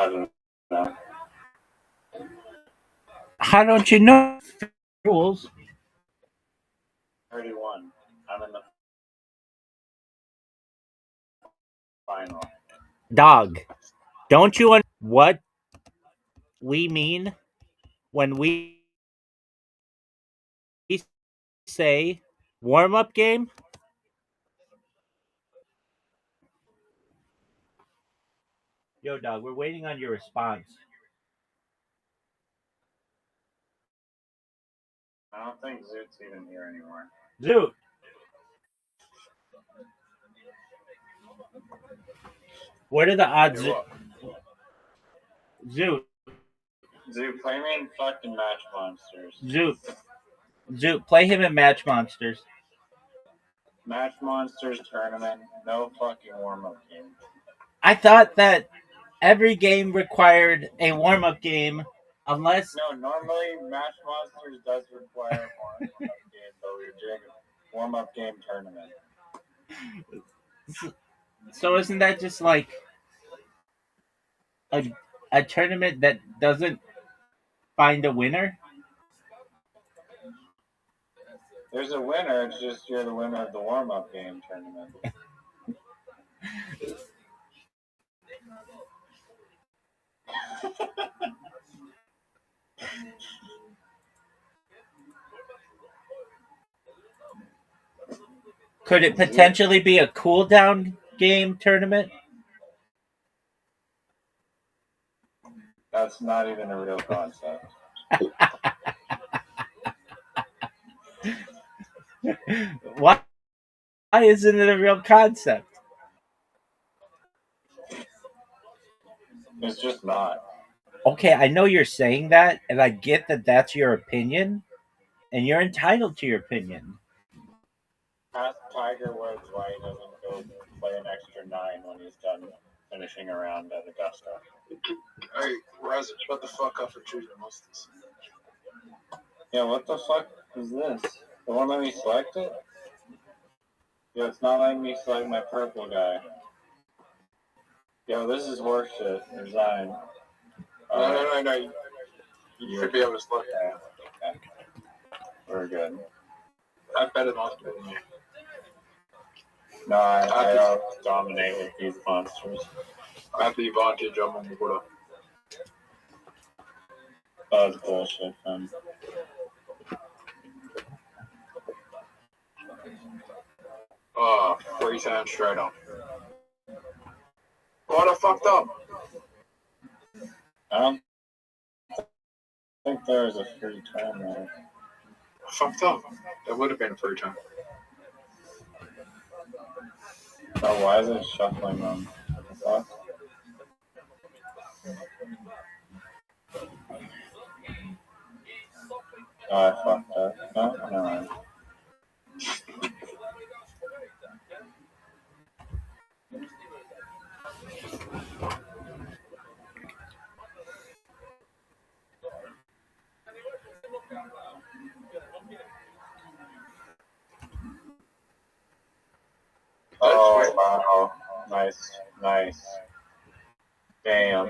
don't know. How don't you know rules? 31. I'm in the final. Dog, don't you understand what we mean when we say warm-up game? Yo, dog, we're waiting on your response. I don't think Zoot's even here anymore. Zoot! What are the odds? Zoot, play me in fucking Match Monsters. Zoot, play him in Match Monsters. Match Monsters tournament, no fucking warm-up game. I thought that every game required a warm-up game, unless... No, normally Match Monsters does require a warm-up game, but we're doing a warm-up game tournament. So isn't that just like a tournament that doesn't find a winner? There's a winner, it's just you're the winner of the warm-up game tournament. Could it potentially be a cool-down game tournament? That's not even a real concept. Why isn't it a real concept? It's just not. Okay, I know you're saying that, and I get that that's your opinion, and you're entitled to your opinion. Ask Tiger Woods why he doesn't go play an extra 9 when he's done finishing around at Augusta. Hey, Raz, shut the fuck up for choosing Mustard. Yeah, what the fuck is this? The one let me select it? Yeah, it's not letting me select my purple guy. Yo, this is horseshit. Resign. No. You should be able to select that. Okay. We're good. I'm better monster than you. No, I dominate with these monsters. I have the advantage on my Buddha. That's bullshit, man. Oh, 3 times straight on. What I fucked up? I don't think there was a free turn there. I fucked up. There would have been a free turn. Oh, why is it shuffling them? What the fuck? Oh, I fucked up. No, never mind. Oh, wow. Nice. Damn.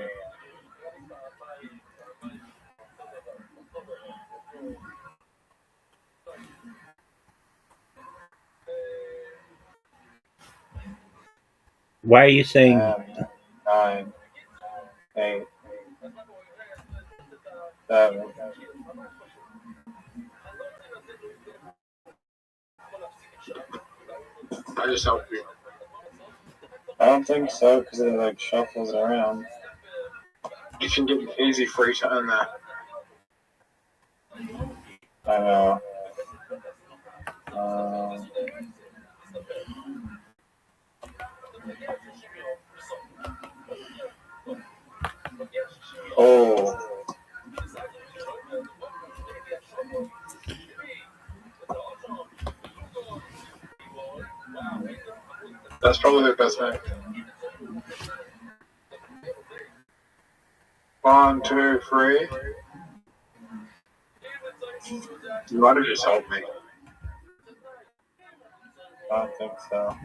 Why are you saying 9, 8, 7. I just helped you. I don't think so, because it like shuffles around. You can get an easy free turn there. I know. Oh. That's probably the best way. 1, 2, 3. You might have just helped me. I don't think so.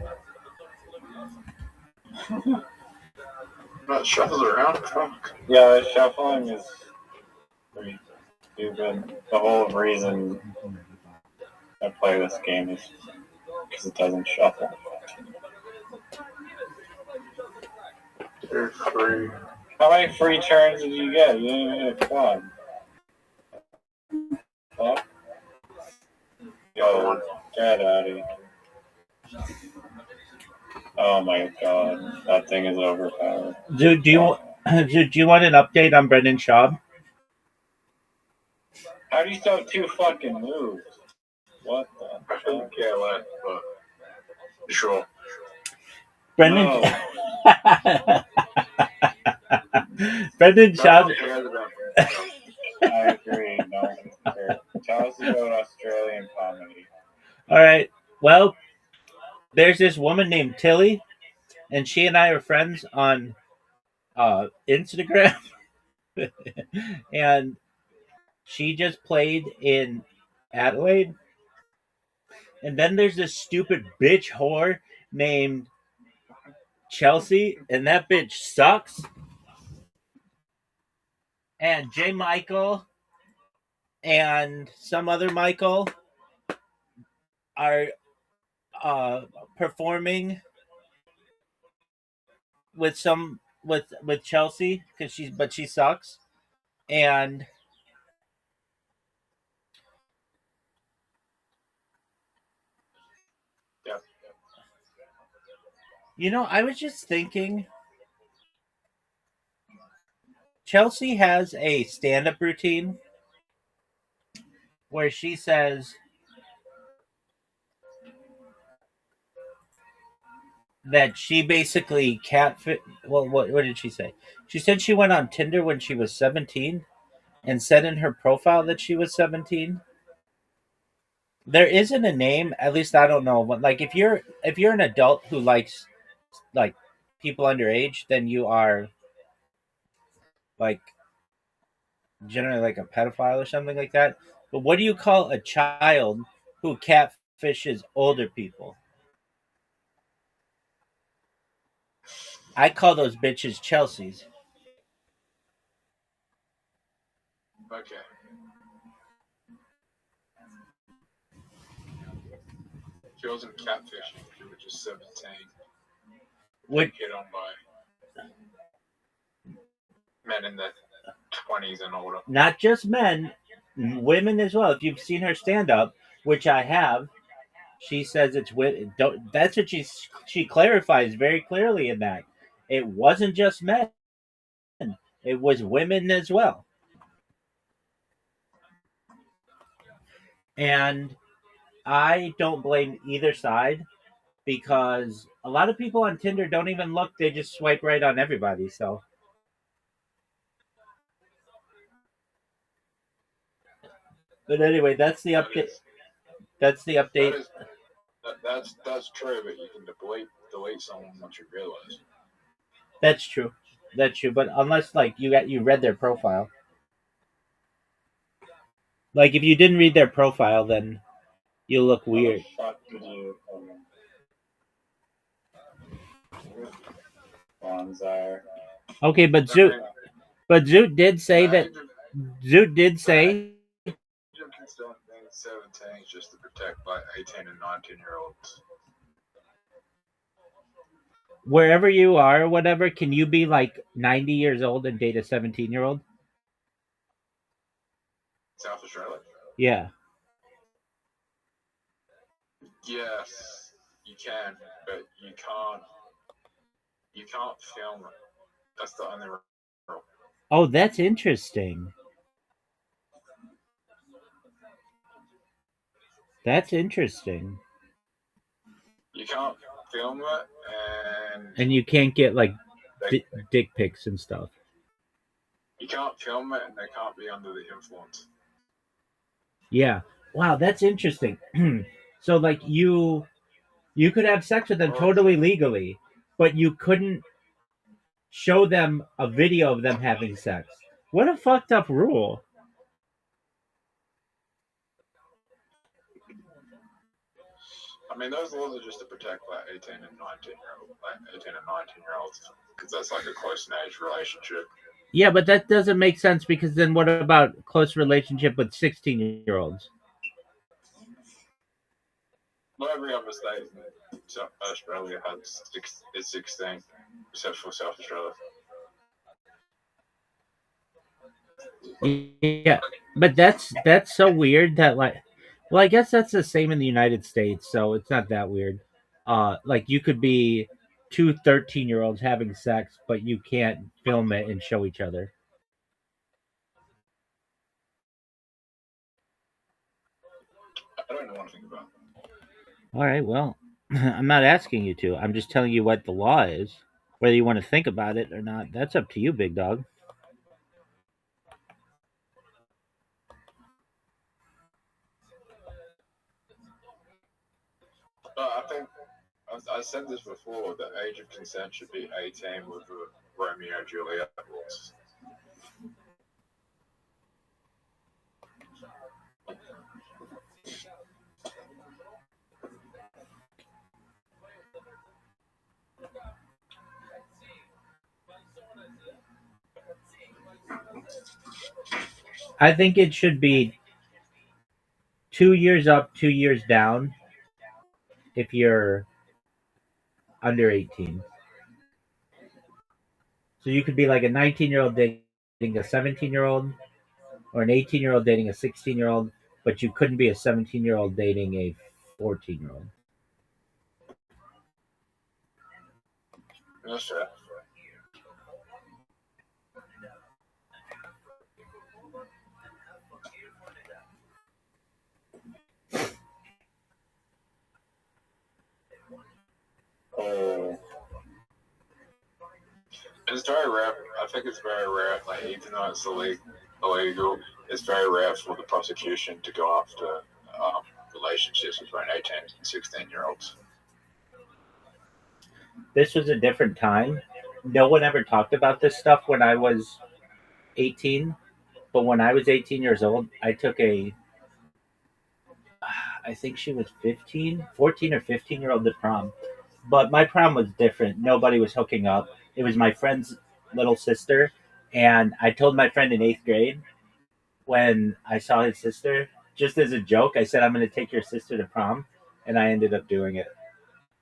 Not shuffles around. Fuck. Yeah, shuffling is pretty stupid. The whole reason I play this game is because it doesn't shuffle. They're free. How many free turns did you get? You didn't even hit a quad. Huh? Yo, get out of here. Oh my god, that thing is overpowered. Do you want an update on Brendan Schaub? How do you still have 2 fucking moves? What the I couldn't care less, but sure. Brendan No. Brendan Schaub. I agree. No, tell us about Australian comedy. All right. Well, there's this woman named Tilly, and she and I are friends on Instagram, and she just played in Adelaide. And then there's this stupid bitch whore named Chelsea, and that bitch sucks. And J. Michael and some other Michael are performing with Chelsea because she sucks. And yeah. You know, I was just thinking, Chelsea has a stand-up routine where she says that she basically catfit. Well, what did she say? She said she went on Tinder when she was 17 and said in her profile that she was 17. There isn't a name, at least I don't know. But like, if you're an adult who likes like people underage, then you are like generally like a pedophile or something like that. But what do you call a child who catfishes older people? I call those bitches Chelseas. Okay. She wasn't catfishing. She was just 17. What? Hit on by men in their 20s and older. Not just men, women as well. If you've seen her stand up, which I have, she says it's women. That's what she clarifies very clearly in that it wasn't just men; it was women as well. And I don't blame either side because a lot of people on Tinder don't even look; they just swipe right on everybody. So, but anyway, that's the update. That's the update. That's true, but you can delete someone once you realize. That's true. That's true. But unless like you read their profile. Like if you didn't read their profile, then you look weird. How the fuck did you Bonzire? Okay, but Zoot did say that. Zoot did say. You can start being 17 just to protect like 18 and 19-year-olds. Wherever you are or whatever, can you be like 90 years old and date a 17-year-old? South Australia? Yeah. Yes, you can, but you can't. You can't film it. That's the only rule. Oh, that's interesting. That's interesting. You can't film it, and you can't get like dick pics and stuff. You can't film it, and they can't be under the influence. Yeah. Wow, that's interesting. So like you could have sex with them totally legally, but you couldn't show them a video of them having sex. What a fucked up rule. I mean, those laws are just to protect like 18 and 19-year-olds, because that's like a close age relationship. Yeah, but that doesn't make sense because then what about close relationship with 16-year-olds? Not every other state in Australia is 16, except for South Australia. Yeah, but that's so weird that like, well, I guess that's the same in the United States, so it's not that weird. Like you could be two 13-year-olds having sex, but you can't film it and show each other. I don't know anything about. All right, well, I'm not asking you to. I'm just telling you what the law is. Whether you want to think about it or not, that's up to you, big dog. But I think I said this before. The age of consent should be 18 with the Romeo and Juliet rules. I think it should be 2 years up, 2 years down if you're under 18. So you could be like a 19-year-old dating a 17-year-old, or an 18-year-old dating a 16-year-old, but you couldn't be a 17-year-old dating a 14-year-old. That's fair. Oh, It's very rare. I think it's very rare. Like even though it's illegal, it's very rare for the prosecution to go after relationships between 18 and 16-year-olds. This was a different time. No one ever talked about this stuff when I was 18, but when I was 18 years old, I took I think she was 15, 14 or 15-year-old to prom. But my prom was different. Nobody was hooking up. It was my friend's little sister. And I told my friend in eighth grade when I saw his sister, just as a joke, I said, I'm going to take your sister to prom. And I ended up doing it.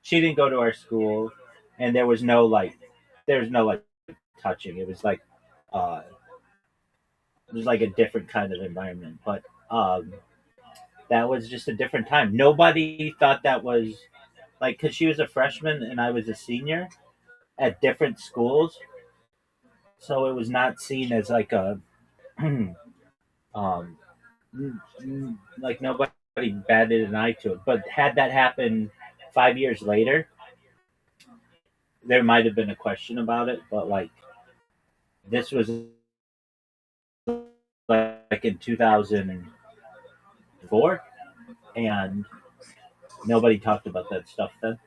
She didn't go to our school. And there was no like touching. Uh, it was like a different kind of environment. But that was just a different time. Nobody thought that was like, because she was a freshman and I was a senior at different schools, so it was not seen as like a um like nobody batted an eye to it. But had that happened 5 years later, there might have been a question about it. But like this was like in 2004, and nobody talked about that stuff then.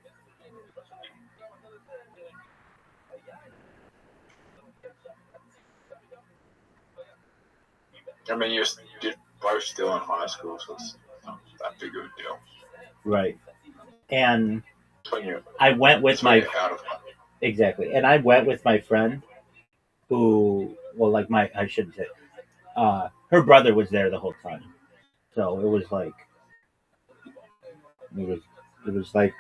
I mean, you're both still in high school, so it's not that big of a deal. Right. And When you I went with my out of exactly, and I went with my friend who, well, like my I shouldn't say, her brother was there the whole time, so it was it was like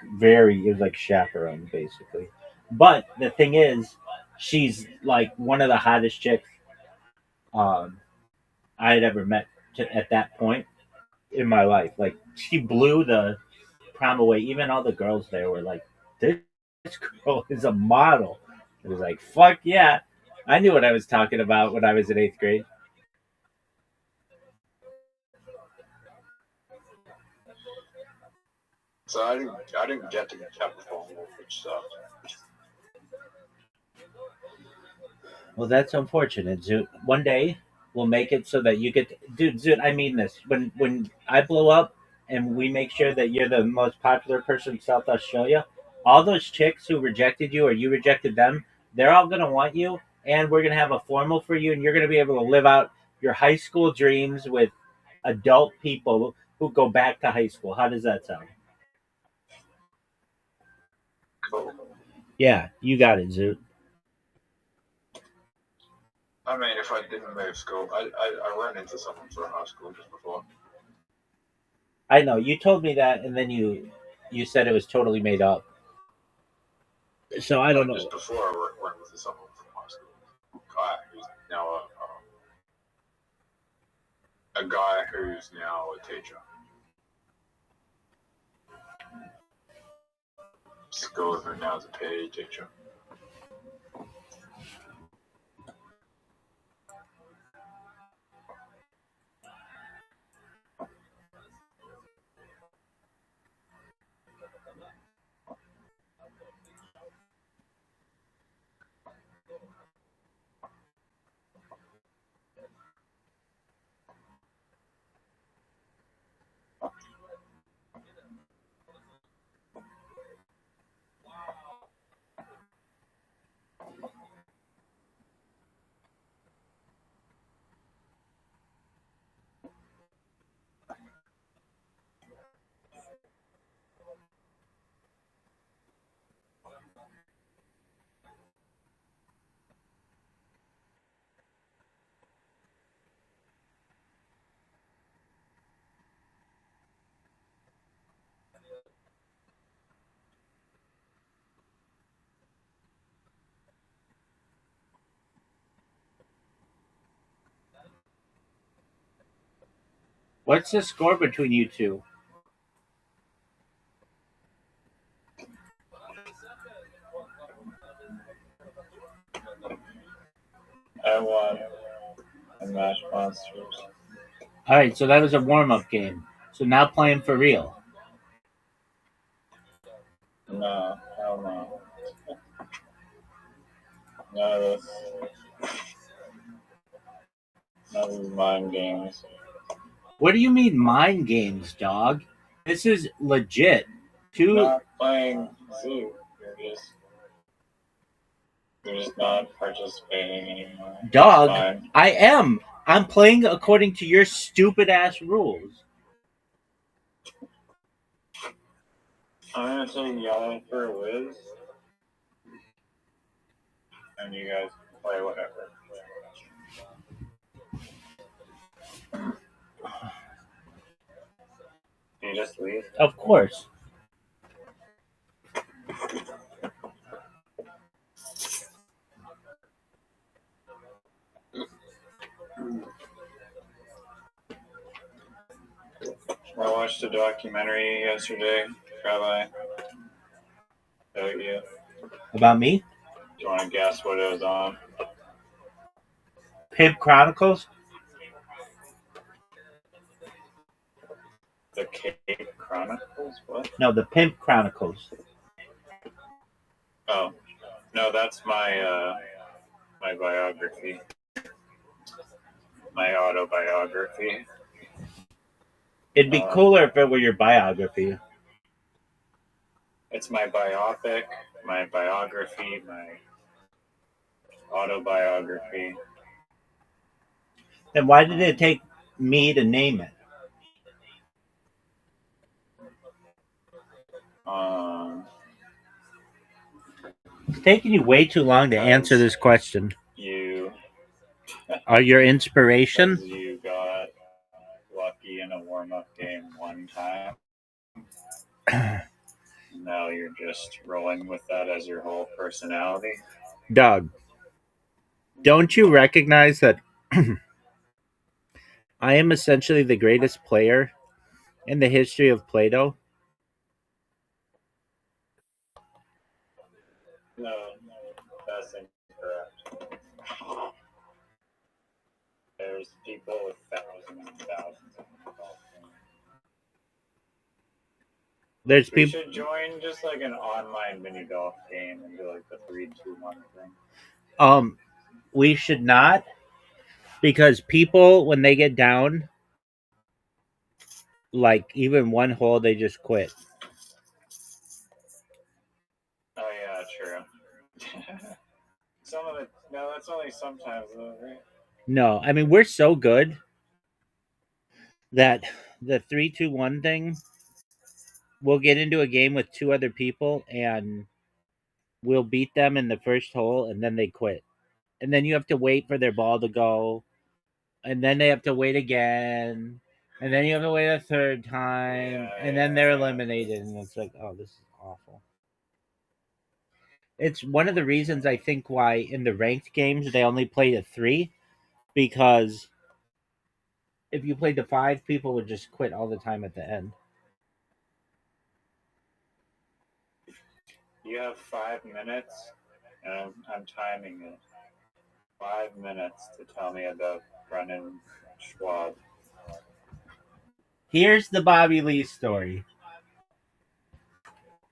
chaperone basically. But the thing is, she's like one of the hottest chicks um, I had ever met at that point in my life. Like she blew the prom away. Even all the girls there were like, "This girl is a model." It was like, "Fuck yeah!" I knew what I was talking about when I was in eighth grade. so I didn't get to Capricorn, which sucked. Well, that's unfortunate, Zoot. One day we'll make it so that you get, dude, Zoot. I mean this. When I blow up and we make sure that you're the most popular person in South Australia, all those chicks who rejected you or you rejected them, they're all gonna want you, and we're gonna have a formal for you, and you're gonna be able to live out your high school dreams with adult people who go back to high school. How does that sound? Cool. Yeah, you got it, Zoot. I mean, if I didn't move school, I ran into someone from high school just before. I know you told me that, and then you said it was totally made up. So I don't know. Just before I ran into someone from high school, guy who's now a guy who's now a teacher. School of him now as a PE teacher. What's the score between you two? I won in Match Monsters. All right, so that was a warm-up game. So now playing for real. No, hell no. No, none of these mind games. What do you mean mind games, dog? This is legit. You're not playing Zoo. You're just not participating anymore. Dog, I am. I'm playing according to your stupid ass rules. I'm gonna take yellow for a whiz, and you guys play whatever. Can you just leave? Of course. I watched a documentary yesterday, Rabbi. About you. About me? Do you want to guess what it was on? Pimp Chronicles? The Cape Chronicles? What? No, the Pimp Chronicles. Oh, no, that's my my biography, my autobiography. It'd be cooler if it were your biography. It's my biopic, my biography, my autobiography. Then why did it take me to name it? It's taking you way too long to answer this question. You are your inspiration? You got lucky in a warm-up game one time. Now you're just rolling with that as your whole personality. Doug, don't you recognize that I am essentially the greatest player in the history of Play-Doh? No, that's incorrect. There's people with thousands and thousands of golf games. There's We people should join just like an online mini golf game and do like the 3-2-1 thing. We should not, because people, when they get down, like even one hole, they just quit. Oh yeah, true. Some of it, no, that's only sometimes though, right? No, I mean we're so good that the 3-2-1 thing, we'll get into a game with two other people and will beat them in the first hole, and then they quit. And then you have to wait for their ball to go, and then they have to wait again, and then you have to wait a third time, and then they're eliminated, and it's like, oh, this is awful. It's one of the reasons I think why in the ranked games they only played a 3, because if you played the 5, people would just quit all the time at the end. You have 5 minutes, and I'm timing it. 5 minutes to tell me about Brennan Schwab. Here's the Bobby Lee story.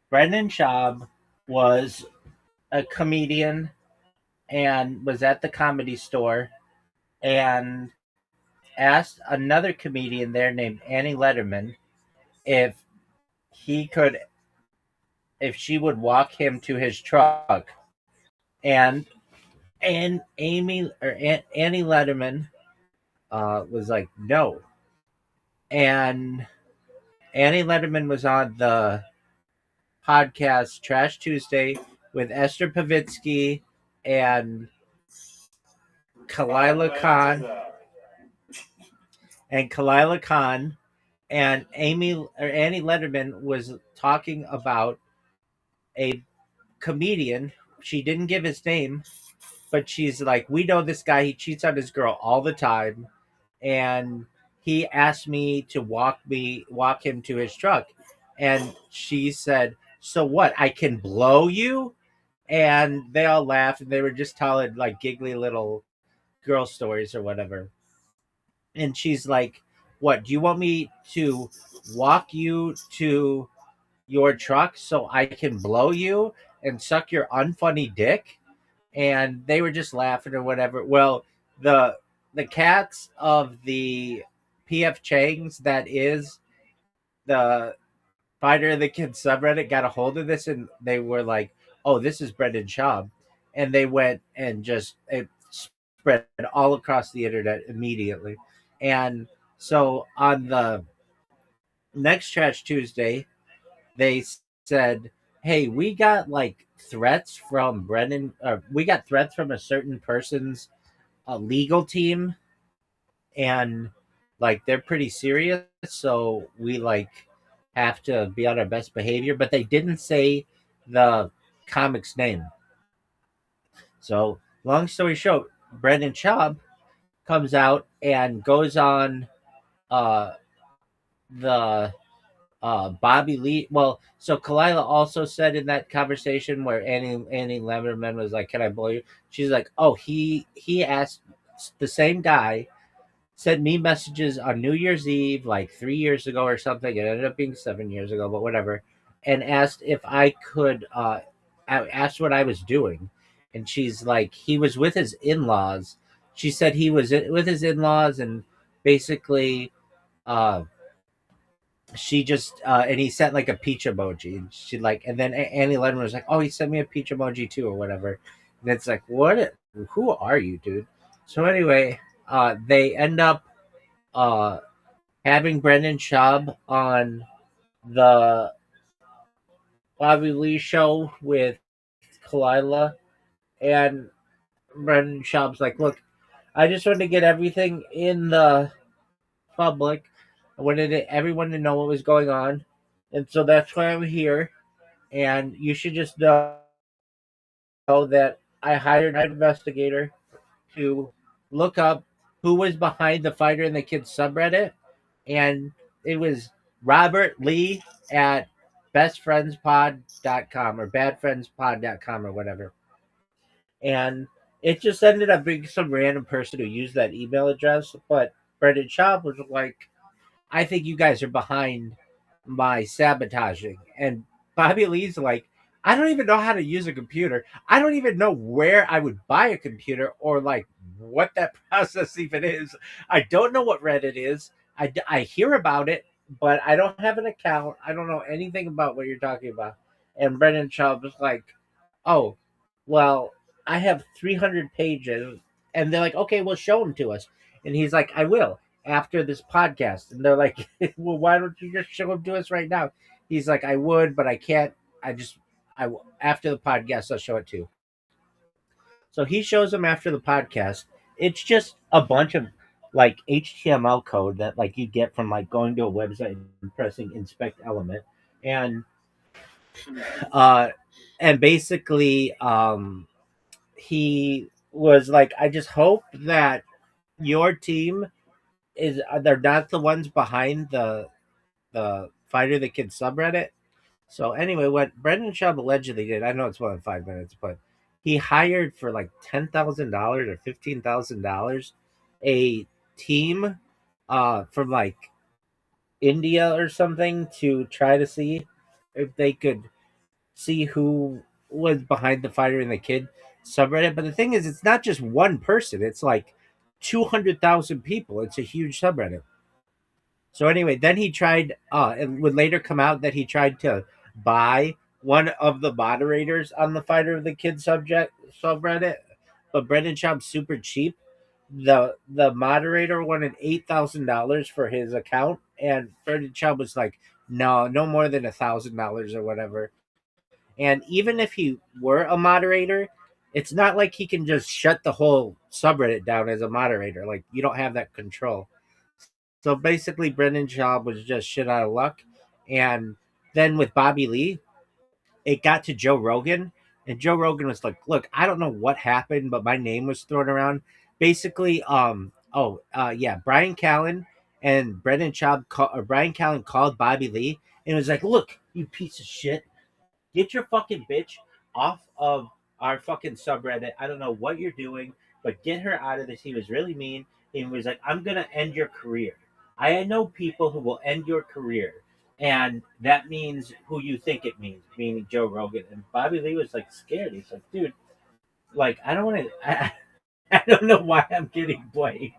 Brendan Schaub was a comedian and was at the Comedy Store and asked another comedian there named Annie Letterman if she would walk him to his truck. And Annie Letterman was like, no. And Annie Letterman was on the podcast Trash Tuesday with Esther Pavitsky and Kalila Khan and Annie Letterman was talking about a comedian. She didn't give his name, but she's like, we know this guy, he cheats on his girl all the time, and he asked me to walk him to his truck. And she said, so what, I can blow you? And they all laughed, and they were just telling like giggly little girl stories or whatever. And she's like, what, do you want me to walk you to your truck so I can blow you and suck your unfunny dick? And they were just laughing or whatever. Well, the cats of the PF Chang's, that is the Fighter of the Kids subreddit, got a hold of this, and they were like, oh, this is Brendan Schaub. And they went and it spread all across the internet immediately. And so on the next Trash Tuesday, they said, hey, we got like threats from Brendan, or we got threats from a certain person's legal team, and like they're pretty serious, so we like have to be on our best behavior. But they didn't say the comic's name. So long story short, Brendan Schaub comes out and goes on the Bobby Lee. Well, so Kalila also said in that conversation where Annie Lemmerman was like, "Can I blow you?" She's like, "Oh, he asked, the same guy sent me messages on New Year's Eve like 3 years ago or something. It ended up being 7 years ago, but whatever. And asked if I could. Asked what I was doing, and she's like, he was with his in-laws. She said he was with his in-laws, and basically, she just and he sent like a peach emoji, and she like, and then Annie Lennon was like, oh, he sent me a peach emoji too, or whatever. And it's like, what? Who are you, dude? So anyway, they end up having Brendan Schaub on the Bobby Lee show with Kalila, and Brendan Schaub's like, look, I just wanted to get everything in the public. I wanted everyone to know what was going on, and so that's why I'm here. And you should just know that I hired an investigator to look up who was behind the Fighter and the Kids subreddit, and it was Robert Lee at bestfriendspod.com or badfriendspod.com or whatever. And it just ended up being some random person who used that email address. But Brendan Schaub was like, I think you guys are behind my sabotaging. And Bobby Lee's like, I don't even know how to use a computer. I don't even know where I would buy a computer or like what that process even is. I don't know what Reddit is. I hear about it, but I don't have an account. I don't know anything about what you're talking about. And Brendan Schaub was like, oh, well, I have 300 pages. And they're like, okay, well, show them to us. And he's like, I will after this podcast. And they're like, well, why don't you just show them to us right now? He's like, I would, but I can't. I just After the podcast, I'll show it too. So he shows them after the podcast. It's just a bunch of like HTML code that like you get from like going to a website and pressing inspect element, and uh and basically he was like, I just hope that your team is they're not the ones behind the Fighter the Kid subreddit. So anyway, what Brendan Schaub allegedly did, I know it's more than 5 minutes, but he hired for like $10,000 or $15,000 a team from like India or something to try to see if they could see who was behind the Fighter and the Kid subreddit. But the thing is, it's not just one person; it's like 200,000 people. It's a huge subreddit. So anyway, then he tried. It would later come out that he tried to buy one of the moderators on the Fighter of the Kid subject subreddit, but Brendan Schaub's super cheap. The moderator wanted $8,000 for his account, and Brendan Schaub was like, "No, no more than $1,000 or whatever." And even if he were a moderator, it's not like he can just shut the whole subreddit down as a moderator. Like you don't have that control. So basically, Brendan Schaub was just shit out of luck. And then with Bobby Lee, it got to Joe Rogan, and Joe Rogan was like, "Look, I don't know what happened, but my name was thrown around." Basically, yeah, Brian Callen and Brian Callen called Bobby Lee and was like, "Look, you piece of shit, get your fucking bitch off of our fucking subreddit. I don't know what you're doing, but get her out of this." He was really mean. He was like, "I'm gonna end your career. I know people who will end your career, and that means who you think it means," meaning Joe Rogan. And Bobby Lee was like scared. He's like, "Dude, like I don't want to. I don't know why I'm getting blamed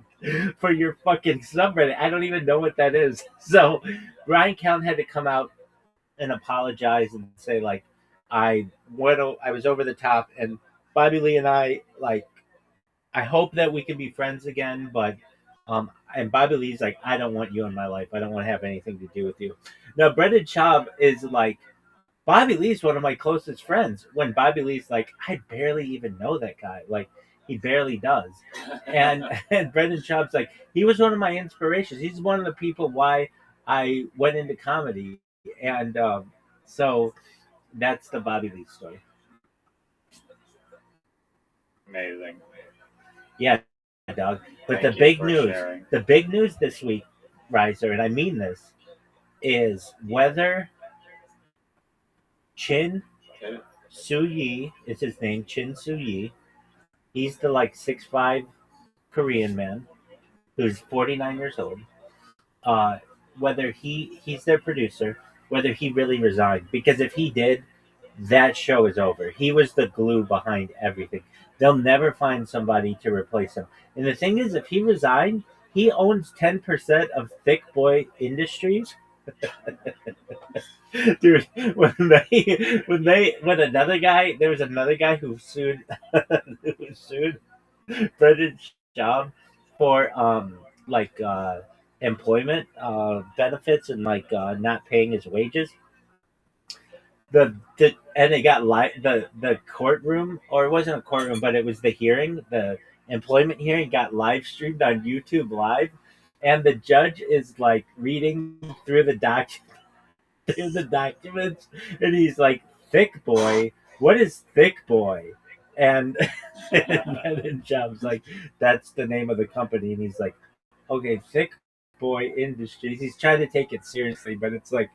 for your fucking subreddit. I don't even know what that is." So Brian Callen had to come out and apologize and say like, I was over the top, and Bobby Lee and I like, I hope that we can be friends again, but and Bobby Lee's like, "I don't want you in my life. I don't want to have anything to do with you." Now Brendan Schaub is like, Bobby Lee's one of my closest friends. When Bobby Lee's like, "I barely even know that guy. Like he barely does." And and Brendan Schaub's like, he was one of my inspirations. He's one of the people why I went into comedy. And so that's the Bobby Lee story. Amazing. Yeah, dog. But Thank you for sharing. the big news this week, Riser, and I mean this, is whether Chin Okay. Su Yi is his name, Chin Su Yi. He's the like 6'5" Korean man who's 49 years old. Uh, whether he's their producer, whether he really resigned, because if he did, that show is over. He was the glue behind everything. They'll never find somebody to replace him. And the thing is, if he resigned, he owns 10% of Thick Boy Industries. Dude, when another guy, there was another guy who sued who sued Brendan Schaub for like employment benefits and like not paying his wages. And it got the courtroom, or it wasn't a courtroom, but it was the hearing, the employment hearing got live streamed on YouTube Live, and the judge is like reading through through the documents, and he's like, "Thick Boy, what is Thick Boy?" And and Job's like, "That's the name of the company," and he's like, "Okay, Thick Boy Industries." He's trying to take it seriously, but it's like,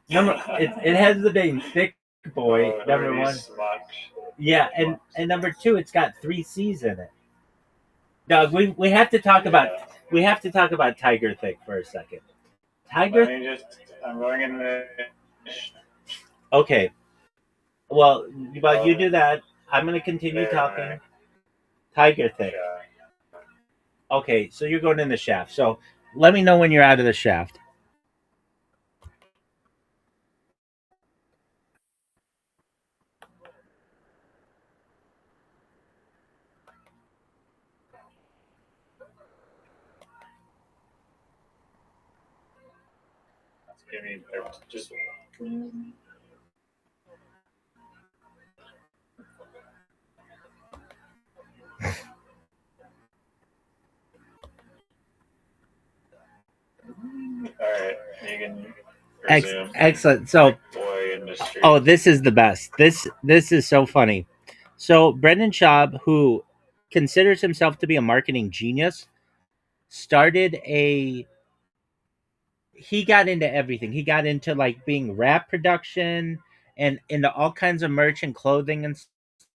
it has the name Thick Boy, number one. Yeah, and number two, it's got 3 C's in it. Doug, we have to talk about Tiger Thick for a second. Tiger. I'm going in the. Okay. Well, while you do that, I'm going to continue talking. Tiger Thick. Okay, so you're going in the shaft. So let me know when you're out of the shaft. Just you can resume. Excellent. So, Boy industry. oh, this is the best. This is so funny. So Brendan Schaub, who considers himself to be a marketing genius, started a he got into everything. He got into like being rap production and into all kinds of merch and clothing and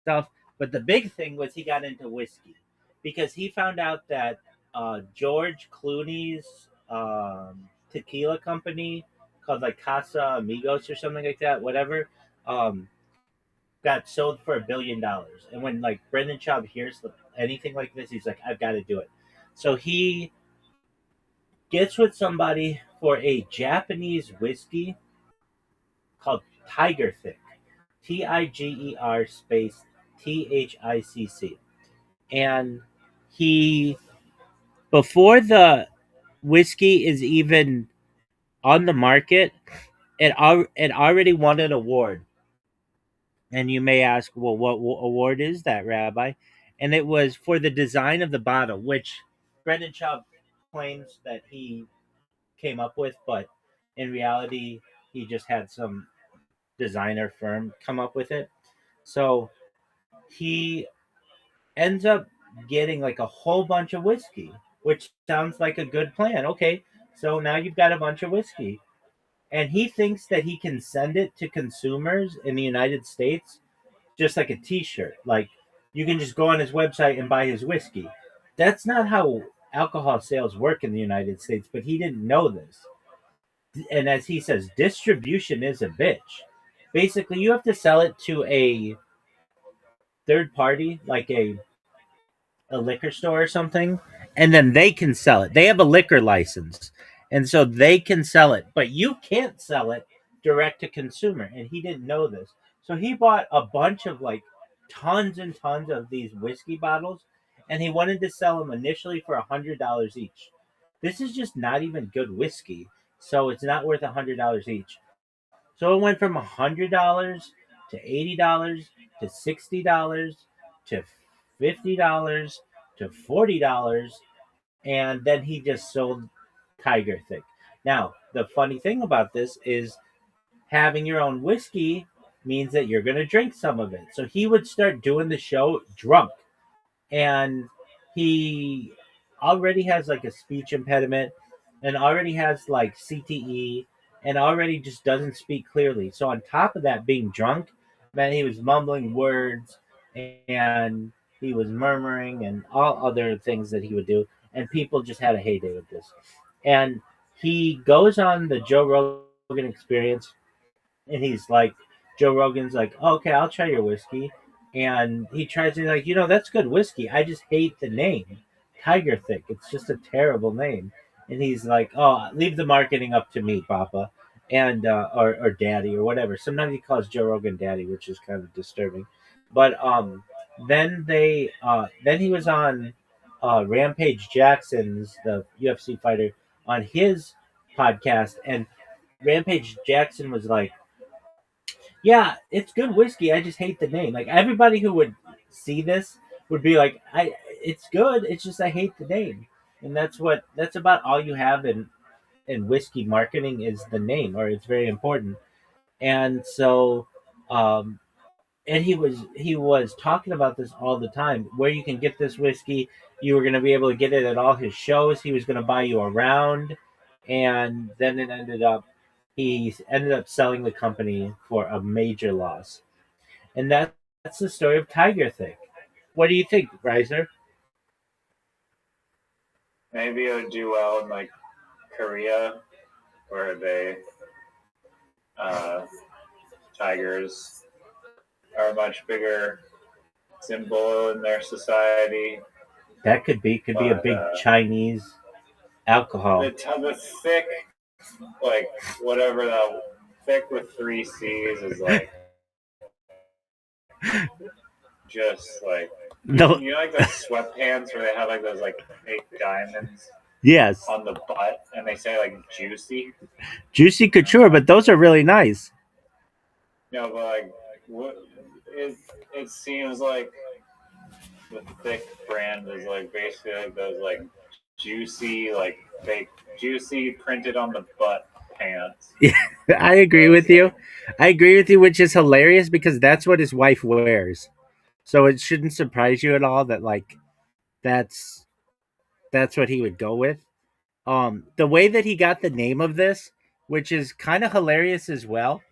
stuff. But the big thing was he got into whiskey because he found out that George Clooney's tequila company called like Casa Amigos or something like that, whatever, um, got sold for $1 billion. And when like Brendan Schaub hears anything like this, he's like, I've got to do it. So he gets with somebody for a Japanese whiskey called Tiger Thick, Tiger space THICC, and he before the whiskey is even on the market, it already won an award. And you may ask, well, what award is that, Rabbi? And it was for the design of the bottle, which Brendan Schaub claims that he came up with, but in reality, he just had some designer firm come up with it. So he ends up getting like a whole bunch of whiskey, which sounds like a good plan. Okay, so now you've got a bunch of whiskey. And he thinks that he can send it to consumers in the United States just like a t shirt. Like you can just go on his website and buy his whiskey. That's not how alcohol sales work in the United States, but he didn't know this. And as he says, distribution is a bitch. Basically, you have to sell it to a third party, like a liquor store or something, and then they can sell it. They have a liquor license, and so they can sell it, but you can't sell it direct to consumer. And he didn't know this, so he bought a bunch of like tons and tons of these whiskey bottles, and he wanted to sell them initially for $100 each. This is just not even good whiskey, so it's not worth $100 each. So it went from $100 to $80 to $60 to $50 to $40, and then he just sold Tiger Thick. Now, the funny thing about this is having your own whiskey means that you're going to drink some of it. So he would start doing the show drunk, and he already has like a speech impediment and already has like CTE and already just doesn't speak clearly. So on top of that, being drunk, man, he was mumbling words and he was murmuring and all other things that he would do, and people just had a heyday with this. And he goes on the Joe Rogan Experience, and he's like, Joe Rogan's like, oh, okay, I'll try your whiskey. And he tries to like, that's good whiskey. I just hate the name, Tiger Thick. It's just a terrible name. And he's like, oh, leave the marketing up to me, Papa, and or Daddy or whatever. Sometimes he calls Joe Rogan Daddy, which is kind of disturbing. But then he was on Rampage Jackson's, the UFC fighter, on his podcast, and Rampage Jackson was like, yeah, it's good whiskey. I just hate the name. Like everybody who would see this would be like, it's good. It's just I hate the name, and that's about all you have in whiskey marketing is the name, or it's very important. And so, um, and he was talking about this all the time. Where you can get this whiskey, you were going to be able to get it at all his shows. He was going to buy you around, and then he ended up selling the company for a major loss. And that's the story of Tiger Thick. What do you think, Reiser? Maybe it would do well in like Korea, where they tigers are a much bigger symbol in their society. That could be a big Chinese alcohol. The thick, like whatever that thick with three C's is like, just like No. like those sweatpants where they have like those like fake diamonds. Yes. On the butt, and they say like juicy. Juicy couture, but those are really nice. No, but like, what it seems like the thick brand is like basically like those like juicy, like fake juicy printed on the butt pants. I agree with you. I agree with you, which is hilarious because that's what his wife wears. So it shouldn't surprise you at all that like that's that's what he would go with. The way that he got the name of this, which is kind of hilarious as well,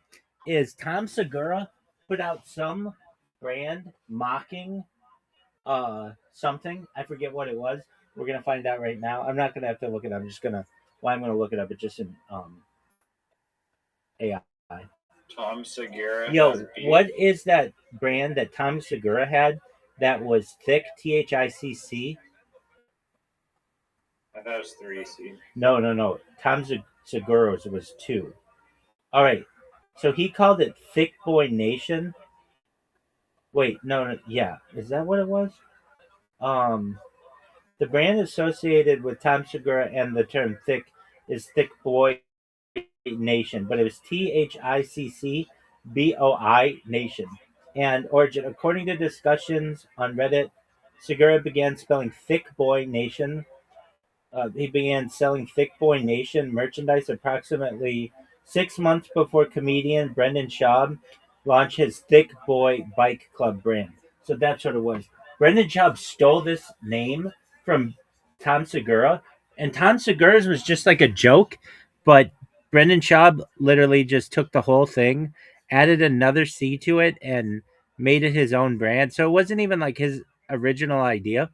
is Tom Segura put out some brand mocking something. I forget what it was. We're gonna find out right now. I'm not gonna have to look it up. I'm just gonna I'm gonna look it up. It's just in AI. Tom Segura Yo, has beef. what is that brand that Tom Segura had that was thick? THICC? I thought it was 3C. No. Tom Segura's was 2. All right. So he called it Thick Boy Nation. Wait, no, yeah. Is that what it was? Um, the brand associated with Tom Segura and the term thick is Thick Boy Nation, but it was THICCBOI Nation. And origin, according to discussions on Reddit, Segura began spelling Thick Boy Nation. He began selling Thick Boy Nation merchandise approximately 6 months before comedian Brendan Schaub launched his Thick Boy Bike Club brand. So that's what it was. Brendan Schaub stole this name from Tom Segura, and Tom Segura's was just like a joke, but Brendan Schaub literally just took the whole thing, added another C to it, and made it his own brand. So it wasn't even like his original idea.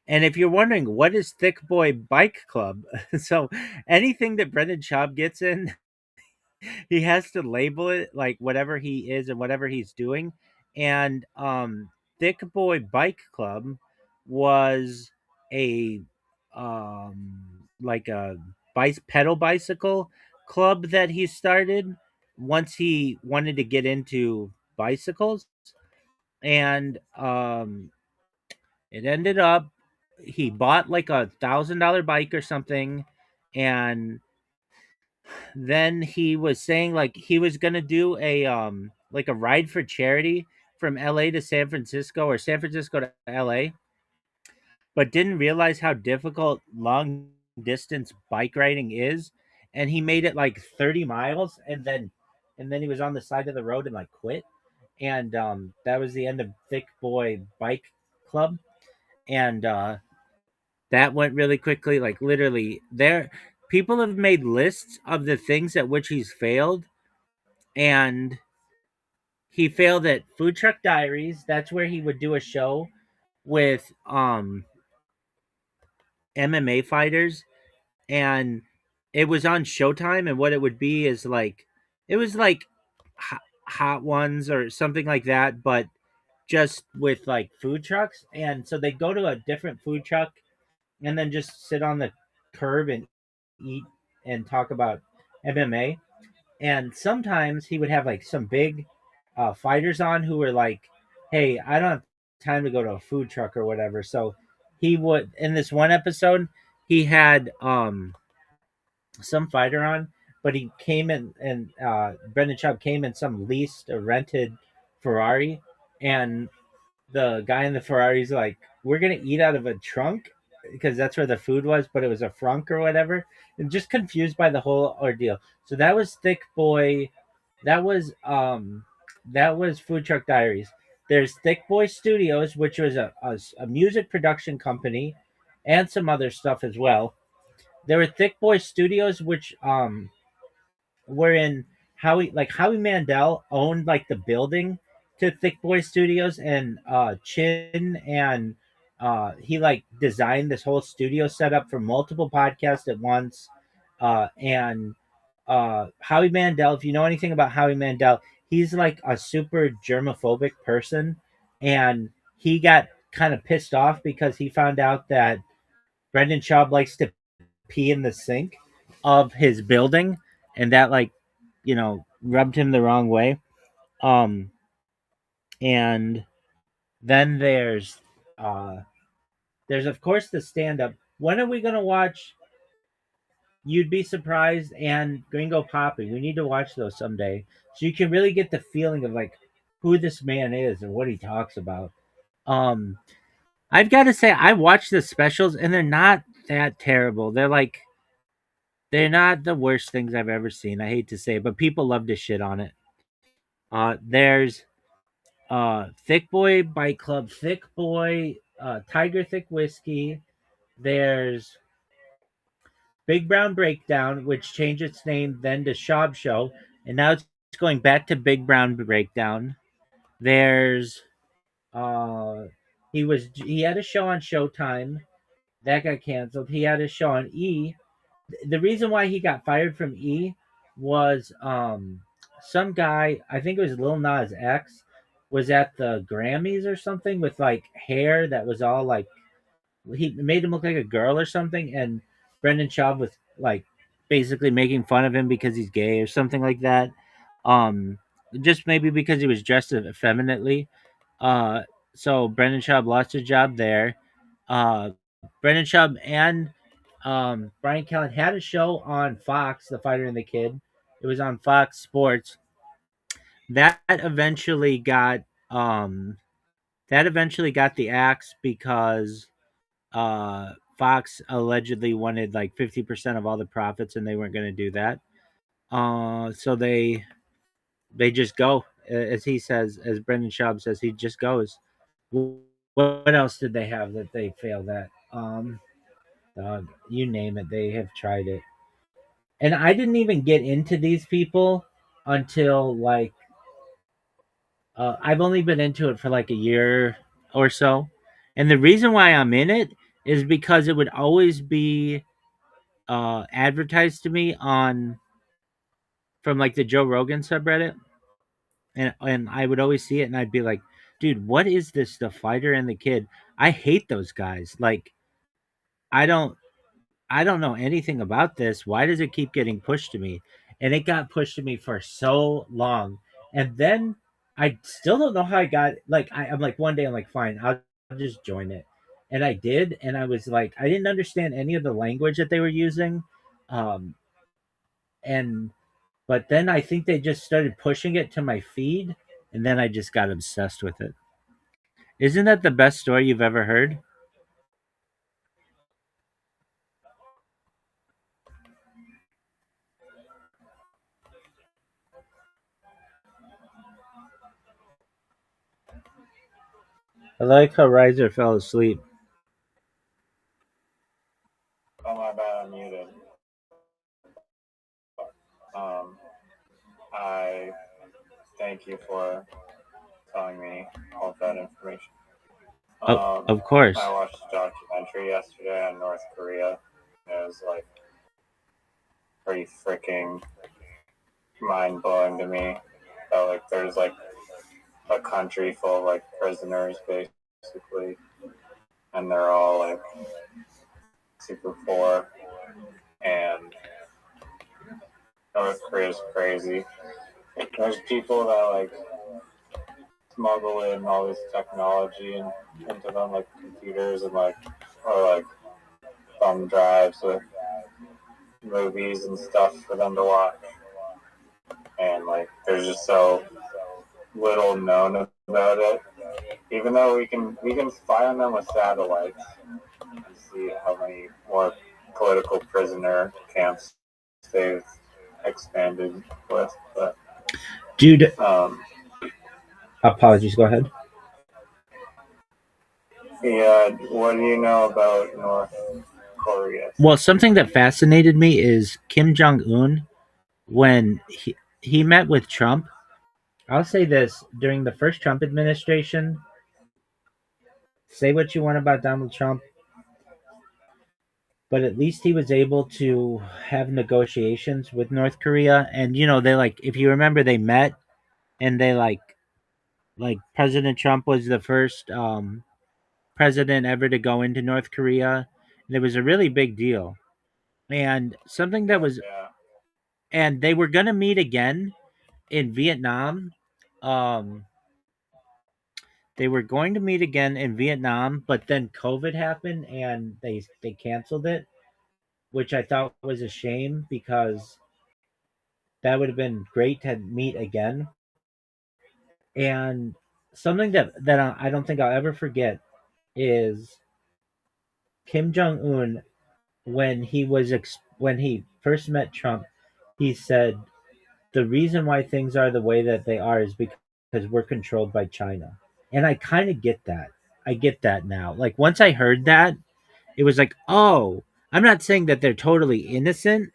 And if you're wondering what is Thick Boy Bike Club, so anything that Brendan Schaub gets in, he has to label it like whatever he is and whatever he's doing. And Thick Boy Bike Club was a like a pedal bicycle club that he started once he wanted to get into bicycles. And it ended up he bought like $1,000 bike or something, and then he was saying like he was gonna do a like a ride for charity from LA to San Francisco or San Francisco to LA, but didn't realize how difficult long distance bike riding is, and he made it like 30 miles and then he was on the side of the road and like quit. And that was the end of Thick Boy Bike Club. And that went really quickly. Like literally, there people have made lists of the things at which he's failed, and he failed at Food Truck Diaries. That's where he would do a show with MMA fighters, and it was on Showtime. And what it would be is like it was like Hot Ones or something like that, but just with like food trucks. And so they'd go to a different food truck and then just sit on the curb and eat and talk about MMA. And sometimes he would have like some big fighters on who were like, "Hey, I don't have time to go to a food truck or whatever." So he would in this one episode he had some fighter on, but he came in and Brendan Schaub came in some leased or rented Ferrari, and the guy in the Ferrari's like, "We're gonna eat out of a trunk," because that's where the food was, but it was a frunk or whatever, and just confused by the whole ordeal. So that was Thick Boy. That was Food Truck Diaries. There's Thick Boy Studios, which was a music production company, and some other stuff as well. There were Thick Boy Studios, which wherein Howie Mandel owned like the building to Thick Boy Studios, and Chin and he like designed this whole studio setup for multiple podcasts at once. And Howie Mandel, if you know anything about Howie Mandel, he's like a super germophobic person, and he got kind of pissed off because he found out that Brendan Schaub likes to pee in the sink of his building, and that like rubbed him the wrong way. Um, and then there's of course the stand up. When are we gonna watch You'd Be Surprised and Gringo Poppy? We need to watch those someday so you can really get the feeling of like who this man is and what he talks about. Um, I've got to say I watched the specials and they're not that terrible. They're like They're not the worst things I've ever seen. I hate to say it, but people love to shit on it. There's Thick Boy Bike Club, Thick Boy, Tiger Thick Whiskey. There's Big Brown Breakdown, which changed its name then to Shab Show, and now it's going back to Big Brown Breakdown. There's he had a show on Showtime that got canceled. He had a show on E. The reason why he got fired from E was some guy, I think it was Lil Nas X, was at the Grammys or something with like hair that was all like, he made him look like a girl or something, and Brendan Schaub was like basically making fun of him because he's gay or something like that. Um, just maybe because he was dressed effeminately. Uh, so Brendan Schaub lost his job there. Uh, Brendan Schaub and Brian Callen had a show on Fox, The Fighter and the Kid. It was on Fox Sports. That eventually got the axe because Fox allegedly wanted like 50% of all the profits, and they weren't going to do that. So they just go, as he says, as Brendan Schaub says, he just goes. What else did they have that they failed at? You name it, they have tried it. And I didn't even get into these people until like I've only been into it for like a year or so. And the reason why I'm in it is because it would always be advertised to me on from like the Joe Rogan subreddit, and I would always see it, and I'd be like, dude, what is this? The Fighter and the Kid. I hate those guys. Like, I don't I don't know anything about this. Why does it keep getting pushed to me? And it got pushed to me for so long. And then I still don't know how I got like I'm like one day I'm like, fine, I'll just join it. And I did, and I was like, I didn't understand any of the language that they were using. Um and but then I think they just started pushing it to my feed, and then I just got obsessed with it. Isn't that the best story you've ever heard? I like how Riser fell asleep. Oh my bad, I'm muted. Um, I thank you for telling me all of that information. Of course. I watched a documentary yesterday on North Korea. It was like pretty freaking mind blowing to me. That like there's like a country full of like prisoners basically, and they're all like super poor, and North Korea's crazy. There's people that like smuggle in all this technology and into them, like computers and like or like thumb drives with movies and stuff for them to watch. And like there's just so little known about it. Even though we can spy on them with satellites and see how many more political prisoner camps they've expanded with. But dude, apologies, go ahead. Yeah, what do you know about North Korea? Well, something that fascinated me is Kim Jong Un when he met with Trump. I'll say this, during the first Trump administration, say what you want about Donald Trump, but at least he was able to have negotiations with North Korea. And they like, if you remember, they met, and they like President Trump was the first president ever to go into North Korea. And it was a really big deal. And something that was, Yeah. and they were going to meet again in Vietnam. They were going to meet again in Vietnam, but then COVID happened and they canceled it, which I thought was a shame because that would have been great to meet again. And something that I don't think I'll ever forget is Kim Jong Un when he first met Trump, he said the reason why things are the way that they are is because we're controlled by China. And I kind of get that. I get that now. Like once I heard that, it was like, oh, I'm not saying that they're totally innocent,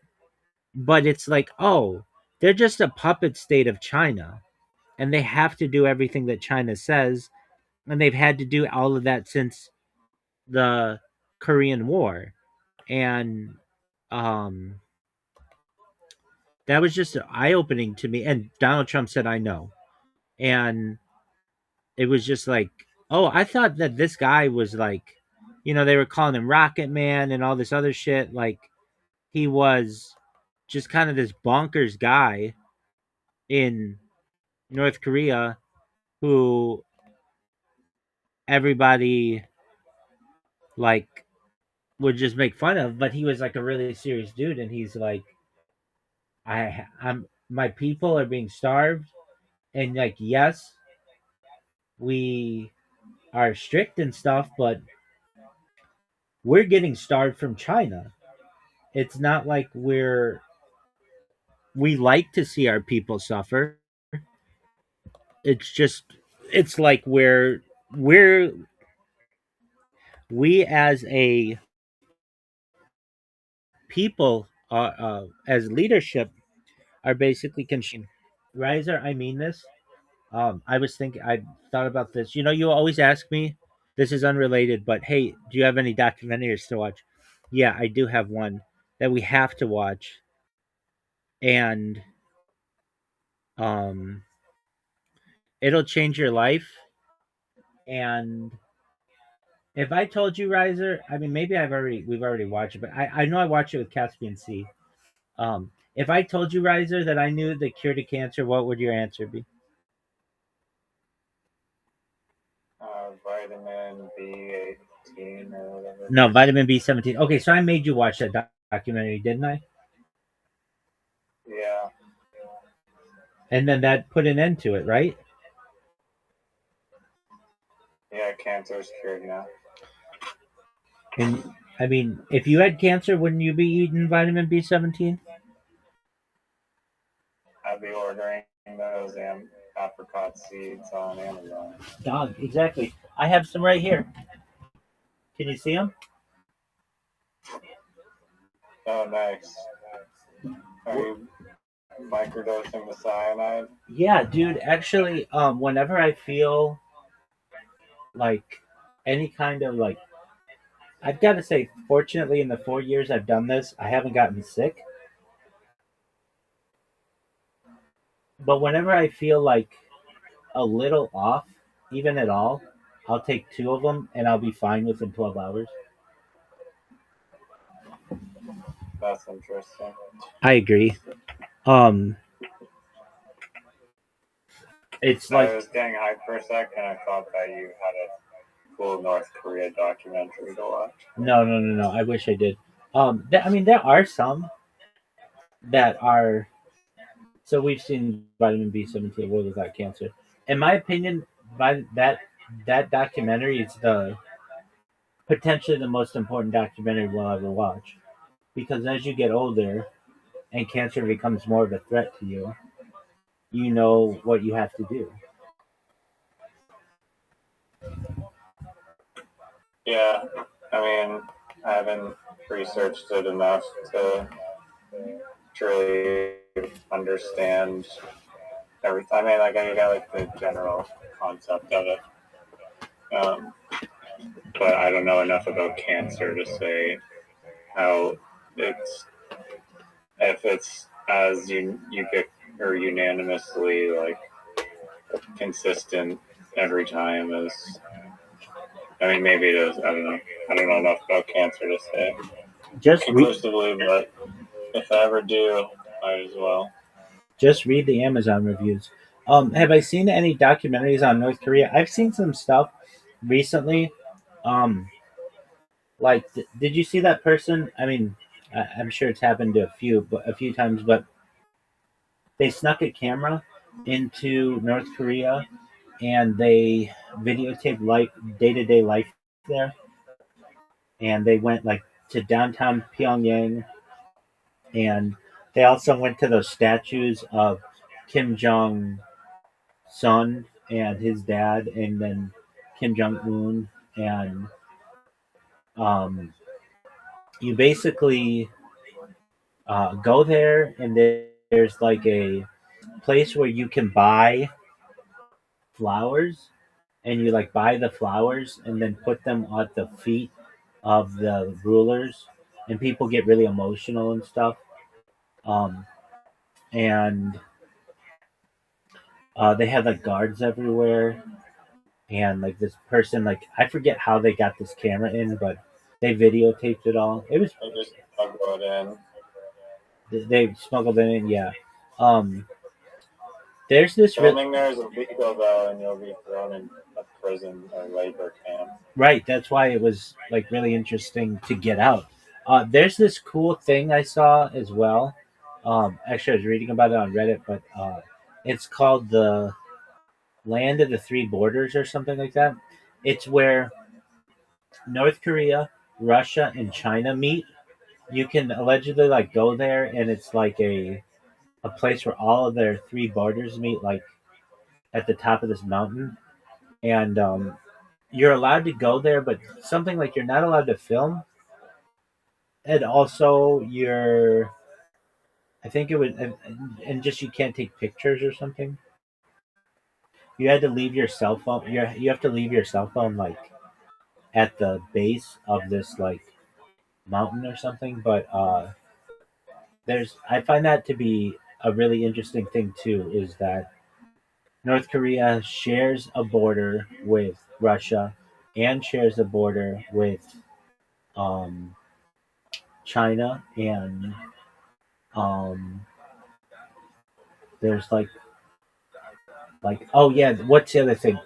but it's like, oh, they're just a puppet state of China, and they have to do everything that China says, and they've had to do all of that since the Korean War. And um that was just eye opening to me. And Donald Trump said, I know. And it was just like, oh, I thought that this guy was like, they were calling him Rocket Man and all this other shit. Like, he was just kind of this bonkers guy in North Korea who everybody like would just make fun of, but he was like a really serious dude. And he's like, I'm my people are being starved, and like, yes, we are strict and stuff, but we're getting starved from China. It's not like we like to see our people suffer. It's just it's like we're we as a people as leadership are basically Riser, I mean this. I was thinking, I thought about this. You always ask me, this is unrelated, but hey, do you have any documentaries to watch? Yeah, I do have one that we have to watch. And um, it'll change your life. And if I told you, Riser, I mean, maybe we've already watched it, but I know I watched it with Caspian C. If I told you, Riser, that I knew the cure to cancer, what would your answer be? Vitamin B18 or whatever. No, vitamin B17. Okay, so I made you watch that documentary, didn't I? Yeah. And then that put an end to it, right? Yeah, cancer's cured now. And I mean, if you had cancer, wouldn't you be eating vitamin B17? I'd be ordering those apricot seeds on Amazon. Dog, exactly. I have some right here. Can you see them? Oh, nice. Are you microdosing the cyanide? Yeah, dude. Actually, whenever I feel like any kind of like, I've got to say, fortunately, in the 4 years I've done this, I haven't gotten sick. But whenever I feel like a little off, even at all, I'll take two of them and I'll be fine within 12 hours. That's interesting. I agree. Um, it's I like, was getting hyped for a second. I thought that you had a cool North Korea documentary to watch. no. I wish I did. I mean, there are some that are. So we've seen vitamin B17, World Without Cancer. In my opinion, by that documentary is the potentially the most important documentary we'll ever watch, because as you get older and cancer becomes more of a threat to you, you know what you have to do. Yeah, I mean, I haven't researched it enough to truly understand everything. I mean, like I got like the general concept of it, um, but I don't know enough about cancer to say how it's if it's as you get or unanimously like consistent every time as. I mean, maybe it is. I don't know. I don't know enough about cancer to say Just read, conclusively, but if I ever do, might as well. just read the Amazon reviews. Have I seen any documentaries on North Korea? I've seen some stuff recently. Um, like, did you see that person? I mean, I'm sure it's happened to a few times, but they snuck a camera into North Korea and they videotaped life, day to day life there. And they went like to downtown Pyongyang, And they also went to those statues of Kim Jong Son and his dad, and then Kim Jong Un, and um, you basically go there, and there's like a place where you can buy flowers, and you like buy the flowers and then put them at the feet of the rulers, and people get really emotional and stuff. Um, and they had like guards everywhere, and like this person, like I forget how they got this camera in, but they videotaped it all. It was I just smuggle it in. they smuggled it in, yeah. Um, there's this Filming there is illegal though, and you'll be thrown in a prison or labor camp. right. That's why it was like really interesting to get out. There's this cool thing I saw as well. Actually, I was reading about it on Reddit, but it's called the Land of the Three Borders or something like that. It's where North Korea, Russia, and China meet. You can allegedly like go there, and it's like a place where all of their three borders meet, like at the top of this mountain. And you're allowed to go there, but something like you're not allowed to film, and also you're I think it would and just you can't take pictures or something. You had to leave your cell phone. You have to leave your cell phone like at the base of this like mountain or something. But there's I find that to be a really interesting thing too. Is that North Korea shares a border with Russia and shares a border with um, China, and um, there's like oh yeah, what's the other thing?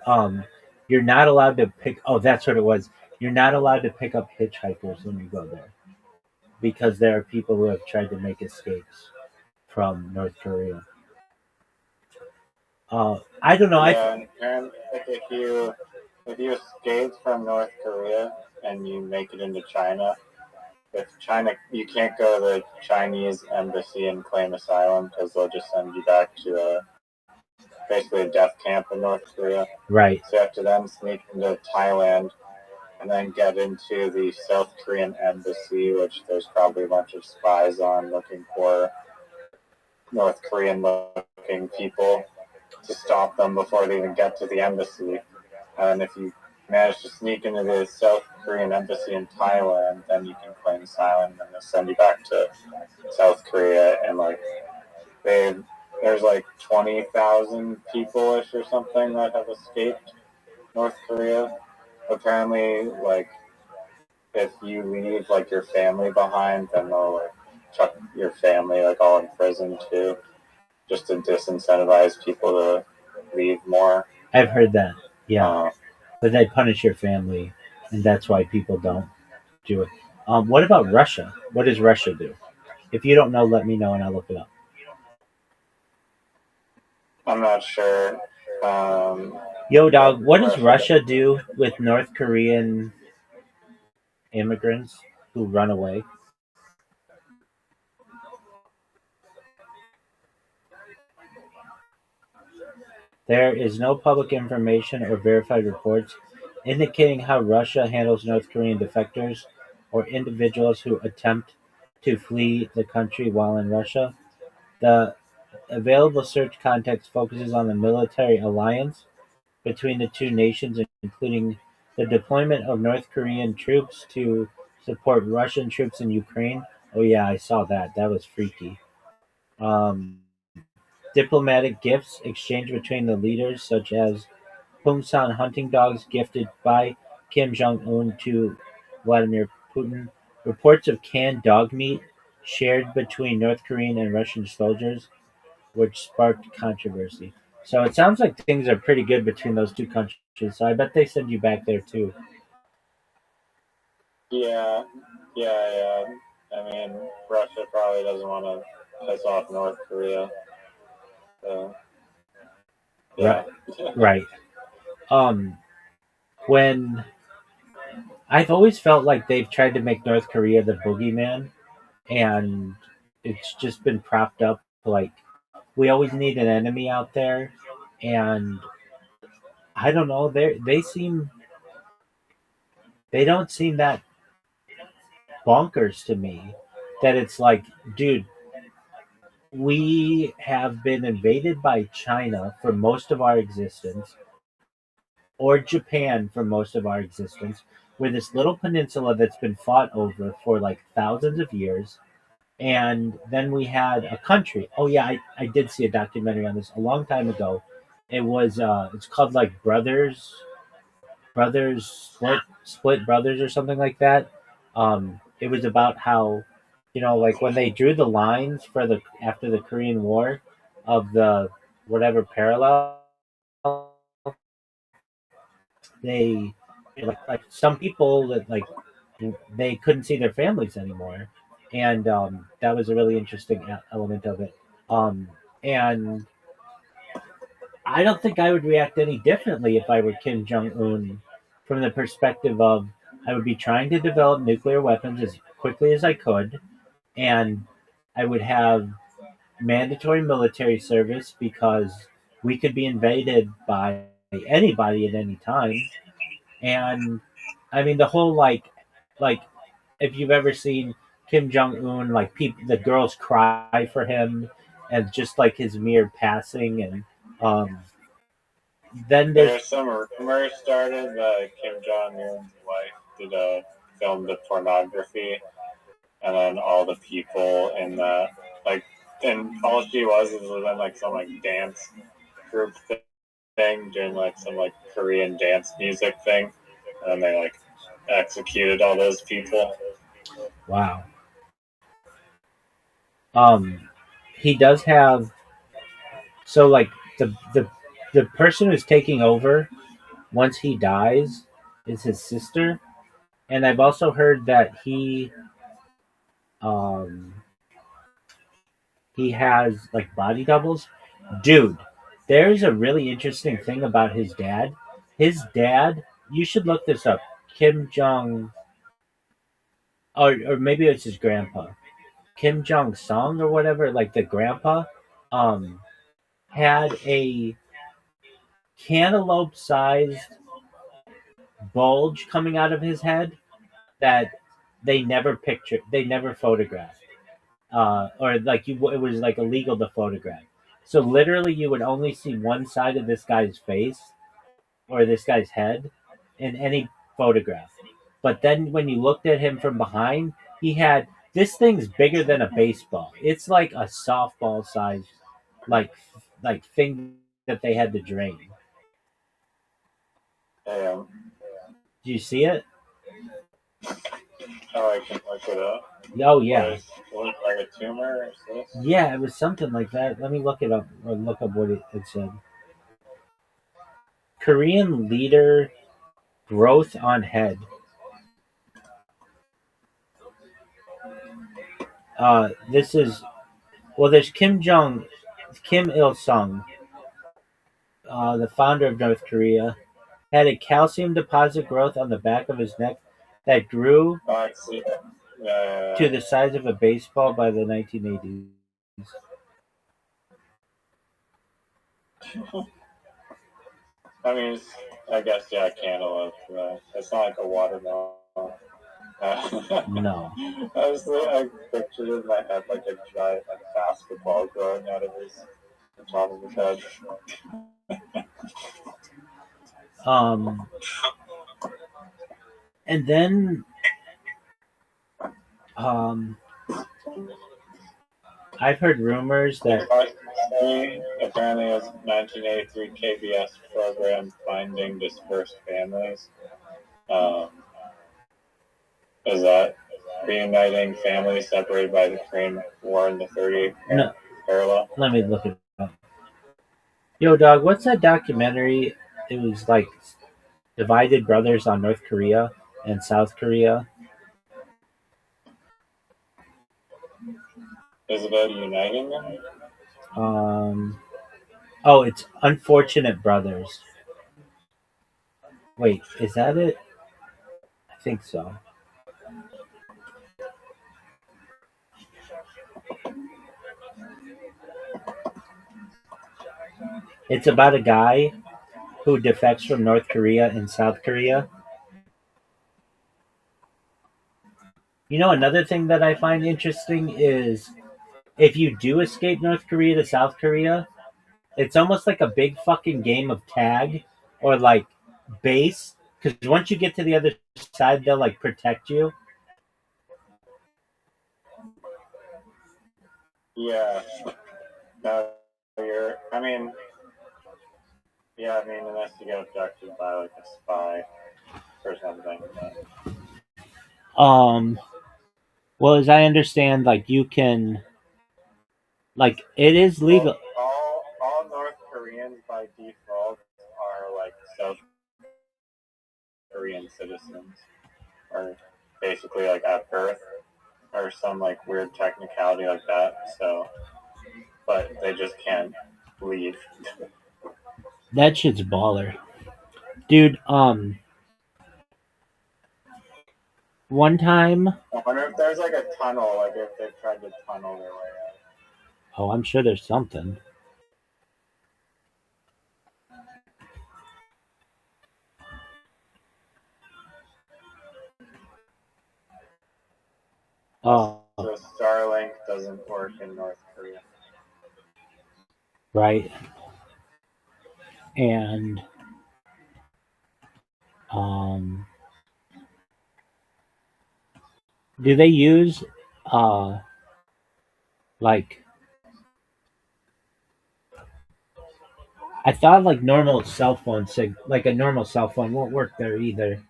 You're not allowed to pick. Oh, that's what it was. You're not allowed to pick up hitchhikers when you go there because there are people who have tried to make escapes from North Korea. I don't know. Yeah, and like if you escape from North Korea and you make it into China, if China you can't go to the Chinese embassy and claim asylum because they'll just send you back to basically a death camp in North Korea. Right. So you have to then sneak into Thailand and then get into the South Korean embassy, which there's probably a bunch of spies on looking for North Korean looking people to stop them before they even get to the embassy. And if you manage to sneak into the South Korean embassy in Thailand, then you can claim asylum and they'll send you back to South Korea. And like there's like 20,000 people ish or something that have escaped North Korea. Apparently, like if you leave like your family behind, then they'll like chuck your family like all in prison too, just to disincentivize people to leave more. I've heard that. Yeah, but they punish your family, and that's why people don't do it. What about Russia? What does Russia do? If you don't know, let me know and I'll look it up. I'm not sure. Yo, dog, what does Russia. Russia do with North Korean immigrants who run away? There is no public information or verified reports indicating how Russia handles North Korean defectors or individuals who attempt to flee the country while in Russia. The available search context focuses on the military alliance between the two nations, including the deployment of North Korean troops to support Russian troops in Ukraine. Oh, yeah, I saw that. That was freaky. Um, Diplomatic gifts exchanged between the leaders, such as Pungsan hunting dogs gifted by Kim Jong Un to Vladimir Putin. Reports of canned dog meat shared between North Korean and Russian soldiers, which sparked controversy. So it sounds like things are pretty good between those two countries. So I bet they send you back there too. Yeah, yeah. I mean, Russia probably doesn't want to piss off North Korea. So, yeah. Right. Um, when I've always felt like they've tried to make North Korea the boogeyman, and it's just been propped up like we always need an enemy out there, and I don't know. They don't seem that bonkers to me. That it's like, dude, we have been invaded by China for most of our existence, or Japan for most of our existence. We're this little peninsula that's been fought over for like thousands of years. And then we had a country. Oh yeah, I did see a documentary on this a long time ago. It's called like Brothers Split Brothers or something like that. It was about how, like when they drew the lines for the after the Korean War of the whatever parallel, they like some people that like they couldn't see their families anymore, and that was a really interesting element of it. Um, and I don't think I would react any differently if I were Kim Jong Un, from the perspective of I would be trying to develop nuclear weapons as quickly as I could, and I would have mandatory military service because we could be invaded by anybody at any time. And I mean the whole like if you've ever seen Kim Jong Un, like people, the girls cry for him, and just like his mere passing, and um, then there's There's some rumors started that Kim Jong Un's wife did filmed the pornography, and then all the people in the like, and all she was in like some like dance group thing, doing like some like Korean dance music thing, and they like executed all those people. wow. Um, he does have so like the person who's taking over once he dies is his sister, and I've also heard that um he has like body doubles. Dude, there's a really interesting thing about his dad. His dad, you should look this up. Kim Jong, or maybe it's his grandpa. Kim Jong Sung or whatever, like the grandpa, um, had a cantaloupe-sized bulge coming out of his head that they never photographed, or like it was like illegal to photograph. So literally, you would only see one side of this guy's face or this guy's head in any photograph. But then when you looked at him from behind, he had this thing's bigger than a baseball. It's like a softball size, like thing that they had to drain. Damn. Do you see it? Oh, I can look it up. Oh yeah, What, like a tumor? Is this? yeah. It was something like that. Let me look it up or look up what it said. Korean leader growth on head. This is well. There's Kim Il Sung, the founder of North Korea, had a calcium deposit growth on the back of his neck that grew Oh, I see it. to the size of a baseball by the 1980s. I mean, I guess yeah, cantaloupe. It's not like a watermelon. No. I pictured in my head like a giant like basketball growing out of the top of his head. Um, and then um, I've heard rumors that Apparently, it was 1983 KBS program Finding Dispersed Families. Um, is that reuniting families separated by the Korean War in the 30th no. parallel? Let me look it up. Yo, dog, what's that documentary? It was like divided brothers on North Korea and South Korea. Is it about uniting them? Oh, it's Unfortunate Brothers. Wait, is that it? I think so. It's about a guy who defects from North Korea and South Korea. You know, another thing that I find interesting is if you do escape North Korea to South Korea, it's almost like a big fucking game of tag or like base. Because once you get to the other side, they'll like protect you. Yeah. No, I mean, unless you get abducted by like a spy or something. Well, as I understand, like you can, like it is legal. Well, all North Koreans by default are like South Korean citizens, or basically like at birth, or some like weird technicality like that. So, but they just can't leave. That shit's baller, dude. One time, I wonder if there's like a tunnel, like if they tried to tunnel their way out. oh, I'm sure there's something. Oh, So Starlink doesn't work in North Korea. right. And um, do they use like I thought like normal cell phone like a normal cell phone won't work there either.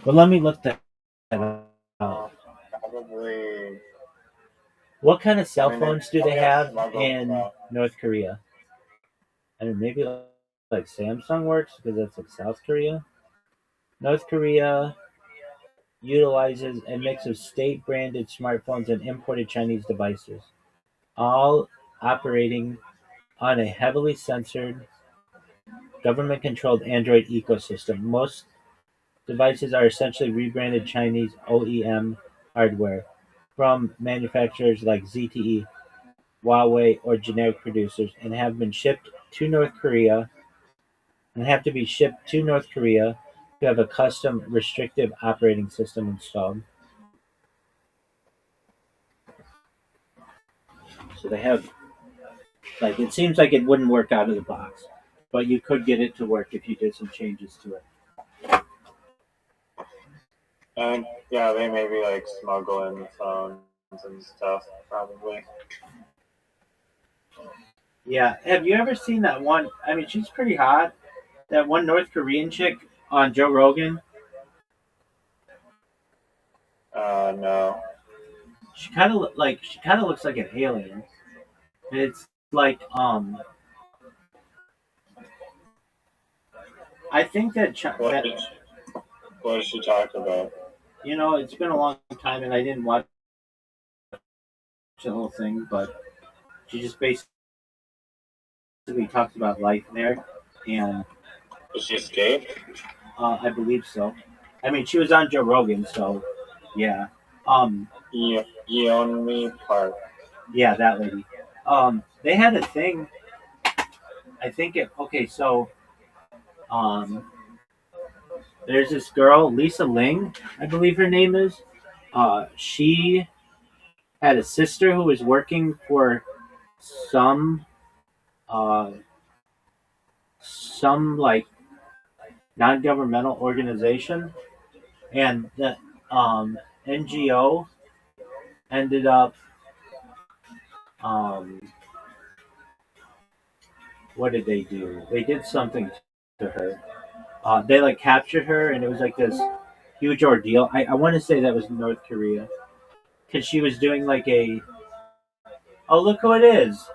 But let me look that up. Probably. What kind of cell I mean, phones do they have in North Korea? I mean, maybe like Samsung works because that's like South Korea. North Korea utilizes a mix of state-branded smartphones and imported Chinese devices, all operating on a heavily censored, government-controlled Android ecosystem. Most devices are essentially rebranded Chinese OEM hardware from manufacturers like ZTE, Huawei, or generic producers, and have been shipped to North Korea and have to be shipped to North Korea to have a custom restrictive operating system installed. So they have, like, it seems like it wouldn't work out of the box, but you could get it to work if you did some changes to it. And yeah, they maybe like smuggle in the phones and stuff, probably. Yeah, have you ever seen that one? I mean, she's pretty hot. That one North Korean chick on Joe Rogan. No. She kind of looks like an alien. It's like I think that What did she talk about? you know it's been a long time and I didn't watch the whole thing, but she just basically talks about life there, and Did she escape? I believe so. I mean, she was on Joe Rogan, so yeah. Um, Yeonmi Park. yeah, that lady. They had a thing. I think it. Okay, so um, there's this girl, Lisa Ling, I believe her name is. She had a sister who was working for some uh, some like non-governmental organization, and the NGO ended up um, what did they do? They did something to her. They like captured her, and it was like this huge ordeal. I want to say that was North Korea because she was doing like a oh look who it is,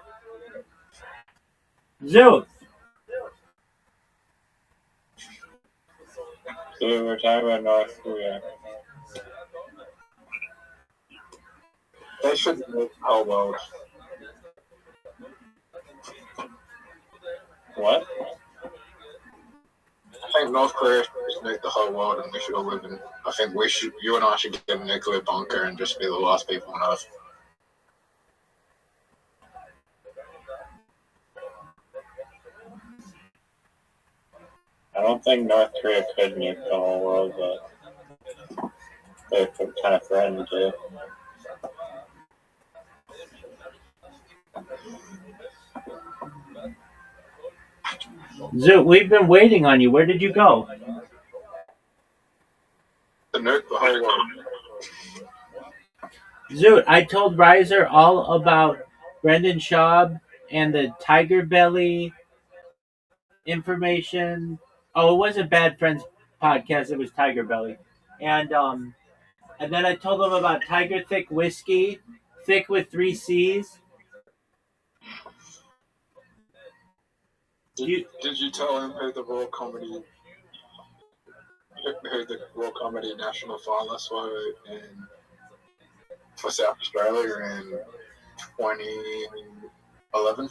Zoot. So we were talking about North Korea. They should make whole world. What? I think North Korea should just nuke the whole world and we should all live in. I think you and I should get a nuclear bunker and just be the last people on Earth. I don't think North Korea could nuke the whole world, but they kind of threatened to. Zoot, we've been waiting on you. Where did you go? The nuke the whole world. Zoot, I told Riser all about Brendan Schaub and the Tiger Belly information. Oh, it wasn't Bad Friends podcast. It was Tiger Belly, and then I told him about Tiger Thick whiskey, thick with 3 C's. Did you tell him who the Royal Comedy national finalists were for South Australia in 2011?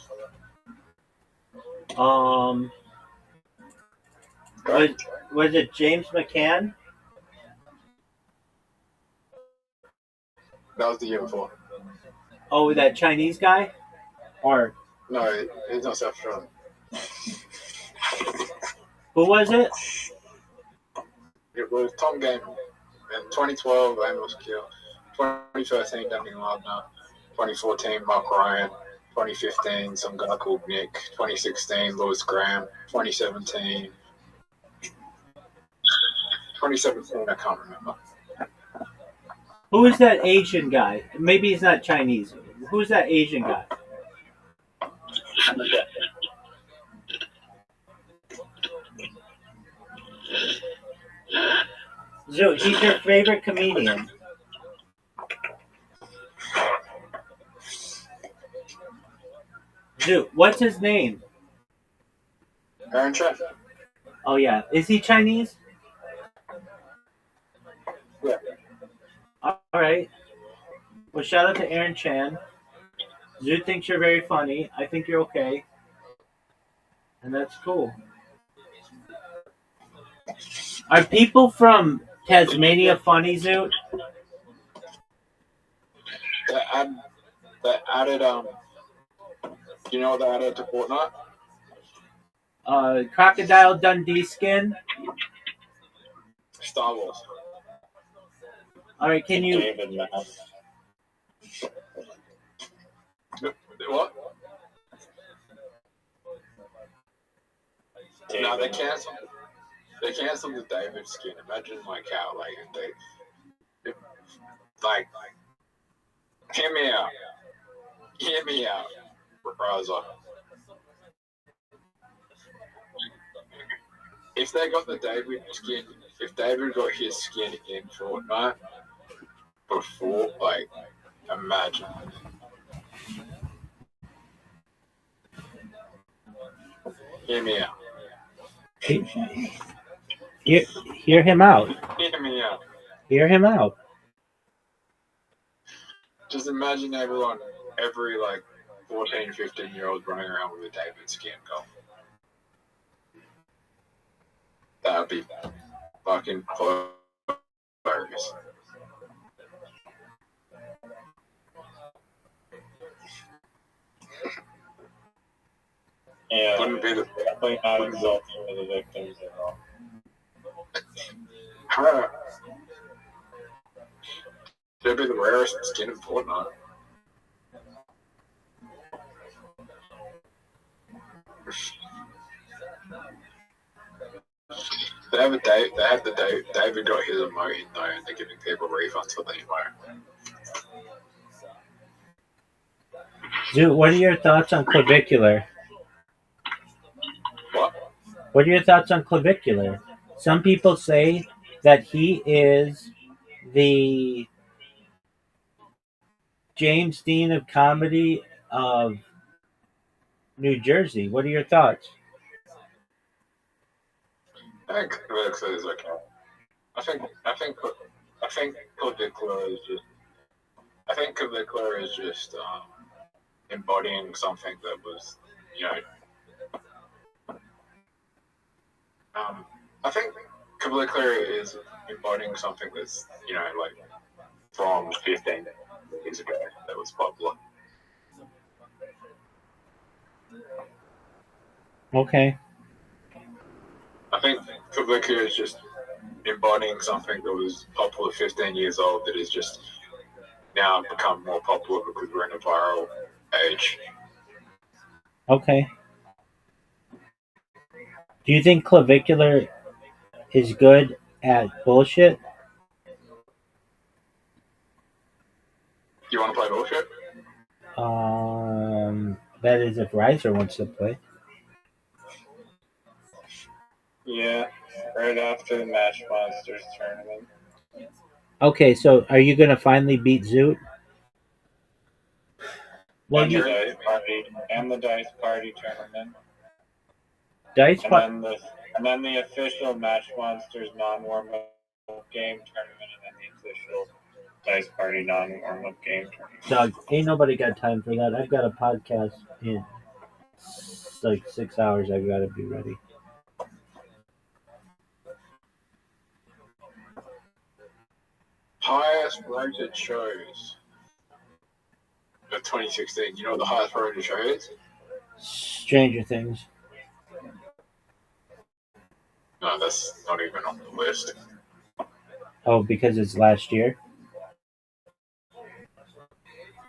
Was it James McCann? That was the year before. Oh, that Chinese guy? Or No, he's not South Australian. who was it? It was Tom Gayman. In 2012, Amos Kill. 2013, Danny Lardner. 2014, Mark Ryan. 2015, some guy called Nick. 2016, Lewis Graham. 2017, I can't remember. Who is that Asian guy? Maybe he's not Chinese. Who's that Asian guy? Zoot, he's your favorite comedian. Zoot, what's his name? Aaron Chan. Oh yeah, is he Chinese? Yeah. All right. Well, shout out to Aaron Chan. Zoot thinks you're very funny. I think you're okay, and that's cool. Are people from Tasmania funny, Zoot? They added you know what they added to Fortnite? Crocodile Dundee skin. Star Wars. All right, can you? David Mass. What? David No, they Mass. canceled. They canceled the David skin. Imagine like how hear me out. Hear me out, Raza. If they got the David skin, if David got his skin in Fortnite before, imagine. Hear me out. Hear him out. Hear me out. Hear him out. Just imagine every 14, 15-year-old running around with a David skin going. That would be fucking hilarious. Yeah, Wouldn't be the definitely not exalting for the victims at all. It'd be the rarest skin in Fortnite. They have David got his emoji though, and they're giving people refunds for the emoji. Zoot, what are your thoughts on clavicular? What? What are your thoughts on clavicular? Some people say that he is the James Dean of comedy of New Jersey. What are your thoughts? I think Clavicular is okay. I think Clavicular is just embodying something that was, I think Clavicular is embodying something that's, from 15 years ago that was popular. Okay. I think Kabuki is just embodying something that was popular 15 years old that is just now become more popular because we're in a viral age. Okay. Do you think clavicular is good at bullshit? You want to play bullshit? That is if Riser wants to play. Yeah, right after the Match Monsters tournament. Okay, so are you gonna finally beat Zoot? Well, And the you Dice Party and the Dice Party tournament. Dice And Party. then the official Match Monsters non-warm up game tournament, and then the official Dice Party non-warm up game tournament. Doug, ain't nobody got time for that. I've got a podcast in like 6 hours. I've got to be ready. Highest rated shows of 2016. You know what the highest rated show is? Stranger Things. No, that's not even on the list. Oh, because it's last year.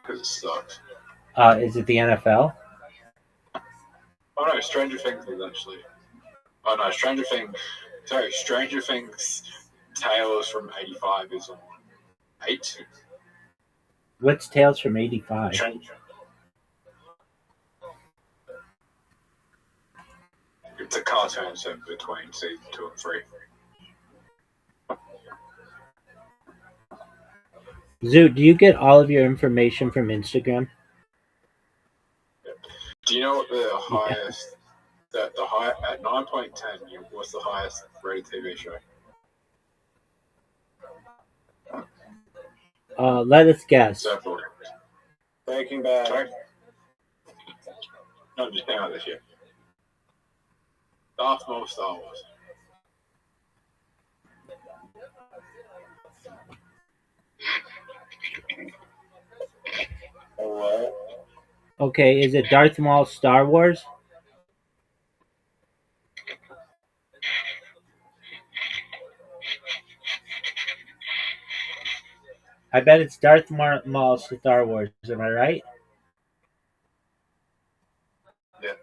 Because it sucks. Is it the NFL? Oh no, Stranger Things is actually. Oh no, Stranger Things. Sorry, Stranger Things Tales from 85 is on 8. What's Tales from '85? It's a cartoon set between season 2 and 3. Zoot, do you get all of your information from Instagram? Do you know what the highest? The high at 9.10. What's the highest rated TV show? Let us guess. Breaking Bad. Sorry? No, just hang on this year. Darth Maul, Star Wars. What? Okay, is it Darth Maul Star Wars? I bet it's Darth Maul Star Wars. Am I right? Yeah.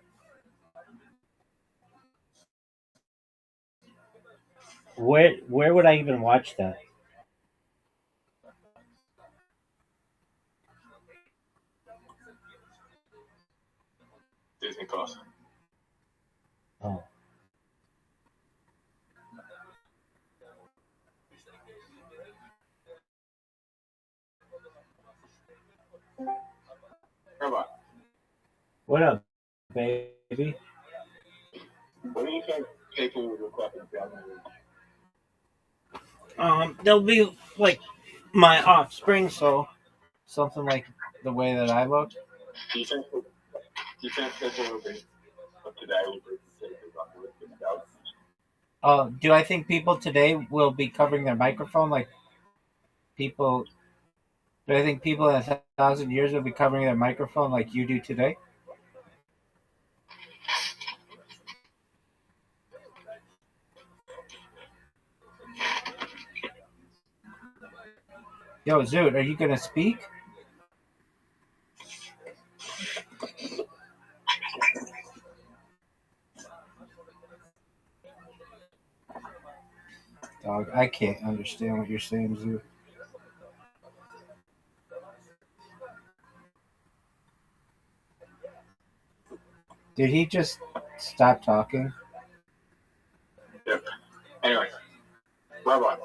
Where would I even watch that? Disney Plus. Oh. Rabbi, What up, baby? what do you think people would look like in family? They'll be like my offspring, so something like the way that I look. Do you think people would be of today would be considered like Do I think people today will be covering their microphone like people? Do I think people in 1,000 years will be covering their microphone like you do today? Yo, Zoot, are you gonna speak? Dog, I can't understand what you're saying, Zoot. Did he just stop talking? Yep. Anyway, Rabbi,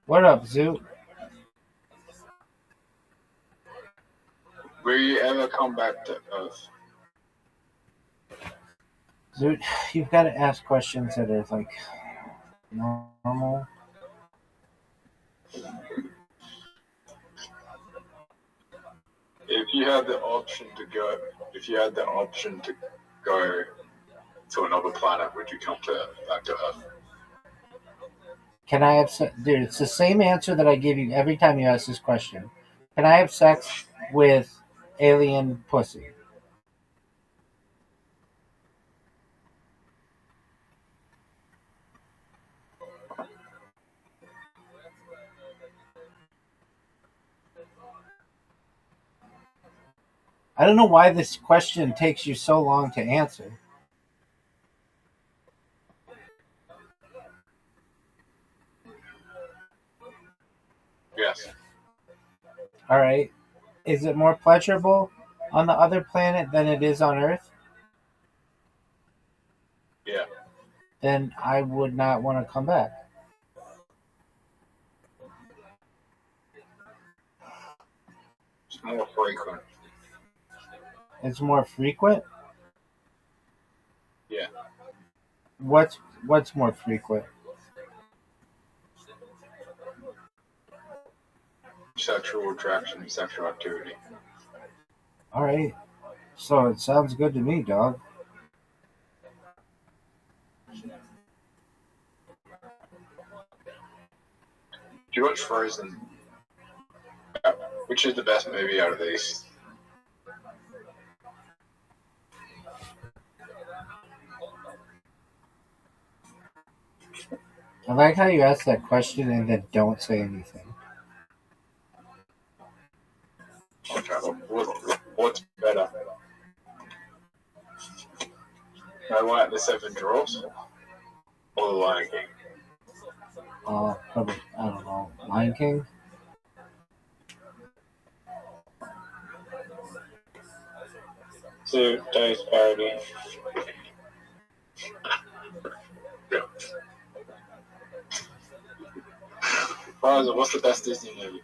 What up, Zoot? will you ever come back to Earth? Zoot, you've got to ask questions that are like normal. If you had the option to go to another planet, would you come back to Earth? Can I have sex? Dude, it's the same answer that I give you every time you ask this question. Can I have sex with alien pussy? I don't know why this question takes you so long to answer. Yes. All right. Is it more pleasurable on the other planet than it is on Earth? Yeah. Then I would not want to come back. It's more frequent. It's more frequent? Yeah. What's more frequent? Sexual attraction and sexual activity. All right. So it sounds good to me, dog. Do you watch Frozen? Which is the best movie out of these? I like how you ask that question and then don't say anything. Okay. What's better? I like the Seven Dwarfs or the Lion King. Probably, I don't know, Lion King? Suit, dice party. Frozen, what's the best Disney movie?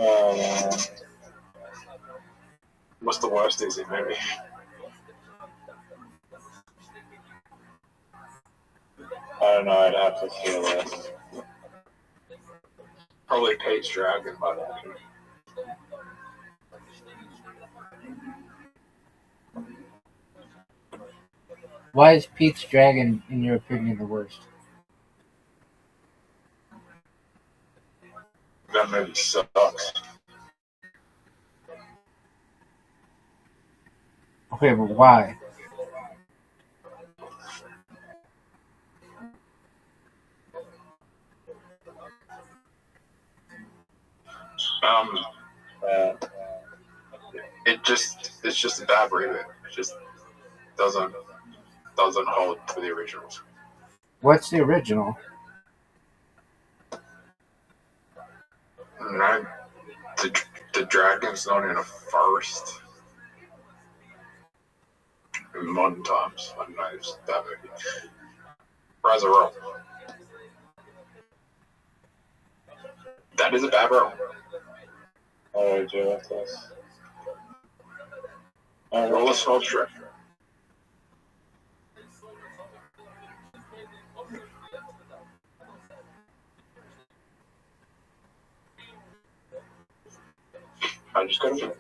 Oh man. What's the worst Disney movie? I don't know, I'd have to see a list. Probably Pete's Dragon by that. Why is Pete's Dragon, in your opinion, the worst? That movie sucks. Okay, but why? Yeah. It's just a bad reboot. It just doesn't hold to the originals. What's the original? No, the dragon's not in a forest. In modern times, I don't know, it's that movie. Rise of Rome. That is a bad Rome. What would you do with this? Roll a small trip. I just got to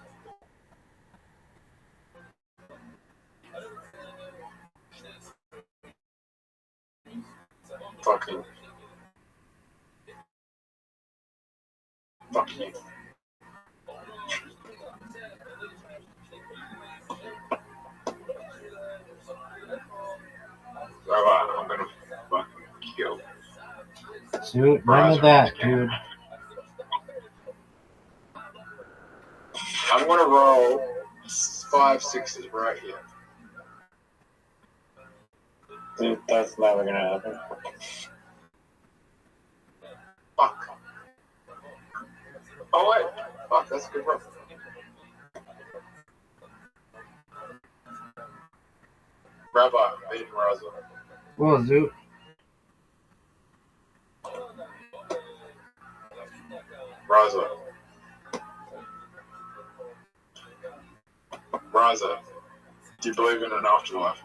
fucking fuck you. Rabbi, I'm gonna fucking kill. Dude, none of that, dude. I'm gonna roll 5 6s right here. Dude, that's never gonna happen. Fuck. Oh wait. Fuck, that's a good roll. Rabbi, beating Raza. Well, Zoot. Raza. Raza. Do you believe in an afterlife?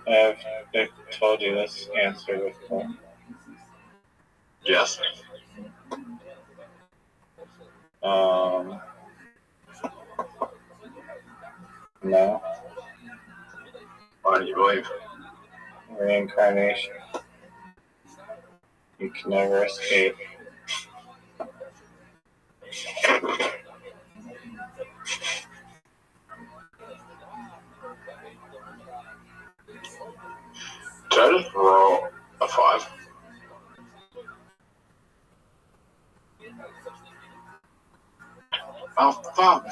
I've told you this answer before. Yes. No. Why do you believe? Reincarnation. You can never escape. Did I just roll a 5? Oh, fuck.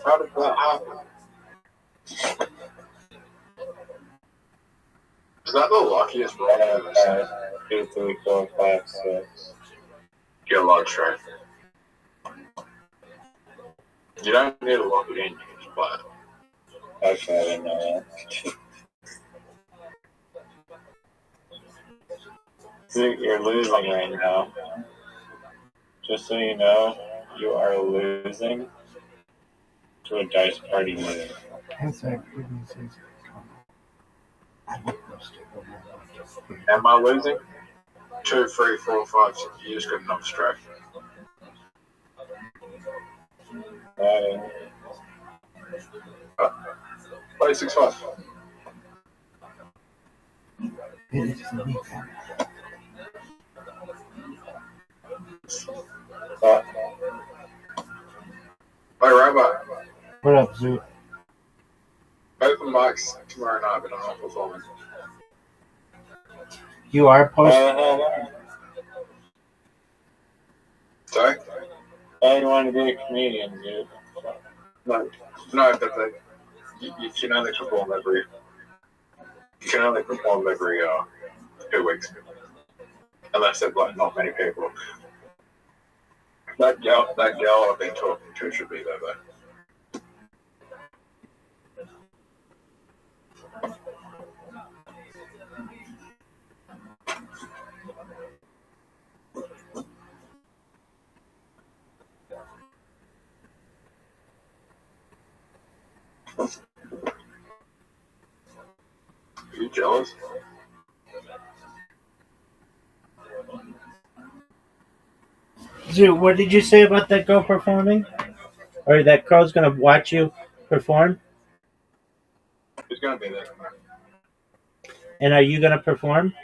How did that happen? Is that the luckiest roll I've ever seen? 2, 3, 4, 5, 6. Get a lot straight. You don't need to lock it in, you can just play it. Okay, I didn't know that. You're losing right now. Just so you know, you are losing to a dice party move. Am I losing? 2, 3, 4, 5, 6. You just got enough straight. Play 6, 5. Hey, Rabbi. What up, Zoot? Open mics tomorrow night, but I'm not performing. You are posting. Sorry? I want to be a comedian, dude. No, but you can only perform every 2 weeks. Unless there's like not many people. That girl I've been talking to should be there though. Are you jealous? Zoot, what did you say about that girl performing? Or that girl's gonna watch you perform? Who's gonna be there? And are you gonna perform?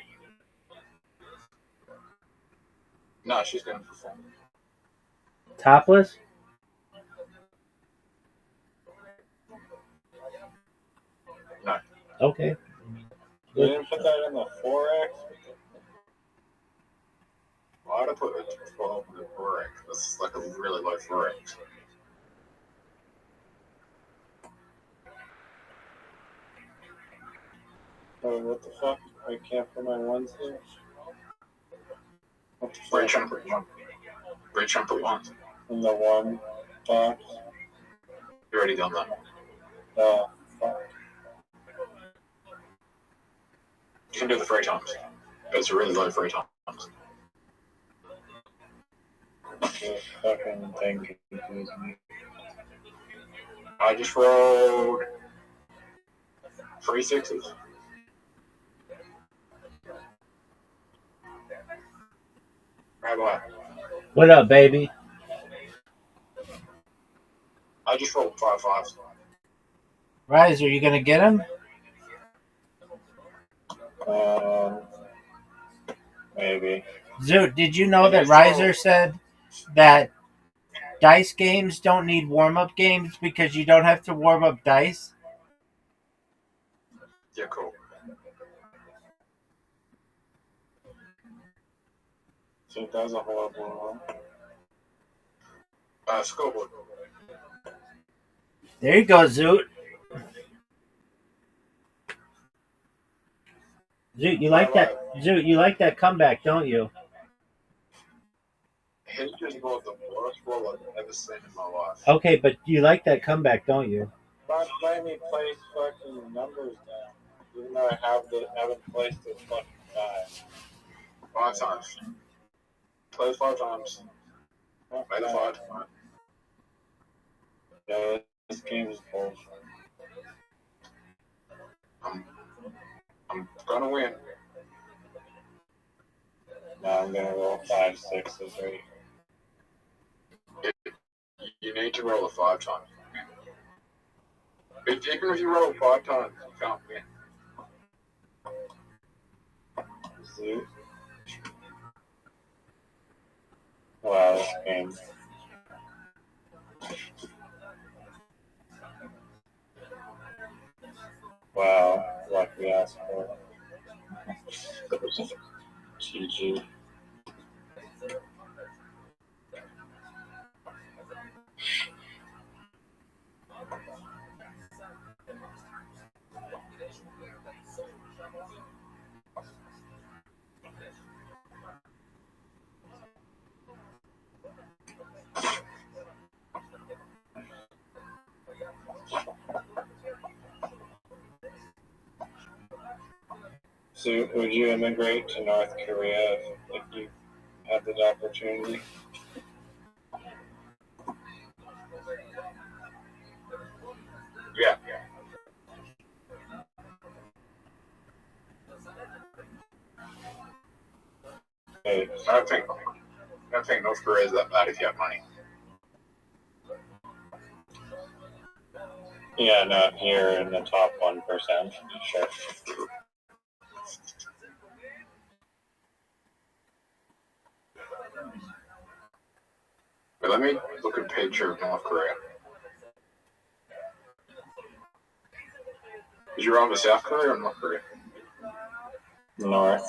No, she's gonna perform. Topless? No. Okay. You didn't put that in the 4X? Why'd I put a 12 in the 4X? That's like a really low 4X. Oh, what the fuck? I can't put my ones here? What the Reach fuck? and put one. Reach and put one. In the one box? You already done that. Oh, fuck. You can do the 3 times. It's a really low 3 times. This fucking thing confuses me. I just rolled 3 6s. Rabbi, What up, baby? I just rolled 5 5s. Rise, are you gonna get him? Maybe. Zoot, did you know that Riser said that dice games don't need warm-up games because you don't have to warm up dice? Yeah, cool. So that was a horrible one. Scoreboard. There you go, Zoot. Zoot, you like that? Zoot, you like that comeback, don't you? He just rolled the worst roll I've ever seen in my life. Okay, but you like that comeback, don't you? Stop letting me place fucking numbers down. Even though I haven't placed this fucking die. 5 times. Play 5 times. Made a 5. Yeah, this game is bullshit. I'm gonna win. Now I'm gonna roll 5 6s, right? You need to roll a 5 times. Even if you roll 5 times, you can't win. Zoot. Wow, this game. Wow, lucky ass for GG. So, would you immigrate to North Korea if you had the opportunity? Yeah. Hey, I don't think North Korea is that bad if you have money. yeah, no, you're in the top 1%. Sure. But let me look at a picture of North Korea. Is you rather South Korea or North Korea? North.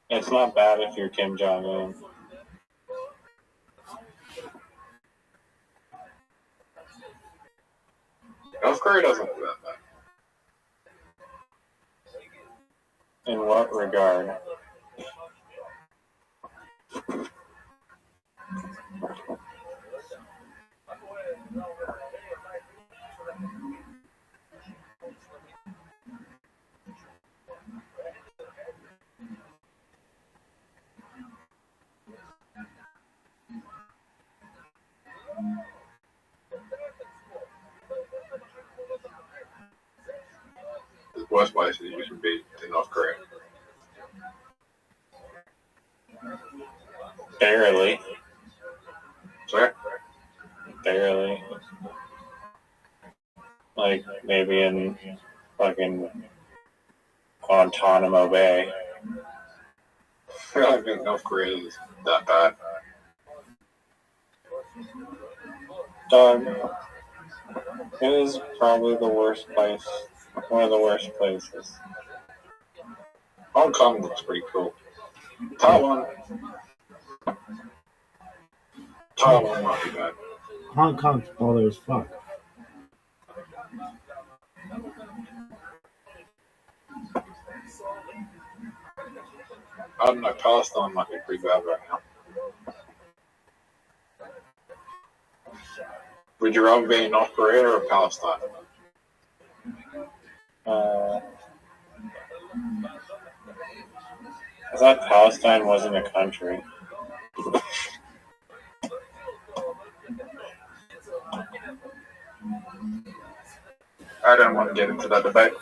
It's not bad if you're Kim Jong Un. North Korea doesn't look that bad. In what regard? The worst places you should be in North Korea. Barely. So Barely. Like, maybe in fucking Guantanamo Bay. I don't think North Korea is that bad. Dog, it is probably the worst place. One of the worst places. Hong Kong looks pretty cool. Taiwan might be bad. Hong Kong's baller as fuck. I don't know, Palestine might be pretty bad right now. Would you rather be in North Korea or Palestine? I thought Palestine wasn't a country. I don't want to get into that debate.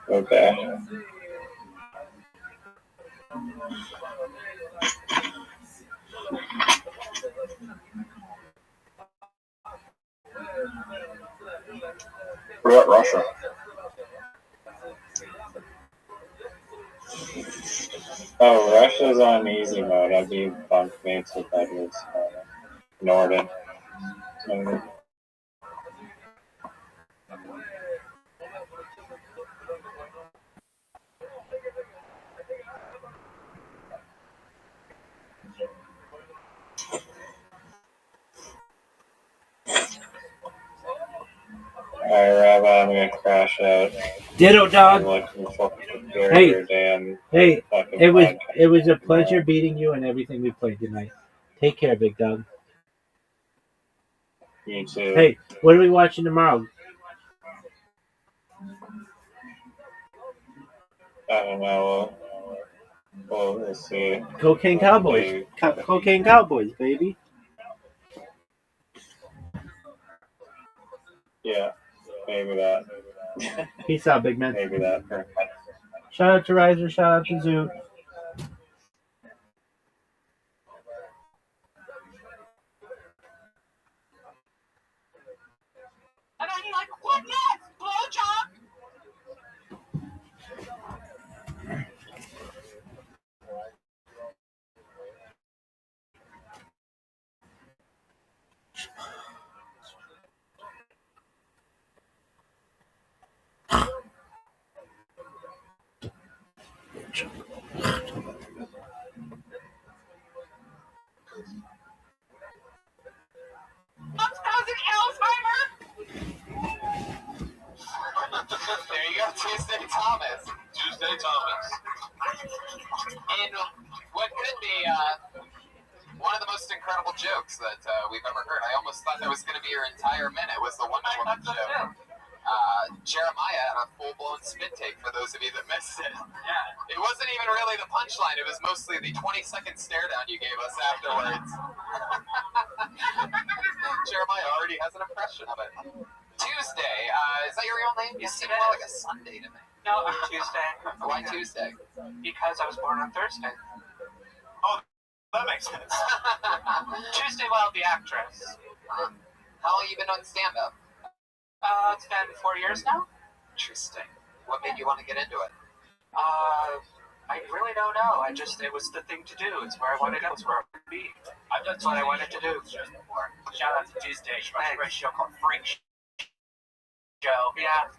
Okay. What about Russia? Oh, Russia's on easy mode. I'd be bunk mates with that was Norden. Alright, Rabbi, I'm gonna crash out. Ditto, I'm dog. looking forward to Hey. your damn Hey, fucking it was podcast. a pleasure beating you and everything we played tonight. Take care, big dog. You too. Hey, what are we watching tomorrow? I don't know. We'll see. Cocaine Cowboys. Cocaine Cowboys, baby. Yeah, maybe that. Peace out, big man. Maybe that. Shout out to Riser. Shout out to Zoot. And I'm like, what next? Blowjob? Mom's cousin Alzheimer? There you go, Tuesday Thomas. And what could be, one of the most incredible jokes that we've ever heard. I almost thought that was going to be your entire minute, was the Wonder Woman joke. Jeremiah had a full-blown spit take for those of you that missed it. Yeah. It wasn't even really the punchline. It was mostly the 20-second stare down you gave us afterwards. Jeremiah already has an impression of it. Tuesday. Is that your real name? You seem more like a Sunday to me. No, I'm Tuesday. Why Tuesday? Because I was born on Thursday. Oh, that makes sense. Tuesday Wild, the actress. How long have you been on stand-up? It's been 4 years now. Interesting. What made you want to get into it? I really don't know. It was the thing to do. It's where I wanted to go. It's where I wanted to be. That's what I wanted to do. Shout out to Tuesday. She runs a great show called Freak Show. Yeah.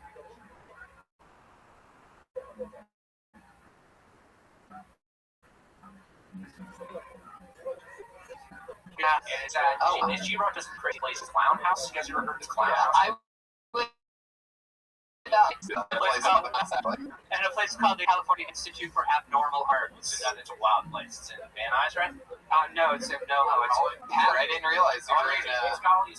Yeah. She wrote this crazy place, Clown House. You guys ever heard of this Clown House? I would. And a place called the California Institute for Abnormal Art. It's a wild place. It's in Van Nuys, right? No, it's in Pat, I didn't realize you were in it's got all these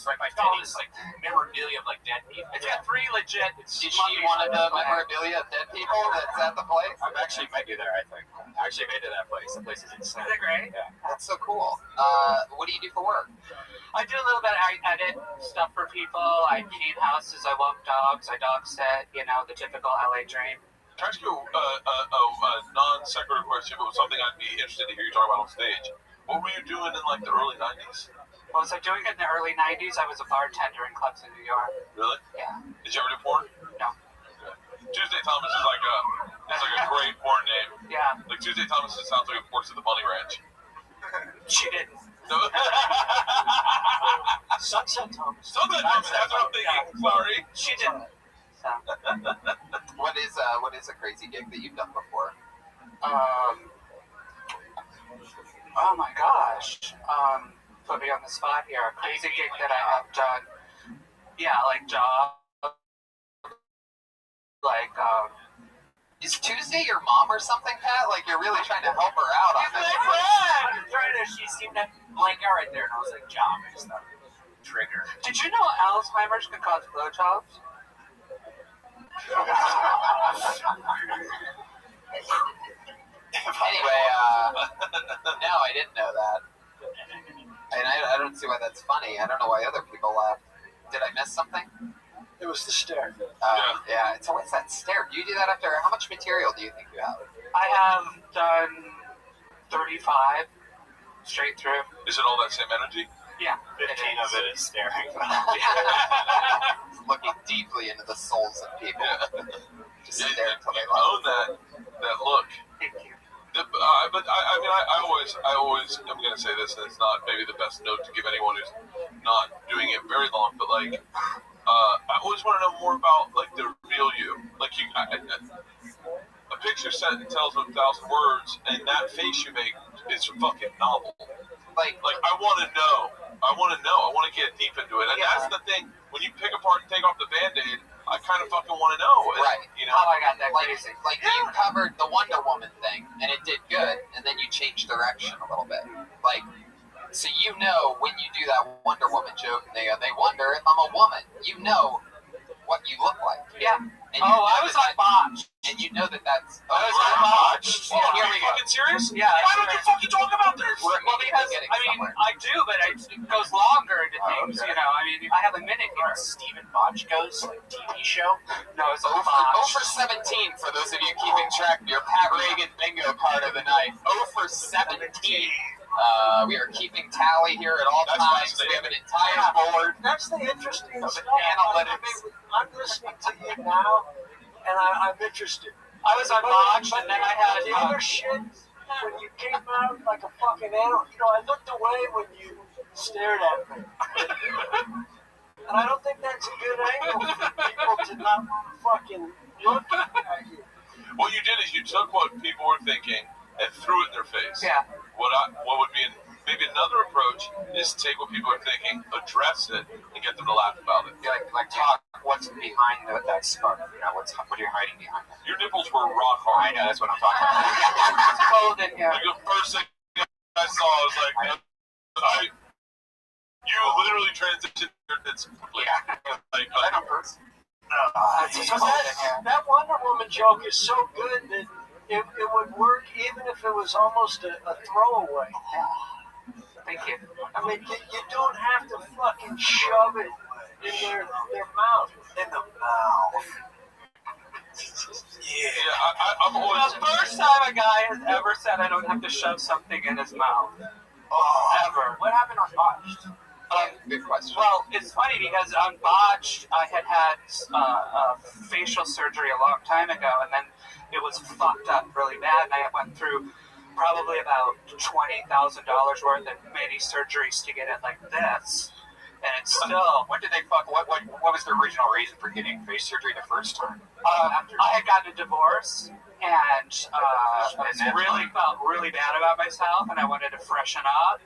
memorabilia of like dead people. It's got 3 legit. Did she one of the memorabilia of dead people that's at the place? I've actually met you there, I think. I actually made it to that place. The place is insane. Isn't that great? Yeah. That's so cool. What do you do for work? I do a little bit. I edit stuff for people. I clean houses. I walk dogs. I dog sit. The typical LA dream. Can I ask you a non-sequitur question, but something I'd be interested to hear you talk about on stage? What were you doing in like the early 90s? What was I doing in the early 90s? I was a bartender in clubs in New York. Really? Yeah. Did you ever do porn? No. Tuesday Thomas is like a great porn name. Yeah. Like Tuesday Thomas sounds like it works at the Bunny Ranch. She didn't. No. Sunset Thomas. Sunset Thomas, that's what I'm thinking. Sorry. She didn't. So. What is a crazy gig that you've done before? Oh my gosh. Put me on the spot here. A crazy gig that I have done. Yeah, like job. Like, Is Tuesday your mom or something, Pat? Like, you're really trying to help her out on this. I'm trying to, she seemed to blank out right there, and I was like, job is the trigger. Did you know Alzheimer's can cause blowjobs? Anyway, no, I didn't know that. And I don't see why that's funny. I don't know why other people laugh. Did I miss something? It was the stare. Yeah, it's always that stare. Do you do that after? How much material do you think you have? I have done 35 straight through. Is it all that same energy? Yeah. 15 of it is staring. Looking deeply into the souls of people. Just sit there until they own laugh. that look. Thank you. But I always, I'm going to say this, and it's not maybe the best note to give anyone who's not doing it very long, but like, I always want to know more about like the real you. Like a picture said and tells 1,000 words, and that face you make is a fucking novel. Like I want to know. I want to get deep into it, and that's the thing. When you pick apart and take off the Band-Aid, I kind of fucking want to know. Right. You know. Oh, I got that crazy. Like you covered the Wonder Woman thing, and it did good, and then you changed direction a little bit. Like, so you know when you do that Wonder Woman joke, and they wonder if I'm a woman. You know what you look like. Yeah. And I was on Botch. And you know that's. I was on Botch. Oh, are you fucking serious? Yeah. Why don't you fucking talk about this? Well, because, I do, but it goes longer into things, okay. I have a minute here. Steven Bochco's, TV show? No, it's 0 for 17 for those of you keeping track of your Pat Reagan bingo card of the night. 0 for 17. We are keeping tally here at all times. We have an entire board. That's the interesting of stuff. analytics. I'm listening to you now, and I'm interested. I was on Botch, and then I had the other shit when you came out like a fucking animal. I looked away when you stared at me, and I don't think that's a good angle for people to not fucking look at you. What you did is you took what people were thinking and threw it in their face. Yeah. What would be maybe another approach is take what people are thinking, address it, and get them to laugh about it. Yeah, like talk what's behind that scarf. What are you hiding behind that? Your nipples were rock hard. I know, that's what I'm talking about. It's cold in here. Like the first thing I saw, I was like, You literally transitioned your tits. Like, That numbers. That Wonder Woman joke is so good that it would work even if it was almost a throwaway. Thank you. I mean, you don't have to fucking shove it in their mouth. In the mouth. Yeah, I'm always. The first time a guy has ever said I don't have to shove something in his mouth. Ever. What happened on Botched? Good question. Well, it's funny because on Botched, I had facial surgery a long time ago, and then it was fucked up really bad, and I went through probably about $20,000 worth of mini surgeries to get it like this, and it's still. When did they fuck? What was the original reason for getting face surgery the first time? I had gotten a divorce, and really felt really bad about myself, and I wanted to freshen up.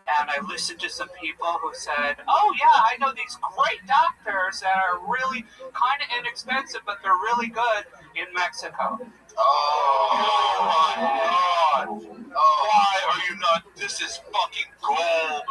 And I listened to some people who said, "Oh yeah, I know these great doctors that are really kind of inexpensive, but they're really good in Mexico." Oh my god! Why are you not? This is fucking gold.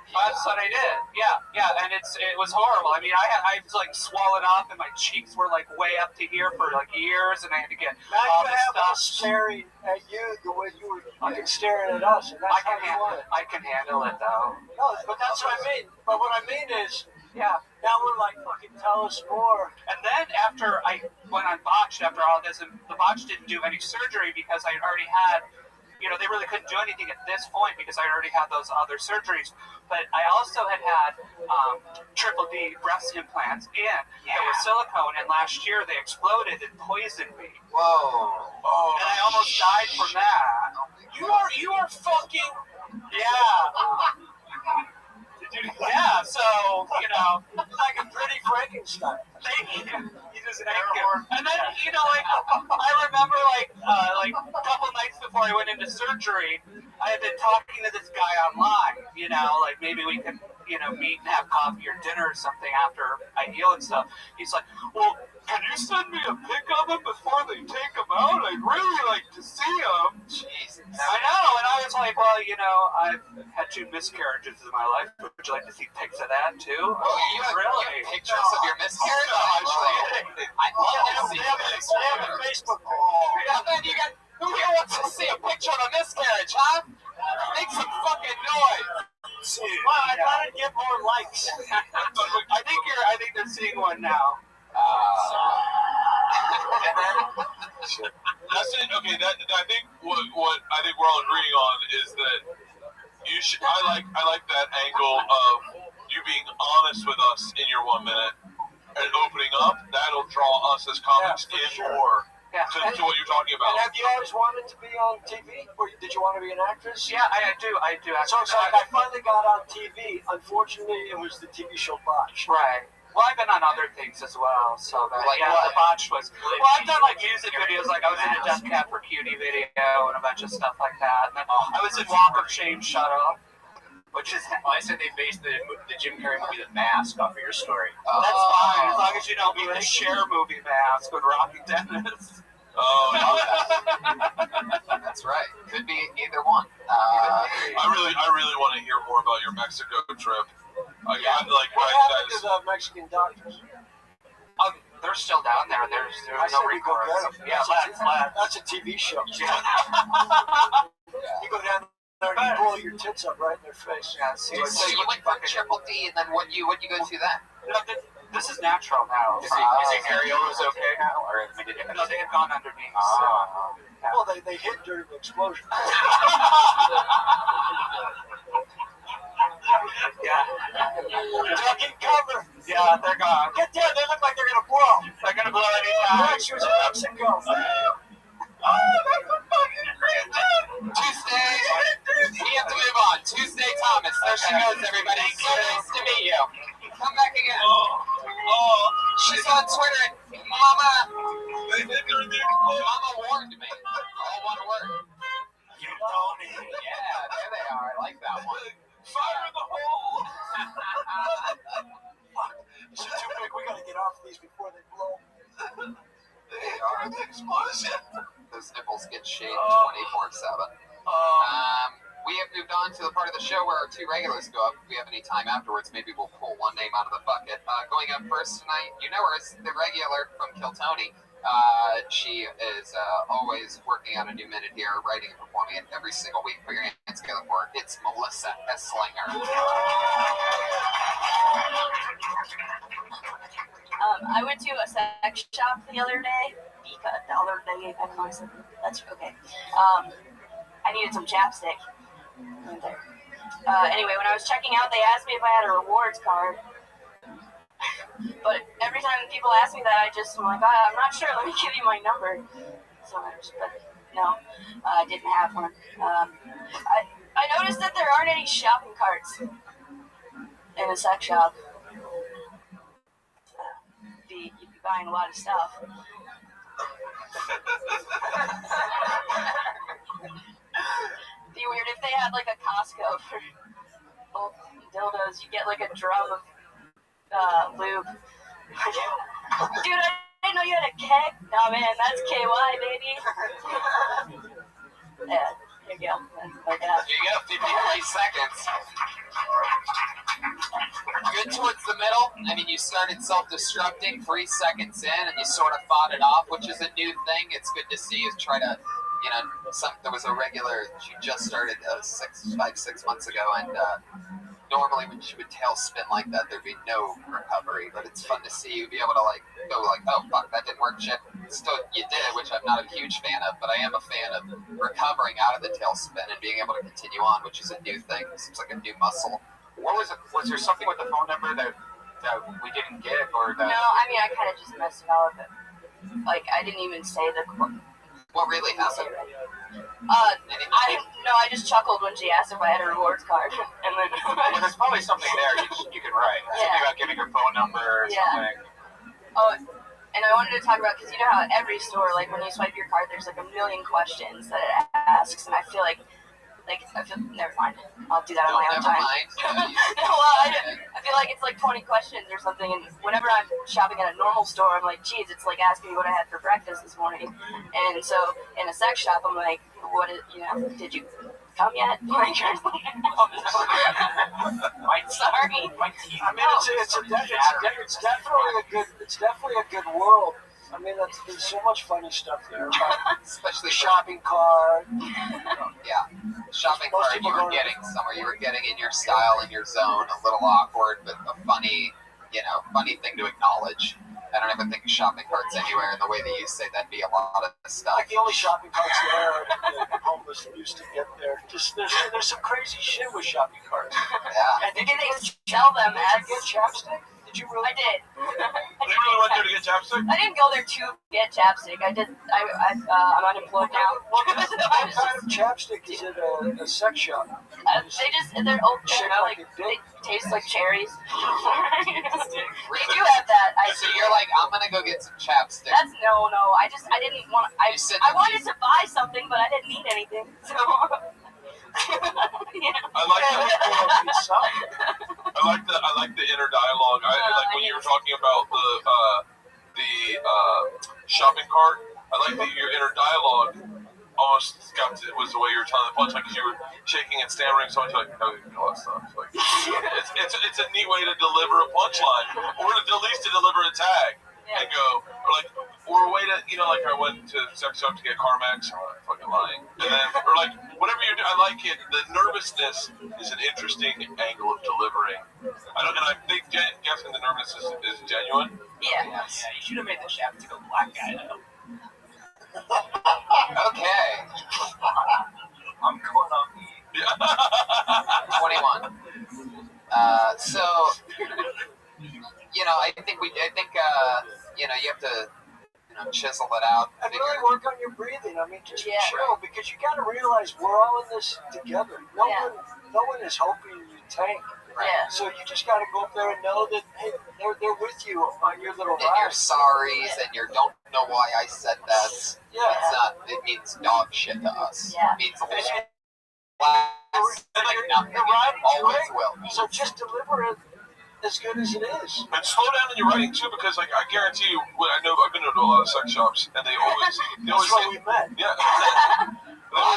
That's what I did. Yeah, and it was horrible. I mean, I was like swollen up, and my cheeks were like way up to here for like years, and I had to get all this stuff. Staring at you the way you were fucking staring at us, and that's how you want it. I can handle it though. No, but that's what I mean. But what I mean is, Yeah. now we're like, fucking tell us more. And then after I went on Botched after all this, and the Botched didn't do any surgery because I already had, they really couldn't do anything at this point because I already had those other surgeries. But I also had triple D breast implants in that were silicone, and last year they exploded and poisoned me. Whoa. And I almost died from that. You are fucking. Yeah. Yeah, so, like a pretty Frankenstein. thank you. Thank you. And then, I remember, a couple nights before I went into surgery, I had been talking to this guy online, maybe we could, meet and have coffee or dinner or something after I heal and stuff. He's like, well, can you send me a pic of him before they take him out? I'd really like to see him. Jesus. I know, and I was like, well, I've had 2 miscarriages in my life. Would you like to see pics of that too? Oh, you have pictures of your miscarriage? I'd love to see pictures. They have a Facebook page. And then who here wants to see a picture of a miscarriage, huh? Make some fucking noise. Well, I thought I'd get more likes. I think they're seeing one now. That's it. Okay, I think what I think we're all agreeing on is that you should. I like that angle of you being honest with us in your 1 minute and opening up. That'll draw us as comics in more to what you're talking about. And have you always wanted to be on TV? Or did you want to be an actress? Yeah, I do. So it's like I finally got on TV. Unfortunately, it was the TV show Botched. Right. Well, I've been on other things as well, so that, the Botched was. Well, I've done music videos, I was in a Death Cab for Cutie video and a bunch of stuff like that. And then I was in Walk of Shame Shut Up, which is. I said they based the Jim Carrey movie The Mask off of your story. That's fine, as long as you don't mean the Cher movie Mask with Rocky Dennis. Oh, That's right. Could be either one. I really want to hear more about your Mexico trip. What happened to the Mexican doctors? They're still down there. There's no recourse. Yeah, that's a TV show. You go down there and you blow your tits up right in their face. Yeah, So you went for triple D, and then what you go to then? No, this is natural now. Is he areolas okay now? Or No, they had gone underneath. Well, they hit during the explosion. Yeah. Taking cover. Yeah, they're gone. Get there, they look like they're gonna blow. They're gonna blow anytime. She was in Mexico. Tuesday. We have to move on. Tuesday Thomas. There she goes, everybody. So nice to meet you. Come back again. She's on Twitter. Mama warned me. All one word. You don't eat. Yeah, there they are. I like that one. Fire in the hole! Fuck. This is too big. We gotta get off these before they blow. They are the explosion. Those nipples get shaved 24/7. we have moved on to the part of the show where our two regulars go up. If we have any time afterwards, maybe we'll pull one name out of the bucket. Going up first tonight, you know her as the regular from Kill Tony. She is always working on a new minute here, writing and performing it every single week. Put your hands together for it. It's Melissa Esslinger. I went to a sex shop the other day. That's okay. I needed some chapstick. Anyway, when I was checking out, they asked me if I had a rewards card. But every time people ask me that, I'm like, I'm not sure. Let me give you my number. So but no, I didn't have one. I noticed that there aren't any shopping carts in a sex shop. You'd be buying a lot of stuff. It'd be weird if they had like a Costco for both dildos. You get like a drum of lube. Dude, I didn't know you had a keg. No, man, that's KY, baby. Yeah, here you go. Like that. Here you go, 53 seconds. Good towards the middle. I mean, you started self-destructing 3 seconds in, and you sort of fought it off, which is a new thing. It's good to see you try to, there was a regular, she just started 6 months ago, and normally when she would tail spin like that, there'd be no recovery, but it's fun to see you be able to go oh fuck, that didn't work, shit. Still, you did, which I'm not a huge fan of, but I am a fan of recovering out of the tail spin and being able to continue on, which is a new thing. It seems like a new muscle. What was it? Was there something with the phone number that we didn't get, or that? No, I mean, I kind of just messed it all up. I didn't even say the. What really happened? I just chuckled when she asked if I had a rewards card, and then. Well, there's probably something there you can write. Yeah. Something about giving her phone number or something. Oh, and I wanted to talk about, because you know how at every store, like when you swipe your card, there's like a million questions that it asks, and I feel never mind. I'll do that on my own time. I feel like it's like 20 questions or something, and whenever I'm shopping at a normal store, I'm like, geez, it's like asking me what I had for breakfast this morning. And so in a sex shop, I'm like, did you come yet? Sorry. I mean, it's definitely a good world. I mean, there's so much funny stuff there. Especially shopping cart. Yeah. Shopping cart you were getting somewhere. You were getting in your style, in your zone, a little awkward, but a funny thing to acknowledge. I don't ever think of shopping carts anywhere in the way that you say that'd be a lot of stuff. Like the only shopping carts there are the homeless used to get there. Just there's some crazy shit with shopping carts. Yeah. And did they sell them as get chapstick? Did you really? I did. You really went there to get chapstick? I didn't go there to get chapstick. I'm unemployed now. What kind of chapstick is it a sex shop? They're old. They taste like cherries. They do have that. So you're like, I'm gonna go get some chapstick. No. I didn't want. I wanted to buy something, but I didn't need anything. So. I like the inner dialogue. I like when you were talking about the shopping cart. I like that your inner dialogue almost was the way you were telling the punchline, because you were shaking and stammering so much, like, oh, all that stuff. Like, it's a neat way to deliver a punchline, or at least to deliver a tag. And go, or a way to, like I went to sex shop to get Carmex, I'm fucking lying. And then, or whatever you're doing, I like it. The nervousness is an interesting angle of delivering. I think guessing the nervousness is genuine. Yeah, you should have made the chef to a black guy, though. Okay. I'm going on the 21. So, I think you have to, chisel it out. And really work on your breathing. I mean, just chill, because you got to realize we're all in this together. No one is hoping you tank. Right. Yeah. So you just got to go up there and know that, hey, they're with you on your little ride. And your sorries, and your don't know why I said that. Yeah. It's not. It means dog shit to us. Yeah. It means a little nothing. You're Always right. will. So just deliver it as good as it is. And slow down in your writing too, because I guarantee you, I've been to a lot of sex shops, and they always That's why we met. Yeah.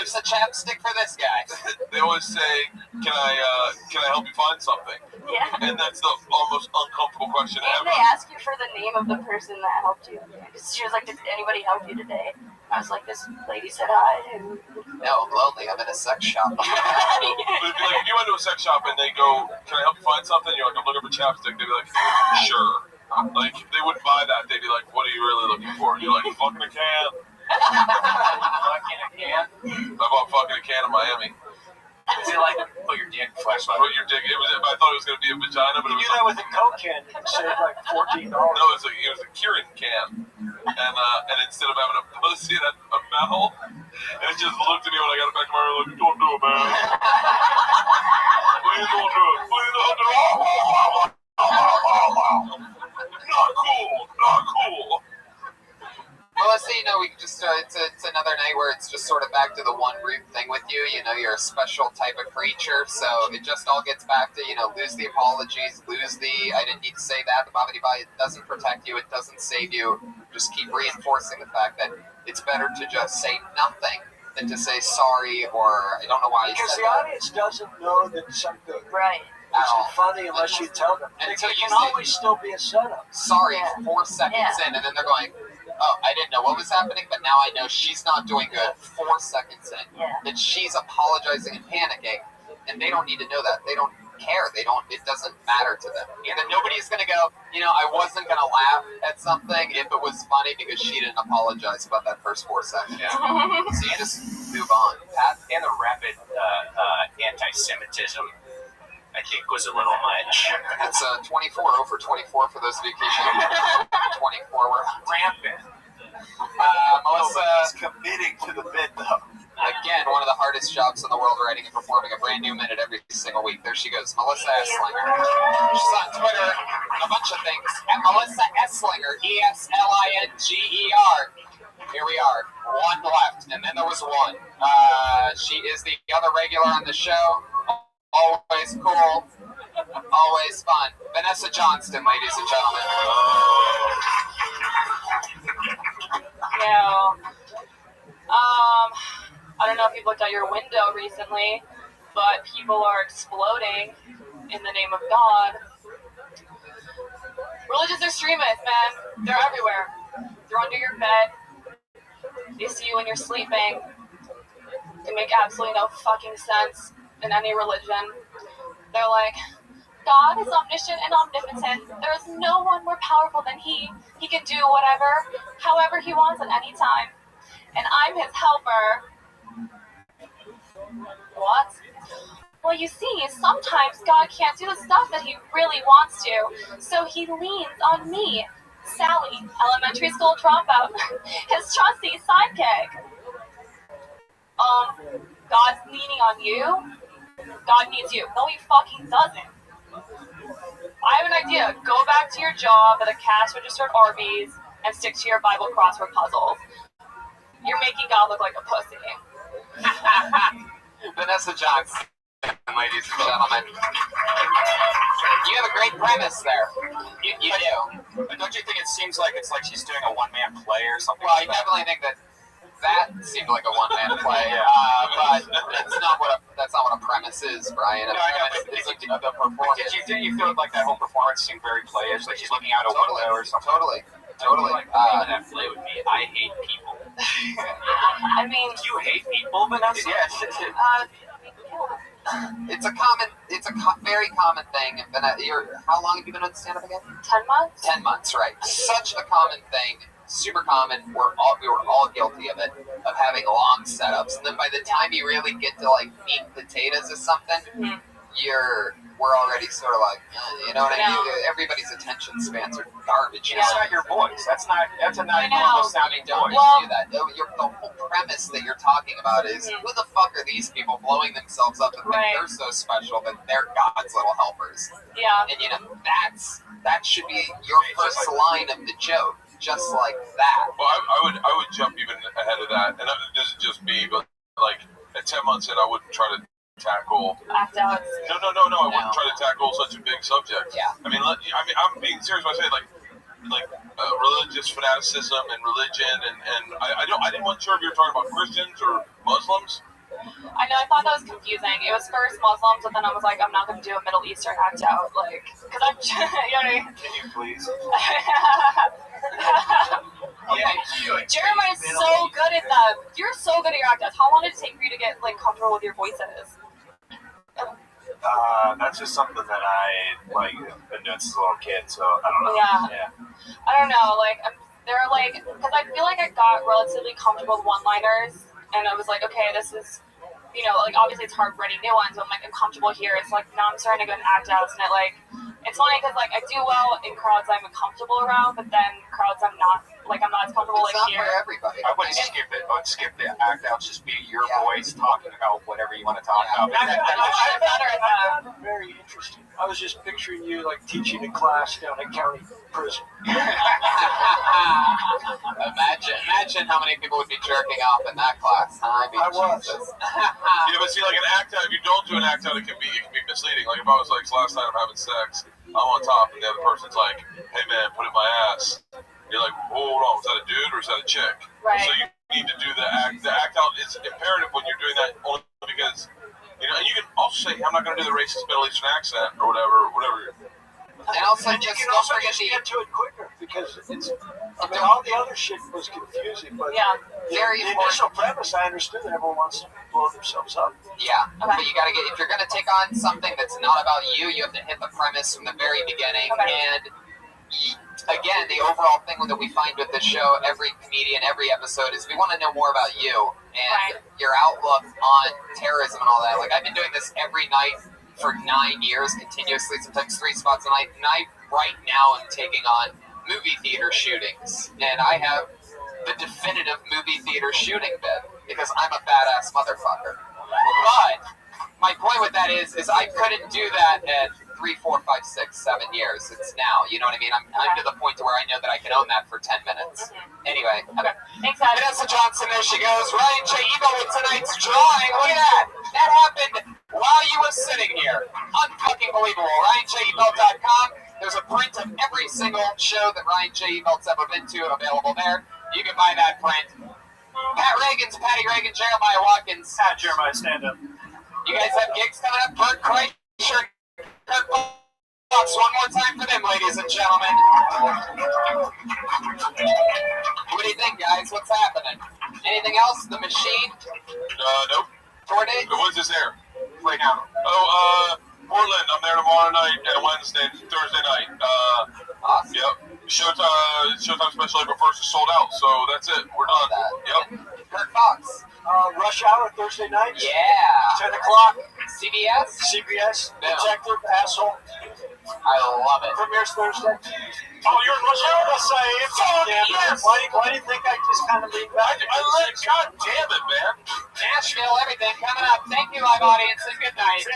It's a chapstick for this guy. they always say, "Can I help you find something?" Yeah. And that's the almost uncomfortable question And ever. they ask you for the name of the person that helped you. She was like, "Did anybody help you today?" I was like, "This lady said hi." No, I'm lonely. I'm in a sex shop. But if you went to a sex shop and they go, "Can I help you find something?" You're like, "I'm looking for chapstick." They'd be like, "Sure." Like they wouldn't buy that. They'd be like, "What are you really looking for?" And you're like, "Fucking a can." Fucking a can. I bought fucking a can in Miami. Is it like put your dick flashlight? Put your dick. I thought it was gonna be a vagina, but You it was do that with a Coke can, you can save like $14. no, it was a Keurig can. And instead of having a pussy, it had a mouth. And it just looked at me when I got it back to my room like, "Don't do it, man. Please don't do it. Please don't do it." Not cool. Not cool. Melissa, we can just, it's another night where it's just sort of back to the one root thing with you. You're a special type of creature, so it just all gets back to, lose the apologies, lose the, I didn't need to say that, the blah, blah, blah. It doesn't protect you, it doesn't save you. Just keep reinforcing the fact that it's better to just say nothing than to say sorry, or I don't know why you Because said the that. audience doesn't know that something Right. isn't funny unless you tell them. And It until you can say- always still be a setup. Sorry, Yeah. 4 seconds in, and then they're going, "Oh, I didn't know what was happening, but now I know she's not doing good." 4 seconds in, Yeah. that she's apologizing and panicking, and they don't need to know that. They don't care. It doesn't matter to them. Either nobody's gonna go, I wasn't gonna laugh at something if it was funny because she didn't apologize about that first 4 seconds. Yeah. So you just move on. Pat, and the rapid anti-Semitism, I think, was a little much. It's 24 over 24 for those of you keeping 24. We're Rampant. Melissa, Committing to the bit, though. again, one of the hardest jobs in the world, writing and performing a brand new minute every single week. There she goes, Melissa Esslinger. She's on Twitter, a bunch of things, at Melissa Esslinger, ESLINGER. Here we are, one left, and then there was one. She is the other regular on the show. Always cool, always fun. Vanessa Johnston, ladies and gentlemen. Yeah. I don't know if you've looked out your window recently, but people are exploding in the name of God. Religious extremists, man. They're everywhere. They're under your bed. They see you when you're sleeping. They make absolutely no fucking sense in any religion. They're like, God is omniscient and omnipotent. There is no one more powerful than He. He can do whatever, however He wants at any time. And I'm His helper. What? Well, you see, sometimes God can't do the stuff that He really wants to, so He leans on me, Sally, elementary school dropout, his trusty sidekick. God's leaning on you? God needs you. No, He fucking doesn't. I have an idea. Go back to your job at a cash-registered Arby's and stick to your Bible crossword puzzles. You're making God look like a pussy. Vanessa Johnson, ladies and gentlemen. You have a great premise there. You do. But don't you think it seems like it's like she's doing a one-man play or something? Well, I definitely think that seemed like a one-man play, but that's not what a premise is, Brian. A No, I know, premise but is the performance. Did you feel like that whole performance seemed very playish, like she's looking out a window or something? Totally. Like, that play with me. I hate people. I mean, Do you hate people, Vanessa? Yes. It's a very common thing. And how long have you been on stand-up again? 10 months? 10 months, right? Such a common thing, super common. We were all guilty of it, of having long setups, and then by the time you really get to like meat and potatoes or something, we're already sort of like, you know what I mean? Everybody's attention spans are garbage. That's not your voice. That's a not normal sounding Don't voice. do that. The whole premise that you're talking about is, who the fuck are these people blowing themselves up and think they're so special that they're God's little helpers? Yeah. And that should be your first line of the joke, just like that. Well, I would jump even ahead of that, and this is just me, but like at 10 months in, I wouldn't try to tackle. Act out. No. I wouldn't try to tackle such a big subject. Yeah. I mean, I'm being serious when I say like religious fanaticism and religion, and I wasn't sure if you were talking about Christians or Muslims. I know, I thought that was confusing. It was first Muslims, and then I was like, I'm not going to do a Middle Eastern act out, like, because I'm, you know what I mean? Can you please? Yeah, Jeremiah's so good at that. You're so good at your act outs. How long did it take for you to get, like, comfortable with your voices? That's just something that I, like, been doing since a little kid, so I don't know. Yeah. I don't know, like, they're like, because I feel like I got relatively comfortable with one-liners, and I was like, okay, this is, you know, like, obviously it's hard writing new ones, but I'm like, I'm comfortable here. It's like, now I'm starting to go in act outs, and it's funny because, like, I do well in crowds I'm comfortable around, but then crowds I'm not as comfortable, It's like, not here. for everybody. I wouldn't skip it. I would skip the act outs. Just be your voice talking about whatever you want to talk about. I'm better at that. found it very interesting. I was just picturing you, like, teaching a class down at county prison. Imagine how many people would be jerking off in that class. Huh? I was. Jesus. Yeah, but see, like an act out, if you don't do an act out, it can be misleading. Like if I was like, so last night I'm having sex, I'm on top, and the other person's like, hey man, put it in my ass. You're like, hold on, is that a dude or is that a chick? Right. So you need to do the act. The act out is imperative when you're doing that, only because, you know, and you can also say, I'm not going to do the racist Middle Eastern accent or whatever. And also, And you just can don't also forget just the get to it quicker because it's. I mean, all the other shit was confusing, but Yeah. very the important. initial premise, I understood that everyone wants to blow themselves up. Yeah, Okay. but you gotta get, if you're gonna take on something that's not about you, you have to hit the premise from the very beginning. Okay. And again, the overall thing that we find with this show, every comedian, every episode, is we want to know more about you and your outlook on terrorism and all that. Like, I've been doing this every night for 9 years continuously, sometimes 3 spots a night, and I right now am taking on movie theater shootings, and I have the definitive movie theater shooting bit because I'm a badass motherfucker. But my point with that is I couldn't do that at 3, 4, 5, 6, 7 years. It's now, you know what I mean? I'm to the point to where I know that I can own that for 10 minutes. Anyway, Okay. Thanks, Adam. Vanessa Johnson, there she goes. Ryan J. Evo with tonight's drawing. Look at that. That happened while you were sitting here. Unfucking believable. RyanJEvelt.com. There's a print of every single show that Ryan J. Evelt's ever been to available there. You can buy that print. Pat Reagan's Patty Reagan, Jeremiah Watkins. Jeremiah, stand up. You guys have gigs coming up. Bert Kreischer, Kirk Fox. One more time for them, ladies and gentlemen. What do you think, guys? What's happening? Anything else? The Machine? Nope. Tour date? When's this air? Right now. Portland. I'm there tomorrow night and Thursday night. Awesome. Yep. Showtime special April 1st is sold out, so that's it. We're done. Yep. Kirk Fox. Rush Hour Thursday night. Yeah. 10 o'clock. CBS? CBS. Yeah. Detective Asshole. I love it. Premieres Thursday. Oh, you're in Rush Hour? Yes, I am. Fuck Damn it. yes. Why do you think I just kind of lean back? God damn it, man. Nashville, everything coming up. Thank you, live audience, and good night.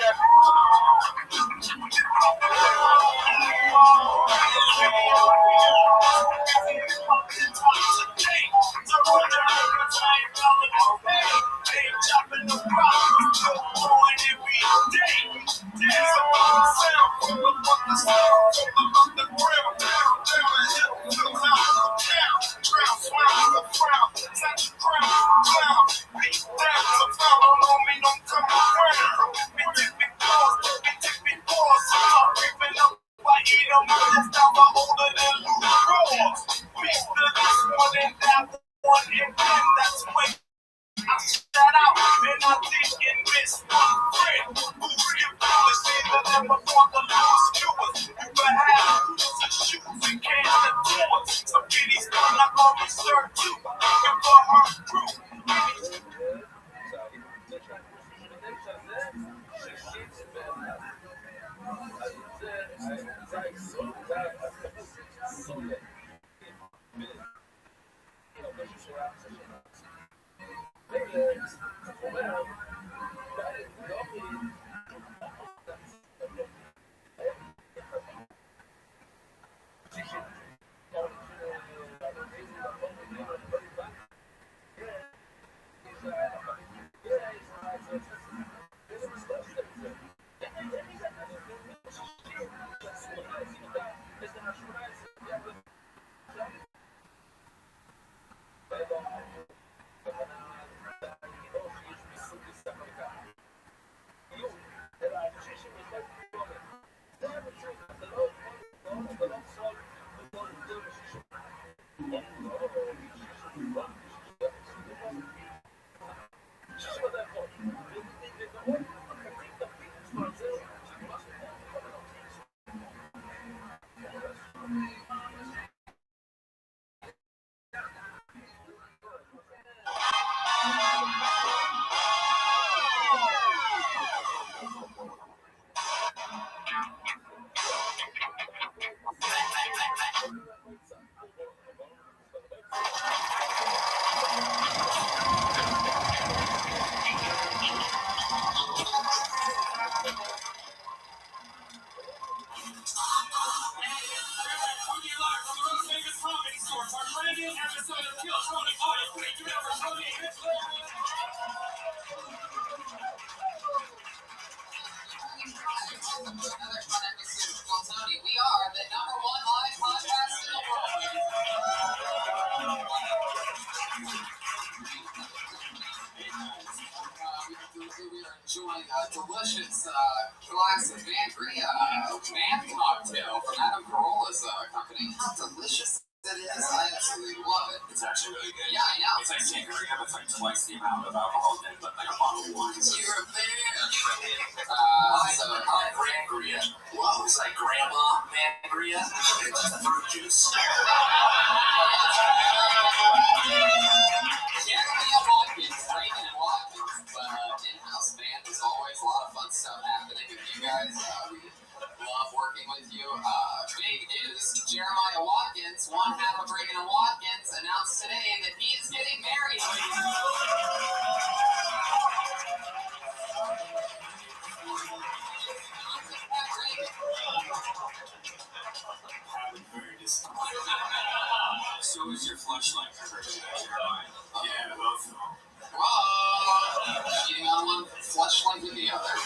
We are the #1 live podcast in the world. We are enjoying a delicious glass of Sangria man cocktail from Adam Carolla's company. How delicious it is. I absolutely love it. It's actually really good. Yeah, I know. It's like Sangria, but it's like twice the amount of alcohol than like a bottle of wine. You're a man. Sangria. Whoa, it's like grandma Sangria. It's just fruit juice. Jeremiah Watkins, Raymond and Watkins, in-house band. There's always a lot of fun stuff happening with you guys. We love working with you. Big news, Jeremiah Watkins, one half of Reagan and Watkins, announced today that he is getting married. Very disappointed. So is your flashlight covered in Jeremiah? Yeah, both of them. Whoa! Cheating on one flashlight with the other.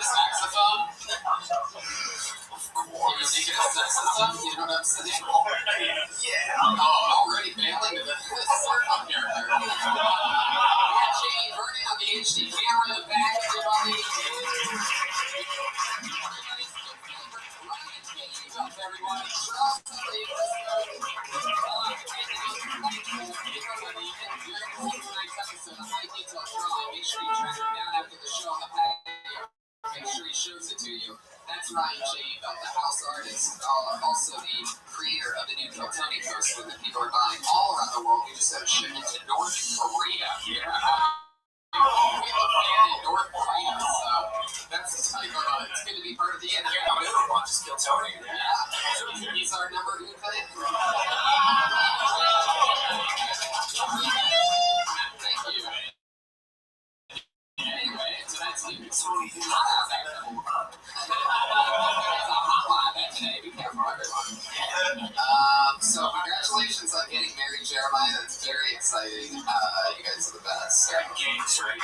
Saxophone? Of course. You're thinking of saxophone? You know what I'm saying? Yeah. Oh, already bailing to the circle here. Jamie Vernon on the HD camera in the back, everybody. Everyone, trust the make sure you track him down after the show on the patio. Make sure he shows it to you. That's Ryan Jade, the house artist, also the creator of the new Tony coaster that people are buying all around the world. We just had a shipment to North Korea. Yeah. We have a fan in North Korea, so that's the type of, it's going to be part of the end. Yeah, we don't want to steal Tony. Yeah. He's our number 2 fan. Thank you. Anyway, tonight's new Tony today. Be careful, everyone. So congratulations on getting married, Jeremiah. That's very exciting. You guys are the best. Games, right?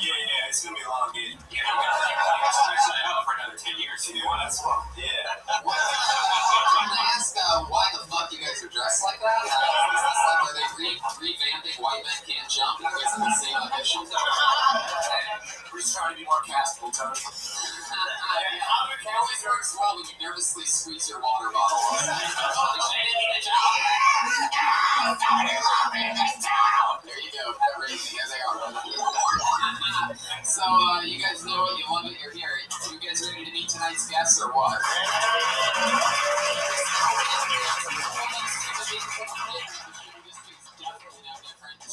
Yeah, it's gonna be a long game. Yeah, I'm gonna stretch that out for another 10 years. You want as well? Yeah. Can I ask why the fuck you guys are dressed like that? Is this like where they revamping White Men Can't Jump because of the same audition? We're just trying to be more castable, Tony. It always works well when you nervously squeeze your water bottle. There you go. There they are. So, you guys know what you love it. You're here. You guys ready to meet tonight's guests or what?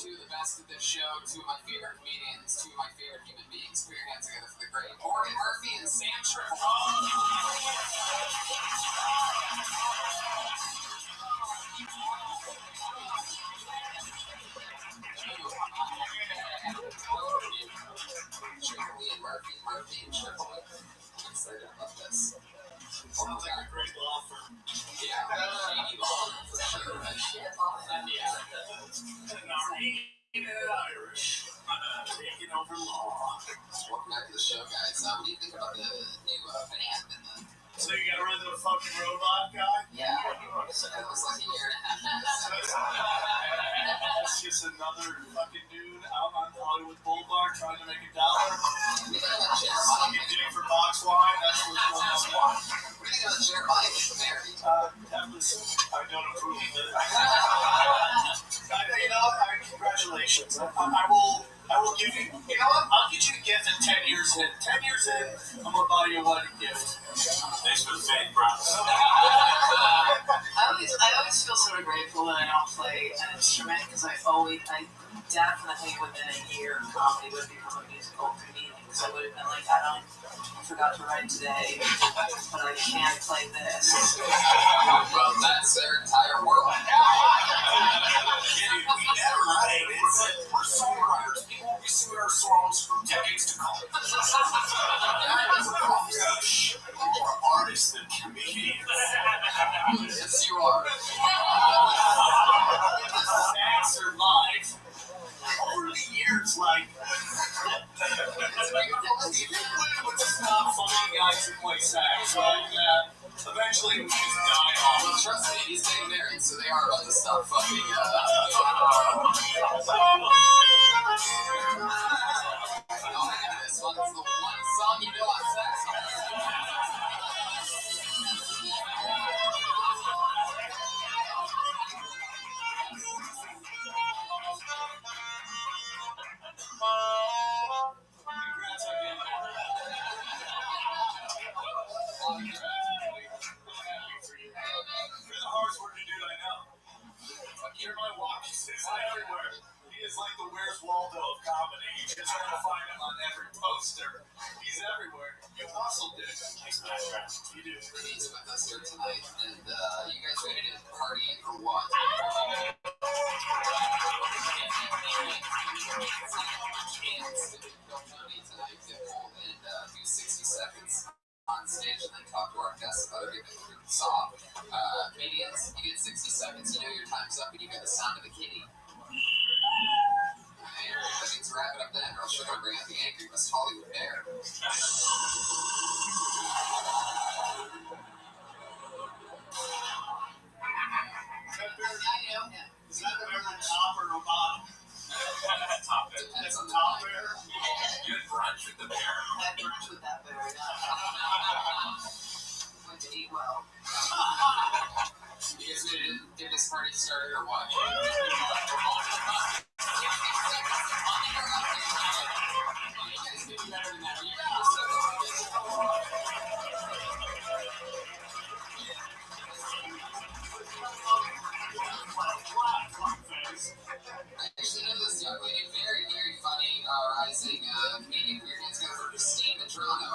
Two of the best of this show, two of my favorite comedians, two of my favorite human beings. Put your hands together for the great Morgan Murphy and Sam Triple. Murphy and Triple. I'm excited about this. Sounds like a great law firm. Yeah, shady law for sure. Irish taking over law. Welcome back to the show, guys. What do you think about the new band? So you got rid of the fucking robot guy? Yeah. So that was like a year and a half. It's just another fucking dude out on Hollywood Boulevard trying to make $1. Fucking dick for box wine. That's what's going on. What do you think about Jeremiah getting married? I don't approve of it. Congratulations. I will give you, you know what? I'll get you a gift in 10 years in. 10 years in, I'm going to buy you a wedding gift. Thanks for the fake, bro. I always feel sort of grateful that I don't play an instrument because I definitely within a year, comedy would become a musical for me because I would have been like, I forgot to write today, but I can't play this. Well, that's their entire world. We never write. We're songwriters. People will be singing our songs for decades to come. We're artists than comedians. Yes, you are. Facts are live. Over the years, like, it's not funny guys who play sax, right? Eventually, we just die off. Well, trust me, he's getting married, so they are about to stop fucking. Oh my goodness, well, that's the one song you know on sex. You're the hardest working dude I know. You're my watch. He's everywhere. He is like the Where's Waldo of comedy. You just try to find him on every poster. He's everywhere. You hustle, dude. You do. He's with us here tonight, and you guys ready to party or what? Tonight, get pulled and do 60 seconds on stage and then talk to our guests about everything we saw. Comedians, you get 60 seconds, you know your time's up, and you got the sound of a kitty. That means wrap it up then, or else you're going to bring out the angry West Hollywood bear. Is that bear on top or a bottom? Top bear. That's a top bear. You had brunch with the bear. I had brunch with that bear, yeah. Went to eat well. You guys ready to get this party started or what? I actually know this young lady, very, very funny, rising comedian. Your hands go for Christine in Toronto.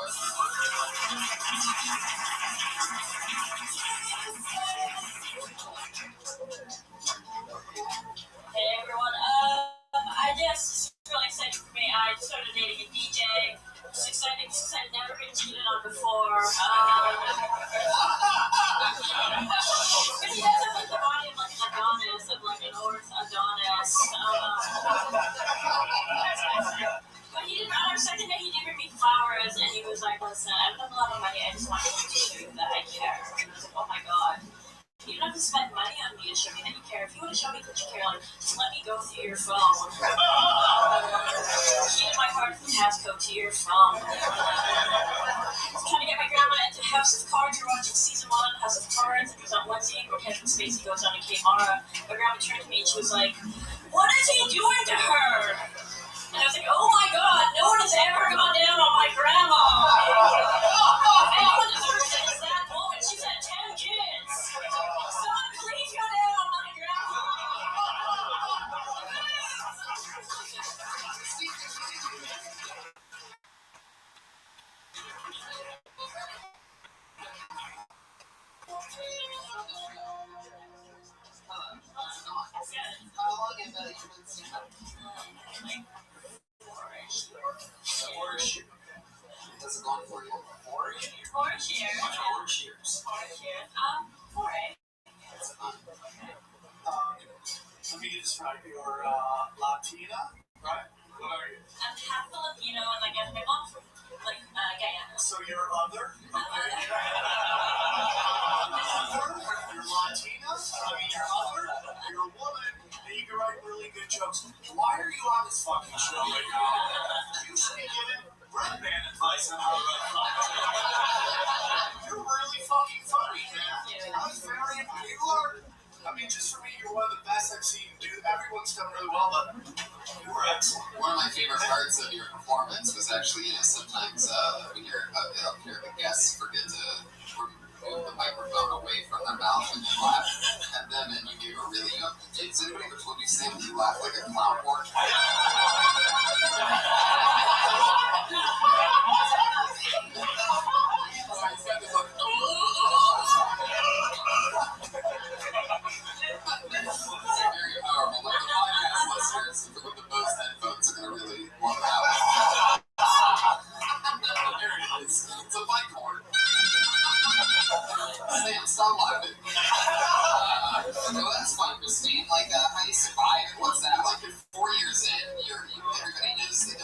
Hey everyone, I just really excited for me. I just started dating a DJ. It's exciting because I've never been cheated on before. But he does have like the body of like an Adonis, of like an Norse Adonis. But he didn't, on our second day, he did bring me flowers and he was like, listen, I don't have a lot of money, I just want you to show you that I care. And I was like, oh my god. You don't have to spend money on me to show me that you care. If you want to show me that you care, like, just let me go through your phone. Key to my heart from passcode to your phone. I was trying to get my grandma into House of Cards. We're watching season 1 House of Cards. It was on one scene where Kevin Spacey goes on to Kmara. My grandma turned to me and she was like, what is he doing to her? And I was like, oh my god, no one has ever gone down on my grandma. If anyone deserves it, it's that woman. She's had 10 kids. Someone please go down on my grandma. How long have you been single? How's it going for you? 4 years. 4 years. 4 Let me describe you're Latina, right? What are you? I'm half Filipino and like my mom's from like Guyana. So you're other? Okay. You're Latina? I mean, you're other? You're a woman, and you can write really good jokes. Why are you on this fucking show right now? You should be giving Red Band advice on how to write comedy. You're really fucking funny, man. I was very impressed. You are. I mean, just for me, you're one of the best I've seen. Dude, everyone's done really well, but you were excellent. One of my favorite parts of your performance was actually, sometimes when you're up here, the guests forget to move the microphone away from their mouth and laugh at them, and you gave a really young. Has anybody ever told you, Sam, you laugh like a clown horn? Very powerful. Like the podcast listeners, with the most headphones, are going to really love that. There it is. It's a mic horn. Sam, stop laughing. No, that's fine, Christine. Like, how you survive? What's that? Like, you're 4 years in, everybody knows that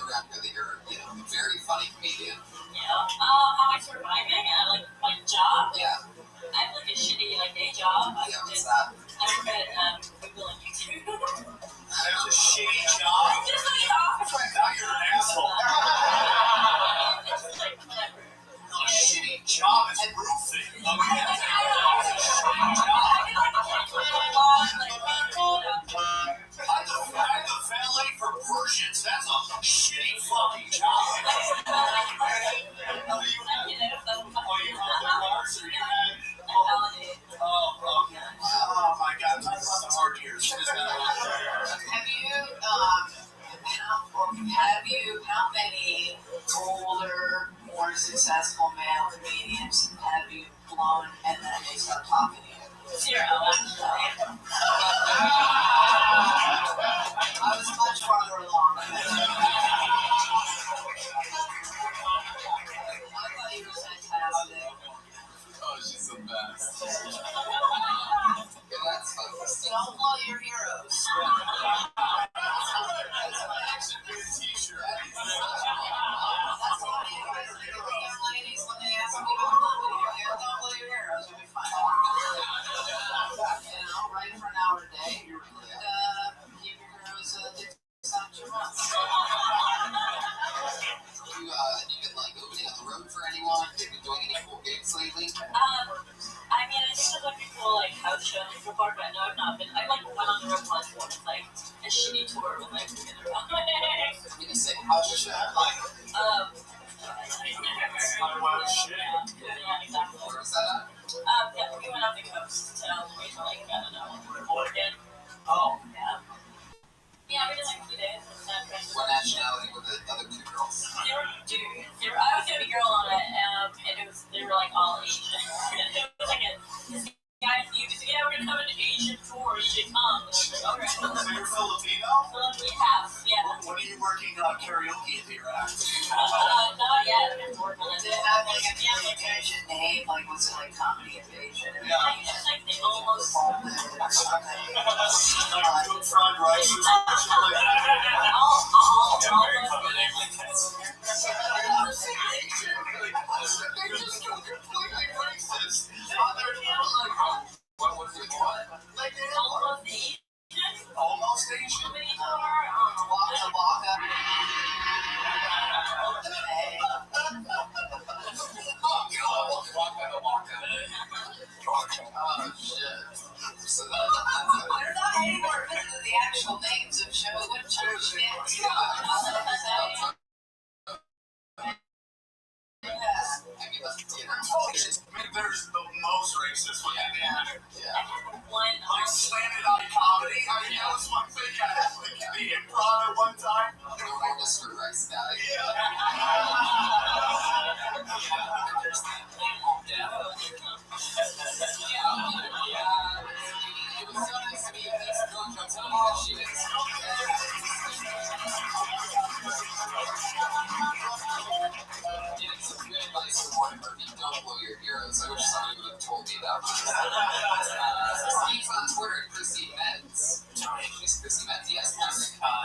you're a very funny comedian. Yeah. How I surviving? Like my job? Yeah. I have like a shitty day job. Yeah, what's that? I work at Google and YouTube. That's a shitty job. Just like an office work. Now you're an asshole. It's just like whatever. A shitty job is roofing. I I'm the valet for Persians. That's a shitty fucking job. Oh my God! Talk about the hard years. How many older, more successful male comedians have you blown and then they start talking to you? 0. I was much farther along. I thought you were fantastic. Oh, she's the best. Yeah, that's fun. Don't blow your heroes. That's my action good t-shirt. That's why you guys are young ladies when they ask me to don't blow your heroes, you'll be fine. Write for an hour a day. Keep your heroes dicks out your mouth. You've been opening up the road for anyone? Have you been doing any cool gigs lately? I mean, I think I've cool house shows so far, but no, I've not been. I went on the road once for a shitty tour with I'm gonna say house show. Yeah, exactly. Where was that at? Yeah, we went up the coast to recently, I don't know, Oregon. Oh. Yeah. Yeah, we did 2 days. What nationality were the other 2 girls? They were dudes. I was the only girl on it, and they were all Asian. It was this guy, he was we're gonna have an Asian tour, you should come. So you're Filipino? Yeah. When are you working karaoke at your act? Not yet. I'm working on Did it. it have an Asian name? Was it comedy invasion? Yeah. It's just the almost. Good fried rice. They're just completely racist. What was it? What? Almost Asian. Waka waka. Oh, shit. So They're not anywhere into the actual names of shows. What church names? There's the most racist one. One. Slanted eye comedy. That was one thing I had the improv at one time. Mr. Rice guy. It was so nice to meet you. Thanks for going. Tell me that she is. Getting some good advice from one of her. Don't blow your heroes. I wish somebody would have told me that. Steve's on Twitter at Chrissy Metz. She's Chrissy Metz, yes.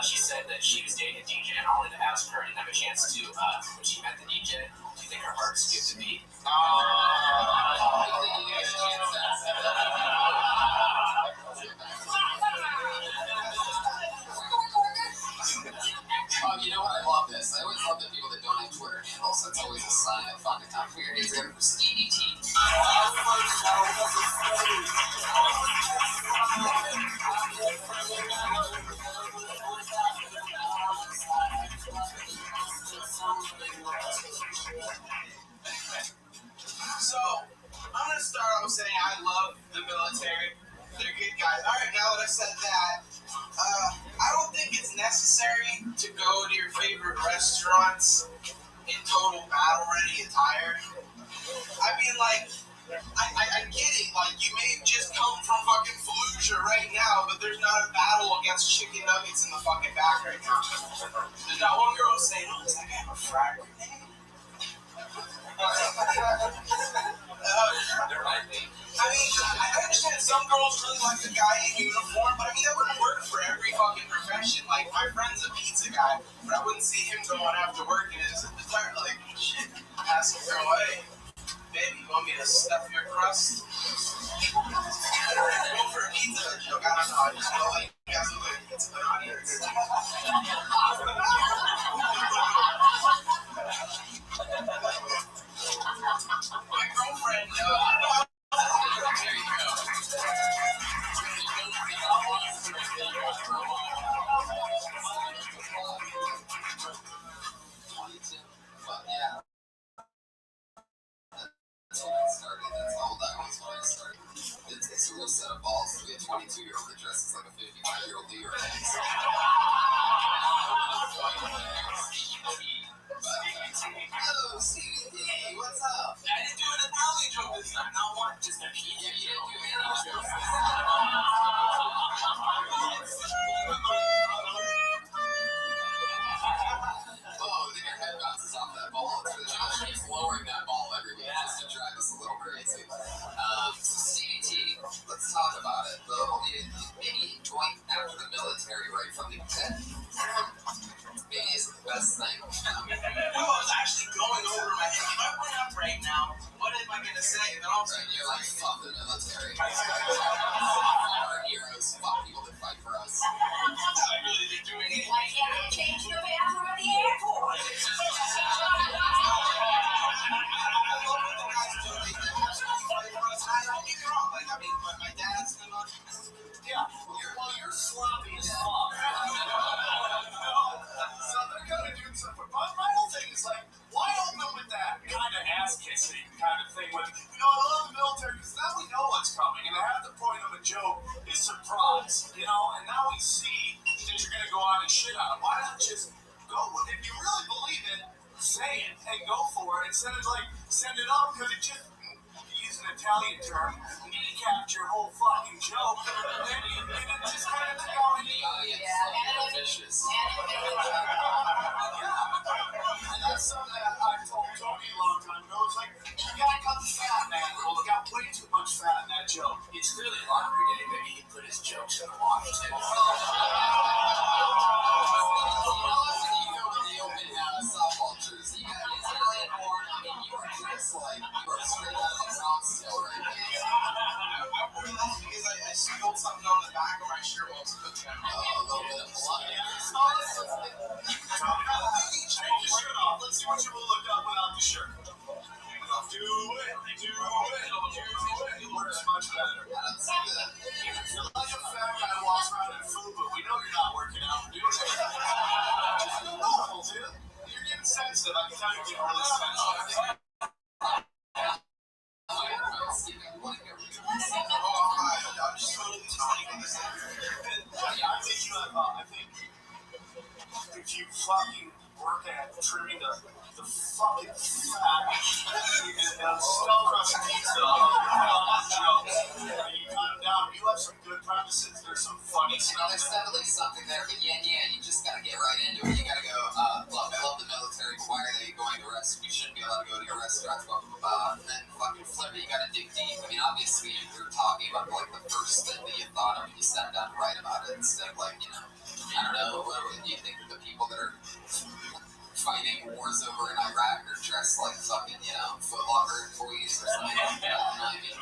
She said that she was dating a DJ and I wanted to ask her, I didn't have a chance to, when she met the DJ, do you think her heart skipped a beat? You know what? I love this. I always love the people that donate Twitter handles. That's always a sign of fun to come for your days. Good for Stevie T. So, I'm gonna start restaurants in total battle-ready attire. I mean, like, I get it. Like, you may have just come from fucking Fallujah right now, but there's not a battle against chicken nuggets in the fucking back right now. There's not one girl saying, oh, does that guy have a frag grenade? I mean, I understand some girls really like the guy in uniform, but I mean, that wouldn't work for every fucking profession. Like, my friend's a pizza guy, but I wouldn't see him going after work in his attire. Like, shit, ask a girl, hey, baby, you want me to stuff your crust? Go for a pizza joke. I don't know. I just feel like you guys look like a pizza audience. My girlfriend, there you go. Yeah. That's when I started. That's how old I was when I started. It takes a real set of balls to be a 22-year-old that dresses like a 55-year-old New York. Hello, CDD, what's up? I didn't do an Italian joke this time, not one, just a P. Yeah, you didn't do any jokes this time. Oh, then your head bounces off that ball. Josh keeps lowering that ball every week just to drive us a little crazy. CDT, let's talk about it. Maybe going after the military right from the get. Maybe is the best thing. I was actually going over my head. If I went up right now, what am I going to say? Then all of a sudden you're like, fuck the military. Our heroes. Fuck people that fight for us. I really didn't do anything. Why can't we change the bathroom at the airport? My dad's the most. Yeah, well, you're sloppy as fuck. So they're gonna do something. But my whole thing is like, why open with that kind of ass-kissing kind of thing? With, I love the military because now we know what's coming, and half the point of a joke is surprise, and now we see that you're gonna go out and shit on them. Why not just go with it? If you really believe it, say it and go for it instead of send it up because it just. An Italian term, kneecapped your whole fucking joke, and it just kind of took out the audience. Yeah, vicious. And that's something that I told Tony a long time ago. It's like, you gotta cut the fat, man. Well, you got way too much fat in that joke. It's really laundry day. Maybe he put his jokes in the wash too. You go to the open softball jersey. You got an Italian horn. I mean, you are dressed like you are straight out of the Bronx still right now. I wore that because I spilled something on the back of my shirt while I was cooking. A little bit of blood. Take your shirt off. Let's see what you will look up without the shirt. Do it. It works much better. You're like a fat guy who walks around in FUBU. We know you're not working out, dude. Just be normal, dude. You're getting sensitive. I can tell you're getting really sensitive. I think if you fucking work at trimming the fucking fat and stuff crusting pizza jokes, and you cut them down, you have some good premises. There's some funny stuff. There's definitely something there, but yeah, you just gotta get right into it. You gotta go, look, I love the military. Why are they going to restaurants? You shouldn't be allowed to go to your restaurants, blah, blah, blah. And then fucking flip it, you gotta dig deep. I mean, obviously, you're talking about like the first thing that you thought of when you sat down to write about it instead of like, I don't know, what do you think the people that are fighting wars over in Iraq are dressed like fucking, Foot Locker employees or something like that? I mean,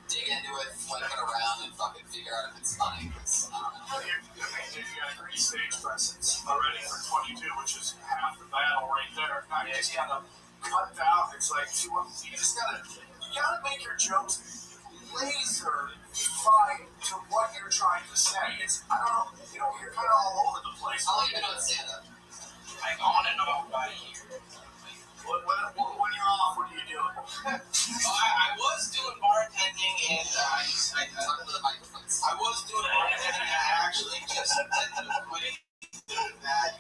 dig into it, flip it around, and fucking figure out if it's funny. Because, I don't know. You got a great stage presence already for 22, which is half the battle right there. Now you just gotta cut down. It's like, you gotta make your jokes laser fine to what you're trying to say. I don't know, you're kind of all over the place. I'll even on stand-up. Like on and off by year. When you're off, what are you doing? I was doing bartending and I was doing bartending and I actually just ended up quitting that.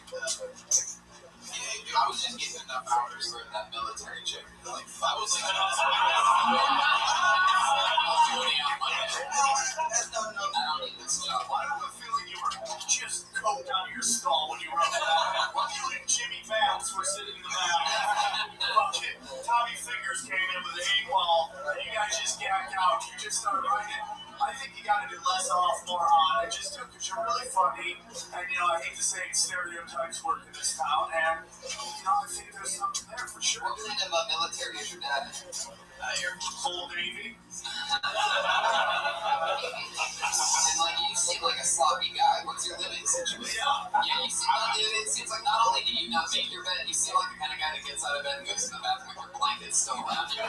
enough hours for that military chick. Like, I was like, I don't need this job. Why do I feel like you were just coked out of your skull when you wrote that? While you and Jimmy Vance were sitting in the back. Fucking Tommy Fingers came in with an 8-ball, and you guys just gagged out. You just started writing. I think you gotta do less off, more on. I just do because you're really funny. And, you know, I hate to say it, stereotypes work in this town. And, you know, I think there's something there for sure. What kind of military is your dad? Your full Navy. And like you seem like a sloppy guy. What's your living situation? Yeah, you seem like it seems like not only do you not make your bed, you seem like the kind of guy that gets out of bed and goes to the bathroom with your blanket still around you.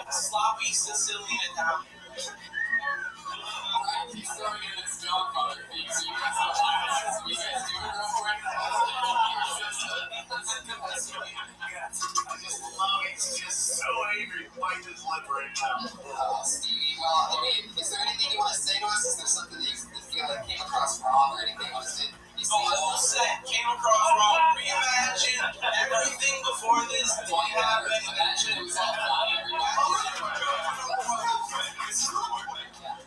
Sloppy Sicilian Italian. He's throwing in his godfather thing, so you guys do it real quick. I just love it. He's just so angry. Bite his lip right now. Stevie, well, I mean, is there anything you want to say to us? Is there something that you feel like came across wrong or anything you want to say? All set, came across wrong. Reimagine everything before this point happened. Imagine it was all fun,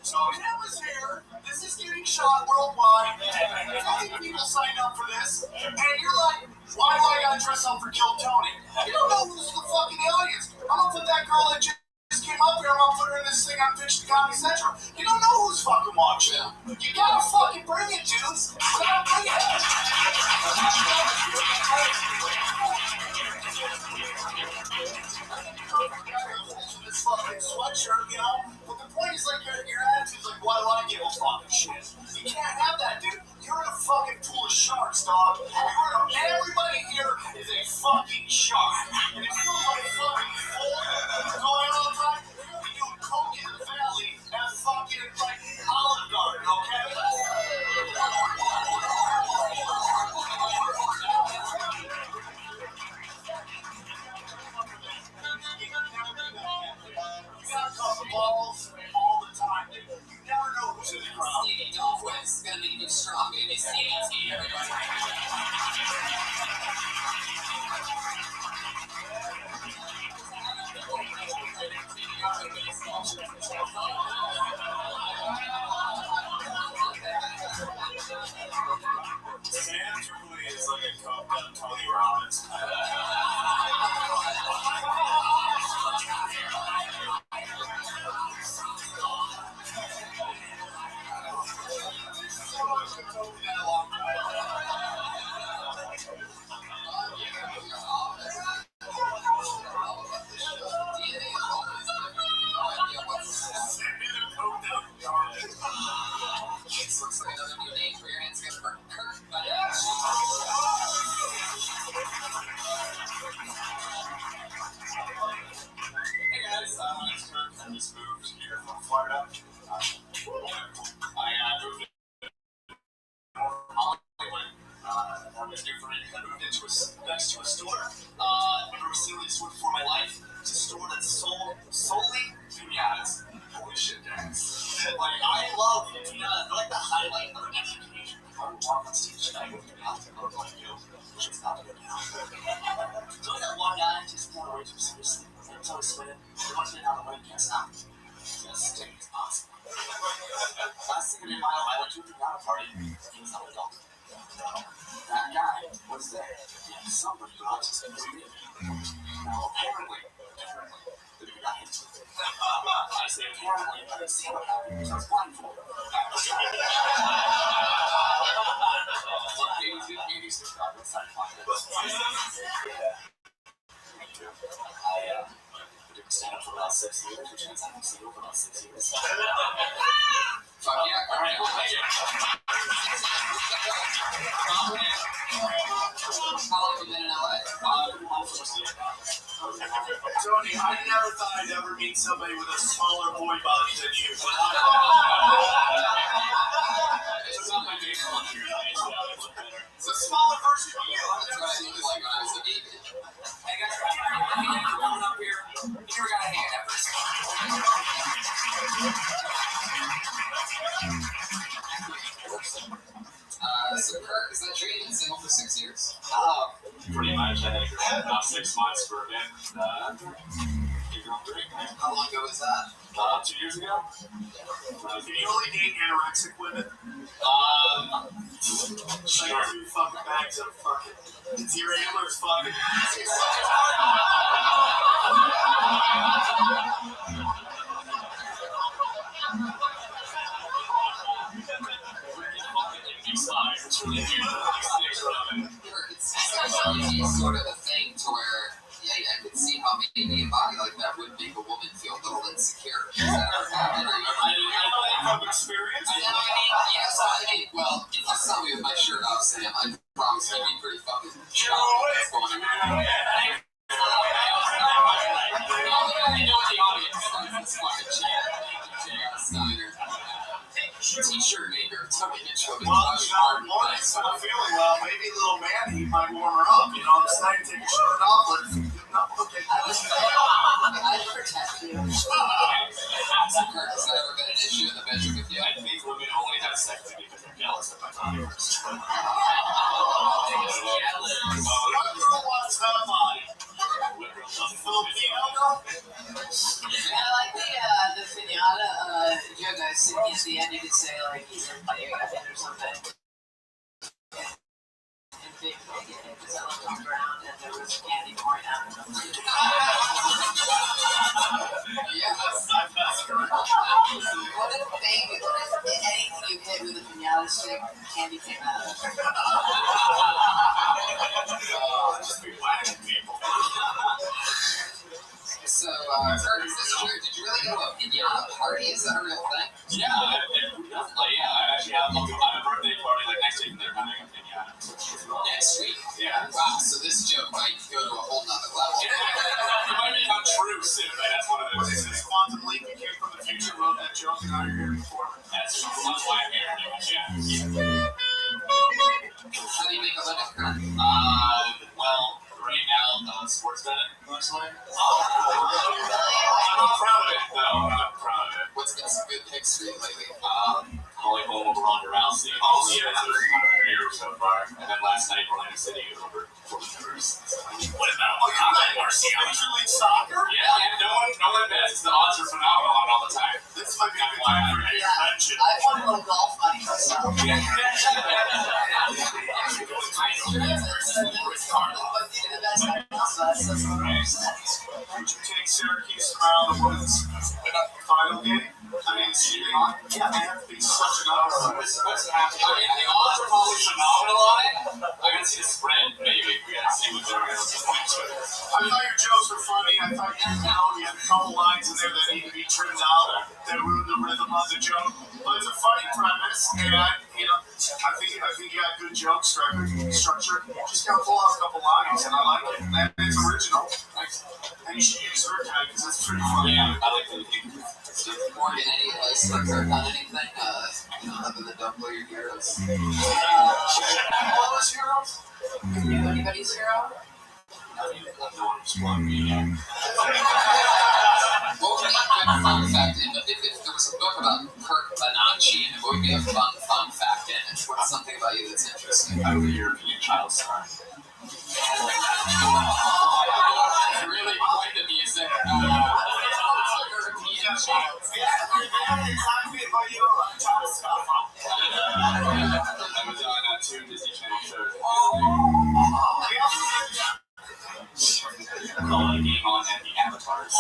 So Emma's here. This is getting shot worldwide. 50 people signed up for this. And you're like, why do I gotta dress up for Kill Tony? You don't know who's the fucking audience. I'm gonna put that girl that just came up here. I'm gonna put her in this thing on Pitch to Comedy Central. You don't know who's fucking watching. You gotta fucking bring it, dudes. You gotta bring it. This fucking sweatshirt, you know? But the point is, like, your attitude's like, why do I give a fucking shit? You can't have that, dude. You're in a fucking pool of sharks, dog. Everybody here is a fucking shark. And if you're like fucking full going all the time, you're gonna be doing coke in the valley at fucking, like, Olive Garden, okay? You gotta cover balls all the time, dude. You never know who's in the crowd. Stevie, don't quit. It's gonna make you strong, baby. CDT, everybody. Sam truly is like a coked up Tony Robbins. Looks like another new name for your hands for Kurt, but Hey guys, my name's Kurt. I just moved here from Florida. I moved Hollywood. I was different. I moved into next to a store. Never seen this one before in my life. It's a store that's sold solely pinatas. Holy shit, guys. Like, I love pinatas. They're like the highlight of an education. I would walk on stage tonight with pinatas. I would like, shit's not good now. So I got one guy just got way too seriously. I'm so excited. He wants me down the way, can't stop. Just take it as possible. Last thing in my life, I went to a pinata party. He was not an adult. That guy was there. Somebody brought us to apparently, the big guy hit. I say apparently, but it's the other guy. So I was blindfolded. I didn't stand up for about 6 years, which means I've been single for about 6 years. Fuck yeah, all right, cool, thank you. How long have you been in LA? Tony, I never thought I'd ever meet somebody with a smaller boy body than you. It's a smaller version of you. That's what I looked like when I was a baby. Hey guys, coming up here. You never got a hand at first. So Kirk, is that true? You've been single for 6 years? Pretty much. I had about 6 months for a bit. How long ago was that? 2 years ago. Can you only date anorexic women? She got 2 fucking bags of fucking. It's your antlers fucking. It's really It's sort of a thing to where I could see how maybe a body like that would make a woman feel a little insecure. Does that ever happen? from experience. Well, if you saw me with my shirt off, Sam, I promise you'd be pretty fucking shocked. I know the audience fucking Steiner. T-shirt maker, tucking it to Morning's not feeling well. Maybe little man heat might warm her up. You know, it's nice to take your shirt off. Let's okay. I'd protect you. Has that ever been an issue in the bedroom with you? I think women only have sex because they're jealous of my body. I like the pinata joke I was thinking at the end. You could say, like, he's in playing a hit or something. And big because I looked around and there was candy pouring out of them. What if anything you hit with a pinata stick, candy came out of it? Just be whacking people. So, Kurt, is this true? Did you really go to a pinata party? Is that a real thing? Yeah, I actually have a birthday party like next week and they're having a pinata. Next week? Yeah. Wow, so this joke might go to a whole nother level. It might become true soon, right? That's one of those things. This quantum leap that came from the future wrote that joke and now you're here before. That's why I'm here pretty much, yeah. How do you make a living, Kurt? Well, right now, sports betting, mostly. I'm not proud of it, though. I'm not proud of it. What's been some good picks for you lately? Holy home over Ronda Rousey. Oh, yeah, that's my favorite so far. And then last night, Orlando City over Portland Timbers. What about Marcy? Major League Soccer? Yeah, and no one bets. The odds are phenomenal all the time. This might be a good time for your friendship. I won a little golf money myself. Would you take Syracuse tomorrow to win the final game? I mean, yeah, they have to be such an upset. What's happening? I mean, the odds are probably phenomenal on it. I gotta see the spread, maybe. We gotta see what they're going to do. I thought your jokes were funny. I thought you had a couple lines in there that need to be trimmed out that ruined the rhythm of the joke. But it's a funny premise, and I think you got good joke structure. Just gotta pull out a couple lines, and I like it. And it's original. And you should use her tag because it's pretty funny. Yeah, I like the Morgan, any advice for Kurt on anything? Other than don't blow your heroes. What was heroes? Are you anybody's hero? What would be a good fun fact if there was a book about Kirk Bonacci, and what would be a fun fact in it? What's something about you that's interesting? I was a European child star. Really quite the music. European child star. I was on 2 Disney Channel shows. game on and the avatars. So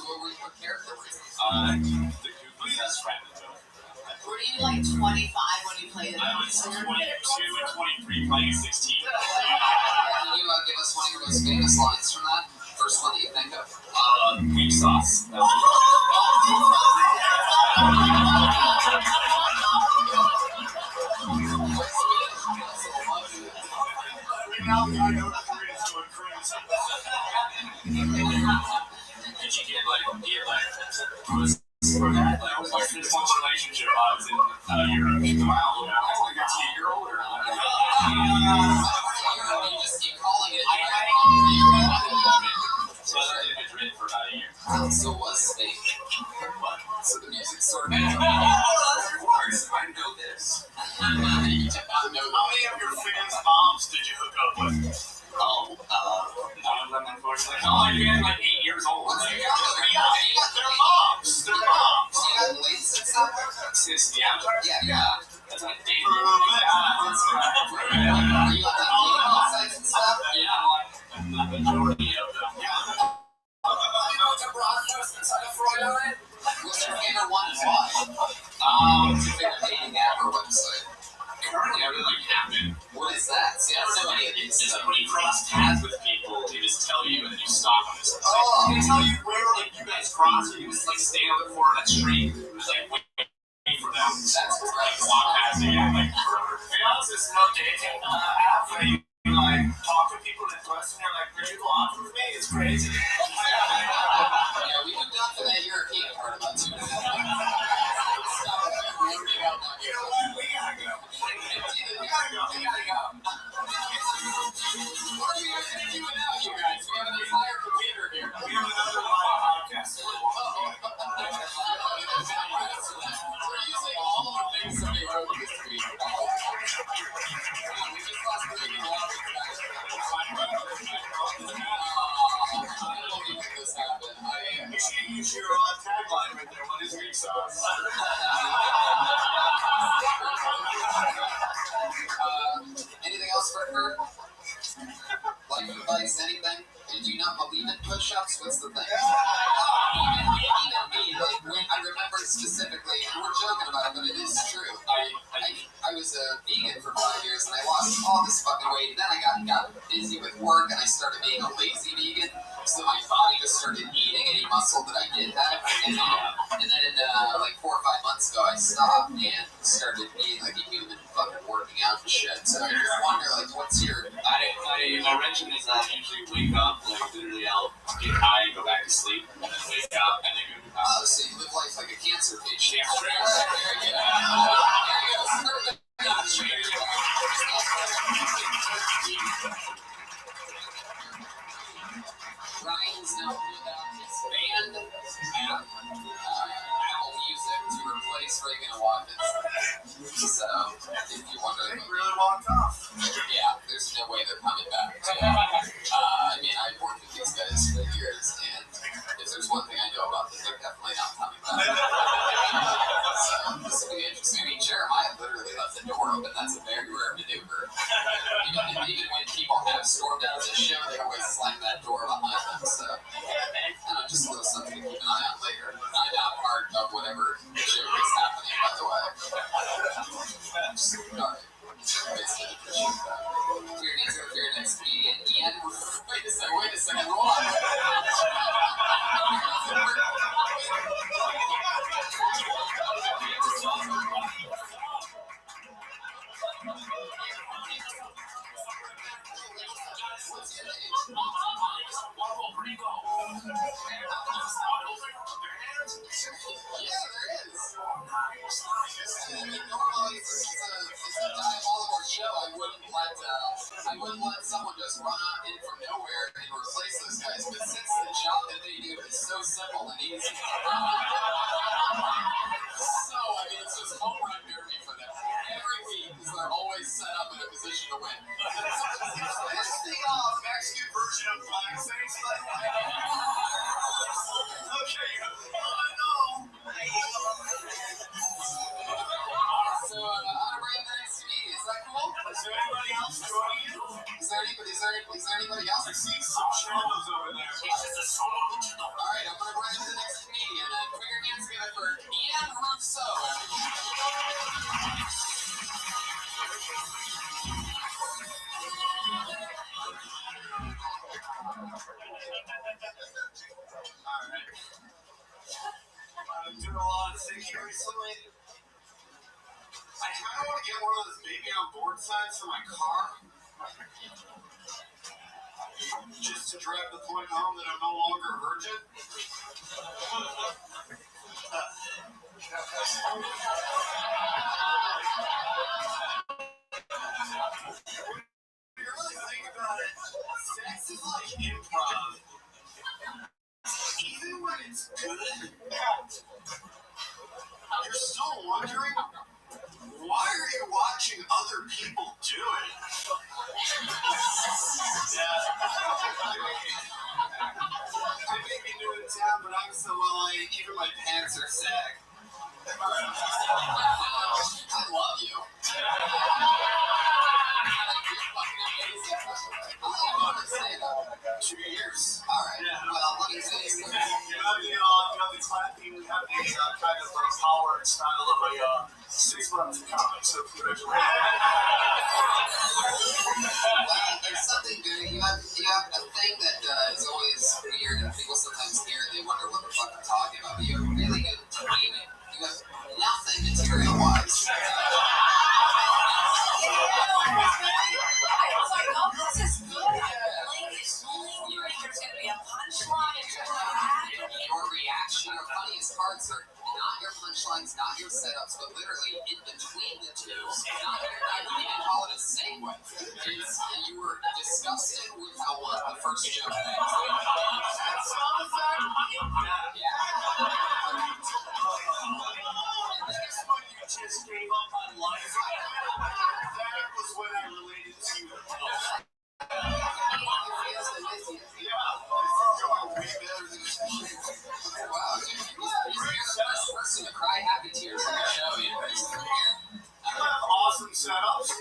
what were your character? The goofy best friend. Were you like 25 when you played it? I was 22 and 23 playing 16. Can you give us one of your most famous lines from that? First one that you think of. Weak sauce. Did you get for that? That was my first relationship. I was in Europe. Wow, I got to get your older. You just keep calling it. So I lived in Madrid for about a year. So was Spain. So the music sort of. Of course, I know this. You did not know. How many of your fans' moms did you hook up with? Oh, none of them, unfortunately. Oh, you're like 8 years old. What's Like, the other? They're moms. They're moms. You got links and stuff? Sis, the avatar? Yeah. That's on a date. Are you on the dating websites and stuff? Yeah, like the majority of them. What's your favorite one and why? What's your favorite dating app or website? Currently, I really like Happen. What is that? See, I don't know any of these. It's when you cross paths with people, they just tell you and then you stop them. Oh. They tell you where like you guys cross, and you just like stand on the corner of that street, just like wait for them. That's Like walk past it, yeah, like forever. To be honest, it's no dating app where you like talk to people in person. You're like, "Could you go on with me?" It's crazy. Yeah, we moved on to that European part about 2 minutes ago. Stop it. We already got that here. We gotta go. We gotta go. What are we going to do now, you guys? We have an entire computer here. We have another live podcast. We're using all of the things somebody wrote this week. We just lost Reagan Logic. I don't think this happened. You should use your tagline right there. What is weak sauce? Anything else for her? Life advice, anything? Did you not believe in push-ups? What's the thing? Even me, like, when I remember specifically, and we're joking about it, but it is true. I was a vegan for 5 years, and I lost all this fucking weight, and then I got busy with work, and I started being a lazy vegan, so my body just started eating any muscle that I did have, and then like 4 or 5 months ago, I stopped and started eating like a human, fucking working out and shit, so I just wonder, like, what's your... My regimen is I usually wake up, like literally I'll get high, go back to sleep, and then wake up, and then go to So you live life like a cancer patient. Yeah. There you go. There you go. Ryan's now pulled out his band app, Apple Music, to replace Reagan and Watkins. So, if you wonder... They really walked off. Yeah, there's no way they're coming back. I mean, I've worked with these guys for years, and if there's one thing I know about them, they're definitely not coming back. So, this will be interesting. I mean, Jeremiah literally left the door open. That's a very rare maneuver. Even when people have stormed out of the show, they always slam that door behind them. So, just a little something to keep an eye on later. I'm not part of whatever show is happening, by the way. Alright. Basically, appreciate that. Your next comedian, Ian. Wait a second, roll on. What's your name? Yeah, there is. Normally, it's a diabolical show. I wouldn't let someone just run out in from nowhere and replace those guys. But since the job that they do is so simple and easy, so I mean, it's just home run derby for them every week because they're always set up in a position to win. This thing off Mexican version of Black Saints. Okay, So, how to bring the next comedian? Is that else joining you? Is there anybody else? I see some shadows over there. It's just a solo luchador. All right, I'm gonna go right to the next comedian. Put your hands together for Ian Russo. I've been doing a lot of thinking recently. I kind of want to get one of those baby on board signs for my car. Just to drive the point home that I'm no longer a virgin. When you really think about it, sex is like improv. Even when it's good, you're still wondering, why are you watching other people do it? Yeah. I may be new in town, but I'm so LA, even my pants are sag. I love you. How long did it say though? 2 years. Alright. Yeah. Well, let me tell you something. You have the clapping, you have the kind of power and style of a 6 months of comic, so congratulations. There's something good. You have a thing that is always weird, and people sometimes hear and they wonder what the fuck I'm talking about. But you have really good timing. You have nothing material-wise. I was like, oh, this is good. You think there's going to be a punchline? Your reaction, your funniest parts are not your punchlines, not your setups, but literally in between the two. I wouldn't even call it a segue. You were disgusted with how the first joke went. That's not a fact. Yeah. That's when you just gave up on life. That was when I related to you. Wow, dude, you're the first person to cry happy tears on the show. You have awesome setups.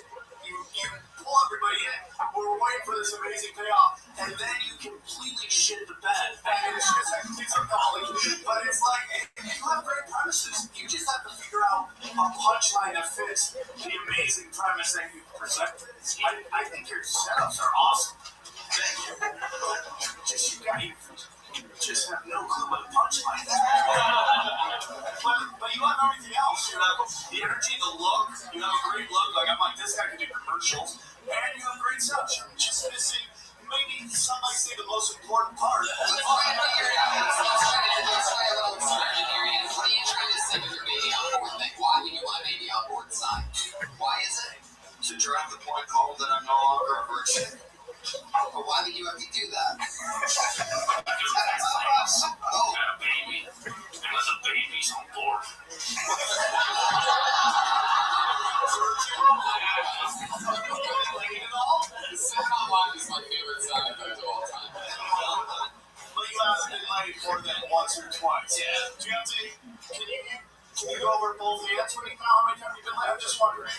You pull everybody in. We're waiting for this amazing payoff, and then you completely shit the bed. And it's just like it's a knowledge, but it's like you have great premises. You just have to figure out a punchline that fits the amazing premise that you presented. I think your setups are awesome. Thank you. You just have no clue what a punchline is. But you have everything else. You have the energy, the look. You have a great look. Like I'm like, this guy can do commercials. And you have great stuff. You're just missing maybe some might say the most important part. Let's try and figure it out. Let's try a little experiment here, Ian. What are you trying to say with your baby on board thing? Why would you want a baby on board sign? Why is it? To drive the point home that I'm no longer a virgin. But why would you have to do that? Oh, baby. Because the baby's on board. Sitcom life is my favorite sound effect of all time. But you haven't been laid more than once or twice. Yeah. Do you have to? Can you go over both the ends when you know how many times you've been laid? I'm just wondering.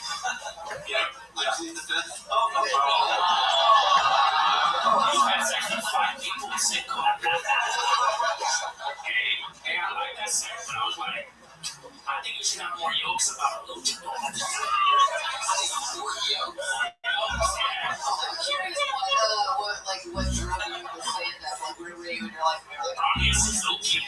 Yeah, I've seen the fifth. Oh, no. You had sex with 5 people in sitcom. Hey, I like that sex, but I was like, I think you should have more jokes about luchador. More jokes? I'm curious what drove you to stand up? Like, where were you in your life? This is so cute.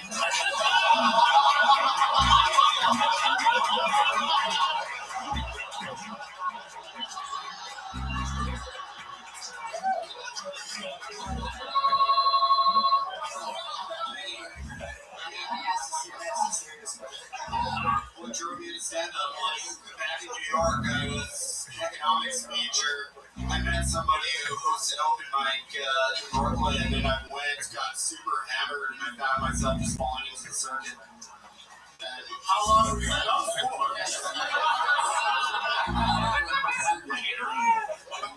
What drove you to stand up? Like, back in New York, I was an economics major. I met somebody who hosted open mic in Brooklyn, and I went, got super hammered, and I found myself just falling into the circuit. How long have you been up for?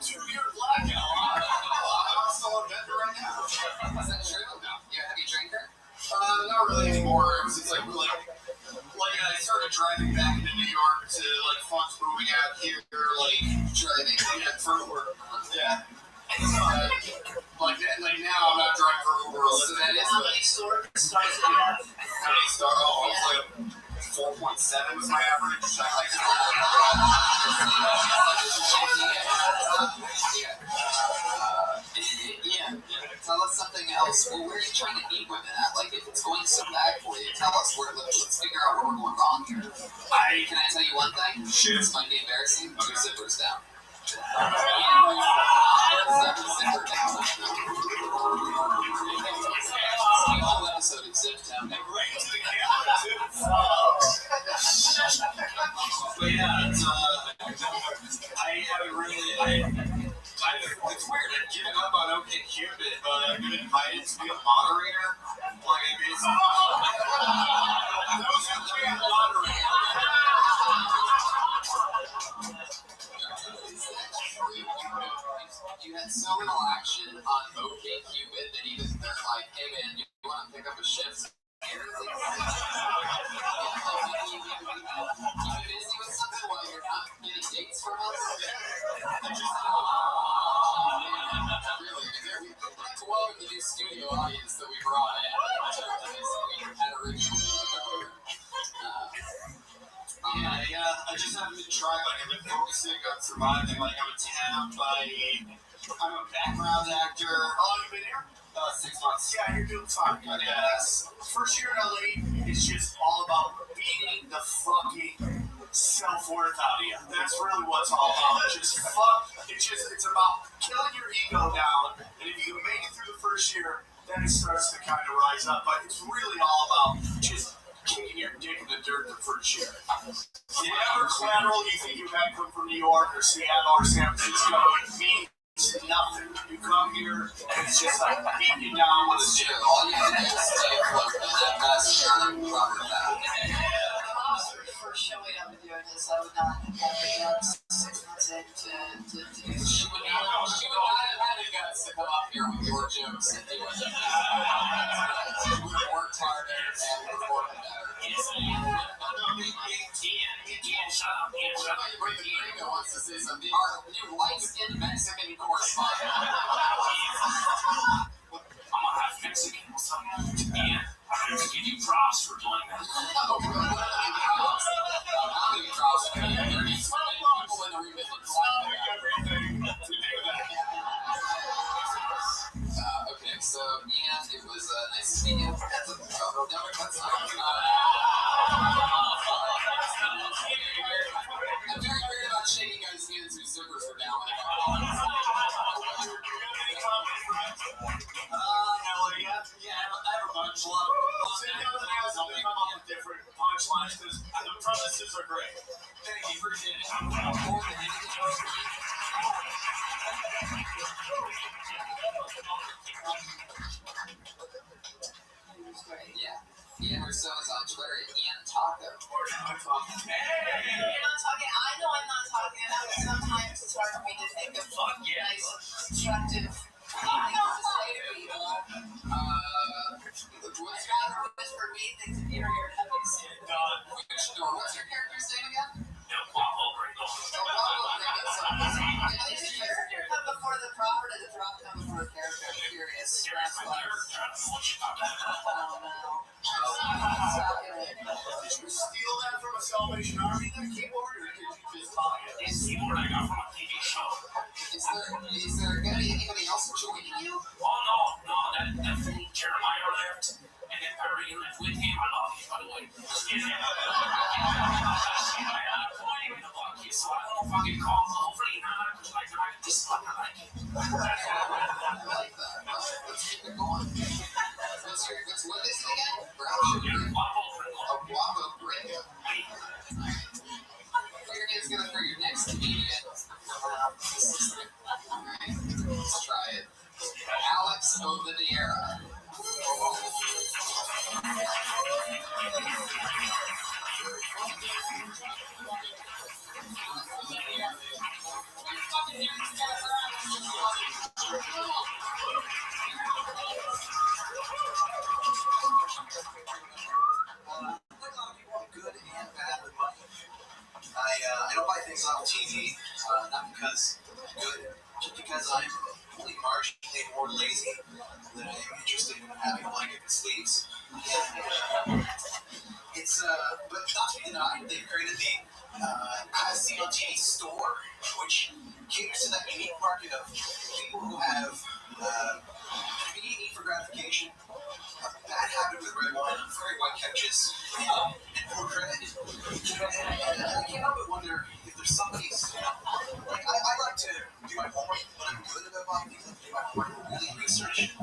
2-year blackout. I'm still a vendor right now. Is that true? No. You're a heavy drinker? Not really anymore. It was like I started driving back into New York to like funds moving out. here, like, driving. Yeah, for Uber. Yeah. Like now, I'm not driving for Uber. So that is how many stars do you have? How many stars? Oh, it's like 4.7 was my average. I like yeah. Tell us something else. Well, where are you trying to meet women at? Like, if it's going so bad for you, tell us where. Let's figure out where we're going wrong here. Can I tell you one thing? This might be embarrassing. Put your zippers down. Zipper down. The whole episode is zipped down. But yeah, it's, I haven't really. It's weird. I've given up on OkCupid, but I've been invited to be a moderator. Like, I mean, those who can't moderate. You had so little action on OkCupid that even they're like, hey man, you want to pick up a shift? You're busy with something while you're not getting dates from us? Really, welcome to the new studio audience that we brought in. I just haven't been trying. Like, I've been focusing on surviving. Like, I'm a background actor. How long have you been here? 6 months. Yeah, you're doing fine. Yes. First year in LA is just all about beating the fucking self-worth out of you. That's really what it's all about. It's about killing your ego down, and if you can make it through the first year, then it starts to kind of rise up. But it's really all about just kicking your dick in the dirt the first year. Whatever collateral you think you had come from New York or Seattle or San Francisco, it means nothing. You come here, and it's just like beating you down with a stick. All you have to do is stay afloat, and that best proper that. For showing up and doing this, I would not have had 6 months in to do this. She would not have had the guts to come up here with your jokes and do it. She would have worked harder and performed better. Ian wants to say something. Our new light-skinned Mexican correspondent. I'm a half Mexican. What's up? Ian, I have to give you props for doing that. How many props can you give? There's so many people in the room that look Everything to do that. Okay, so Ian, it was nice to meet you. That's not. I'm very weird about shaking guys' hands whose zippers were down. I have a bunch. Sit down and ask them to come up with different punchlines because the premises are great. Thank you, appreciate it. Yeah. Ian Rousseau is on Twitter at Ian Taco. You're not talking. I know I'm not talking. Sometimes it's hard for me to think of nice, constructive things to say to people. What's for me? Things that you're what's your character's name again? Guapo Gringo. Did the character come before the prop, or did the prop come before the character? I'm curious. What you talking about? Did you steal that from a Salvation Army, that keyboard, or did you just buy it? This keyboard I got from a TV show. Is there going to be anybody else joining you? Oh, no. That fool Jeremiah left, and then Perry left with him. I love him, by the way. Yeah. I'm pointing in the bucket, so I don't know if I can call him. Hopefully not, because I just fucking like it. I like that. Let's keep it going. What is it again? Guapo Gringo. A Guapo Gringo. You're going to for your next comedian. Alright, let's try it. Alex Oviniera. Good and bad with money. I don't buy things off TV not because I'm good, just because I'm only marginally more lazy than I am interested in having a blanket and sleeves. It's but not to be denied, they've created the SCLT store, which caters to that unique market of people who have immediate need for gratification, a bad habit with red wine, very white couches, and poor credit. And I can't help but wonder if there's somebody's, like, I like to do my homework when I'm good about buying things. I do my homework, really research a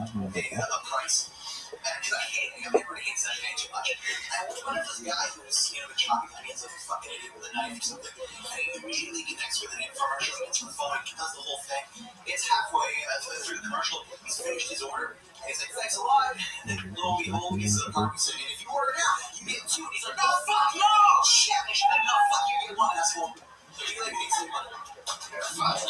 price. Because I hate it. Everybody hates that paying too much. And what if this guy who's, been chopping onions like a fucking idiot with a knife or something, and he immediately connects with an infomercial, gets on the phone, and does the whole thing. It's halfway through the commercial, he's finished his order, and he's like, thanks a lot. And then lo and behold, he gets to the park, and if you order now, you get two. And he's like, no, fuck, no, shit. And she's like, no, fuck, you get one, asshole. So you like me to say money. Fuck,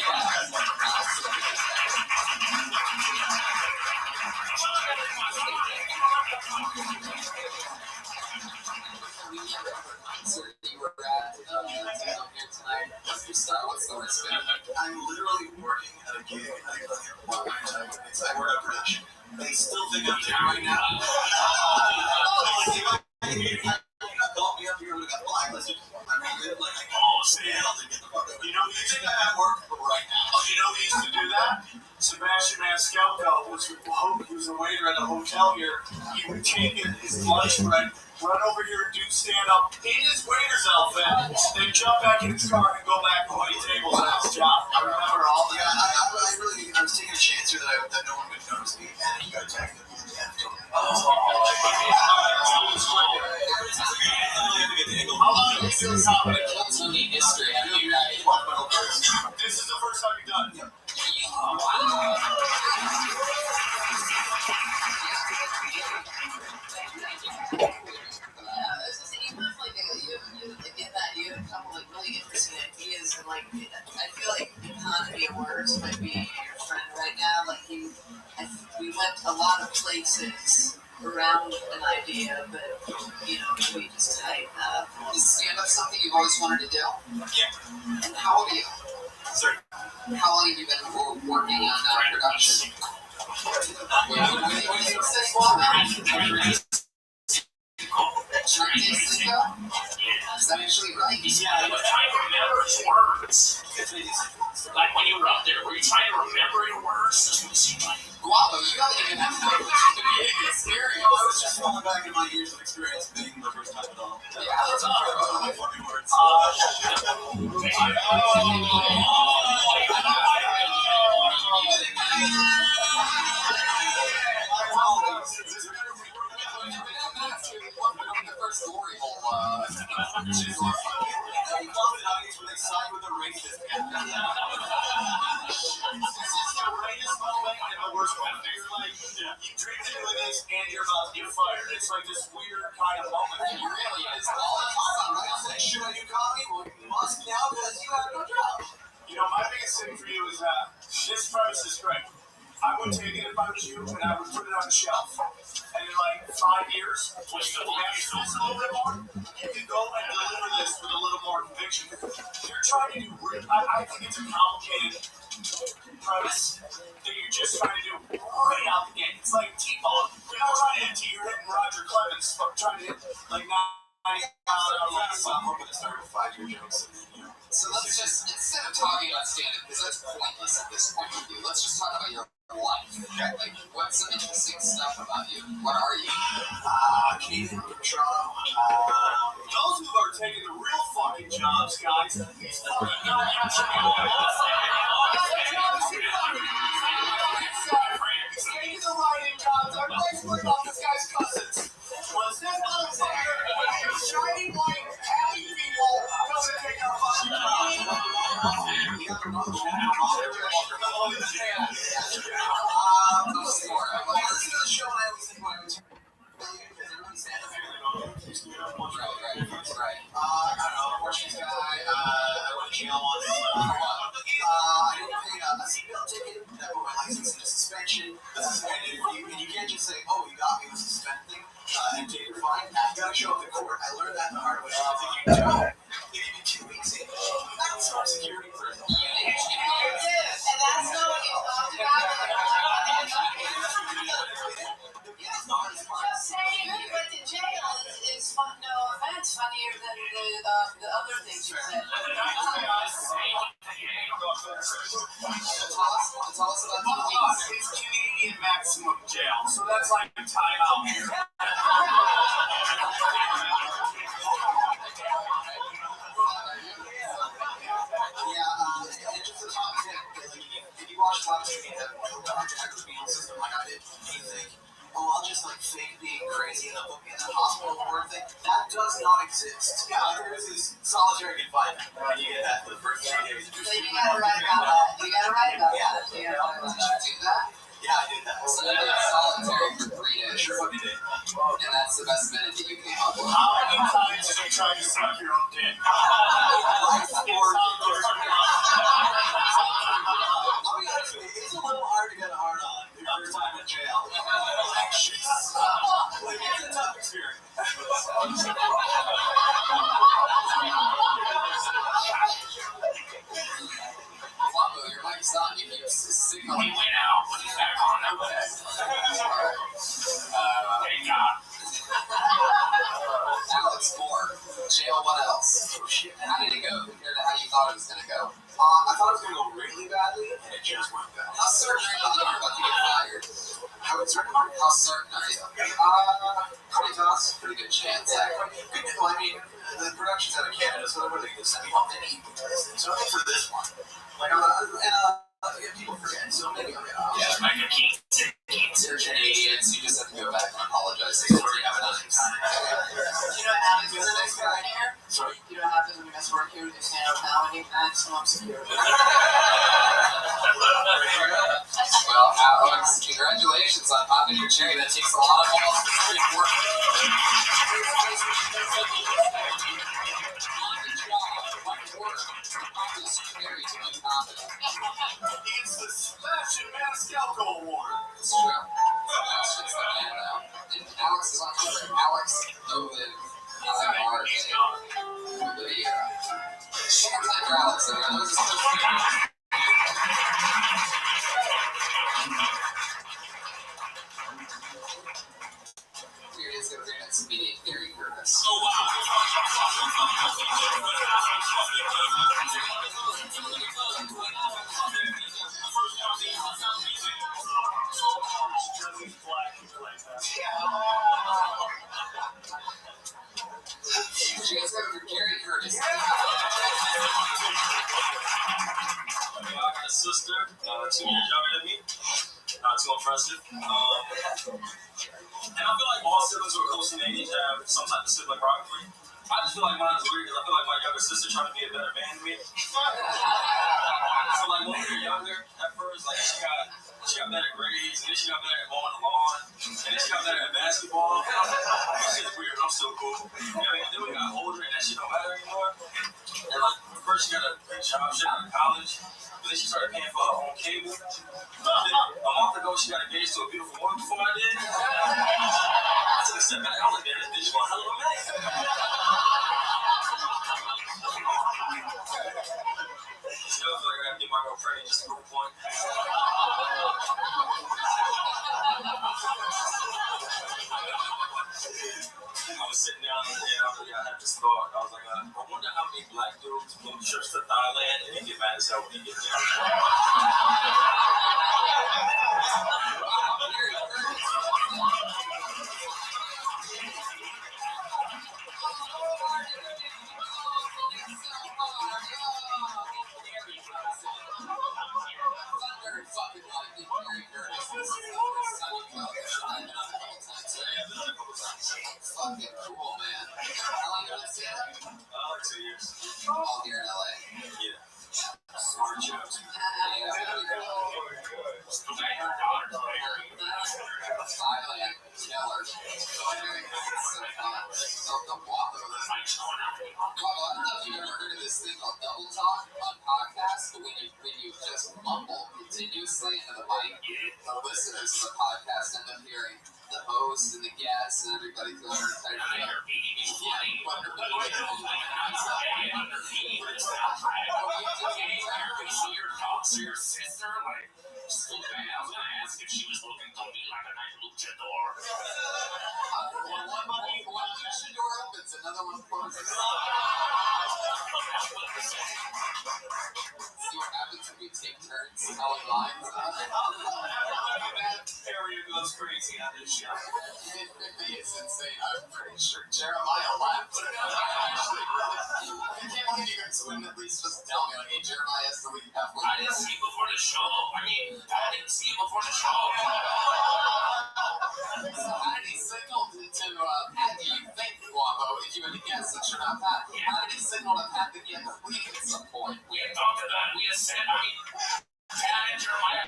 I'm literally working at a gig. I work at production. They still think I'm there right now. Call me up here with a blacklisted. I'm good, like, stay out and get the fuck out. You think I'm at work right now? You know who used to do that? Sebastian Maniscalco was a waiter at a hotel here. He would take his lunch break, run over here and do stand-up in his waiter's outfit, then jump back in his car and go back to waiting tables at his job. I remember all that. I was taking a chance here that no one would notice me, and he got attacked. This is the first time you've done it. You have a couple really interesting ideas, and I feel like economy of words might be your friend right now. We went a lot of places around an idea, but we just tighten up. Is stand-up something you've always wanted to do? Yeah. And how old are you? 30. How long have you been working on production? What do you say? 3 days ago? Is that actually right? Yeah, but trying to remember his words. Like when you were out there, were you trying to remember your words? That's what it seemed like. Wow, you got to get experience. I was just falling back in my years of experience being the first time at all. Yeah, that's all my fucking words. Story hole, when they side with the racist. This is the greatest moment and the worst moment. You're like, you drink into this and you're about to get fired. It's like this weird kind of moment. It really is. All the time, right? It's like, should I do comedy? Well, you must now because you have no job. My biggest thing for you is this premise is great. I would take it if I was you, and I would put it on the shelf. And in 5 years, when you have this a little bit more, you can go and deliver this with a little more conviction. You're trying to do, I think it's a complicated premise that you're just trying to do right out the gate. It's like T-ball. You're not trying to hit T, you're hitting Roger Clemens, trying to hit 90 I'm going to start with 5-year jokes. So let's just, instead of talking about stand-up, because that's pointless at this point with you, let's just talk about your life. Okay? What's some interesting stuff about you? What are you? Canadian from Toronto. Those who are taking the real fucking jobs, guys, these fucking guys taking the writing jobs. I'm basically about this guy's cousins. Was this motherfucker shining white, happy people doesn't take our fucking job? And you can't just say, oh, you got me with a suspend thing and take your fine. You gotta show up to court. I learned that the hard way. If you don't, if you do 2 weeks in, that's not security prison. Tell us about the week. It's Canadian maximum jail, so that's like a timeout here. And just a top tip, if you watch Top TV and have no contact field system like I did, you think, oh, I'll just like fake being crazy and they'll put me in the hospital or thing. That does not exist. Yeah, there's this solitary confinement. You get that for the first 3 days. So you gotta write about that. You gotta write about that. Did you do that? Yeah, I did that. So you did solitary for 3 days. Sure fucking did. And that's the best minute that you came up with. How many times have you tried to suck your own dick? It's a little hard to get a hard on your first time in jail. Like, it's a tough experience. Floppo, your mic's on. You keep signaling. He went out, but he's back on now. Thank God. Alex Moore, jail, what else? Oh shit. How did it go compared to how you thought it was going to go? I thought it was going to go really badly, and it just went bad. How certain are you that you're about to get fired? How certain are you? How certain are you? Pretty tough. Pretty good chance. Good deal. I mean, the production's out of Canada, so they're really going to send me home to eat this thing. So I think for this one, like, people forget, so maybe I'll get off. Yeah, like a key. They're Canadians, you just have to go back and apologize. You know what happens when the next guy here? Sorry? You know what happens when you miss work here with your stand-up comedy? Maximum security. Well, Alex, congratulations on popping your cherry. That takes a lot of balls to stick work. It's the Sebastian Maniscalco Award. It's true. Sebastian's the man now. And Alex is on Twitter. Alex Ovid. Lydia. One more time for Alex. Here it is. Go to your next meeting, Gary Curtis. Oh, wow. Cheers over Gary Curtis. I got a sister, 2 years younger than me. Not too impressive. And I feel like all siblings who are close in age have some type of sibling rivalry. I just feel like mine is weird because I feel like my younger sister trying to be a better man than me. So like when we were younger, at first, like she got better grades, and then she got better at mowing the lawn, and then she got better at basketball. That shit's weird. I'm still cool. You know what I mean? Then we got older, and that shit don't matter anymore. And like first she got a good job, she got out of college, but then she started paying for her own cable. Then, a month ago, she got engaged to a beautiful woman before I did. I took a step back. I was like, damn, this bitch one hell of a man. You know, I feel like I gotta get my girl pregnant just to prove a point. I was sitting down and I had this thought. I was like, I wonder how many black dudes book trips to Thailand and they get mad as hell when they get there. Fucking cool, man. How long you been in Seattle? 2 years. All here in LA. Yeah. Smart jokes. Thailand, killer. The Wappo. Well, I don't know if you've ever heard of this thing called double talk on podcasts, but when you just mumble continuously into the mic, the listeners of the podcast end up hearing the host and the guests and everybody through their entire So your sister, like, so bad. I was gonna ask if she was looking to me like a nice luchador. One luchador opens, another one closes. See what happens when we turns, telling lines. That area goes crazy on this show. It really is insane. I'm pretty sure Jeremiah laughed. I can't believe you guys wouldn't at least just tell me, like, hey, Jeremiah has to leave halfway. I didn't see you before the show. I didn't see you before the show. So how did he signal to Pat, do you think, Guavo, if you had to guess that you're not Pat, how did he signal to Pat that he had to leave at some point? We had talked about it. We had said, Pat and Jeremiah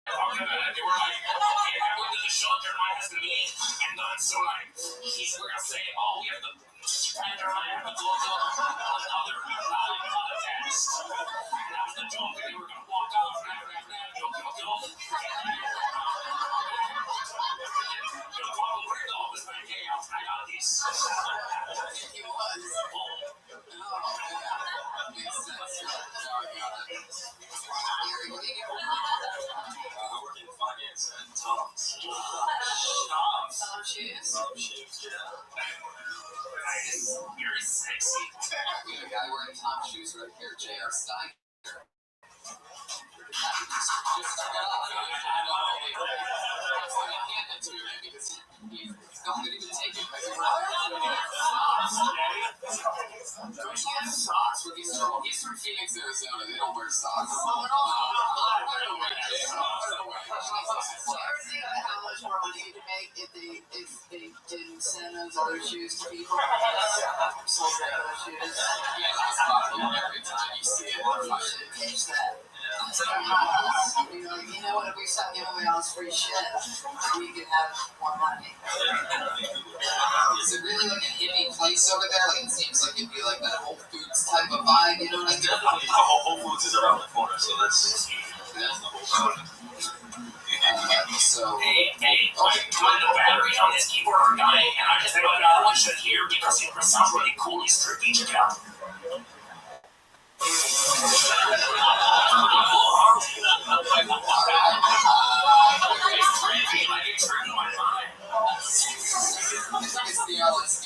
talked about it. They were like, okay, I went to the show, Jeremiah has to leave. And then, so, like, we're going to say, oh, we have to, Pat and Jeremiah have to go to another live podcast. And that was the joke, and they were going to walk off, go. I got these. He was. Makes sense. Gary, what do you do? I work in finance at Tom's. Some shoes? Some shoes, yeah. Nice. Very sexy. We have a guy wearing Tom's shoes right here, J.R. Stein. He's from Phoenix, Arizona. They don't wear socks. How much more money you'd make if they didn't send those other shoes to people? Sold regular shoes. Every time you see it, You should pitch that. You know what? If we stop giving away all this free shit, we could have more money. Is it really like a hippie place over there? Like, it seems like it'd be like that Whole Foods type of vibe, you know what I mean? Definitely. The Whole Foods is around the corner, so that's the whole corner. So, the battery on this keyboard are dying, and I just thought no one should hear because it sounds really cool. It's trippy. Check it out. It's the LSD,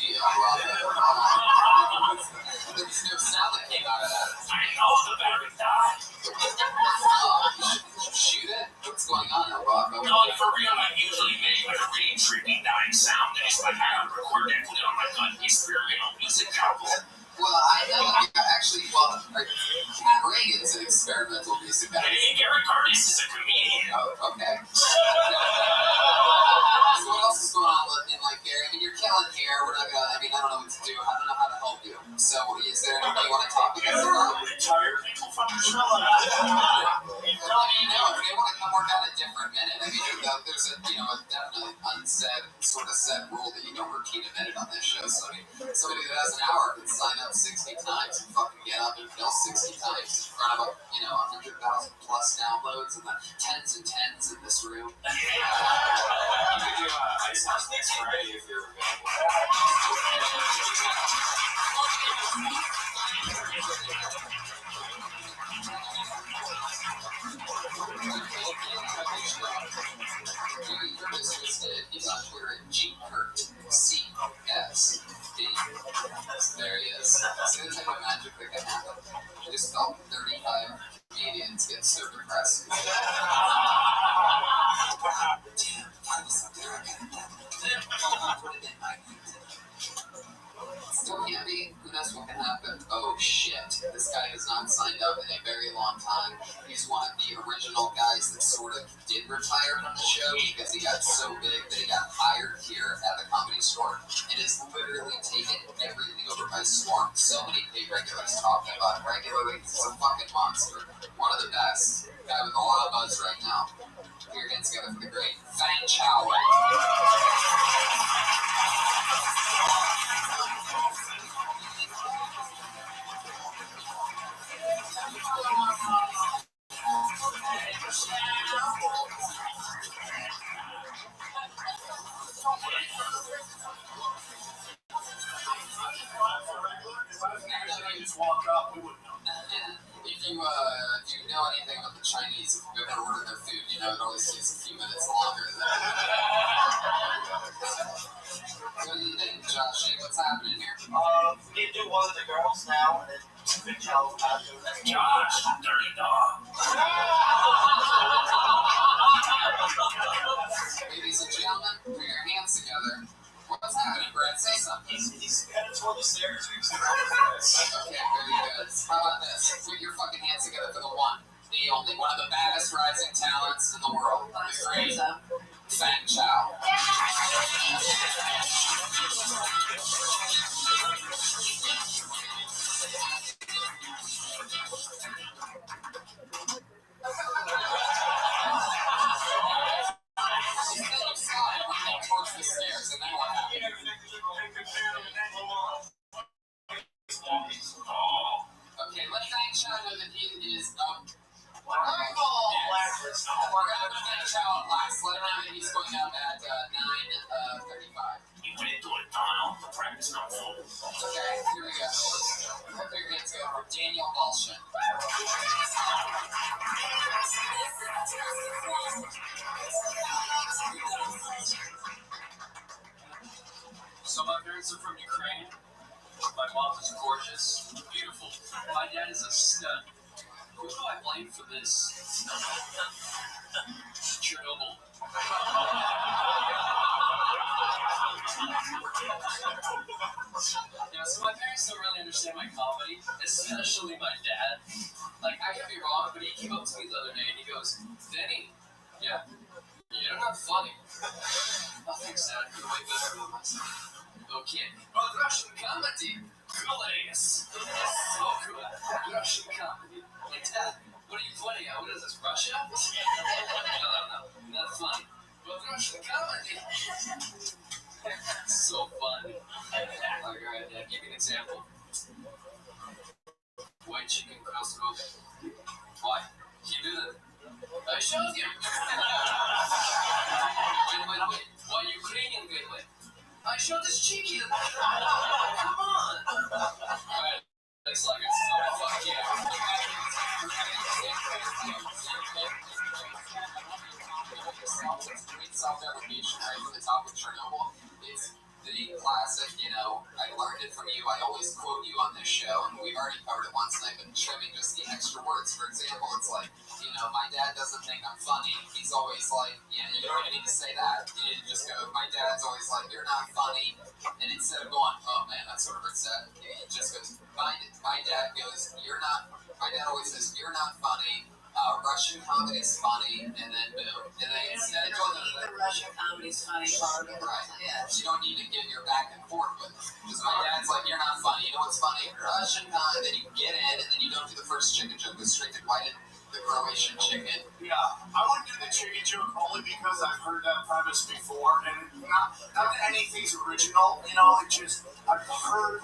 there's no sound that came out of that. I know the battery died. You should shoot it? What's going on there, Rob? No, for real, I usually make like a really trippy dying sound, and it's like I record it, put it on my gun, experimental music album. Well, I know that actually, Cat Reagan's an experimental music guy. Hey, Gary Curtis is a comedian. Oh, okay. So what else is going on in like Gary? I mean, you're killing here. We're not gonna. I mean, I don't know what to do. I don't know how to help you. So, is there anything you want to talk about? Retired people from the show. No, if they want to come work out a different minute, I mean, there's a definitely unsaid sort of set rule that you don't repeat a minute on this show. So I mean, somebody that has an hour can sign up 60 times and fucking get up and kill 60 times in front of 100,000 plus downloads and the tens and tens in this room. You could do Ice House next Friday if you're available. He's on Twitter at GCurtCSD. There he is. See the type of magic that can happen? I just felt 35 comedians get so depressed. Damn, I was there again. Put it in my Still can't be. Who knows what can happen? Oh shit. This guy has not signed up in a very long time. He's one of the original guys that sort of did retire from the show because he got so big that he got hired here at the Comedy Store and has literally taken everything over by storm. So many paid regulars talking about it regularly. He's a fucking monster. One of the best. Guy with a lot of buzz right now. Put your hands together for the great Fang Chow. If you know anything about the Chinese, if you've ever ordered their food, you know it always takes a few minutes longer than that. What do you think, Josh? What's happening here? We do one of the girls now, and then Big Joe after. Josh, dirty dog. one of the baddest rising talents in the world, the great Fang Chao. Towards the stairs, and then what happened? Okay, let Fang Chao know that he is we're having Fang Chao last. Let him know that he's going up at 9:35. You went into a tunnel. The practice not full. Okay, here we go. Put your hands go for Daniel Balshin. So my parents are from Ukraine. My mom is gorgeous, beautiful. My dad is a stud. Who do I blame for this? Chernobyl. Yeah, so my parents don't really understand my comedy, especially my dad. Like, I could be wrong, but he came up to me the other day and he goes, Danny, yeah, you're not funny. Oh, thanks, Dad. You're way better than myself. Okay, but Russian comedy, glorious. So good. Russian comedy. Hey, Dad, what are you pointing at? What is this, Russia? No, not funny. But Russian comedy. So funny. Like, alright, Dad, give me an example. White chicken cross cook. Why? You do that. I showed you. Wait. Why Ukrainian gateway? I showed this chicken. Come on. Alright, looks like it's so fuck yeah. Great self-deprecation right from the top of Chernobyl. It's the classic, I learned it from you. I always quote you on this show, and we've already covered it once, and I've been trimming just the extra words. For example, it's like, my dad doesn't think I'm funny. He's always like, you don't even need to say that. You just go, my dad's always like, you're not funny. And instead of going, oh man, that sort of hurts that, he just goes, my dad goes, my dad always says, you're not funny. Russian comedy is funny, and then boom. And then instead of going The Russian comedy's funny part. right. Yeah. You don't need to get your back and forth with it. Because my dad's like, you're not funny. You know what's funny? Russian comedy. Then you get in, and then you don't do the first chicken joke. Go straight to the Croatian chicken. Yeah, I wouldn't do the chicken joke only because I've heard that premise before, and not that anything's original, it just, I've heard,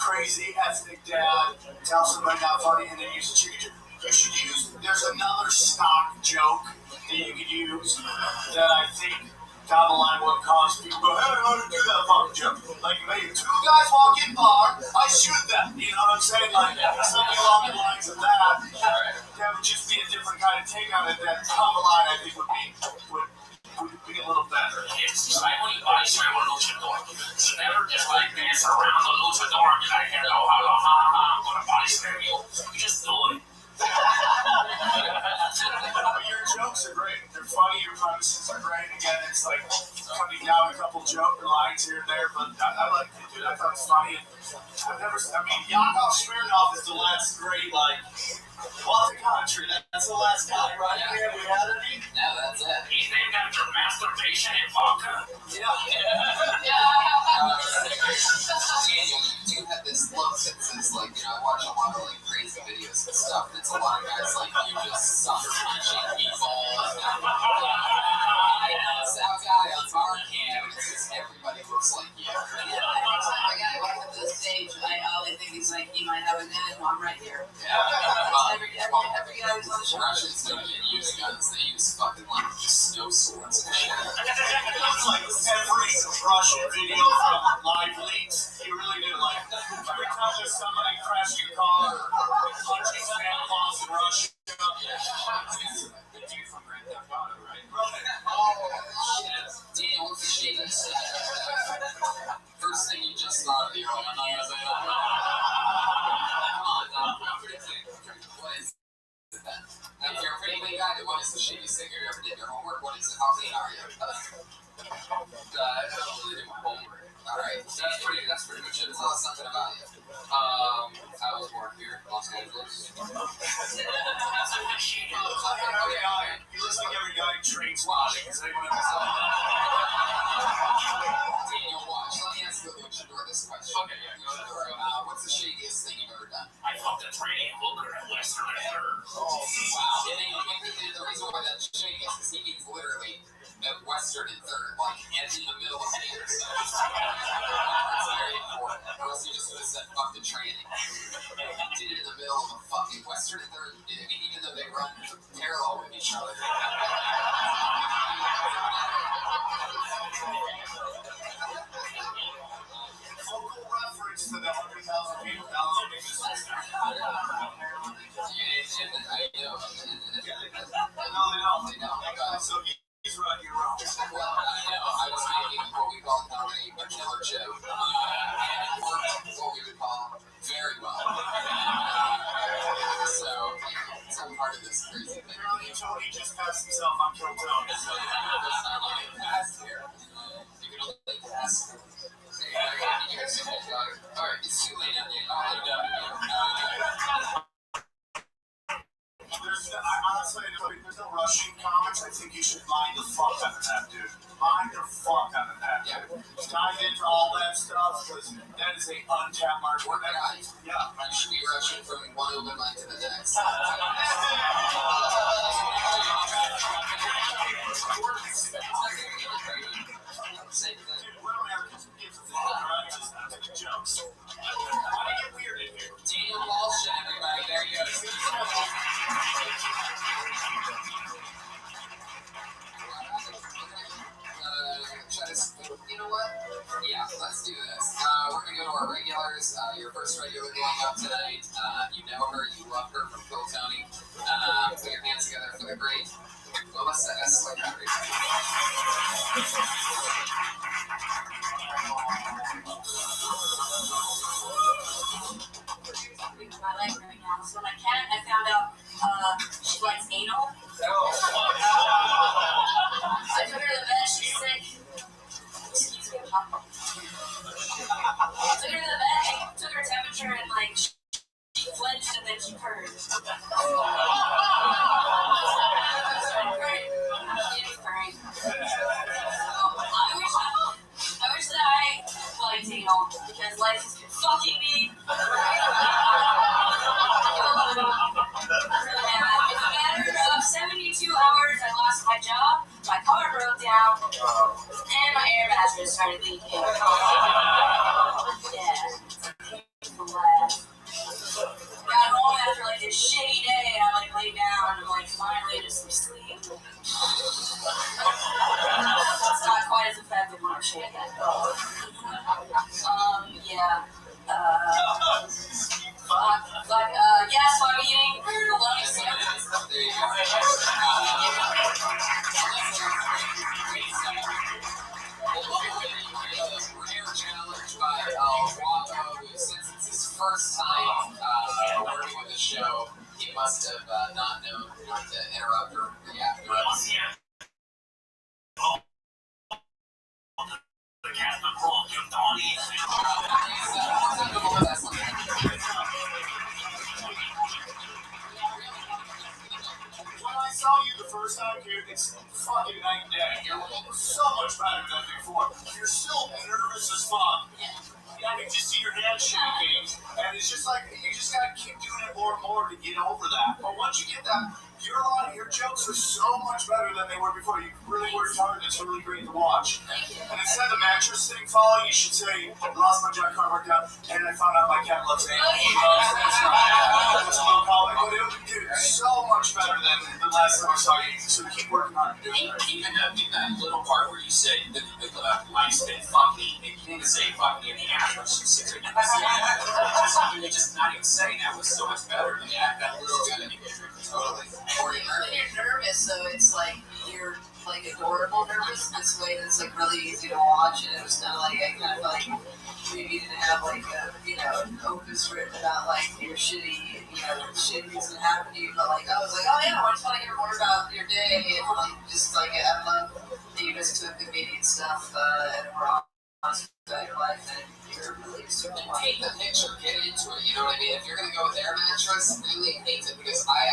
crazy ethnic dad tell somebody not funny and then use a chicken joke. You should there's another stock joke that you could use that I think down the line will cause people to go, hey, how to do that fucking joke? Like, maybe two guys walk in bar, I shoot them. You know what I'm saying? Like, something along the lines of that. That would just be a different kind of take on it that down the line I think would be a little better. It's like when you buy slam a luchador. It's never just like dance around the luchador and be like, hello, I'm gonna body slam you. You just do it. Your jokes are great. They're funny. Your premises are great. Again, it's like cutting down a couple joke lines here and there, but I like it, dude. I thought it was funny. Yakov Smirnoff is the last great, what's the country? That's the last guy, right? Yeah. We had it. No, that's it. He's named after masturbation and vodka. Daniel, you do have this look that says, I watch a lot of, crazy videos and stuff, and it's a lot of guys like you just summer punching people, and that guy on bar cam, and it's just everybody looks like you. The guy walking to the stage, all they think is he might have a gun, well, I'm right here. Yeah. Every guy who's on the show. Russians don't even use guns, they use fucking, snow swords and shit. It's like every Russian video from live leaks. You really do. Every time there's somebody crashing a car or punching Santa Claus in Russia. The dude from Grand Theft Auto, right? Oh, shit. Daniel, what's the shit you said? First thing you just thought of your own ideas. Come on, Dom. What is it then? Now, if you're a pretty big guy, then what is the shittiest thing you ever did your homework? What is it? How clean are you? I don't really do my homework. Alright, that's pretty much it. Tell us something about you. I was born here, Los Angeles. You listen like every guy trains logic. Is anyone ever saw that? Daniel, watch. Let me ask you a luchador this question. Okay, yeah. What's the shadiest thing you've ever done? I fucked a tranny hooker at Western and Third. Oh, wow. And the reason why that's shady is because he means literally at Western and Third, like, and in the middle of the intersection. That's very important. Or else you just would have said, fuck the tranny. He did it in the middle of a fucking Western and Third, I mean, even though they run parallel with each other. Local reference to the 100,000 people downloading this. I know. No, they don't. So he's right, you're wrong. Well, I know. I was making what we call a killer joke. And it worked what we would call very well. So, some part of this crazy thing. Tony just passed himself on Kill Tone. It's not like a pass here. You can only pass. Alright, it's too late now, Dave. Honestly, there's no rushing comments. I think you should mind the fuck out of that, dude. Mind the fuck out of that. Yeah. Dive into all that stuff, because that is a untapped market. Yeah. You should be rushing from one open mic to the next. Same thing. Jokes. Why do you get weird in here? Daniel Walsh, everybody. There you go. You know what? Yeah, let's do this. We're going to go to our regulars. Your first regular going up tonight. You know her. You love her from Phil Tony. Put your hands together for the great Melissa S. Lacari. My life right now. So my cat, I found out she likes anal. I took her to the vet. She's sick. Excuse me, Papa. Took her to the vet. Took her temperature and like she flinched and then she purred. She was purring. I wish that I liked anal because life has been fucking me. It's a matter of 72 hours. I lost my job, my car broke down, and my air mattress started leaking. Yeah. Got home after like a shitty day, and I like lay down and like finally just sleep. It's not quite as effective when I'm shaking. Yeah. Yeah, so I'm eating bologna sandwiches. There you go. Rare challenge by Waco, who since it's his first time working with the show, he must have not known when to interrupt or react to us. When I saw you the first time, dude, it's fucking night and day. You're so much better than before. You're still nervous as fuck. I can just see your head shaking, and it's just like you just gotta keep doing it more and more to get over that. But once you get that, your jokes are so much better than they were before. You really worked hard. It's really great to watch. And instead of the mattress thing falling, you should say, "I lost my job, car worked out, and I found out my cat loves anal." That's a little comic, but it's so much better than the last time I saw you. So keep working hard. Even in that little part where you say the mice been fucking, they didn't say fucking in the ass, but she said it. Just not even saying that was so much better. Yeah, that little bit. Totally. Or you're nervous, so it's like you're like adorable nervous this way that's like really easy to watch, and it was kind of like I kind of felt like maybe you didn't have like a an opus written about like your shitty shit that's gonna happen to you, but like I was like, oh yeah, I just want to hear more about your day, and like just like I love that you just took the media stuff and were honest about your life. picture, get into it. You know what I mean? If you're gonna go with air mattress, really hate it because I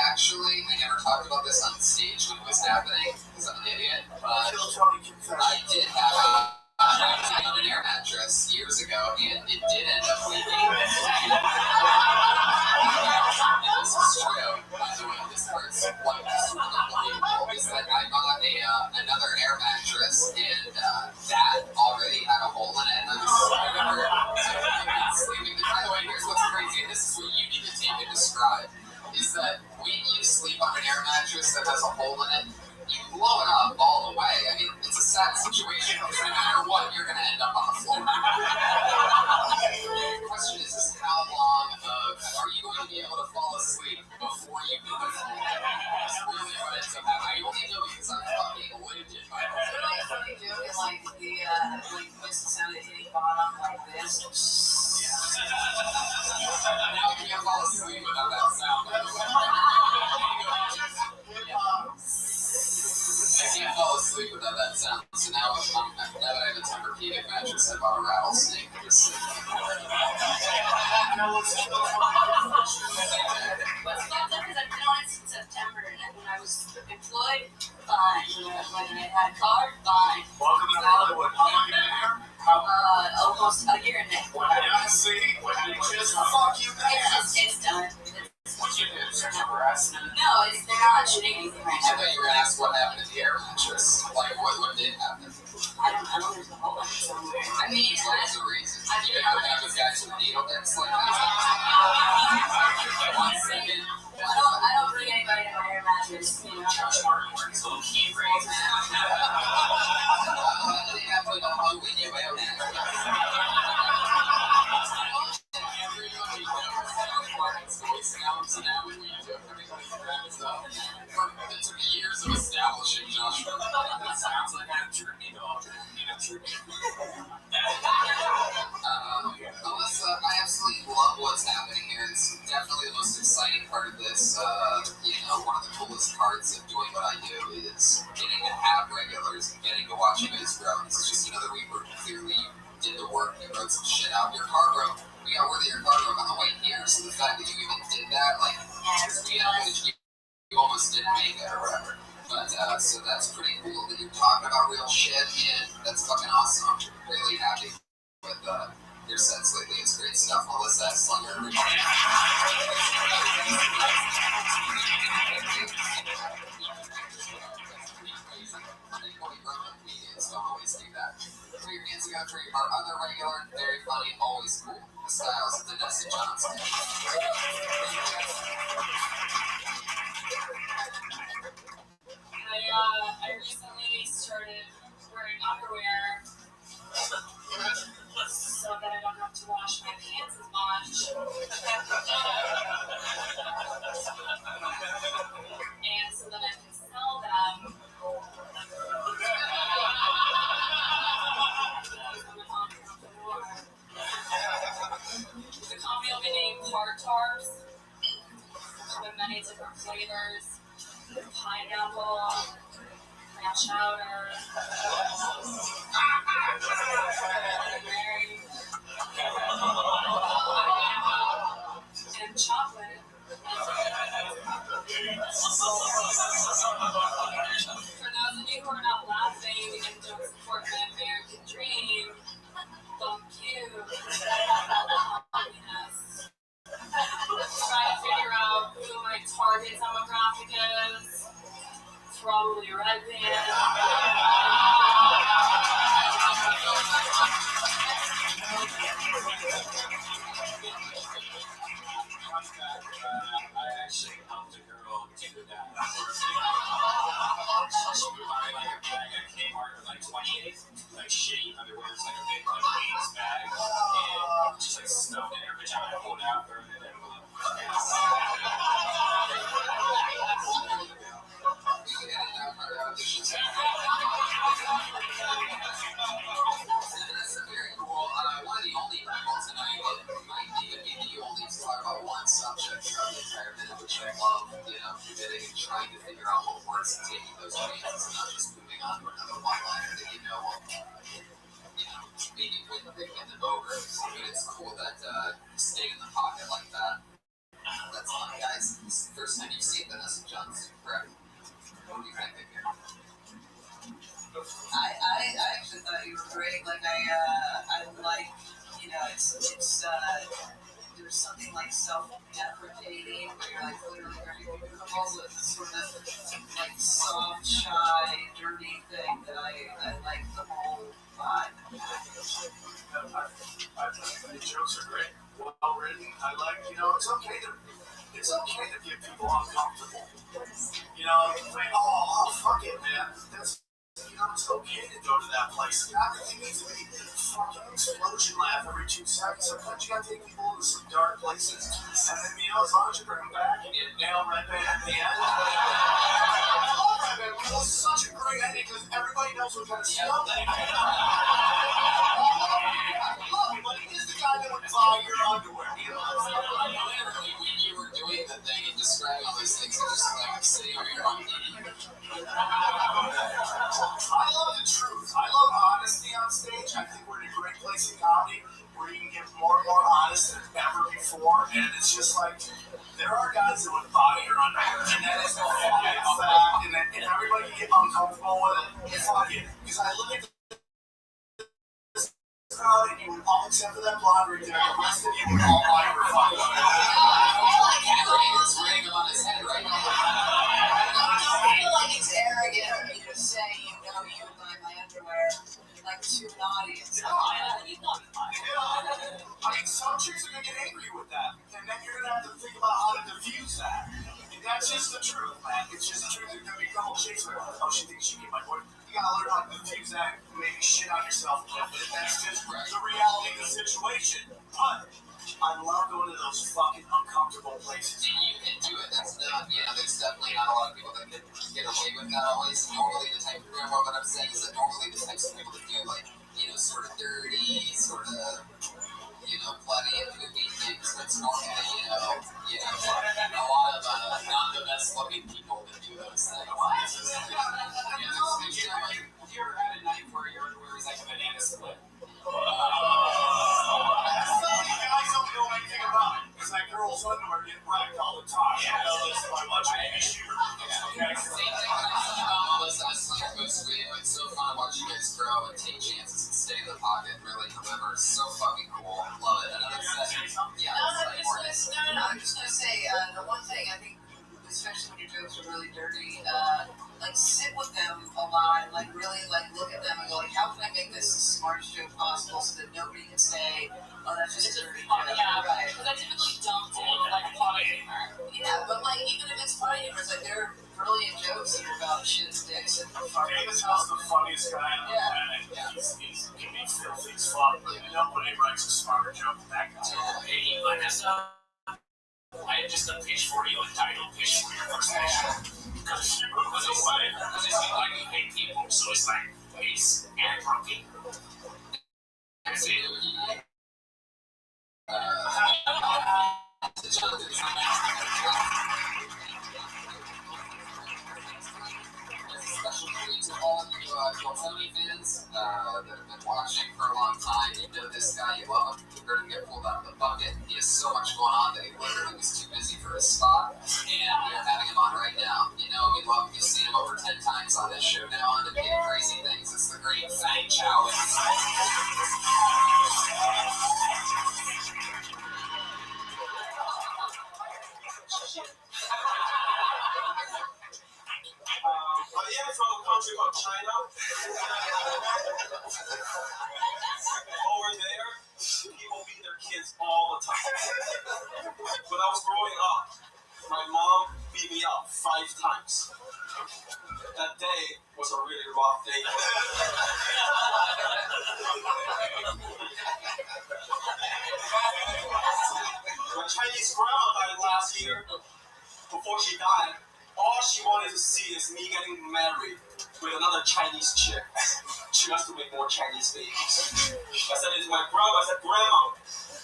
never talked about this on stage when it was happening because I'm an idiot. But I did have on an air mattress years ago, and it did end up leaking. And this is true. By the way, this part's quite unbelievable. Is that I bought another air mattress, and that already had a hole in it. And I remember sleeping. By the way, here's what's crazy. This is what you need to take and describe. Is that when you sleep on an air mattress that has a hole in it, you blow it up all the way. I mean, it's a sad situation because no matter what, you're going to end up on the floor. The question is how long are you going to be able to fall asleep before you go to sleep? That's really what ends up happening. I only know because I'm fucking lived it. What I really do is like just the sound of hitting bottom like this. Now you can't fall asleep without that sound. I can't fall asleep without that sound. So now that I have a Tempur-Pedic mattress, I bought a rattlesnake to just sleep on. Let's go because I've been on it since September, and when I was employed, fine. When I had a car, fine. Welcome to Hollywood. How long have you been here? Almost a year and a half. Yeah, see, just fuck you there. It's done. What's your news? Search for us? No, they're not shooting anything right I now. thought you were going to ask what happened to the air mattress. Like, what did happen? I don't know. There's a hole in it somewhere. I mean, What was the reason? I You don't ever have a guy with a needle that's like, 1 second. I don't bring anybody to my air mattress, you know. Josh Martin wearing his little key rings. They have like a hug with you, man. Everybody knows how important voice sounds now when we do everything wraps up. It took years of establishing Josh Martin. That sounds like a journey dog. Alyssa, I absolutely love what's happening here. It's definitely the most exciting part of this. One of the coolest parts of doing what I do is getting to have regulars and getting to watch you guys grow. It's just another week where clearly you did the work, you wrote some shit out. Your car broke. We got word that your car broke on the way here, so the fact that you even did that, like, you almost didn't make it or whatever. But, so that's pretty cool that you're talking about real shit, and that's fucking awesome. I'm really happy with your sets lately. It's great stuff. Melissa Slunger. Don't always do that. Put your hands together for our other regular, very funny, always cool. The styles of Vanessa Johnson. I recently started wearing underwear so that I don't have to wash my pants as much. And so that I can sell them. The company will be named Hard Tarps. Come in many different flavors. Pineapple, clam chowder, berry, and chocolate. For those of you who are not laughing and don't support the American dream, fuck you. Yes. Trying to figure out who my target demographic is. Probably red band. I actually helped a girl do that. She would buy like a bag at Kmart with like 28 like shitty underwear. It's like a big like Hanes bag, and just like stuffed in her vagina, pulled out, thrown it in an envelope. That's very cool. One of the only people tonight that might even be the only to talk about one subject throughout the entire minute, which I love, committing and trying to figure out what works and taking those chances and not just moving on to another one-liner that maybe win them over. But it's cool that he stayed in the pocket like that. That's fun, guys. This is the first time you've seen Vanessa Johnson, correct? What do you think of here? I actually thought you were great. Like I like, it's there's something like self-deprecating where you're like clearly very beautiful, so it's sort of like soft, shy, dirty thing that I like the whole vibe. I think the jokes are great, well written. I like, it's okay to get people uncomfortable. Like, oh, fuck it, man. It's okay to go to that place. Everything needs to be fucking explosion laugh every 2 seconds. Sometimes you gotta take people into some dark places. And then, as long as you bring them back and you nail Red Band at the end. I love Red Band. It was such a great ending because everybody knows what kind of stuff they made. But he's the guy that would buy your underwear. Literally, when you were doing the thing and describing all these things, you're just like sitting over your own meeting. I love the truth. I love honesty on stage. I think we're in a great place in comedy where you can get more and more honest than ever before. And it's just like, there are guys that would buy your underwear. And that is a fucking fact. And everybody get uncomfortable with it. Fuck it. Because I look at this crowd and you would all, except for that blonde right there, the rest of you would all buy your fucking It's ring on his head right now. I feel like it's arrogant of me to say you would buy my underwear like to an audience. I mean, some chicks are gonna get angry with that, and then you're gonna have to think about how to diffuse that. And that's just the truth, man. It's just the truth. There's gonna be a couple chicks where, oh, she thinks she get my boy. You gotta learn how to diffuse that, and maybe shit on yourself a little bit. That's just the reality of the situation. But I love going to those fucking uncomfortable places. And you can do it. That's not, there's definitely not a lot of people that can get away with that always. Normally, the type of what I'm saying is that normally the types of people that do, like, sort of dirty, sort of, bloody and poopy things, that's normally, a lot of not the best looking people that do those things. Have you ever had a night where your underwear is like a banana split? Guys don't know anything about it. Because that girl's underwear get wrecked all the time. I know this by watching Amy Schumer. Okay? Same thing when I said about all this wrestling goes for you. It's so fun to watch you guys grow and take chances and stay in the pocket and really deliver. It's so fucking cool. Love it. Another session. Yeah, No, I'm just gonna say, the one thing I think, especially when your jokes are really dirty, like sit with them a lot, like really look at them and go like, how can I make this the smartest joke possible so that nobody can say, oh, that's just a dirty joke. Yeah, right. Because I typically don't take funny humor. Yeah, but even if it's funny humor, it's like there are brilliant jokes here about shits, dicks, and Davis House the funniest guy on the planet. He can be filthy as fuck. Nobody writes a smarter joke than that guy. Hey, Vanessa, I had just done page 40 entitled Page for Your First Page. Because it's like you hate people, so it's like ace and rookie. That's it. Special treat to all of you Tony fans that have been watching for a long time. You know this guy, you love him. You heard him get pulled out of the bucket. He has so much going on that he literally was too busy for his spot. And we're having him on right now. We love him. You've seen him over 10 times on this show now and doing crazy things. It's the Great Fang Challenge. I am from a country called China. Over there, people beat their kids all the time. When I was growing up, my mom beat me up 5 times. That day was a really rough day. My Chinese grandma died last year. Before she died, all she wanted to see is me getting married with another Chinese chick. She wants to make more Chinese babies. I said it to my grandma, Grandma,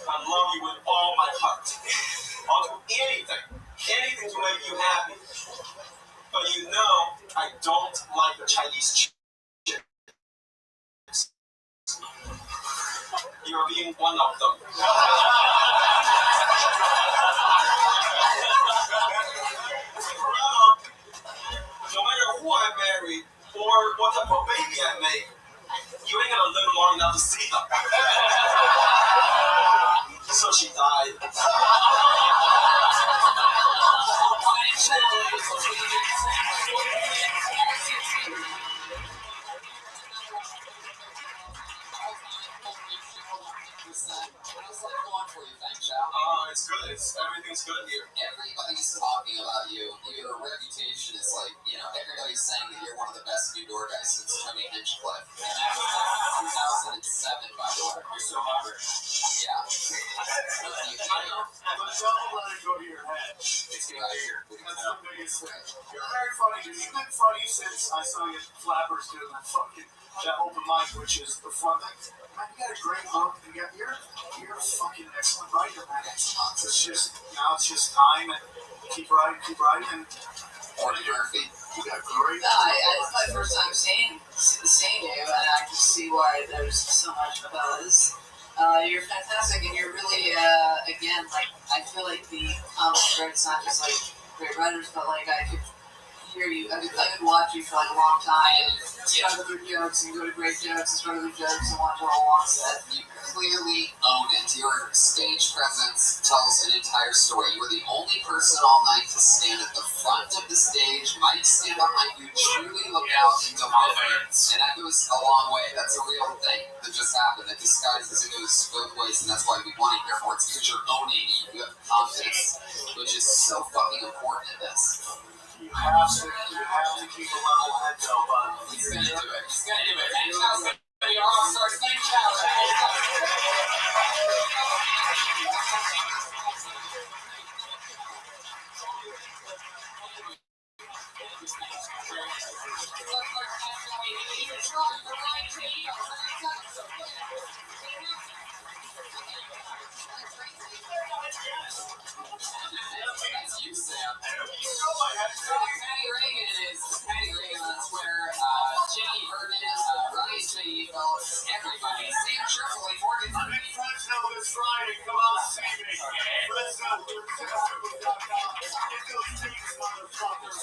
I love you with all my heart. I'll do anything to make you happy. But I don't like the Chinese chicks. one of them. No matter who I marry or what type of baby I make, you ain't gonna live long enough to see them. So she died. It's good. Everything's good here. Everybody's talking about you. Your reputation is like, everybody's saying that you're one of the best new door guys since Tony Hinchcliffe. 2007, by the way. You're so hungry. Yeah. But don't let it go to your head. It's getting bigger. That's the biggest thing. You're very funny. You've been funny since I saw you at Flappers doing that open mic, which is the fun thing. Man, you got a great look. You're a fucking excellent writer, man. It's just time and keep writing. And Or Murphy. You got great. It's my first time seeing you, and I can see why there's so much buzz. You're fantastic, and you're really, again, like, I feel like the comic strip's not just like great writers, but like I could hear you. I could watch you for like a long time and start with your jokes and go to great jokes and start with your jokes and watch a whole long set. You clearly own it. Your stage presence tells an entire story. You were the only person all night to stand at the front of the stage. Mike stand behind you, truly look out and deliver. And that goes a long way. That's a real thing that just happened. That disguises it goes both ways, and that's why we want it here for. It's because you're owning it. You have confidence, which is so fucking important in this. You have to keep a level head though, but He's gonna do it. He's gonna do it. Thanks, Chelsea. Your all-stars. Thanks, Chelsea. That's you, Sam. Patty Reagan is Patty Reagan on Twitter. Jenny Vernon, Ryan J. Phillips, everybody. Sam Tripoli, Morgan. I'm in Fresno this Friday. Come out and see me. Fresno, Get those tickets, motherfuckers.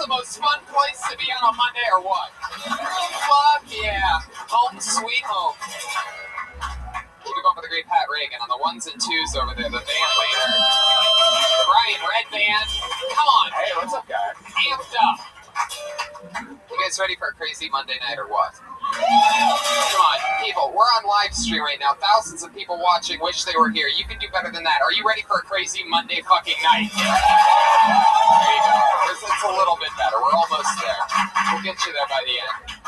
most fun place to be on a Monday or what? Fuck yeah. Home sweet home. Keep it going for the great Pat Reagan on the ones and twos over there, the band leader. Brian Red Band. Come on. Hey, what's up, guys? Amped up. You guys ready for a crazy Monday night or what? Come on, people. We're on live stream right now. Thousands of people watching. Wish they were here. You can do better than that. Are you ready for a crazy Monday fucking night? There you go. It's a little bit better. We're almost there. We'll get you there by the end.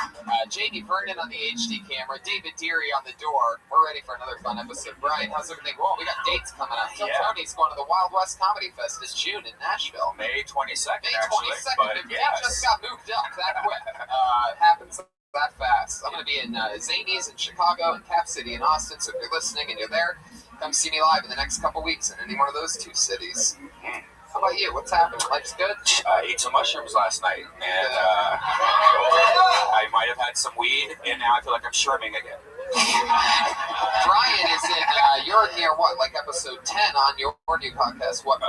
JD Vernon on the HD camera. David Deary on the door. We're ready for another fun episode. Brian, how's everything going? We got dates coming up. Tony's going to the Wild West Comedy Fest this June in Nashville. May 22nd, May 22nd. actually. But it just got moved up that quick. It happens that fast. I'm going to be in Zanies in Chicago and Cap City in Austin, so if you're listening and you're there, come see me live in the next couple weeks in any one of those two cities. How about you? What's happening? Life's good? I ate some mushrooms last night, and I might have had some weed, and now I feel like I'm shrimming again. Brian is in, you're near what, like episode 10 on your new podcast, what,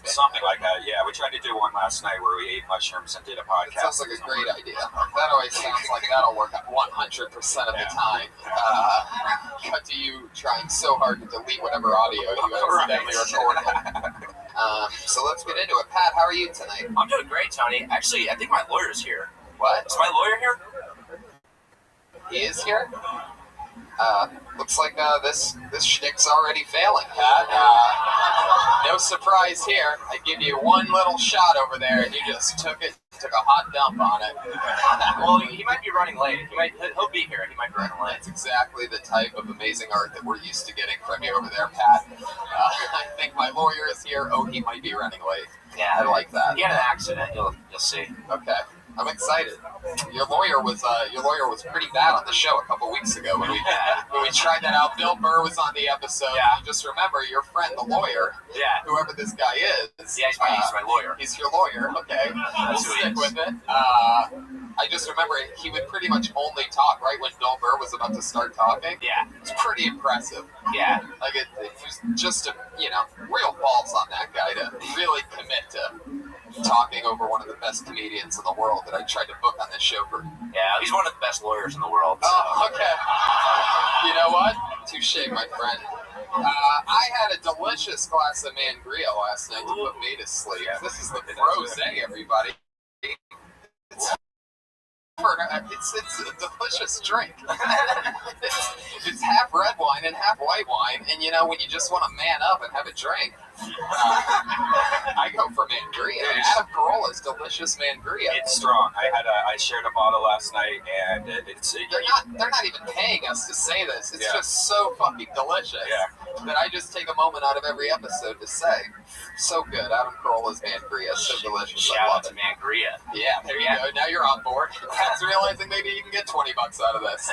something like that, yeah. We tried to do one last night where we ate mushrooms and did a podcast. That sounds like a great idea. That always sounds like that'll work 100% of the time. Cut to you trying so hard to delete whatever audio you accidentally recorded. So let's get into it. Pat, how are you tonight? I'm doing great, Tony. Actually, I think my lawyer's here. What? Is my lawyer here? He is here? Looks like this shtick's already failing, Pat. No surprise here. I give you one little shot over there, and you just took a hot dump on it. Well, he might be running late. He'll be here. He might be running late. That's exactly the type of amazing art that we're used to getting from you over there, Pat. I think my lawyer is here. Oh, he might be running late. Yeah, I like that. He had an accident. You'll see. Okay. I'm excited. Your lawyer was pretty bad on the show a couple weeks ago when we tried that out. Bill Burr was on the episode. Yeah. You just remember your friend, the lawyer. Yeah. Whoever this guy is. Yeah, he's my lawyer. He's your lawyer. Okay. We'll stick with it. I just remember he would pretty much only talk right when Bill Burr was about to start talking. Yeah. It's pretty impressive. Yeah. Like it was just real balls on that guy to really commit to talking over one of the best comedians in the world that I tried to book on this show for. Yeah, he's one of the best lawyers in the world. So. Oh, okay. You know what? Touche, my friend. I had a delicious glass of Mangria last night to put me to sleep. Yeah, this is the rosé, everybody. It's a delicious drink. It's half red wine and half white wine, and when you just want to man up and have a drink, I go for Mangria. Adam Carolla's delicious Mangria. It's strong. I shared a bottle last night, and they're not even paying us to say this. It's just so fucking delicious that I just take a moment out of every episode to say, so good. Adam Carolla's Mangria, so delicious. Shout out to Mangria. Yeah, there you go. Now you're on board. That's realizing maybe you can get $20 out of this.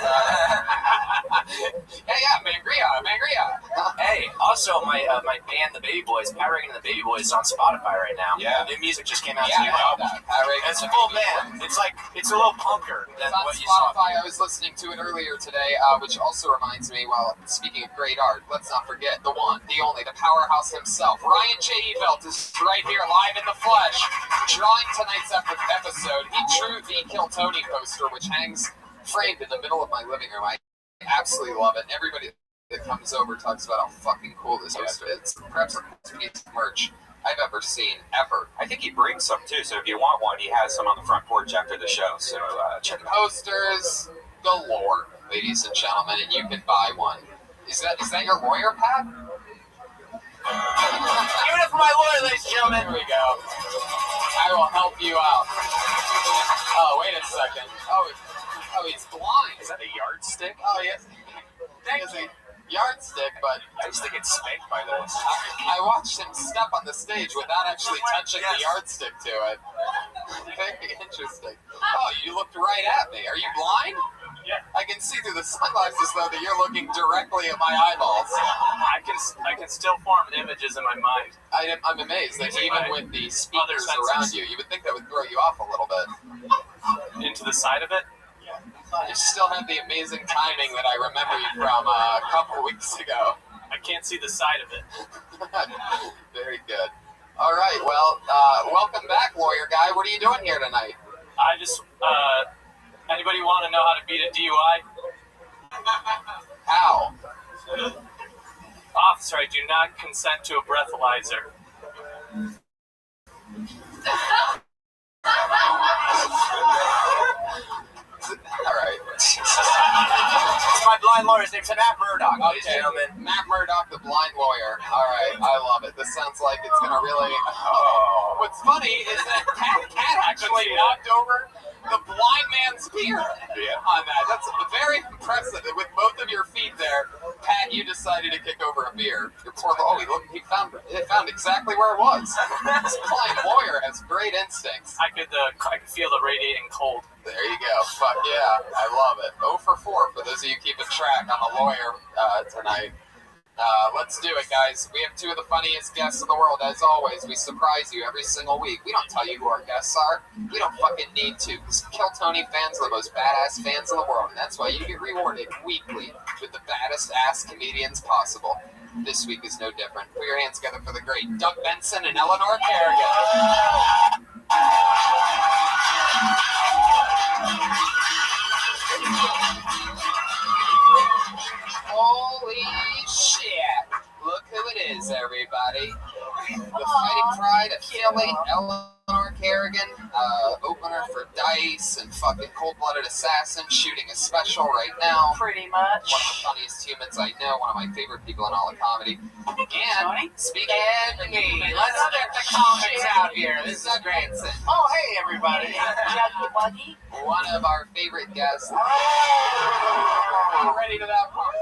Mangria. Hey, also my band, the Baby Boys, Pat Reagan and the Baby Boys, is on Spotify right now. Yeah. New music just came out. Yeah, I know that. Pat Reagan. It's a full band. It's a little punker than what you saw. Spotify. I was listening to it earlier today, which also reminds me, while speaking of great art, let's not forget the one, the only, the powerhouse himself. Ryan J. Evelt is right here, live in the flesh, drawing tonight's episode. He drew the Kill Tony poster, which hangs framed in the middle of my living room. I absolutely love it. Everybody that comes over talks about how fucking cool this poster is. Perhaps the best piece of merch I've ever seen, ever. I think he brings some too, so if you want one, he has some on the front porch after the show, so check it out. Posters galore, ladies and gentlemen, and you can buy one. Is that your lawyer, Pat? Give it up for my lawyer, ladies and gentlemen. Here we go. I will help you out. Oh, wait a second. Oh, he's blind. Is that a yardstick? Oh, yes. He is a yardstick, but I used to get spanked by those. I watched him step on the stage without actually touching the yardstick to it. Very interesting. Oh, you looked right at me. Are you blind? Yeah. I can see through the sunglasses, though, that you're looking directly at my eyeballs. I can still form images in my mind. I'm amazed that even with the speakers around you would think that would throw you off a little bit. Into the side of it? You still have the amazing timing that I remember you from a couple weeks ago. I can't see the side of it. Very good. All right, well, welcome back, lawyer guy. What are you doing here tonight? I just, anybody want to know how to beat a DUI? How? Officer, I do not consent to a breathalyzer. All right. My blind lawyer's name's Matt Murdock, ladies and gentlemen. Matt Murdock, the blind lawyer. All right, I love it. This sounds like it's gonna really. What's funny is that Pat actually knocked over the blind man's beer on that. That's very impressive. With both of your feet there, Pat, you decided to kick over a beer. Your poor he found exactly where it was. This blind lawyer has great instincts. I could feel the radiating cold. There you go. Fuck yeah. I love it. 0 for 4 for those of you keeping track on the lawyer tonight. Let's do it, guys. We have two of the funniest guests in the world. As always, we surprise you every single week. We don't tell you who our guests are. We don't fucking need to. Because Kill Tony fans are the most badass fans in the world. And that's why you get rewarded weekly with the baddest ass comedians possible. This week is no different. Put your hands together for the great Doug Benson and Eleanor Kerrigan. Holy shit. Look who it is, everybody. The Fighting Pride of Philly, Eleanor Kerrigan, opener for Dice and fucking Cold-Blooded Assassin, shooting a special right now. Pretty much. One of the funniest humans I know, one of my favorite people in all of comedy. And speaking of me, let's get the comics out here. This is Doug Benson. Oh, hey, everybody. One of our favorite guests. Ready to that part.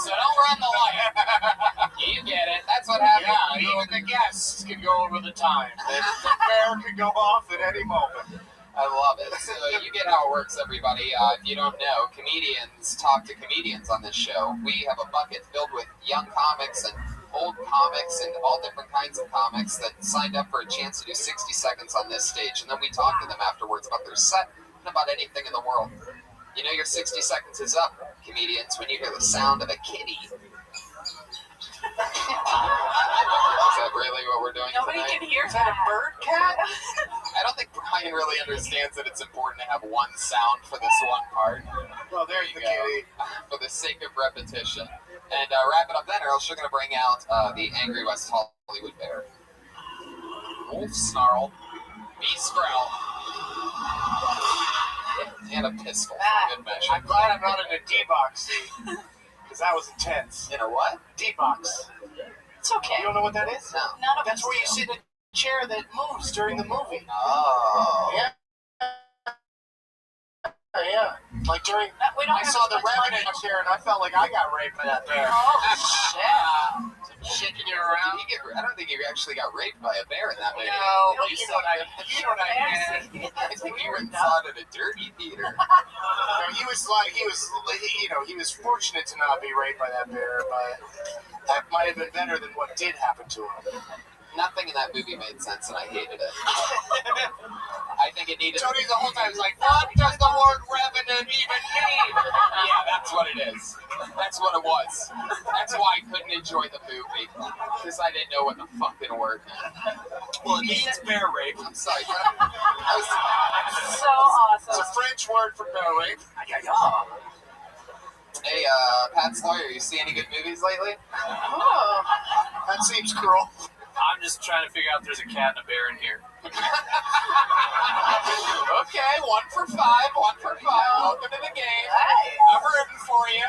So don't run the light. You get it. That's what happens. Yeah, even the guests can go over the time. The fair could go off at any moment. I love it. So you get how it works, everybody. If you don't know, comedians talk to comedians on this show. We have a bucket filled with young comics and old comics and all different kinds of comics that signed up for a chance to do 60 seconds on this stage. And then we talk to them afterwards about their set and about anything in the world. You know your 60 seconds is up, comedians, when you hear the sound of a kitty. Is that really what we're doing Nobody tonight? can hear Is that a bird cat? I don't think Brian really understands that it's important to have one sound for this one part. Well, there's the kitty. For the sake of repetition. And wrap it up then, or else you're going to bring out the Angry West Hollywood Bear. Wolf Snarl. Beast Growl. And a pistol. Good measure. I'm glad I'm not in a D-box seat. Because that was intense. In a what? D-box. It's okay. You don't know what that is? No. None of That's us where you do. sit in a chair that moves during the movie. Oh. Yeah. Yeah. Like during... We don't I have saw as the much Revenant up there and I felt like I got raped by that bear. Oh, shit. Shaking you around. I don't think you actually got raped by a bear in that movie. No, but You you saw know what I mean. I think you saw it at a dirty theater. No, he was fortunate to not be raped by that bear, but that might have been better than what did happen to him. Nothing in that movie made sense, and I hated it. I think it needed. Tony the whole time was like, "What does the word revenant even mean?" Yeah, that's what it is. That's what it was. That's why I couldn't enjoy the movie, because I didn't know what the fucking word meant. Well, it means bear rape. I'm sorry. So awesome. It's a French word for bear rape. Hey, Pat's lawyer, you see any good movies lately? Oh. That seems cruel. I'm just trying to figure out if there's a cat and a bear in here. Okay, 1 for 5, 1 for 5. Welcome to the game. Hey. I'm rooting for you.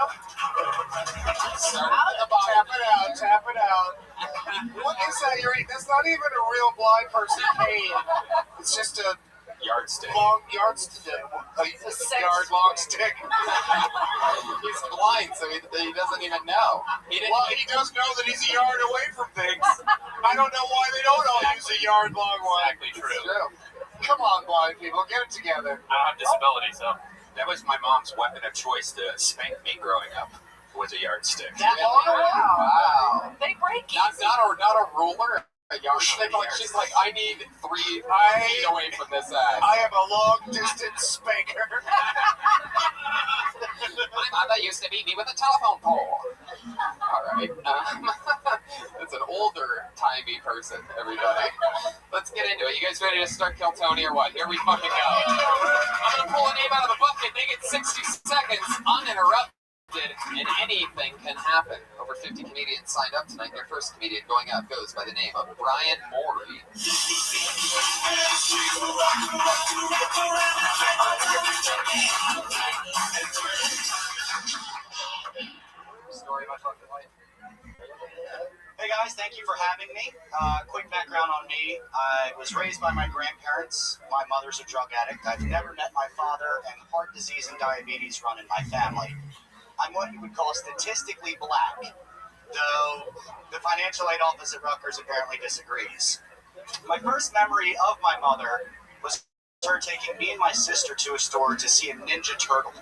Start at the bottom. Tap it out. What is that? That's not even a real blind person cane. It's just a Yardstick. long yardstick. A yard long stick. He's blind, so he doesn't even know. He does know that he's a yard away from things. I don't know why they don't all use a yard long one. Exactly true. It's true. Come on, blind people, get it together. I have disabilities, so. That was my mom's weapon of choice to spank me growing up. Was a yardstick. Wow. They break Not easy. a ruler. A yardstick. She's like, I need 3 feet away from this ass. I am a long-distance spanker. My mother used to beat me with a telephone pole. All right. That's an older timey person, everybody. let's get into it. You guys ready to start Kill Tony or what? Here we fucking go. I'm gonna pull a name out of the bucket, make it 60 seconds, uninterrupted, and anything can happen. Over 50 comedians signed up tonight. Their first comedian going out goes by the name of Brian Morey. Story about fucking life. Hey guys, thank you for having me. Quick background on me. I was raised by my grandparents. My mother's a drug addict. I've never met my father, and heart disease and diabetes run in my family. I'm what you would call statistically black, though the financial aid office at Rutgers apparently disagrees. My first memory of my mother was her taking me and my sister to a store to see a Ninja Turtle.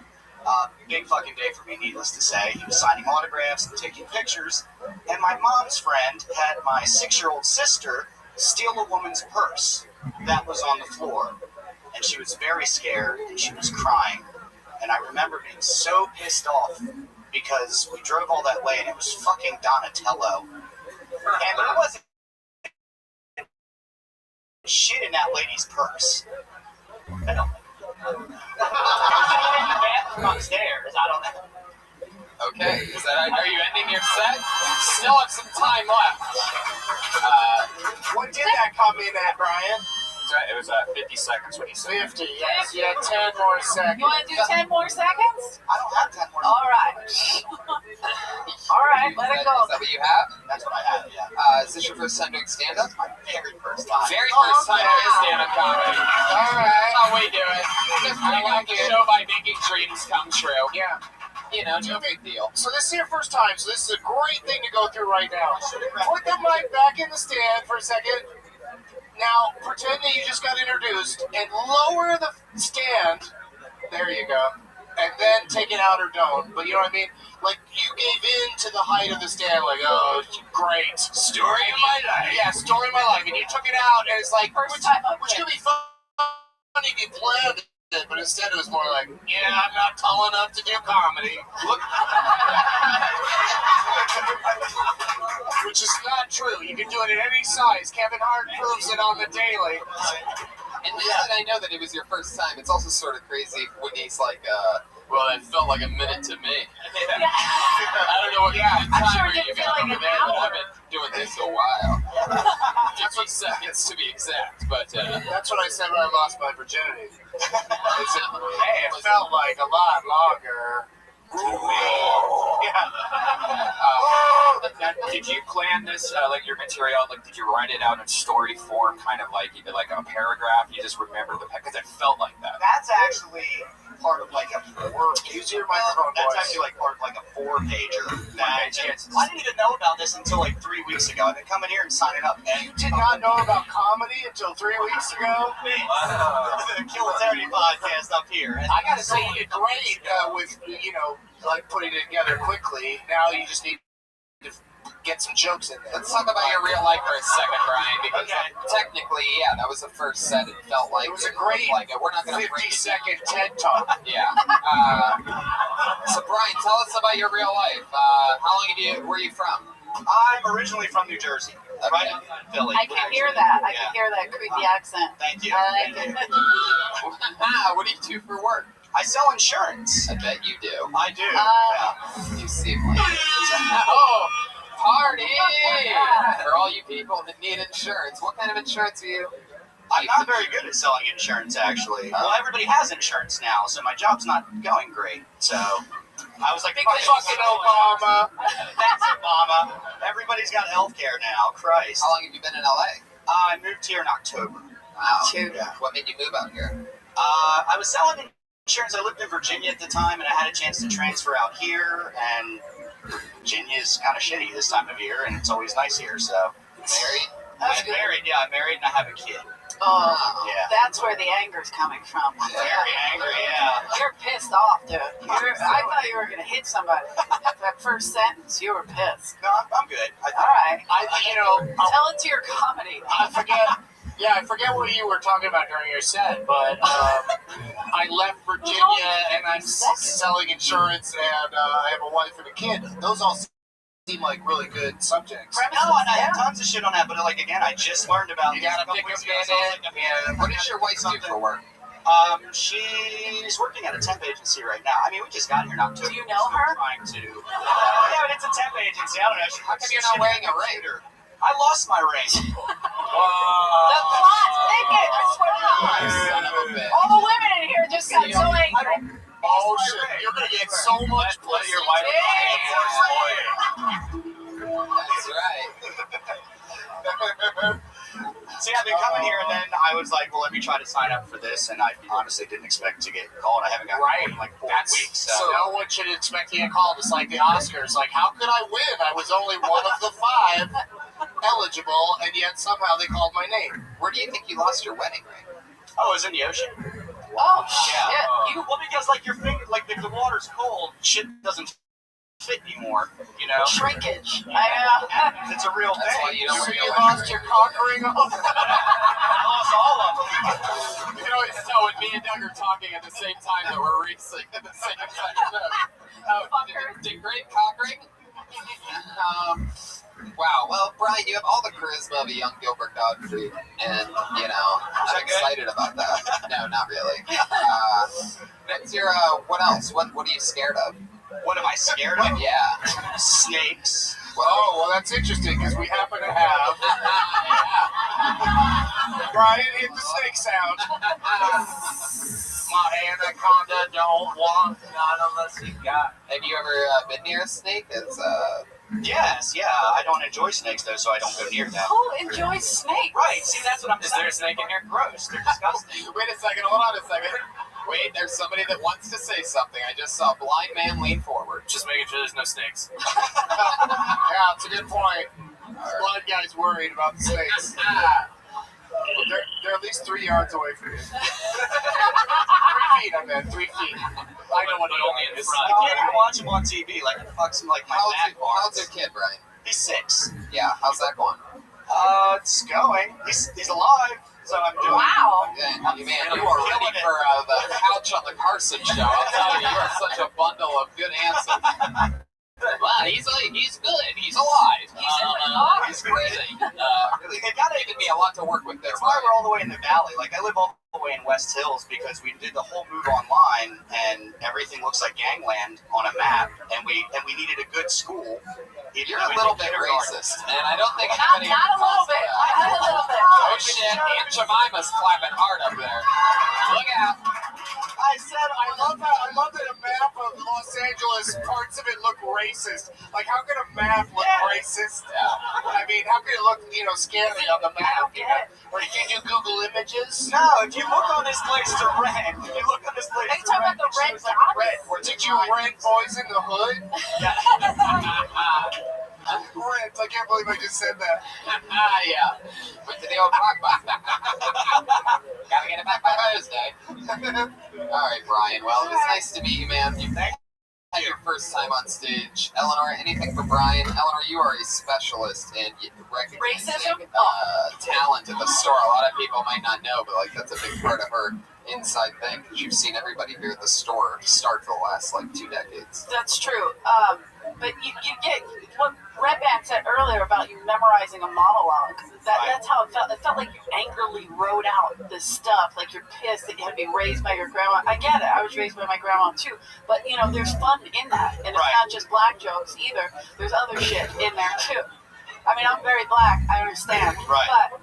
Big fucking day for me, needless to say. He was signing autographs and taking pictures, and my mom's friend had my 6-year-old sister steal a woman's purse that was on the floor, and she was very scared, and she was crying, and I remember being so pissed off because we drove all that way, and it was fucking Donatello, and there wasn't shit in that lady's purse. I don't upstairs. I don't know. Okay, are you ending your set? Still have some time left. What did that come in at, Brian? It was 50 seconds when he said 50, yes. You had 10 more seconds. You want to do 10 more seconons? I don't have 10 more. All right. All right, let it go. Is that what you have? That's what I have, yeah. Is this your first time doing stand-up? My very first time. Very first time doing stand-up comedy. All right. That's how we do it. Just bring up the show by making dreams come true. Yeah. You know, no big deal. So this is your first time, so this is a great thing to go through right now. Put the mic back in the stand for a second. Now, pretend that you just got introduced and lower the stand. There you go. And then take it out or don't. But you know what I mean? Like, you gave in to the height of the stand, like, oh, great. Story of my life. Yeah, story of my life. And you took it out, and it's like, First time up which there. could be funny if you planned it, but instead it was more like, yeah, I'm not tall enough to do comedy. Look. Which is not true. You can do it at any size. Kevin Hart proves it on the daily. And now that I know that it was your first time, it's also sort of crazy when he's like, well, it felt like a minute to me. I don't know what kind of I'm sure time it didn't you feel got like over an there, but hour. I've been doing this a while. 50 seconds to be exact, but... That's what I said when I lost my virginity. Hey, it felt like a lot longer. Now, did you plan this, like your material, like did you write it out in story form, kind of like either like a paragraph, you just remember the, because it felt like that? That's actually part of like a 4. Use your microphone, That's boys. actually like part of like a 4-pager. That chance. I didn't even know about this until like 3 weeks ago. I've been coming here and signing up. And You did not know about comedy until 3 weeks ago? the Kill Eternity podcast up here. And I gotta say, you did great with, you know, like putting it together quickly. Now you just need to get some jokes in there. Let's talk about your real life for a second, Brian, because technically, yeah, that was the first set. It felt like It was a great like it. We're not going to break it 50-second TED Talk. Yeah. So, Brian, tell us about your real life. How long were you from? I'm originally from New Jersey, right in Philly. I can hear that. I can hear that creepy accent. Thank you. I like it. What do you do for work? I sell insurance. I bet you do. I do. You seem like oh, party for all you people that need insurance. What kind of insurance are you? I'm not very good at selling insurance, actually. Well, everybody has insurance now, so my job's not going great. So I was like, fucking Obama. That's Obama. Everybody's got health care now. Christ. How long have you been in LA? I moved here in October. Wow. Yeah. What made you move out here? I was selling insurance. I lived in Virginia at the time, and I had a chance to transfer out here, and Virginia's kind of shitty this time of year, and it's always nice here, so. Married? I'm married, yeah. I'm married, and I have a kid. Oh, Yeah. that's where the anger's coming from. Very angry, yeah. You're pissed off, dude. I thought you were going to hit somebody. That first sentence, you were pissed. No, I'm good. All right. Tell it to your comedy. I forget what you were talking about during your set, but I left Virginia and I'm selling insurance, and I have a wife and a kid. Those all seem like really good subjects. No, and I have tons of shit on that, but like again, I just learned about. You gotta pick a minute. Yeah. What does your wife do for work? She's working at a temp agency right now. I mean, we just got here not too. Do you know her? Trying to. Yeah, but it's a temp agency. I don't know. How come you're not wearing a ring? I lost my ring. The plot thickens. I swear to God. Son of a bitch. All the women in here just got so angry. Oh shit! You're gonna get so much pussy. Your wife. That's right. See, I've been coming here, and then I was like, well, let me try to sign up for this, and I honestly didn't expect to get called. I haven't gotten called in like 4 weeks. So no one should expect to get called. It's like the Oscars. Like, how could I win? I was only one of the 5 eligible, and yet somehow they called my name. Where do you think you lost your wedding ring? Oh, it was in the ocean. Oh shit! Yeah. Well, because like your finger, like if the water's cold, shit doesn't fit anymore. You know. Shrinkage. It's a real That's thing. why you don't wear your lost your cock ring off. I lost all of them. You know, so when me and Doug are talking at the same time that we're racing at the same time. Did great cock ring? Wow. Well, Brian, you have all the charisma of a young Gilbert Gottfried, and you know, I'm excited about that. No, not really. What's your what else? What are you scared of? What am I scared of? Yeah. Snakes. Oh, well, that's interesting because we happen to have Brian hit the snake sound. My anaconda don't want none unless you got. Have you ever been near a snake? It's Yes, yeah. I don't enjoy snakes though, so I don't go near them. Who enjoys snakes? Right. See, that's what I'm saying. Is there a snake in here? Gross. They're disgusting. Wait a second, hold on a second. Wait, there's somebody that wants to say something. I just saw a blind man lean forward. Just making sure there's no snakes. Yeah, it's a good point. Blind guy's worried about the snakes. They're at least 3 yards away from you. 3 feet, I meant 3 feet. I know what only in I front. can't even watch him on TV. Like, it fucks him like my back how's your kid, Brian? He's 6. Yeah, how's that going? It's going. He's alive. So I'm doing. Wow. Man, you are ready for the couch on the Carson show. I'll tell you, you are such a bundle of good answers. Well, he's good. He's alive. He's crazy. It got given me a lot to work with there. That's why we're all the way in the valley. Like I live all the way in West Hills because we did the whole move online, and everything looks like gangland on a map. And we needed a good school. You're a little bit racist, and I don't think Not anybody. a little bit. Not a little bit. Ocean and Jemima's clapping hard up there. Look out. I said I love that a map of Los Angeles, parts of it look racist. Like, how can a map look racist? I mean, how can it look, scary on the map? Or did you do Google Images? No, if you look on this place to rent, if you look on this place Are you talking about the red dots? Or did you rent Boys in the Hood? Yeah. Rent. I can't believe I just said that. Yeah. Went to the old rock bar. Gotta get it back by Thursday. All right, Brian. Well, it was nice to meet you, man. You had your first time on stage. Eleanor, anything for Brian? Eleanor, you are a specialist in recognizing talent at the store. A lot of people might not know, but that's a big part of her inside thing because you've seen everybody here at the store start for the last 2 decades. That's true. But you get what Red Band said earlier about you memorizing a monologue. That's how it felt. It felt like you angrily wrote out this stuff, like you're pissed that you had to be raised by your grandma. I get it. I was raised by my grandma too. But there's fun in that, and it's not just black jokes either. There's other shit in there too. I mean, I'm very black. I understand. Right. But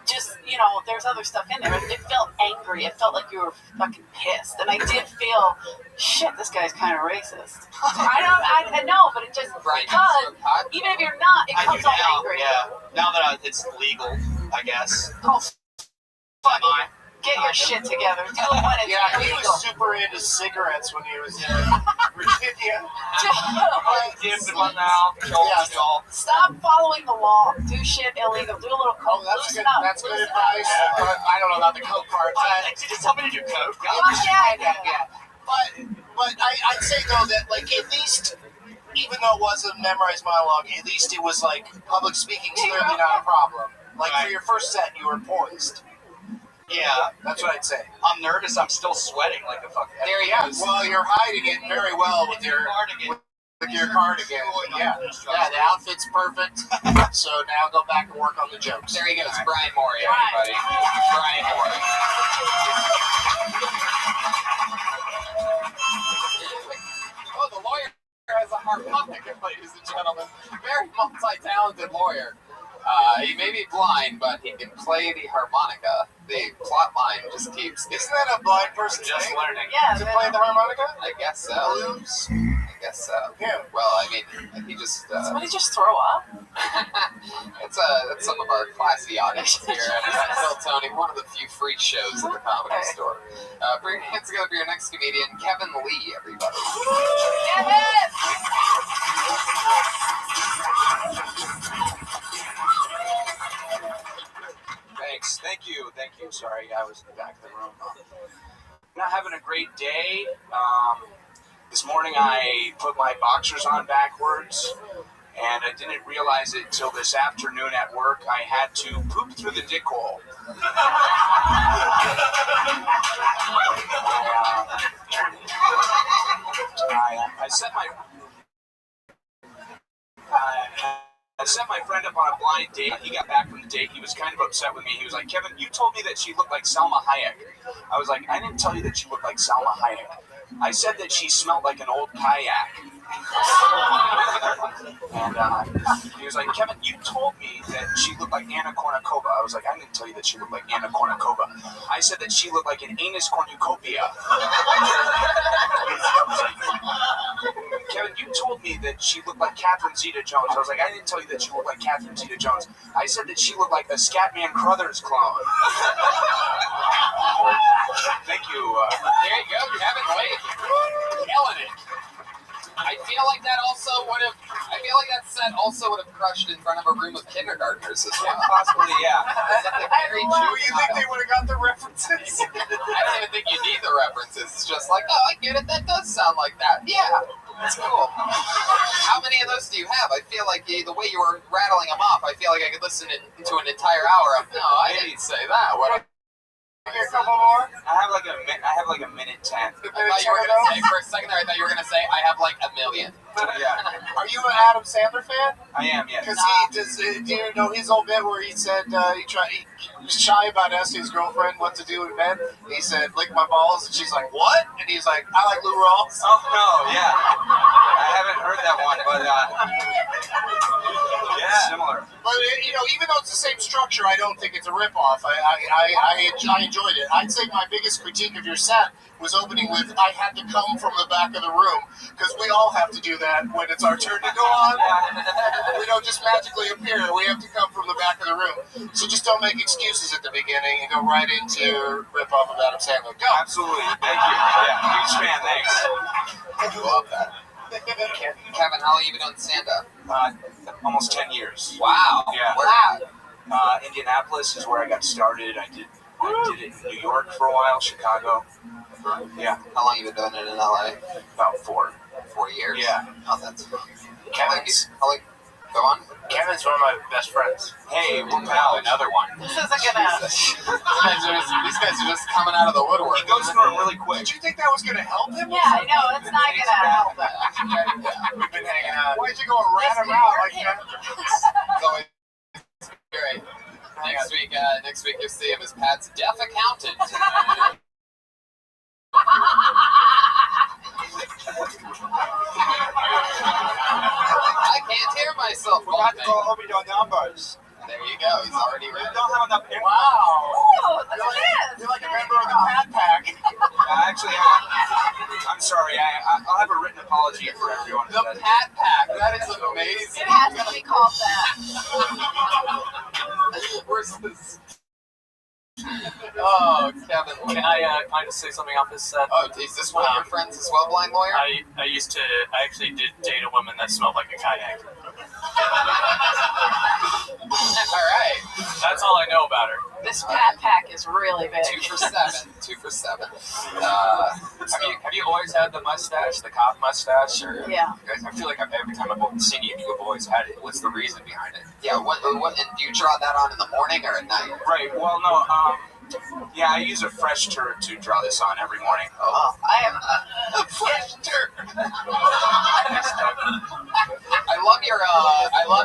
just, there's other stuff in there. It felt angry. It felt like you were fucking pissed. And I did feel, shit, this guy's kind of racist. I know, but it just, because, even if you're not, it comes off angry. Yeah, now that it's legal, I guess. Oh, fuck it. Get your shit together. Do it when it's he legal. was super into cigarettes when he was in Virginia. Dip in my mouth. Stop following the law. Do shit illegal. Do a little coke. That's good advice. But I don't know about the coke part. Just tell me to do coke. Yeah. But I'd say though that at least, even though it was a memorized monologue, at least it was public speaking's clearly not a problem. For your first set, you were poised. Yeah, that's what I'd say. I'm nervous. I'm still sweating like a fucking. There you go. Well, you're hiding it very well with your your card again. Yeah, the outfit's perfect. So now go back and work on the jokes. There he goes, Brian Morey, everybody. Brian Morey. Oh, the lawyer has a harmonica, ladies and gentlemen. Very multi-talented lawyer. He may be blind, but he can play the harmonica. The plot line just keeps... Isn't that a blind person Just learning. Yeah. to play the harmonica? I guess so. I guess so. Yeah. Well, I mean, he just... Somebody just throw up? That's some of our classy audience here at Phil Tony, one of the few free shows at the Comedy Store. Bring your hands together for your next comedian, Kevin Lee, everybody. Kevin! Thanks. Thank you. Sorry, I was in the back of the room. Not having a great day. This morning I put my boxers on backwards, and I didn't realize it till this afternoon at work. I had to poop through the dick hole. I set my friend up on a blind date. He got back from the date. He was kind of upset with me. He was like, Kevin, you told me that she looked like Salma Hayek. I was like, I didn't tell you that she looked like Salma Hayek. I said that she smelled like an old kayak. And he was like, Kevin, you told me that she looked like Anna Kournikova. I was like, I didn't tell you that she looked like Anna Kournikova. I said that she looked like an anus cornucopia. Kevin, you told me that she looked like Catherine Zeta-Jones. I was like, I didn't tell you that she looked like Catherine Zeta-Jones. I said that she looked like a Scatman Crothers clone. Thank you. There you go, Kevin Lee. Killing it. I feel like that set also would have crushed in front of a room of kindergartners as well. Possibly, yeah. Very You think they would have got the references? I don't even think you need the references. It's just like, oh, I get it. That does sound like that. Yeah, that's cool. How many of those do you have? I feel like the way you were rattling them off, I feel like I could listen to an entire hour of, no, I didn't say that. What? A couple more? I have like a minute 10. I thought you were gonna say for a second there. I thought you were gonna say I have like a million. Yeah. Are you an Adam Sandler fan? I am, yes. Because do you know his old bit where he said he was shy about asking his girlfriend what to do in bed? He said, lick my balls, and she's like, what? And he's like, I like Lou Rawls. Oh no, yeah. I haven't heard that one, but yeah, similar. But even though it's the same structure, I don't think it's a ripoff. I enjoyed it. I'd say my biggest critique of your set was opening with, I had to come from the back of the room, because we all have to do that when it's our turn to go on. We don't just magically appear. We have to come from the back of the room. So just don't make excuses at the beginning and go right into ripoff of Adam Sandler. Go. Absolutely. Thank you. Yeah, huge fan. Thanks. I love that. Kevin, how long have you been on stand-up? Almost 10 years. Wow. Yeah. Wow. Indianapolis is where I got started. I did it in New York for a while, Chicago. Yeah. How long have you been doing it in LA? About 4 years. Yeah. Oh, that's fun. Kevin's, go on. Kevin's one of my best friends. Hey, we're pal. Another one. This isn't gonna. These guys are just coming out of the woodwork. He goes through them really quick. Did you think that was going to help him? Yeah, I know. It's not gonna help him. We've been hanging out. Why did you go and rat him out like that? It's always great. Next week you'll see him as Pat's deaf accountant. I can't hear myself. We got to go over your numbers. There you go. He's already ready. We don't have enough info. Wow. Ooh, look at this. You're like a member of the Pat Pack. Actually, I'm sorry. I'll have a written apology for everyone. The Pat Pack. That is amazing. It has to be called that. Where's this? Oh, Kevin. Can I just say something off this set? Oh, is this one of your friends as well, blind lawyer? I actually did date a woman that smelled like a kayak. Alright. That's all I know about her. This Pat Pack is really big. 2 for 7. 2 for 7. Have you always had the mustache, the cop mustache? Or, Yeah. I feel like every time I've seen you, you've always had it. What's the reason behind it? Yeah, what, and do you draw that on in the morning or at night? Right, well, no, Yeah, I use a fresh turd to draw this on every morning. Oh, I am a fresh turd. I love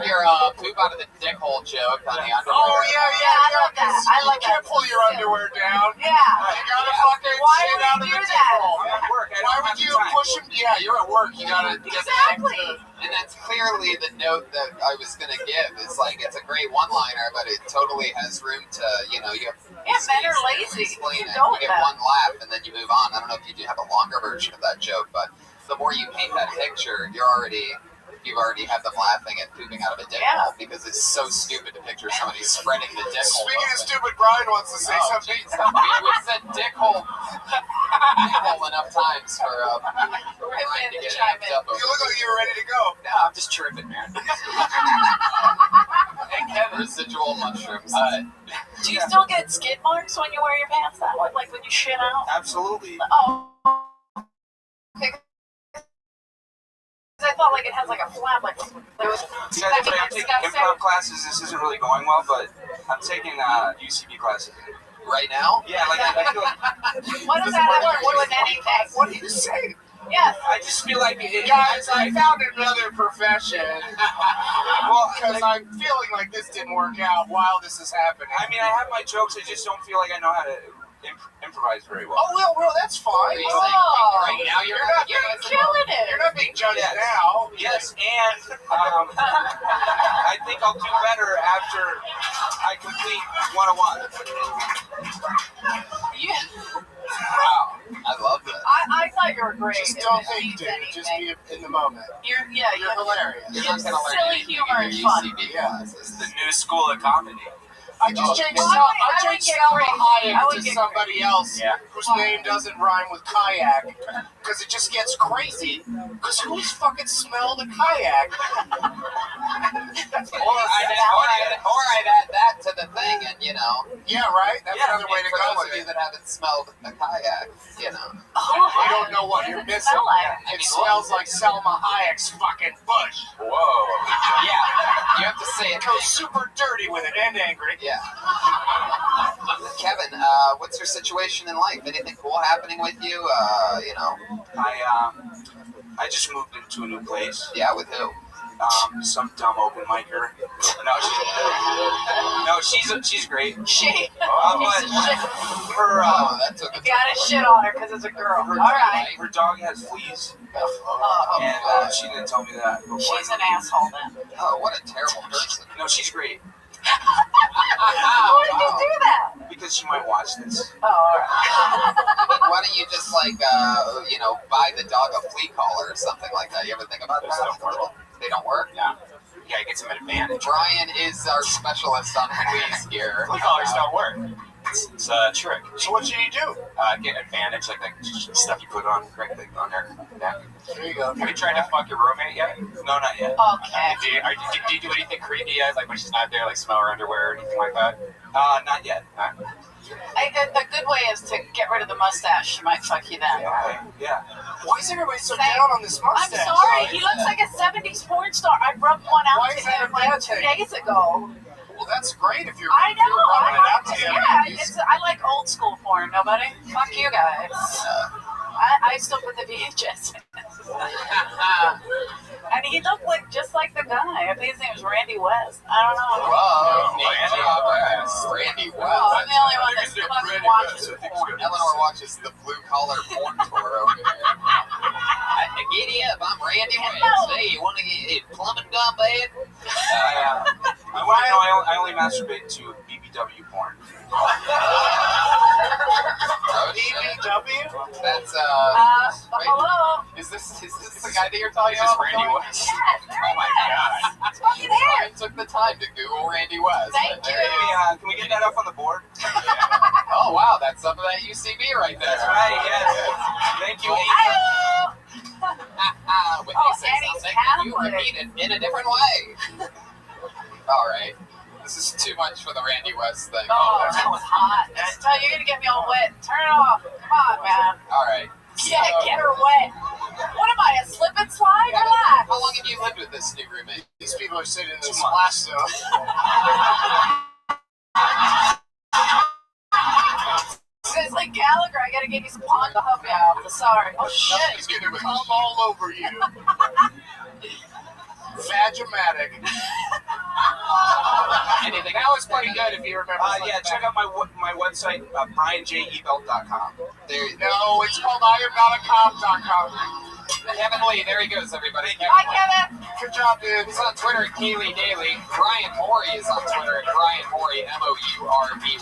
your poop out of the dick hole joke on the underwear. Oh yeah. I love that. I love You can't pull your underwear down. Yeah. You gotta fucking Why shit would out you of the do dick that? hole. I'm at work. Why would you push him? Yeah, you're at work. You gotta Exactly. And that's clearly the note that I was gonna give. It's like it's a great one-liner, but it totally has room to, you have. Yeah, men are lazy. Explain it. You You get one laugh and then you move on. I don't know if you do have a longer version of that joke, but the more you paint that picture, you've already had them laughing at pooping out of a dick hole because it's so stupid to picture somebody spreading the dick hole. Speaking of stupid, Brian wants to say something. We said dick hole enough times for Brian to get amped up. You look like you were ready to go. No, I'm just tripping, man. And Kevin, residual mushrooms. Do you still get skid marks when you wear your pants that way, like when you shit out? Absolutely. Oh. Okay. I thought like it has like a flap, like there was. See, I'm taking improv classes. This isn't really going well, but I'm taking UCB classes. Right now? Yeah, like I feel like. What does that have to do with anything? What do you say? Yes. I just feel like guys, I found another profession. Well, because I'm feeling like this didn't work out while this is happening. I mean, I have my jokes. I just don't feel like I know how to improvise very well. Oh, well, that's fine. Right now you're not killing it. You're not being judged now. Yes, and I think I'll do better after I complete 101. Yeah. Wow, I love that. I thought you were great. Just don't think, dude. Just be in the moment. You're hilarious. You're not gonna learn silly anything humor in is your fun. UCB Yeah. classes. The new school of comedy. I just changed Well, I changed Selma Hayek to somebody else whose name doesn't rhyme with kayak because it just gets crazy. Because who's fucking smelled a kayak? Or I'd add that to the thing, and Yeah, right. That's another way to for go those with of you it. that haven't smelled a kayak, You don't know what you're missing. It smells like Selma Hayek's fucking bush. Whoa. Yeah, you have to say it. Go super dirty with it and angry. Yeah. Kevin, what's your situation in life? Anything cool happening with you? I just moved into a new place. Yeah, with who? Some dumb open micer. No, she's great. She. But her that took a Gotta shit on her because it's a girl. All right. her dog has fleas, and she didn't tell me that before. She's an asshole then. Oh, what a terrible person. No, she's great. Why did you do that? Because she might watch this. Oh, all right. Why don't you just buy the dog a flea collar or something like that? You ever think about that? They don't work? Yeah. Yeah, it gets him an advantage. Brian is our specialist on fleas here. Flea collars don't work. It's a trick. So what should you do? Get advantage, like the stuff you put on, right thing on there. Yeah. There you go. Have you tried to fuck your roommate yet? No, not yet. Okay. Do you do anything creepy yet? Like when she's not there, like smell her underwear or anything like that? Not yet. A good way is to get rid of the mustache. She might fuck you then. Yeah. Why is everybody so down on this mustache? I'm sorry. He looks like a 70s porn star. I rubbed one out Why to is that him a like bad 2 thing? days ago. Well, that's great if you're I know. running it out to him. Yeah, I like old school porn. Nobody. Fuck you guys. I still put the VHS in. And he looked just like the guy. I think his name was Randy West. I don't know. Whoa, Randy West. Oh, I'm the only one that fucking watches porn. Eleanor watches the blue collar porn tour over here. Giddy up, I'm Randy West. Hey, you want to get plumbing done, babe? I only masturbate to BBW porn. BBW? That's hello? Is this the guy that you're talking about? Randy West? Yes, there Oh my god. It's fucking I took the time to Google Randy West. Thank you. Hey, can we get that up on the board? Oh wow, that's some of that UCB right there. That's right, yes. Thank you. When you say something, you repeat it in a different way. Alright. This is too much for the Randy West thing. Oh, that was hot. Tell you, you're gonna get me all wet. Turn it off. Come on, man. Alright. Yeah, get her wet. What am I, a slip and slide? Relax. How long have you lived with this new roommate? These people are sitting in the splash zone. gotta get you some pond to help you out. Sorry. Oh shit. He's gonna come all over you. Vagimatic. Anything? That was pretty good if you remember. Yeah, check out my website, brianjebelt.com. No, it's called IamNotACop.com. Kevin Lee, there he goes, everybody. Hi, Kevin. Good job, dude. He's on Twitter at Keely Daily. Brian Morey is on Twitter at Brian Morey, MOURBY.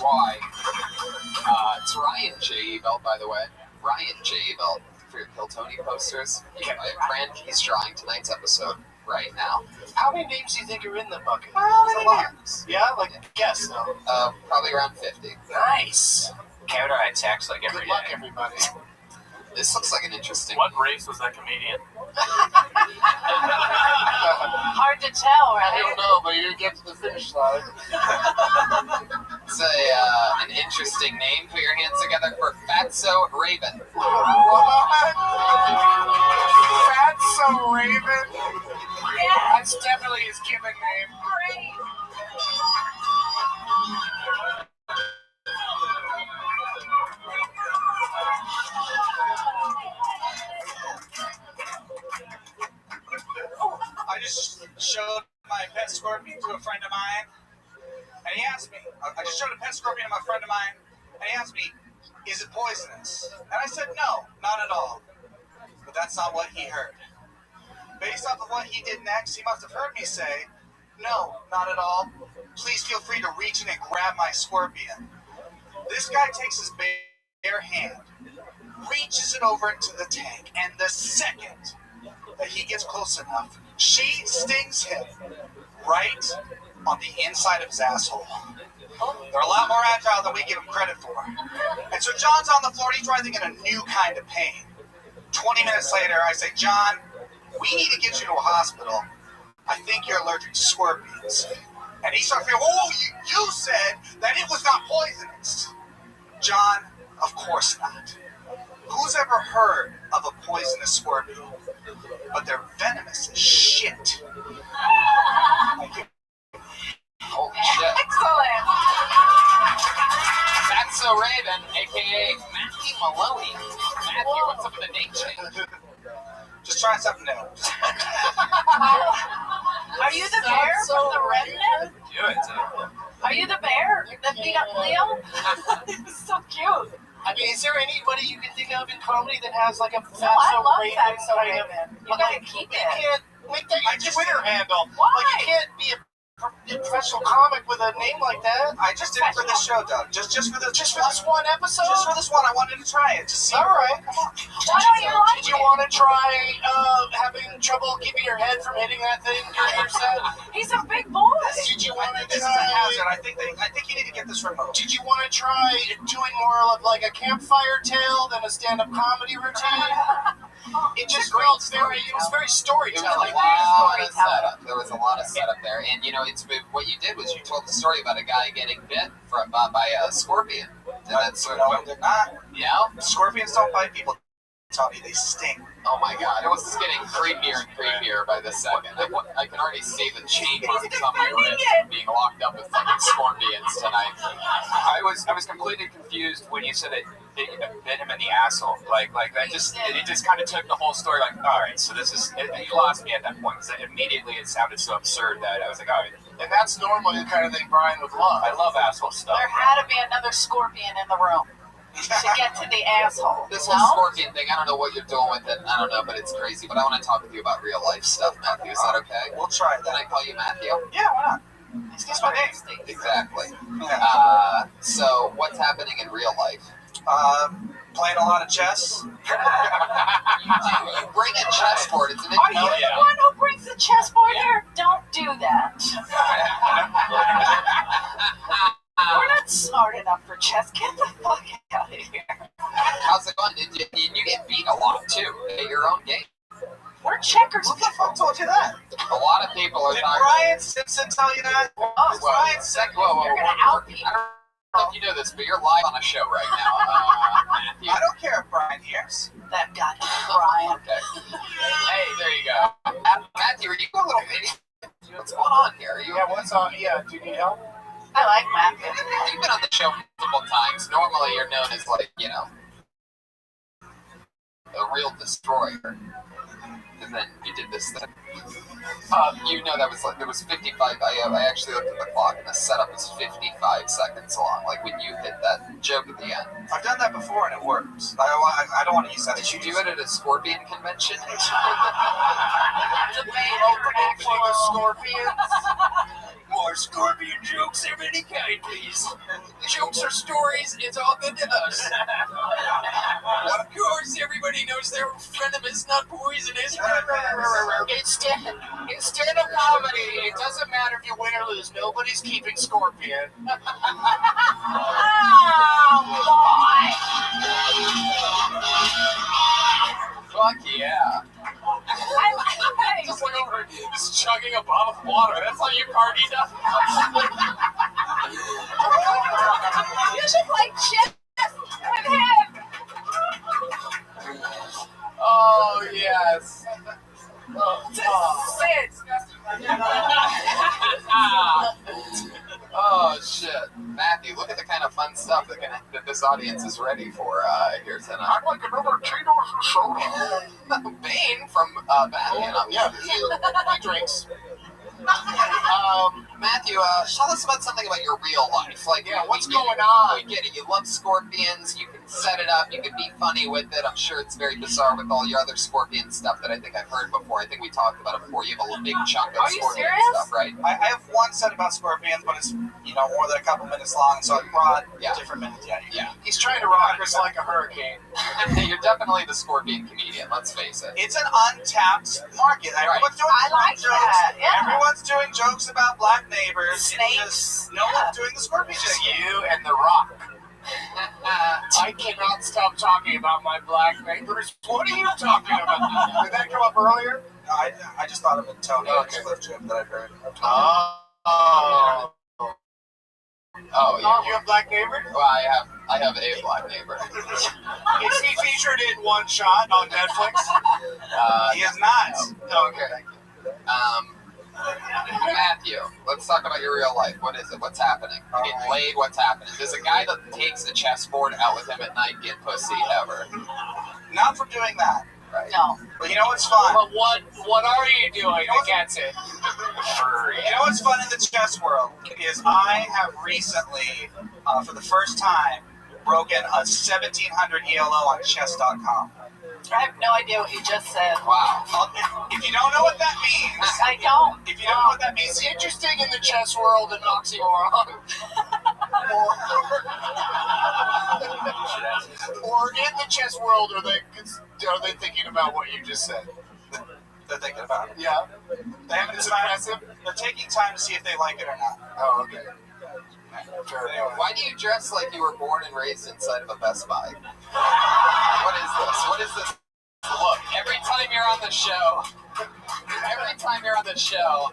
It's Ryan J. Belt, by the way. Ryan J. Belt for your Kill Tony posters. My friend, he's drawing tonight's episode right now. How many names do you think are in the bucket? There's a lot. Yeah, like guess though. Probably around 50. Nice. Kevin and I text like every Good luck, day. everybody. This looks like an interesting. What race was that comedian? Hard to tell, I right? don't know, but you get to the finish line. It's an interesting name. Put your hands together for Fatso Raven. Fatso Raven. Yeah. That's definitely his given name. Great. I just showed my pet scorpion to a friend of mine, and he asked me, I just showed a pet scorpion to my friend of mine, and he asked me, is it poisonous? And I said, no, not at all. But that's not what he heard. Based off of what he did next, he must have heard me say, no, not at all. Please feel free to reach in and grab my scorpion. This guy takes his bare hand, reaches it over into the tank, and the second that he gets close enough, she stings him right on the inside of his asshole. They're a lot more agile than we give them credit for. And so John's on the floor, he's writhing in a new kind of pain. 20 minutes later, I say, John, we need to get you to a hospital. I think you're allergic to scorpions. And he starts feeling, oh, you said that it was not poisonous. John, of course not. Who's ever heard of a poisonous scorpion? But they're venomous as shit. Holy shit. Excellent. Fatso Raven, a.k.a. Matthew Maloney. Matthew, what's up with the name change? Just try something new. Are you the bear from the redneck? Do it. Are you the bear that beat up Leo? He's so cute. I mean, is there anybody you can think of in comedy that has like a No, I Fatso love Raven Fatso kind of? Raven. You But gotta like, keep you it. can't make that your Twitter handle. Why? Like, you can't be a professional comic with a name like that. I just did it for this show, Doug. Just for this one episode. Just for this one, I wanted to try it. Just see. All right. Why don't you like Did you want to try having trouble keeping your head from hitting that thing during your set? He's a big boy. Did you want to This is a hazard. I think you need to get this removed. Did you want to try doing more of like a campfire tale than a stand-up comedy routine? It just felt very. It was very It was storytelling. a lot of setup. There was a lot of setup there, and you know, what you did was you told the story about a guy getting bit by a scorpion. And that's sort of They're not. yeah. Scorpions don't bite people, Tommy. They sting. Oh my god, it was just getting creepier and creepier by the second. I can already see the chain marks on my wrist being locked up with fucking scorpions tonight. I was completely confused when you said it bit him in the asshole. Like that just it just kind of took the whole story. Like, all right, so this is you lost me at that point because immediately it sounded so absurd that I was like, all right. And that's normally the kind of thing Brian would love. I love asshole stuff. There had to be another scorpion in the room to get to the asshole. This whole scorpion thing, I don't know what you're doing with it. I don't know, but it's crazy. But I want to talk with you about real life stuff, Matthew. Is that okay? We'll try Can I call you Matthew? Yeah, why not? It's my name. Exactly. So, what's happening in real life? Playing a lot of chess. You bring a chessboard. It's an Are you the one who brings the chessboard here? Don't do that. We're not smart enough for chess. Get the fuck out of here. How's it going? You get beat a lot, too, at your own game. We're checkers. Who the fuck told you that? A lot of people are Did talking. Brian Simpson tell you that? Whoa, Brian Simpson. You're gonna out people. I don't know if you know this, but you're live on a show right now, Matthew. I don't care if Brian hears. That goddamn Brian. Okay. Hey, there you go. Matthew, are you a little bit? What's going on here? Are you? Yeah, what's on? Yeah, do you need help? I like Matthew. You've been on the show multiple times. Normally, you're known as like, destroyer. And then you did this thing. You know that was like, there was 55, I actually looked at the clock and the setup was 55 seconds long, like when you hit that joke at the end. I've done that before and it works. I don't want to use that. Did you do it at a Scorpion convention? Opening for the Scorpions. More Scorpion jokes of any kind, please. Jokes or stories, it's all good to us. Of course, everybody knows they're venomous, not poisonous. Instead of comedy, it doesn't matter if you win or lose. Nobody's keeping Scorpion. Fuck yeah. Just look over, just chugging a bottle of water. That's how you partied up. You should play chess with him. Oh, yes. Oh, shit. Matthew, look at the kind of fun stuff that this audience is ready for here tonight. I'd like another $2 for soda. Bane from Batman. Yeah, he drinks. Matthew, tell us about something about your real life. Like, yeah, what's going on? We get it. You love Scorpions. You can set it up. You can be funny with it. I'm sure it's very bizarre with all your other Scorpion stuff that I think I've heard before. I think we talked about it before. You have a big chunk of Scorpion stuff, right? I have one set about Scorpions, but it's more than a couple minutes long, so I brought different minutes. Yeah. He's trying to rock us like a hurricane. You're definitely the Scorpion comedian. Let's face it. It's an untapped market. Everyone's doing jokes. Yeah. Everyone's doing jokes about black neighbors. Snakes. No one's doing the Scorpion. Just you and The Rock. I cannot stop talking about my black neighbors. What are you talking about? Did that come up earlier? No, I just thought of a Tony Cliff joke that I've heard. Oh, yeah. You have black neighbors? Well, I have a black neighbor. Is he featured in One Shot on Netflix? He is not. No. Okay. Matthew, let's talk about your real life. What is it? What's happening? You get laid? What's happening? Does a guy that takes a chessboard out with him at night get pussy ever? Not for doing that. Right. No. But you know what's fun? But what are you doing that gets it? You know what's fun in the chess world is I have recently, for the first time, broken a 1700 ELO on chess.com. I have no idea what you just said. Wow. If you don't know what that means, I don't. If you don't know what that means, it's interesting in the chess world and oxymoron. Or in the chess world, are they thinking about what you just said? They're thinking about it. Yeah. They haven't decided. They're taking time to see if they like it or not. Oh, okay. Why do you dress like you were born and raised inside of a Best Buy? What is this? What is this? Look, every time you're on the show,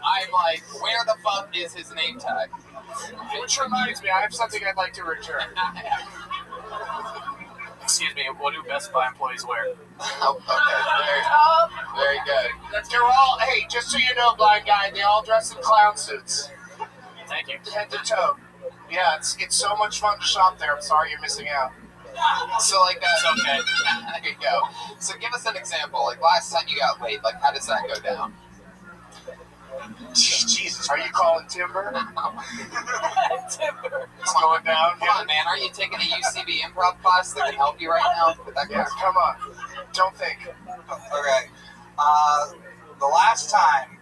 I'm like, where the fuck is his name tag? Which reminds me, I have something I'd like to return. Excuse me, what do Best Buy employees wear? Oh, okay, very good. They're all, hey, just so you know, blind guy, they all dress in clown suits. Thank you. Head to toe. Yeah, it's so much fun to shop there. I'm sorry you're missing out. So, like, it's okay. There you go. So, give us an example. Like, last time you got laid, like, how does that go down? Jesus, are you calling Timber? Timber. It's going down. Come on, man. Aren't you taking a UCB improv class that can help you right now with that Yeah, come on. Don't think. Okay. The last time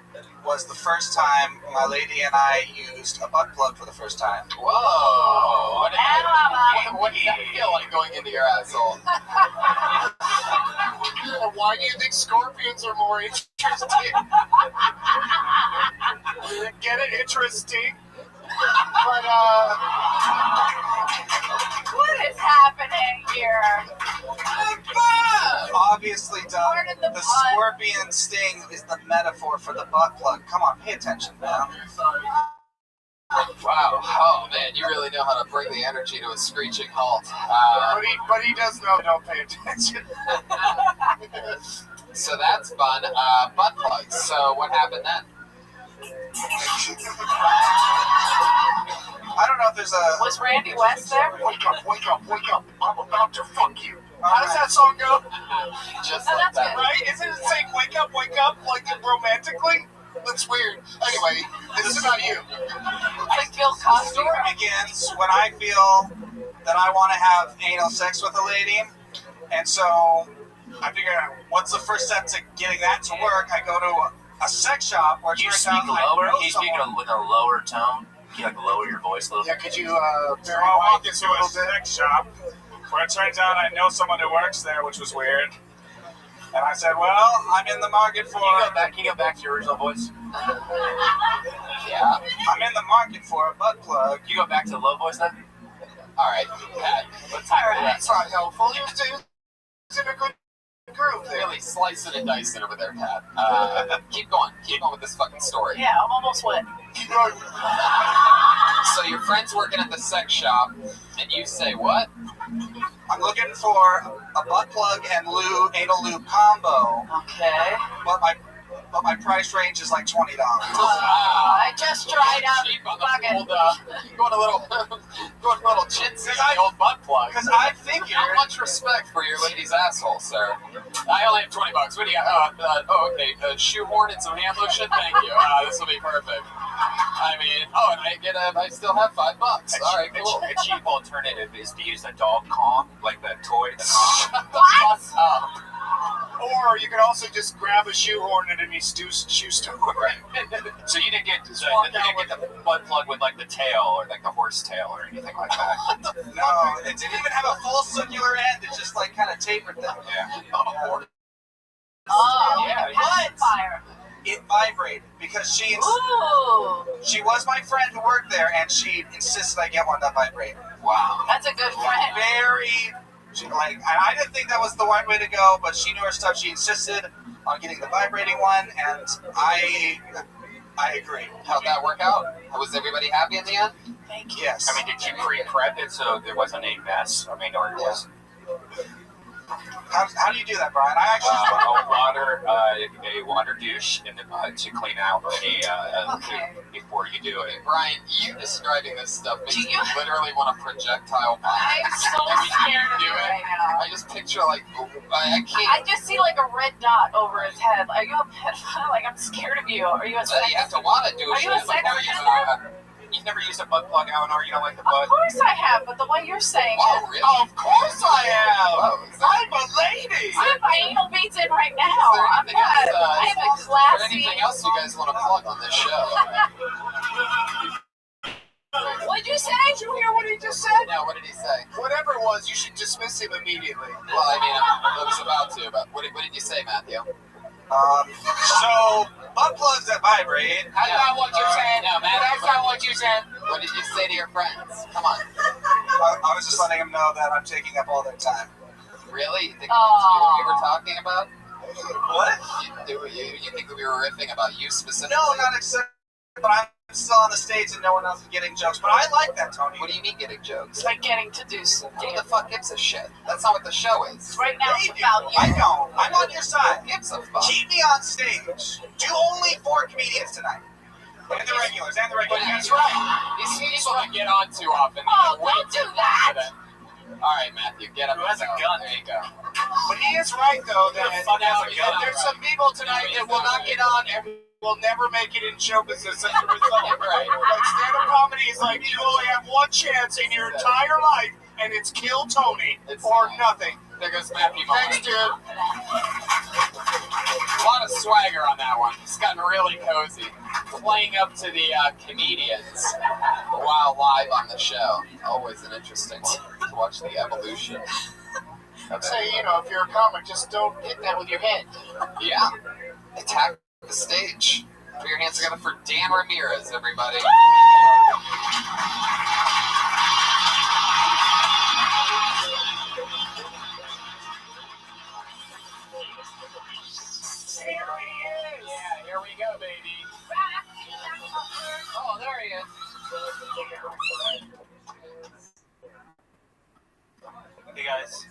was the first time my lady and I used a butt plug for the first time. Whoa! What did that feel like going into your asshole? Why do you think scorpions are more interesting? Get it? Interesting. But, What is happening here? Obviously, Doug, the scorpion sting is the metaphor for the butt plug. Come on, pay attention, man. Wow. Oh, man, you really know how to bring the energy to a screeching halt. But he does know don't pay attention. So that's fun. Butt plugs. So what happened then? I don't know if there's a. Was Randy West there? Wake up, wake up, wake up. I'm about to fuck you. How does that song go? Just Oh, like that's that. good. Right? Isn't it saying wake up, like romantically? That's weird. Anyway, this is about you. Like Bill The Cosby. story begins when I feel that I want to have anal sex with a lady, and so I figure, what's the first step to getting that to work? I go to a sex shop where it You turns speak out I lower. know Can you speak someone. with a lower tone? Can you like lower your voice a little? Yeah, could you, So I walked into a sex shop where it turns out I know someone who works there, which was weird. And I said, well, I'm in the market for. Can you go back to your original voice? Yeah. I'm in the market for a butt plug. Can you go back to the low voice then? All right, Pat. Let's All right. That's not helpful. He was in a good groove there. really slicing and dicing over there, Pat. Keep going. Keep going with this fucking story. Yeah, I'm almost wet. Keep going. So your friend's working at the sex shop, and you say what? I'm looking for a butt plug and anal lube combo, Okay. but my price range is like $20. I just tried out. Cheap on the Fuck it. old, going a little, going a little chintzy on the old butt plug. Because I figured. Not much respect for your lady's asshole, sir. I only have $20. What do you got? Okay. Shoehorn and some hand lotion? Thank you. This will be perfect. I mean, and I still have $5. All right, cool. A cheap alternative is to use a dog Kong, like the toy. The Kong. What? Fuck up. Or you could also just grab a shoehorn at any shoe store. So you didn't get the butt plug with like the tail or like the horse tail or anything like that. No, it didn't even have a full circular end. It just like kind of tapered them. Yeah. Oh, Yeah, pacifier. It vibrated because she Ooh, was my friend who worked there, and she insisted I get one that vibrated. Wow. that's a good friend. And I didn't think that was the right way to go, but she knew her stuff. She insisted on getting the vibrating one, and I agree. How'd that work out? Was everybody happy in the end? Thank you. Yes. I mean, did you pre-prep it so there wasn't a mess? I mean, or it was How do you do that, Brian? I actually a water douche in the butt to clean out Okay. before you do it. Brian, you describing this stuff makes Do me you- literally want to projectile vomit. I'm so scared of do you it. right now. I just picture I I can't. just see like a red dot over his head. Are you a pedophile? Like, I'm scared of you. Are you a You have to want to do Are shit. you a sex offender? You've never used a butt plug, Eleanor? You don't like the Of butt? course I have, but the way you're saying Oh, it. really? Of course I am. Oh, is there, I'm a lady. I have my anal beads in right now. is there I'm anything not. else? I am a Is there classy. anything else you guys want to plug on this show? What'd you say? Did you hear what he just said? Yeah, what did he say? Whatever it was, you should dismiss him immediately. Well, I mean, I was about to, but what did you say, Matthew? So butt plugs that vibrate. That's not what you said. No, man, That's not what you said. What did you say to your friends? Come on. I was just letting them know that I'm taking up all their time. Really? You think that's what we were talking about? What? You think that we were riffing about you specifically? No, not except. But I'm still on the stage and no one else is getting jokes. But I like that, Tony. What do you mean getting jokes? It's like getting to do some Who the fuck gives a shit? That's not what the show is. Right now, They it's do. about you. I know. I'm on your side. Who gives a fuck? Keep me on stage. Do only 4 comedians tonight. And the regulars. That's right. These people that get on too often. Oh, don't do that. All right, Matthew, get up. Who has a gun? There you go. But he is right, though, that fuck has a gun? there's some people tonight that will not get on and will never make it in show business as a result. Right. Like, stand-up comedy is like you only have one chance in your entire life, and it's kill Tony or nothing. There goes Matthew. Thanks, dude. A lot of swagger on that one. It's gotten really cozy. Playing up to the comedians while live on the show. Always an interesting one to watch the evolution. I'd say, if you're a comic, just don't hit that with your head. Yeah. Attack the stage. Put your hands together for Dan Ramirez, everybody. Yeah, here we go, baby. Oh, there he is. Hey guys,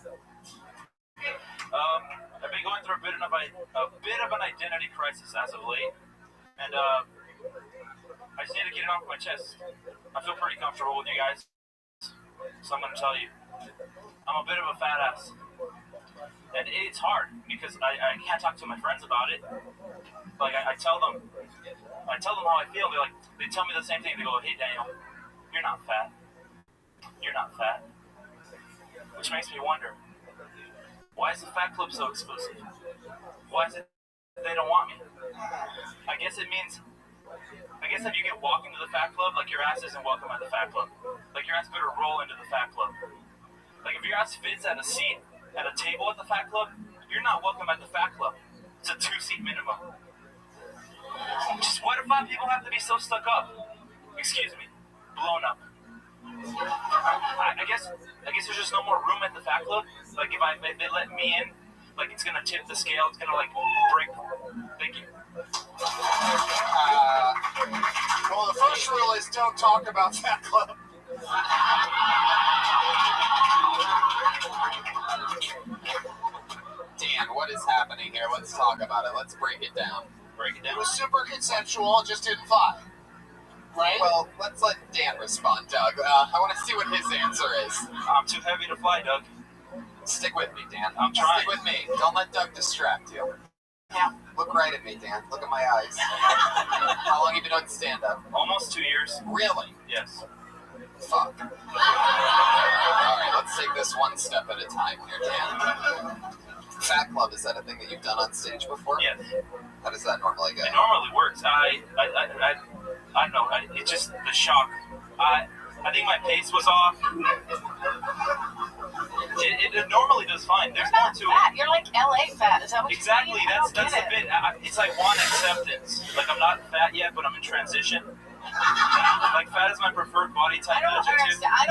I've been going through a bit of an identity crisis as of late, and I just need to get it off my chest. I feel pretty comfortable with you guys, so I'm gonna tell you. I'm a bit of a fat ass. And it's hard because I can't talk to my friends about it. Like I tell them how I feel. They tell me the same thing. They go, "Hey Daniel, you're not fat. You're not fat." Which makes me wonder, why is the Fat Club so exclusive? Why is it they don't want me? I guess if you get walked into the Fat Club, like your ass isn't welcome at the Fat Club. Like your ass better roll into the Fat Club. Like if your ass fits at a seat at a table at the Fat Club, you're not welcome at the Fat Club. It's a 2-seat minimum. Just why do fat people have to be so stuck up? Excuse me, blown up. I guess there's just no more room at the Fat Club. Like if they let me in, like it's gonna tip the scale. It's gonna like break. Thank you. Well, the first rule is don't talk about Fat Club. Dan, what is happening here? Let's talk about it. Let's break it down. It was super consensual, it just didn't fly. Right? Well, let's let Dan respond, Doug. I want to see what his answer is. I'm too heavy to fly, Doug. Stick with me, Dan. I'm trying. Stick with me. Don't let Doug distract you. Yeah. Look right at me, Dan. Look at my eyes. How long have you been doing stand-up? Almost 2 years. Really? Yes. Fuck. Alright, let's take this one step at a time here, Dan. Fat Club, is that a thing that you've done on stage before? Yes. How does that normally go? It normally works. I don't know. It's just the shock. I think my pace was off. It normally does fine. There's more to fat. it. You're like LA fat. Is that what Exactly. you mean? That's the bit. It's like one acceptance. Like I'm not fat yet, but I'm in transition. Like fat is my preferred body type. I don't understand. I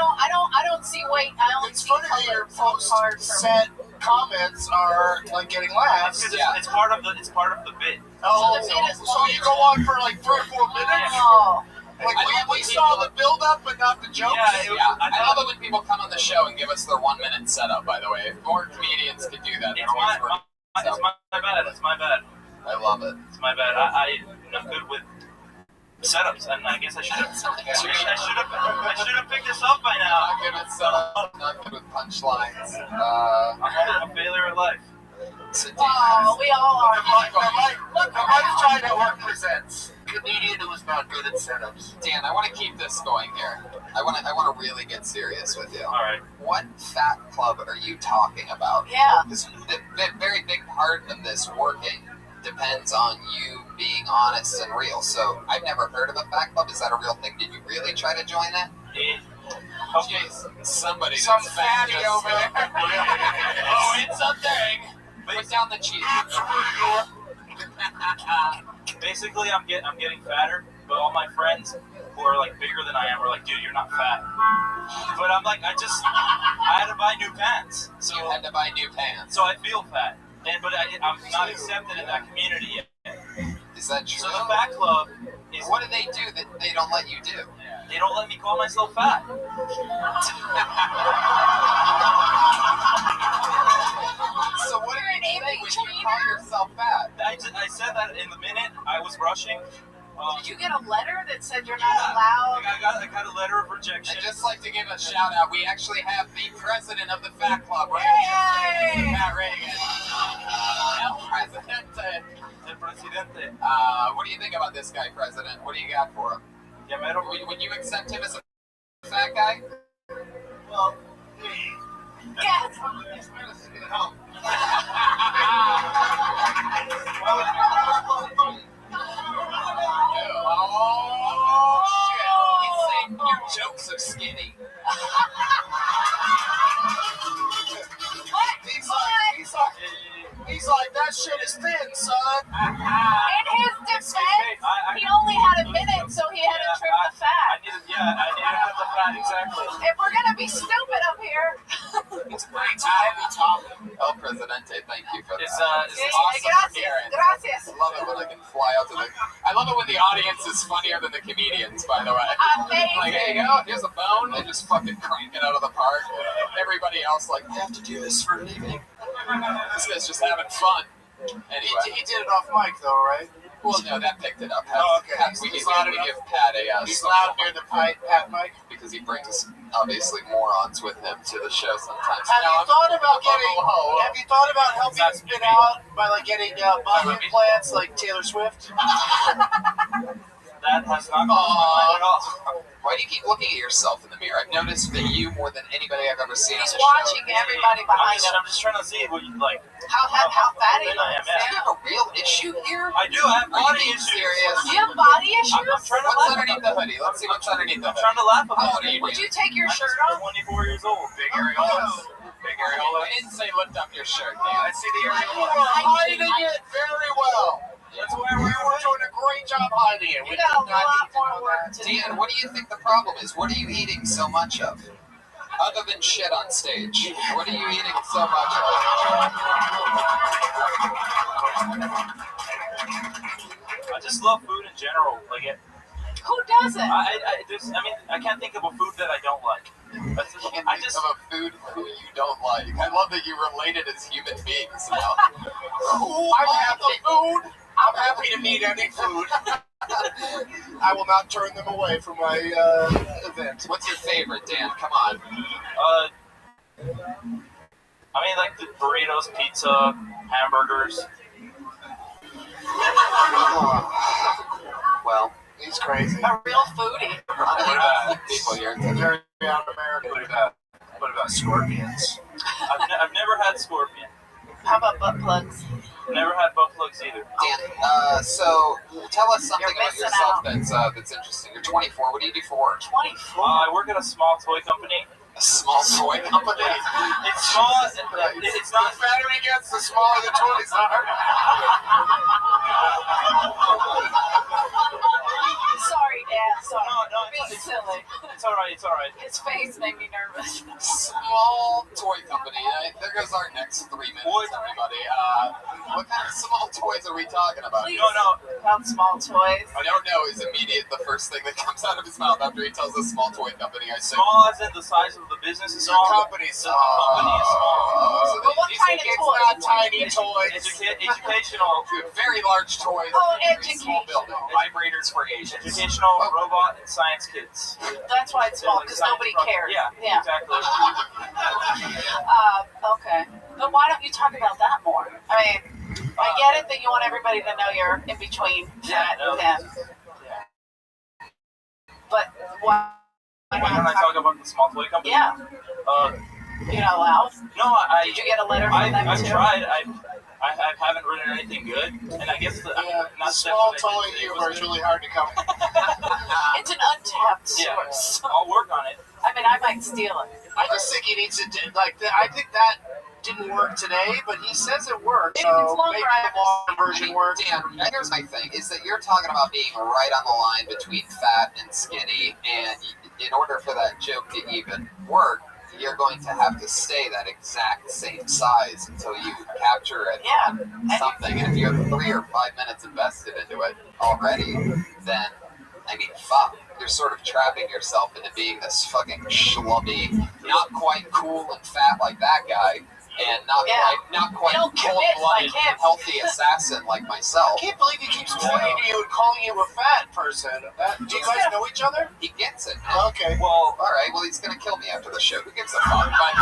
don't see weight. I only It's see funny that your post-set comments are like getting laughs. Because it's part of the bit. Oh, So the bit is so long. you go on for like 3 or 4 minutes? Oh. Like we saw the build-up, but not the jokes. Yeah, I love it when people come on the show and give us their 1-minute setup, by the way. If more comedians could do that, It's my bad. It's my bad. I love it. It's my bad. I'm not good with setups, and I guess I should have picked this up by now. Not good with setup, not good with punchlines. I'm a failure at life. Oh, we all are. The Mike Try Network presents comedian who is not good at setups. Dan, I want to keep this going here. I want to really get serious with you. All right. What Fat Club are you talking about? Yeah. Because the very big part of this working depends on you being honest and real. So I've never heard of a Fat Club. Is that a real thing? Did you really try to join it? Jeez, somebody. Some that's fatty over there. Oh, it's a thing. Put down the cheese. Basically, I'm getting fatter, but all my friends who are like bigger than I am are like, dude, you're not fat. But I'm like, I had to buy new pants. So you had to buy new pants. So I feel fat, but I'm not accepted in that community yet. Is that true? So the Fat Club is. What do they do that they don't let you do? They don't let me call myself fat. So what do you say when you call yourself fat? I said that in the minute I was rushing. Did you get a letter that said you're not allowed? I got a letter of rejection. I'd just like to give a shout out. We actually have the president of the Fat Club right Yay! here. Matt Reagan. El Presidente. El Presidente. What do you think about this guy, President? What do you got for him? Yeah, man. Would you accept him as a fat guy? Well, Yes. Oh, shit. He's saying your jokes are skinny. He's like, that shit is thin, son. In his defense, he only had a minute, so he had to trim the fat. I needed to cut the fat, exactly. If we're gonna be stupid up here. It's great to have you, Tom. El Presidente, thank you for that. It's awesome Gracias. Gracias. I love it when I can fly out to the... I love it when the audience is funnier than the comedians, by the way. Amazing. Like, hey, here's a phone. They just fucking crank it out of the park. Everybody else, like, I have to do this for a living. This guy's just having fun. Anyway. He did it off mic, though, right? Well, no, that picked it up. Okay. We give Pat a. He's loud near the Pat mic. Because he brings obviously morons with him to the show sometimes. Have you thought about helping spin out by like getting butt implants like Taylor Swift? That has not gone at all. Why do you keep looking at yourself in the mirror? I've noticed that you more than anybody I've ever seen. He's watching everybody behind him. I'm just trying to see what you like. How fatty you Do you have a real issue here? I do have body issues. Serious? Do you have body issues? I'm trying to What's laugh underneath the hoodie? Let's see what's underneath the hoodie. I'm trying to laugh about it. Would you take your shirt off? 24 years old. Big areolas. Big areolas. I didn't say lift up your shirt, Dan. I see the You areolas. were hiding it very well. That's why we were doing a great job hiding it. You got a lot more work to do. Dan, what do you think the problem is? What are you eating so much of? Other than shit on stage, what are you eating so much of? I just love food in general. Like it. Who doesn't? I can't think of a food that I don't like. I just of a food who you don't like. I love that you related as human beings now. I'm happy food. I'm happy to meet any food. I will not turn them away from my event. What's your favorite, Dan? Come on. Like the burritos, pizza, hamburgers. Well, he's crazy. A real foodie. What about people here? Very un-American. What about scorpions? I've never had scorpion. How about butt plugs? Never had butt plugs either. Dan, so tell us something You're about yourself that's interesting. You're 24. What do you do for work? 24? I work at a small toy company. A small toy company? It's small. It's not. The fatter he gets, the smaller the toys are. Sorry, Dad. Sorry. No, Being silly. It's all right. It's all right. His face made me nervous. Small toy company. There goes our next 3 minutes, everybody. What kind of small toys are we talking about? Please. No. About small toys. I don't know is immediate the first thing that comes out of his mouth after he tells us small toy company. I say small as in the size of the business is small. The company is small. So But what kind of it's toys? not tiny toys. Educational. Very large toys. Oh, Small building. Vibrators for Asians. Educational, robot, and science kids. That's why it's small, because nobody cares. Yeah, exactly. Okay. But why don't you talk about that more? I mean, I get it that you want everybody to know you're in between Matt and him. Yeah. But why Why don't I talk about the small toy company? Yeah. You're not allowed? No, Did you get a letter from them I've too? tried. I haven't written anything good, and I guess not small toy humor is really hard to come. It's an untapped source. I'll work on it. I mean, I might steal it. I just think he needs to do I think that didn't work today, but he says it worked. Maybe So it's longer, maybe the long version works. Dan, here's my thing, is that you're talking about being right on the line between fat and skinny, and in order for that joke to even work, you're going to have to stay that exact same size until you capture it on something. And if you have 3 or 5 minutes invested into it already, then, I mean, fuck. You're sort of trapping yourself into being this fucking schlubby, not quite cool and fat like that guy, and not quite cold-blooded, healthy assassin like myself. I can't believe he keeps pointing to you and calling you a fat person. Do you guys know each other? He gets it, man. Okay. Well, all right. Well, he's gonna kill me after the show. Who gives a fuck? But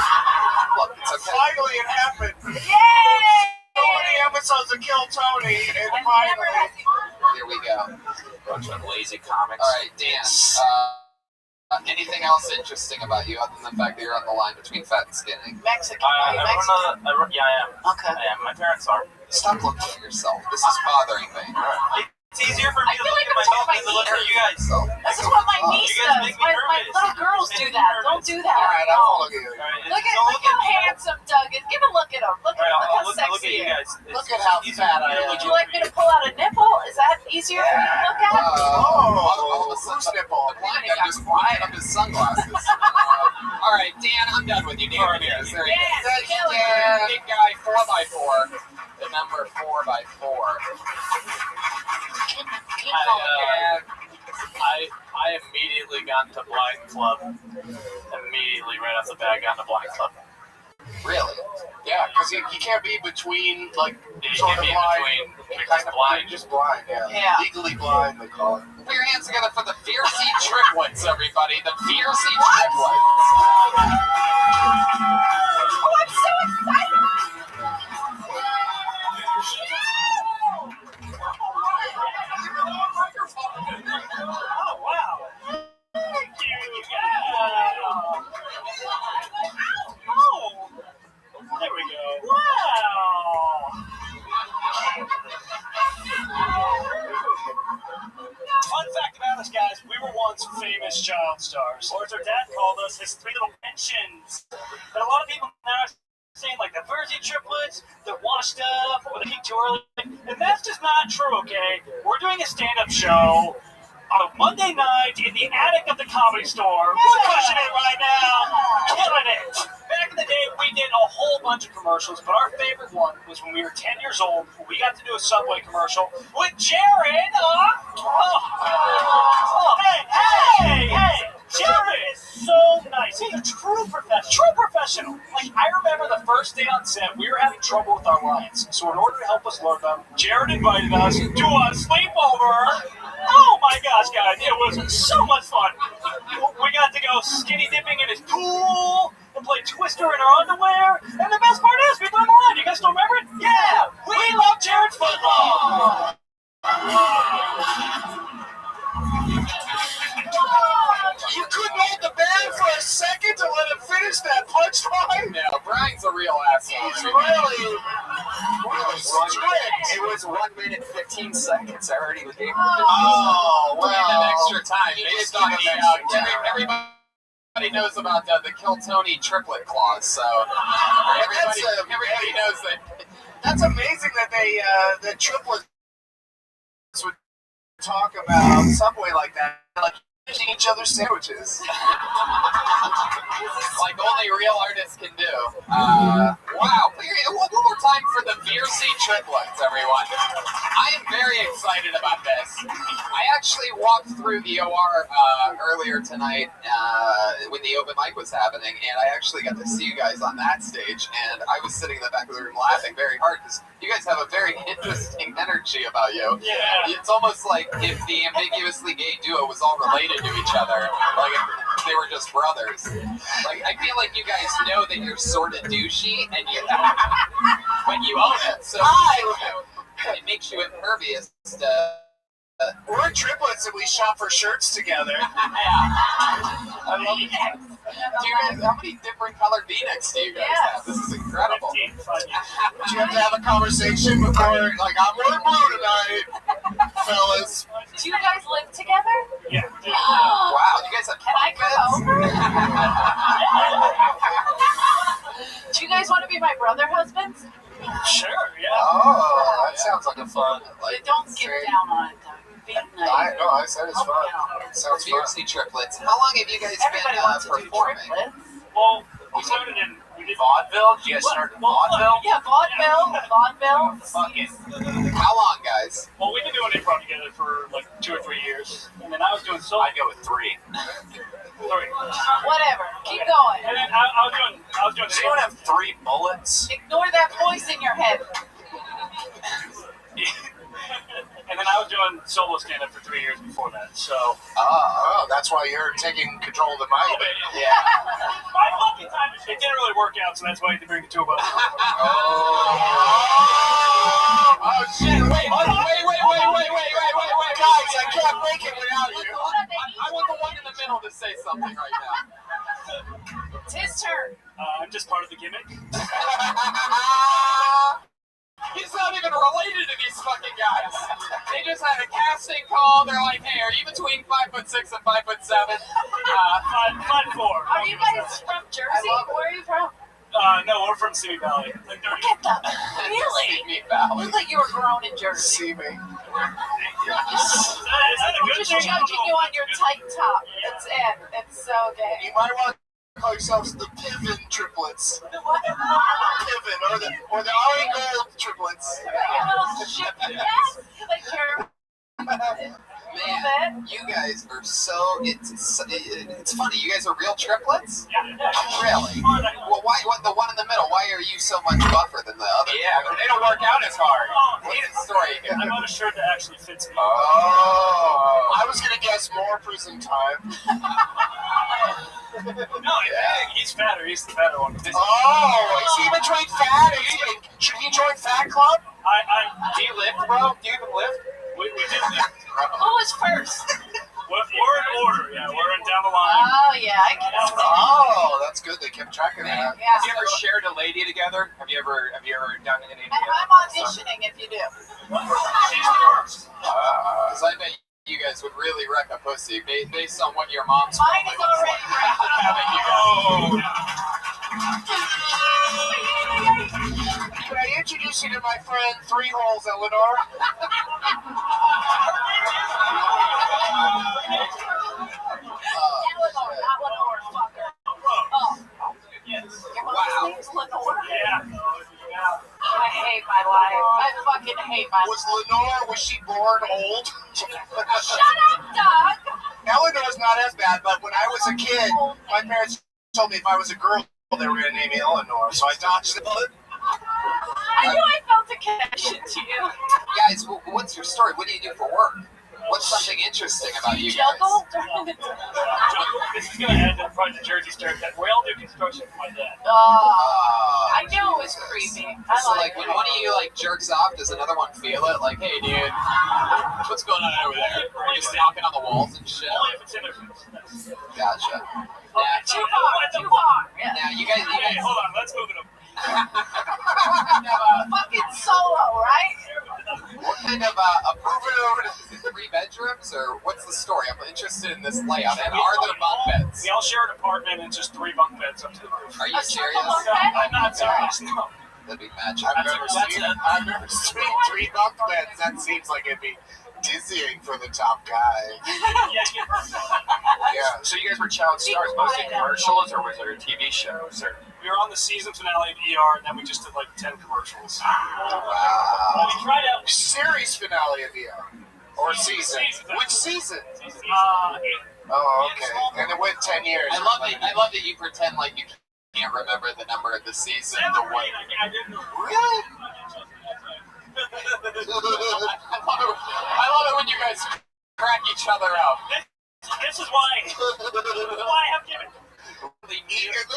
look, it's okay. Finally, it happened. Yay! So many episodes of Kill Tony, and finally. Here we go. Bunch of lazy comics. All right, Dan. Anything else interesting about you other than the fact that you're on the line between fat and skinny? Mexican. Are you Mexican? Yeah, I am. Okay. I am. My parents are. Stop looking at yourself. This is bothering me. It's easier for me to look at myself than to look at you guys. This is what my niece does. My little girls do that. Don't do that. All right, I won't look at you. Look how handsome Doug is. Give a look at him. Look how sexy he is. Look at how fat I am. Would you like me to pull out a nipple? Is that easier for you to look at? All of a sudden, the blind guy just looking up his sunglasses. All right, Dan, I'm done with you. Dan, there he is. There he is. Dan. Big guy, 4x4. The number 4x4. I immediately got into Blind Club. Immediately, right off the bat, got into Blind Club. Really? Yeah, because you can't be between, like, You sort can't of be in blind. between. You're just blind. Just blind, yeah. Yeah. Legally blind, they call it. Put your hands together for the Fiercey Triplets, everybody. The Fiercey Triplets. Oh, I'm so excited! Oh, wow. Thank you. Yeah. Oh. There we go. Wow. Fun fact about us, guys, we were once famous child stars. Or as our dad called us, his three little pensions. But a lot of people now are saying, like, the Fiercey Triplets, they're washed up, or they peaked too early. And that's just not true, okay? We're doing a stand-up show on a Monday night in the attic of the Comedy Store. We're crushing it right now. Killing it. Back in the day, we did a whole bunch of commercials, but our favorite one was when we were 10 years old. We got to do a Subway commercial with Jared. Hey! Jared is so nice. He's a true professional. Like, I remember the first day on set, we were having trouble with our lines. So in order to help us learn them, Jared invited us to a sleepover. Oh my gosh, guys, it was so much fun. We got to go skinny dipping in his pool and play Twister in our underwear. And the best part is, we put him on. You guys still remember it? Yeah! We love Jared's football! You couldn't hold the band for a second to let him finish that punchline? No, Brian's a real asshole. He's really strict. It was 1 minute 15 seconds. I already gave him Oh, well. An extra time. He Based did on give the, an extra time. everybody knows about the Kill Tony triplet clause, so everybody knows that. That's amazing that they, the triplets would talk about Subway like that. Like, finishing each other's sandwiches. Like only real artists can do. Wow. One more time for the Fiercey Triplets, everyone. I am very excited about this. I actually walked through the OR earlier tonight when the open mic was happening, and I actually got to see you guys on that stage, and I was sitting in the back of the room laughing very hard because you guys have a very interesting energy about you. Yeah. It's almost like if the ambiguously gay duo was all related to each other, like if they were just brothers. Like, I feel like you guys know that you're sort of douchey, and but you own it, so it makes you impervious to... We're triplets and we shop for shirts together. I love it. Do you guys, how many different colored V-necks do you guys have? This is incredible. Do you have to have a conversation before, like, I'm wearing blue tonight, fellas? Do you guys live together? Yeah. Wow, you guys have Can I come over? Do you guys want to be my brother husbands? Sure, yeah. Oh, that sounds like a fun. But don't get down on it, though. Be nice. I said it's fun. It sounds fun. Fiercey Triplets. How long have you guys Everybody been wants to do performing? triplets. Well, we started in... We did vaudeville? Did you guys start vaudeville? Yeah, vaudeville. Fucking. How long, guys? Well, we've been doing improv together for like 2 or 3 years. And then I was doing solo. I'd go with 3. 3. Whatever. Keep going. And then I was doing Does anyone have 3 bullets? Ignore that voice in your head. And then I was doing solo stand-up for 3 years before that, so... Oh, that's why you're taking control of the mic. Yeah. It didn't really work out, so that's why I had to bring the two of us. Oh, shit. Wait. Guys, I can't make it without you. I want the one in the middle to say something right now. It's his turn. I'm just part of the gimmick. He's not even related to these fucking guys. They just had a casting call. They're like, hey, are you between 5'6" and 5'7"? 5'4". Are you guys from Jersey? Where are you from? No, we're from Simi Valley. Like 30. Look at that. Really? Simi Valley. Look like you were grown in Jersey. Simi. We're just judging you on your tight top. That's it. It's so gay. You might want to call yourselves the Piven Triplets. Piven, or the Ari Gold Triplets. Yes. Like you're... Man, you guys are so... It's funny. You guys are real triplets? Yeah. Really? Well, why? What the one in the middle? Why are you so much buffer than the other? Yeah, they don't work out as hard. What's the story? I bought a shirt that actually fits me. Oh, I was gonna guess more prison time. No, he's fatter. He's the fatter one. Oh, is he between fat and should he join Fat Club? Do you lift, bro? Do you even lift? We did lift. Who was first? We're in order. Yeah, we're in down the line. Oh, yeah, I can see. Oh, that's good. They kept track of that. Yeah. Have you ever shared a lady together? Have you ever done any? I'm auditioning if you do. She's the worst. Because I bet you guys would really wreck a pussy based on what your mom's. Mine is already ready. Can I introduce you to my friend Three Holes, Eleanor? Eleanor, not Lenore, fucker. Oh. Yes. Your mom's name's Lenore? Yeah. I hate my life. I fucking hate my life. Was she born old? Shut up, Doug! Eleanor's not as bad, but when I was a kid, my parents told me if I was a girl, they were going to name me Eleanor, so I dodged the bullet. I knew I felt a connection to you. Guys, what's your story? What do you do for work? What's something interesting about you guys? Juggle? This is gonna end in front of the Jersey stereotype. We all do construction for my dad. I knew it was creepy. So like when one of you like jerks off, does another one feel it? Like, hey dude, what's going on over there? Are you just knocking on the walls and shit? Only if it's interviews. Gotcha. Too far. Yeah. Now you guys. Hey, hold on. Let's move it up. Fucking solo, right? What kind of moving over to 3 bedrooms, or what's the story? I'm interested in this layout. And are there bunk beds? We all share an apartment and just 3 bunk beds up to the roof. Are you serious? I'm not serious. No. That'd be magic. I've never seen 3 bunk beds. That seems like it'd be dizzying for the top guy. Yeah. So you guys were child stars, mostly commercials, or was there TV shows? Or We were on the season finale of ER, and then we just did like 10 commercials. Wow. We tried out Series finale of ER. Or season. Which season? season 8. Oh, okay. And it went 10 years. I love that you pretend like you can't remember the number of the season. The one. I didn't know. Really? I love it when you guys crack each other out. This is why I have given. At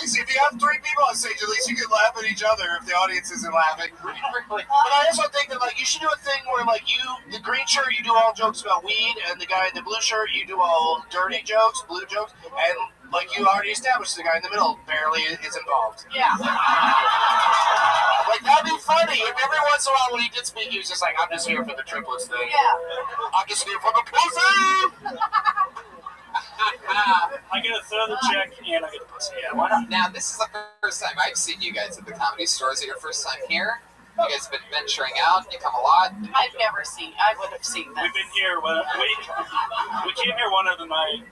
least if you have 3 people on stage, at least you can laugh at each other if the audience isn't laughing. But I also think that like you should do a thing where like you, the green shirt, you do all jokes about weed, and the guy in the blue shirt, you do all dirty jokes, blue jokes, and like you already established, the guy in the middle barely is involved. Yeah. Like that'd be funny if every once in a while when he did speak, he was just like, "I'm just here for the triplets thing. Yeah. I'm just here for the pussy." I get a third of the check and I get the pussy. Yeah, why not? Now, this is the first time I've seen you guys at the Comedy Store. Is it your first time here? You guys have been venturing out. You come a lot. I've never seen. I would have seen this. We've been here. We came here one other night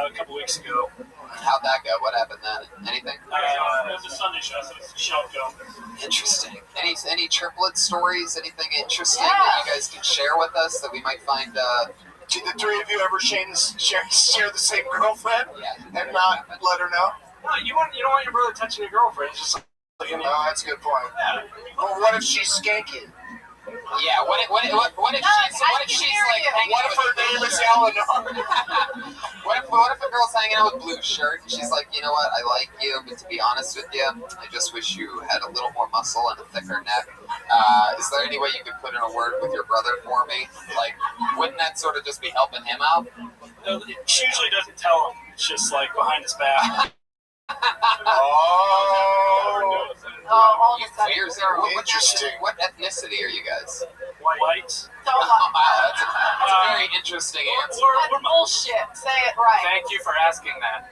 a couple weeks ago. How'd that go? What happened then? Anything? It was a Sunday show, so it's a show go. Interesting. Any triplet stories? Anything interesting that you guys can share with us that we might find? Did the 3 of you ever share the same girlfriend and not let her know? No, you don't want your brother touching your girlfriend. It's just like any. Oh, that's a good point. Yeah. Well, what if she's skanky? Yeah. What if she's like hanging what if her name is Eleanor? What if a girl's hanging out with blue shirt and she's like, you know what, I like you, but to be honest with you, I just wish you had a little more muscle and a thicker neck. Is there any way you could put in a word with your brother for me? Like, wouldn't that sort of just be helping him out? No, she usually doesn't tell him. It's just like behind his back. Interesting. What ethnicity are you guys? White. That's a very interesting answer. That's bullshit. Say it right. Thank you for asking that.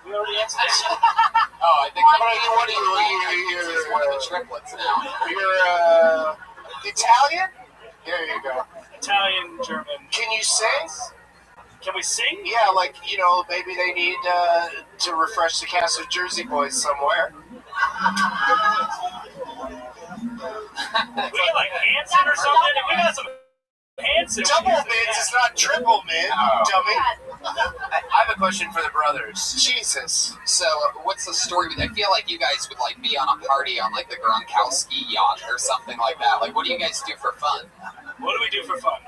We already answered that. Oh, I think what are you? He's one of the triplets now. You're Italian? There you go. Italian, German. Can you sing? Can we sing? Yeah, like, you know, maybe they need to refresh the cast of Jersey Boys somewhere. We got like Hanson or something. We got some Hanson. Double mint is not triple mint, dummy. I have a question for the brothers. Jesus. So, what's the story? I feel like you guys would like be on a party on like the Gronkowski yacht or something like that. Like, what do you guys do for fun? What do we do for fun?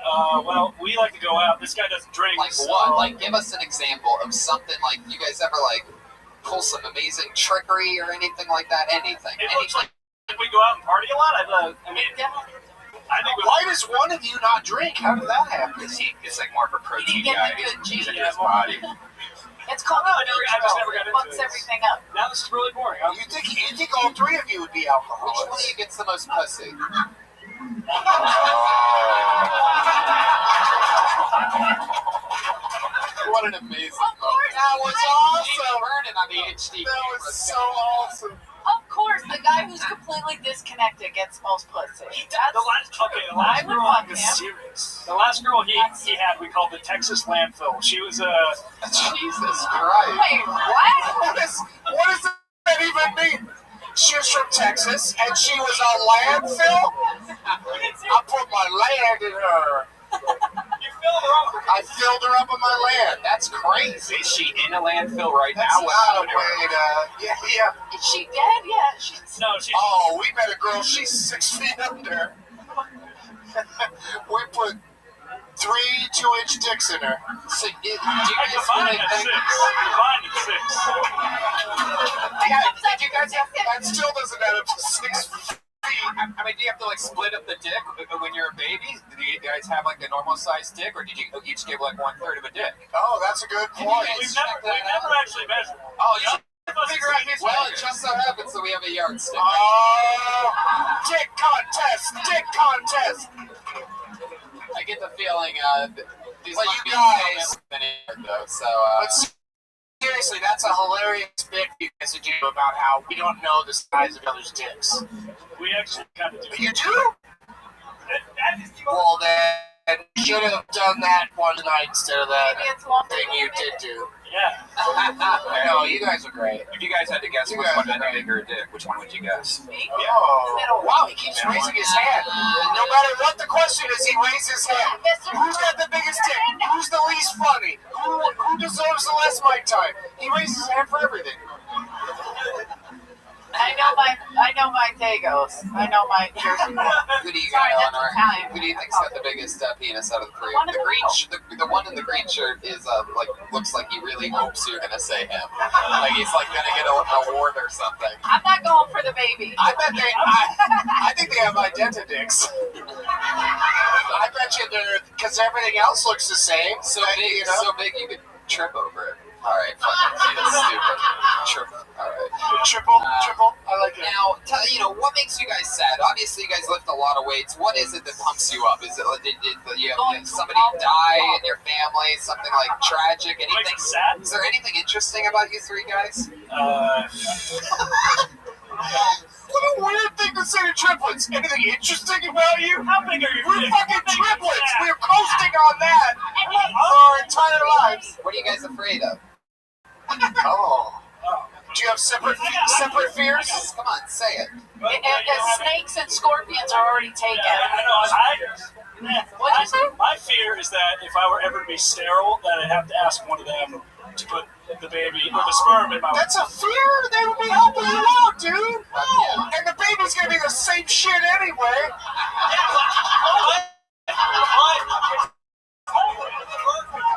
Well, we like to go out. This guy doesn't drink. Like so... what? Like, give us an example of something. Like, you guys ever like pull some amazing trickery or anything like that? Anything? It looks like we go out and party a lot. I mean, I think. Why does one of you not drink? How did that happen? It's like more of a protein get guy. the good He's genes. in his body. It's called I just never got into fucks this. everything up. Now this is really boring. You think all three of you would be alcoholics? Which one of you gets the most pussy? What an amazing moment. That was awesome. Burning on the HD. That was so awesome. Of course, the guy who's completely disconnected gets most pussy. The last girl was serious. The last girl he had, we called the Texas landfill. She was Jesus Christ. Wait, what? What does that even mean? She was from Texas and she was on landfill? I put my land in her. You filled her up. I filled her up on my land. That's crazy. Is she in a landfill right That's now? not a way to... Yeah. Is she dead? Yeah, she's... No, she's... Oh, we met a girl. She's 6 feet under. We put 3 2-inch dicks in her. So, do you guys Combined at 6. Combined at 6. Yeah, did you guys have... That still doesn't add up to 6 feet. I mean, do you have to like split up the dick when you're a baby? Do you guys have like a normal sized dick, or did you each give like 1/3 of a dick? Oh, that's a good point. We've never actually measured. Oh, you Figure out his Well, it just so happens that we have a yardstick. Oh, dick contest! Dick contest! I get the feeling these Well, might you be guys- though, so But seriously, that's a hilarious bit you guys to do about how we don't know the size of others' dicks. We actually kind of do. You do? Well, then you should have done that one night instead of that Maybe it's longer thing than you a did minute. do. Yeah. I know, you guys are great. If you guys had to guess You which guys one are had the right. bigger dick, which one would you guess? Oh, wow, he keeps raising his hand. No matter what the question is, he raises his hand. Who's got the biggest dick? Who's the least funny? Who deserves the less mic time? He raises his hand for everything. I know my Tagos. I know my Jersey. who do you Sorry, got that's on Italian. Who do you think's got the biggest penis out of the three? One in The the green, the one in the green shirt is like looks like he really hopes you're gonna say him. Like he's like gonna get an award or something. I'm not going for the baby. I think they have identidicts. I bet you they're, because everything else looks the same. So big, so big you could trip over it. All right, fucking see, that's stupid. All right. Triple. I like it. Now, what makes you guys sad? Obviously, you guys lift a lot of weights. What is it that pumps you up? Is it did somebody die in your family? Something like tragic? What makes Anything me sad? Is there anything interesting about you three guys? What a weird thing to say to triplets. Anything interesting about you? How big are you? We're fucking triplets. We're coasting on that our entire lives. What are you guys afraid of? Oh. Do you have separate fears? Come on, say it. Snakes and scorpions are already taken. What'd you say? My fear is that if I were ever to be sterile, that I'd have to ask one of them to put the baby or the sperm in my. That's a fear. They would be helping you out, dude. Oh. And the baby's gonna be the same shit anyway.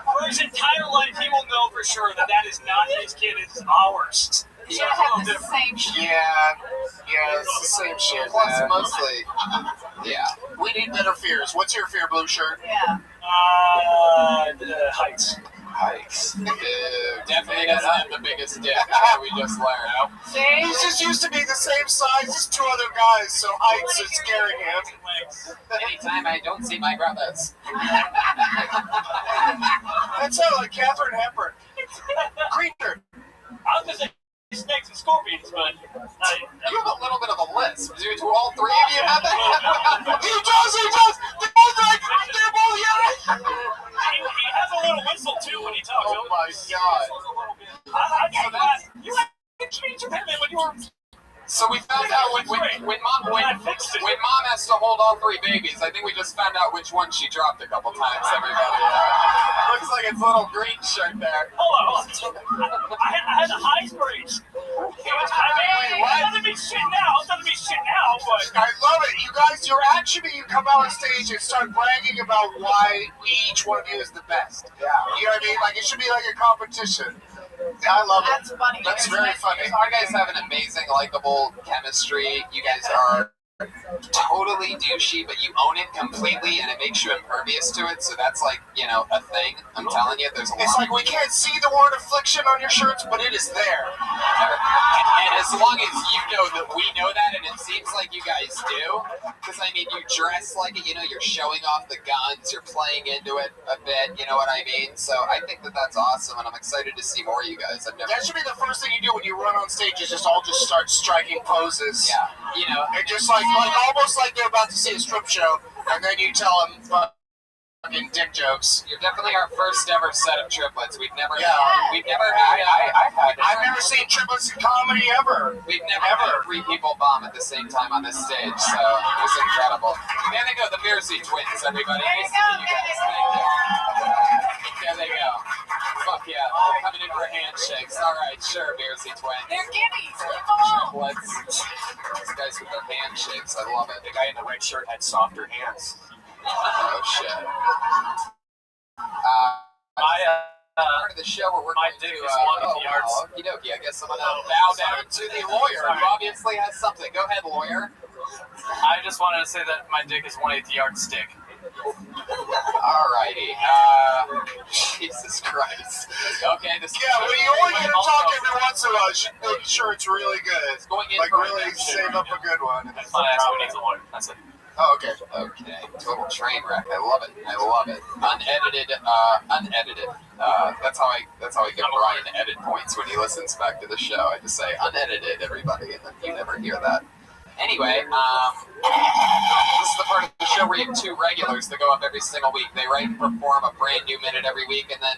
For his entire life, he will know for sure that that is not his kid; it's ours. You should have the same shit. Yeah, it's the same shit. Plus, mostly, yeah. We need better fears. What's your fear, blue shirt? Yeah. Heights. Heights. Definitely doesn't have the biggest dick. That's what we just learned. See? He's just used to be the same size as two other guys, so heights is scaring him. Anytime I don't see my brothers. That sounded like Katharine Hepburn. Green shirt. I was gonna say snakes and scorpions, but you have a little bit of a list. Do all three of you have that? He does. They're both like, they're both yelling. He has a little whistle too when he talks. Oh my god. I know that. You had to change your opinion when you were. So we found out when when mom has to hold all three babies, I think we just found out which one she dropped a couple times. Everybody looks like it's little green shirt there. Hold on. I had the highs breach. It doesn't mean shit now. But I love it. You guys, you come out on stage and start bragging about why each one of you is the best. Yeah. You know what I mean? Like, it should be like a competition. I love it. That's funny. That's very funny. You guys have an amazing, likable chemistry. You guys are totally douchey, but you own it completely, and it makes you impervious to it. So that's like, a thing. I'm telling you, there's a lot. It's like we can't see the word affliction on your shirts, but it is there. And as long as you know that we know that, and it seems like you guys do, because you dress like it. You're showing off the guns. You're playing into it a bit. You know what I mean? So I think that that's awesome, and I'm excited to see more of you guys. That should be the first thing you do when you run on stage. Is just start striking poses. Yeah. And just like almost like they're about to see a strip show, and then you tell them fucking dick jokes. You're definitely our first ever set of triplets. We've never had. I've never seen triplets in comedy ever. We've never had three people bomb at the same time on this stage, so it was incredible. There they go, the Mersey twins, everybody. Nice to meet you guys. Thank you. There they go. Fuck yeah, they're coming in for handshakes. All right, sure, Mersey twins. They're guineas. Leave them alone. Triplets. These guys with their handshakes, I love it. The guy in the red shirt had softer hands. Oh shit. Part of the show where we're going to okie dokie. I guess I'm gonna bow down to the lawyer who obviously has something. Go ahead, lawyer. I just wanted to say that my dick is 1/8 yardstick. Alrighty. Jesus Christ. Okay, this. Yeah, well, you only get to talk every once in a while. You should make sure it's really good. It's going in like for really save up a good one. That's my ass who needs a lawyer. That's it. Oh, okay. Okay. Total train wreck. I love it. Unedited. That's how I give Brian edit points when he listens back to the show. I just say unedited, everybody, and then you never hear that. Anyway, this is the part of the show where you have two regulars that go up every single week. They write and perform a brand new minute every week, and then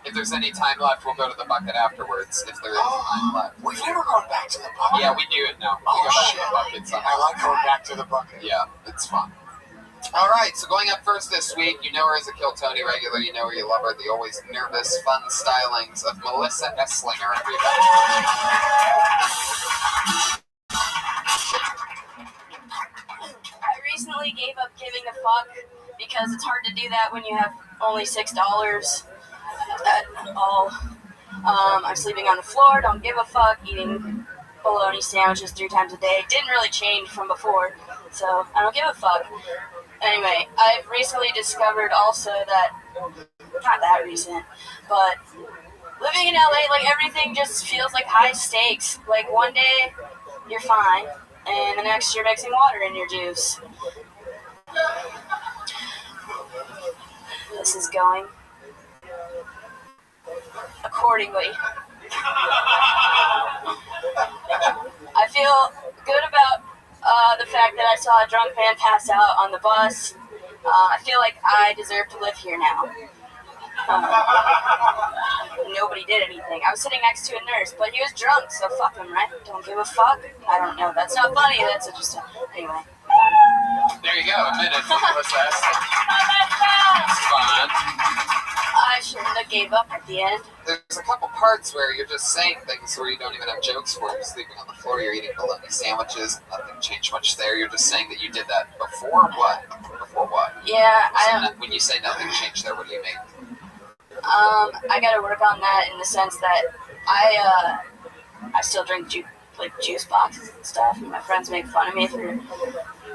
if there's any time left, we'll go to the bucket afterwards, if there is time left. We've never gone back to the bucket. Yeah, we do it now. We go back to the bucket somehow. I like going back to the bucket. Yeah, it's fun. All right, so going up first this week, you know her as a Kill Tony regular. You know her, you love her. The always nervous, fun stylings of Melissa Esslinger, everybody. I recently gave up giving a fuck because it's hard to do that when you have only $6 at all. I'm sleeping on the floor, don't give a fuck, eating bologna sandwiches 3 times a day. Didn't really change from before, so I don't give a fuck. Anyway, I've recently discovered also that, not that recent, but living in LA, like everything just feels like high stakes. Like one day you're fine, and the next you're mixing water in your juice. This is going accordingly. I feel good about the fact that I saw a drunk man pass out on the bus. I feel like I deserve to live here now. Nobody did anything. I was sitting next to a nurse, but he was drunk, so fuck him, right? Don't give a fuck. I don't know. That's not funny. That's just anyway. There you go. A minute for Melissa Esslinger. It's fun. I shouldn't have gave up at the end. There's a couple parts where you're just saying things where you don't even have jokes for. You're sleeping on the floor, you're eating bologna sandwiches, nothing changed much there. You're just saying that you did that before what? Before what? Yeah, when you say nothing changed there, what do you mean? I gotta work on that in the sense that I still drink juice boxes and stuff, and my friends make fun of me for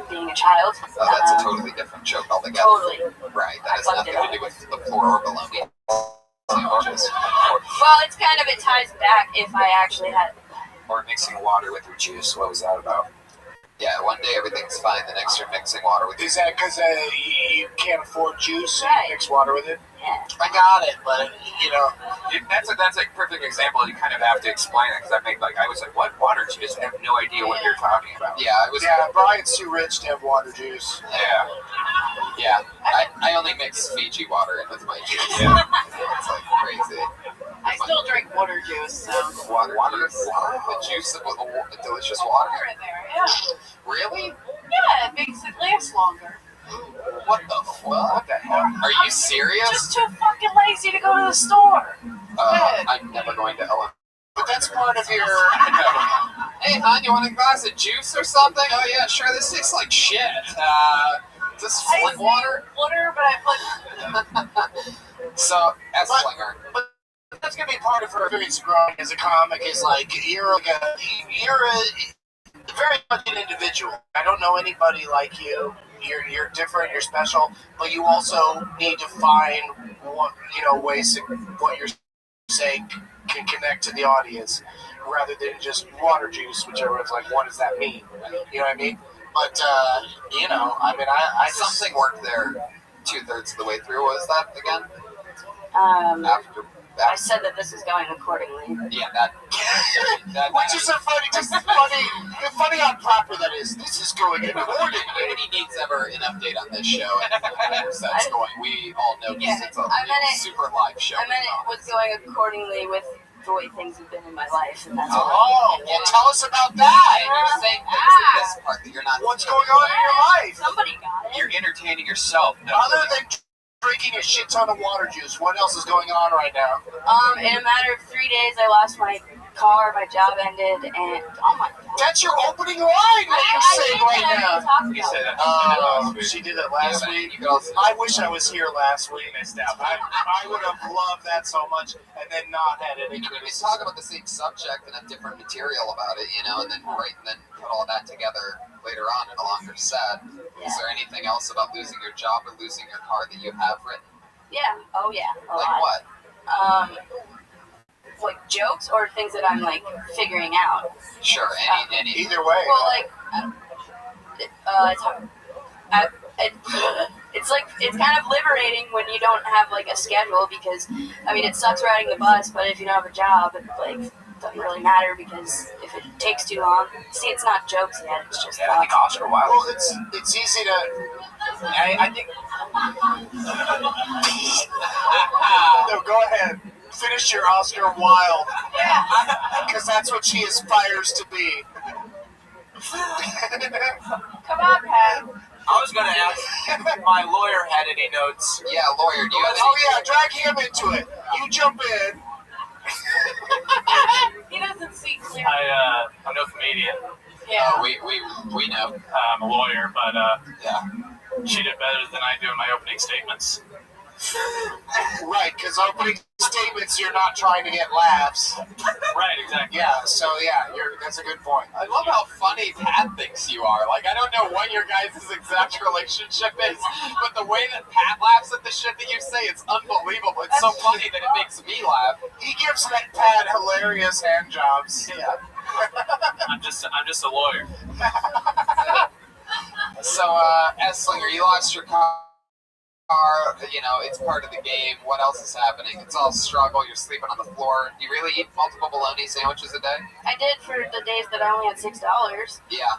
being a child. Oh, that's a totally different joke altogether. Totally. Right, that has nothing to do with the floor or bologna sandwiches. Well, it's kind of, it ties back if I actually had... Or mixing water with your juice. What was that about? Yeah, one day everything's fine, the next you're mixing water with Is that because you can't afford juice Right. and you mix water with it? Yeah. I got it, but, That's a perfect example. You kind of have to explain it because I was like, what water juice? I have no idea what you're talking about. Yeah, I was. Yeah, Brian's too rich to have water juice. Yeah. I only mix Fiji water in with my juice. Yeah. It's like crazy. I I still drink water juice, so. Water? The juice of the delicious water? Water in there, yeah. Really? Yeah, it makes it last longer. What the fuck? What the hell? Are you serious? Just too fucking lazy to go to the store. I'm never going to Ellen. But that's part of your... Hey, hon, you want a glass of juice or something? Oh, yeah, sure. This tastes like shit. Is this Flint water? Water, but I put... So, Esslinger. But that's going to be part of her experience growing as a comic is like, you're a very much an individual. I don't know anybody like you. You're different, you're special, but you also need to find ways to, what you're saying can connect to the audience rather than just water juice, which everyone's like, what does that mean? You know what I mean? But, I just... Something worked there 2/3 of the way through. What was that again? After I said that this is going accordingly. Yeah, that which is so funny, funny how proper that is. This is going accordingly. Nobody needs ever an update on this show and that's going. We all know because it's a super live show. I meant it was going accordingly with the way things have been in my life, and that's tell us about that. You're saying things in this part that you're not. What's going on in your life? Somebody got it. You're entertaining yourself. Other than drinking a shit ton of water juice, what else is going on right now? In a matter of 3 days, I lost my car, my job ended, and oh my god. That's your opening line that you're saying right now. You said that. She did it last week. I wish I was here last week. I would have loved that so much, and then not had any We criticism. talk about the same subject and have different material about it, and then put all that together later on in a longer set. Is there anything else about losing your job or losing your car that you have written? Yeah. Oh yeah. Like what? Like jokes or things that I'm like figuring out. Sure. Any. Either way. Well, like, it's kind of liberating when you don't have like a schedule because I mean it sucks riding the bus, but if you don't have a job, it like doesn't really matter because if it takes too long. See, it's not jokes yet. It's just. I think Oscar Wilde. Well, it's easy to. I think. No, go ahead. Finish your Oscar Wilde. Yeah. Because that's what she aspires to be. Come on, Pat. I was going to ask if my lawyer had any notes. Yeah, lawyer. Do you have any? Oh yeah, drag him into it. You jump in. He doesn't see clearly. I'm no comedian. Yeah. We know. I'm a lawyer, but yeah, she did better than I do in my opening statements. Right, because opening statements, you're not trying to get laughs. Right, exactly. Yeah, so yeah, that's a good point. I love how funny Pat thinks you are. Like, I don't know what your guys' exact relationship is, but the way that Pat laughs at the shit that you say, it's unbelievable. It's so funny that it makes me laugh. He gives that Pat hilarious hand jobs. Yeah. I'm just a lawyer. So, Esslinger, you lost your car. It's part of the game. What else is happening? It's all struggle. You're sleeping on the floor. You really eat multiple bologna sandwiches a day? I did for the days that I only had $6. Yeah.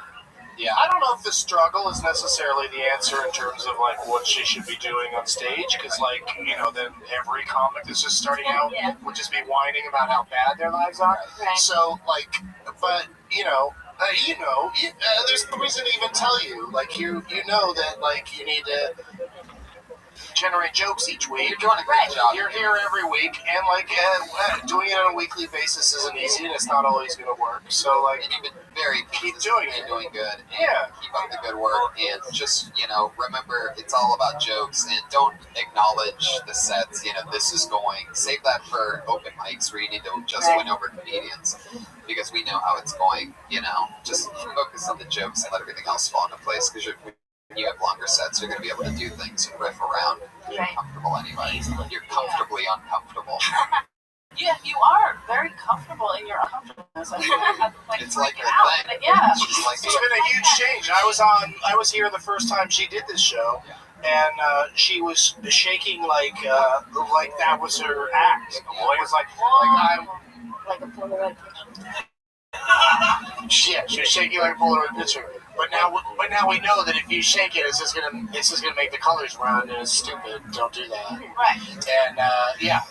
I don't know if the struggle is necessarily the answer in terms of like what she should be doing on stage, because then every comic that's just starting out would just be whining about how bad their lives are. Right. So but there's no reason to even tell you. Like you know that like you need to generate jokes each week. You're doing a great job. You're here every week, and doing it on a weekly basis isn't easy, and it's not always going to work. So and you've been very keep doing it. And doing good. And yeah. Keep up the good work, and just remember it's all about jokes, and don't acknowledge the sets. This is going. Save that for open mics where you need to just win over comedians, because we know how it's going. Just focus on the jokes and let everything else fall into place, because when you have longer sets, you're going to be able to do things and riff around. You're comfortable anyway. You're comfortably uncomfortable. Yeah, you are very comfortable in your uncomfortableness. It's like her out, thing. Yeah. It's been a huge change. I was here the first time she did this show, and she was shaking like that was her act. It was like I'm. Like a Polaroid picture. Shit, she was shaking like a Polaroid picture. But now we know that if you shake it, it's just gonna make the colors run, and it's stupid. Don't do that. Right. And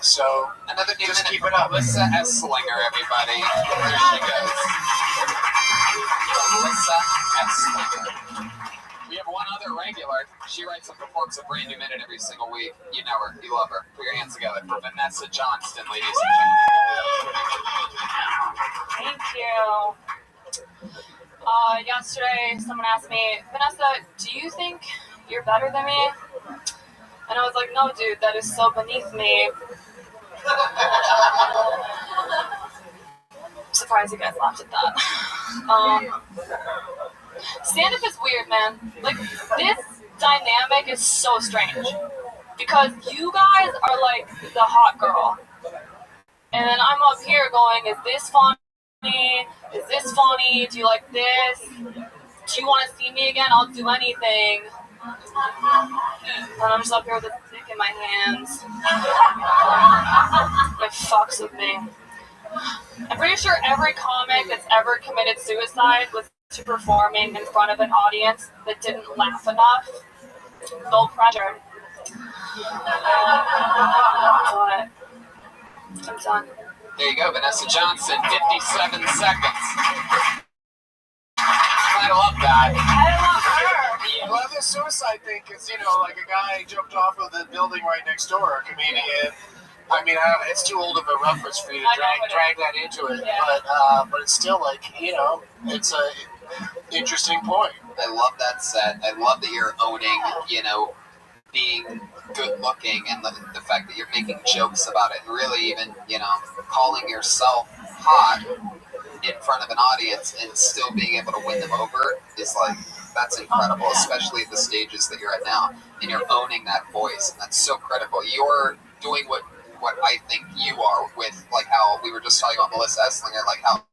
so another new just minute keep for it up. Melissa S. Slinger, everybody. There she goes. Melissa S. Slinger. We have one other regular. She writes and performs a brand new minute every single week. You know her. You love her. Put your hands together for Vanessa Johnston, ladies and Thank you. Yesterday, someone asked me, Vanessa, do you think you're better than me? And I was like, no, dude, that is so beneath me. I'm surprised you guys laughed at that. Stand-up is weird, man. Like, this dynamic is so strange. Because you guys are like the hot girl. And then I'm up here going, is this funny? Is this funny? Do you like this? Do you want to see me again? I'll do anything. And I'm just up here with a stick in my hands. It fucks with me. I'm pretty sure every comic that's ever committed suicide was to performing in front of an audience that didn't laugh enough. No pressure. But I'm done. There you go, Vanessa Johnson, 57 seconds. I love that. I love her. I love this suicide thing because, like a guy jumped off of the building right next door, a comedian. I mean, it's too old of a reference for you to drag that into it. Yeah. But it's still like, it's a interesting point. I love that set. I love that you're owning, being good looking and the fact that you're making jokes about it and really even, calling yourself hot in front of an audience and still being able to win them over is like, that's incredible, especially at the stages that you're at now. And you're owning that voice, and that's so critical. You're doing what I think you are with, like how we were just talking about Melissa Esslinger, like how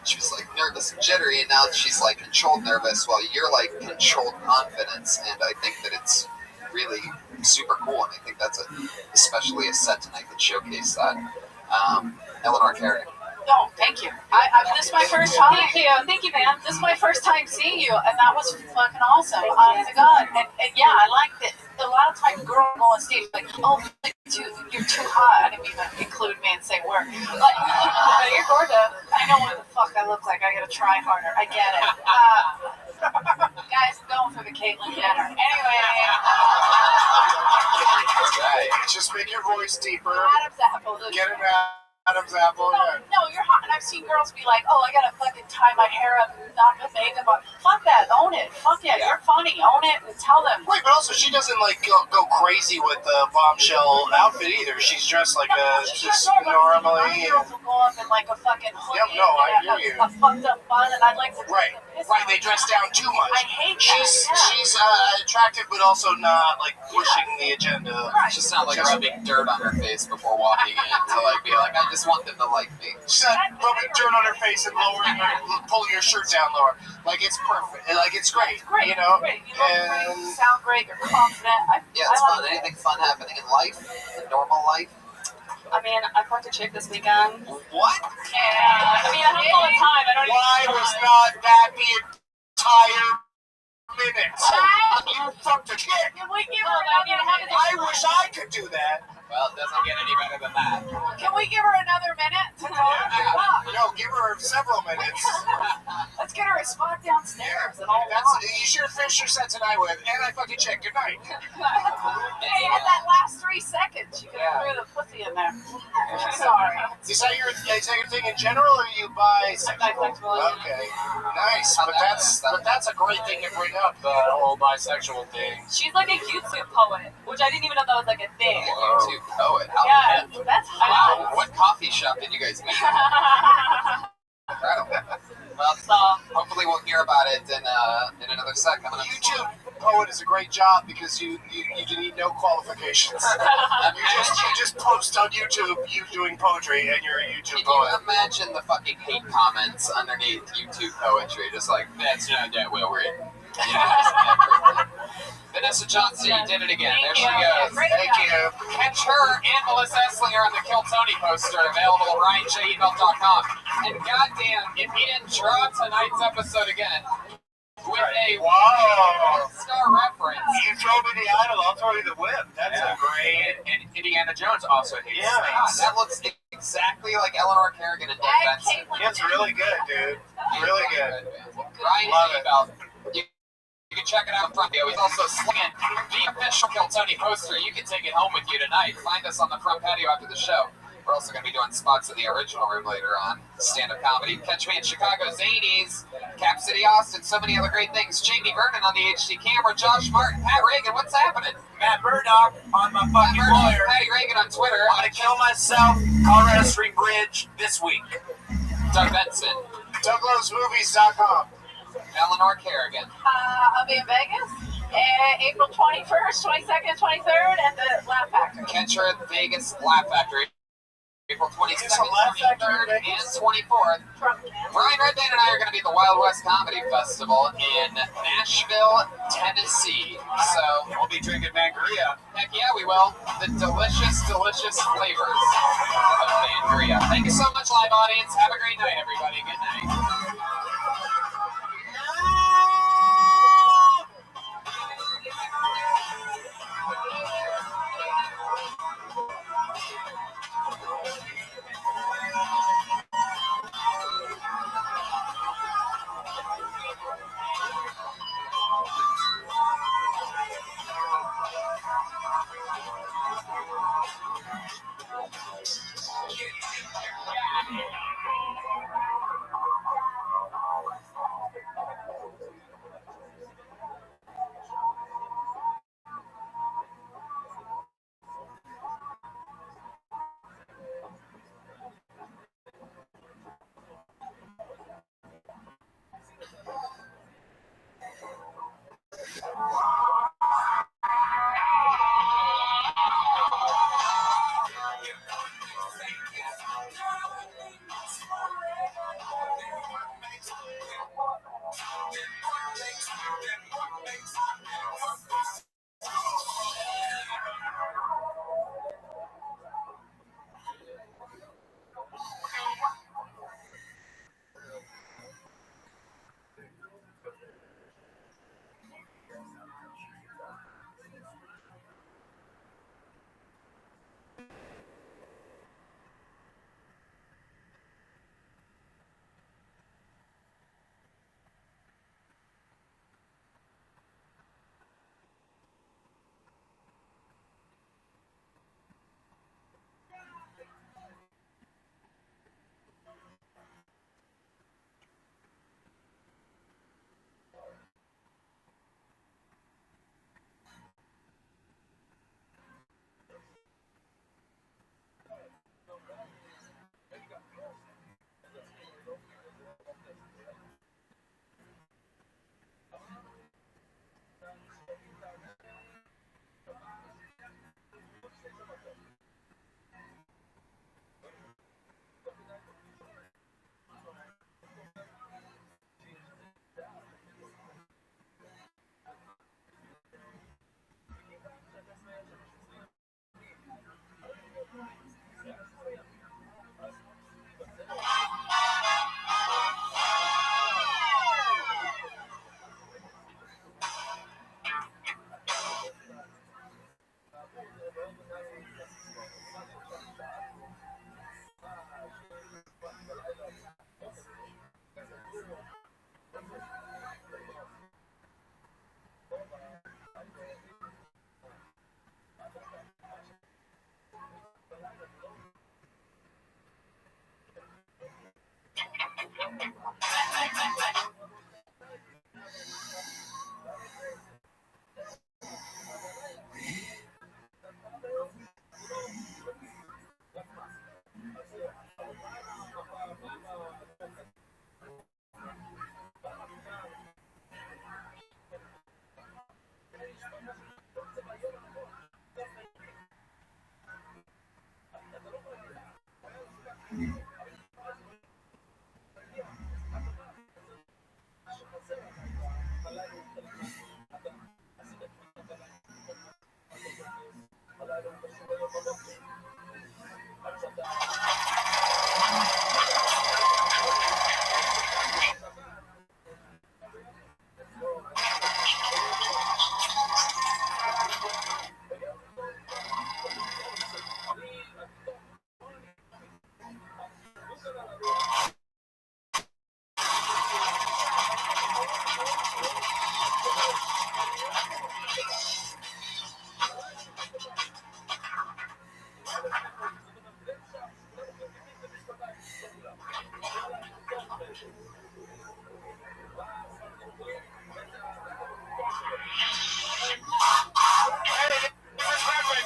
she was like nervous and jittery, and now she's like controlled nervous. Well, you're like controlled confidence, and I think that it's really super cool, and I think that's especially a set tonight that showcased that. Eleanor Carey. No, thank you. This is my first time. Thank you, man. This is my first time seeing you, and that was fucking awesome. Honest to God. And yeah, I like that. A lot of times, girls go on stage like, "Oh, you're too hot." I didn't even include me and say word. But you're gorgeous. I know what the fuck I look like. I gotta try harder. I get it. Guys, going for the Caitlyn Jenner. Anyway. Just make your voice deeper. Adam's apple. Get it out. Adam's apple. No, you're hot. And I've seen girls be like, "Oh, I gotta fucking tie my hair up and not put makeup on." Fuck that. Own it. Fuck yeah, you're funny. Own it and tell them. Right, but also she doesn't like go crazy with the bombshell outfit either. She's dressed like just normally. Girls will go up in like a fucking hoodie. Yep, no, I hear you. A fucked up bun, and I like to. Right, they dress down too much. I hate that. She's attractive, but also not like pushing the agenda. She's not like rubbing dirt on her face before walking in to like be like, I just want them to like me. She's not rubbing dirt on her face and pulling your shirt down lower. Like it's perfect. Like it's great. Great. You know. Great. You look great. You sound great. You're confident. It's fun. Anything fun happening in life? In normal life? I mean, I fucked a chick this weekend. What? Yeah. I mean, I have all the time. I don't Why was not that the entire minute? You fucked a chick. Can we give her another? I wish I could do that. Well, it doesn't get any better than that. Can we give her another minute to go? No, give her several minutes. Let's get her a spot downstairs and all. You should have finished your set tonight with, and I fucking check. Good night. Hey, at that last 3 seconds, you could have threw the pussy in there. Sorry. Is that your thing in general, or you bisexual? Okay, nice. But that's a great thing to bring up, the whole bisexual thing. She's like a YouTube poet, which I didn't even know that was like a thing. YouTube poet. Yeah, that's hot. What coffee shop did you guys meet? Incredible. Well, hopefully we'll hear about it in another sec. YouTube poet is a great job because you need no qualifications. you just post on YouTube you doing poetry and you're a YouTube poet. Can you imagine the fucking hate comments underneath YouTube poetry? Just like, that's not that well written. Vanessa Johnson, you did it again. There she goes. Thank you. Catch her and Melissa Esslinger on the Kill Tony poster, available at RyanJ.com. And goddamn, if he didn't draw tonight's episode again, with a Wow. star reference. You throw me the idol, I'll throw you the whip. That's a great. And Indiana Jones also hates snakes. That looks exactly like Eleanor Kerrigan and Doug Benson. It's really good, dude. Really good. Ryan Love it. Abel. You can check it out in front video. He's also slinging the official Kill Tony poster. You can take it home with you tonight. Find us on the front patio after the show. We're also going to be doing spots in the original room later on. Stand-up comedy. Catch me in Chicago Zanies, Cap City, Austin, so many other great things. Jamie Vernon on the HD camera, Josh Martin, Pat Reagan. What's happening? Matt Murdock on my fucking lawyer. Patty Reagan on Twitter. I'm going to kill myself. Colorado Street Bridge this week. Doug Benson. DouglasMovies.com. Eleanor Kerrigan. I'll be in Vegas, April 21st, 22nd, 23rd, at the Laugh Factory. Catch her at Vegas Laugh Factory. April 22nd, Is there a Laugh Factory 23rd, in Vegas? and 24th. Brian Redband and I are going to be at the Wild West Comedy Festival in Nashville, Tennessee. So We'll be drinking Mangria. heck yeah, we will. The delicious, delicious flavors of Mangria. Thank you so much, live audience. Have a great night, everybody. Good night.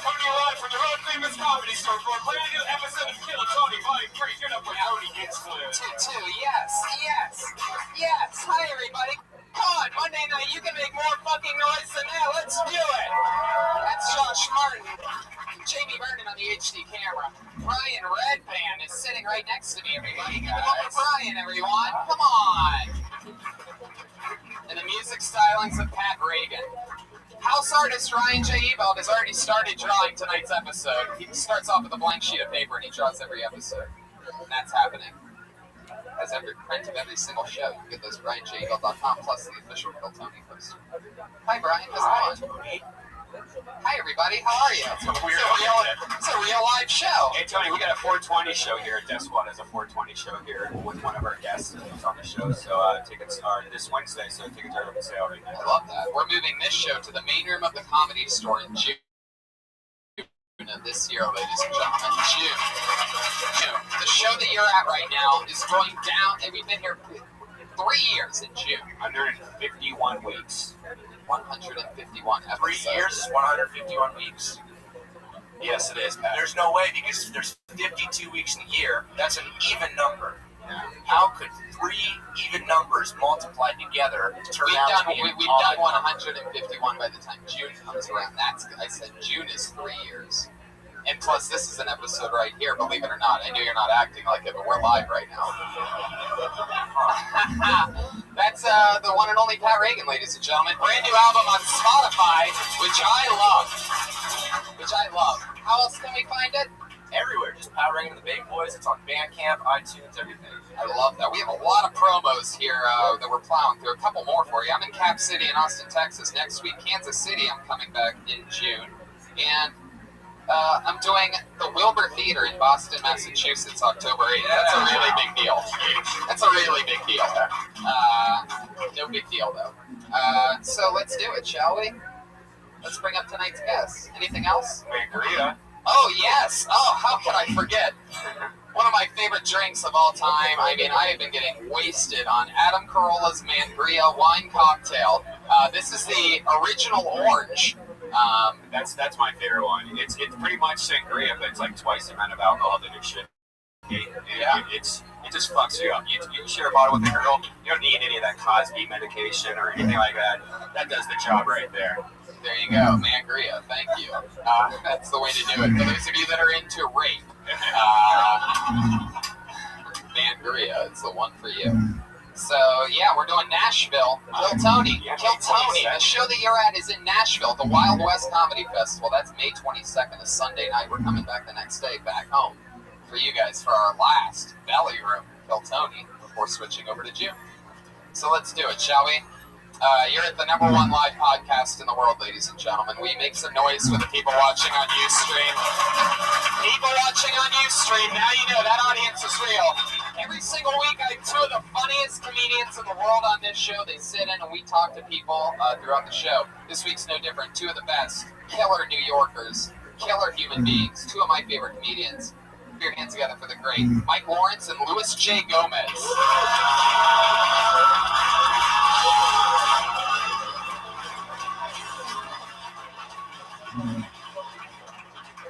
Coming to you live from the Road Famous Comedy Store for a brand new episode of Kill Tony Volume 3. Get up where Tony gets flipped. Two, yes. Hi, everybody. Come on, Monday night, you can make more fucking noise than that. Let's do it. That's Josh Martin. Jamie Vernon on the HD camera. Brian Redband is sitting right next to me, everybody. Give it up for Brian, everyone. Come on. And the music stylings of Pat Reagan. House artist Ryan J. Ebald has already started drawing tonight's episode. He starts off with a blank sheet of paper and he draws every episode. And that's happening. As every print of every single show. You can get those at BrianJEbald.com plus the official Kill Tony poster. Hi, Brian. How's it going? Hi, everybody. How are you? It's a real live show. Hey, Tony, we got a 420 show here. Desk One is a 420 show here with one of our guests who's on the show. So tickets are this Wednesday, so tickets are on sale right now. I love that. We're moving this show to the main room of the Comedy Store in June of this year, ladies and gentlemen. June. The show that you're at right now is going down, and we've been here 3 years in June. 151 weeks. 151 episodes. 3 years is 151 weeks. Yes, it is, Pat. There's no way, because there's 52 weeks in a year. That's an even number. Yeah. How could 3 even numbers multiplied together turn out to be We've done 151 by the time June comes around. I said June is 3 years. And plus, this is an episode right here, believe it or not. I know you're not acting like it, but we're live right now. That's the one and only Pat Reagan, ladies and gentlemen. Brand new album on Spotify, which I love. How else can we find it? Everywhere. Just Pat Reagan and the Big Boys. It's on Bandcamp, iTunes, everything. I love that. We have a lot of promos here that we're plowing through. A couple more for you. I'm in Cap City in Austin, Texas next week. Kansas City, I'm coming back in June. And I'm doing the Wilbur Theater in Boston, Massachusetts, October 8th. That's a really big deal. No big deal, though. So let's do it, shall we? Let's bring up tonight's guests. Anything else? Mangria. Oh, yes. Oh, how could I forget? One of my favorite drinks of all time. I mean, I have been getting wasted on Adam Carolla's Mangria wine cocktail. This is the original orange. That's my favorite one. It's pretty much sangria, but it's like twice the amount of alcohol that it should be. It just fucks you up. You share a bottle with a girl, you don't need any of that Cosby medication or anything like that. That does the job right there. There you go, Mangria. Thank you. That's the way to do it. For those of you that are into rape, Mangria is the one for you. So, yeah, we're doing Nashville. Kill Tony. The show that you're at is in Nashville, the Wild West Comedy Festival. That's May 22nd, a Sunday night. We're coming back the next day, back home, for you guys for our last Valley Room, Kill Tony, before switching over to June. So let's do it, shall we? You're at the #1 live podcast in the world, ladies and gentlemen. We make some noise for the people watching on Ustream. People watching on Ustream, now you know that audience is real. Every single week, I have 2 of the funniest comedians in the world on this show. They sit in and we talk to people throughout the show. This week's no different. 2 of the best. Killer New Yorkers. Killer human beings. 2 of my favorite comedians. Put your hands together for the great Mike Lawrence and Louis J. Gomez.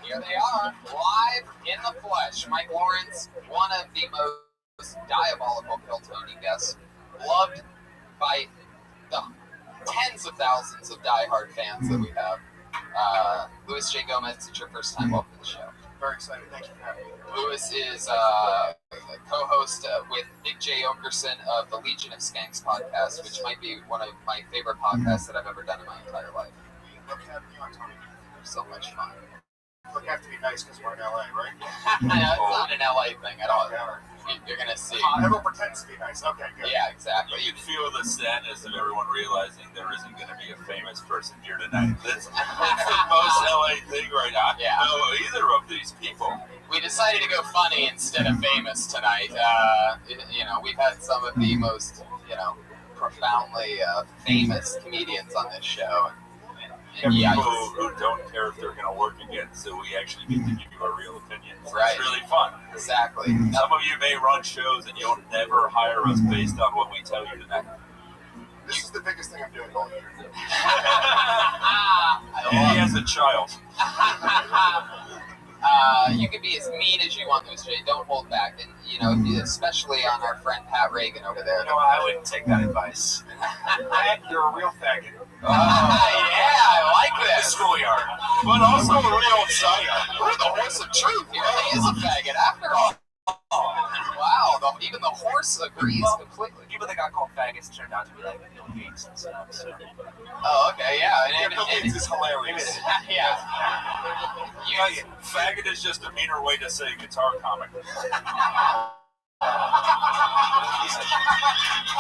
Here they are, live in the flesh. Mike Lawrence, one of the most diabolical Kill Tony guests, loved by the tens of thousands of diehard fans that we have. Louis J. Gomez, it's your first time welcome to the show. Very excited. Thank you for having me. Louis is a co-host with Big J. Okerson of the Legion of Skanks podcast, which might be one of my favorite podcasts that I've ever done in my entire life. Look having you on, Tony. So much fun. Look, have to be nice because we're in LA, right? It's not an LA thing at all. You're going to see. Everyone pretends to be nice. Okay, good. Yeah, exactly. You can feel the sadness of everyone realizing there isn't going to be a famous person here tonight. That's the most LA thing right now. I don't know either of these people. We decided to go funny instead of famous tonight. We've had some of the most, profoundly famous comedians on this show. And people who don't care if they're going to work again, so we actually get to give you our real opinions. Right. It's really fun. Exactly. Some of you may run shows and you'll never hire us based on what we tell you tonight. This is the biggest thing I'm doing all year. And he has a child. You can be as mean as you want, Louis J. Don't hold back, and especially on our friend Pat Reagan over there. No, I wouldn't take that advice. Pat, you're a real faggot. Yeah, I like that. The schoolyard. But also a real sire. We're the horse of truth here. He is a faggot after all. Wow, even the horse agrees completely. People that got called faggots turned out to be like Bill Gates and stuff. So. Oh, okay, yeah. Bill Gates is hilarious. Yeah. Faggot is just a meaner way to say guitar comic.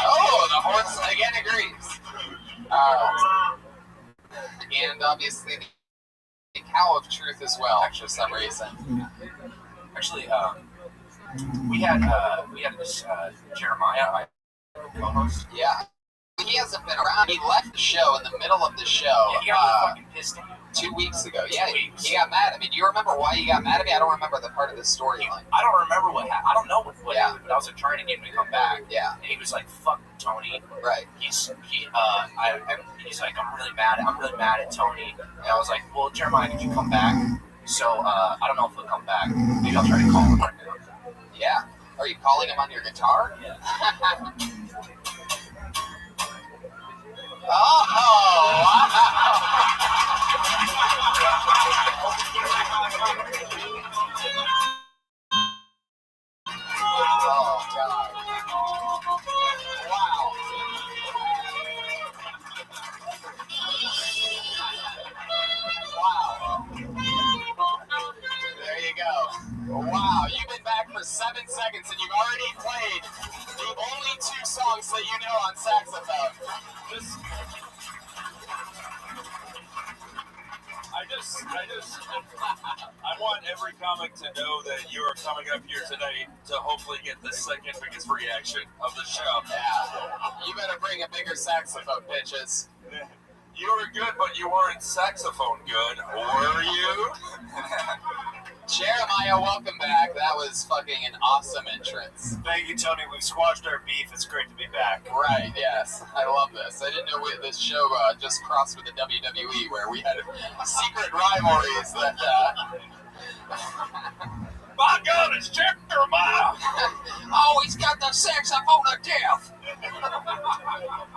Oh, the horse again agrees. And obviously the cow of truth as well, for some reason. Actually, we had this Jeremiah, my co-host. Yeah. He hasn't been around. He left the show in the middle of the show. Yeah, he got fucking pissed at me. 2 weeks ago. Yeah, he got mad at me. Do you remember why he got mad at me? I don't remember the part of the storyline. I don't remember what happened. I don't know what happened, but I was like, trying to get him to come back. Yeah. And he was like, "Fuck Tony." Right. He's like, I'm really mad at Tony. And I was like, "Well, Jeremiah, could you come back?" So I don't know if he'll come back. Maybe I'll try to call him right now. Yeah. Are you calling him on your guitar? Yeah. Oh, wow. Oh, God. Wow. Wow. There you go. Wow, you've been back for 7 seconds and you've already played the only 2 songs that you know on saxophone. I want every comic to know that you are coming up here today to hopefully get the second biggest reaction of the show. Yeah. You better bring a bigger saxophone, bitches. You were good, but you weren't saxophone good, were you? Jeremiah, welcome back. That was fucking an awesome entrance. Thank you, Tony. We've squashed our beef. It's great to be back. Right, yes. I love this. I didn't know this show just crossed with the WWE where we had secret rivalries that... My God, it's Jeremiah! Oh, he's got the saxophone of death!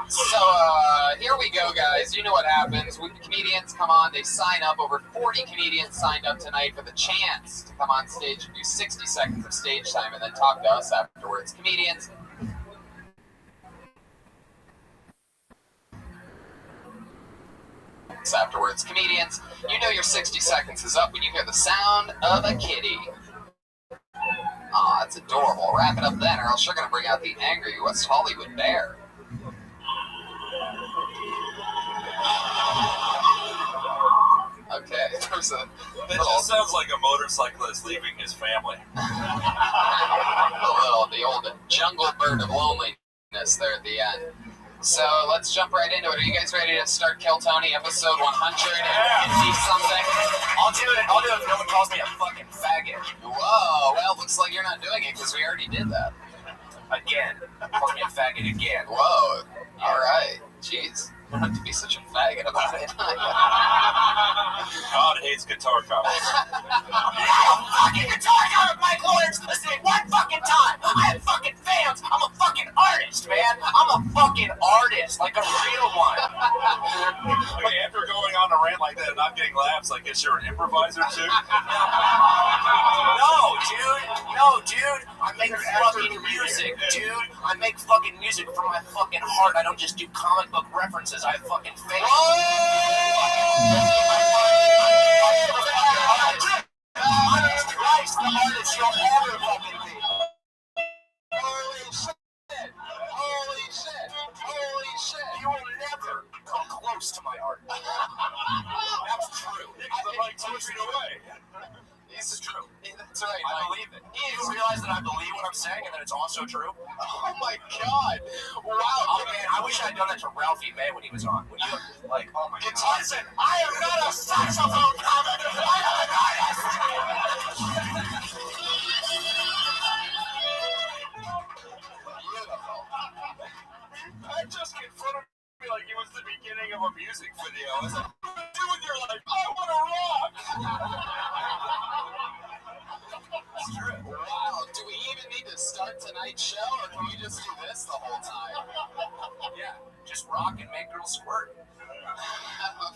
So, here we go, guys. You know what happens. When comedians come on, they sign up. Over 40 comedians signed up tonight for the chance to come on stage and do 60 seconds of stage time and then talk to us afterwards. Comedians... Comedians, you know your 60 seconds is up when you hear the sound of a kitty. Aw, that's adorable. Wrap it up then, or else you're going to bring out the angry West Hollywood bear. Okay, there's a... That just sounds like a motorcyclist leaving his family. the old jungle bird of loneliness there at the end. So let's jump right into it. Are you guys ready to start Kill Tony episode 150 something? I'll do it if no one calls me a fucking faggot. Whoa, well, looks like you're not doing it because we already did that. Again. Calls me a faggot again. Whoa, alright. Jeez, you don't have to be such a faggot about it. God hates guitar comics. Fucking guitar comic, Mike Lawrence! Listen, one fucking time! I have fucking fans! I'm a fucking artist, man! I'm a fucking artist, like a real one! Okay, after going on a rant like that and not getting laughs, I guess you're an improviser too? No, dude! I make fucking music, dude! I make fucking music from my fucking heart. I don't just do comic book references. I have fucking fans. I'm Christ, the artist you'll ever fucking be. Holy shit! Holy shit! Holy shit! You will never come close to my art. That's true. The mic takes it away. This is true. That's right. I believe it. You realize that I believe what I'm saying and that it's also true? Oh my God! Wow! Oh man, I wish I had done that to Ralphie May when he was on. When you like, oh my God. Listen, I am not a saxophone comic. I am an artist. Beautiful. That just confronted me like it was the beginning of a music video. do with your life? I want to rock. It's true. Wow, do we even need to start tonight's show, or can we just do this the whole time? Yeah, just rock and make girls squirt.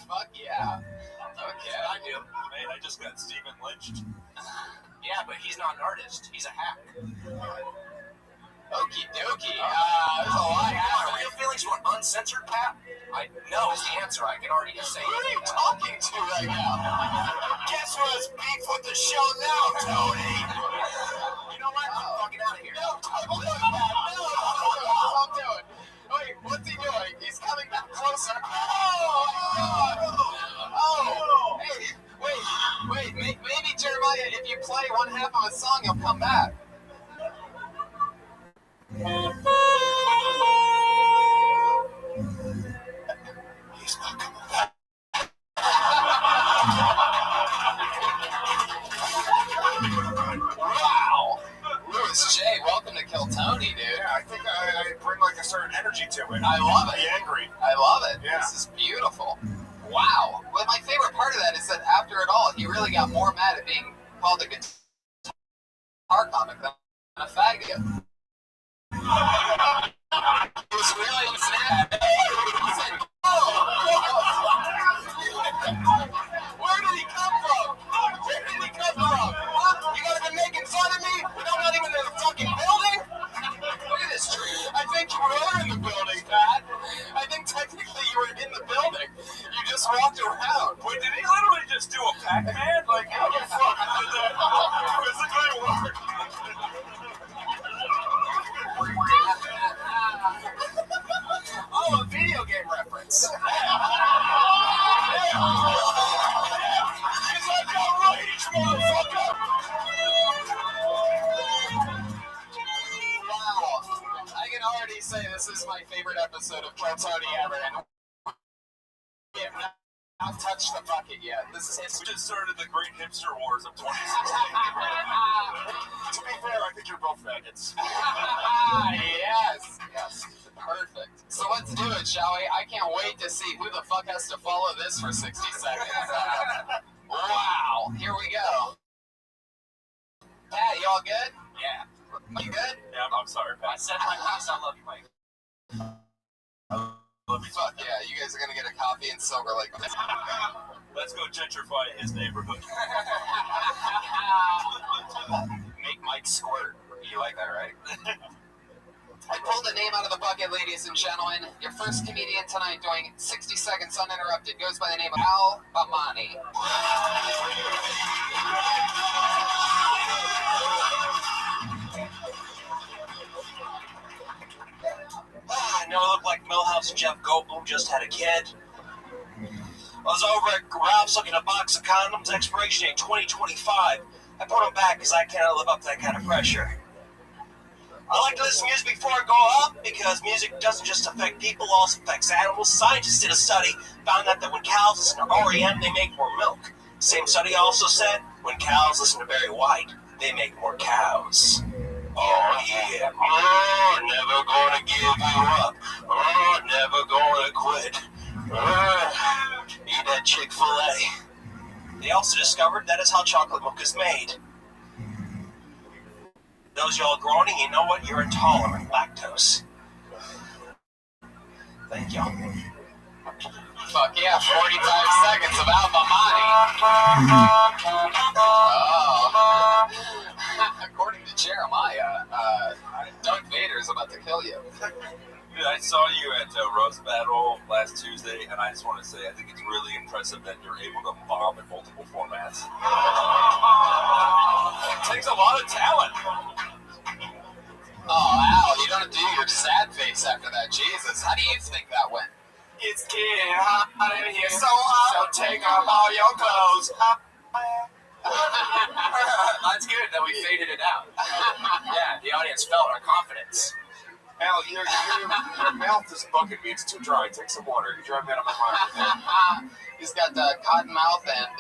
Fuck yeah. Okay. That's what I do. Man, I just got Stephen lynched. Yeah, but he's not an artist. He's a hack. Okie dokie. There's a lot happening. Real feelings you want uncensored, Pat? I know is the answer. I can already just say. Who are you talking to right now? Guess who has beef with the show now, Tony? You know what? I'm fucking out of here. No, don't do that. No, don't do it. Wait, what's he doing? He's coming back closer. Oh, hey, wait, maybe Jeremiah, if you play one half of a song, he'll come back. He's not coming back. Wow! Louis J, welcome to Kill Tony, dude. Yeah, I think I bring like a certain energy to it. I love it. Be angry. I love it. Yeah. This is beautiful. Wow. Well, my favorite part of that is that after it all, he really got more mad at being called a guitar comic than a faggot. He was really upset. He said, where did he come from? Where did he come from? Huh? You guys been making fun of me? I'm not even in the fucking building? Look at this tree. I think you were in the building, Pat. I think technically you were in the building. You just walked around. Wait, did he literally just do a Pac-Man? Like, how the fuck did that physically work? Oh, a video game reference. He's like, all right, motherfucker. Wow. I can already say this is my favorite episode of Kill Tony ever, and we have not touched the bucket yet. This is We just started the Great Hipster Wars of 2016. To be fair, I think you're both faggots. Yes. Perfect. So let's do it, shall we? I can't wait to see who the fuck has to follow this for 60 seconds. Wow. Here we go. Pat, you all good? Yeah. You good? Yeah, I'm sorry, I Pat. said my piece. I love you, Mike. Fuck yeah, you guys are gonna get a coffee in Silver Lake. Let's go gentrify his neighborhood. Make Mike squirt. You like that, right? I pulled a name out of the bucket, ladies and gentlemen. Your first comedian tonight doing 60 seconds uninterrupted goes by the name of Al Bamani. I know I look like Millhouse and Jeff Goldblum just had a kid. I was over at Ralph's looking at a box of condoms, expiration date 2025. I put them back because I cannot live up to that kind of pressure. I like to listen to music before I go up because music doesn't just affect people, it also affects animals. Scientists did a study, found out that when cows listen to REM, they make more milk. Same study also said when cows listen to Barry White, they make more cows. Oh yeah, oh, never gonna give you up. Oh, never gonna quit. Eat that Chick-fil-A. They also discovered that is how chocolate milk is made. Those y'all groaning, you know what? You're intolerant lactose. Thank y'all. Fuck yeah, 45 seconds of Al Bamani. Oh. According to Jeremiah, Darth Vader is about to kill you. Dude, I saw you at Roast Battle last Tuesday, and I just want to say I think it's really impressive that you're able to bomb in multiple formats. It takes a lot of talent. Oh, Al, you don't do your sad face after that. Jesus, how do you think that went? It's getting hot in here, so hot, so take off all your clothes. That's good that we faded it out. Yeah, the audience felt our confidence. Al, your mouth is bugging me. It's too dry. Take some water. You drive me out of my mind. He's got cotton mouth and,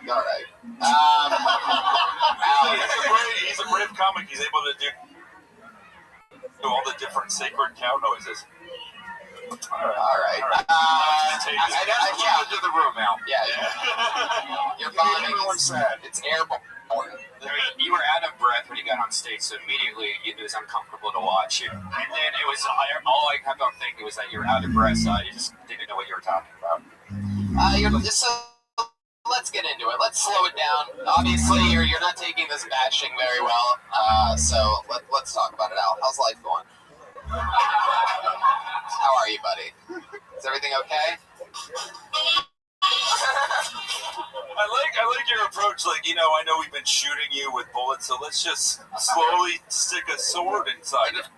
all right. He's a brave comic. He's able to do all the different sacred cow noises. All right. Yeah, into the room now. Yeah. You're fine. Everyone's sad. It's airborne. You were out of breath when you got on stage, so immediately it was uncomfortable to watch you. And then it was all I kept on thinking was that you were out of breath, so I just didn't know what you were talking about. Let's get into it. Let's slow it down. Obviously, you're not taking this bashing very well, so let's talk about it, Al. How's life going? How are you, buddy? Is everything okay? I like your approach. Like, I know we've been shooting you with bullets, so let's just slowly stick a sword inside it.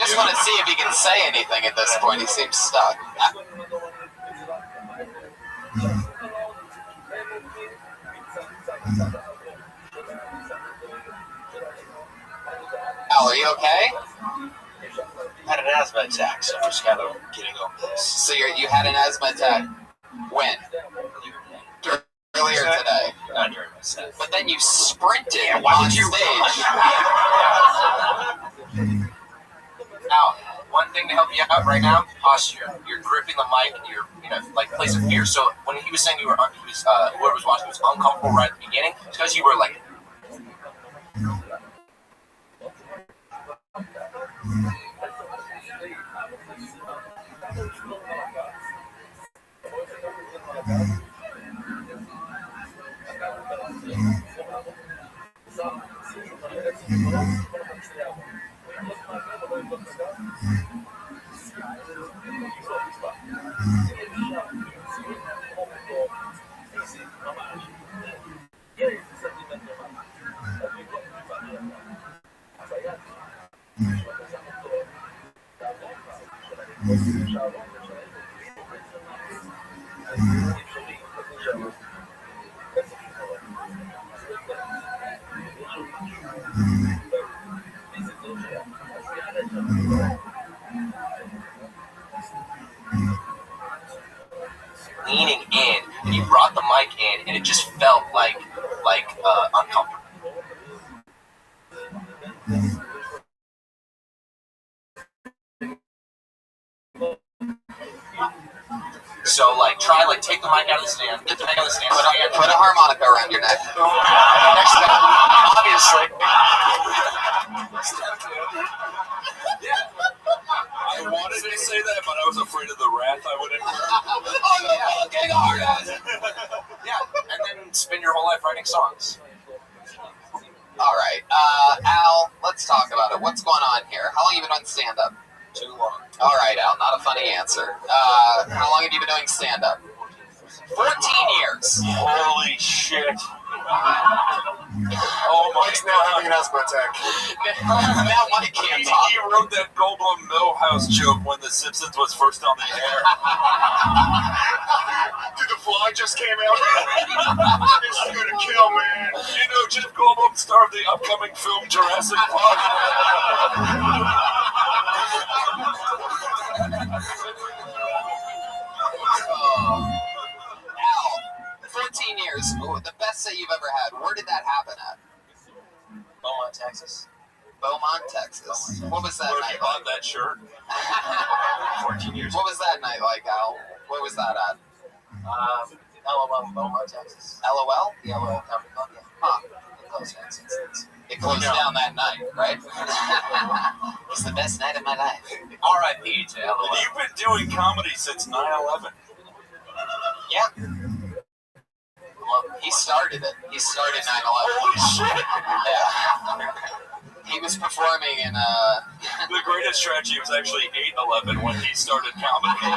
Just want to see if he can say anything at this point. He seems stuck. Al, are you okay? I had an asthma attack, so I'm just kind of getting over this. So you had an asthma attack when? Earlier today. Not during my set. But then you sprinted on stage. Now, one thing to help you out right now, posture. You're gripping the mic and you're in a place of fear. So when he was saying whoever was watching was uncomfortable right at the beginning, it's because you were like. Leaning in, and you brought the mic in, and it just felt like uncomfortable. So try take the mic out of the stand, get the mic out of the stand, put a harmonica around your neck. Next step, obviously. I wanted to say that, but I was afraid of the wrath I would incur. Yeah, and then spend your whole life writing songs. All right, Al, let's talk about it. What's going on here? How long have you been on stand-up? Too long. All right, Al, not a funny answer. How long have you been doing stand-up? 14 years. Holy shit. Oh, Mike's now having an asthma attack. Now Mike can't talk. He wrote that Goldblum Millhouse joke when The Simpsons was first on the air. Dude, the fly just came out. This is gonna kill, man. Jeff Goldblum star of the upcoming film Jurassic Park. Al, 14 years. Ooh, the best set you've ever had. Where did that happen at? Beaumont, Texas. Beaumont, Texas. What was that Where night you bought like? that shirt? 14 years. What was that night like, Al? Where was that at? LOL in Beaumont, Texas. LOL? The LOL Comedy Club, yeah. Huh. It closed down since then. It closed down that night, right? It's the best night of my life. R.I.P. to LOL. You've been doing comedy since 9/11. Yeah. He started it. He started 9/11. Holy shit! Yeah. He was performing in The greatest tragedy was actually 8/11 when he started comedy.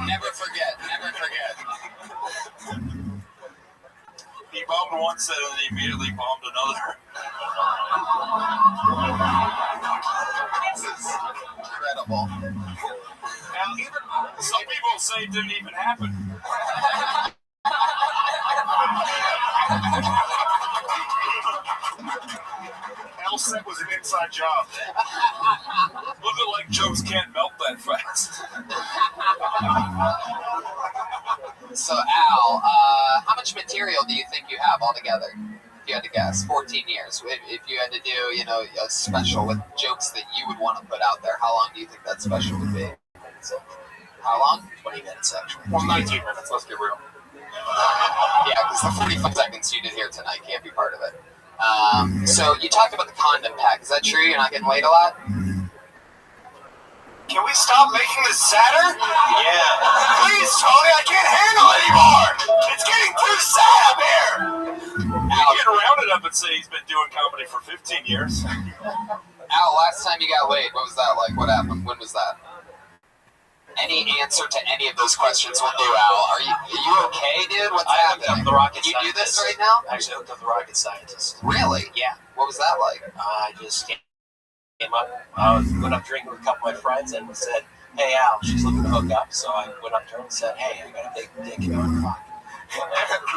Never forget. Never forget. He bombed one set and he immediately bombed another. This is incredible. Now, even some people say it didn't even happen. L-set was an inside job. Looking like jokes can't melt that fast. So, Al, how much material do you think you have altogether? If you had to guess, 14 years. If you had to do, you know, a special with jokes that you would want to put out there, how long do you think that special would be? How long? 20 minutes, actually. Well, 19 minutes, let's get real. Yeah, because the 45 seconds you did here tonight can't be part of it. So you talked about the condom pack. Is that true? You're not getting laid a lot? Can we stop making this sadder? Yeah. Please, Tony, I can't handle it anymore. It's getting too sad up here. You get rounded up and say he's been doing comedy for 15 years. Al, last time you got laid, what was that like? What happened? When was that? Any answer to any of those questions will do, Al. Are you okay, dude? What's happening? The rocket Can you do this scientist. right now? I actually hooked up the rocket scientist. Really? Yeah. What was that like? I just came up. I went up drinking with a couple of my friends and said, "Hey, Al, she's looking to hook up." So I went up to her and said, "Hey, I got a big dick. You want to fuck?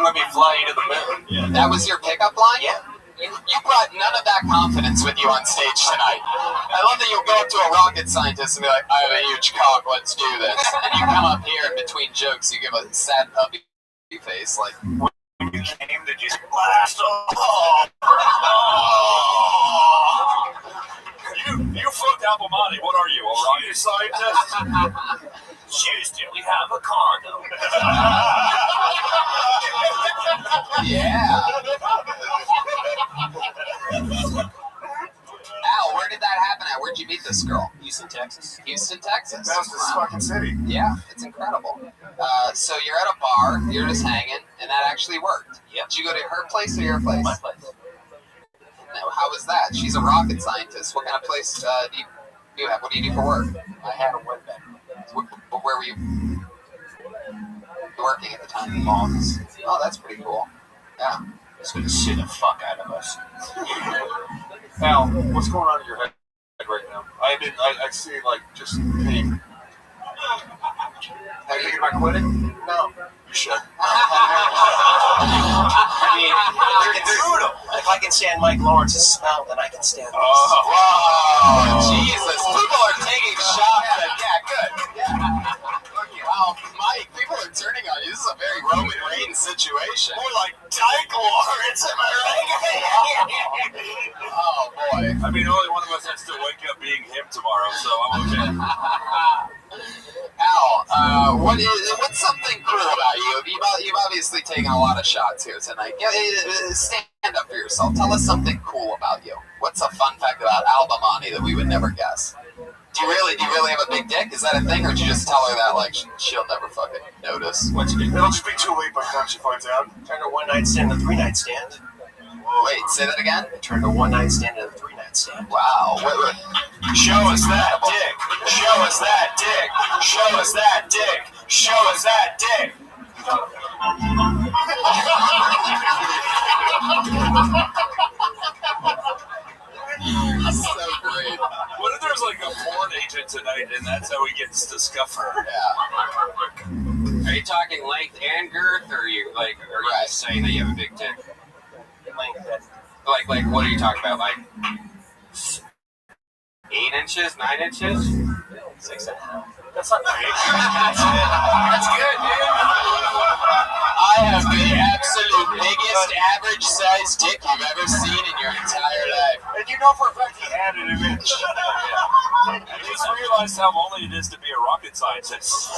Let me fly you to the moon." Yeah. That was your pickup line? Yeah. You brought none of that confidence with you on stage tonight. I love that you'll go up to a rocket scientist and be like, I have a huge cock, let's do this. And you come up here in between jokes, you give a sad puppy face, like, When you came, did you blast? You fucked Alpamani. What are you, a rocket scientist? Houston, we have a condom. yeah. Al, where did that happen at? Where'd you meet this girl? Houston, Texas. Houston, Texas. That's this fucking city. Yeah, it's incredible. So you're at a bar, you're just hanging, and that actually worked. Yep. Did you go to her place or your place? My place. No, how was that? She's a rocket scientist. What kind of place do you have? What do you do for work? I had a wet bed. Where were you working at the time? Office. Oh, that's pretty cool. Yeah. It's going to sue the fuck out of us. Al, what's going on in your head right now? I see like just pain. Are you thinking about quitting? No. You should. I mean, it's brutal. If I can stand Mike Lawrence's smell, then I can stand this. Whoa, Jesus. People are taking shots at, yeah, good. Yeah. Wow, Mike, people are turning on you. This is a very Roman Reigns situation. More like Dyke Lawrence, am I right? Oh, boy. I mean, only one of us has to wake up being him tomorrow, so I'm okay. Al, what's something cool about you? You've obviously taken a lot of shots here tonight. Stand up for yourself. Tell us something cool about you. What's a fun fact about Al Bamani that we would never guess? Do you really have a big dick? Is that a thing, or did you just tell her that like she'll never fucking notice? It'll just be too late by the time she finds out. Turned a one-night stand into a three-night stand. Wait, say that again? I turned a one-night stand into a three-night stand. Wow. Wait. Show us that dick. Show us that dick. Show us that dick. Show us that dick. So great. What if there's like a porn agent tonight and that's how he gets to scuff her? Yeah. Are you talking length and girth, or are you just saying that you have a big dick? Like, what are you talking about? Like 8 inches, 9 inches? 6.5. That's not big. That's good, dude. I have the absolute biggest average size dick you've ever seen in your entire life. And you know for a fact he added an inch. I just realized how lonely it is to be a rocket scientist.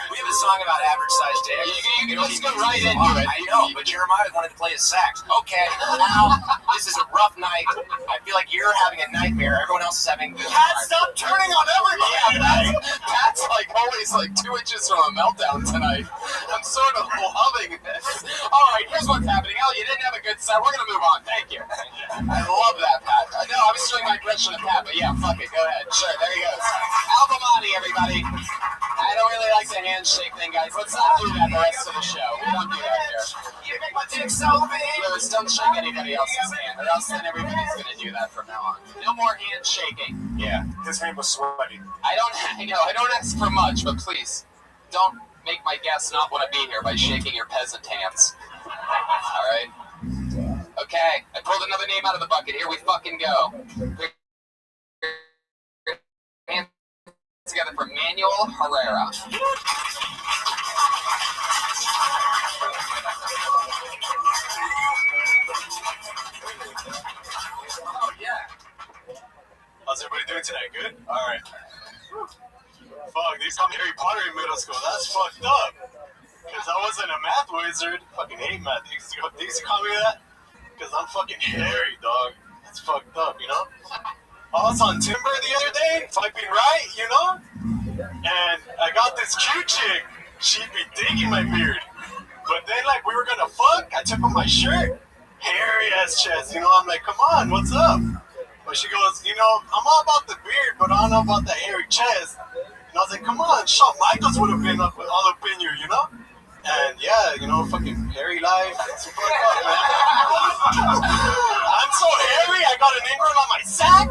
We have a song about average size dicks. You can just go right into it. I know, but Jeremiah wanted to play his sax. Okay, now this is a rough night. I feel like you're having a nightmare. Everyone else is having. Pat, stop turning on everybody. Yeah, Pat's like always like 2 inches from a meltdown tonight. I'm sort of loving this. All right, here's what's happening. Al, you didn't have a good set. We're gonna move on. Thank you. I love that, Pat. No, I was doing my impression of Pat, but yeah, fuck it. Go ahead. Sure, there he goes. Al Bamani, everybody. I don't really like the handshake thing, guys. Let's not do that the rest of the show. We don't do that here. You make my dick so big. Lewis, don't shake anybody else's hand, or else then everybody's gonna do that from now on. No more handshaking. Yeah, his hand was sweaty. I don't ask for much, but please, don't make my guests not want to be here by shaking your peasant hands. Alright? Okay, I pulled another name out of the bucket. Here we fucking go. Hands together for Manuel Herrera. Oh, yeah. How's everybody doing tonight? Good? Alright. Fuck, they saw me Harry Potter in middle school. That's fucked up. Because I wasn't a math wizard. Fucking hate math. They used to call me that. Because I'm fucking hairy, dog. That's fucked up, you know? I was on Timber the other day, typing right, you know? And I got this cute chick. She'd be digging my beard. But then, like, we were gonna fuck. I took off my shirt. Hairy ass chest, you know? I'm like, come on, what's up? But she goes, you know, I'm all about the beard, but I don't know about the hairy chest. And I was like, come on, Shawn Michaels would have been all up in you know? And yeah, you know, fucking hairy life. It's fucked up, man. I'm so hairy, I got an ingrown on my sack.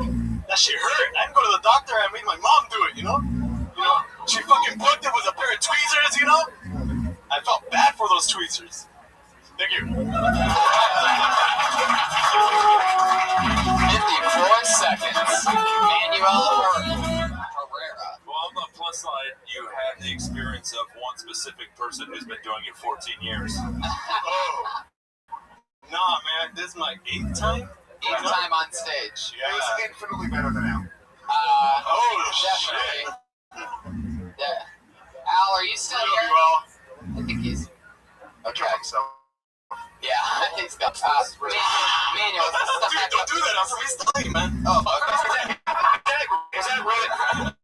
That shit hurt. I didn't go to the doctor, I made my mom do it, you know? She fucking booked it with a pair of tweezers, you know? I felt bad for those tweezers. Thank you. 54 seconds. Manuel Herrera. Well, on the plus side, you have the experience of one specific person who's been doing it 14 years. Oh. Nah, man, this is my 8th time? 8th time on stage. Yeah. It's infinitely better than Al. Definitely. Yeah. Al, are you still here? I think he's... Okay. Yeah, he's got Manuel, dude, don't do that. I'm from East LA, man. Oh, okay. Is that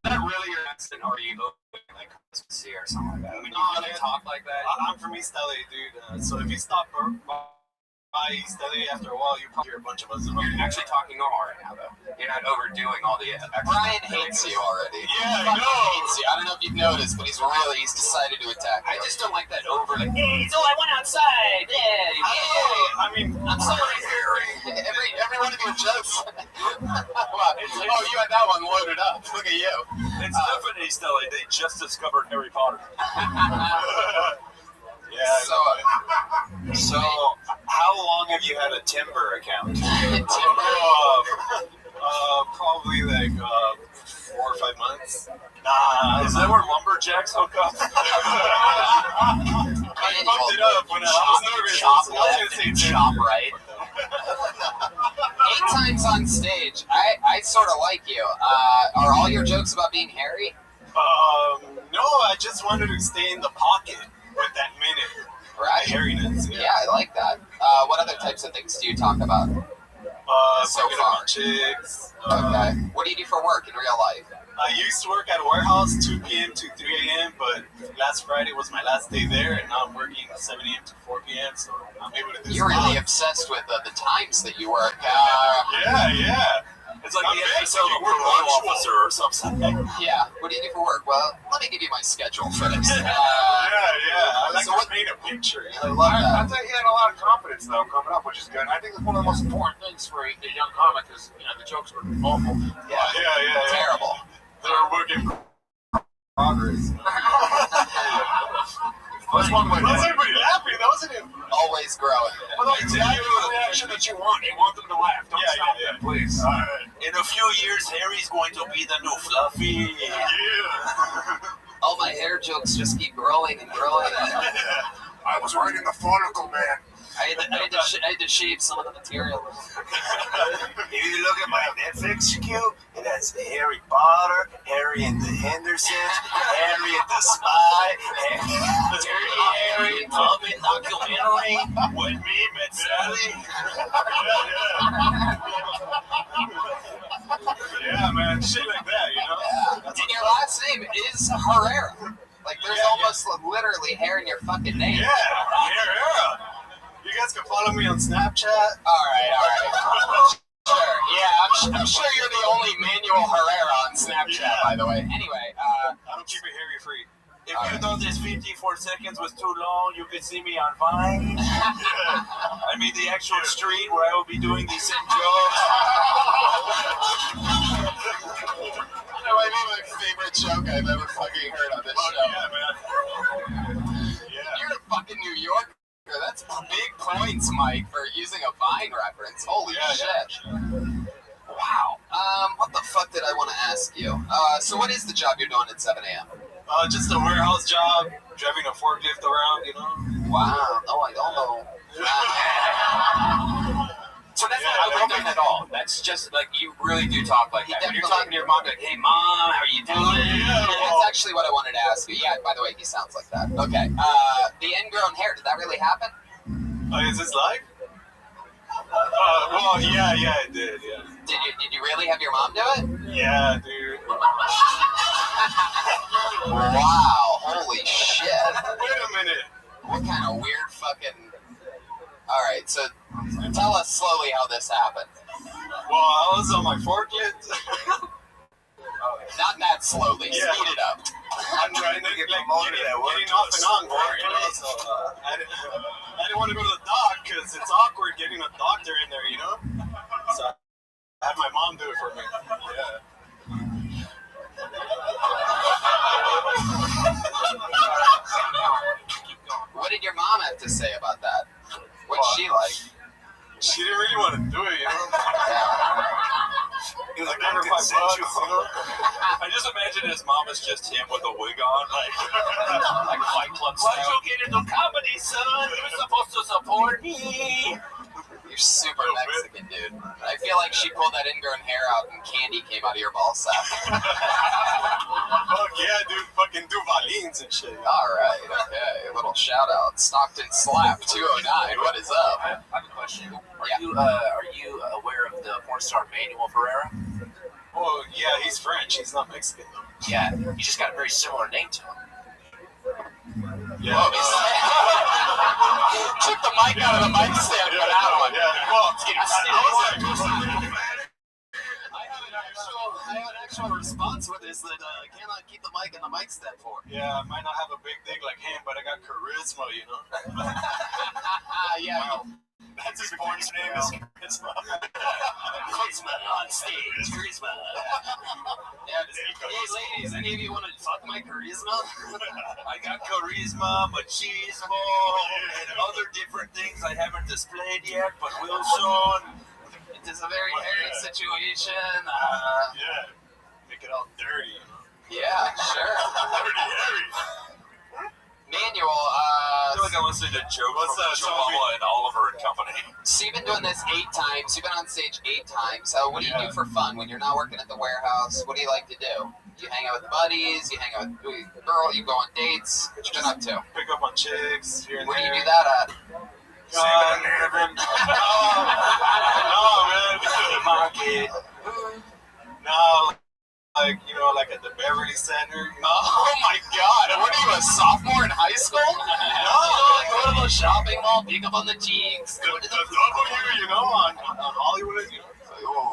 really your accent, or are you like C or something like that? I mean, you really talk like that? I'm from East LA, dude. So if you stop by East LA after a while, you probably hear a bunch of us. You're actually talking normal right now, though. You're not overdoing all the. Brian hates you already. Yeah, I know. Hates you. I don't know if you've noticed, but he's decided to attack you. I just don't like that over. Like, hey, so I went outside. Yeah. I mean, I'm so hairy. Every one of your jokes. Wow. Oh, you had that one loaded up. Look at you. It's different in East LA. They just discovered Harry Potter. Yeah. So, how long have you had a Timber account? Probably like 4 or 5 months. Nah, is that where lumberjacks hook up? I fucked it up when I was nervous. Chop left and chop right. 8 times on stage. I sort of like you. Are all your jokes about being hairy? No, I just wanted to stay in the pocket with that minute. Right. Hairiness. Yeah, I like that. What other types of things do you talk about? So far. Chicks. Okay. What do you do for work in real life? I used to work at a warehouse 2 p.m. to 3 a.m., but last Friday was my last day there, and now I'm working 7 a.m. to 4 p.m., so I'm able to do You're really obsessed with the times that you work. Yeah. It's like the episode of Parole Officer or something. Yeah. What do you do for work? Well, let me give you my schedule first. Yeah. I like So to what- paint a picture. I love that. I think he had a lot of confidence though coming up, which is good. I think it's one of the most important things for a young comic is the jokes were awful. Yeah. Terrible. They're working progress. That's one way. How's everybody laughing? That wasn't it. Always growing. Well, it's the reaction that you want. You want them to laugh. Don't stop them, please. All right. In a few years, Harry's going to be the new Fluffy. Yeah. All my hair jokes just keep growing and growing. I was right in the follicle, man. I had to shave some of the material. If you look at my Netflix queue, it has Harry Potter, Harry and the Hendersons, Harry and the Spy, Harry Tubman documentary, When Me Met Sally. Yeah, man, shit like that, you know? And your last name is Herrera. Like, there's almost literally hair in your fucking name. Yeah, Herrera. You guys can follow me on Snapchat. All right. Sure. Yeah, I'm sure you're the only Manuel Herrera on Snapchat, by the way. Anyway, I don't keep it hairy free. If you thought this 54 seconds was too long, you could see me on Vine. I mean, the actual street where I will be doing these same jokes. That might be my favorite joke I've ever fucking heard on this show. Yeah, man. You're a fucking New Yorker. That's big points, Mike, for using a Vine reference. Holy shit. Wow. What the fuck did I want to ask you? So what is the job you're doing at 7 a.m.? Just a warehouse job, driving a forklift around, you know? Wow. No, I don't know. So that's not broken at all. That's just like you really do talk like that. When you're talking to your mom, like, "Hey, mom, how are you doing?" That's actually what I wanted to ask you. Yeah, by the way, he sounds like that. Okay. The ingrown hair, did that really happen? Is this live? Well, yeah, it did, yeah. Did you really have your mom do it? Yeah, dude. Wow, holy shit. Wait a minute. What kind of weird fucking... Alright, so tell us slowly how this happened. Well, I was on my forklift. Not that slowly, Yeah. speed it up. I'm trying to get getting off and on work, you know, so I didn't want to go to the doc because it's awkward getting a doctor in there, you know? So I had my mom do it for me. Yeah. What did your mom have to say about that? What's she like? She didn't really want to do it, you know? He was like, under $5, you know? I just imagine his mom is just him with a wig on, like Fight Club Why'd style. you get into comedy, son? You're supposed to support me. You're super Mexican, dude. I feel like she pulled that ingrown hair out and candy came out of your ball sack. Fuck yeah, dude. Fucking Duvalines and shit. Alright, okay. A little shout out. Stockton Slap 209. What is up? I have a question. Are you aware of the porn star Manuel Ferreira? Oh, yeah, he's French. He's not Mexican, though. Yeah, you just got a very similar name to him. Yeah. Took the mic out of the mic stand for that one. Yeah, well, It's getting serious. I have an actual response with this that I cannot keep the mic in the mic stand for. Yeah, I might not have a big dick like him, but I got charisma, you know? Yeah. Wow. That's his porn name is Charisma. Charisma on stage. Charisma. Yeah, hey, ladies, any of you want to fuck my charisma? I got charisma, machismo, and other different things I haven't displayed yet, but will soon. It is a very hairy situation. Yeah. Make it all dirty, you know? Yeah, sure. Dirty, hairy. Manuel, I feel like I'm listening to jokes from Chihuahua and Oliver and Company. So you've been doing this 8 times. You've been on stage 8 times. So what do you do for fun when you're not working at the warehouse? What do you like to do? You hang out with buddies? You hang out with a girl? You go on dates? What you been up to? Pick up on chicks here and Where do there. you do that at? Heaven. No, man. Market. No, like, you know, like at the Beverly Center. Oh my god, what are you, a sophomore in high school? No, go to the shopping mall, pick up on the jeans. The W, you know, on Hollywood, you know.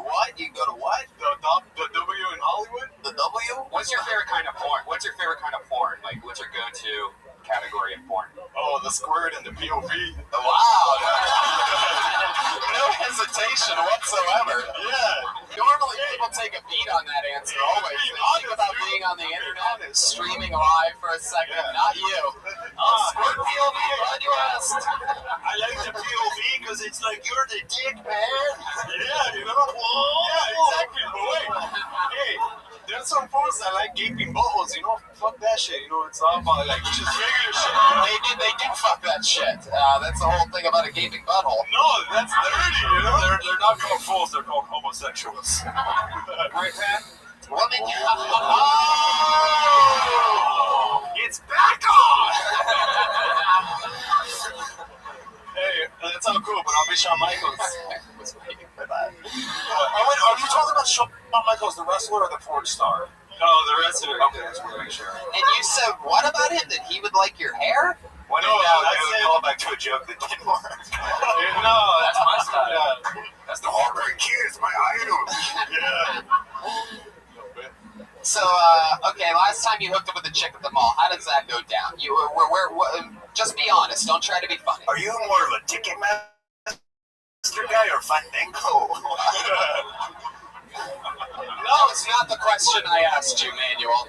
What? You go to what? The W in Hollywood? The W? What's your favorite kind of porn? What's your favorite kind of porn? Like, what's your go-to category of porn? Oh, the squirt and the POV. Wow. No hesitation whatsoever. Yeah. Normally people take a beat on that answer always. They think about being on the internet and streaming live for a second. Not you. Squirt POV, glad you asked. I like the POV because it's like you're the dick, man. Yeah, you know? Yeah, exactly. But wait, hey, there's some folks that like gaping buttholes, you know? Fuck that shit, you know? It's all about, like, just regular shit. They do fuck that shit. That's the whole thing about a gaping butthole. No, that's dirty, you know? They're not called fools, they're called homosexuals. Right, Pat? Woman. Oh! It's back on! Hey, that's all cool, but I'll be Shawn Michaels. Was waiting for that. Are you talking about Shawn Michaels, the wrestler or the porn star? Oh, the wrestler. Okay, just want to make sure. And you said what about him? That he would like your hair? When in No, doubt, I I would said- call back to a joke that didn't work. No, That's my style. Yeah. That's the Heartbreak Kid, it's my idol. Yeah. So So, okay, last time you hooked up with a chick at the mall, how does that go down? You just be honest. Don't try to be funny. Are you more of a Ticketmaster guy or Fandango? No, it's not the question I asked you, Manuel.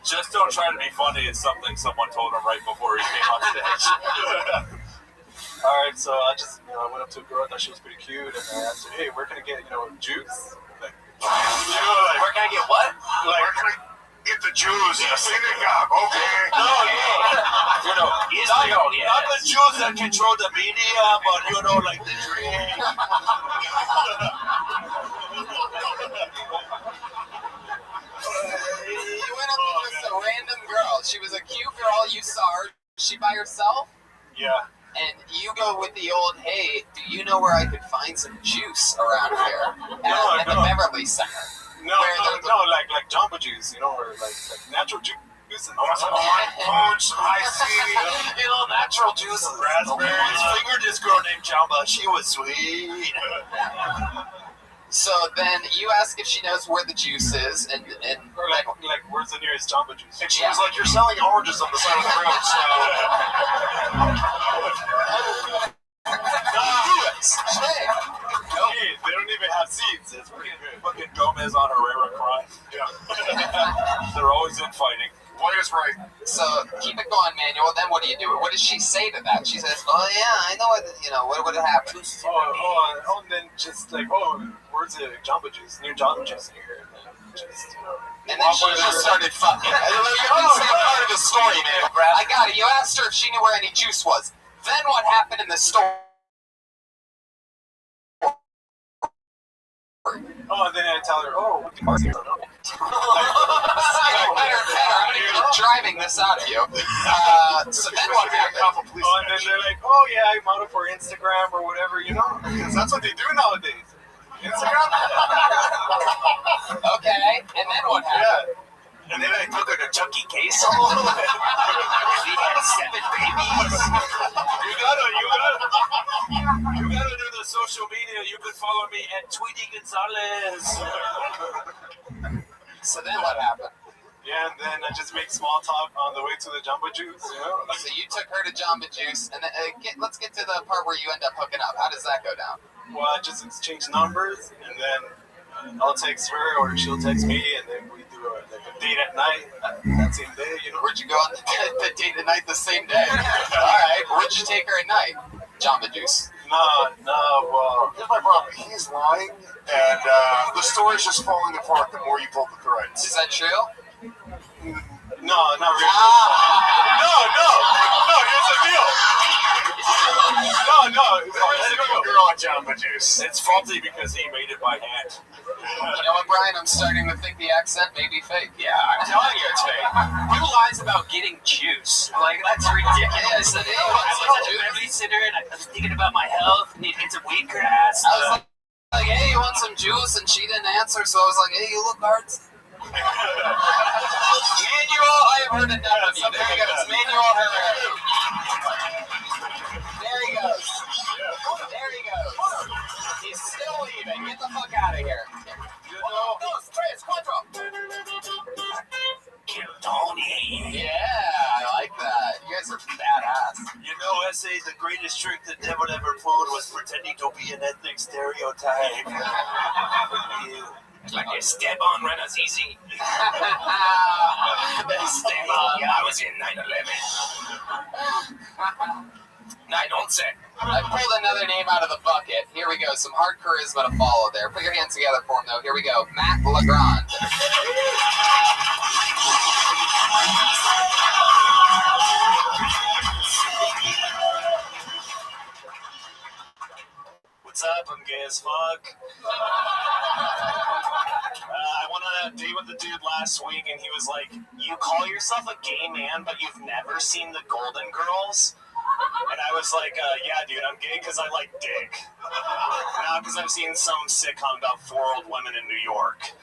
Just don't try to be funny is something someone told him right before he came on stage. Alright, so I just, I went up to a girl, I thought she was pretty cute, and I asked her, hey, where can I get, juice? Like, where can I get what? Like, where can I get the juice? A synagogue, okay. No. Not the Jews that control the media, but like the drink. You went up with just a random girl. She was a cute girl. You saw her. Was she by herself? Yeah. And you go with the old, hey, do you know where I could find some juice around here? At the Beverly Center. No, like Jamba Juice, or like natural juice. I see. Natural juice. Raspberries. I fingered this girl named Jamba. She was sweet. So then you ask if she knows where the juice is, and or like where's the nearest Jamba Juice? And she was like, you're selling oranges on the side of the road, so. Hey, they don't even have seeds. It's pretty good. Fucking Gomez on Herrera crime. Yeah. They're always infighting. White is right. So keep it going, Manuel. Then what do you do? What does she say to that? She says, "Oh yeah, I know what what happened." And then just like, where's the Jamba Juice? New Jamba Juice here. And then she just started fucking. You're missing a part of the story, man. I got it. You asked her if she knew where any juice was. Then what happened in the store? Oh, and then I tell her, better. I'm gonna keep driving this out of you. So then what happened? And then they're like, oh yeah, I model for Instagram or whatever, because that's what they do nowadays. Instagram. Okay, and then what happened? And then I took her to Chucky Queso. She had 7 babies. You gotta do the social media. You can follow me at Tweety Gonzalez. So then what happened? Yeah, and then I just make small talk on the way to the Jamba Juice, So you took her to Jamba Juice, and then let's get to the part where you end up hooking up. How does that go down? Well, I just exchange numbers, and then I'll text her, or she'll text me, and then we do a date at night that same day, Where'd you go on the date at night the same day? Alright, where'd you take her at night? Jamba Juice. Well, here's my problem. He's lying, and the story's just falling apart the more you pull the threads. Is that true? No, not really. No, here's the deal. No, there's a girl at Jamba Juice. It's faulty because he made it by hand. You know what, Brian? I'm starting to think the accent may be fake. Yeah, I'm telling you it's fake. Who lies about getting juice? Like, that's ridiculous. Yes, it is. I'm a babysitter and I was thinking about my health and need to get some wheatgrass. I was like, hey, you want some juice? And she didn't answer, so I was like, hey, you look hard. Manuel, I have heard enough of you. There he goes. Manuel Herrera. There he goes. He's still leaving. Get the fuck out of here. 1, 2, 3, 4. Kill Tony. Yeah, I like that. You guys are badass. S.A. the greatest trick the devil ever pulled was pretending to be an ethnic stereotype. Like a step-on run as easy. Step-on. I was in 9/11. 9/11. I pulled another name out of the bucket. Here we go. Some hard charisma to follow there. Put your hands together for him, though. Here we go. Matt Legrand. What's up? I'm gay as fuck. I went on a date with a dude last week, and he was like, you call yourself a gay man, but you've never seen the Golden Girls? And I was like, yeah, dude, I'm gay because I like dick. Not because I've seen some sitcom about 4 old women in New York.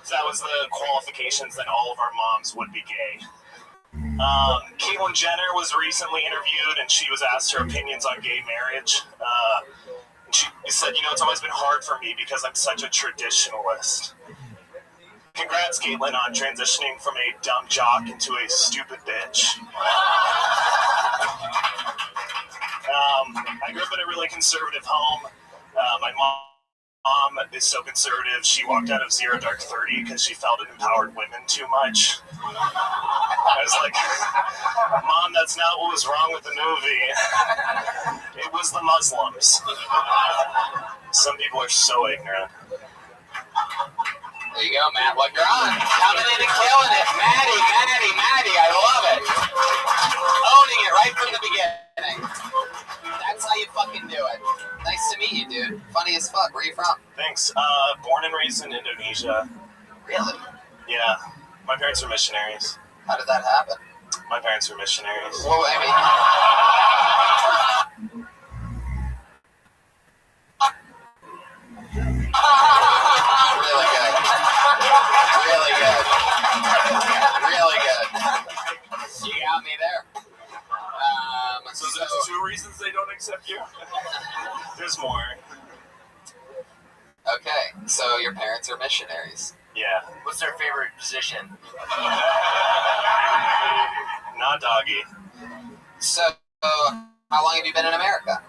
So that was the qualifications that all of our moms would be gay. Caitlyn Jenner was recently interviewed, and she was asked her opinions on gay marriage. And she said, it's always been hard for me because I'm such a traditionalist. Congrats, Caitlin, on transitioning from a dumb jock into a stupid bitch. I grew up in a really conservative home. My mom is so conservative, she walked out of Zero Dark 30 because she felt it empowered women too much. I was like, Mom, that's not what was wrong with the movie. It was the Muslims. Some people are so ignorant. There you go, Matt. Well, you're on. Coming in and killing it. Maddie, I love it. Owning it right from the beginning. That's how you fucking do it. Nice to meet you, dude. Funny as fuck. Where are you from? Thanks. Born and raised in Indonesia. Really? Yeah. My parents were missionaries. How did that happen? My parents were missionaries. Well, I mean... Really good. You got me there. So there's 2 reasons they don't accept you? There's more. Okay, so your parents are missionaries. Yeah. What's their favorite position? Not doggy. So, how long have you been in America?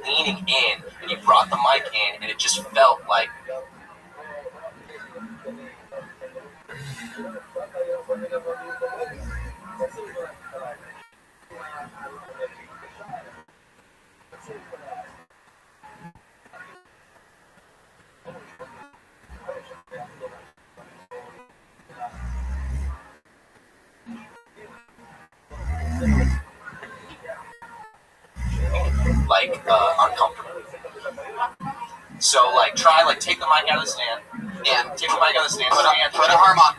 Leaning in, and you brought the mic in, and it just felt like... uncomfortable. So, try, take the mic out of the stand. And take the mic out of the stand. Put a harm on.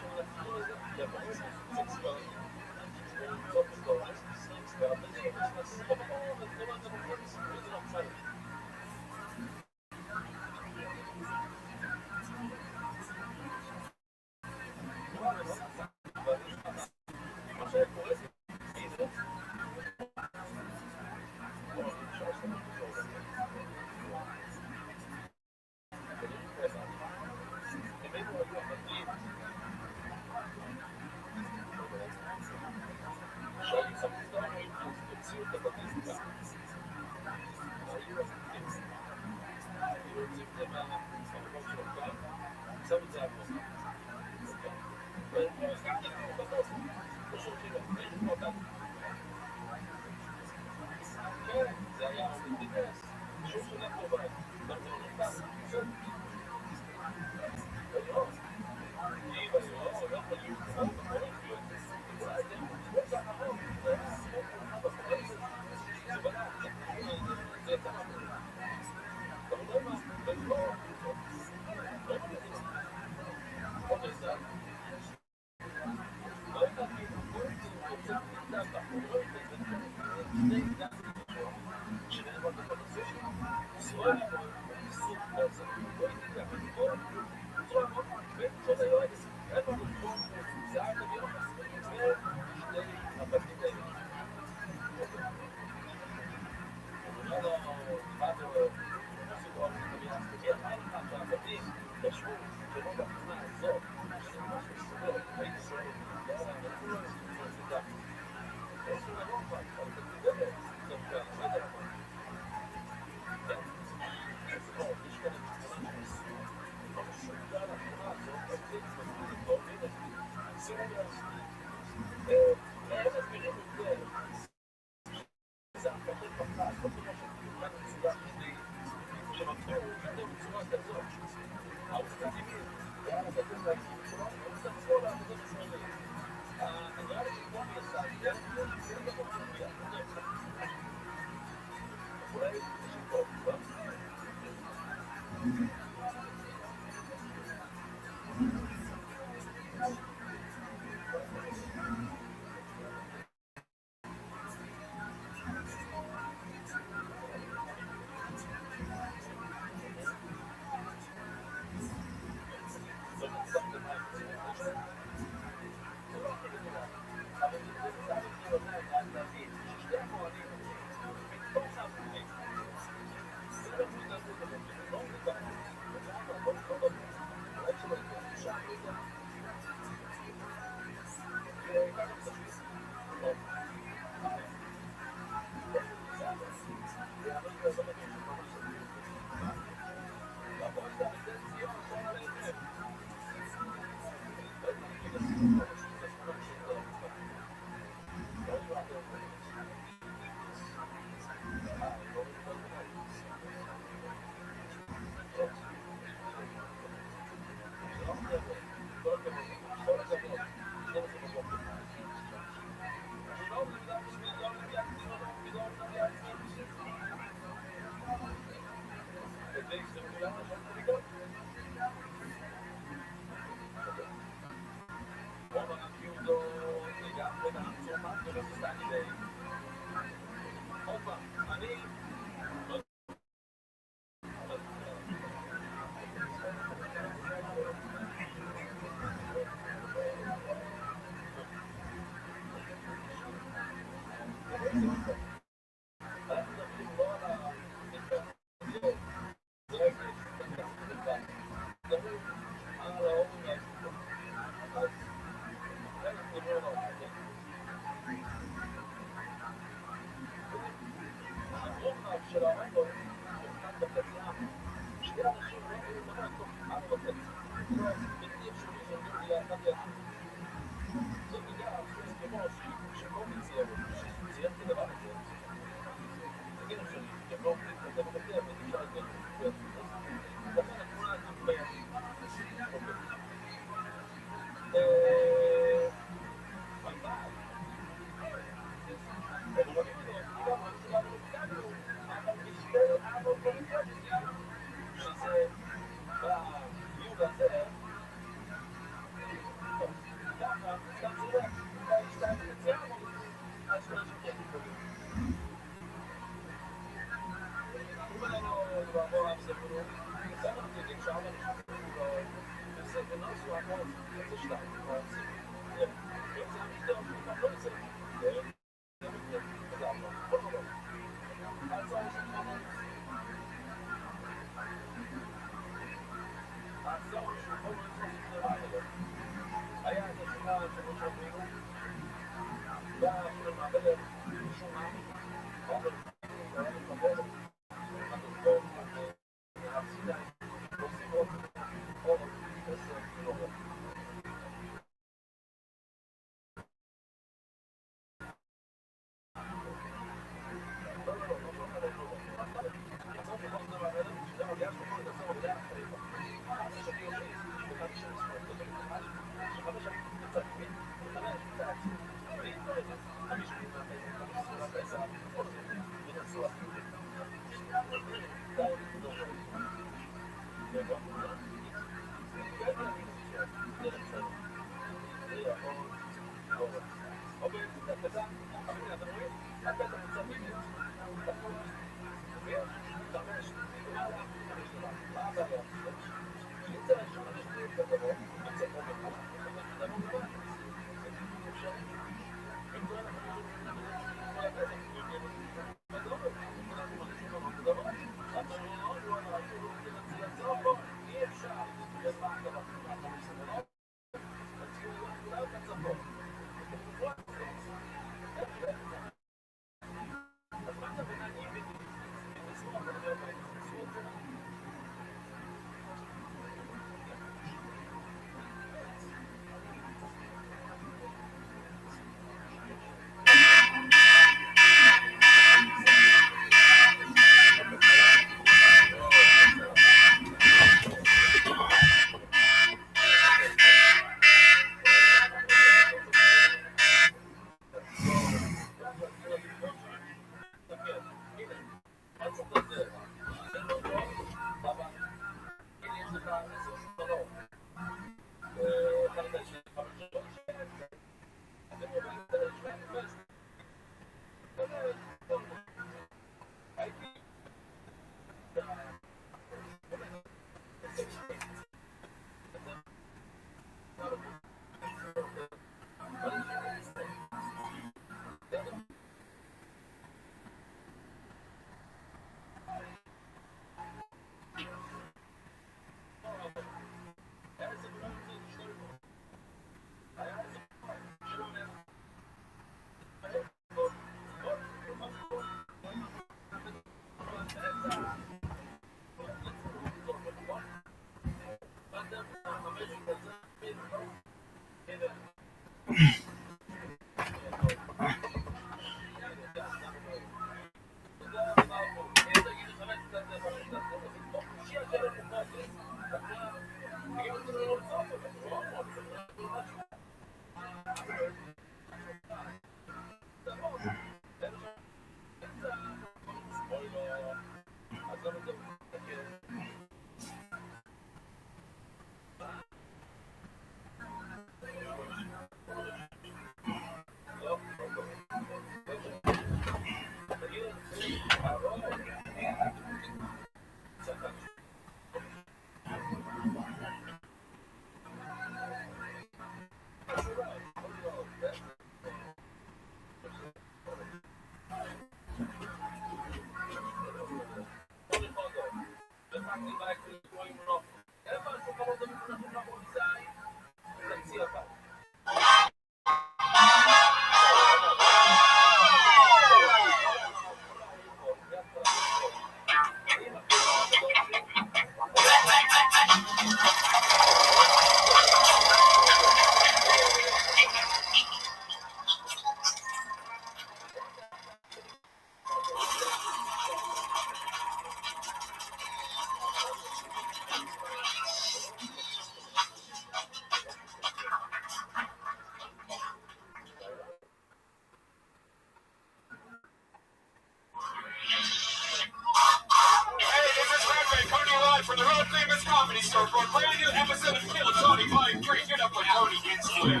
From the world famous comedy store for a brand new episode of Kill Tony Volume 3. Get up when Tony gets here.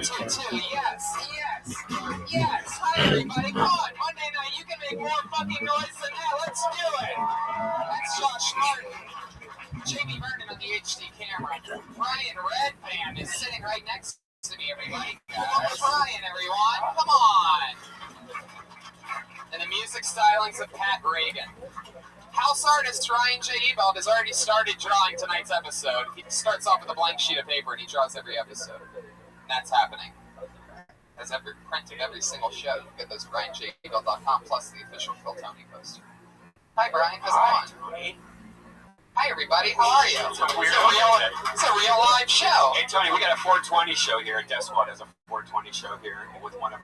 Yes. Hi, everybody. Come on. Monday night, you can make more fucking noise than that. Let's do it. That's Josh Martin. Jamie Vernon on the HD camera. Ryan Redband is sitting right next to me, everybody. That's Ryan, everyone. Come on. And the music stylings of Pat Reagan. House artist Ryan J. Ebald has already started drawing tonight's episode. He starts off with a blank sheet of paper and he draws every episode. And that's happening. As every printing every single show, you can get those BrianJEbald.com plus the official Kill Tony poster. Hi Brian, how's it going? Hi everybody, how are you? It's a real live show. Hey Tony, we got a 420 show here. Death Squad has a 420 show here with one of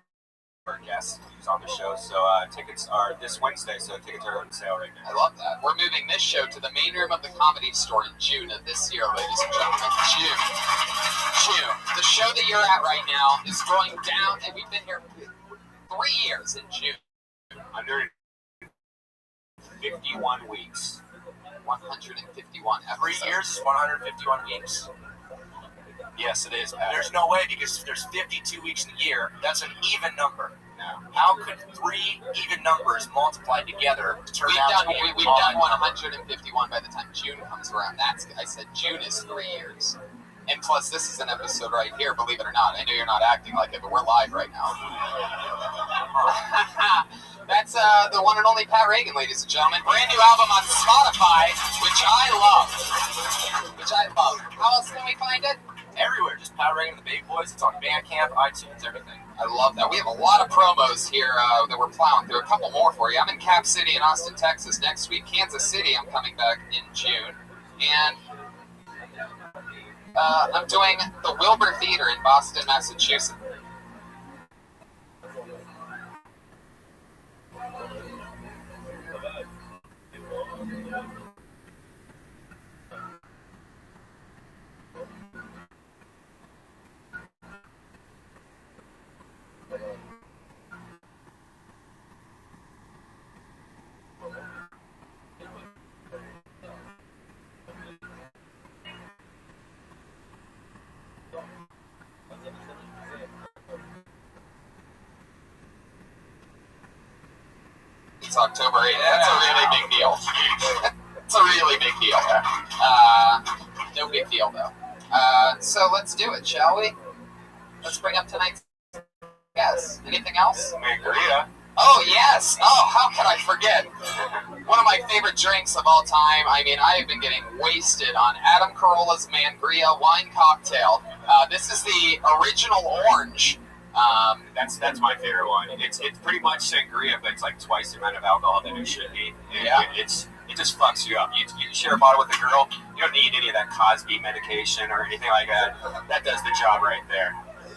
our guests who's on the show. So tickets are this Wednesday, so tickets are on sale right now. I love that. We're moving this show to the main room of the Comedy Store in June of this year, ladies and gentlemen. June. The show that you're at right now is going down, and we've been here 3 years in June. 151 weeks. 151 episodes. 3 years, 151 weeks. Yes, it is. There's no way because there's 52 weeks in a year. That's an even number. No. How could three even numbers multiplied together turn out to be We've done 151 by the time June comes around. I said June is 3 years. And plus, this is an episode right here, believe it or not. I know you're not acting like it, but we're live right now. That's the one and only Pat Reagan, ladies and gentlemen. Brand new album on Spotify, which I love. How else can we find it? everywhere. Just Pat Reagan and the Big Boys. It's on Bandcamp, iTunes, everything. I love that. We have a lot of promos here that we're plowing through. A couple more for you. I'm in Cap City in Austin, Texas next week. Kansas City, I'm coming back in June. And I'm doing the Wilbur Theater in Boston, Massachusetts. It's October 8th. That's a really big deal. It's a really big deal. No big deal, though. So let's do it, shall we? Let's bring up tonight's guest. Anything else? Sangria. Oh, yes. Oh, how could I forget? One of my favorite drinks of all time. I mean, I have been getting wasted on Adam Carolla's Mangria wine cocktail. This is the original orange. That's my favorite one. It's pretty much sangria, but it's like twice the amount of alcohol that it should be. It just fucks you up. You share a bottle with a girl, you don't need any of that Cosby medication or anything like that. That does the job right there.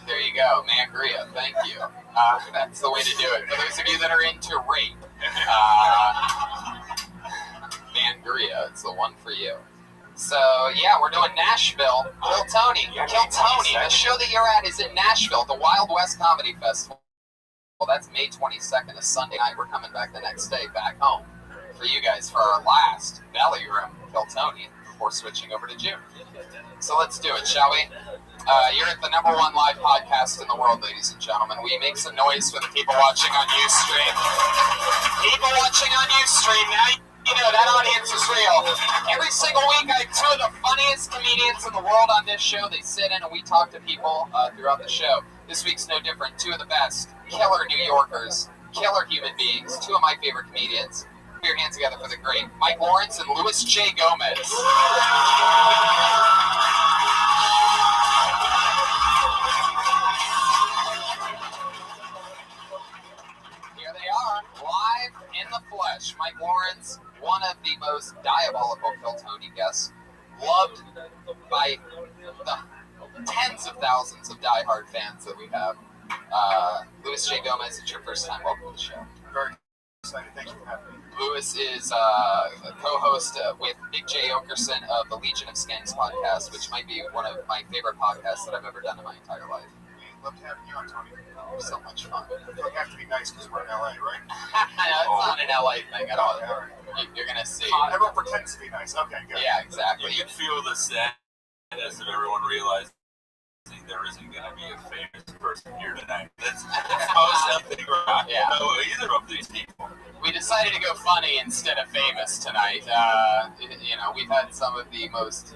There you go, Mangria. Thank you. That's the way to do it. For those of you that are into rape, Mangria, it's the one for you. So, yeah, we're doing Nashville. Kill Tony. Kill Tony. The show that you're at is in Nashville, the Wild West Comedy Festival. Well, that's May 22nd, a Sunday night. We're coming back the next day, back home, for you guys for our last Valley Room, Kill Tony, before switching over to June. So let's do it, shall we? You're at the #1 live podcast in the world, ladies and gentlemen. We make some noise for the people watching on Ustream. People watching on Ustream, now you know that audience is real. Every single week I have two of the funniest comedians in the world on this show. They sit in and we talk to people throughout the show. This week's no different. Two of the best. Killer New Yorkers. Killer human beings. Two of my favorite comedians. Put your hands together for the great Mike Lawrence and Louis J. Gomez. Here they are, live in the flesh. Mike Lawrence, one of the most diabolical Kill Tony guests, loved by the tens of thousands of diehard fans that we have. Louis J. Gomez, it's your first time. Welcome to the show. Very excited. Thank you for having me. Louis is a co-host with Big J. Okerson of the Legion of Skanks podcast, which might be one of my favorite podcasts that I've ever done in my entire life. Loved having you on, Tony. So much fun. I feel like I have to be nice because we're in LA, right? It's not an LA thing at all. You're going to see. Everyone pretends to be nice. Okay, good. Yeah, exactly. You can feel the sadness of everyone realizing there isn't going to be a famous person here tonight. That's most epic rock. Yeah. Either of these people. We decided to go funny instead of famous tonight. We've had some of the most,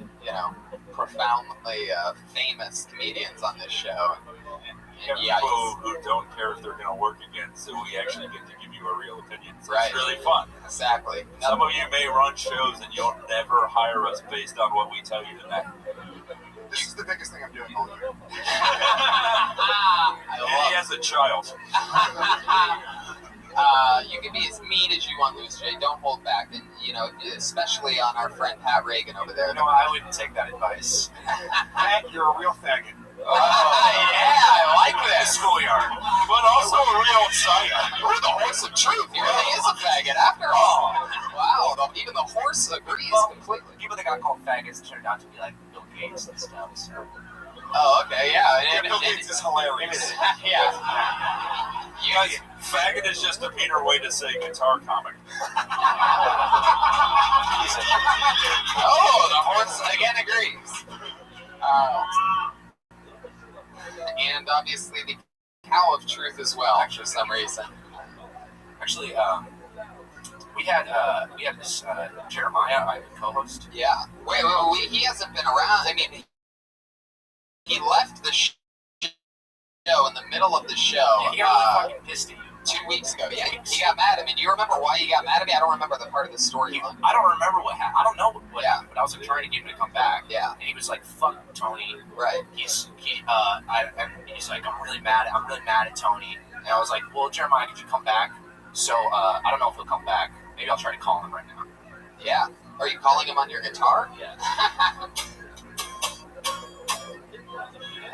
profoundly famous comedians on this show. And people who don't care if they're going to work again, so we actually get to give you a real opinion. So right. It's really fun. Exactly. Some of you may run shows and you'll never hire us based on what we tell you tonight. This is the biggest thing I'm doing all year. He has a child. You can be as mean as you want, Louis J. Don't hold back. And, especially on our friend Pat Reagan over there. No, I wouldn't take that advice. Pat, you're a real faggot. Yeah, I like that. Schoolyard. But also a real sight. You're the horse of truth. He really is a faggot after all. Wow, even the horse agrees completely. People that got called faggots turned out to be like Bill Gates and stuff. So. Oh, okay, yeah. Bill Gates is hilarious. Yeah. You guys, faggot is just a meaner way to say guitar comic. Oh, the horse again agrees. And obviously the cow of truth as well, for some reason. Actually, we had this Jeremiah, I co-host. Yeah. Wait, he hasn't been around. I mean, he left the show in the middle of the show. Yeah, he got really fucking pissed at you. 2 weeks ago. Yeah, he got mad at me. Do you remember why he got mad at me? I don't remember the part of the story. I don't remember what happened. I don't know what happened, but I was like trying to get him to come back. Yeah. And he was like, "Fuck Tony." Right. He's like, I'm really mad at Tony. And I was like, "Well, Jeremiah, could you come back?" So I don't know if he'll come back. Maybe I'll try to call him right now. Yeah. Are you calling him on your guitar? Yeah.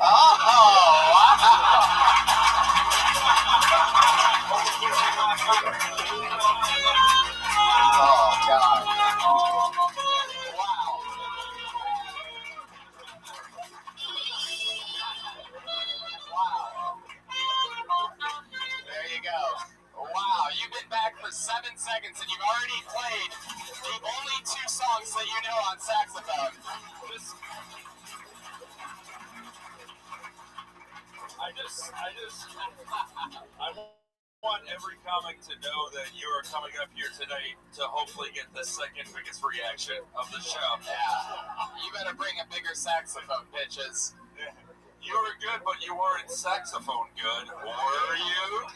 Oh, wow. Oh, God. Wow. There you go. Wow, you've been back for 7 seconds and you've already played the only 2 songs that you know on saxophone. I want every comic to know that you are coming up here today to hopefully get the second biggest reaction of the show. Yeah. You better bring a bigger saxophone, bitches. You were good, but you weren't saxophone good, were you?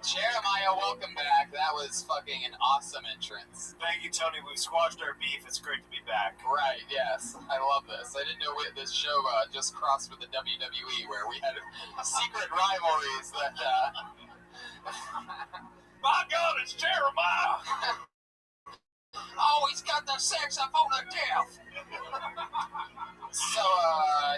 Jeremiah, welcome back. That was fucking an awesome entrance. Thank you, Tony. We've squashed our beef. It's great to be back. Right, yes. I love this. I didn't know this show just crossed with the WWE where we had secret rivalries that... My God, it's Jeremiah! Oh, he's got the saxophone of death! So,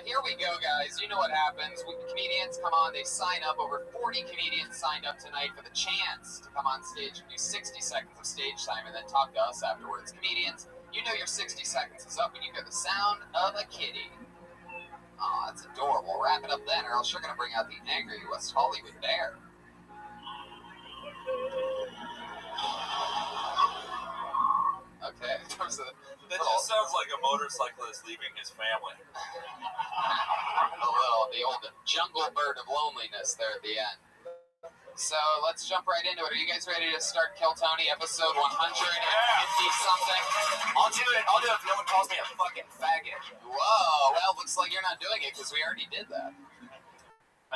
here we go, guys. You know what happens. When comedians come on, they sign up. Over 40 comedians signed up tonight for the chance to come on stage and do 60 seconds of stage time and then talk to us afterwards. Comedians, you know your 60 seconds is up when you hear the sound of a kitty. Oh, that's adorable. Wrap it up then, or else you're going to bring out the angry West Hollywood bear. Okay. That just sounds like a motorcyclist leaving his family. The old jungle bird of loneliness there at the end. So let's jump right into it. Are you guys ready to start Kill Tony episode 150-something? I'll do it if no one calls me a fucking faggot. Whoa, well, looks like you're not doing it because we already did that.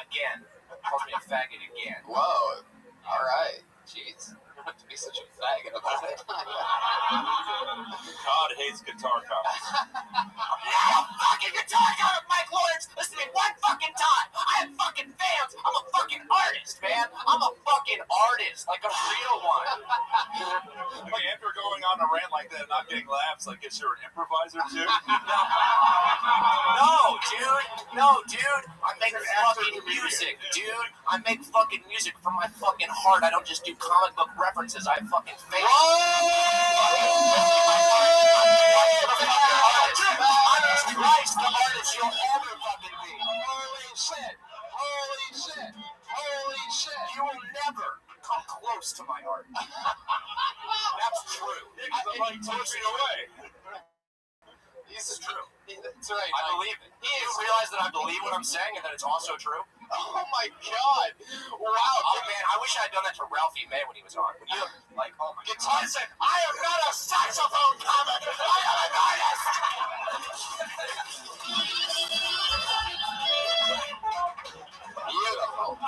Again. Calls me a faggot again. Whoa. All right. Jeez. You don't have to be such a faggot about it. God hates guitar covers. I'm a fucking guitar cover, Mike Lawrence! Listen to me one fucking time! I have fucking fans! I'm a fucking artist, man! I'm a fucking artist! Like a real one! Okay, after going on a rant like that and not getting laughs, I guess you're an improviser too? No, dude! I make fucking music, dude! I make fucking music from my fucking heart. I don't just do comic book references. I have fucking fans. I'm Christ, the artist you'll ever fucking be. Holy shit! You will never come close to my art. That's true. I'm like 2 feet away. This is true. That's right. I believe it. You realize that I believe what I'm saying and that it's also true? Oh my God! Wow! Oh man, I wish I had done that to Ralphie May when he was on. When you like, oh my God! Listen, I am not a saxophone comic. I am an artist. Beautiful.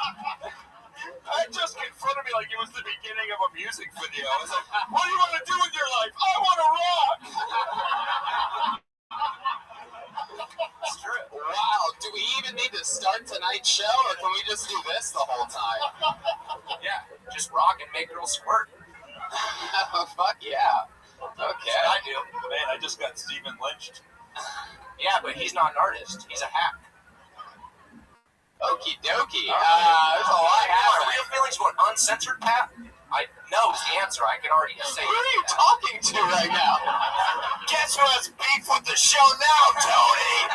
That just confronted me like it was the beginning of a music video. I was like, what do you want to do with your life? I want to rock! It's true. Wow, do we even need to start tonight's show, or can we just do this the whole time? Yeah, just rock and make girls squirt. Fuck yeah. Okay. I do. Man, I just got Stephen lynched. Yeah, but he's not an artist. He's a hack. Okie dokie. There's a lot happening. My real feelings were uncensored, Pat. I know is the answer. I can already say. Who are you talking to right now? Guess who has beef with the show now, Tony?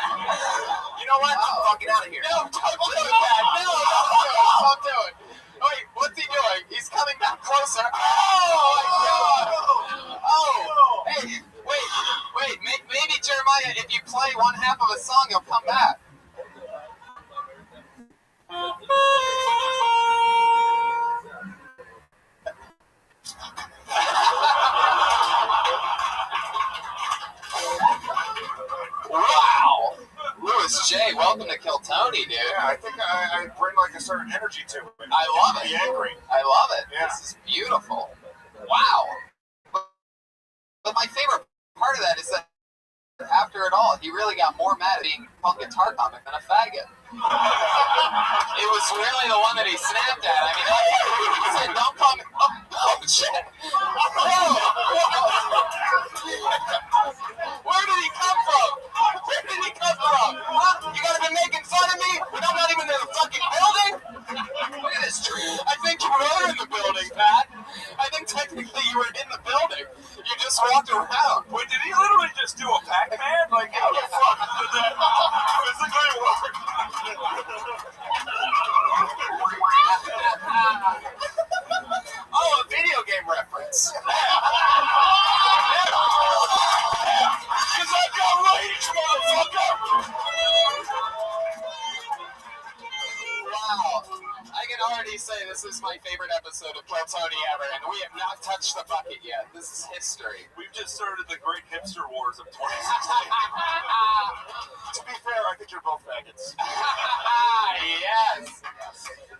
You know what? I'm fucking out of here. No, don't do it, Pat. No, don't do it. Wait, what's he doing? He's coming back closer. Oh, my God. Oh, hey, wait. Maybe Jeremiah, if you play one half of a song, he'll come back. Wow. Louis J, welcome to Kill Tony, dude. Yeah, I think I bring like a certain energy to it. I love it. Be angry. I love it. Yeah. This is beautiful. Wow. But my favorite part of that is that after it all, he really got more mad at being called guitar comic than a faggot. It was really the one that he snapped at. I mean, he said, don't call me. Oh shit. Where did he come from? Where did he come from? Huh? You gotta be making fun of me when I'm not even in the fucking building? Look at this tree. I think you were in the building, Pat. I think technically you were in the building. You just walked around. Wait, did he literally just do a Pac-Man? Like, how the fuck did that physically work? Oh, a video game reference. Because I got rage, motherfucker! Wow. I can already say this is my favorite episode of Kill Tony ever, and we have not touched the bucket yet. This is history. We've just started the great hipster wars of 2016. To be fair, I think you're both faggots. Yes.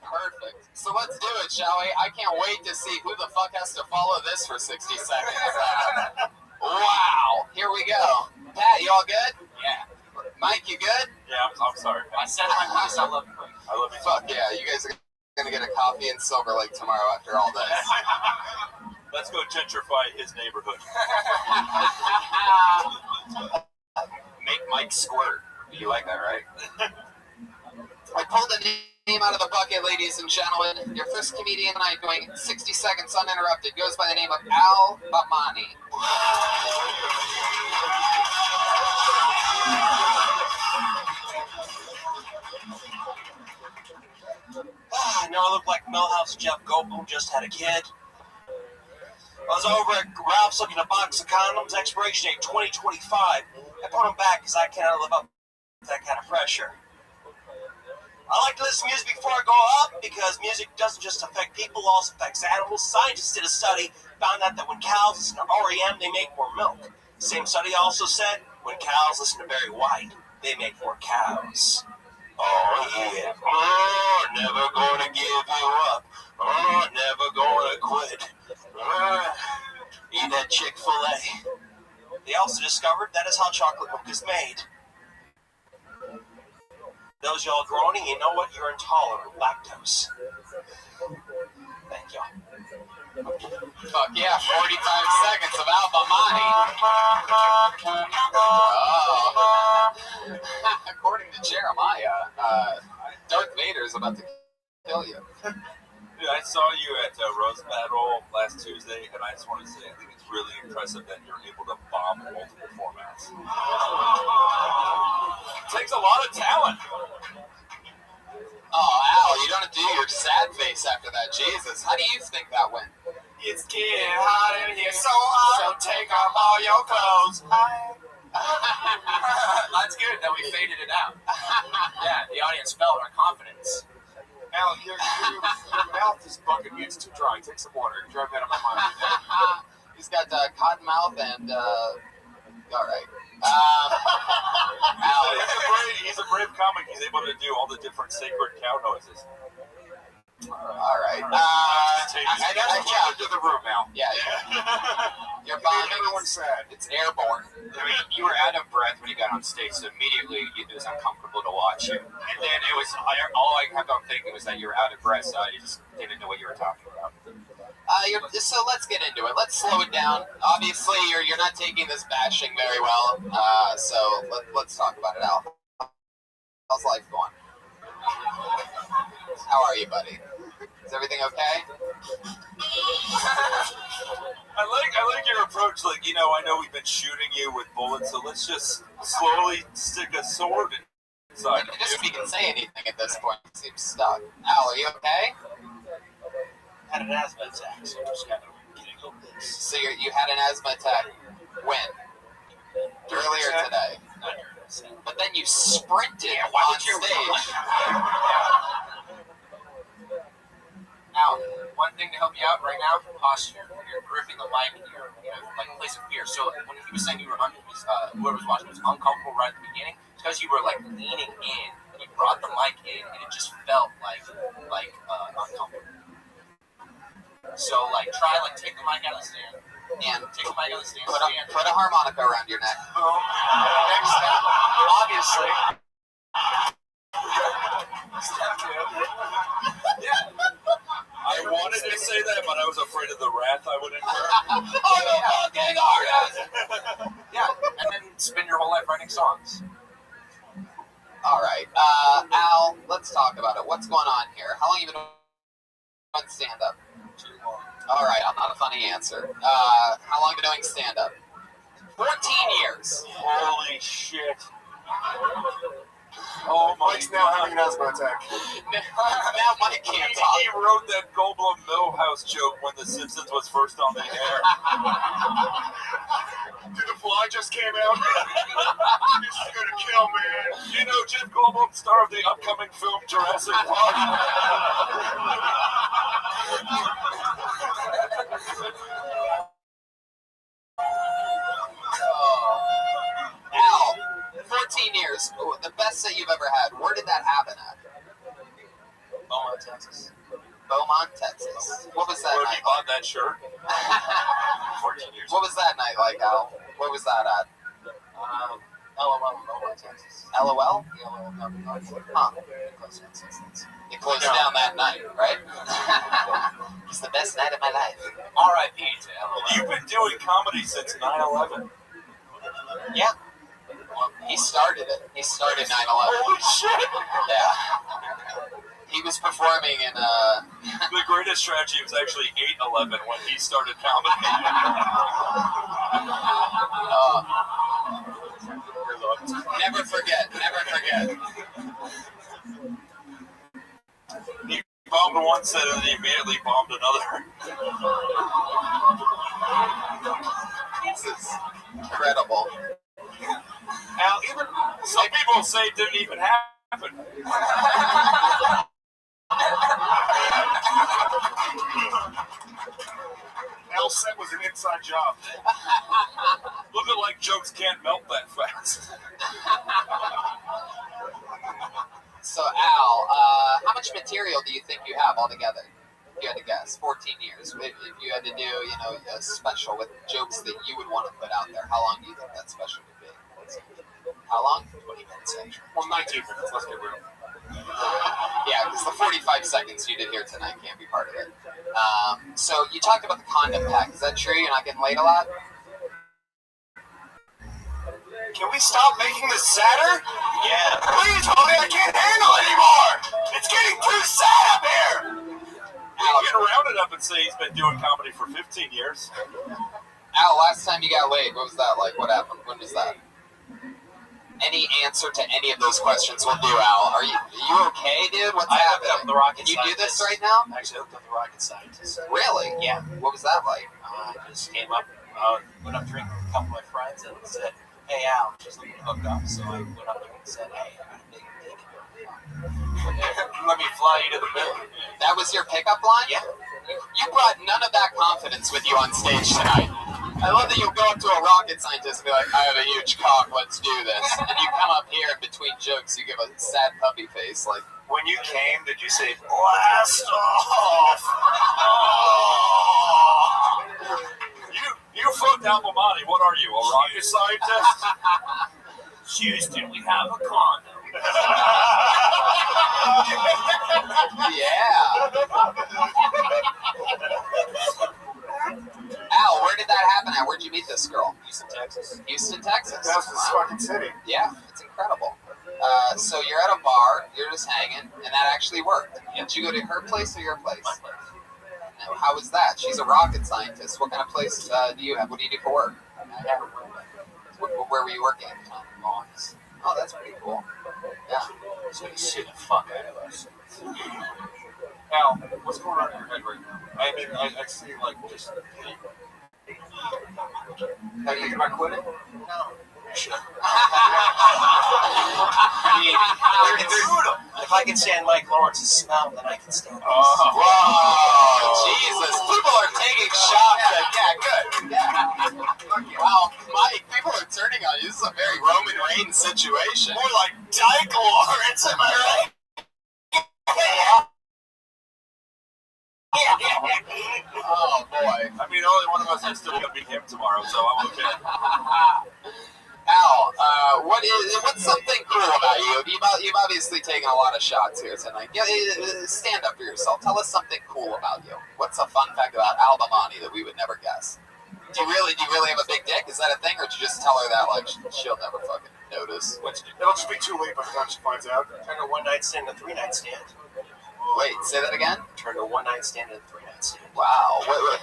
Perfect. So let's do it, shall we? I can't wait to see who the fuck has to follow this for 60 seconds. Wow. Here we go. Pat, you all good? Yeah. Mike, you good? Yeah, I'm sorry. I said my piece. I love you. I love you. Fuck yeah. You guys are gonna get a coffee in Silver Lake tomorrow after all this. Let's go gentrify his neighborhood. Make Mike squirt. You like that, right? I pulled a name out of the bucket, ladies and gentlemen. Your first comedian tonight doing 60 seconds uninterrupted goes by the name of Al Bamani. I know I look like Millhouse Jeff Goldblum just had a kid. I was over at Ralph's looking at a box of condoms, expiration date 2025. I put them back because I cannot live up to that kind of pressure. I like to listen to music before I go up because music doesn't just affect people, it also affects animals. Scientists did a study, found out that when cows listen to REM, they make more milk. The same study also said when cows listen to Barry White, they make more cows. Oh yeah, oh, never gonna give you up, oh, never gonna quit. Eat that Chick-fil-A. They also discovered that is how chocolate milk is made. Those y'all groaning, you know what? You're intolerant of lactose. Thank y'all. Fuck yeah, 45 seconds of Al Bamani. Oh. According to Jeremiah, Darth Vader is about to kill you. Dude, I saw you at Rose Battle last Tuesday, and I just want to say I think it's really impressive that you're able to bomb multiple formats. It takes a lot of talent. Oh, Al, you don't have to do your sad face after that. Jesus, how do you think that went? It's getting hot in here, so hot, so take off all your clothes. That's good that we faded it out. Yeah, the audience felt our confidence. Al, your mouth is bugging me. It's too dry. Take some water. Drive that out of my mind. He's got cotton mouth and, all right. Al, he's a brave comic. He's able to do all the different sacred cow noises. All right. I got to jump into the room now. Yeah. You're bombing. Everyone's sad. It's airborne. I mean, you were out of breath when you got on stage, so immediately it was uncomfortable to watch you. And then it was all I kept on thinking was that you were out of breath, so I just didn't know what you were talking about. So let's get into it. Let's slow it down. Obviously, you're not taking this bashing very well. So let's talk about it, Al. How's life going? How are you, buddy? Is everything okay? I like your approach. Like, you know, I know we've been shooting you with bullets, so let's just slowly stick a sword inside. I guess we can say anything at this point. It seems stuck. Al, are you okay? Had an asthma attack, so just kind of getting over this. So you had an asthma attack when? Earlier today. But then you sprinted on stage. Al, one thing to help you out right now, posture. When you're gripping the mic, you're like a place of fear. So when he was saying you were whoever was watching was uncomfortable right at the beginning, it's because you were like leaning in and you brought the mic in, and it just felt like uncomfortable. So try take the mic out of the stand. And take the mic out of the stand. Put a harmonica around your neck. Boom. Next step, obviously. Step 2. Yeah. I wanted to say that, but I was afraid of the wrath I would incur. I'm a fucking artist! Yeah, and then spend your whole life writing songs. All right. Al, let's talk about it. What's going on here? How long have you been doing stand-up? Too long. All right, not a funny answer. How long have you been doing stand-up? 14 years. Holy shit. Oh, Mike's now having an asthma attack. Now Mike can't talk. He wrote that Goldblum Millhouse joke when The Simpsons was first on the air. Dude, the fly just came out. This is gonna kill me. You know, Jeff Goldblum, star of the upcoming film Jurassic Park. Al, 14 years. Ooh, the best set you've ever had. Where did that happen at? Beaumont, Texas. Beaumont, Texas. What was that Where night you bought that shirt? 14 years. What was that night like, Al? Where was that at? LOL in Beaumont, Texas. LOL? Huh. It closed down that night, right? It's the best night of my life. R.I.P. to LOL. You've been doing comedy since 9/11. Yeah. He started it. He started 9/11. Holy shit! Yeah. He was performing in The greatest tragedy was actually 8/11 when he started comedy. Never forget. Never forget. He bombed one set and then he immediately bombed another. This is incredible. Now, even some people say it didn't even happen. L set was an inside job. Looking like jokes can't melt that fast. So, Al, how much material do you think you have altogether? If you had to guess, 14 years. If you had to do, a special with jokes that you would want to put out there, how long do you think that special would be? How long? 20 minutes, actually. Well, 19 minutes. Let's get real. Yeah, because the 45 seconds you did here tonight can't be part of it. So you talked about the condom pack. Is that true? You're not getting laid a lot? Can we stop making this sadder? Yeah. Please, homie, I can't handle it anymore. It's getting too sad up here. You can round it up and say he's been doing comedy for 15 years. Al, last time you got laid, what was that like? What happened? When was that? Any answer to any of those questions will do, Al. Are you okay, dude? What's happening? I hooked up the rocket Can you do this scientist. right now? I actually hooked up the rocket scientist. Really? Yeah. What was that like? I just came up, went up drinking with a couple of my friends and said, "Hey, Al, just looking to hook up." So I went up there and said, "Hey, I got a big dick. Let me fly you to the moon." That was your pickup line? Yeah. You brought none of that confidence with you on stage tonight. I love that you go up to a rocket scientist and be like, "I have a huge cock, let's do this." And you come up here in between jokes, you give a sad puppy face like, When you came, did you say, "Blast off"? You fucked Alpha Monty. What are you, a rocket scientist? Houston, we have a condom. yeah. Al, where did that happen at? Where'd you meet this girl? Houston, Texas. Houston, Texas. That's this fucking city. Yeah, it's incredible. So you're at a bar, you're just hanging, and that actually worked. Did you go to her place or your place? My place. Now, how was that? She's a rocket scientist. What kind of place do you have? What do you do for work? I have a roommate. Where were you working at the time? Office. Oh, that's pretty cool. Yeah. He's gonna shit the fuck out of us. Al, what's going on in your head right now? I mean, I see like just. Are you thinking about quitting? No. You should. I mean, there's if I can stand Mike Lawrence's smell, then I can stand this. Whoa, Jesus. People are taking shots at, yeah, good. Yeah. Wow, Mike, people are turning on you. This is a very Roman Reigns situation. More like Dyke Lawrence, am I right? Oh, boy. I mean, only one of us is still going to beat him tomorrow, so I'm okay. Al, what's something cool about you? You've obviously taken a lot of shots here tonight. Stand up for yourself. Tell us something cool about you. What's a fun fact about Al Bamani that we would never guess? Do you really have a big dick? Is that a thing, or did you just tell her that like she'll never fucking notice? It'll just be too late by the time she finds out. Turn a one-night stand to three-night stand. Wait, say that again? Turn a one-night stand to three-night stand. Wow. Wait.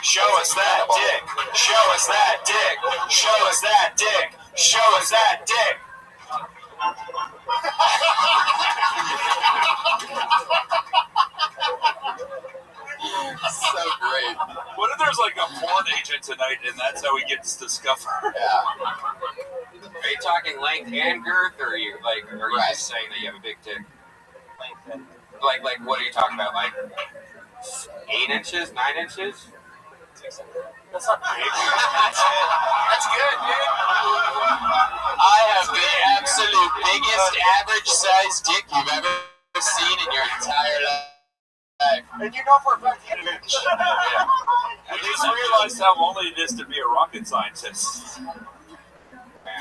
Show us that dick. Show us that dick. Show us that dick. Show us that dick. So great. What if there's like a porn agent tonight and that's how he gets to scuff her? Yeah. Are you talking length and girth, or are you just saying that you have a big dick? Length and Like, what are you talking about? Like 8 inches, 9 inches? that's not big. That's good, dude. I have the absolute biggest average-sized dick you've ever seen in your entire life. And you know for a fact you can bitch. At least realize how lonely it is to be a rocket scientist.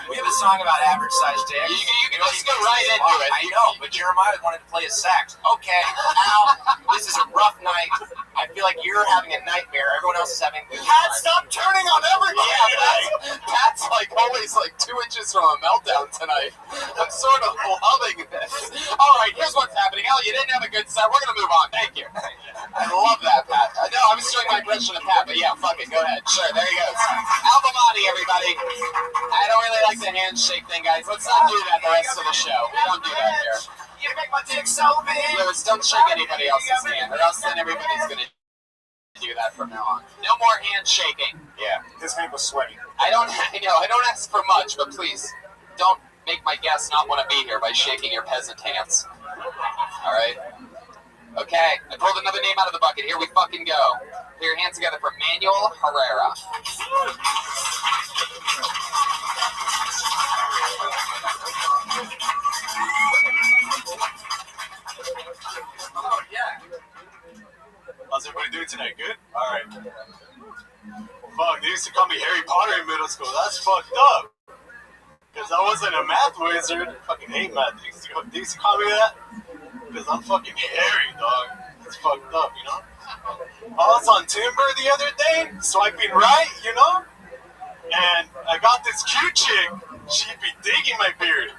We have a song about average-sized dicks. You can just go right into it. I know, but Jeremiah wanted to play a sax. Okay, Al, this is a rough night. I feel like you're having a nightmare. Everyone else is having a good Pat, time. stop turning on everybody! Yeah, Pat's like always like 2 inches from a meltdown tonight. I'm sort of loving this. All right, here's what's happening. Al, you didn't have a good set. We're gonna move on. Thank you. I love that, Pat. No, I was doing my impression of Pat, but yeah, fuck it. Go ahead. Sure, there he goes. Al Bamani, everybody. I don't really like the handshake thing, guys. Let's not do that the rest of the show. We don't do that here. You make my dick so big. Lewis, don't shake anybody else's hand, or else then everybody's gonna do that from now on. No more handshaking. Yeah, his hand was sweaty. I don't ask for much, but please don't make my guests not want to be here by shaking your peasant hands. All right. Okay, I pulled another name out of the bucket. Here we fucking go. Put your hands together for Manuel Herrera. Oh, yeah. How's everybody doing tonight? Good? Alright. Fuck, they used to call me Harry Potter in middle school. That's fucked up. Because I wasn't a math wizard. I fucking hate math. They used to call me that. Because I'm fucking Harry, dog. It's fucked up, you know? I was on Timber the other day, swiping right, you know? And I got this cute chick. She'd be digging my beard.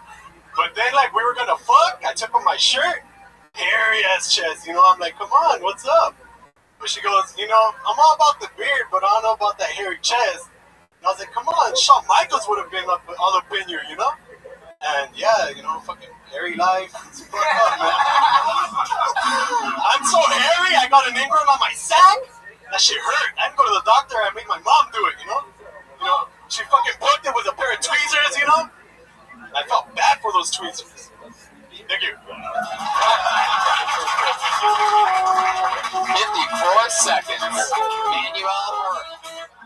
But then, like, we were gonna fuck. I took off my shirt. Hairy ass chest, you know? I'm like, come on, what's up? But she goes, you know, I'm all about the beard, but I don't know about that hairy chest. And I was like, come on, Shawn Michaels would have been all up in you know? And yeah, you know, fucking hairy life. It's fucked up, man. I'm so hairy, I got an ingrown on my sack. That shit hurt. I had to go to the doctor and make my mom do it, you know? You know, she fucking booked it with a pair of tweezers, you know? I felt bad for those tweezers. Thank you. 54 seconds. Manuel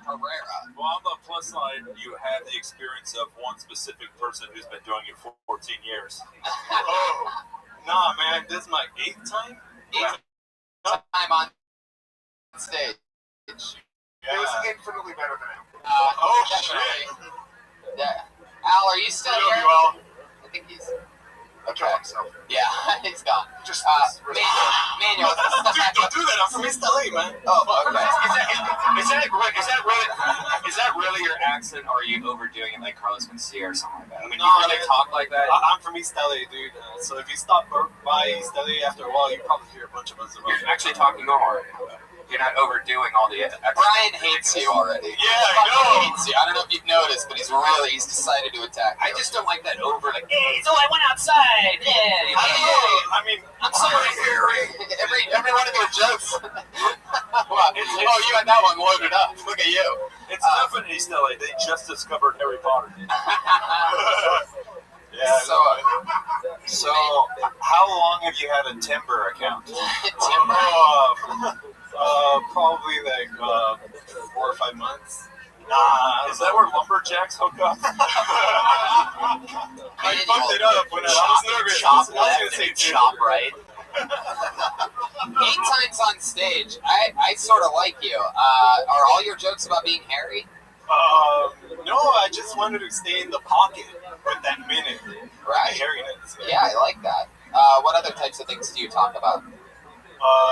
Herrera. Well, on the plus side, you had the experience of one specific person who's been doing it for 14 years. Oh, nah, man, this is my 8th time? 8th time on stage. Yeah. It was infinitely better than him. Oh, definitely. shit. Yeah. Al, are you still here? Well, I think he's... Okay. Yeah, he's gone. Just Manuel. Dude, don't do that. I'm from East LA, man. Oh, okay. Is that really your accent, or are you overdoing it like Carlos Mencia or something like that? I mean, No, you really man. talk like that? I'm from East LA, dude. So if you stop by East LA after a while, you probably hear a bunch of us. You're actually talking normal right now. You're not overdoing all the... Brian hates you already. Yeah, I know. Hates you. I don't know if you've noticed, but he's decided to attack you. I just don't like that over, like, Hey, so I went outside. Yeah. I mean, I'm sorry, Harry. Every one of your jokes. Wow. Oh, you had that one loaded up. Look at you. It's definitely East LA. They just discovered Harry Potter. Yeah. So how long you had a timber account? Timber? Probably like 4 or 5 months. Nah, is that where lumberjacks hook up? I fucked it up when I was nervous. Chop I was left gonna say and chop right. 8 times on stage. I sort of like you. Are all your jokes about being hairy? No, I just wanted to stay in the pocket with that minute. Right. Hairiness. Yeah, I like that. What other types of things do you talk about?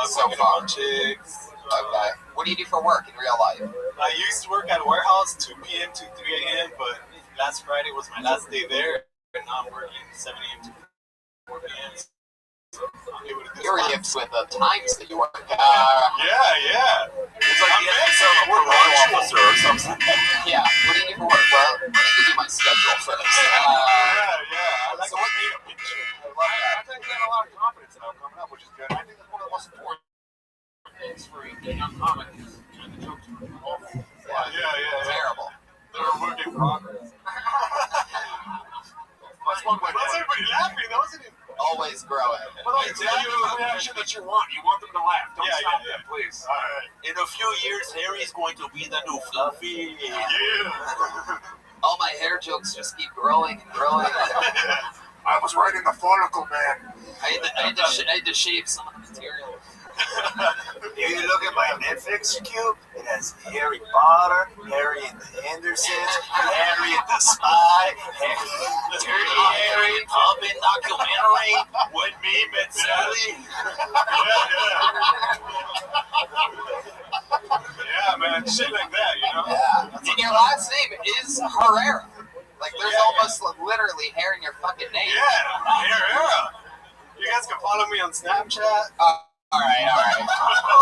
So far. Chicks. Okay. What do you do for work in real life? I used to work at a warehouse 2 p.m. to 3 a.m., but last Friday was my last day there, and now I'm working 7 a.m. to 4 p.m. So I'm able to do You're hips with the times that you work. Yeah. It's like the episode of Parole Officer or something. Yeah. What do you do for work? Well, let me give you my schedule first. I like so what paint a picture. I think you have a lot of confidence now coming up, which is good. I think that's one of the most important things for a young comic is the jokes are awful. Yeah. Terrible. They're a work in progress. That's one way. Why's everybody laughing? That wasn't even... Always growing. But like, tell you the reaction that you want. You want them to laugh. Don't stop them, please. All right. In a few years, Harry's going to be the new Fluffy. Yeah. All my hair jokes just keep growing and growing. I was right in the follicle, man. I had to shave some of the material. If you look at my Netflix cube, it has Harry Potter, Harry and the Hendersons, Harry and the Spy, Dirty Harry, Pumping Documentary, When Me Met Sally. Yeah, man, shit like that, you know? Yeah. And your last name is Herrera. Like, there's almost literally hair in your fucking name. Yeah, Herrera. You guys can follow me on Snapchat. All right.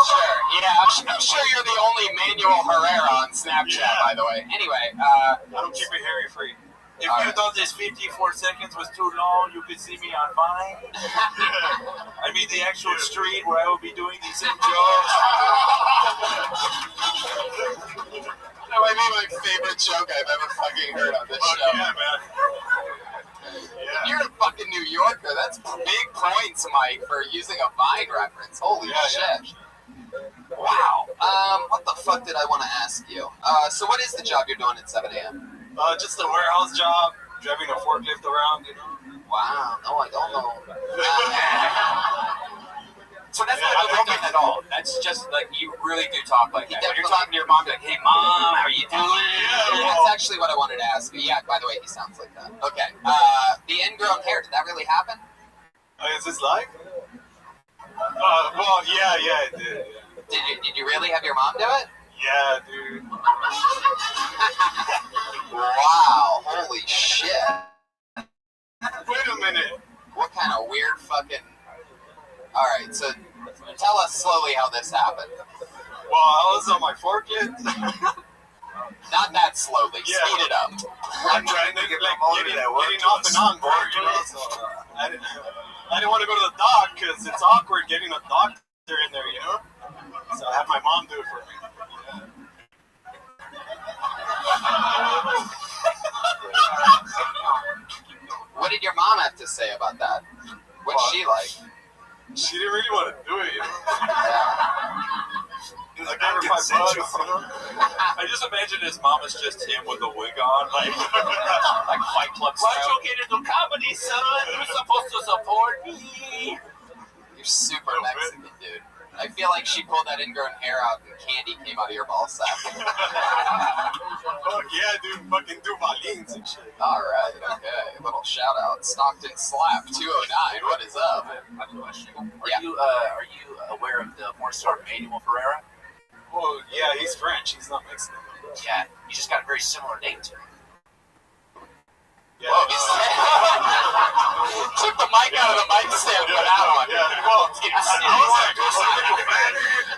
Sure. Yeah, I'm sure you're the only Manuel Herrera on Snapchat, by the way. Anyway, I don't keep it hairy free. If you thought this 54 seconds was too long, you could see me on Vine. I mean, the actual street where I will be doing these same jokes. That might be my favorite joke I've ever fucking heard on this show. Yeah, man. Yeah. You're a fucking New Yorker. That's big points, Mike, for using a Vine reference. Holy shit. Wow. What the fuck did I want to ask you? So what is the job you're doing at 7 a.m.? Just a warehouse job, driving a forklift around, you know. Wow. No, I don't know. So that's not broken at all. That's just like you really do talk like that. When you're talking to your mom, like, "Hey, mom, how are you doing?" That's actually what I wanted to ask you. Yeah. By the way, he sounds like that. Okay. The ingrown hair. Did that really happen? Is this live? Well, yeah, it did. Did you really have your mom do it? Yeah, dude. Wow. Holy shit. Wait a minute. What kind of weird fucking... Alright, so tell us slowly how this happened. Well, I was on my forklift. Not that slowly. Speed it up. I'm trying to get getting off and on board, you know, so I didn't want to go to the dock because it's awkward getting a doctor in there, you know? So I had my mom do it for me. What did your mom have to say about that? What's she like? She didn't really want to do it, you know? Like, I just imagine his mom is just him with a wig on, like Fight Club style. Why'd you get into comedy, son? You're supposed to support me. You're super Mexican, dude. I feel like she pulled that ingrown hair out and candy came out of your ball sack. Fuck yeah, dude. Fucking do Valines and shit. Alright, okay. A little shout out. Stockton Slap 209. What is up? I have a question. Are you aware of the porn star Manuel Ferreira? Oh, yeah, he's French. He's not Mexican. Yeah, he just got a very similar name to him. Yeah. Took the mic out of the mic stand for that one.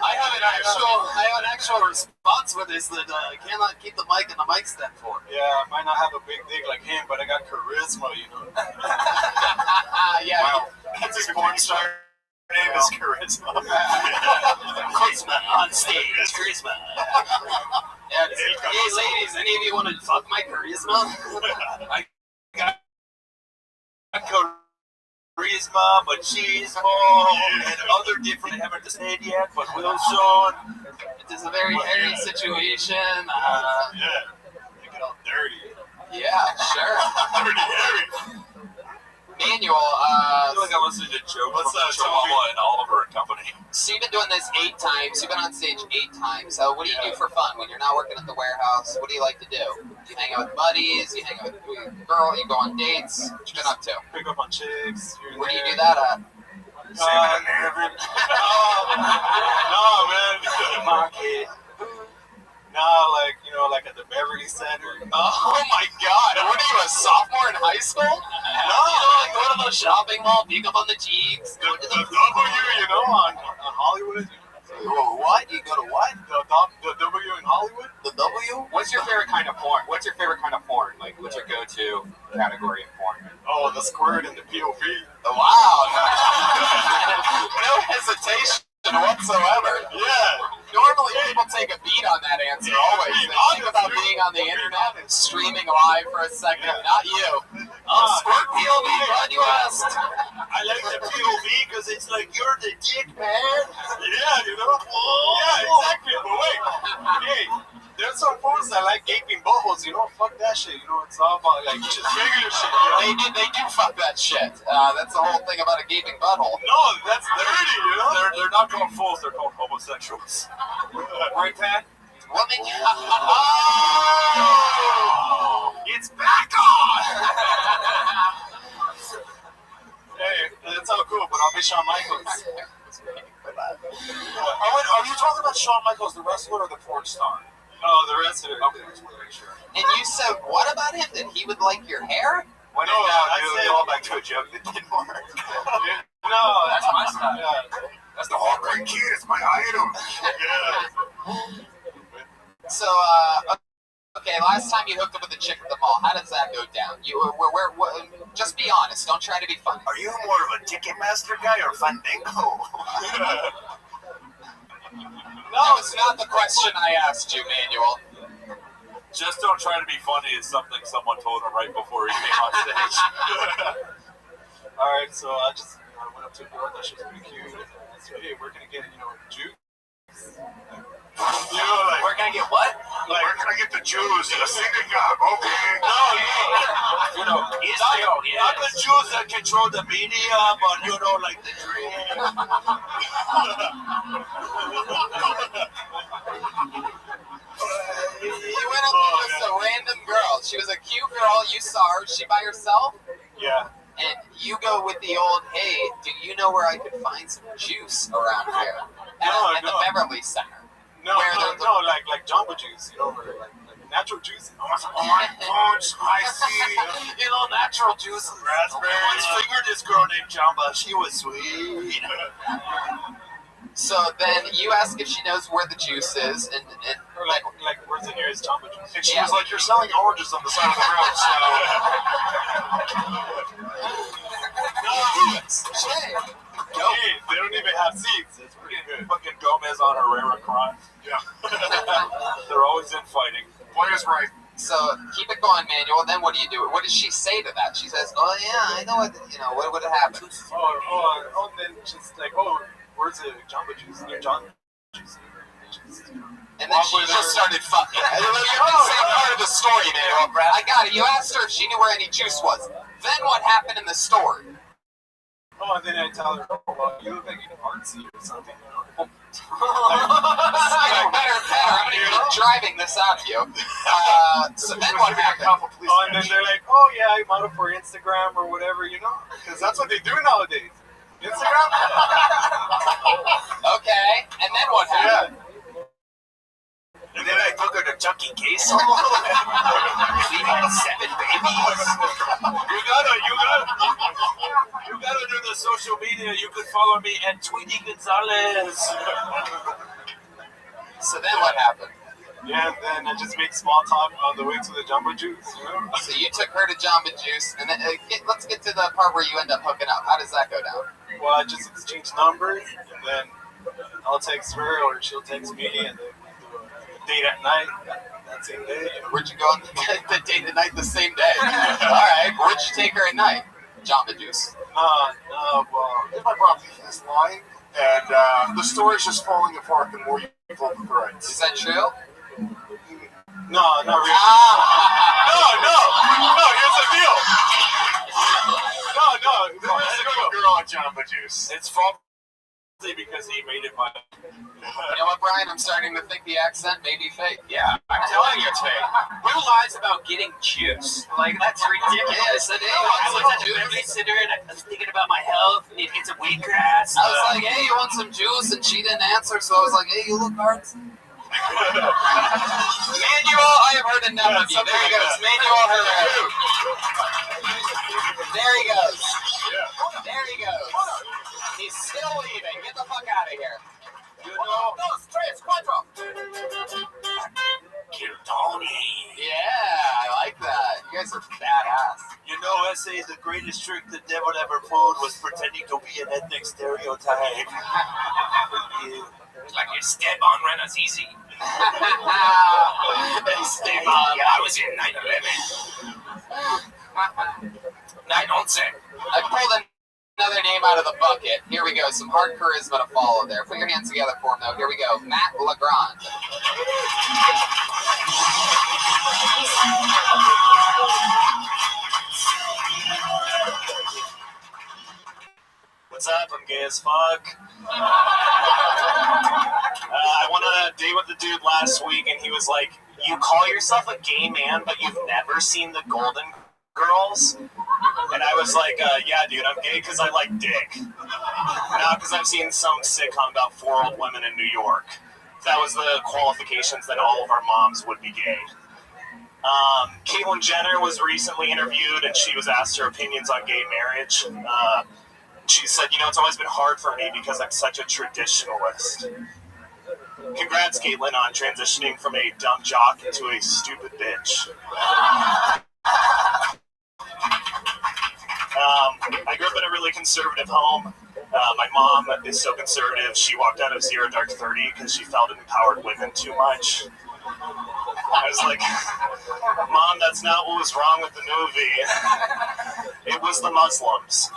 I have an actual response for this that I cannot keep the mic in the mic stand for. Yeah, I might not have a big dick like him, but I got charisma, you know. Yeah. Wow. That's his porn star name is Charisma. Charisma on stage. Charisma. Yeah, hey ladies, any of you want to fuck my charisma? I got charisma machismo, and other different, I haven't decided yet, but will soon. It is a very hairy situation. Yeah. You get all dirty. Yeah, sure. Dirty hairy. Manual, I feel like I'm listening to jokes from Chihuahua and Oliver and Company. So you've been doing this 8 times. You've been on stage 8 times. So what do you do for fun when you're not working at the warehouse? What do you like to do? You hang out with buddies? You hang out with a girl? You go on dates? What you been up to? Pick up on chicks. Where do you do that at? No, man. Market. No, like at the Beverly Center. Oh my God! What are you, a sophomore in high school? No, go to the shopping mall, pick up on the cheeks. The W, on Hollywood. What? You go to what? The W in Hollywood. The W? What's your favorite kind of porn? Like, what's your go-to category of porn? Oh, the squirt and the POV. Wow. No hesitation whatsoever. Yeah. Normally people take a beat on that answer always. They think about being on the internet and streaming live for a second. Not you. Squirt POV, glad you asked. I like the POV because it's like, you're the dick, man. Yeah, Yeah, exactly. But wait. Hey, there's some fools that like gaping buttholes, Fuck that shit, It's all about, like, just regular shit, They do fuck that shit. That's the whole thing about a gaping butthole. No, that's dirty, They're not called fools, they're called homosexuals. Right, Pat? Woman. Oh! It's back on! Hey, that's all cool, but I'll be Shawn Michaels. Are you talking about Shawn Michaels, the wrestler, or the porn star? Oh, the rest of it. Okay, just want to make sure. And you said what about him? That he would like your hair? I said all back to a joke that didn't work. No, that's my style. Yeah. That's the heartbreak kid. It's my item. So, okay, last time you hooked up with a chick at the mall, how does that go down? Just be honest. Don't try to be funny. Are you more of a Ticketmaster guy or Fandango? No, it's not the question I asked you, Manuel. Just don't try to be funny is something someone told him right before he came on stage. Alright, so I went up to a girl, that she was pretty cute. I said, hey, we're gonna get, juice. Where can I get what? Like, where can I get the juice? The synagogue, okay. No, not the Jews that control the media, but like the dream. You went up to just a random girl. She was a cute girl. You saw her. Was she by herself? Yeah. And you go with the old, hey, do you know where I could find some juice around here? At the Beverly Center. No, like Jamba Juice, like natural juice. Orange, spicy, natural juice. Raspberry. I once fingered this girl named Jamba. She was sweet. So then you ask if she knows where the juice is, and like where's the nearest Jamba Juice? And she was like, you're selling oranges on the side of the road, so... Hey, they don't even have seats. It's pretty good. Fucking Gomez on Herrera crime. Yeah. They're always infighting. Players right. So keep it going, Manuel. Then what do you do? What does she say to that? She says, "Oh yeah, I know what would happen." Oh, then she's like, "Oh, where's the Jamba Juice? Near Jamba Juice." And then she just started fucking. You're missing part of the story, Manuel. I got it. You asked her if she knew where any juice was. Then what happened in the story? Oh, and then I tell her, "Oh, well, you look like you're artsy or something." Better. I'm gonna keep driving this out of you. So then what happened? Oh, and then they're like, "Oh yeah, I model for Instagram or whatever, because that's what they do nowadays. Instagram." Okay, and then what happened? Yeah. And then I took her to Chucky Queso. 7 babies. You gotta do the social media. You can follow me at Tweety Gonzalez. So then what happened? Yeah, and then I just make small talk on the way to the Jamba Juice. So you took her to Jamba Juice, and then let's get to the part where you end up hooking up. How does that go down? Well, I just exchange numbers, and then I'll text her or she'll text me, and then date at night that same day. Where'd you go on the date at night the same day? All right. Where'd you take her at night? Jamba Juice. Well, my brother, he's lying, and the story's just falling apart the more you pull the threads. Is that true? No, not really. No, here's the deal. No, there is a girl at Jamba Juice. It's faulty because he made it by... You know what, Brian? I'm starting to think the accent may be fake. Yeah, I'm telling you it's fake. Who lies about getting juice? Like, that's ridiculous. Yes, it is. I was a babysitter and I was thinking about my health. Need to get some wheatgrass. I was like, hey, you want some juice? And she didn't answer, so I was like, hey, you look hard. Manuel, I have heard enough of you. There he goes. Manuel Herrera. There he goes. There he goes. He's still leaving. Get the fuck out of here. You know, dos, tres, cuatro. Kill Tony. Yeah, I like that. You guys are badass. You know, S.A. the greatest trick the devil ever pulled was pretending to be an ethnic stereotype. Like you step on Rena's easy. Step on. I was in 9/11. 9/11. I pulled another name out of the bucket. Here we go. Some hard charisma to follow there. Put your hands together for him, though. Here we go. Matt Legrand. What's up? I'm gay as fuck. I went on a date with the dude last week, and he was like, "You call yourself a gay man, but you've never seen the Golden Girls?" And I was like, "Yeah, dude, I'm gay because I like dick. Not because I've seen some sitcom about 4 old women in New York. If that was the qualifications, then all of our moms would be gay." Caitlyn Jenner was recently interviewed, and she was asked her opinions on gay marriage. She said, "You know, it's always been hard for me because I'm such a traditionalist." Congrats, Caitlyn, on transitioning from a dumb jock into a stupid bitch. I grew up in a really conservative home. My mom is so conservative, she walked out of Zero Dark 30 because she felt it empowered women too much. I was like, "Mom, that's not what was wrong with the movie. It was the Muslims."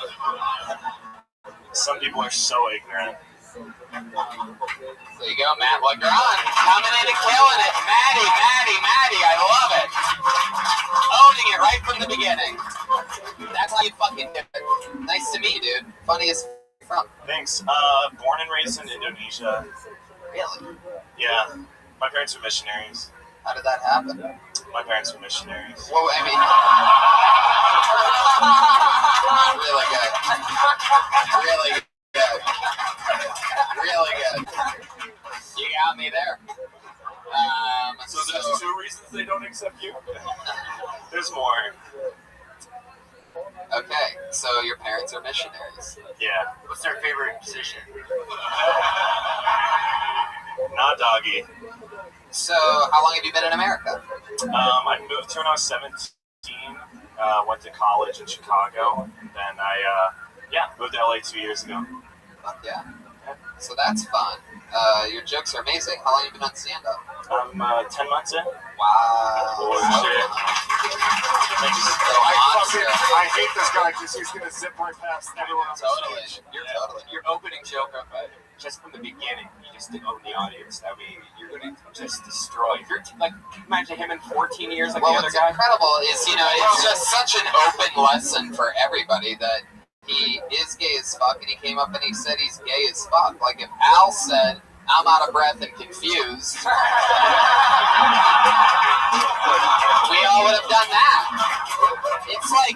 Some people are so ignorant. There you go, Matt Legrand. Coming in and killing it. Maddie, I love it. Owning it right from the beginning. That's how you fucking do it. Nice to meet you, dude. Funny as from. Thanks. Born and raised in Indonesia. Really? Yeah. My parents were missionaries. How did that happen? My parents were missionaries. Well, I mean... Really good. You got me there. So there's 2 reasons they don't accept you? There's more. Okay, so your parents are missionaries. Yeah. What's their favorite position? Not doggy. So, how long have you been in America? I moved here when I was 17. Went to college in Chicago. And then I moved to LA 2 years ago. Fuck yeah. So that's fun. Your jokes are amazing. How long have you been on stand-up? I'm 10 months in. Wow. Bullshit. I hate this guy because he's going to zip right past everyone else. Totally. Your opening joke of just from the beginning, you just own the audience. I mean, you're going to just destroy. If you're like, imagine him in 14 years like the other guy. What's incredible is, it's just such an open lesson for everybody that he is gay as fuck, and he came up and he said he's gay as fuck. Like, if Al said, "I'm out of breath and confused," we all would have done that. It's like,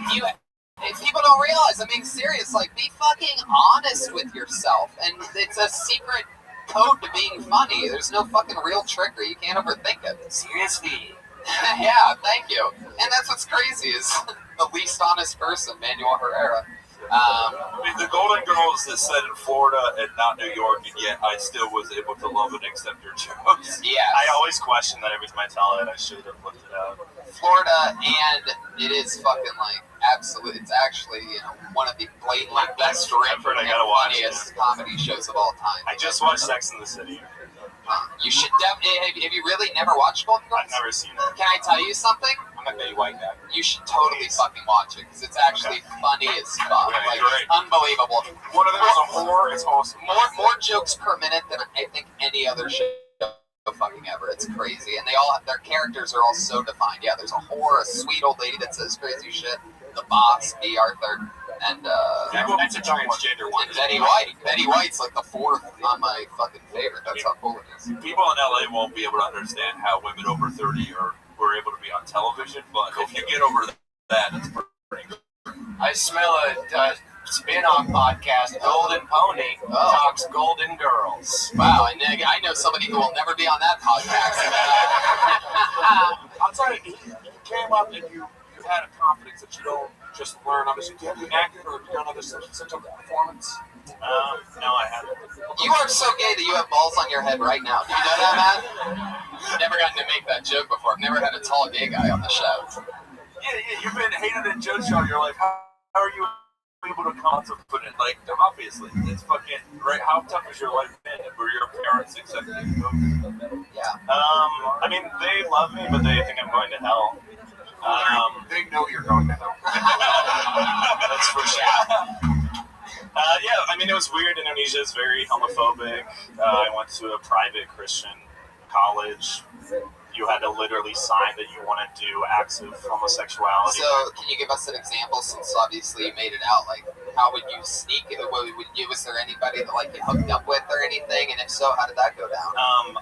people don't realize, I'm being serious, like, be fucking honest with yourself, and it's a secret code to being funny. There's no fucking real trickery. You can't overthink it. Seriously. Yeah, thank you. And that's what's crazy is the least honest person, Manuel Herrera. I mean, the Golden Girls is set in Florida and not New York, and yet I still was able to love and accept your jokes. Yes. I always question that every time I tell it. I should have looked it up. Florida, and it is fucking like absolutely. It's actually one of the blatantly best written and funniest comedy shows of all time. I just watched Sex and the City. You should definitely. Have you really never watched Golden Girls? I've never seen it. Can I tell you something? I'm a Betty White guy. You should totally fucking watch it because it's actually funny as fuck. Like, it's unbelievable. One of them is a whore. It's awesome. More jokes per minute than I think any other show fucking ever. It's crazy, and their characters are all so defined. Yeah, there's a whore, a sweet old lady that says crazy shit, the boss, B. Arthur, and that's a transgender one. And Betty White. Betty White's like the fourth on my fucking favorite. That's how cool it is. People in LA won't be able to understand how women over 30 were able to be on television, but if you get over that, it's pretty good. I smell a spin-off podcast, Golden Pony, talks Golden Girls. Wow, and I know somebody who will never be on that podcast. I'll tell you, you came up and you had a confidence that you don't just learn. I'm assuming, have you acted or have you done other such a performance? No, I haven't. You are so gay that you have balls on your head right now. Do you know that, man? I've never gotten to make that joke before. I've never had a tall gay guy on the show. Yeah, you've been hated in Joe's show your life. How are you able to come to put it? Like, obviously, it's fucking right. How tough has your life been? Were your parents accepting you? Yeah. I mean, they love me, but they think I'm going to hell. They know you're going to hell. That's for sure. Yeah, I mean, it was weird. Indonesia is very homophobic. I went to a private Christian college. You had to literally sign that you want to do acts of homosexuality. So, can you give us an example, since obviously you made it out? Like, how would you sneak it? Was there anybody that, like, you hooked up with or anything? And if so, how did that go down?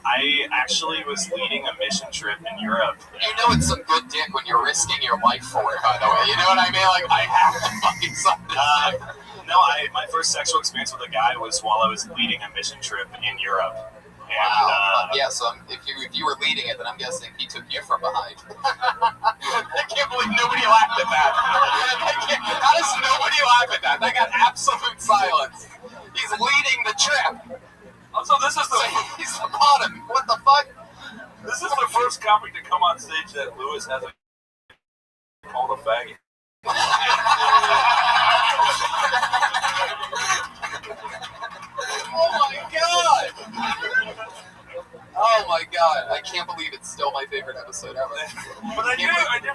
I actually was leading a mission trip in Europe. You know it's some good dick when you're risking your life for it, by the way. You know what I mean? Like, I have to fucking sign this. No, my first sexual experience with a guy was while I was leading a mission trip in Europe. And, wow. Yeah, so if you were leading it, then I'm guessing he took you from behind. I can't believe nobody laughed at that. How does nobody laugh at that? That got absolute silence. He's leading the trip. Also, this is he's the bottom. What the fuck? This is the first comic to come on stage that Lewis hasn't called a faggot. Oh my god! Oh my god! I can't believe it's still my favorite episode ever. But I do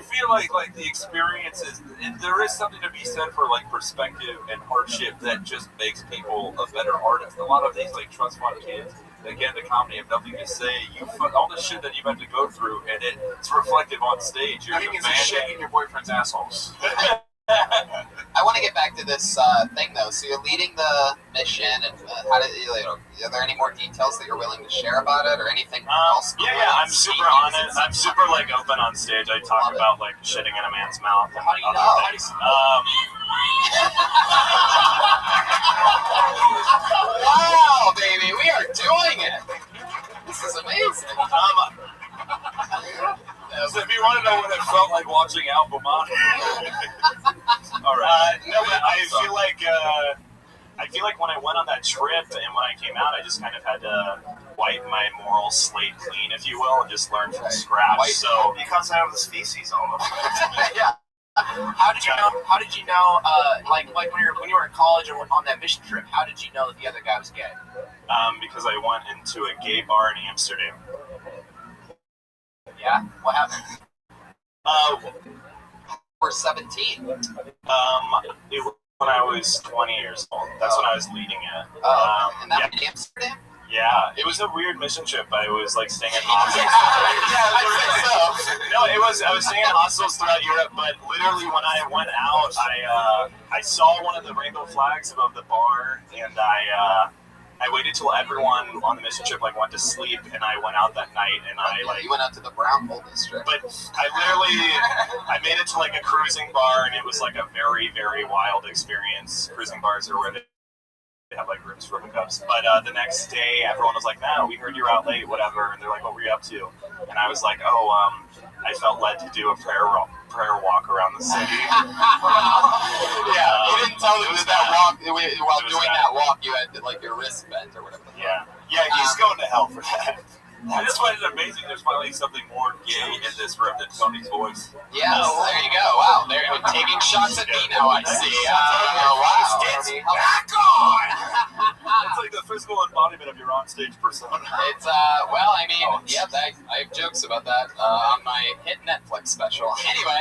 feel like the experiences, and there is something to be said for like perspective and hardship that just makes people a better artist. A lot of these like trust fund kids that get into comedy have nothing to say. All the shit that you've had to go through, and it's reflective on stage. I think it's shaking your boyfriend's assholes. I want to get back to this thing though. So you're leading the mission, and how did are there any more details that you're willing to share about it, or anything else? Yeah, I'm super honest. I'm super like open on stage. I talk about like shitting in a man's mouth. And, how do you know? Wow, baby, we are doing it. This is amazing. So if you want to know what it felt like watching Al Bamani. All right. No, but I feel like when I went on that trip and when I came out, I just kind of had to wipe my moral slate clean, if you will, and just learn from scratch. So he comes out of his feces all over. Yeah. How did you know? Like when you were in college or on that mission trip, how did you know that the other guy was gay? Because I went into a gay bar in Amsterdam. Yeah. What happened? We're 17. It was when I was 20 years old. That's when I was leading it. And that was in Amsterdam? Yeah, it was a weird mission trip. I was like staying in hostels. No, I was staying in hostels throughout Europe, but literally when I went out, I saw one of the rainbow flags above the bar, and I waited till everyone on the mission trip like went to sleep, and I went out that night, and You went out to the Brown Hole District. But I made it to like a cruising bar, and it was like a very, very wild experience. Cruising bars are where they have like rooms for hookups. But the next day, everyone was like, "No, we heard you were out late, whatever." And they're like, "What were you up to?" And I was like, I felt led to do a prayer walk around the city. Yeah, you didn't tell them that walk. While doing that walk, you had like your wrist bent or whatever. Yeah, he's going to hell for that. I just find it amazing. There's finally something more gay in this room than Tony's voice. Yes, there you go. Wow, they're taking shots at me now. I see. Back on. It's like the physical embodiment of your onstage persona. It's well, I mean, yep, I have jokes about that on my hit Netflix special. Anyway,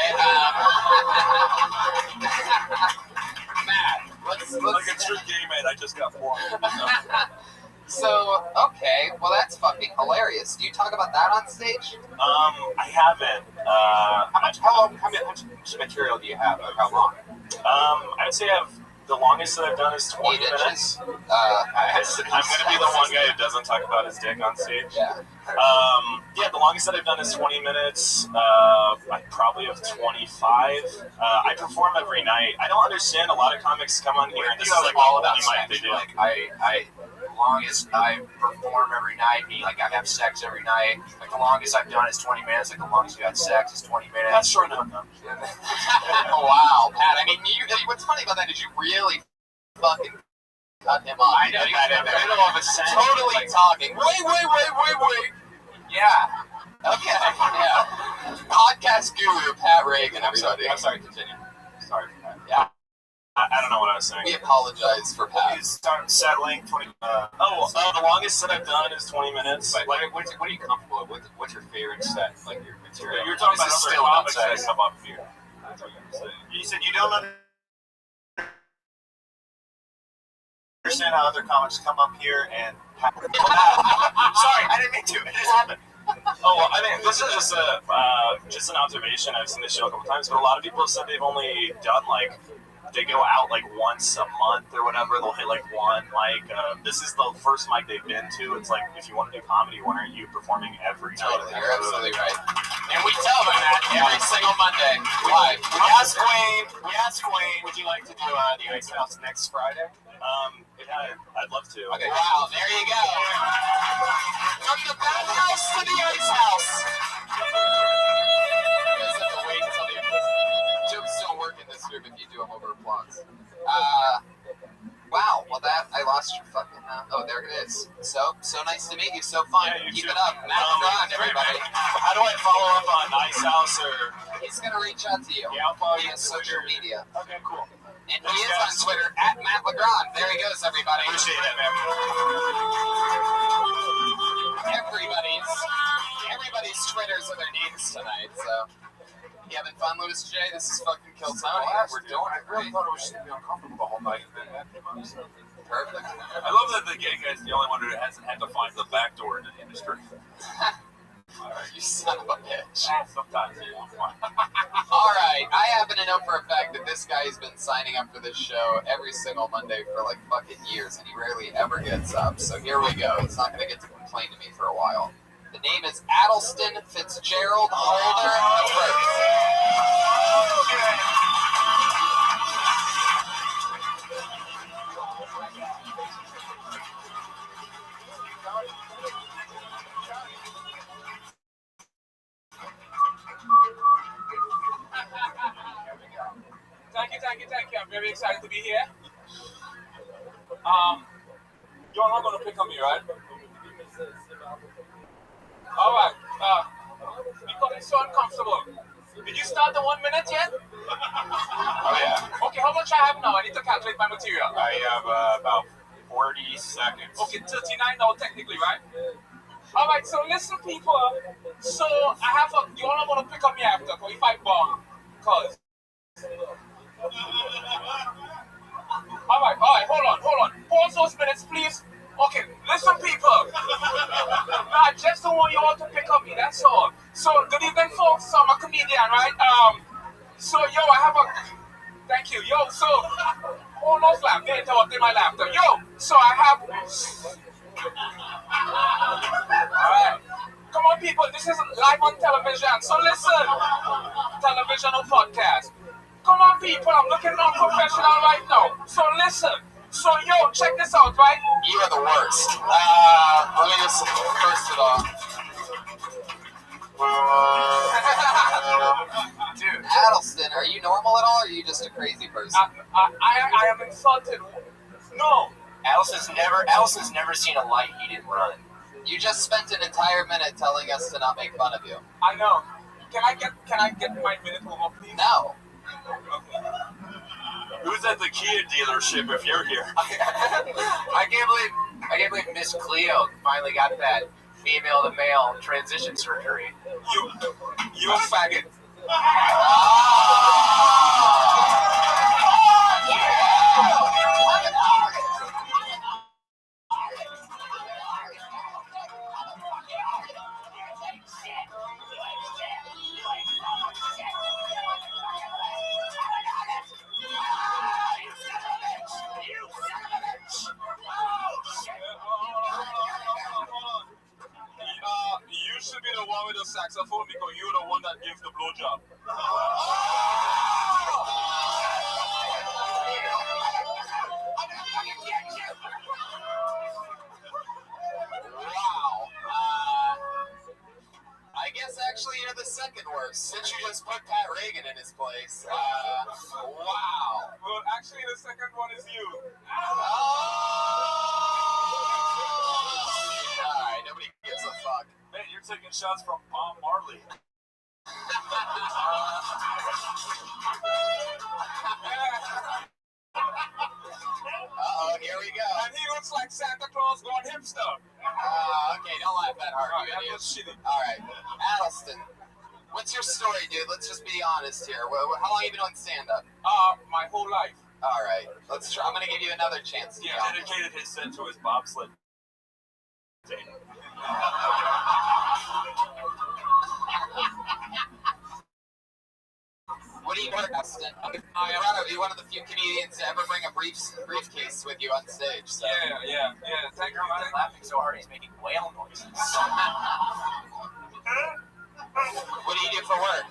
Matt, let's like a true gay man. I just got born. So, okay, well that's fucking hilarious. Do you talk about that on stage? I haven't. How much material do you have? Or how long? I would say the longest that I've done is 20 minutes. I'm gonna be the one guy who doesn't talk about his dick on stage. Yeah. Yeah, the longest that I've done is 20 minutes. I probably have 25. I perform every night. I don't understand. A lot of comics come on here and this is like all about the only mic sex. they do. Like the longest I perform every night, meaning like I have sex every night. Like the longest I've done is 20 minutes. Like the longest you had sex is 20 minutes. That's short enough. Wow, Pat. I mean, what's funny about that is you really fucking cut him off. I know, you got in the middle of a sentence. Totally talking. Wait. Yeah. Okay. Yeah. Podcast guru Pat Reagan, everybody. I'm sorry, continue. Sorry for that. Yeah. I don't know what I was saying. We apologize for Pat. You start settling 20. The longest set I've done is 20 minutes. But what are you comfortable with? What's your favorite set? Like your material? You're talking about This is other still comics outside. that come up here. That's what you're saying. You said you don't understand how other comics come up here and. Sorry, I didn't mean to. It just happened. I mean, this is just an observation. I've seen this show a couple times, but a lot of people have said they've only done they go out like once a month or whatever. They'll hit like one mic. This is the first mic they've been to. It's like, if you want to do comedy, why aren't you performing every night? Totally, you're absolutely right. And we tell them that every single Monday. Live. We asked Wayne, would you like to do the Ice House next Friday? I'd love to. Okay. Wow, there you go. From the bathhouse to the ice house. You guys have to wait until the end. Jokes don't work in this room if you do them over applause. Wow, well I lost your fucking, there it is. So nice to meet you, so fun. Yeah, Keep it up. Matt LeBron, everybody. How do I follow up on Ice House or? He's gonna reach out to you. Yeah, I'll follow you via social media. Okay, cool. And he is on Twitter at Matt LeGrand. There he goes, everybody. Appreciate it, man. Everybody's Twitters are their names tonight, so. You having fun, Louis J? This is fucking Kill Tony. We're doing it I really thought it was going to be uncomfortable the whole night, and then that came up. So. perfect. I love that the gay guy's the only one who hasn't had to find the back door into the industry. You son of a bitch. Sometimes, All right, I happen to know for a fact that this guy has been signing up for this show every single Monday for like fucking years, and he rarely ever gets up. So here we go. He's not going to get to complain to me for a while. The name is Addleston Fitzgerald Holder Thank you. I'm very excited to be here. You're not going to pick on me, right? All right. Becoming so uncomfortable. Did you start the 1 minute yet? Oh, yeah. Okay, how much I have now? I need to calculate my material. I have about 40 seconds. Okay, 39 now technically, right? All right, so listen, people. So I have you all want to pick up me after, if I bomb. Cause. All right, hold on. Pause those minutes, please. Okay, listen, people. I just don't want you all to pick up me, that's all. So, good evening, folks. I'm a comedian, right? So, I have a... Thank you. So... Almost laugh. They interrupted my laughter. So I have... Alright. Come on, people. This is live on television. So listen. Television or podcast. Come on, people. I'm looking unprofessional right now. So listen. So, check this out, right? You are the worst. Let me just first of all. Dude, Addleston, are you normal at all, or are you just a crazy person? I am insulted. No. Allison's never seen a light he didn't run. You just spent an entire minute telling us to not make fun of you. I know. Can I get my minute over, please? No. Who's at the Kia dealership if you're here? I can't believe Miss Cleo finally got that female to male transition surgery. You a faggot. You should be the one with the saxophone because you're the one that gives the blowjob. Wow. I guess actually you're the second worst since you just put Pat Reagan in his place. Wow. Well, actually, the second one is you. Alright, nobody gives a fuck. Man, you're taking shots from Bob Marley. Uh-oh, here we go. And he looks like Santa Claus going hipster. Okay, don't laugh that hard, Alright, you that idiot. was shitty. Alright, Addleston, what's your story, dude? Let's just be honest here. How long have you been doing stand-up? My whole life. Alright, let's try. I'm gonna give you another chance. He dedicated his set to his bobsled team. What do you work, Austin? You're one of the few comedians to ever bring a briefcase with you on stage. So. Yeah. Thank you. He's laughing so hard he's making whale noises. What do you do for work?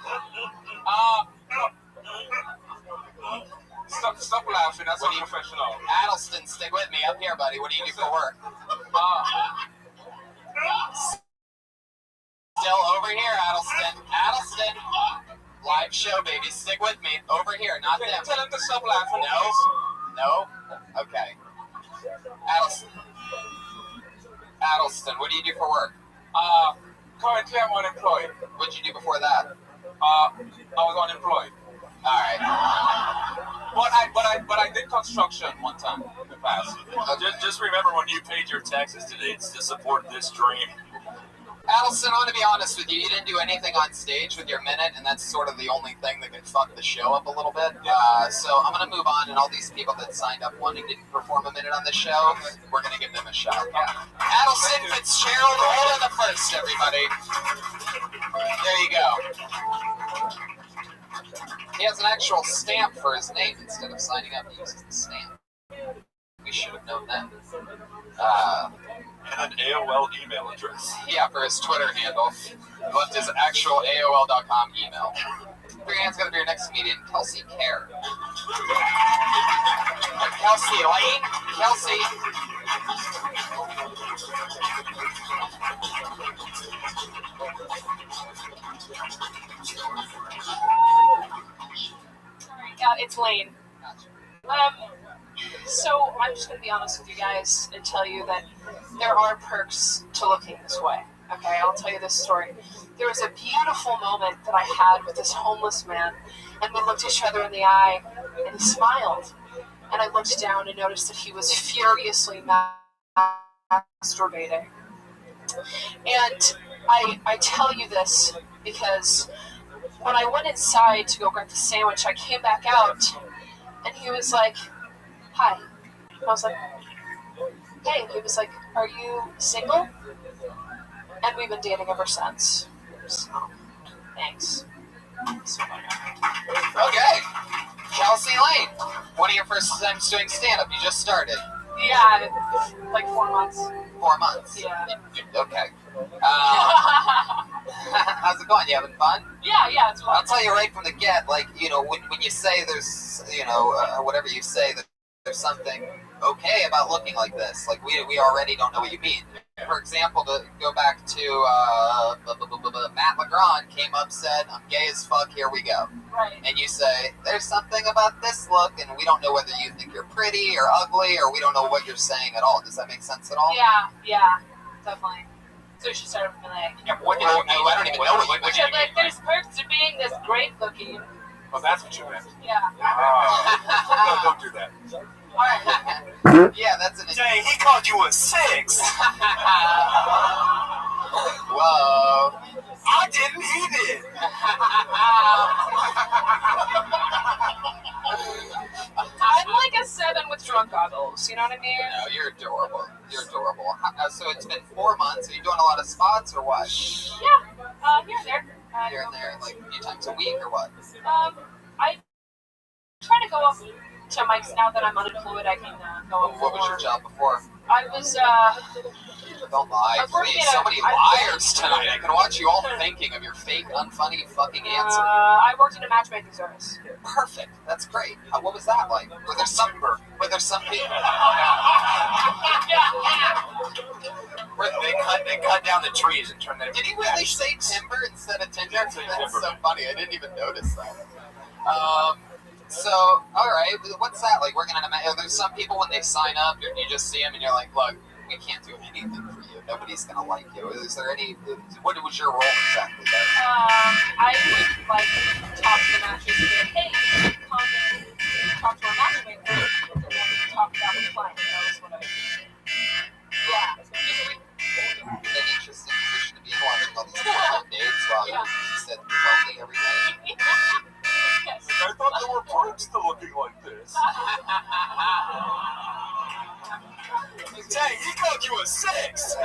Stop laughing. That's unprofessional. Addleston, stick with me. Up here, buddy. What do you do for work? Still over here, Addleston. Addleston. Live show, baby. Stick with me. Over here, not them. Tell him to stop laughing. No? Okay. Addleston, what do you do for work? Currently I'm unemployed. What did you do before that? I was unemployed. Alright. But I did construction one time in the past. Just remember when you paid your taxes today, it's to support this dream. Addleston, I want to be honest with you. You didn't do anything on stage with your minute, and that's sort of the only thing that could fuck the show up a little bit. So I'm going to move on, and all these people that signed up wanting to perform a minute on the show, we're going to give them a shot. Addleston Fitzgerald, hold on the first, everybody. There you go. He has an actual stamp for his name instead of signing up. He uses the stamp. We should have known that. And an AOL email address. Yeah, for his Twitter handle. He left his actual AOL.com email. Put your hands together for your next comedian, Kelsey Kerr. Kelsey Lane? Kelsey. Yeah, it's Lane. So I'm just going to be honest with you guys and tell you that there are perks to looking this way. Okay, I'll tell you this story. There was a beautiful moment that I had with this homeless man, and we looked each other in the eye, and he smiled. And I looked down and noticed that he was furiously masturbating. And I tell you this because when I went inside to go grab the sandwich, I came back out, and he was like, "Hi." I was like, "Hey." And he was like, "Are you single?" And we've been dating ever since. So, thanks. Okay. Kelsey Lane. One of your first times doing stand-up. You just started. Yeah, like 4 months. 4 months? Yeah. Okay. How's it going? You having fun? Yeah, it's fun. I'll tell you right from the get, like, you know, when you say there's, you know, whatever you say, that there's something okay about looking like this. Like, we already don't know what you mean. For example, to go back to Matt LeGrand came up, said, "I'm gay as fuck, here we go." Right. And you say, there's something about this look, and we don't know whether you think you're pretty or ugly, or we don't know what you're saying at all. Does that make sense at all? Yeah, definitely. So you should start with like, Yeah, what do you mean? I don't even know what you mean. like, there's perks to being this great looking, Oh, that's what you meant. Yeah. No, don't do that. All right. Yeah, that's an. Dang, he called you a 6. Whoa. I didn't, he did. I'm like a 7 with drunk goggles. You know what I mean? No, you're adorable. You're adorable. So it's been 4 months. Are you doing a lot of spots or what? Yeah. Here and there. Here and there, like a few times a week or what? I try to go up to mics now that I'm unemployed. I can go up. What was your job before? I was. Don't lie, please. So many liars tonight. I can watch you all thinking of your fake, unfunny fucking answer. I worked in a matchmaking service. Perfect. That's great. What was that like? Were there some people? Where they cut down the trees and turned them. Did he really say timber instead of tinder? That's so funny. I didn't even notice that. So, all right. What's that like? Working on a there's some people when they sign up, you just see them and you're like, look, we can't do anything for you. Nobody's gonna like you. Is there any? What was your role exactly there? I would like talk to the matches and be like, hey, you should come and talk to our matchmaker and then talk about the client. That was what I would do. Yeah. An interesting position to be in, watching all these dates while you sit lonely every night. Yes. I thought there were perks to looking like this. Dang, he called you a 6.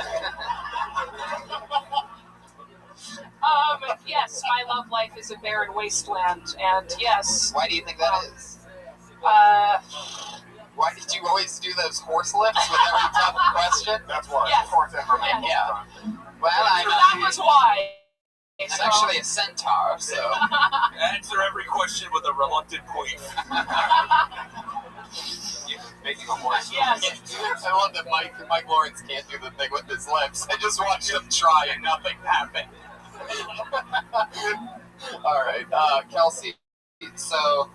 Yes, my love life is a barren wasteland, and yes. Why do you think that is? Why did you always do those horse lips with every tough question? That's why. Yes. Yeah. Well, that was why. I'm actually a centaur, so. Answer every question with a reluctant queef. Making a horse. Yes. I love that Mike Lawrence can't do the thing with his lips. I just watched him try and nothing happened. All right, Kelsey. So,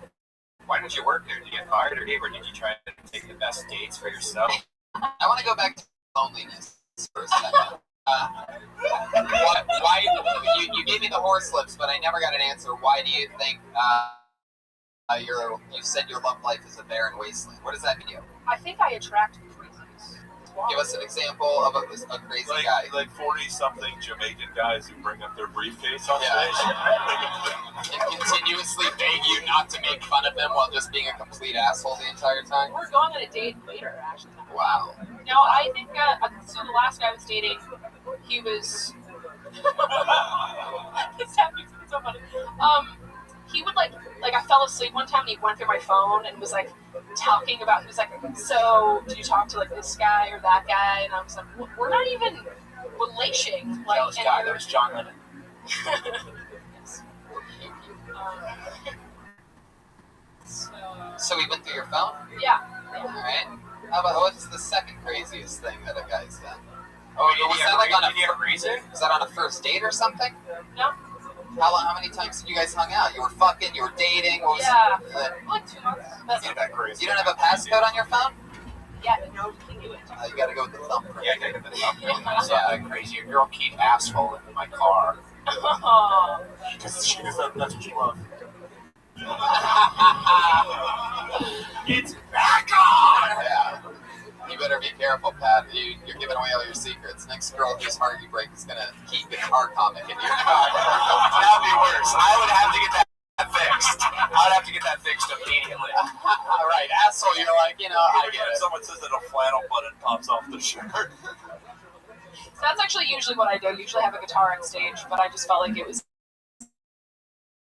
why didn't you work there? Did you get fired, or did you try to take the best dates for yourself? I want to go back to loneliness for a second. Why you gave me the horse lips, but I never got an answer. Why do you think you said your love life is a barren wasteland? What does that mean to you? I think I attract crazies. Give us an example of a crazy guy. Like 40-something Jamaican guys who bring up their briefcase on stage. And continuously beg you not to make fun of them while just being a complete asshole the entire time. We're going on a date later, actually. Wow. No, I think, so the last guy I was dating, he was... This happens so funny. He would I fell asleep one time and he went through my phone and was talking about, he was like, so do you talk to this guy or that guy? And I was like, we're not even relation. That was John Lennon. Yes. So he went through your phone? Yeah. Alright. How about, what's the second craziest thing that a guy's done? Oh, was that was that on a first date or something? No. How many times did you guys hung out? You were fucking, you were dating, what was like 2 months. That's not that crazy. You don't have a passcode on your phone? Yeah, no, you can do it. You gotta go with the thumbprint. Yeah, I gotta go with the thumbprint. It's not that crazy. Your girl keep assholing in my car. Because that's what she loves. It's back on! Yeah. You better be careful, Pat. You're giving away all your secrets. Next girl whose heart you break is gonna keep the car comic in your car. That'd be worse. I would have to get that fixed. I would have to get that fixed immediately. All right, asshole. You're like, I get it. Someone says that a flannel button pops off the shirt. So that's actually usually what I do. I usually have a guitar on stage, but I just felt like it was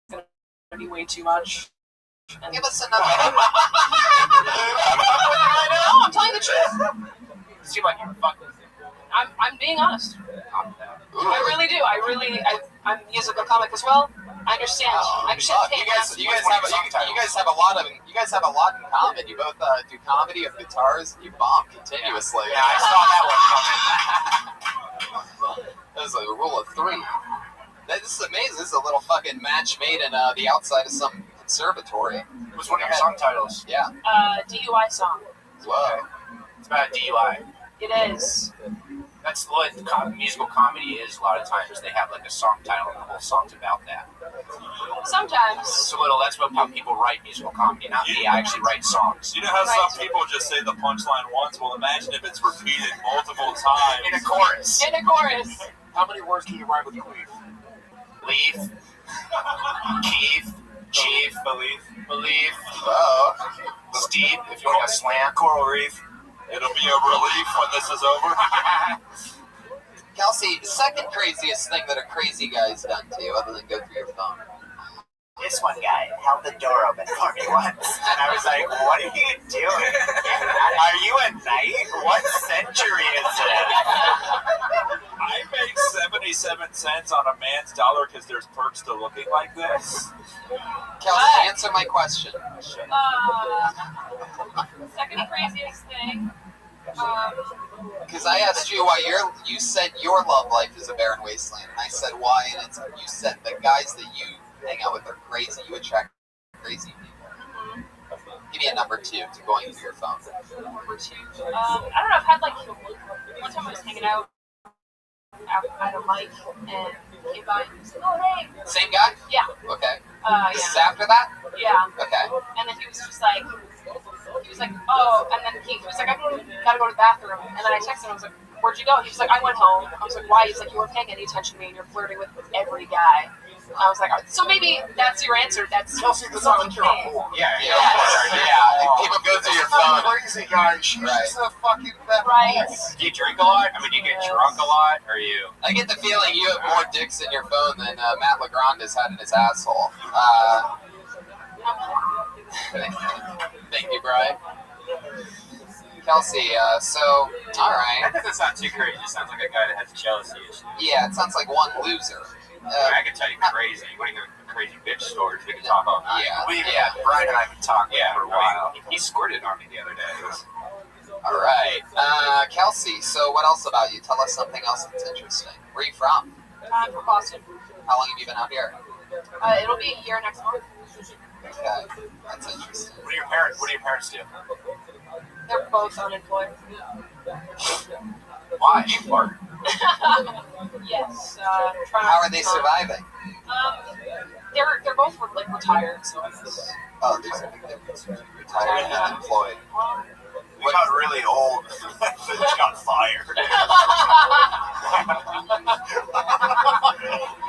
going to be way too much. And give us another. No, I'm telling the truth. You seem like you're fucking. I'm being honest. I really do. I'm a musical comic as well. I understand. I understand. You guys have a lot in common. You both do comedy with guitars. You bomb continuously. Yeah, I saw that one. That was a rule of 3. This is amazing. This is a little fucking match made in the outside of some conservatory. It was one of your song titles. Yeah. DUI song. Whoa. It's about DUI. It is. That's what musical comedy is. A lot of times they have like a song title and the whole song's about that. Sometimes. So that's what how people write musical comedy. Not me. I actually write songs. You know how some people just say the punchline once? Well, imagine if it's repeated multiple times. In a chorus. In a chorus. How many words can you write with Queef? Leaf. Keith. Chief. Belief. Steve, if you want to slam. Coral Reef. It'll be a relief when this is over. Kelsey, second craziest thing that a crazy guy's done to you, other than go through your phone. This one guy held the door open for me once, and I was like, what are you doing? Are you a knight? What century is it? I make 77 cents on a man's dollar because there's perks to looking like this. Kelsey, answer my question. Second craziest thing. Because I asked you why you said your love life is a barren wasteland, and I said why, and you said the guys that you hang out with are crazy. You attract crazy people. Give me a number 2 to going through your phone. Number 2. I don't know. I've had like one time I was hanging out at a mic and he came by and he said, "Oh hey." Same guy? Yeah. Okay. This is Yeah. after that? Yeah. Okay. And then he was just like, oh, and then he was like, I gotta go to the bathroom. And then I texted him, I was like, where'd you go? He was like, I went home. I was like, why? He's like, you weren't paying any attention to me and you're flirting with every guy. I was like, so maybe that's your answer. That's Kelsey, this sounds like you're a whore. Yeah. People go through your phone. Crazy guy. She's just a fucking fat right. Do you drink a lot? I mean, do you get drunk a lot? Or you? I get the feeling you have more dicks in your phone than Matt LeGrand has had in his asshole. Thank you, Brian. Kelsey, alright. That doesn't sound too crazy. It sounds like a guy that has jealousy issues. Yeah, it sounds like one loser. I can tell you crazy. You want to hear crazy bitch stories? We can talk all night. Yeah. Brian and I can talk for a while. He squirted on me the other day. Alright. Kelsey, so what else about you? Tell us something else that's interesting. Where are you from? I'm from Boston. How long have you been out here? It'll be a year next month. Okay, that's interesting. What do your parents do? They're both unemployed. Why? Work. Yes. How are they surviving? They're both like retired, so I guess. Oh, there's a big difference between retired and unemployed. We got really old. They just got fired.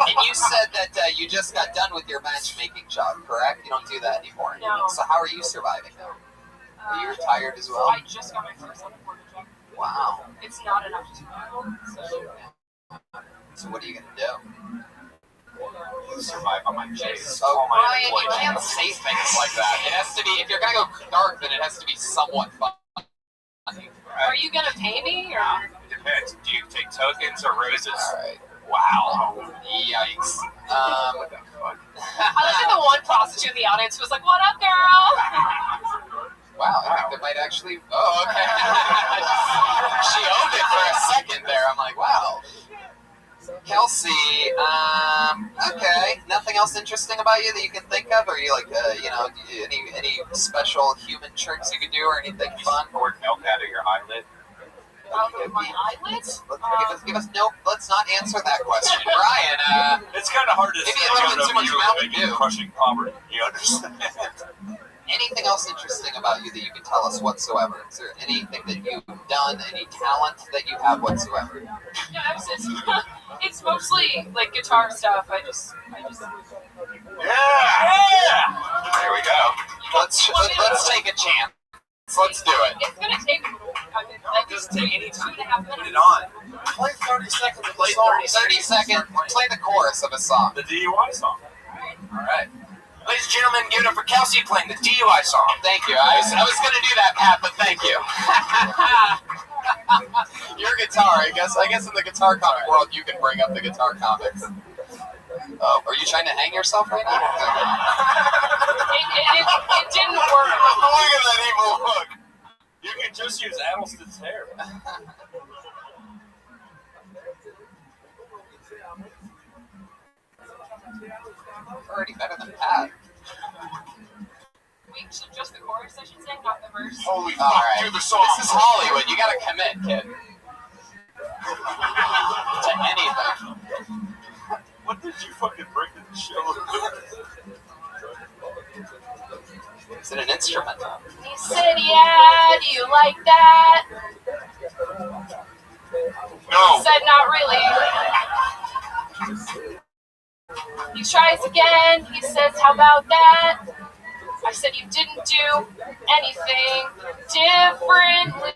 And you said that you just got done with your matchmaking job, correct? You don't do that anymore. No. So how are you surviving now? Are you retired as well? I just got my first unemployment job. Wow. It's not enough to survive. So what are you gonna do? Survive on my chase. Oh, Brian, you can't say things like that. It has to be, if you're gonna go dark, then it has to be somewhat fun. Are you gonna pay me, or? It depends. Do you take tokens or roses? Alright. Wow. Yikes. I looked at the one prostitute in the audience who was like, "What up, girl?" Wow, I think there might actually. Oh, okay. She owned it for a second there. I'm like, wow. Kelsey, okay. Nothing else interesting about you that you can think of? Or are you like, any special human tricks you could do or anything fun? Pour milk out of your eyelid. Out of my eyelids? Give us. Nope. Let's not answer that question, Brian. It's kind of hard to maybe say a little bit out too much of Mountain you Dew. crushing poverty. You understand? Anything else interesting about you that you can tell us whatsoever? Is there anything that you've done, any talent that you have whatsoever? Yeah, it's mostly like guitar stuff. I just. Yeah! There we go. Let's take a chance. Let's do it. It's gonna take like just take any 2.5 minutes. Put it on. Play 30 seconds of the Play song. 30 seconds. Play the chorus of a song. The DUI song. All right. Ladies and gentlemen, give it up for Kelsey playing the DUI song. Thank you. I was going to do that, Pat, but thank you. Your guitar, I guess in the guitar comic world, you can bring up the guitar comics. Oh, are you trying to hang yourself right now? It didn't work. Look at that evil look. You can just use Addleston's hair. Already better than Pat. Wait, so just the chorus, I should say, not the verse. Holy fuck, All right. do the song. This is Hollywood. You gotta commit, kid. to anything. What did you fucking bring to the show? Is it an instrument? He said, yeah, do you like that? No. He said, not really. He tries again. He says, how about that? I said, you didn't do anything differently.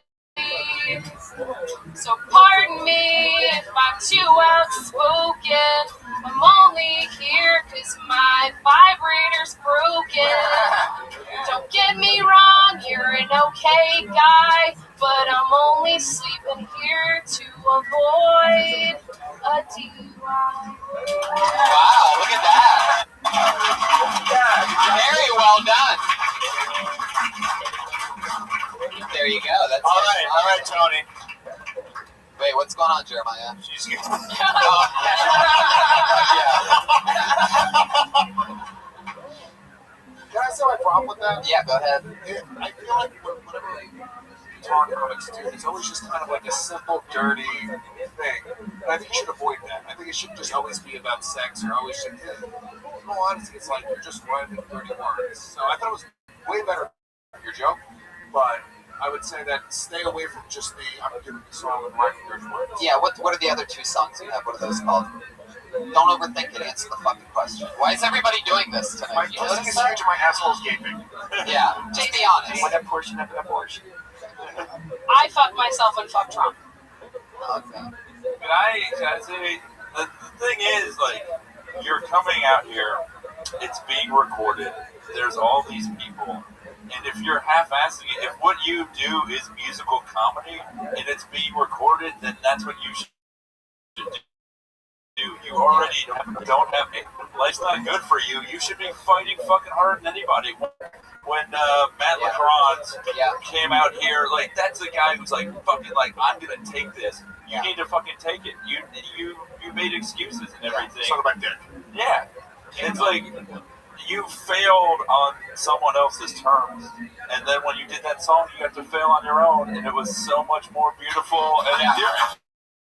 So pardon me if I'm too outspoken. I'm only here because my vibrator's broken. Don't get me wrong, you're an okay guy, but I'm only sleeping here to avoid a DUI. Wow, look at that. Very well done. There you go. That's all right, Tony. Wait, what's going on, Jeremiah? She's good. Can I say my problem with that? Yeah, go ahead. I feel like whenever guitar comics do, it's always just kind of like a simple, dirty thing. And I think you should avoid that. I think it should just always be about sex, or always should. In all honesty, it's like you're just writing dirty words. So I thought it was way better than your joke, but I would say that stay away from just the I'm giving the song and writing dirty words. Yeah, what are the other two songs you have? What are those called? Don't overthink it. Answer the fucking question. Why is everybody doing this tonight? My pussy is huge and my asshole's gaping. Yeah, just be honest. Want that portion of that portion? I fucked myself and fucked Trump. Okay. Can I say, the thing is, like, you're coming out here, it's being recorded, there's all these people, and if you're half-assing it, if what you do is musical comedy, and it's being recorded, then that's what you should do. You already don't have it. Life's not good for you. You should be fighting fucking harder than anybody. When Matt LeGrand came out here, like, that's the guy who's like, fucking, like, I'm gonna take this. You need to fucking take it. You made excuses and everything. Talk about dick. Yeah. It's like, you failed on someone else's terms. And then when you did that song, you got to fail on your own, and it was so much more beautiful and endearing.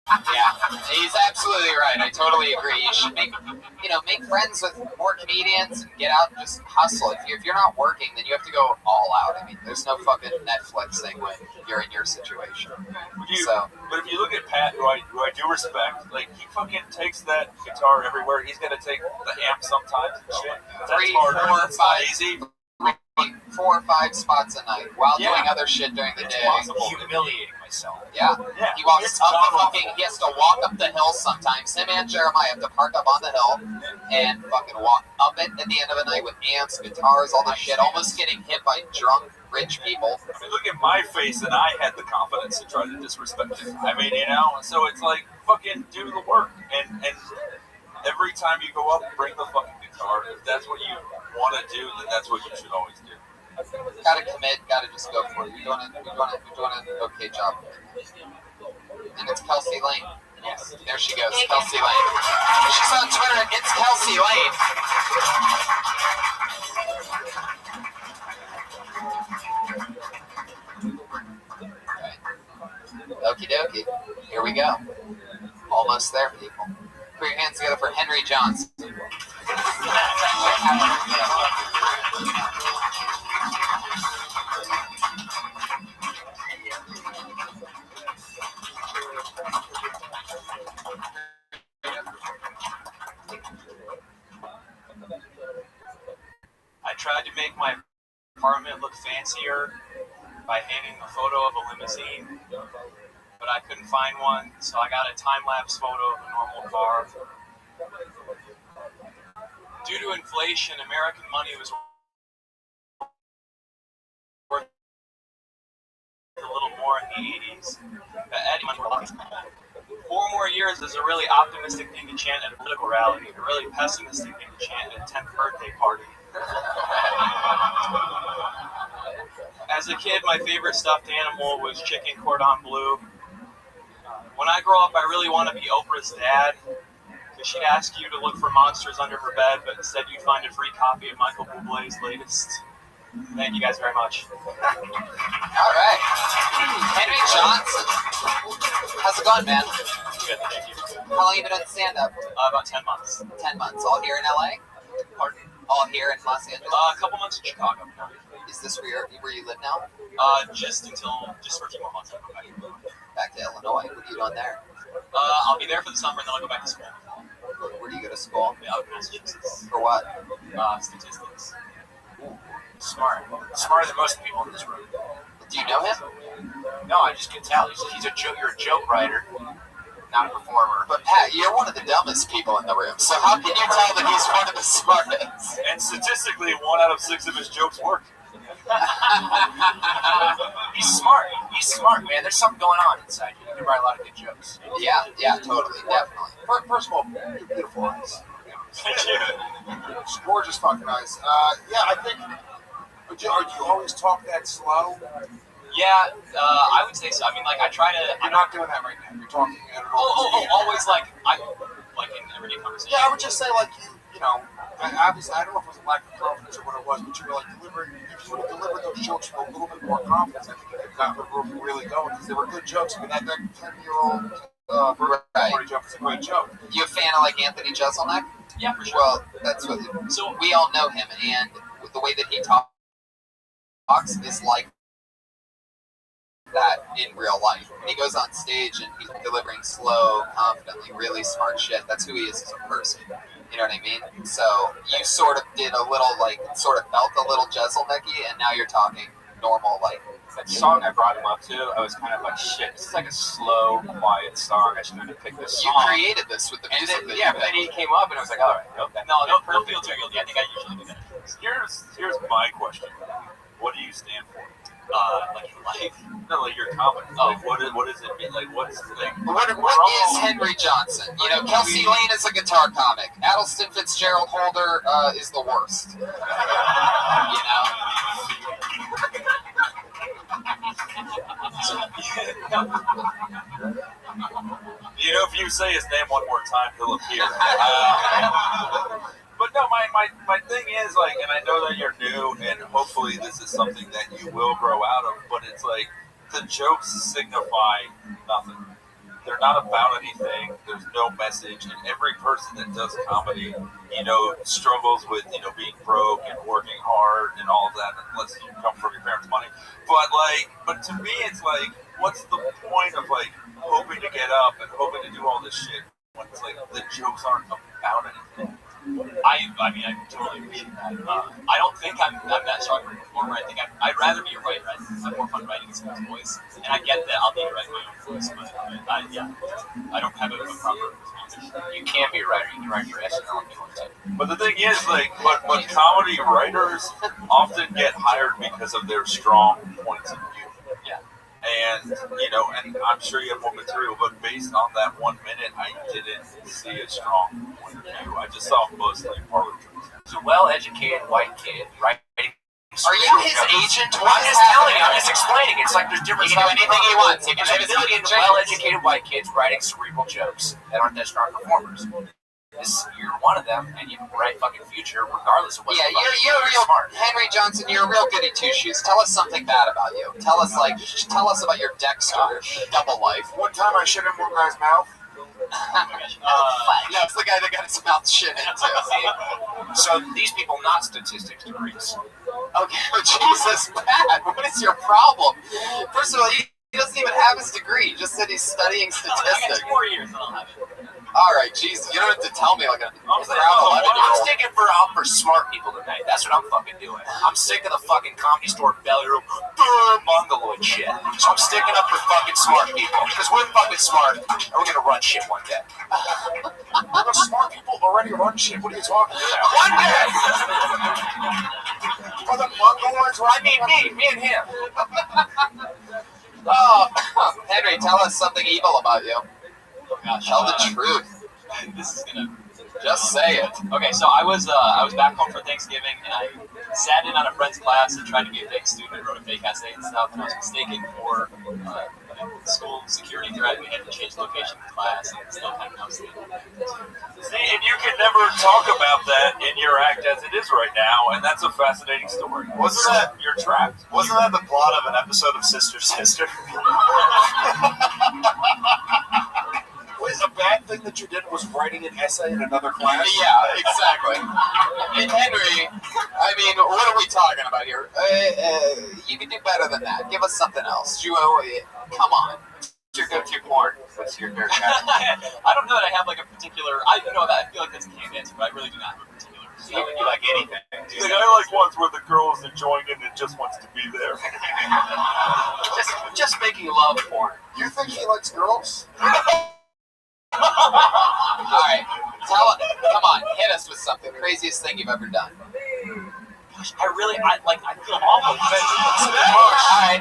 Yeah, he's absolutely right. I totally agree. You should make friends with more comedians and get out and just hustle. If you're not working, then you have to go all out. I mean, there's no fucking Netflix thing when you're in your situation. But if you look at Pat, who I do respect, like, he fucking takes that guitar everywhere. He's gonna take the amp sometimes and shit. That's 3, harder. 4, It's not 5, easy. 4 or 5 spots a night while doing other shit during the day. Humiliating myself. Yeah. He walks up the fucking, he has to walk up the hill sometimes. Him and Jeremiah have to park up on the hill and fucking walk up it at the end of the night with amps, guitars, all this shit, almost getting hit by drunk rich people. I mean, look at my face, and I had the confidence to try to disrespect him. I mean, so it's like, fucking do the work. And every time you go up, bring the fucking guitar. If that's what you want to do, then that's what you should always do. Gotta commit, gotta just go for it. You're doing an okay job. And it's Kelsey Lane. Yes. There she goes, Kelsey Lane. She's on Twitter, it's Kelsey Lane. Okie dokie. Here we go. Almost there, people. Put your hands together for Henry Johnson. I tried to make my apartment look fancier by hanging a photo of a limousine, but I couldn't find one, so I got a time-lapse photo of a normal car. Due to inflation, American money was worth a little more in the 80s. Adding money were a lot. 4 more years is a really optimistic thing to chant at a political rally, a really pessimistic thing to chant at a 10th birthday party. As a kid, my favorite stuffed animal was chicken cordon bleu. When I grow up, I really want to be Oprah's dad, because she'd ask you to look for monsters under her bed, but instead you'd find a free copy of Michael Bublé's latest. Thank you guys very much. All right. Henry Johnson. How's it going, man? Good, thank you. How long have you been doing stand-up? About 10 months. 10 months. All here in LA? Pardon? All here in Los Angeles? A couple months in Chicago. Is this where you live now? Just for a few more months. I'll go back to Illinois. What are you doing there? I'll be there for the summer and then I'll go back to school. Where do you go to school? Out in Massachusetts. For what? Statistics. Ooh, smart. Smarter than most people in this room. Do you know him? No, I just can tell. He's a joke. You're a joke writer, not a performer. But Pat, you're one of the dumbest people in the room. So how can you tell that he's one of the smartest? And statistically, 1 out of 6 of his jokes work. He's smart. He's smart, man. There's something going on inside you. You can write a lot of good jokes. Yeah, totally, definitely. First of all, beautiful eyes. Thank you. It's gorgeous fucking eyes. Yeah, I think. Do you always talk that slow? Yeah, I would say so. I mean, like, I try to. You're not doing that right now. You're talking at an always like in everyday conversation. Yeah, I would just say like you know. Obviously, I don't know if it was a lack of confidence or what it was, but you were like delivering. If you would have delivered those jokes with a little bit more confidence, I think you could have gotten the room really going because they were good jokes. I mean, that 10-year-old birthday joke is a great joke. You a fan of like Anthony Jeselnik? Yeah, for sure. Well, that's what. So we all know him, and the way that he talks is like that in real life. When he goes on stage and he's delivering slow, confidently, really smart shit, that's who he is as a person. You know what I mean? So you sort of did a little, like, sort of felt a little Jeselnik-y, and now you're talking normal, like. That song I brought him up to, I was kind of like, shit, this is like a slow, quiet song. I should have picked this song. You created this with the music. And then, yeah, but then he came up, and I was like, all right, okay. No, don't feel too guilty. I think I usually do that. Here's my question. What do you stand for? Like in life? No, like your comedy. Like, what does it mean? Like, what's the thing? What is Henry Johnson? You know, Kelsey Lane is a guitar comic. Addleston Fitzgerald Holder is the worst. You know? You know, if you say his name one more time, he'll appear. But no, my thing is, like, and I know that you're new, and hopefully this is something that you will grow out of, but it's like, the jokes signify nothing. They're not about anything. There's no message, and every person that does comedy, you know, struggles with, you know, being broke and working hard and all of that, unless you come from your parents' money. But to me, it's like, what's the point of, like, hoping to get up and hoping to do all this shit when it's like the jokes aren't about anything? I mean, I totally agree with that. I don't think I'm that strong of a performer. I think I'd rather be a writer. I have more fun writing in someone's voice. And I get that I'll need to write my own voice, but I don't have a proper response. You can't be a writer. You can write your SNL if you want to. But the thing is, like, but comedy writers often get hired because of their strong points of view. Yeah. And, you know, and I'm sure you have more material, but based on that 1 minute, I didn't see a strong point of view. I just saw mostly parlor tricks. He's a well-educated white kid, right? Are you his agent? I'm just telling you. I'm just explaining. It's like there's different. He can do anything he wants. He can There's a million well-educated white kids writing cerebral jokes that aren't that strong performers. You're one of them, and you have a bright fucking future, regardless of what. Yeah, you're real smart. Henry Johnson, you're a real goody two-shoes. Tell us something bad about you. Tell us about your Dexter double life. One time I shit in one guy's mouth. No, it's the guy that got his mouth shit into. So these people, not statistics degrees. Okay, Jesus, Pat, what is your problem? First of all, he doesn't even have his degree. He just said he's studying statistics. I got 2 more years and I'll have it. All right, Jesus, you don't have to tell me like a proud 11-year-old. I'm sticking for smart people tonight. That's what I'm fucking doing. I'm sick of the fucking Comedy Store belly room mongoloid shit. So I'm sticking up for fucking smart people because we're fucking smart and we're gonna run shit one day. Smart people already run shit. What are you talking about? One day. Are the mongoloids I mean me and him. Oh, Henry, tell us something evil about you. Oh gosh, tell the truth. This is gonna just say it. Okay, so I was back home for Thanksgiving, and I sat in on a friend's class and tried to be a fake student. I wrote a fake essay and stuff, and I was mistaken for school security threat. We had to change location of class, and still kind of See, and you can never talk about that in your act as it is right now, and that's a fascinating story. You're trapped. Wasn't that the plot of an episode of Sister Sister? Wait, a bad thing that you did was writing an essay in another class? Yeah, exactly. And Henry, I mean, what are we talking about here? You can do better than that. Give us something else. Come on. What's your go-to porn? What's your go-to? I don't know that I have like a particular. I know that I feel like that's a canned answer, but I really do not have a particular. You like anything? Like, I like ones where the girl is enjoying it and just wants to be there. just making love porn. You think he likes girls? All right, come on, hit us with something. Craziest thing you've ever done. I feel awful. All right,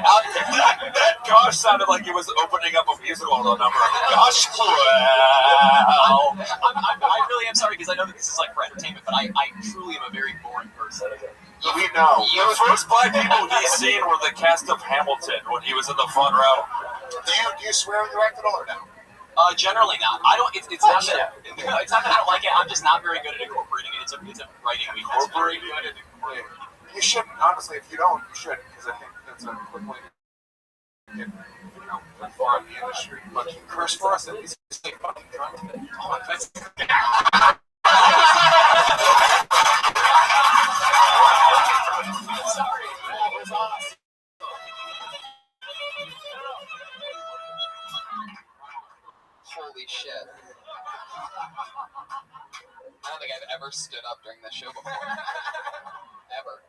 that gosh sounded like he was opening up a musical number. Gosh, well. I really am sorry because I know that this is like for entertainment, but I truly am a very boring person. We know. The first black people he's seen were the cast of Hamilton when he was in the front row. Do you swear when you act at all or no? Generally not. I don't. It's not that. It's not that I don't like it. I'm just not very good at incorporating it. It's a writing weakness. Very good at incorporating. You should, honestly. If you don't, you should, because I think that's a quick way to get, far in the industry. But you curse for us at least. Say fucking content. Oh, that's. Sorry, that was awesome. Holy shit. I don't think I've ever stood up during this show before. Ever.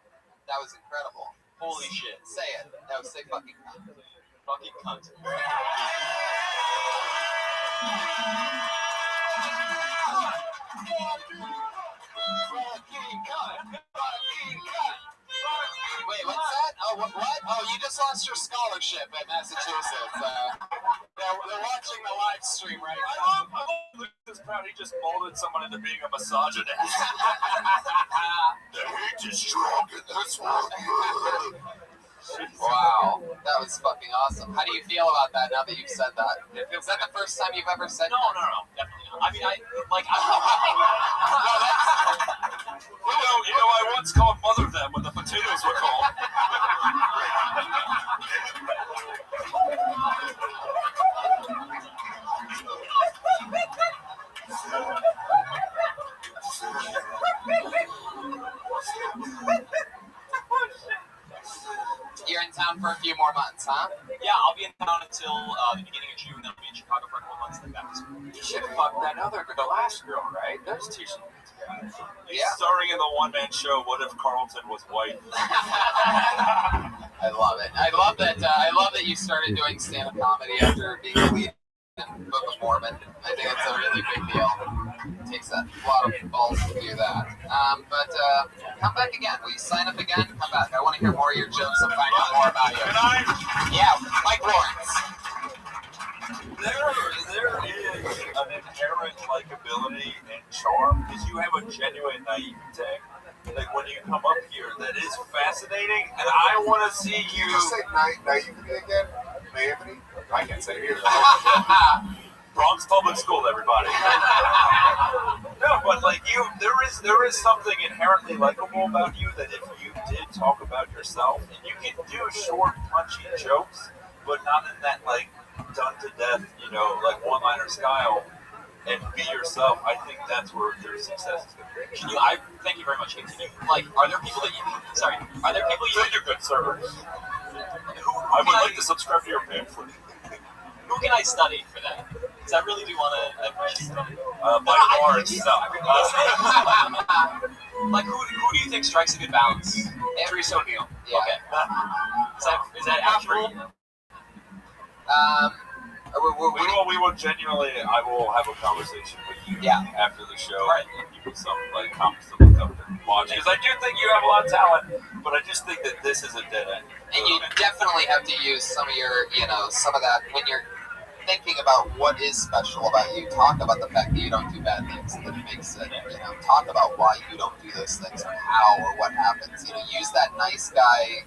That was incredible. Holy shit. Say it. No, say fucking cunt. Fucking cunt. Wait, what's that? Oh, what? Oh, you just lost your scholarship at Massachusetts. They're watching the live stream right now. I love this crowd. He just molded someone into being a misogynist. The hate is strong in this world. Wow, that was fucking awesome. How do you feel about that now that you've said that? Is that the first time you've ever said no, that? No, definitely not. I mean, I once called Mother them when the potatoes were cold. You're in town for a few more months, huh? Yeah, I'll be in town until the beginning of June. Then I'll be in Chicago for a couple months. Then back to school. You should have fucked that other, the last girl, right? Those two should be together. He's starring in the one-man show, What If Carlton Was White? I love it. I love that you started doing stand-up comedy after being a lead in Book of Mormon. I think it's a really big deal. It takes a lot of balls to do that. But come back again. Will you sign up again? Come back. I want to hear more of your jokes and find out more about you. Yeah, Mike Lawrence. There is an inherent likability and charm because you have a genuine naivete. Like when you come up here, that is fascinating, and I want to see you. Just say naivety again. Naivety. I can't say it either. Bronx Public School, everybody. No, but like there is something inherently likable about you that if you did talk about yourself, and you can do short, punchy jokes, but not in that like done to death, like one-liner style, and be yourself. I think that's where their success is going to be. Thank you very much. Can you, are there people that you? Sorry, are there people you? Thank you, good sir. I would like to subscribe to your pamphlet. Who can I study for that? Because I really do want to study. Mike Lawrence. Like, who do you think strikes a good balance? Andrews O'Neill. Yeah. Okay. Is that accurate? We will genuinely. I will have a conversation with you after the show and give you some comments to look up and watch because I do think you have a lot of talent, but I just think that this is a dead end. And you definitely have to use some of your, some of that when you're thinking about what is special about you. Talk about the fact that you don't do bad things that makes it. Talk about why you don't do those things or how or what happens. Use that nice guy.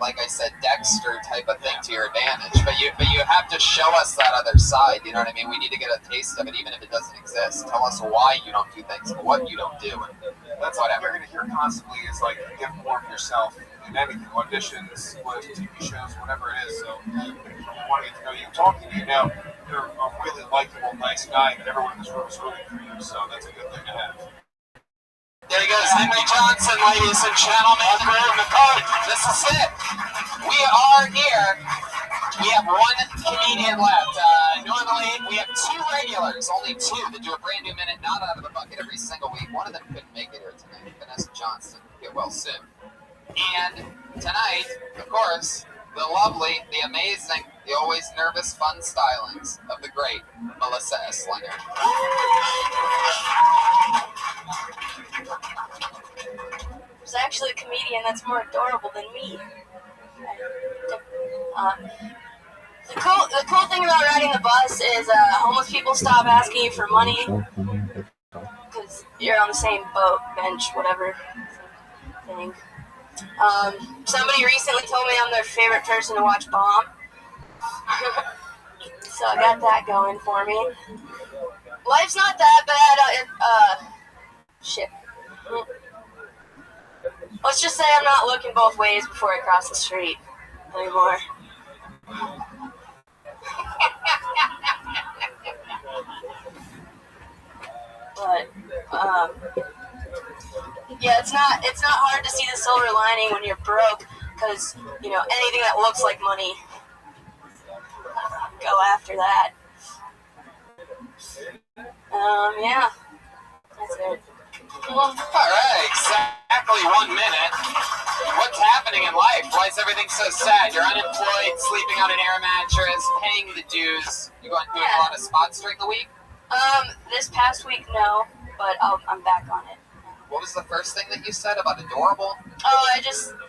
Like I said, Dexter type of thing to your advantage, but you have to show us that other side. You know what I mean? We need to get a taste of it, even if it doesn't exist. Tell us why you don't do things, what you don't do, and that's what you're going to hear constantly. Is like give more of yourself in anything, auditions, TV shows, whatever it is. So, wanting to know you, talking to you now, you're a really likable, nice guy, and everyone in this room is rooting for you. So that's a good thing to have. There he goes, Henry Johnson, ladies and gentlemen. This is it. We are here. We have one comedian left. Normally, we have two regulars, only two, that do a brand new minute, not out of the bucket every single week. One of them couldn't make it here tonight. Vanessa Johnston. Get well soon. And tonight, of course, the lovely, the amazing, the always nervous, fun stylings of the great Melissa Esslinger. There's actually a comedian that's more adorable than me. The cool thing about riding the bus is homeless people stop asking you for money because you're on the same boat, bench, whatever thing. Somebody recently told me I'm their favorite person to watch bomb. So I got that going for me. Life's not that bad. Shit. Let's just say I'm not looking both ways before I cross the street anymore. But yeah, it's not hard to see the silver lining when you're broke, because anything that looks like money, go after that. Yeah, that's it. All right, exactly 1 minute. What's happening in life? Why is everything so sad? You're unemployed, sleeping on an air mattress, paying the dues. You going to do a lot of spots during the week? This past week, no, but I'm back on it. What was the first thing that you said about adorable? Oh,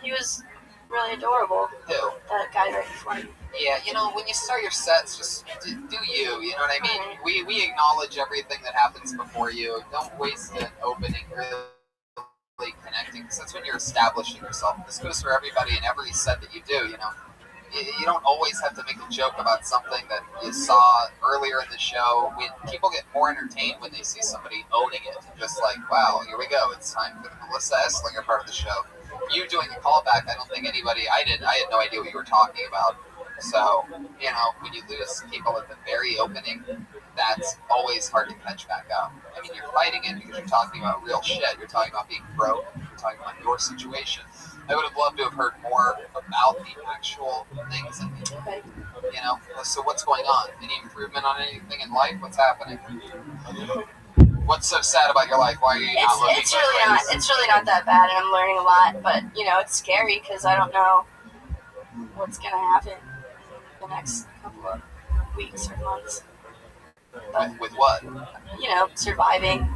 he was really adorable. Who? That guy right before me. Yeah, when you start your sets, just do you, you know what I mean? We acknowledge everything that happens before you. Don't waste an opening really connecting, because that's when you're establishing yourself. This goes for everybody in every set that you do, You don't always have to make a joke about something that you saw earlier in the show. People get more entertained when they see somebody owning it. Just like, wow, here we go. It's time for the Melissa Esslinger part of the show. You doing a callback, I don't think anybody, I had no idea what you were talking about. So, when you lose people at the very opening, that's always hard to catch back up. I mean, you're fighting it because you're talking about real shit. You're talking about being broke. You're talking about your situation. I would have loved to have heard more about the actual things. So what's going on? Any improvement on anything in life? What's happening? What's so sad about your life? Why are you not looking? It's really not that bad, and I'm learning a lot. But it's scary because I don't know what's gonna happen the next couple of weeks or months. But with what? Surviving,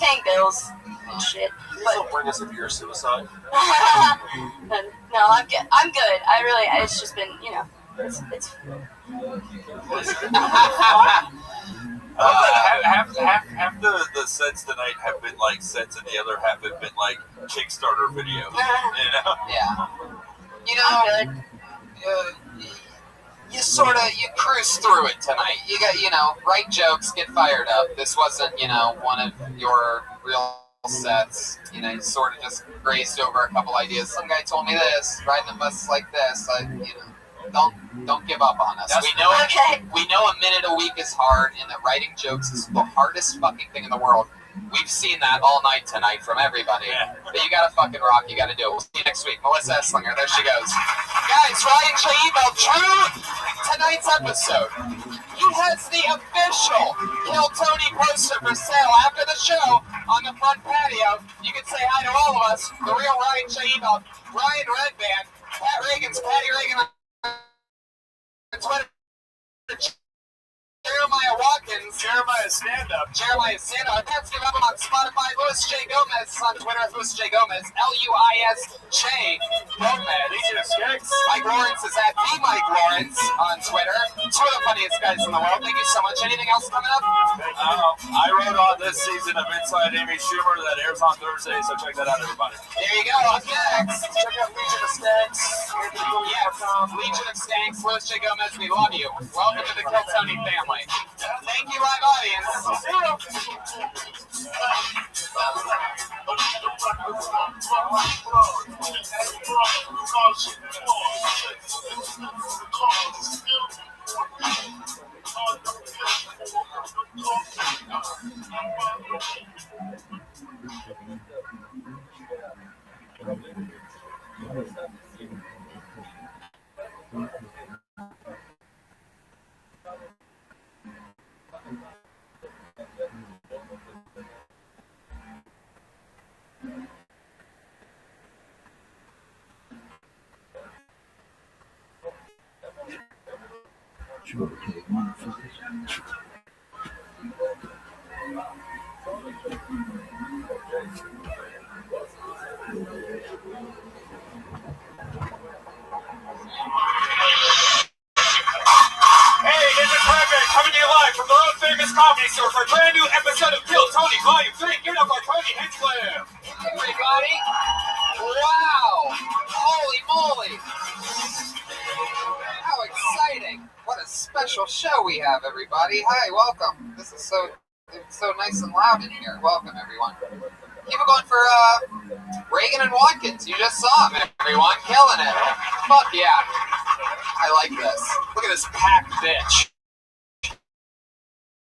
paying bills and shit. Please don't bring us into your suicide. No, I'm good. It's just been, it's. Half the sets tonight have been like sets, and the other half have been like Kickstarter videos. Yeah. I'm good. You cruise through it tonight. You got, write jokes, get fired up. This wasn't, one of your real sets. You sort of just grazed over a couple ideas. Some guy told me this, riding the bus like this. Don't give up on us. We know a minute a week is hard, and that writing jokes is the hardest fucking thing in the world. We've seen that all night tonight from everybody. Yeah. But you gotta fucking rock, you gotta do it. We'll see you next week. Melissa Esslinger, there she goes. Guys, Ryan Shaibo, true tonight's episode. He has the official Kill Tony poster for sale after the show on the front patio. You can say hi to all of us. The real Ryan Shaibo, Ryan Redband, Pat Reagan's Patty Reagan on Twitter. Jeremiah Watkins. Jeremiah Stand-Up. That's give up on Spotify. Louis J. Gomez on Twitter. Louis J. Gomez. LUISJ Gomez. Legion of Skanks. Mike Lawrence is at the Mike Lawrence on Twitter. Two of the funniest guys in the world. Thank you so much. Anything else coming up? I wrote on this season of Inside Amy Schumer that airs on Thursday, so check that out, everybody. There you go. Up next, check out Legion of Skanks. Yes, Legion of Skanks. Louis J. Gomez, we love you. Welcome to the Kill Tony family. Thank you, live audience. Hey, it's a Cranberry coming to you live from the world famous comedy store for a brand new episode of Kill Tony Volume 3. Give it up for Tony Hinchcliffe. Everybody! Wow! Holy moly! How exciting! What a special show we have, everybody. Hi, welcome. This is so nice and loud in here. Welcome, everyone. Keep it going for Reagan and Watkins. You just saw him, everyone. Killing it. Fuck yeah. I like this. Look at this packed bitch.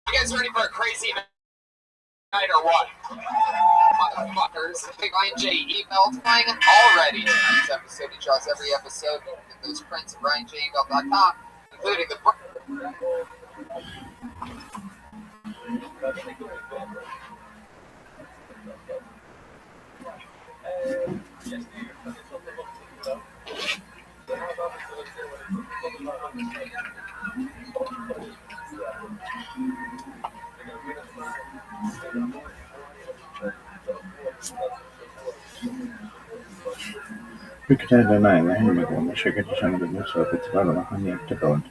You guys ready for a crazy night or what? Motherfuckers. Big J email playing already. Tonight's episode, he draws every episode. You can get those prints at RyanJemail.com, including the... Rykktade näillä hemmekuulla sekä sanotut soopit valmahan jättäkoon.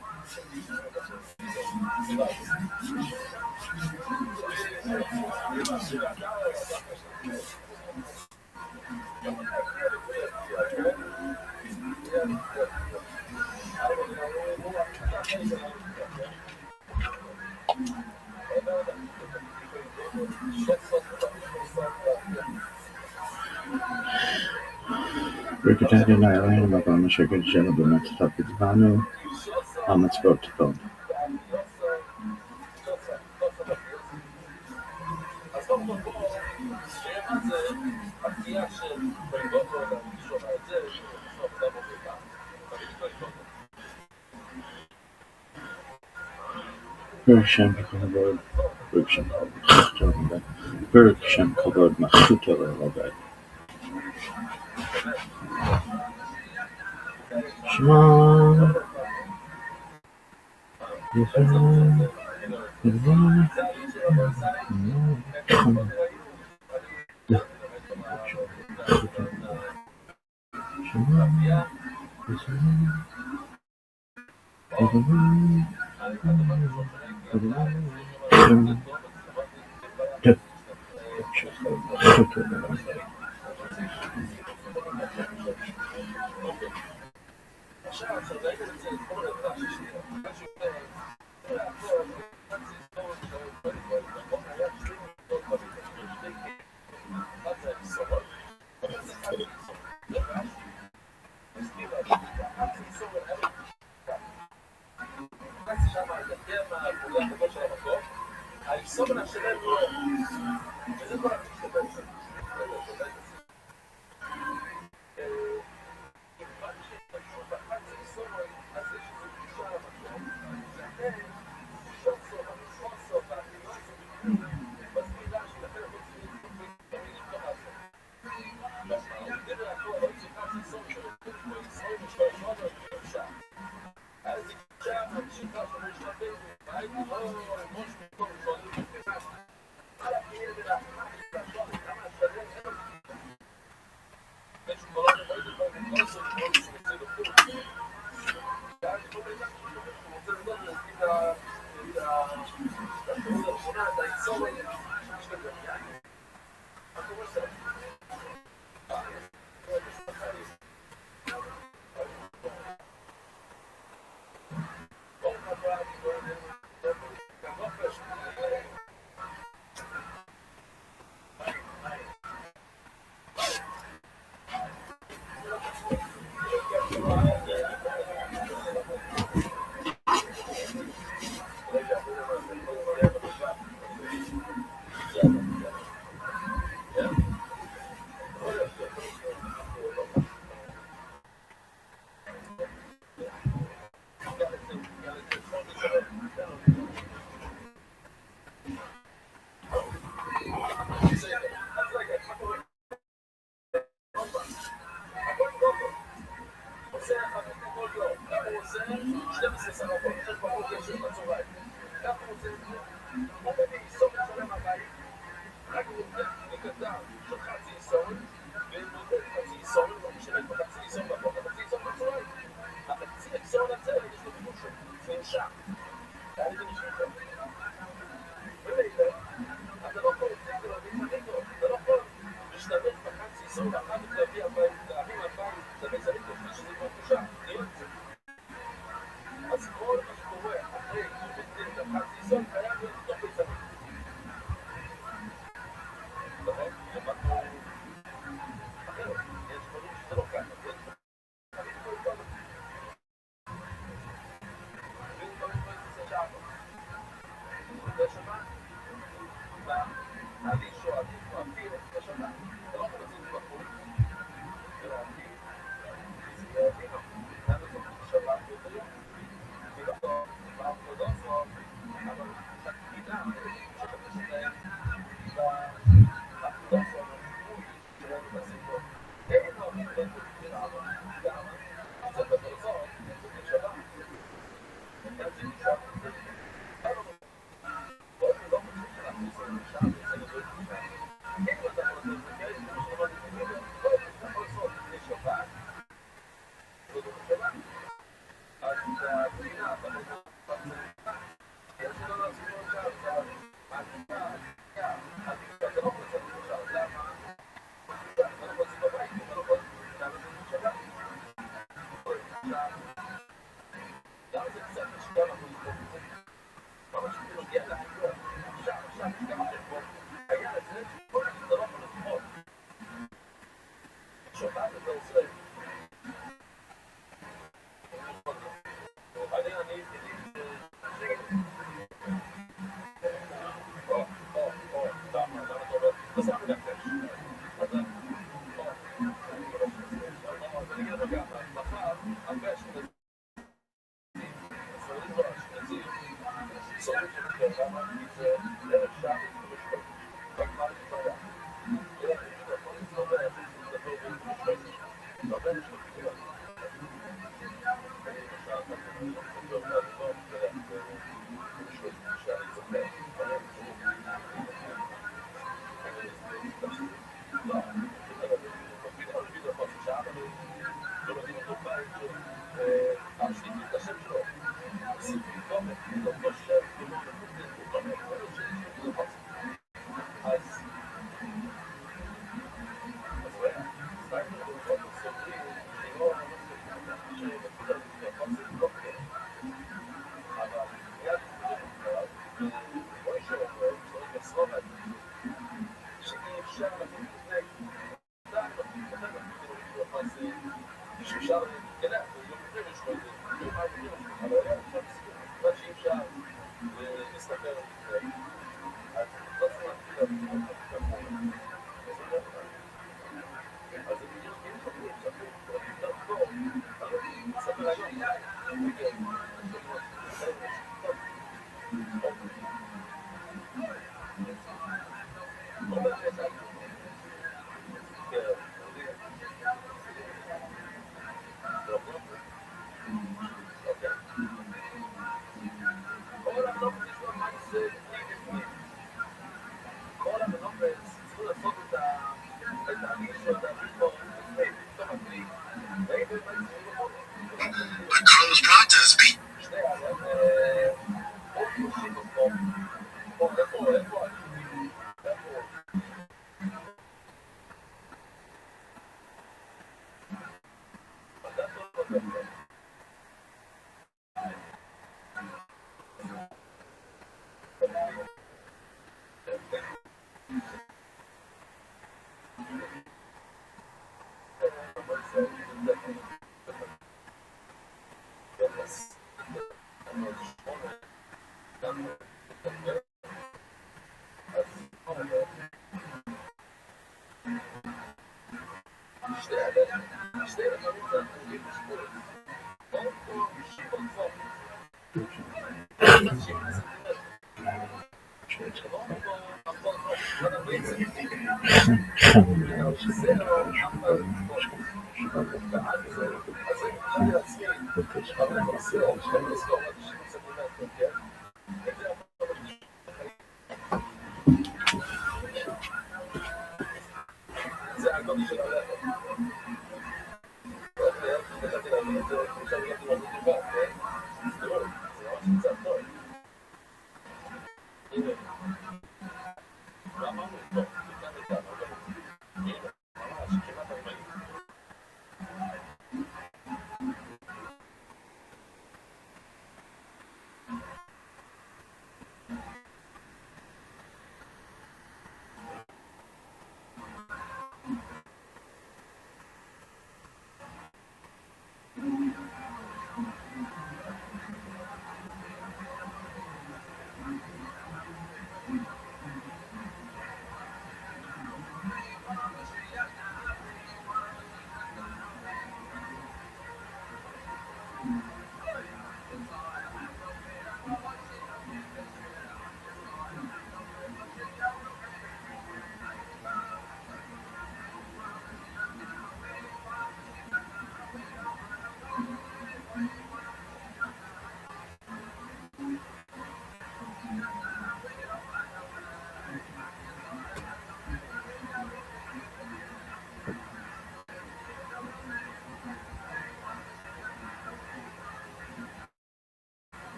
Rykktade näillä hemmekuulla sekä sanotut soopit valmahan jättäkoon. Berksham covered my foot. Shema.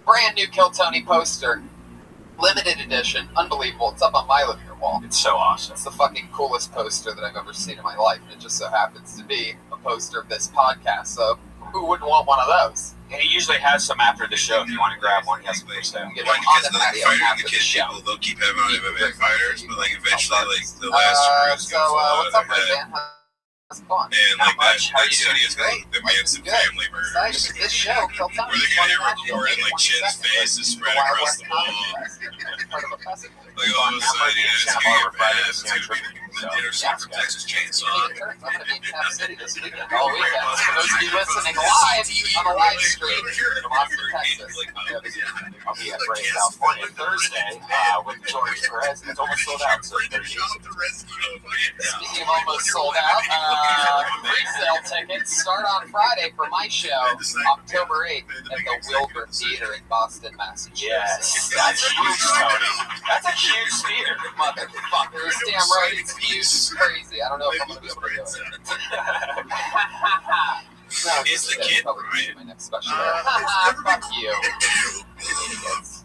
Brand new Kill Tony poster. Limited edition. Unbelievable. It's up on my living room wall. It's so awesome. It's the fucking coolest poster that I've ever seen in my life. And it just so happens to be a poster of this podcast. So who wouldn't want one of those? And he usually has some after the show if you want to grab one. He has some for sale. Get Like, on because the the patio fighters, after the the kids show. people, they'll keep having MMA fighters, but like eventually, like the last screws So, go fall what's out up, of their Red head. Man? How's it going? And Not like that, much. How that you doing? studio's called the Manson Family Murders. Excited. This show, Kill Tony, Where they're gonna hit record and like Chin's face is spread across the wall. Like all of a sudden, you know, it's gonna get bad. It's gonna be Commentator Sam from Texas Chainsaw. I'm going to be in Cap City this weekend, all weekend. For those of you listening live on the live stream from Austin, Texas, I'll be at Bray, California Thursday with George Perez. It's almost sold out, so speaking of almost sold out, pre-sale tickets start on Friday for my show, October 8th, at the Wilbur Theater in Boston, Massachusetts. Yes, that's huge, Tony. That's a huge theater. Motherfuckers, damn right it's huge. It's crazy. I don't know if I'm going to be able to do it. No, Is the kid right? My next special. Fuck you. Idiots.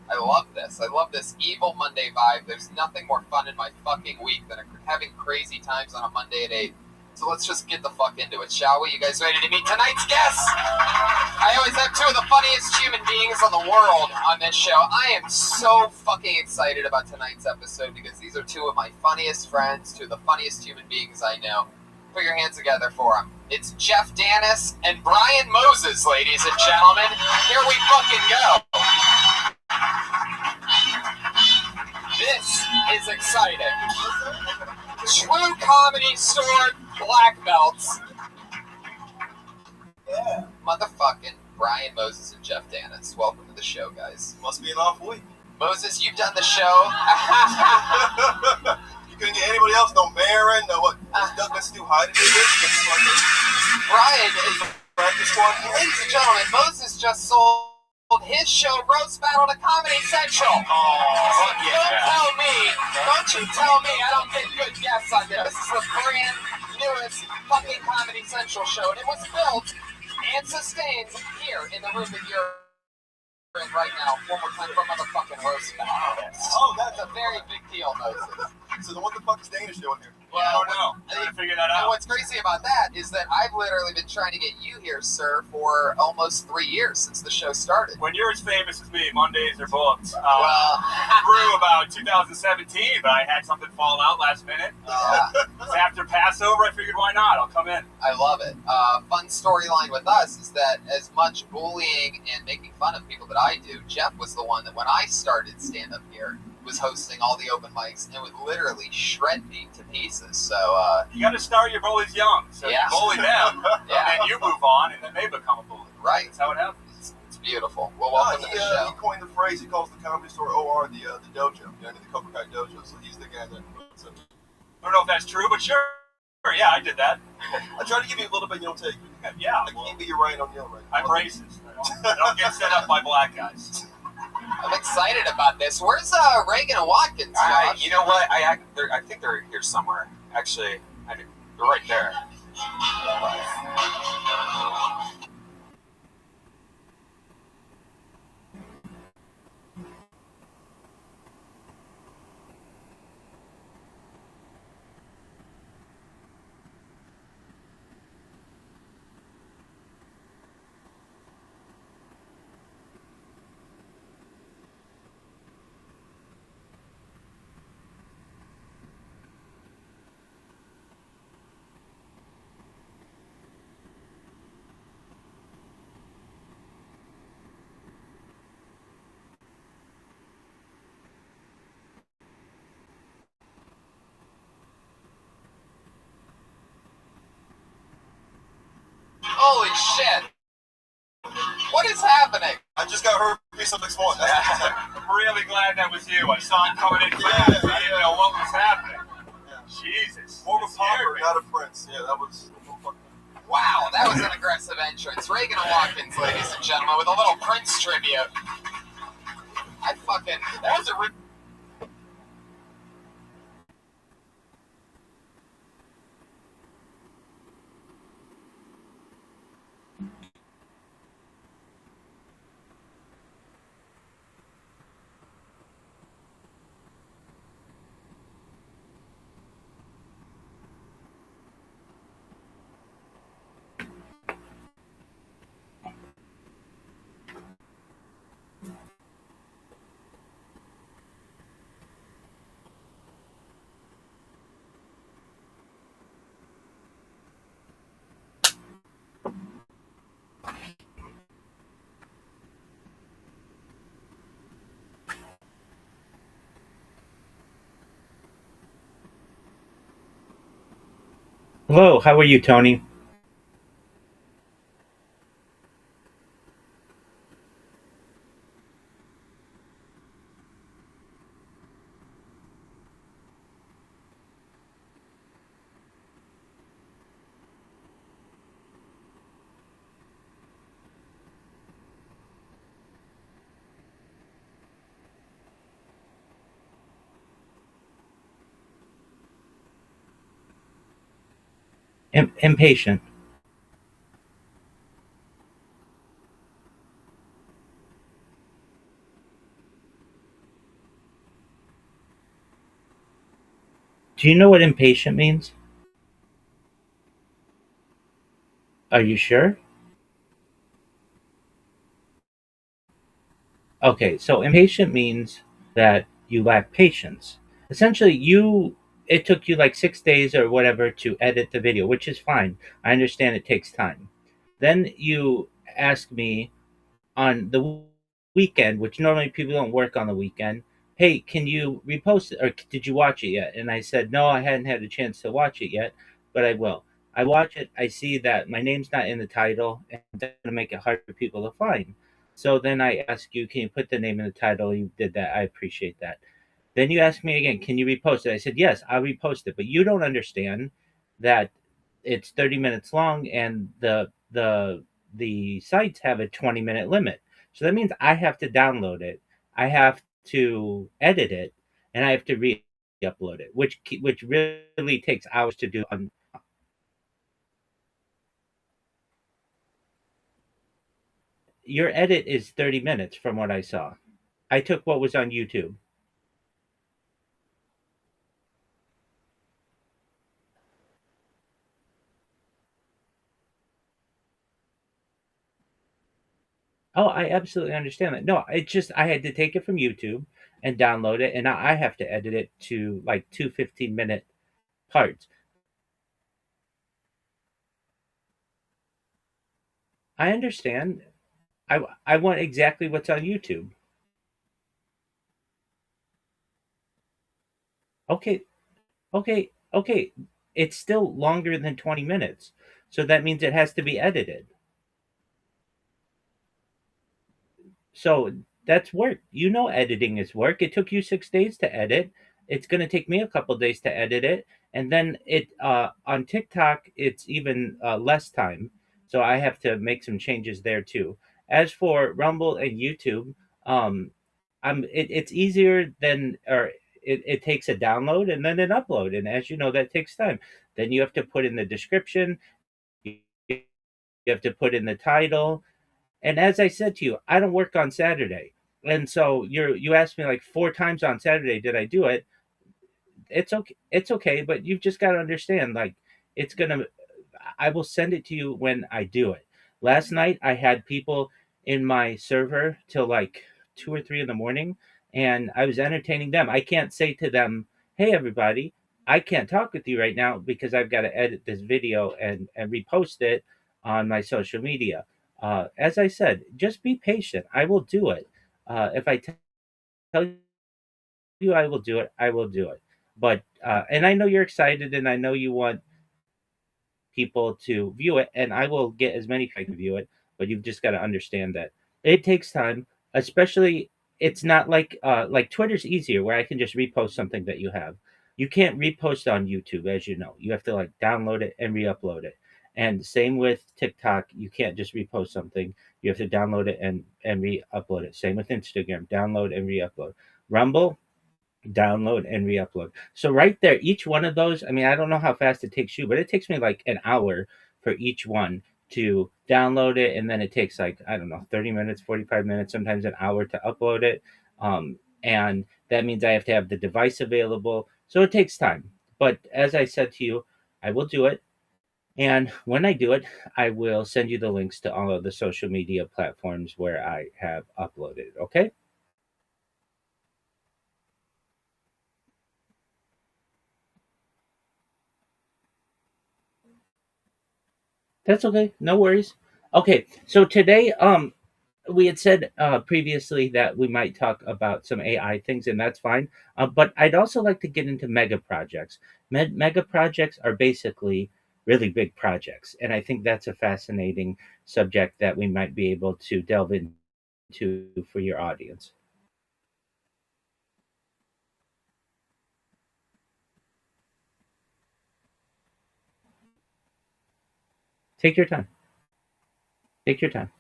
I love this. I love this evil Monday vibe. There's nothing more fun in my fucking week than having crazy times on a Monday at 8. So let's just get the fuck into it, shall we? You guys ready to meet tonight's guests? I always have two of the funniest human beings in the world on this show. I am so fucking excited about tonight's episode because these are two of my funniest friends, two of the funniest human beings I know. Put your hands together for them. It's Jeff Danis and Brian Moses, ladies and gentlemen. Here we fucking go. This is exciting. True Comedy Store black belts. Yeah. Motherfucking Brian Moses and Jeff Danis. Welcome to the show, guys. Must be an off week. Moses, you've done the show. You couldn't get anybody else, no Marin, no what? Douglas too high to do this. Brian is practice one. Ladies and gentlemen, Moses just sold his show Roast Battle to Comedy Central. Don't tell me, don't you tell me I don't get good guests on this. This is the brand newest fucking Comedy Central show, and it was built and sustained here in the room that you're in right now. One more time for motherfucking Roast Battle. Oh, that's a very big deal, Moses. So then what the fuck is Danish doing here? Well, I don't know. I didn't figure that and out. what's crazy about that is that I've literally been trying to get you here, sir, for almost 3 years since the show started. When you're as famous as me, Mondays are booked. Through about 2017, but I had something fall out last minute. After Passover, I figured why not? I'll come in. I love it. Fun storyline with us is that as much bullying and making fun of people that I do, Jeff was the one that when I started stand-up here, was hosting all the open mics and would literally shred me to pieces. So you got to start your bullies young. So you bully them, and then you move on, and then they become a bully. Right. That's how it happens. It's beautiful. Well, welcome to the show. He coined the phrase. He calls the Comedy Store OR the dojo, the Cobra Kai dojo. So he's the guy that. So. I don't know if that's true, but sure. Yeah, I did that. I try to give you a little bit, you don't take. Yeah. I can't be your right on your right. I'm racist. I don't get set up by black guys. I'm excited about this. Where's Reagan and Watkins, Josh? You know what? I think they're here somewhere. Actually, they're right there. Holy shit! What is happening? I just got herpes on this morning. I'm really glad that was you. I saw it coming in fast. I didn't know what was happening. Jesus. More of a pauper, not a prince. Yeah, that was. Wow, that was an aggressive entrance. Reagan and Watkins, ladies and gentlemen, with a little Prince tribute. That was a Hello, how are you, Tony? Impatient. Do you know what impatient means? Are you sure? Okay, so impatient means that you lack patience. Essentially, it took you like 6 days or whatever to edit the video, which is fine. I understand it takes time. Then you ask me on the weekend, which normally people don't work on the weekend, hey, can you repost it or did you watch it yet? And I said, no, I hadn't had a chance to watch it yet, but I will. I watch it, I see that my name's not in the title, and that's going to make it hard for people to find. So then I ask you, can you put the name in the title? You did that. I appreciate that. Then you ask me again, can you repost it? I said, yes, I'll repost it. But you don't understand that it's 30 minutes long and the sites have a 20-minute limit. So that means I have to download it, I have to edit it, and I have to re-upload it, which really takes hours to do. Your edit is 30 minutes from what I saw. I took what was on YouTube. Oh, I absolutely understand that. No, it just I had to take it from YouTube and download it, and now I have to edit it to like two 15-minute parts. I understand. I want exactly what's on YouTube. Okay, okay. It's still longer than 20 minutes. So that means it has to be edited. So that's work. You know, editing is work. It took you 6 days to edit. It's going to take me a couple days to edit it, and then it on TikTok it's even less time. So I have to make some changes there too. As for Rumble and YouTube, um, it's easier than or it takes a download and then an upload, and as you know that takes time. Then you have to put in the description. You have to put in the title, and as I said to you, I don't work on Saturday. And so you asked me like four times on Saturday, did I do it? It's okay, but you've just got to understand, like, it's gonna I will send it to you when I do it. Last night I had people in my server till like 2 or 3 in the morning, and I was entertaining them. I can't say to them, "Hey, everybody, I can't talk with you right now because I've got to edit this video and repost it on my social media." As I said, just be patient. I will do it. If I tell you I will do it, I will do it. But and I know you're excited, and I know you want people to view it, and I will get as many people to view it. But you've just got to understand that it takes time, especially it's not like Twitter's easier where I can just repost something that you have. You can't repost on YouTube, as you know. You have to like download it and re-upload it. And same with TikTok, you can't just repost something. You have to download it and re-upload it. Same with Instagram, download and re-upload. Rumble, download and re-upload. So right there, each one of those, I mean, I don't know how fast it takes you, but it takes me like an hour for each one to download it, and then it takes like, I don't know, 30 minutes, 45 minutes, sometimes an hour to upload it. And that means I have to have the device available. So it takes time. But as I said to you, I will do it. And when I do it, I will send you the links to all of the social media platforms where I have uploaded. Okay? That's okay. No worries. Okay, so today, we had said previously that we might talk about some AI things, and that's fine. But I'd also like to get into mega projects. Mega projects are basically really big projects. And I think that's a fascinating subject that we might be able to delve into for your audience. Take your time. Take your time.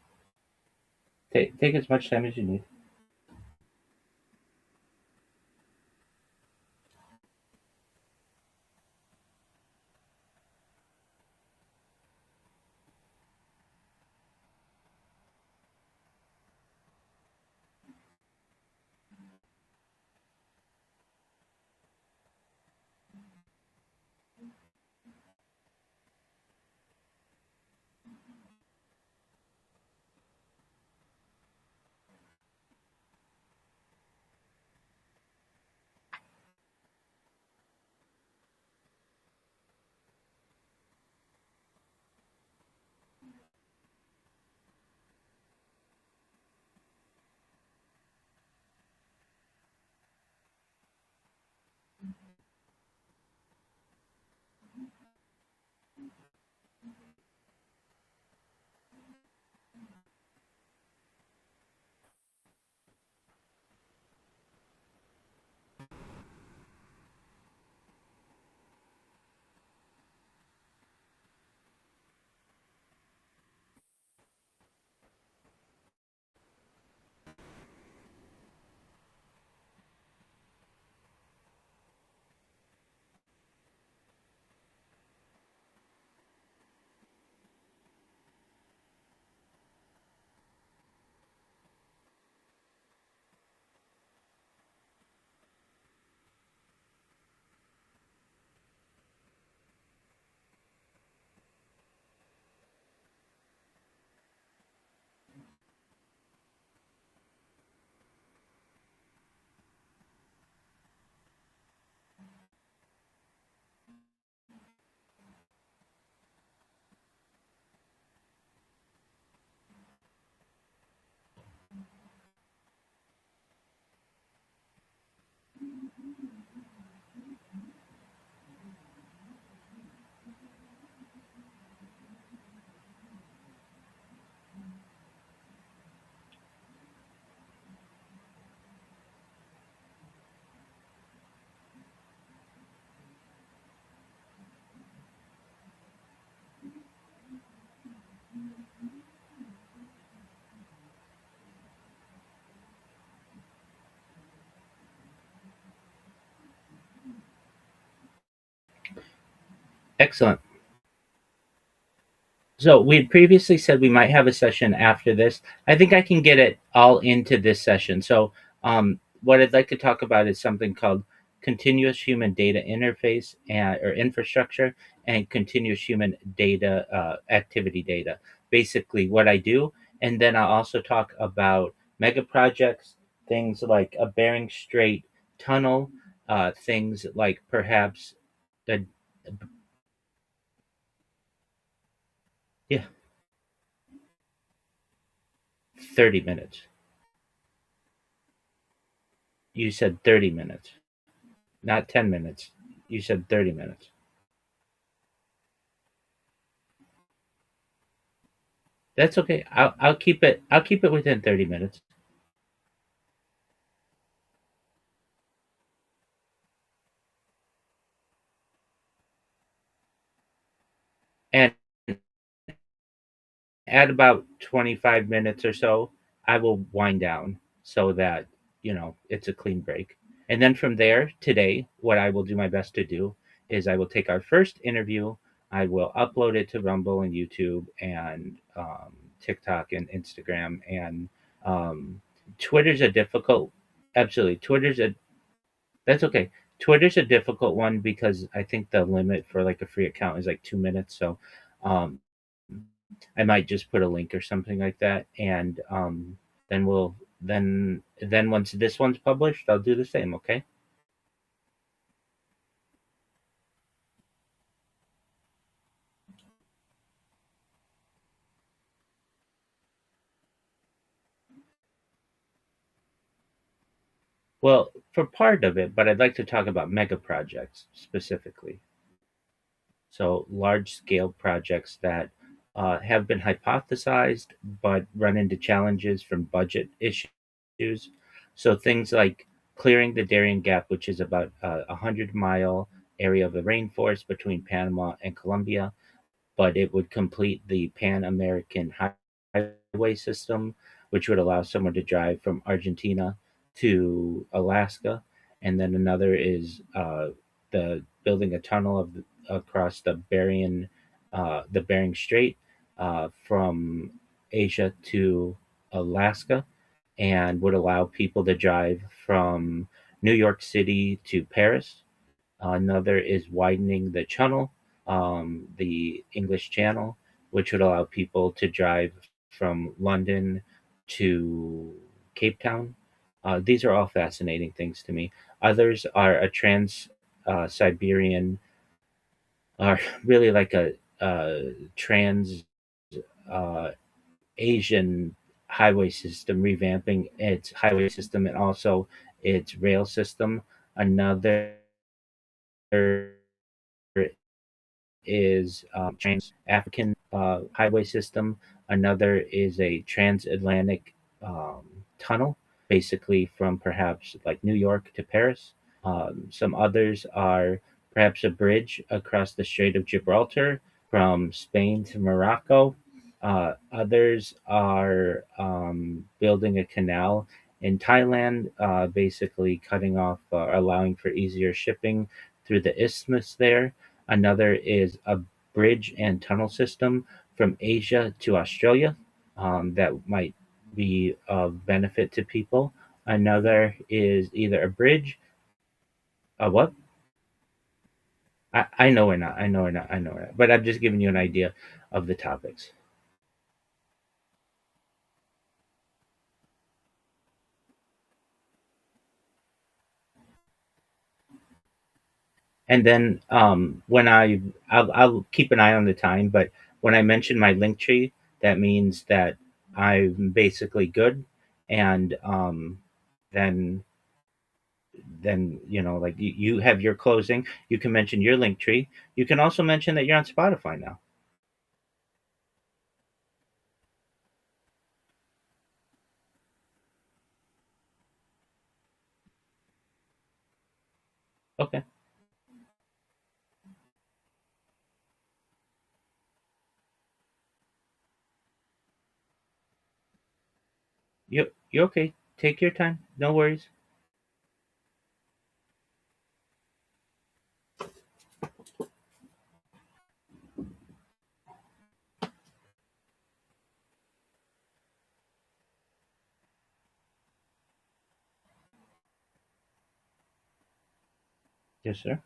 Take as much time as you need. Excellent. So we had previously said we might have a session after this. I think I can get it all into this session. So what I'd like to talk about is something called continuous human data interface or infrastructure and continuous human data activity data. Basically, what I do, and then I'll also talk about mega projects, things like a Bering Strait tunnel, things like perhaps the yeah 30 minutes. You said 30 minutes, not 10 minutes. You said 30 minutes. That's okay. I'll keep it. I'll keep it within 30 minutes. And at about 25 minutes or so, I will wind down so that, it's a clean break. And then from there, today, what I will do my best to do is I will take our first interview, I will upload it to Rumble and YouTube and TikTok and Instagram. And um, Twitter's a difficult, absolutely. That's okay. Twitter's a difficult one because I think the limit for like a free account is like 2 minutes. So um, I might just put a link or something like that, and then then once this one's published, I'll do the same. Okay. Well, for part of it, but I'd like to talk about mega projects specifically. So large scale projects that have been hypothesized but run into challenges from budget issues. So things like clearing the Darien Gap, which is about a 100-mile area of the rainforest between Panama and Colombia, but it would complete the Pan American highway system, which would allow someone to drive from Argentina to Alaska. And then another is the building a tunnel across the Bering Strait from Asia to Alaska, and would allow people to drive from New York City to Paris. Another is widening the channel, the English Channel, which would allow people to drive from London to Cape Town. These are all fascinating things to me. Others are a trans Siberian, are really like a trans uh, Asian highway system, revamping its highway system and also its rail system. Another is Trans-African highway system. Another is a transatlantic tunnel, basically from perhaps like New York to Paris. Some others are perhaps a bridge across the Strait of Gibraltar from Spain to Morocco. Others are building a canal in Thailand, basically cutting off, allowing for easier shipping through the isthmus there. Another is a bridge and tunnel system from Asia to Australia that might be of benefit to people. Another is either a bridge, a what? I know we're not. I know we're not. I know we're not. But I'm just giving you an idea of the topics. And then when I'll keep an eye on the time, but when I mention my link tree, that means that I'm basically good. And then like you have your closing. You can mention your link tree. You can also mention that you're on Spotify now. Okay. You're okay. Take your time. No worries. Yes, sir.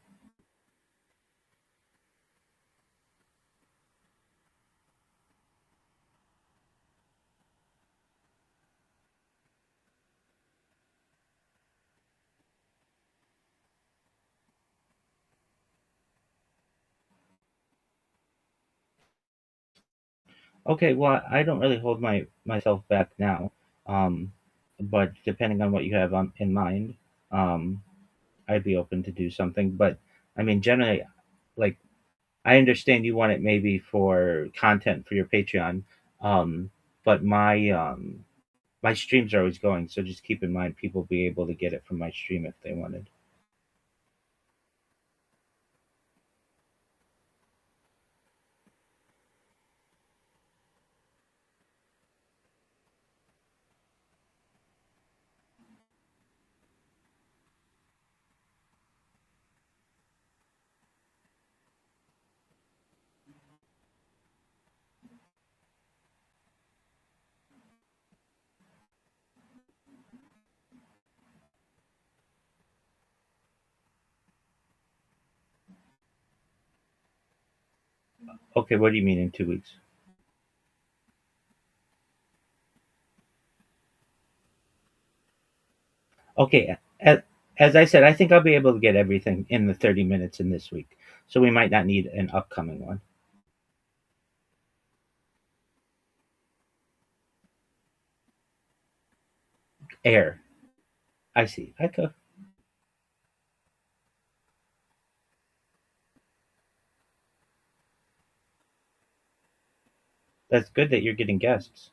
Okay, well, I don't really hold myself back now, um, but depending on what you have in mind, um, I'd be open to do something. But I mean, generally, like I understand you want it maybe for content for your Patreon, um, but my streams are always going, so just keep in mind people will be able to get it from my stream if they wanted. Okay, what do you mean in 2 weeks? Okay, as I said, I think I'll be able to get everything in the 30 minutes in this week, so we might not need an upcoming one. Air. I see. I could. That's good that you're getting guests.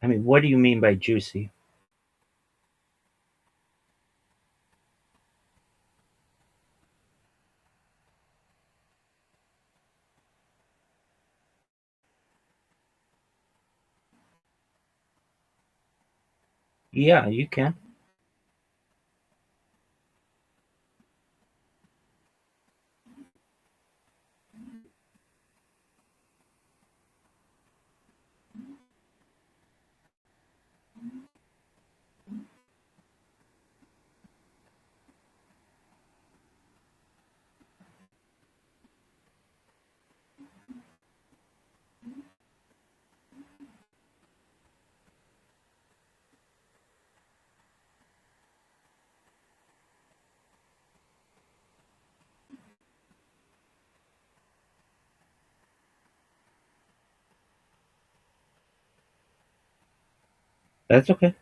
I mean, what do you mean by juicy? Yeah, you can. That's okay.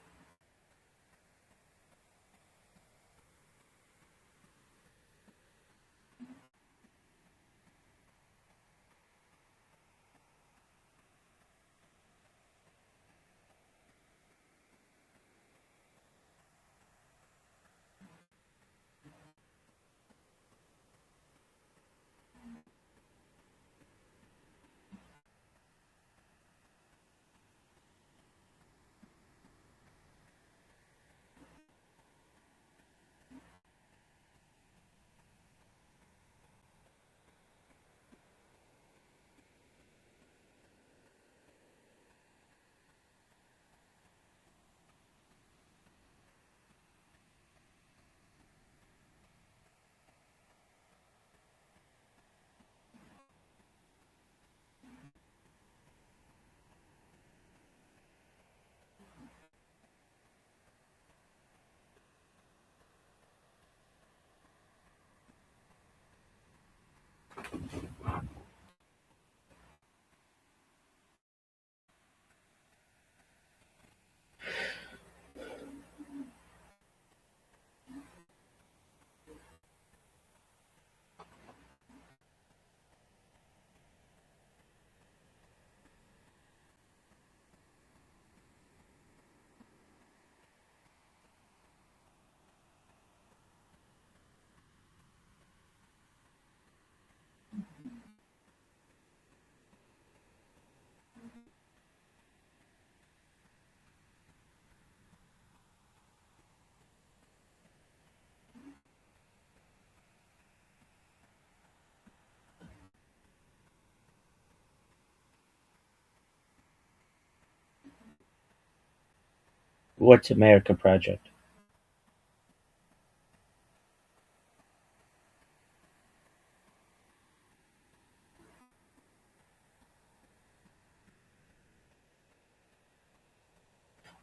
What's America Project?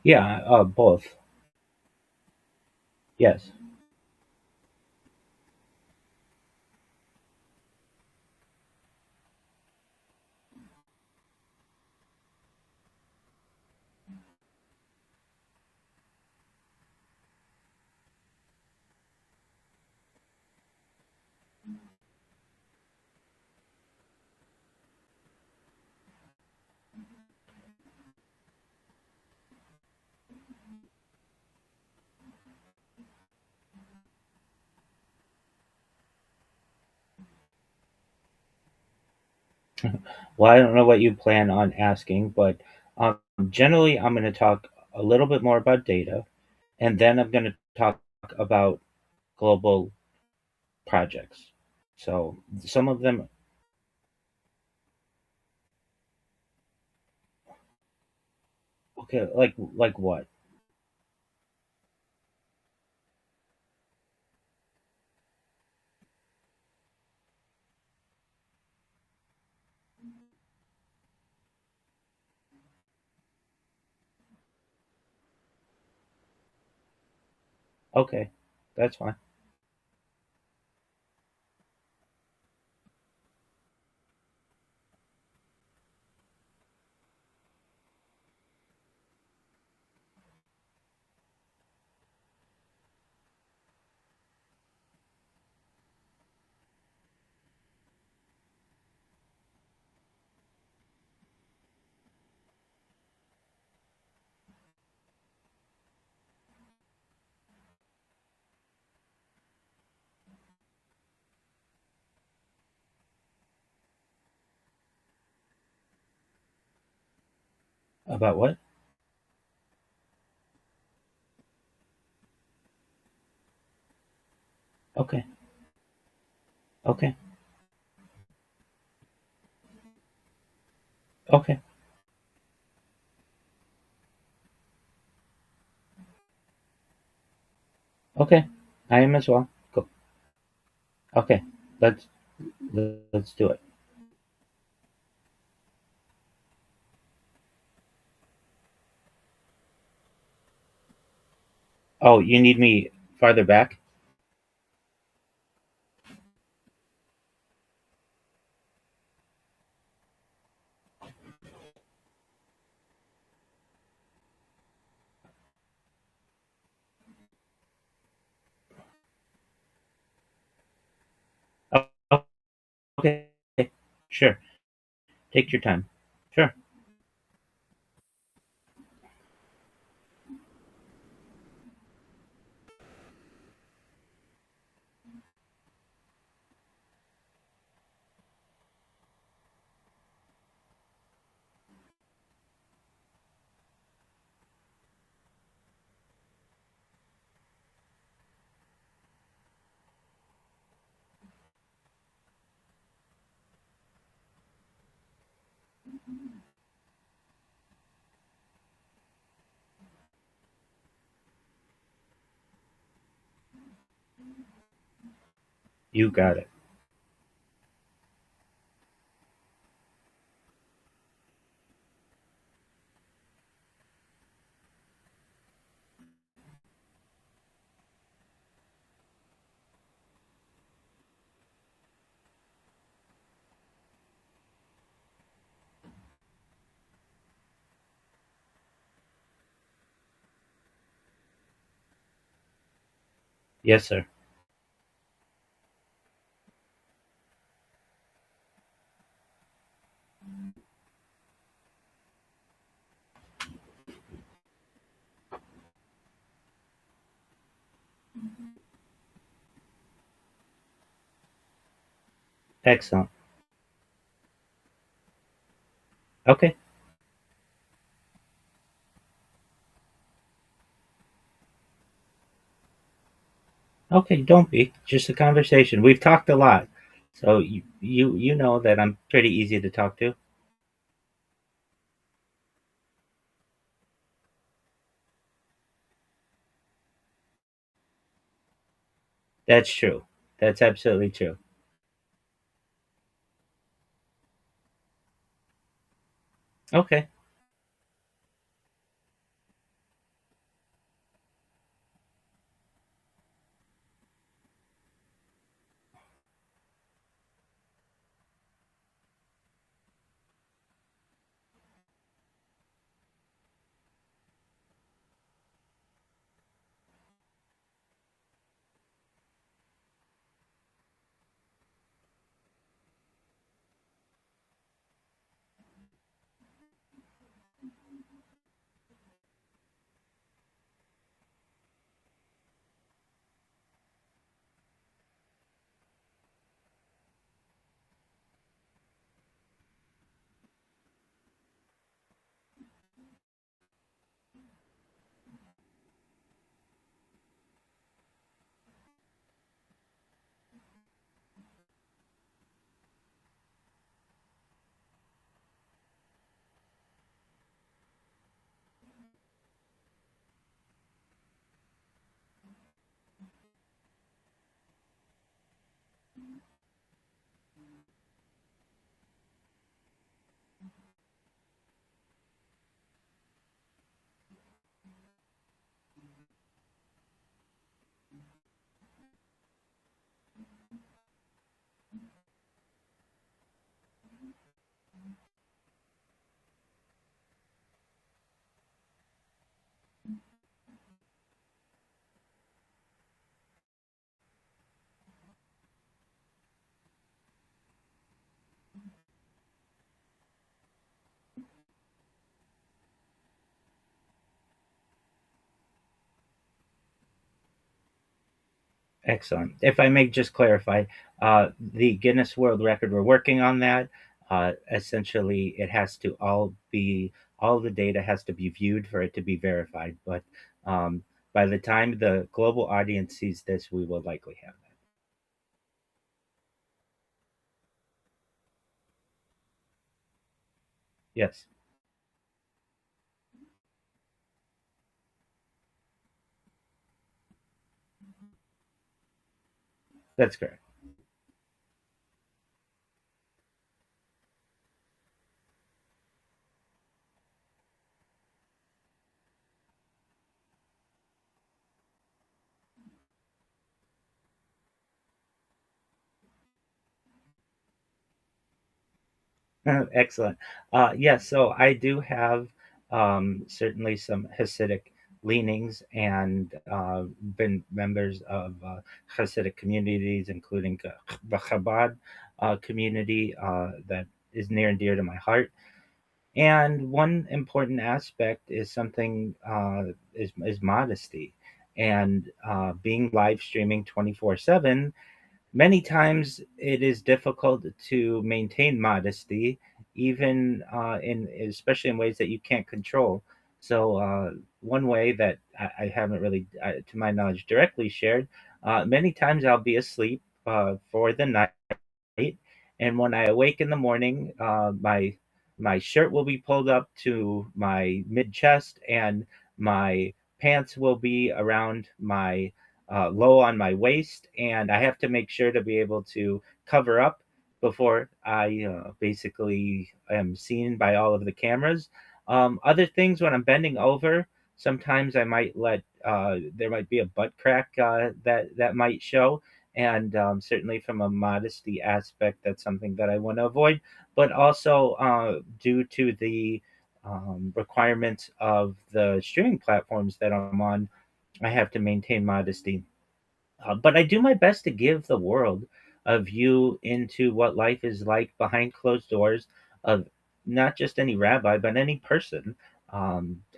Yeah, both. Yes. Well, I don't know what you plan on asking, but generally, I'm going to talk a little bit more about data, and then I'm going to talk about global projects. So some of them, okay, like what? Okay, that's fine. About what? Okay, okay, okay, okay. I am as well. Go. Okay, let's let's do it. Oh, you need me farther back? Oh, okay, sure. Take your time. Sure. You got it. Yes, sir. Excellent. Okay. Okay, don't be. Just a conversation. We've talked a lot. So you know that I'm pretty easy to talk to. That's true. That's absolutely true. Okay. Excellent. If I may just clarify, the Guinness World Record, we're working on that. Essentially, it has to all the data has to be viewed for it to be verified. But um, by the time the global audience sees this, we will likely have that. Yes, that's correct. Excellent. Yes, so I do have certainly some Hasidic leanings and been members of Hasidic communities, including the Chabad community that is near and dear to my heart. And one important aspect is something is modesty, and being live streaming 24/7. Many times it is difficult to maintain modesty, even in especially in ways that you can't control. So one way that I haven't really, to my knowledge, directly shared, many times I'll be asleep for the night, and when I awake in the morning, my shirt will be pulled up to my mid chest, and my pants will be around my low on my waist, and I have to make sure to be able to cover up before I basically am seen by all of the cameras. Other things, when I'm bending over, sometimes I might let there might be a butt crack that might show, and certainly from a modesty aspect, that's something that I want to avoid. But also due to the requirements of the streaming platforms that I'm on, I have to maintain modesty. But I do my best to give the world a view into what life is like behind closed doors of not just any rabbi, but any person.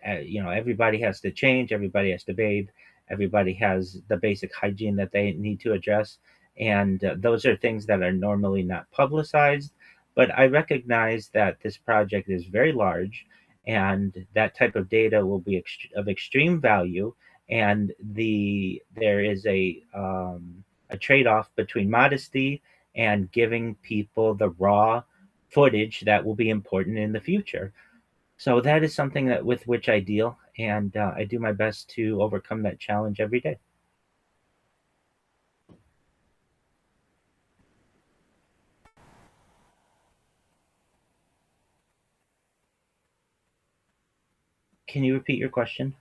Everybody has to change, everybody has to bathe, everybody has the basic hygiene that they need to address. And those are things that are normally not publicized. But I recognize that this project is very large, and that type of data will be of extreme value, and there is a trade off between modesty and giving people the raw footage that will be important in the future. So that is something that with which I deal, and I do my best to overcome that challenge every day. Can you repeat your question?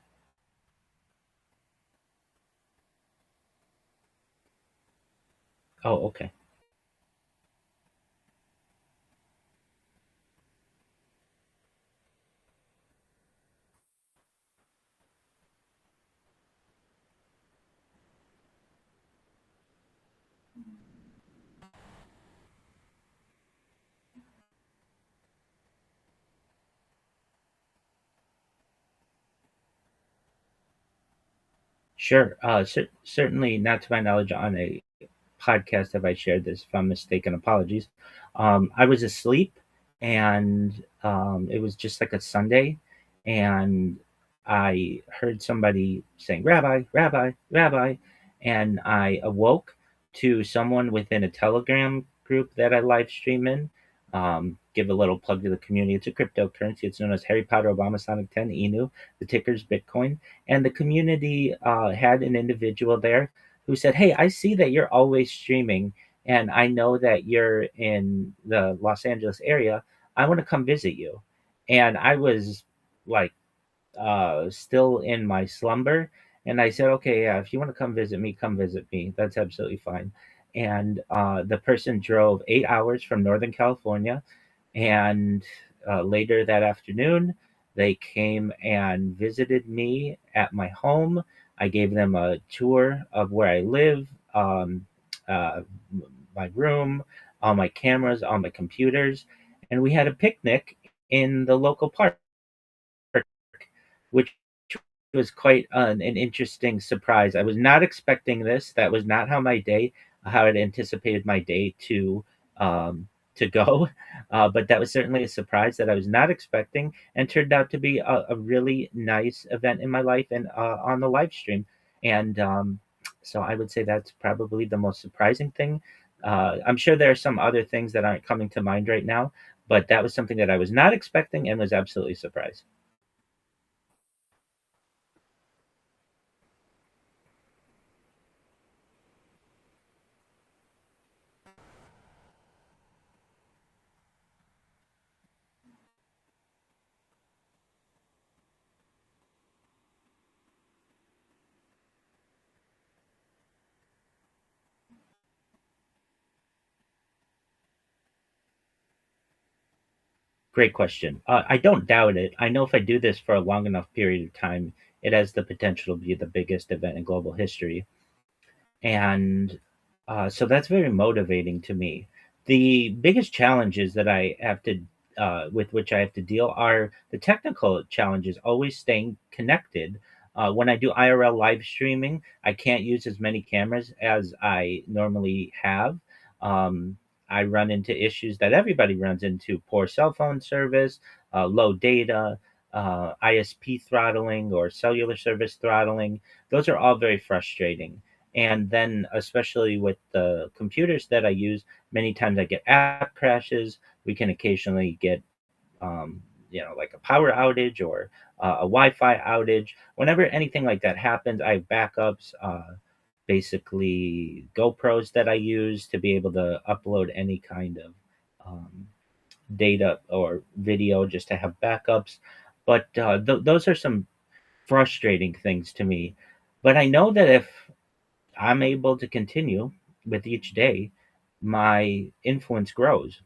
Oh, okay. Sure. Certainly not to my knowledge on a podcast have I shared this. If I'm mistaken, apologies. I was asleep, and it was just like a Sunday, and I heard somebody saying, "Rabbi, Rabbi, Rabbi," and I awoke to someone within a Telegram group that I live stream in. Give a little plug to the community. It's a cryptocurrency. It's known as Harry Potter Obama Sonic 10 Inu. The ticker's Bitcoin. And the community had an individual there who said, "Hey, I see that you're always streaming, and I know that you're in the Los Angeles area. I want to come visit you." And I was like, still in my slumber. And I said, "Okay, yeah, if you want to come visit me. That's absolutely fine." And the person drove 8 hours from Northern California. And later that afternoon, they came and visited me at my home. I gave them a tour of where I live, uh, my room, all my cameras, all my computers. And we had a picnic in the local park, which was quite an interesting surprise. I was not expecting this. That was not how I'd anticipated my day to go. But that was certainly a surprise that I was not expecting, and turned out to be a really nice event in my life and on the live stream. And so I would say that's probably the most surprising thing. I'm sure there are some other things that aren't coming to mind right now, but that was something that I was not expecting and was absolutely surprised. Great question. I don't doubt it. I know if I do this for a long enough period of time, it has the potential to be the biggest event in global history. And so that's very motivating to me. The biggest challenges that I have to with which I have to deal are the technical challenges, always staying connected. When I do IRL live streaming, I can't use as many cameras as I normally have. I run into issues that everybody runs into: poor cell phone service, low data, ISP throttling, or cellular service throttling. Those are all very frustrating. And then, especially with the computers that I use, many times I get app crashes. We can occasionally get, like a power outage or a Wi-Fi outage. Whenever anything like that happens, I have backups, basically GoPros that I use to be able to upload any kind of um, data or video, just to have backups. But those are some frustrating things to me. But I know that if I'm able to continue with each day, my influence grows.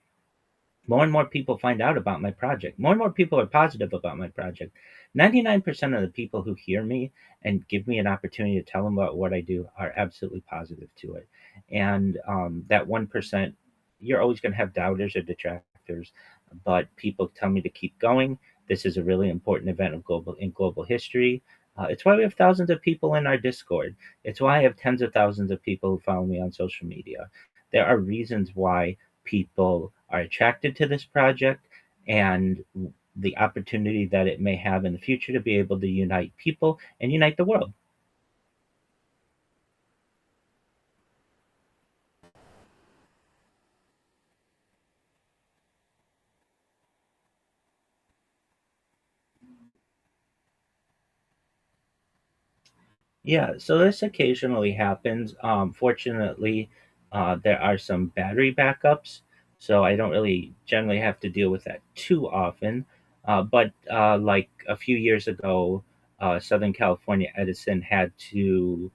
More and more people find out about my project. More and more people are positive about my project. 99% of the people who hear me and give me an opportunity to tell them about what I do are absolutely positive to it. And that 1%, you're always going to have doubters or detractors, but people tell me to keep going. This is a really important event of global history. It's why we have thousands of people in our Discord. It's why I have tens of thousands of people who follow me on social media. There are reasons why people are attracted to this project, and the opportunity that it may have in the future to be able to unite people and unite the world. Yeah, so this occasionally happens. Fortunately, there are some battery backups, so I don't really generally have to deal with that too often. But like a few years ago, Southern California Edison had to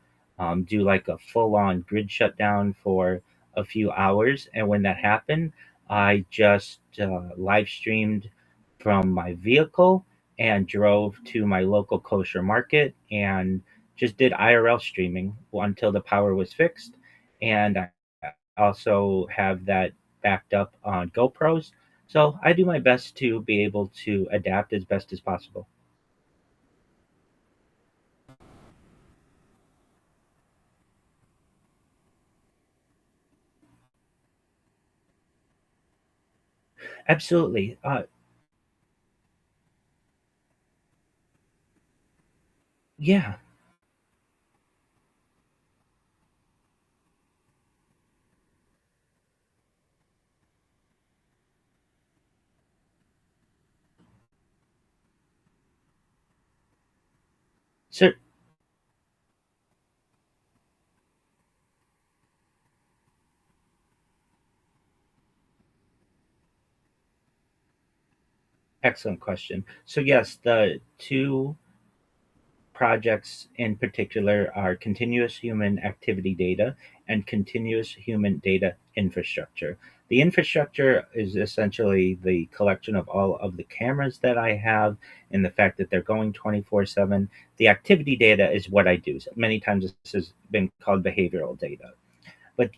do like a full-on grid shutdown for a few hours, and when that happened, I just live streamed from my vehicle and drove to my local kosher market and just did IRL streaming until the power was fixed. And I also have that backed up on GoPros. So I do my best to be able to adapt as best as possible. Absolutely. Yeah. Sir, excellent question. So yes, the two projects in particular are continuous human activity data and continuous human data infrastructure. The infrastructure is essentially the collection of all of the cameras that I have and the fact that they're going 24/7. The activity data is what I do. So many times this has been called behavioral data. But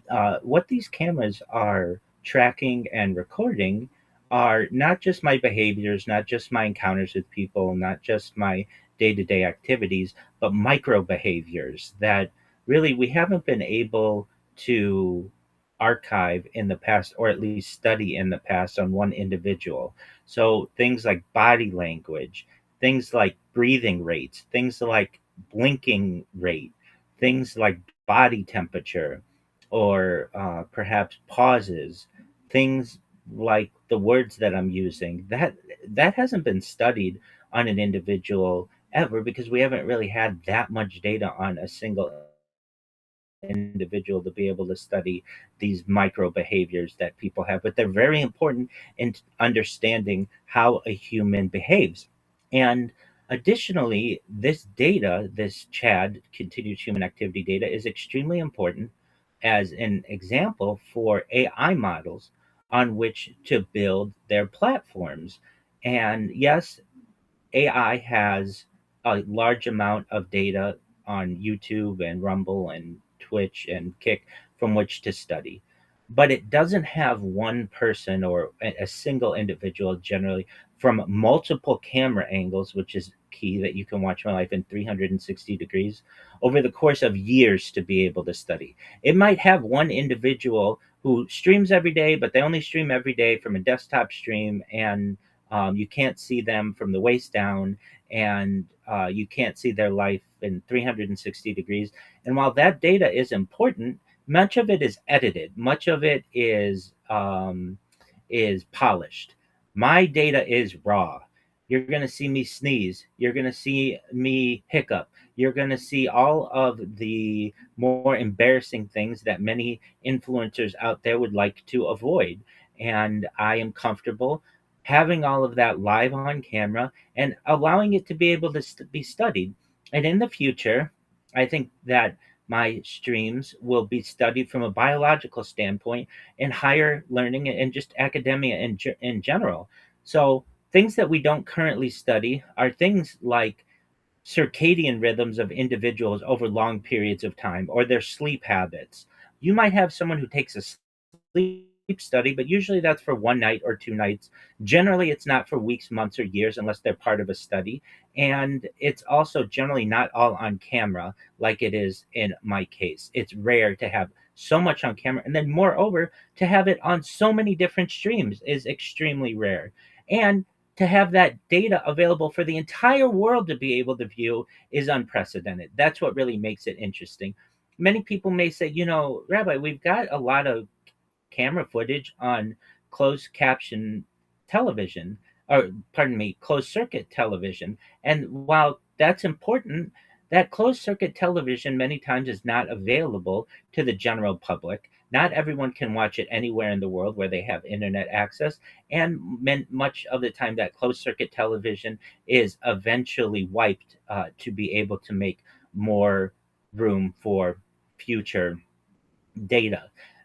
what these cameras are tracking and recording are not just my behaviors, not just my encounters with people, not just my day to day activities, but micro behaviors that really we haven't been able to archive in the past, or at least study in the past on one individual. So things like body language, things like breathing rates, things like blinking rate, things like body temperature, or perhaps pauses, things like the words that I'm using. That hasn't been studied on an individual ever because we haven't really had that much data on a single individual to be able to study these micro behaviors that people have. But they're very important in understanding how a human behaves. And additionally, this data, this CHAD, continuous human activity data, is extremely important as an example for AI models on which to build their platforms. And yes, AI has a large amount of data on YouTube and Rumble and Twitch and Kick from which to study. But it doesn't have one person or a single individual generally from multiple camera angles, which is key that you can watch my life in 360 degrees over the course of years to be able to study. It might have one individual who streams every day, but they only stream every day from a desktop stream, and you can't see them from the waist down, and you can't see their life in 360 degrees. And while that data is important, much of it is edited. Much of it is polished. My data is raw. You're going to see me sneeze. You're going to see me hiccup. You're going to see all of the more embarrassing things that many influencers out there would like to avoid. And I am comfortable having all of that live on camera and allowing it to be able to be studied. And in the future, I think that my streams will be studied from a biological standpoint in higher learning and just academia in general. So, things that we don't currently study are things like circadian rhythms of individuals over long periods of time or their sleep habits. You might have someone who takes a sleep study, but usually that's for one night or two nights. Generally, it's not for weeks, months, or years unless they're part of a study. And it's also generally not all on camera like it is in my case. It's rare to have so much on camera. And then, moreover, to have it on so many different streams is extremely rare. And to have that data available for the entire world to be able to view is unprecedented. That's what really makes it interesting. Many people may say, Rabbi, we've got a lot of camera footage on closed caption television, or pardon me, closed circuit television. And while that's important, that closed circuit television many times is not available to the general public. Not everyone can watch it anywhere in the world where they have internet access, and much of the time that closed circuit television is eventually wiped to be able to make more room for future data.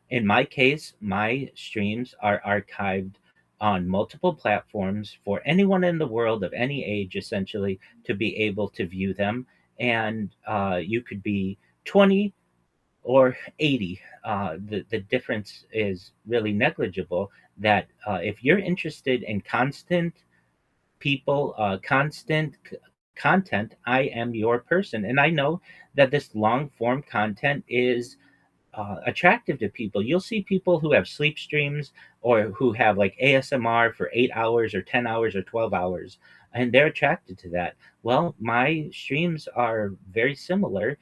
In my case, my streams are archived on multiple platforms for anyone in the world of any age, essentially, to be able to view them. And you could be 20 or 80. The difference is really negligible. That if you're interested in constant people, content, I am your person. And I know that this long form content is attractive to people. You'll see people who have sleep streams or who have like ASMR for 8 hours or 10 hours or 12 hours, and they're attracted to that. Well, my streams are very similar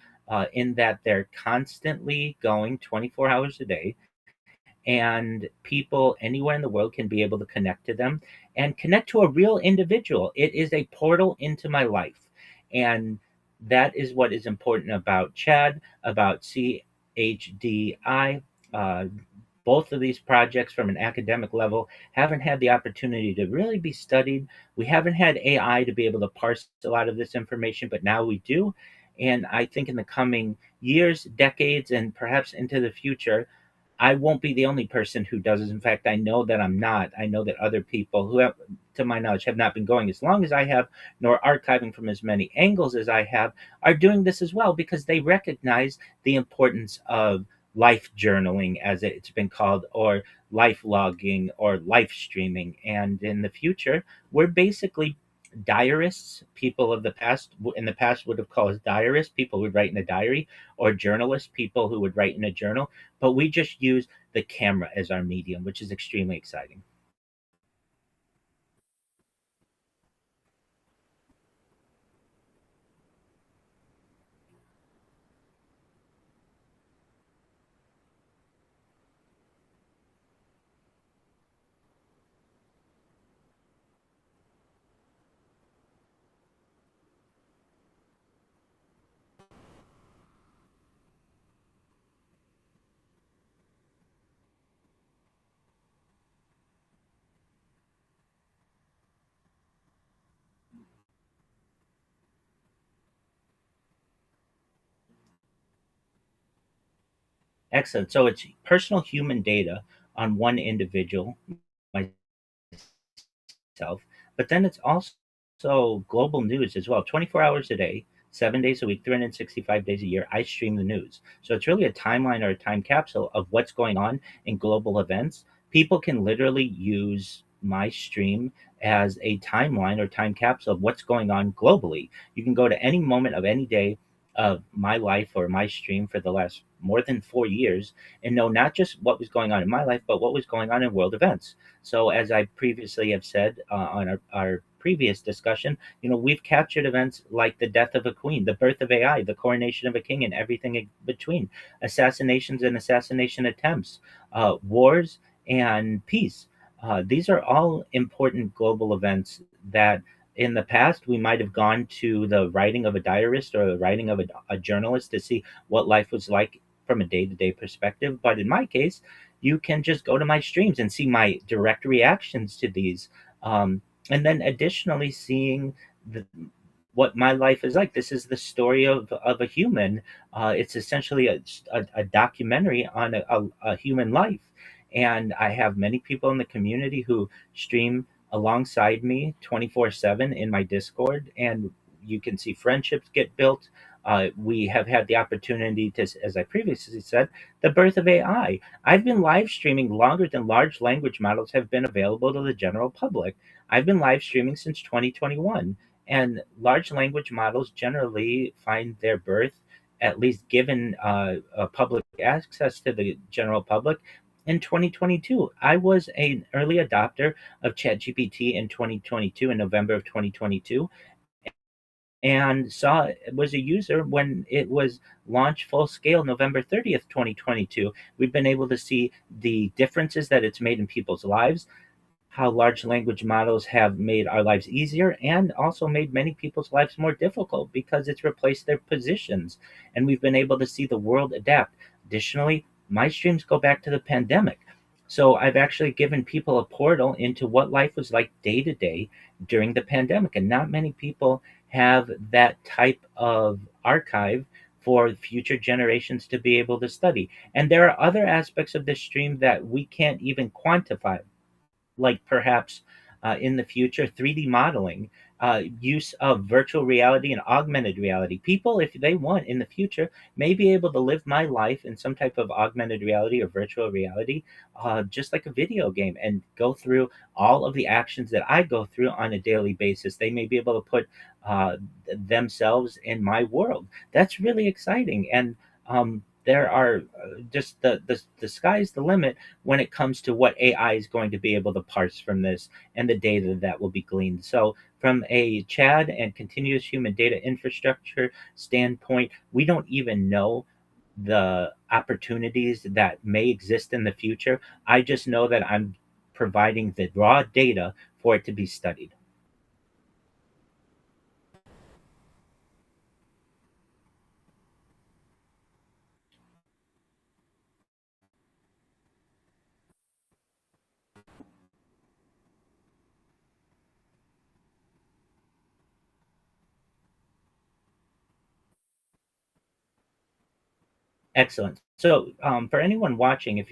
in that they're constantly going 24 hours a day, and people anywhere in the world can be able to connect to them and connect to a real individual. It is a portal into my life. And that is what is important about Chad, about CHDI. Uh, both of these projects, from an academic level, haven't had the opportunity to really be studied. We haven't had AI to be able to parse a lot of this information, but now we do. And I think in the coming years, decades, and perhaps into the future, I won't be the only person who does this. In fact, I know that I'm not. I know that other people who have, to my knowledge, have not been going as long as I have, nor archiving from as many angles as I have, are doing this as well because they recognize the importance of life journaling, as it's been called, or life logging, or life streaming. And in the future, we're basically diarists. People of the past, in the past, would have called us diarists. People would write in a diary, or journalists, people who would write in a journal. But we just use the camera as our medium, which is extremely exciting. Excellent. So it's personal human data on one individual, myself, but then it's also global news as well. 24 hours a day, 7 days a week, 365 days a year, I stream the news. So it's really a timeline or a time capsule of what's going on in global events. People can literally use my stream as a timeline or time capsule of what's going on globally. You can go to any moment of any day of my life or my stream for the last more than 4 years and know not just what was going on in my life, but what was going on in world events. So, as I previously have said on our previous discussion, we've captured events like the death of a queen, the birth of AI, the coronation of a king, and everything in between, assassinations and assassination attempts, wars and peace. These are all important global events that in the past we might have gone to the writing of a diarist or the writing of a journalist to see what life was like from a day-to-day perspective. But in my case, you can just go to my streams and see my direct reactions to these. And then additionally seeing the, what my life is like. This is the story of a human. It's essentially a documentary on a human life. And I have many people in the community who stream alongside me 24/7 in my Discord. And you can see friendships get built. We have had the opportunity to, as I previously said, the birth of AI. I've been live streaming longer than large language models have been available to the general public. I've been live streaming since 2021, and large language models generally find their birth, at least given public access to the general public, in 2022. I was an early adopter of ChatGPT in 2022, in November of 2022, and was a user when it was launched full scale November 30th, 2022. We've been able to see the differences that it's made in people's lives, how large language models have made our lives easier and also made many people's lives more difficult because it's replaced their positions, and we've been able to see the world adapt. Additionally, my streams go back to the pandemic. So I've actually given people a portal into what life was like day to day during the pandemic, and not many people have that type of archive for future generations to be able to study. And there are other aspects of this stream that we can't even quantify, like perhaps in the future 3D modeling, use of virtual reality and augmented reality. People, if they want in the future, may be able to live my life in some type of augmented reality or virtual reality, just like a video game, and go through all of the actions that I go through on a daily basis. They may be able to put themselves in my world. That's really exciting. And there are just the sky's the limit when it comes to what AI is going to be able to parse from this and the data that will be gleaned. So, from a CHAD and continuous human data infrastructure standpoint, we don't even know the opportunities that may exist in the future. I just know that I'm providing the raw data for it to be studied. Excellent. So, for anyone watching, if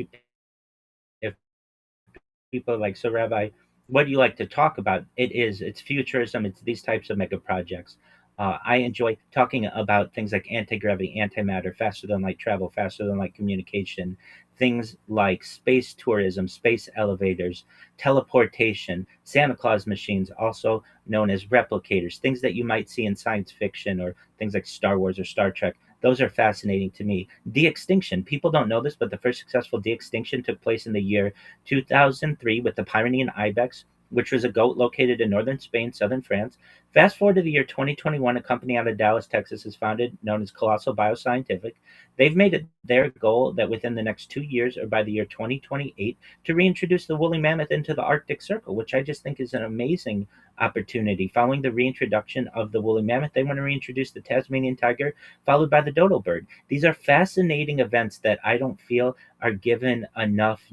people like, so Rabbi, what do you like to talk about? It's futurism. It's these types of mega projects. I enjoy talking about things like anti-gravity, antimatter, faster than light travel, faster than light communication, things like space tourism, space elevators, teleportation, Santa Claus machines, also known as replicators, things that you might see in science fiction or things like Star Wars or Star Trek. Those are fascinating to me. De-extinction. People don't know this, but the first successful de-extinction took place in the year 2003 with the Pyrenean ibex, which was a goat located in northern Spain, southern France. Fast forward to the year 2021, a company out of Dallas, Texas is founded known as Colossal Bioscientific. They've made it their goal that within the next 2 years, or by the year 2028, to reintroduce the woolly mammoth into the Arctic Circle, which I just think is an amazing opportunity. Following the reintroduction of the woolly mammoth, they want to reintroduce the Tasmanian tiger, followed by the dodo bird. These are fascinating events that I don't feel are given enough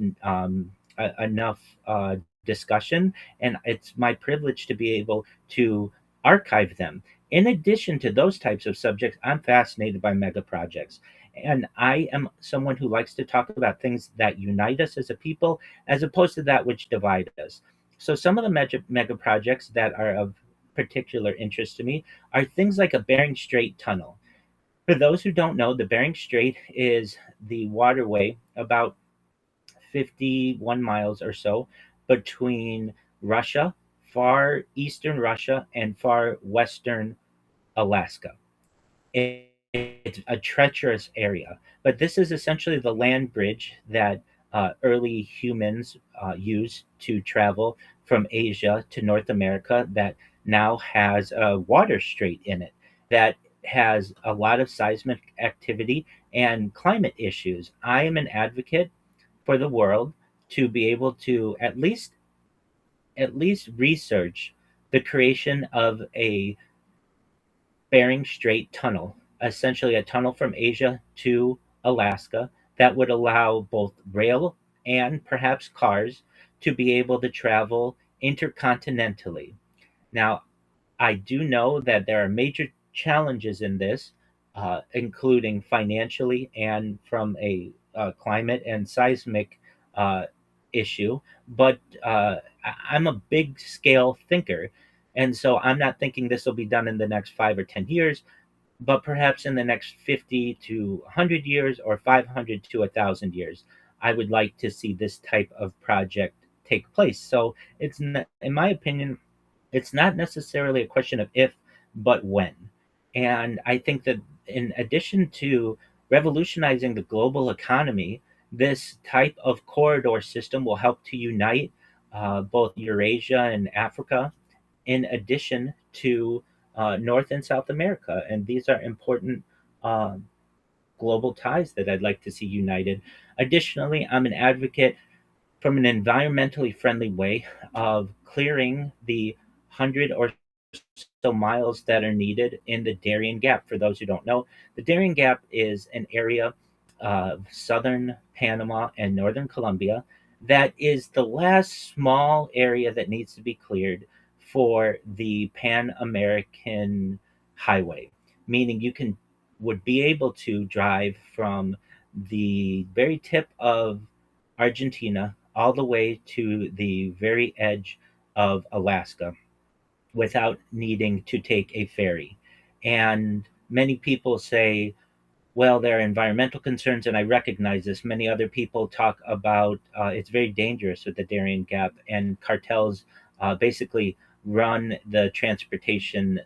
discussion, and it's my privilege to be able to archive them. In addition to those types of subjects, I'm fascinated by mega projects. And I am someone who likes to talk about things that unite us as a people as opposed to that which divide us. So, some of the mega projects that are of particular interest to me are things like a Bering Strait tunnel. For those who don't know, the Bering Strait is the waterway about 51 miles or so between Russia, far eastern Russia, and far western Alaska. It's a treacherous area, but this is essentially the land bridge that early humans used to travel from Asia to North America, that now has a water strait in it that has a lot of seismic activity and climate issues. I am an advocate for the world to be able to at least research the creation of a Bering Strait tunnel, essentially a tunnel from Asia to Alaska that would allow both rail and perhaps cars to be able to travel intercontinentally. Now, I do know that there are major challenges in this, including financially and from a climate and seismic uh, issue. But I'm a big scale thinker. And so I'm not thinking this will be done in the next 5 or 10 years, but perhaps in the next 50 to 100 years or 500 to 1,000 years. I would like to see this type of project take place. So it's, in my opinion, it's not necessarily a question of if, but when. And I think that in addition to revolutionizing the global economy, this type of corridor system will help to unite both Eurasia and Africa, in addition to North and South America. And these are important uh, global ties that I'd like to see united. Additionally, I'm an advocate from an environmentally friendly way of clearing the 100 or so miles that are needed in the Darien Gap. For those who don't know, the Darien Gap is an area of southern Panama and northern Colombia that is the last small area that needs to be cleared for the Pan American Highway, meaning you can would be able to drive from the very tip of Argentina all the way to the very edge of Alaska without needing to take a ferry. And many people say, well, there are environmental concerns, and I recognize this. Many other people talk about it's very dangerous with the Darien Gap, and cartels basically run the transportation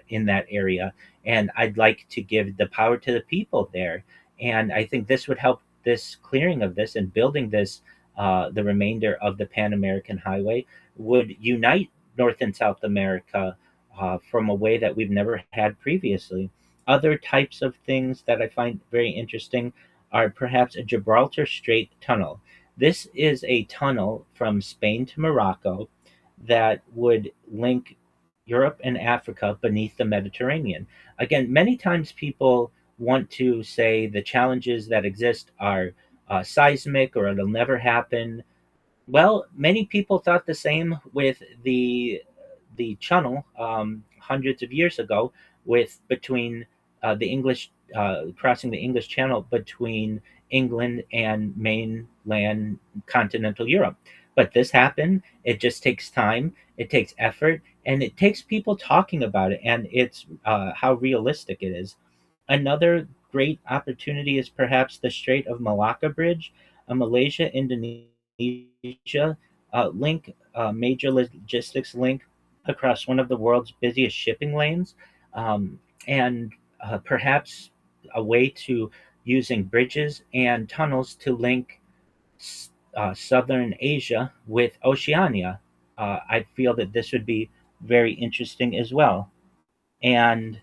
in that area. And I'd like to give the power to the people there. And I think this would help this clearing of this and building this, the remainder of the Pan American Highway would unite North and South America from a way that we've never had previously. Other types of things that I find very interesting are perhaps a Gibraltar Strait tunnel. This is a tunnel from Spain to Morocco that would link Europe and Africa beneath the Mediterranean. Again, many times people want to say the challenges that exist are seismic or it'll never happen. Well, many people thought the same with the channel hundreds of years ago, with between the English crossing the English Channel between England and mainland continental Europe. But this happened. It just takes time. It takes effort, and it takes people talking about it. And it's how realistic it is. Another great opportunity is perhaps the Strait of Malacca Bridge, a Malaysia Indonesia link, major logistics link across one of the world's busiest shipping lanes, and perhaps a way to using bridges and tunnels to link southern Asia with Oceania. I feel that this would be very interesting as well. And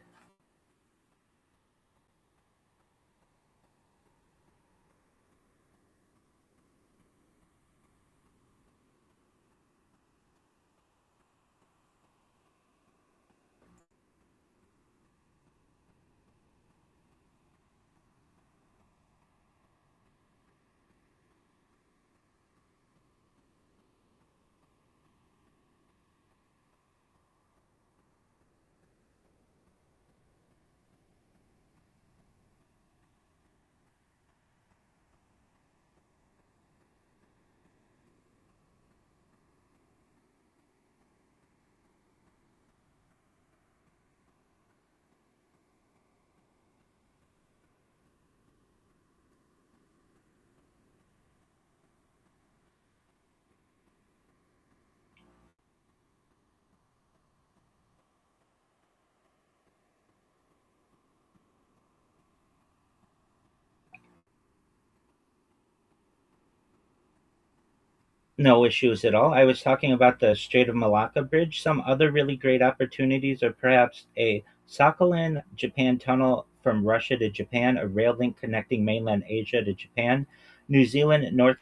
no issues at all. I was talking about the Strait of Malacca Bridge. Some other really great opportunities are perhaps a Sakhalin Japan tunnel from Russia to Japan, a rail link connecting mainland Asia to Japan, New Zealand North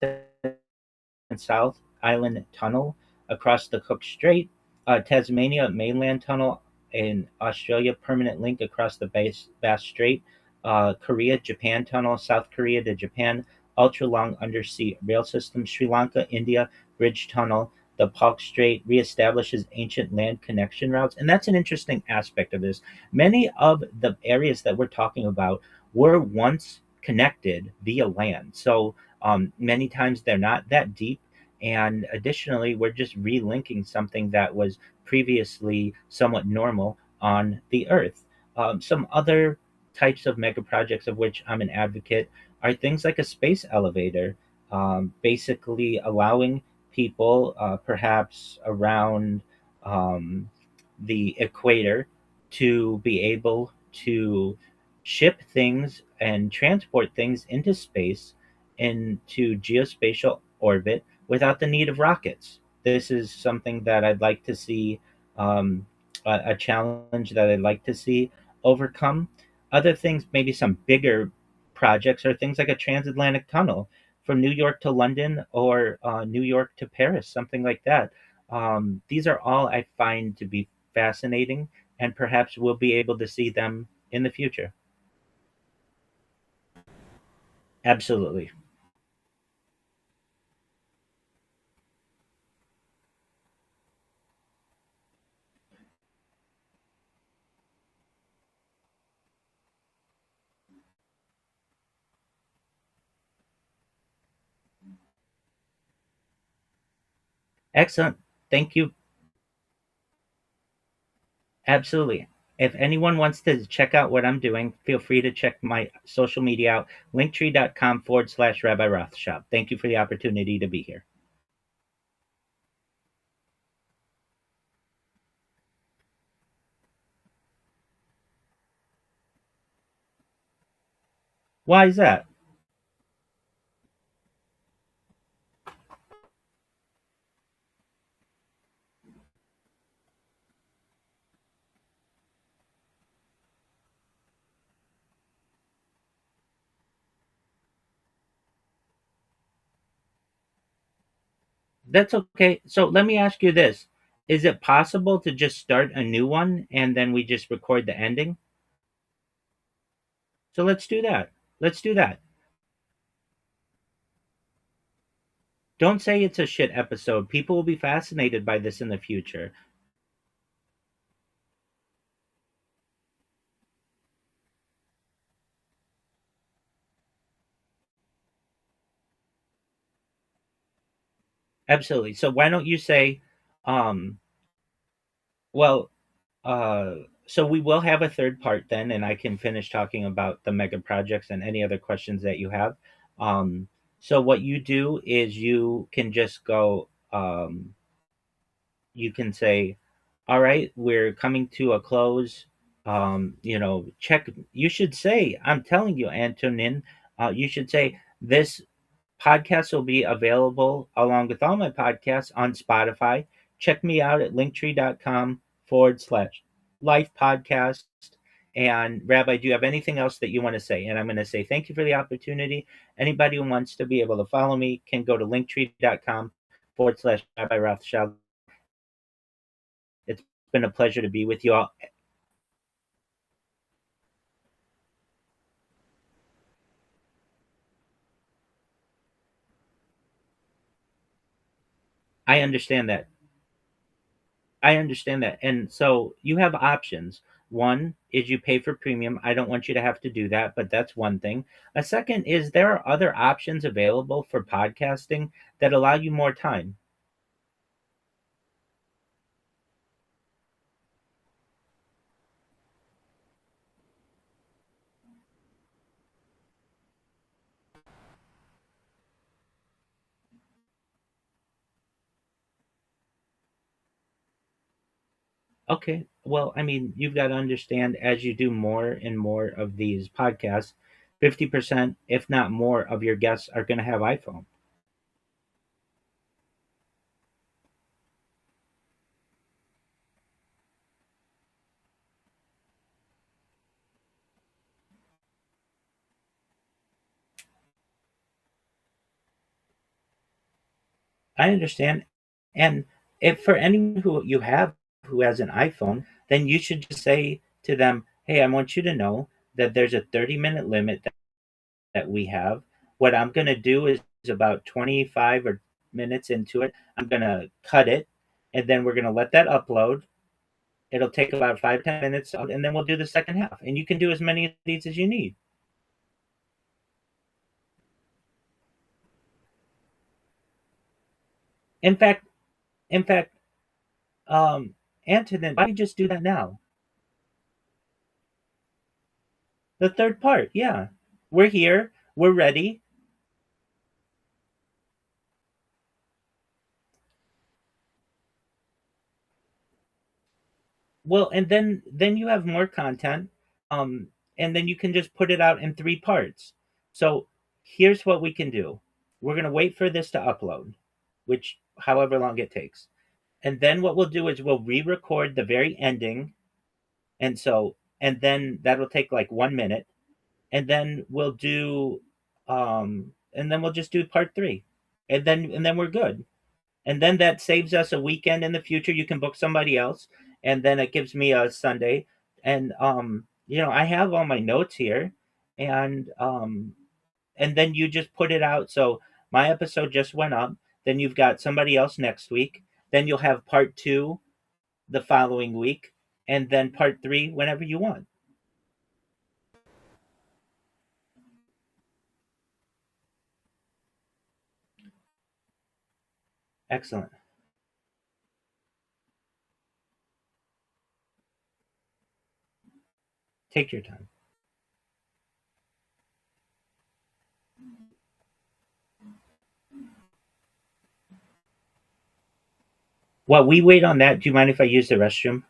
and South Island Tunnel across the Cook Strait, Tasmania Mainland Tunnel in Australia, permanent link across the Bass Strait, Korea Japan Tunnel, South Korea to Japan, ultra long undersea rail system, Sri Lanka, India, bridge tunnel. The Palk Strait reestablishes ancient land connection routes. And that's an interesting aspect of this. Many of the areas that we're talking about were once connected via land. So many times they're not that deep. And additionally, we're just relinking something that was previously somewhat normal on the Earth. Some other types of mega projects of which I'm an advocate are things like a space elevator, basically allowing people, perhaps around um, the equator, to be able to ship things and transport things into space, into geospatial orbit without the need of rockets. This is something that I'd like to see, a challenge that I'd like to see overcome. Other things, maybe some bigger projects, are things like a transatlantic tunnel. from New York to London or New York to Paris, something like that. These are all I find to be fascinating, and perhaps we'll be able to see them in the future. Absolutely. Excellent. Thank you. Absolutely. If anyone wants to check out what I'm doing, feel free to check my social media out, linktree.com/Rabbi Rothschild. Thank you for the opportunity to be here. Why is that? That's okay. So let me ask you this. Is it possible to just start a new one and then we just record the ending? So let's do that. Let's do that. Don't say it's a shit episode. People will be fascinated by this in the future. Absolutely. So why don't you say, um, well, so we will have a third part then, and I can finish talking about the mega projects and any other questions that you have. Um, so what you do is you can just go, you can say, all right, we're coming to a close. Check. You should say, I'm telling you, Antonin, you should say this podcast will be available along with all my podcasts on Spotify. Check me out at linktree.com/life podcast. And Rabbi, do you have anything else that you want to say? And I'm going to say thank you for the opportunity. Anybody who wants to be able to follow me can go to linktree.com/Rabbi Rothschild. It's been a pleasure to be with you all. I understand that. I understand that. And so you have options. One is you pay for premium. I don't want you to have to do that, but that's one thing. A second is there are other options available for podcasting that allow you more time. Okay. Well, I mean, you've got to understand as you do more and more of these podcasts, 50%, if not more, of your guests are going to have iPhone. I understand. And if for anyone who you have who has an iPhone, then you should just say to them, hey, I want you to know that there's a 30-minute limit that we have. What I'm going to do is about 25 or minutes into it, I'm going to cut it, and then we're going to let that upload. It'll take about 5-10 minutes, and then we'll do the second half. And you can do as many of these as you need. In fact, in fact, Antonin, why don't you just do that now? The third part, yeah. We're here. We're ready. Well, and then you have more content, and then you can just put it out in three parts. So here's what we can do. We're gonna wait for this to upload, which however long it takes. And then what we'll do is we'll re-record the very ending, and then that'll take like 1 minute, and then we'll do and then we'll just do part 3, and then we're good. And then that saves us a weekend in the future. You can book somebody else, and then it gives me a Sunday. And I have all my notes here, and then you just put it out. So my episode just went up. Then you've got somebody else next week. Then you'll have part 2 the following week, and then part 3 whenever you want. Excellent. Take your time. While we wait on that, do you mind if I use the restroom?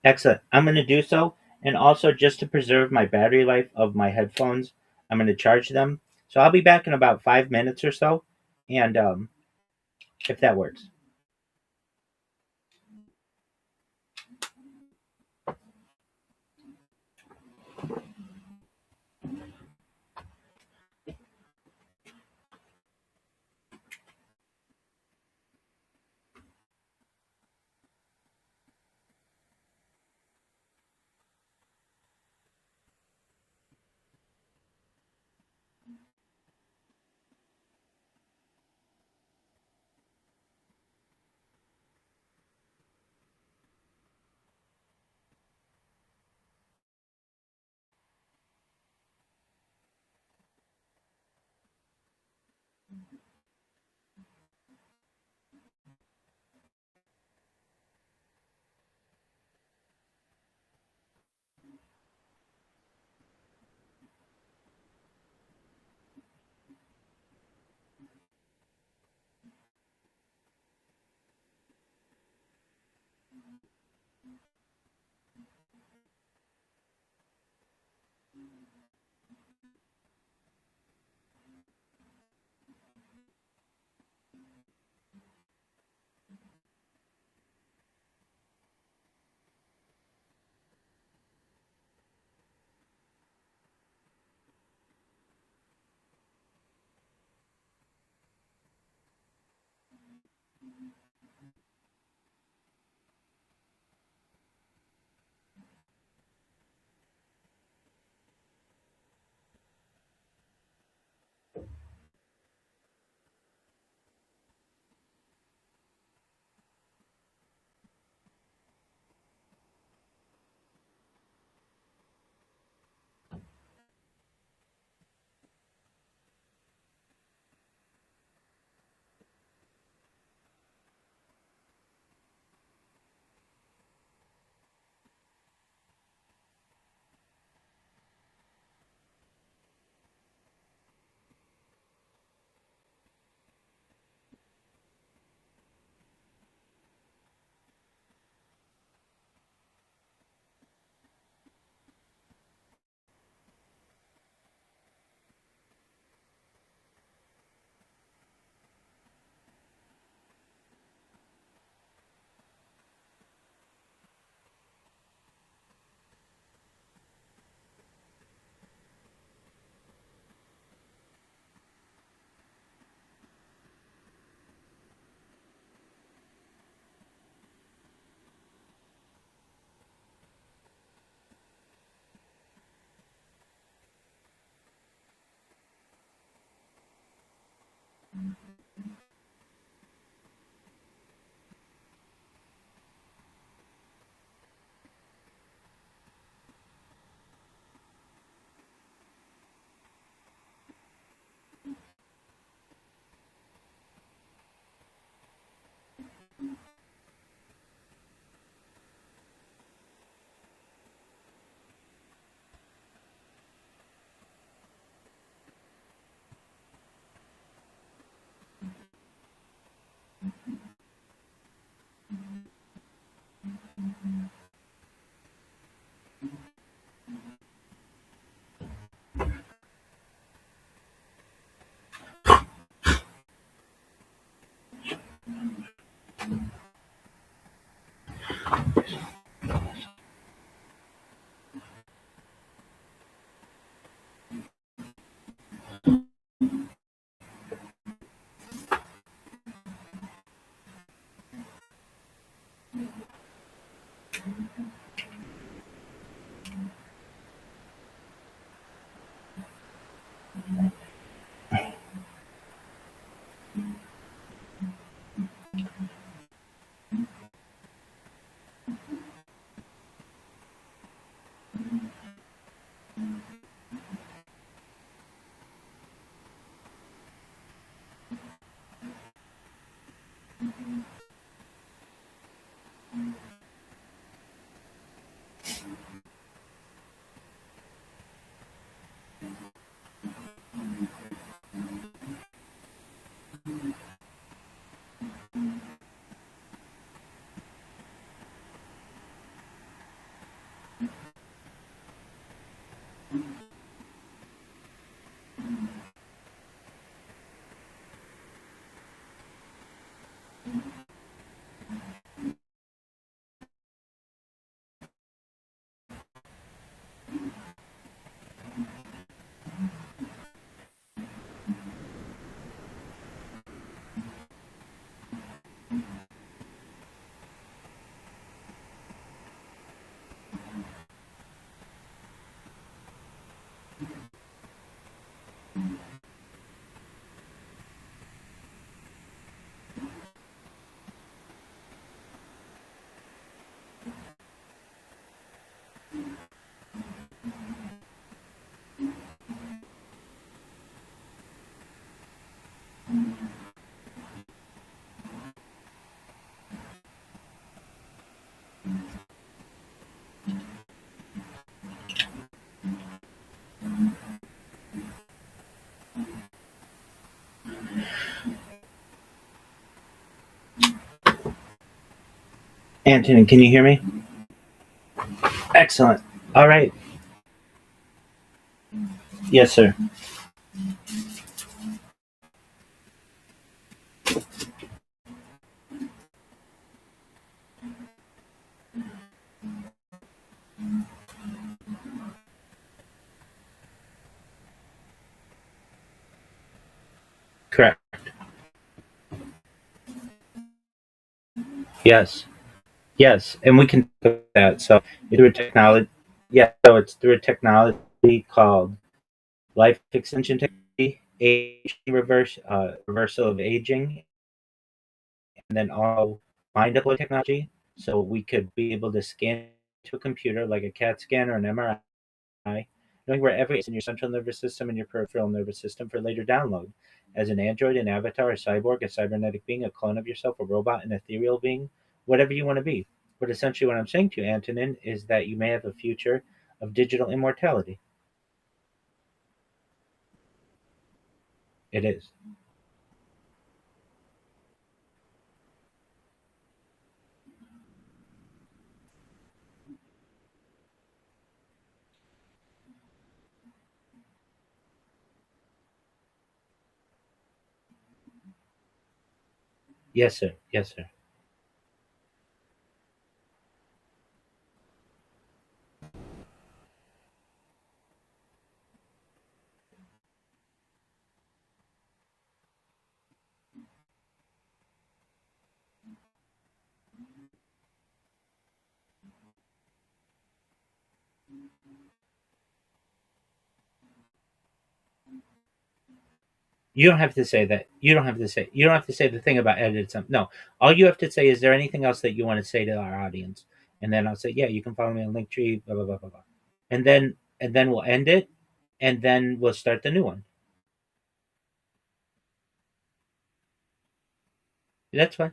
Excellent. I'm going to do so. And also, just to preserve my battery life of my headphones, I'm going to charge them. So I'll be back in about 5 minutes or so. And if that works. Anthony, can you hear me? Excellent. All right. Yes, sir. Correct. Yes. Yes, and we can do that. So it's through a technology. Yeah, so it's through a technology called life extension technology, reversal of aging, and then all mind upload technology. So we could be able to scan to a computer like a CAT scan or an MRI, knowing where every is in your central nervous system and your peripheral nervous system for later download. As an android, an avatar, a cyborg, a cybernetic being, a clone of yourself, a robot, an ethereal being, whatever you want to be. But essentially, what I'm saying to you, Antonin, is that you may have a future of digital immortality. It is. Yes, sir. Yes, sir. You don't have to say that. You don't have to say. You don't have to say the thing about edited something. No, all you have to say is there anything else that you want to say to our audience, and then I'll say, yeah, you can follow me on Linktree, blah blah blah blah blah, and then we'll end it, and then we'll start the new one. That's fine.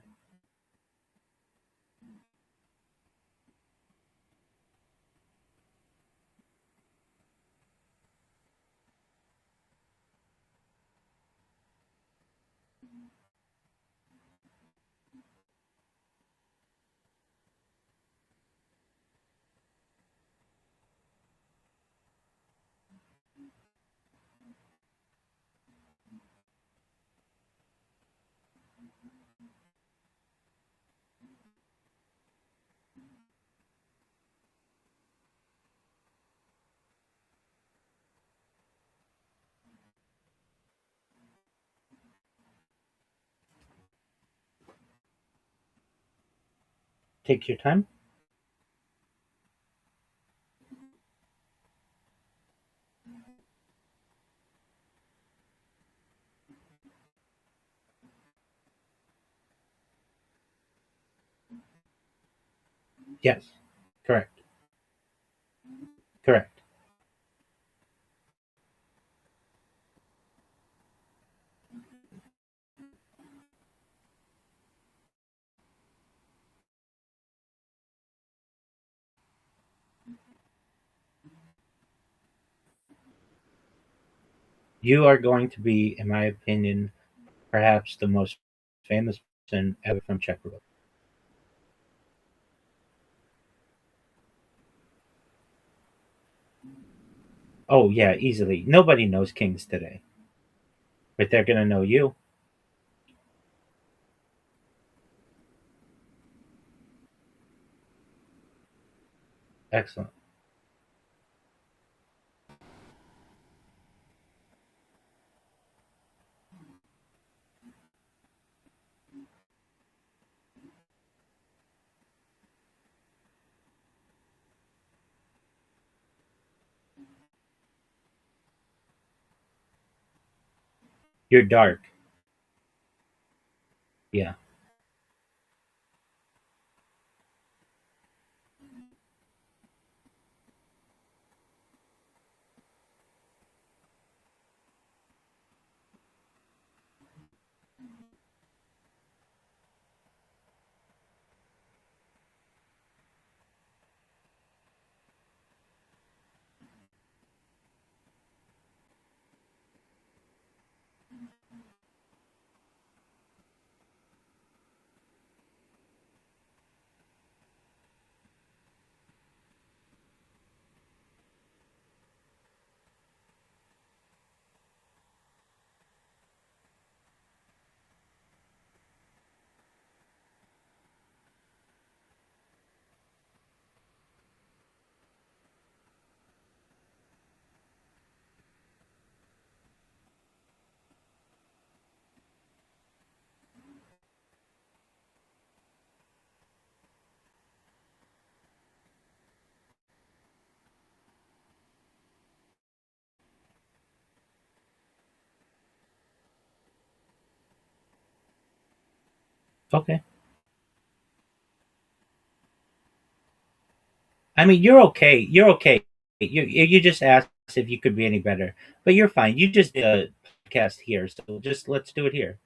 Take your time. Yes, correct. Correct. You are going to be, in my opinion, Perhaps the most famous person ever from Czech Republic. Oh yeah, easily. Nobody knows kings today, but they're gonna know you. Excellent. You're dark. Yeah. Okay. I mean, you're okay. You're okay. You just asked if you could be any better, but you're fine. You just did a podcast here, so just let's do it here.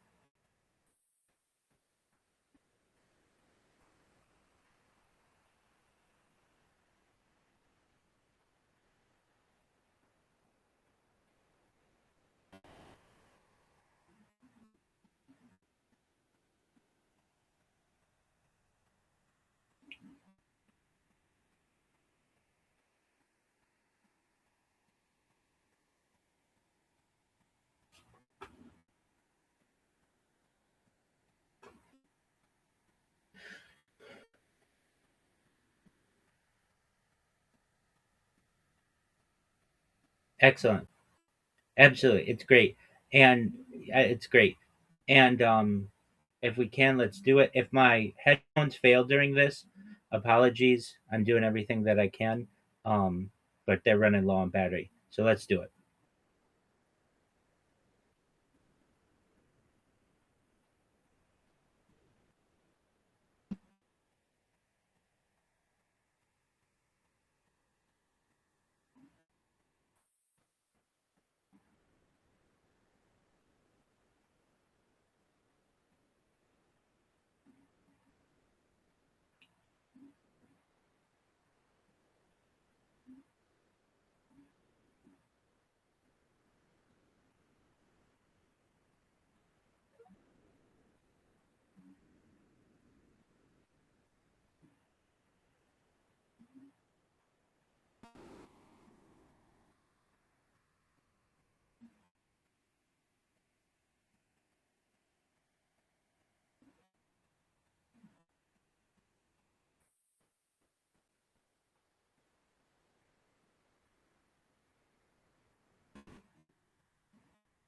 Excellent. Absolutely, it's great, and it's great. And if we can, let's do it. If my headphones fail during this, apologies. I'm doing everything that I can, um, but they're running low on battery. So let's do it.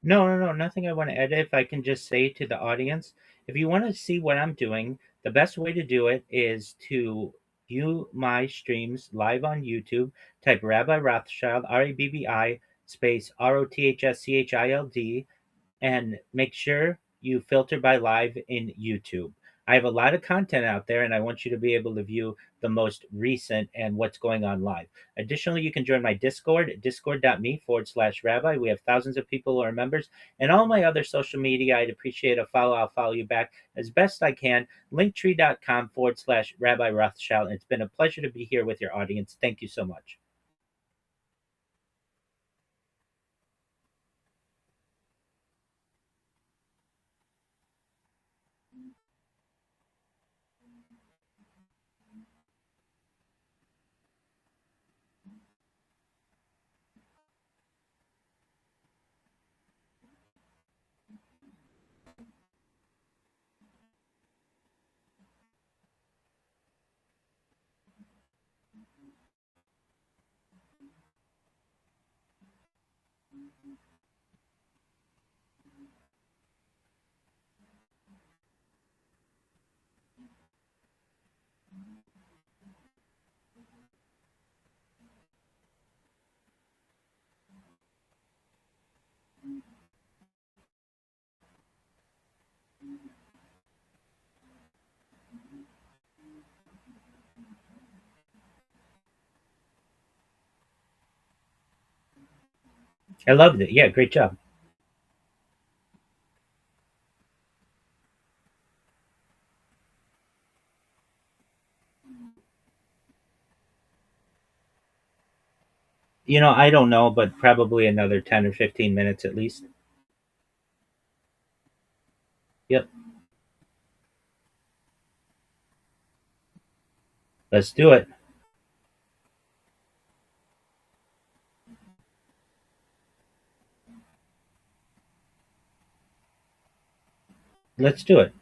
No, no, no, nothing I want to edit. If I can just say to the audience, if you want to see what I'm doing, the best way to do it is to view my streams live on YouTube. Type Rabbi Rothschild, Rabbi space Rothschild, and make sure you filter by live in YouTube. I have a lot of content out there, and I want you to be able to view the most recent and what's going on live. Additionally, you can join my Discord, discord.me/rabbi. We have thousands of people who are members, and all my other social media. I'd appreciate a follow. I'll follow you back as best I can. Linktree.com/Rabbi Rothschild. It's been a pleasure to be here with your audience. Thank you so much. I loved it. Yeah, great job. I don't know, but probably another 10 or 15 minutes at least. Yep. Let's do it. Let's do it.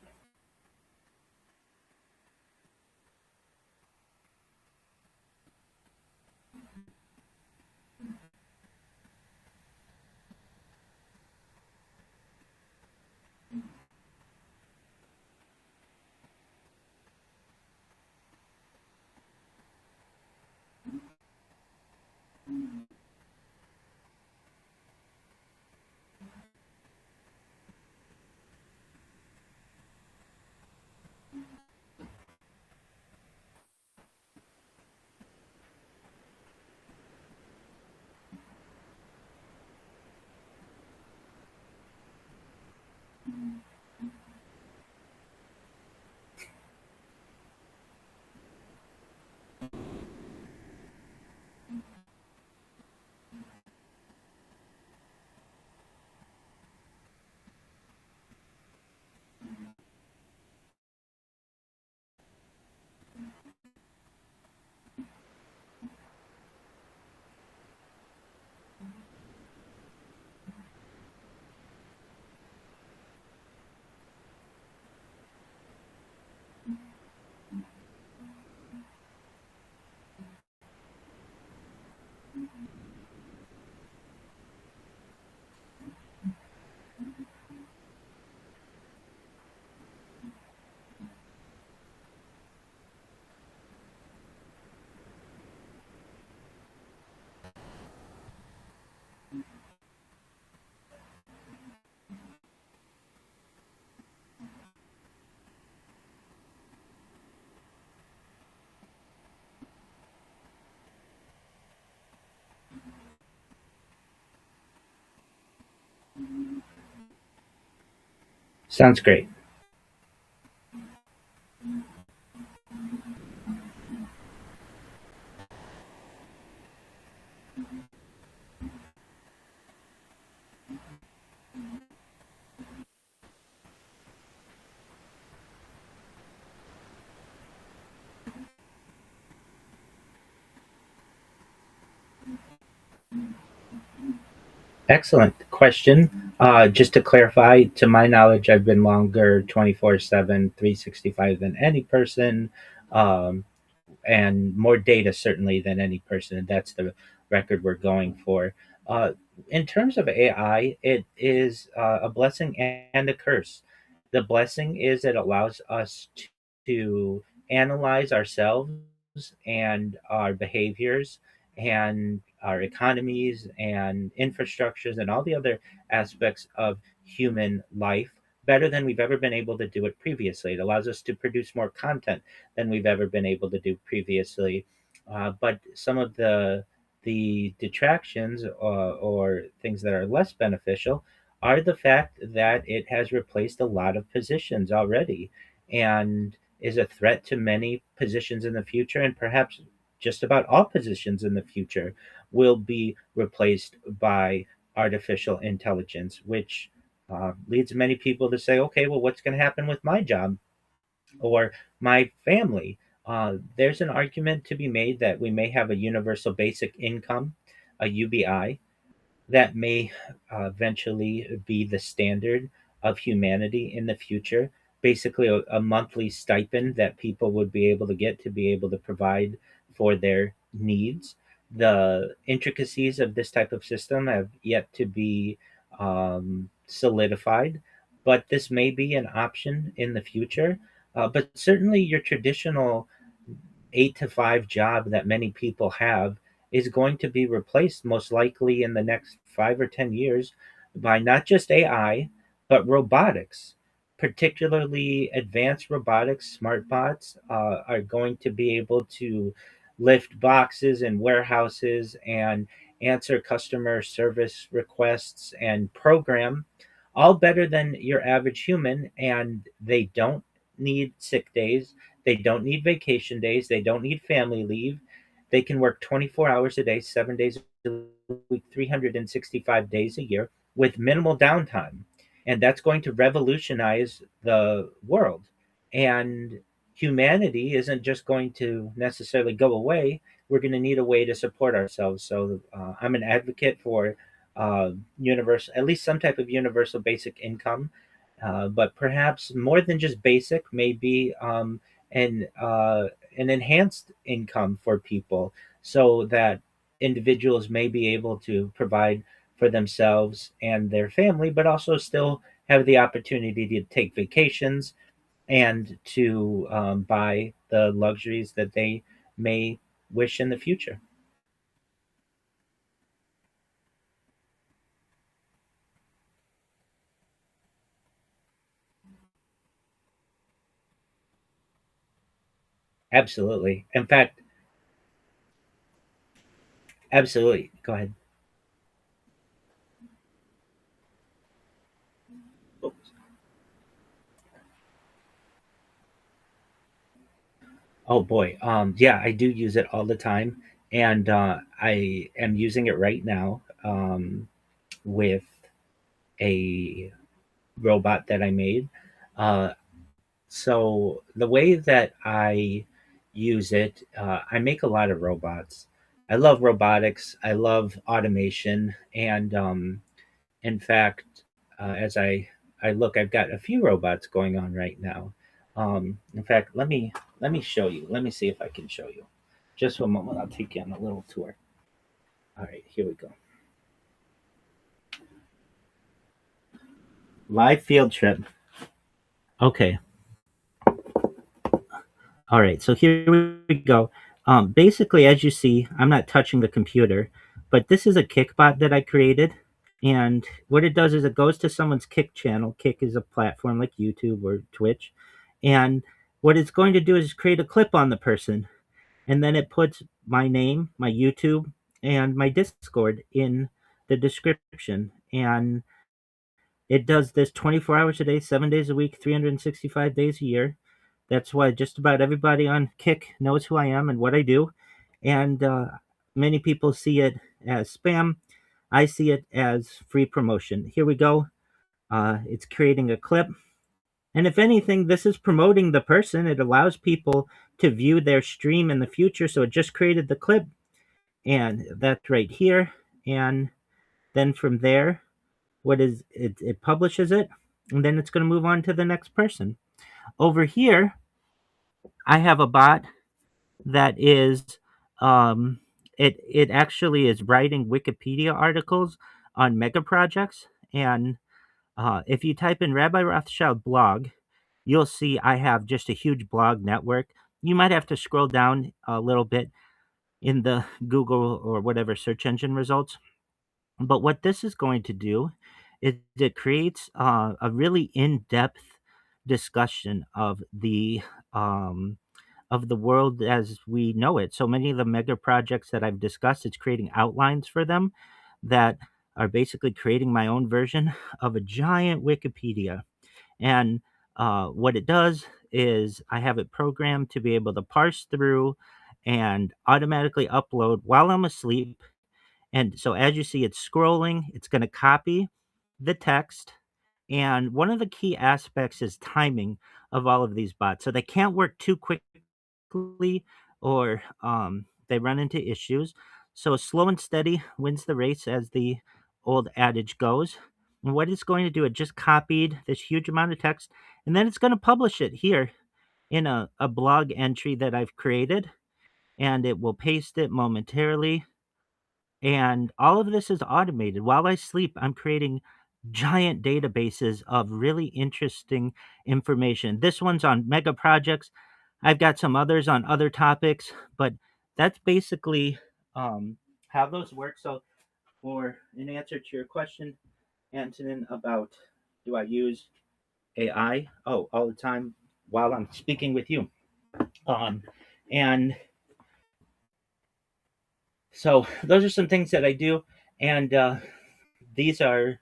Sounds great. Excellent question. Just to clarify, to my knowledge, I've been longer 24/7, 365 than any person, um, and more data certainly than any person. And that's the record we're going for. Uh, in terms of AI, it is a blessing and a curse. The blessing is it allows us to analyze ourselves and our behaviors and our economies and infrastructures and all the other aspects of human life better than we've ever been able to do it previously. It allows us to produce more content than we've ever been able to do previously. But some of the detractions or things that are less beneficial are the fact that it has replaced a lot of positions already and is a threat to many positions in the future, and perhaps just about all positions in the future will be replaced by artificial intelligence, which leads many people to say, okay, well, what's going to happen with my job or my family? There's an argument to be made that we may have a universal basic income, a UBI, that may eventually be the standard of humanity in the future. Basically, a monthly stipend that people would be able to get to be able to provide for their needs. The intricacies of this type of system have yet to be solidified, but this may be an option in the future. But certainly, your traditional 8 to 5 job that many people have is going to be replaced most likely in the next 5 or 10 years by not just AI, but robotics. Particularly advanced robotics, smart bots are going to be able to lift boxes in warehouses and answer customer service requests and program all better than your average human. And they don't need sick days, they don't need vacation days, they don't need family leave. They can work 24 hours a day, 7 days a week, 365 days a year with minimal downtime. And that's going to revolutionize the world. And humanity isn't just going to necessarily go away. We're going to need a way to support ourselves. So I'm an advocate for universal, at least some type of universal basic income, but perhaps more than just basic, maybe an enhanced income for people, so that individuals may be able to provide for themselves and their family, but also still have the opportunity to take vacations and to buy the luxuries that they may wish in the future. Absolutely. In fact, absolutely. Go ahead. Oh boy. Yeah, I do use it all the time, and I am using it right now with a robot that I made. Uh, so the way that I use it, I make a lot of robots. I love robotics. I love automation, and in fact, as I look, I've got a few robots going on right now. In fact, let me show you. Let me see if I can show you. Just for a moment, I'll take you on a little tour. All right, here we go. Live field trip. Okay. All right, so here we go. Basically, as you see, I'm not touching the computer, but this is a Kickbot that I created. And what it does is it goes to someone's Kick channel. Kick is a platform like YouTube or Twitch. And what it's going to do is create a clip on the person. And then it puts my name, my YouTube, and my Discord in the description. And it does this 24 hours a day, 7 days a week, 365 days a year. That's why just about everybody on Kick knows who I am and what I do. And many people see it as spam. I see it as free promotion. Here we go. It's creating a clip. And if anything, this is promoting the person. It allows people to view their stream in the future. So it just created the clip, and that's right here. And then from there, what is it? It publishes it, and then it's going to move on to the next person. Over here, I have a bot that is it actually is writing Wikipedia articles on mega projects. And if you type in Rabbi Rothschild blog, you'll see I have just a huge blog network. You might have to scroll down a little bit in the Google or whatever search engine results. But what this is going to do is it creates a really in-depth discussion of the world as we know it. So many of the mega projects that I've discussed, it's creating outlines for them that are basically creating my own version of a giant Wikipedia. And what it does is I have it programmed to be able to parse through and automatically upload while I'm asleep. And so as you see, it's scrolling, it's going to copy the text. And one of the key aspects is timing of all of these bots. So they can't work too quickly or they run into issues. So slow and steady wins the race, as the old adage goes. And what it's going to do, it just copied this huge amount of text, and then it's going to publish it here in a blog entry that I've created, and it will paste it momentarily. And all of this is automated. While I sleep, I'm creating giant databases of really interesting information. This one's on mega projects. I've got some others on other topics, but that's basically how those work. So, for an answer to your question, Antonin, about do I use AI? Oh, all the time while I'm speaking with you. Um, and so those are some things that I do, and these are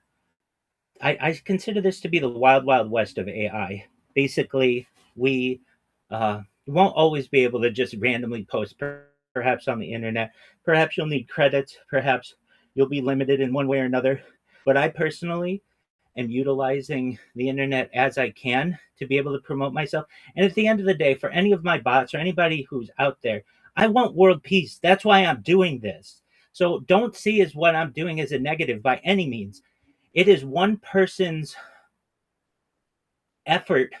I consider this to be the wild, wild west of AI. Basically, we won't always be able to just randomly post, perhaps on the internet. Perhaps you'll need credits. Perhaps you'll be limited in one way or another. But I personally am utilizing the internet as I can to be able to promote myself. And at the end of the day, for any of my bots or anybody who's out there, I want world peace. That's why I'm doing this. So don't see as what I'm doing as a negative by any means. It is one person's effort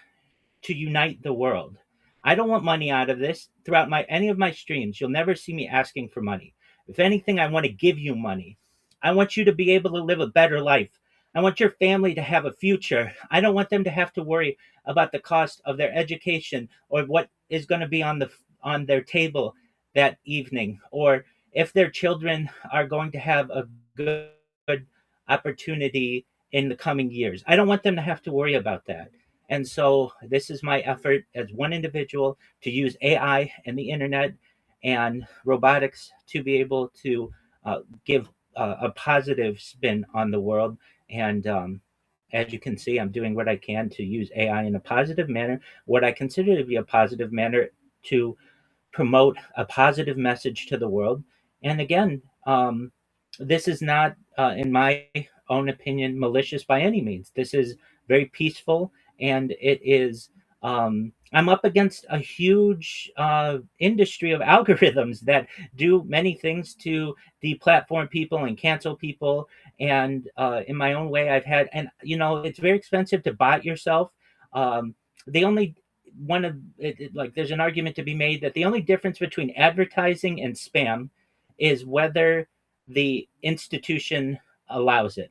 to unite the world. I don't want money out of this. Throughout any of my streams, you'll never see me asking for money. If anything, I want to give you money. I want you to be able to live a better life. I want your family to have a future. I don't want them to have to worry about the cost of their education or what is going to be on their table that evening, or if their children are going to have a good opportunity in the coming years. I don't want them to have to worry about that. And so this is my effort as one individual to use AI and the internet and robotics to be able to give a positive spin on the world. And as you can see, I'm doing what I can to use AI in a positive manner, what I consider to be a positive manner, to promote a positive message to the world. And again, this is not, in my own opinion, malicious by any means. This is very peaceful, and it is. I'm up against a huge industry of algorithms that do many things to deplatform people and cancel people. And in my own way, I've had, and it's very expensive to bot yourself. The only one of like there's an argument to be made that the only difference between advertising and spam is whether the institution allows it.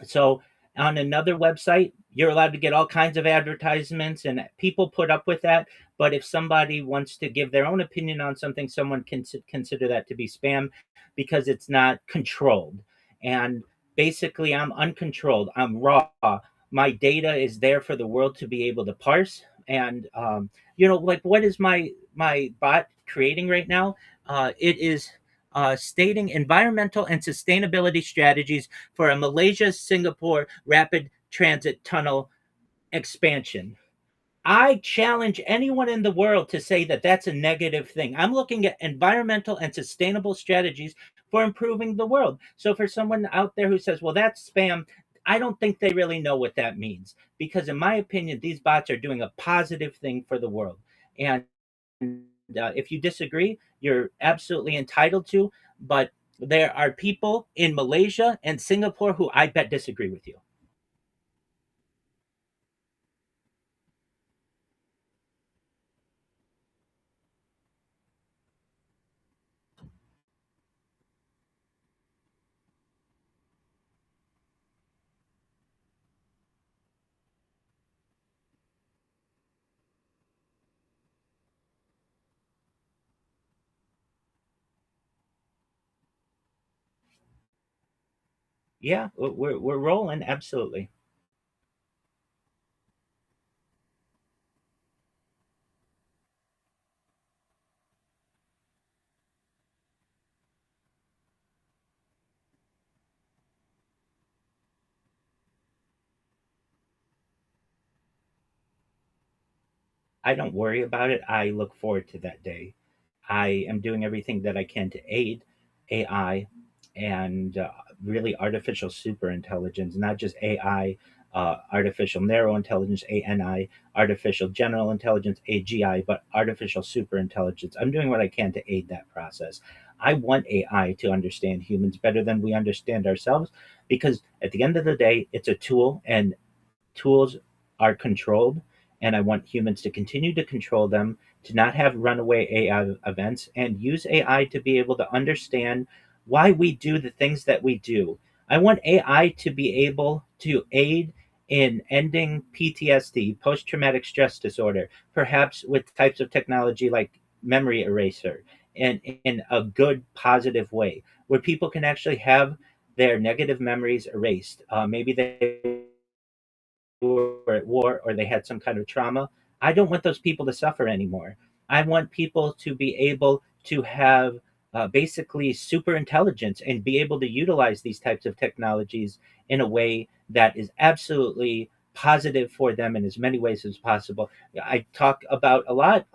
So on another website, you're allowed to get all kinds of advertisements and people put up with that. But if somebody wants to give their own opinion on something, someone can consider that to be spam because it's not controlled. And basically, I'm uncontrolled. I'm raw. My data is there for the world to be able to parse. And like what is my bot creating right now? It is stating environmental and sustainability strategies for a Malaysia Singapore rapid transit tunnel expansion. I challenge anyone in the world to say that that's a negative thing. I'm looking at environmental and sustainable strategies for improving the world. So, for someone out there who says, well, that's spam, I don't think they really know what that means. Because, in my opinion, these bots are doing a positive thing for the world. And if you disagree, you're absolutely entitled to. But there are people in Malaysia and Singapore who I bet disagree with you. Yeah, we're rolling, absolutely. I don't worry about it. I look forward to that day. I am doing everything that I can to aid AI and really artificial super intelligence, not just AI, artificial narrow intelligence, ANI, artificial general intelligence, AGI, but artificial super intelligence. I'm doing what I can to aid that process. I want AI to understand humans better than we understand ourselves because at the end of the day, it's a tool and tools are controlled, and I want humans to continue to control them, to not have runaway AI events, and use AI to be able to understand why we do the things that we do. I want AI to be able to aid in ending PTSD, post traumatic stress disorder, perhaps with types of technology like memory eraser, and in a good, positive way, where people can actually have their negative memories erased. Maybe they were at war or they had some kind of trauma. I don't want those people to suffer anymore. I want people to be able to have basically super intelligence and be able to utilize these types of technologies in a way that is absolutely positive for them in as many ways as possible. I talk about a lot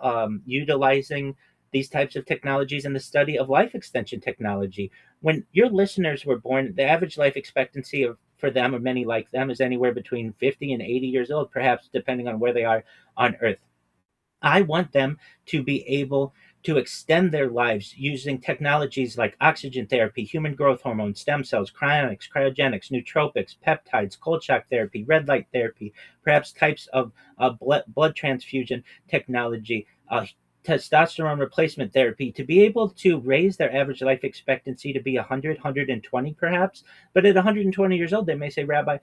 utilizing these types of technologies in the study of life extension technology. When your listeners were born, the average life expectancy of for them or many like them is anywhere between 50 and 80 years old, perhaps depending on where they are on Earth. I want them to be able to extend their lives using technologies like oxygen therapy, human growth hormone, stem cells, cryonics, cryogenics, nootropics, peptides, cold shock therapy, red light therapy, perhaps types of blood transfusion technology, testosterone replacement therapy, to be able to raise their average life expectancy to be 100, 120 perhaps. But at 120 years old, they may say, Rabbi,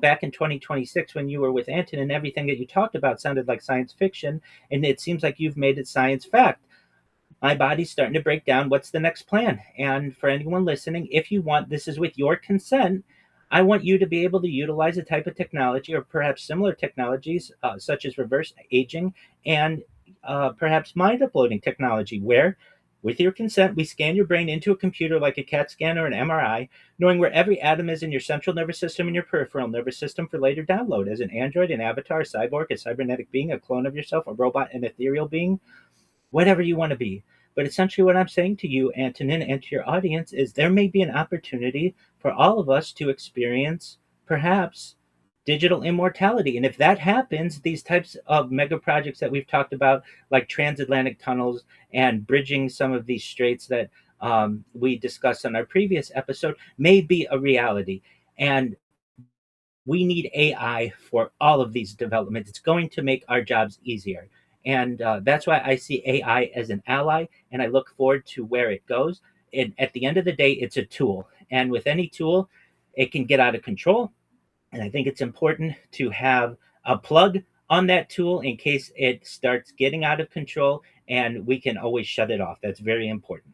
back in 2026 when you were with Anton and everything that you talked about sounded like science fiction, and it seems like you've made it science fact. My body's starting to break down. What's the next plan? And for anyone listening, if you want, this is with your consent, I want you to be able to utilize a type of technology or perhaps similar technologies, such as reverse aging and perhaps mind uploading technology, where, with your consent, we scan your brain into a computer like a CAT scan or an MRI, knowing where every atom is in your central nervous system and your peripheral nervous system for later download as an android, an avatar, a cyborg, a cybernetic being, a clone of yourself, a robot, an ethereal being, whatever you want to be. But essentially, what I'm saying to you, Antonin, and to your audience is there may be an opportunity for all of us to experience perhaps digital immortality. And if that happens, these types of mega projects that we've talked about, like transatlantic tunnels and bridging some of these straits that we discussed on our previous episode, may be a reality. And we need AI for all of these developments. It's going to make our jobs easier. And that's why I see AI as an ally, and I look forward to where it goes. And at the end of the day, it's a tool. And with any tool, it can get out of control. And I think it's important to have a plug on that tool in case it starts getting out of control, and we can always shut it off. That's very important.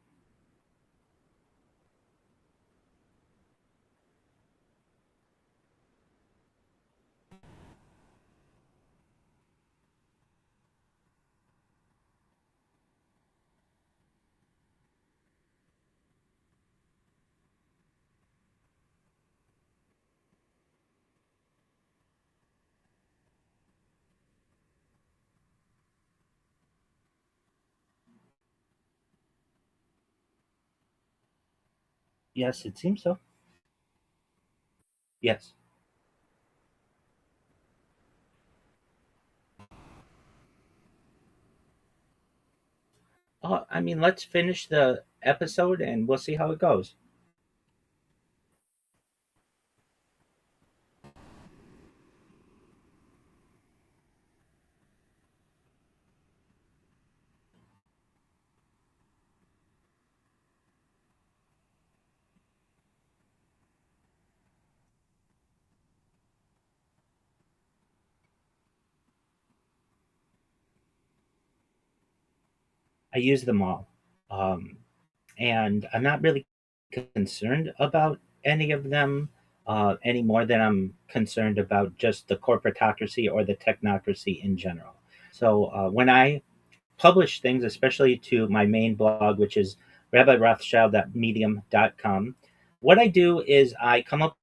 Yes, it seems so. Yes. I mean, let's finish the episode and we'll see how it goes. I use them all. Um, and I'm not really concerned about any of them any more than I'm concerned about just the corporatocracy or the technocracy in general. So when I publish things, especially to my main blog, which is rabbirothschild.medium.com, what I do is I come up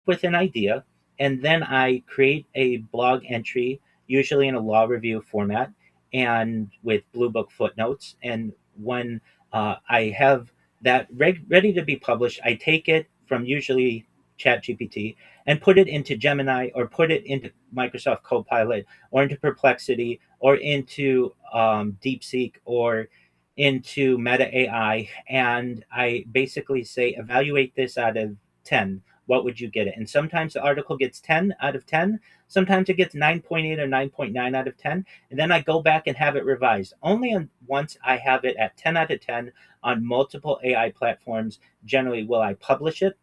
with an idea, and then I create a blog entry, usually in a law review format and with Blue Book footnotes. And when I have that ready to be published, I take it from usually ChatGPT and put it into Gemini or put it into Microsoft Copilot or into Perplexity or into DeepSeek or into Meta AI. And I basically say, evaluate this out of 10 what would you get it? And sometimes the article gets 10 out of 10. Sometimes it gets 9.8 or 9.9 out of 10. And then I go back and have it revised. Once I have it at 10 out of 10 on multiple AI platforms, generally will I publish it.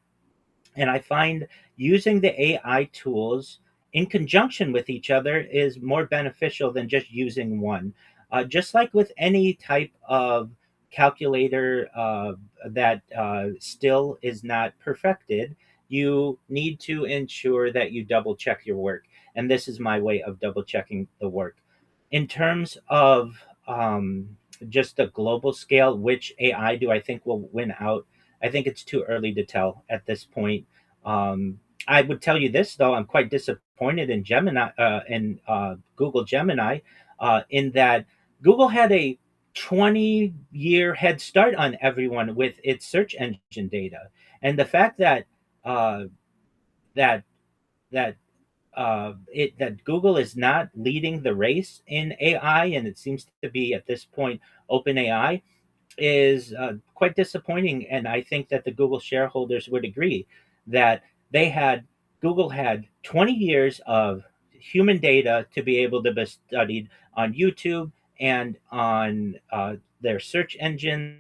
And I find using the AI tools in conjunction with each other is more beneficial than just using one. Just like with any type of calculator that still is not perfected, you need to ensure that you double check your work. And this is my way of double checking the work. In terms of just a global scale, which AI do I think will win out? I think it's too early to tell at this point. I would tell you this though: I'm quite disappointed in Google Gemini, in that Google had a 20-year head start on everyone with its search engine data, and the fact that uh, that that that Google is not leading the race in AI, and it seems to be at this point OpenAI, is quite disappointing. And I think that the Google shareholders would agree that they had Google had 20 years of human data to be able to be studied on YouTube and on their search engines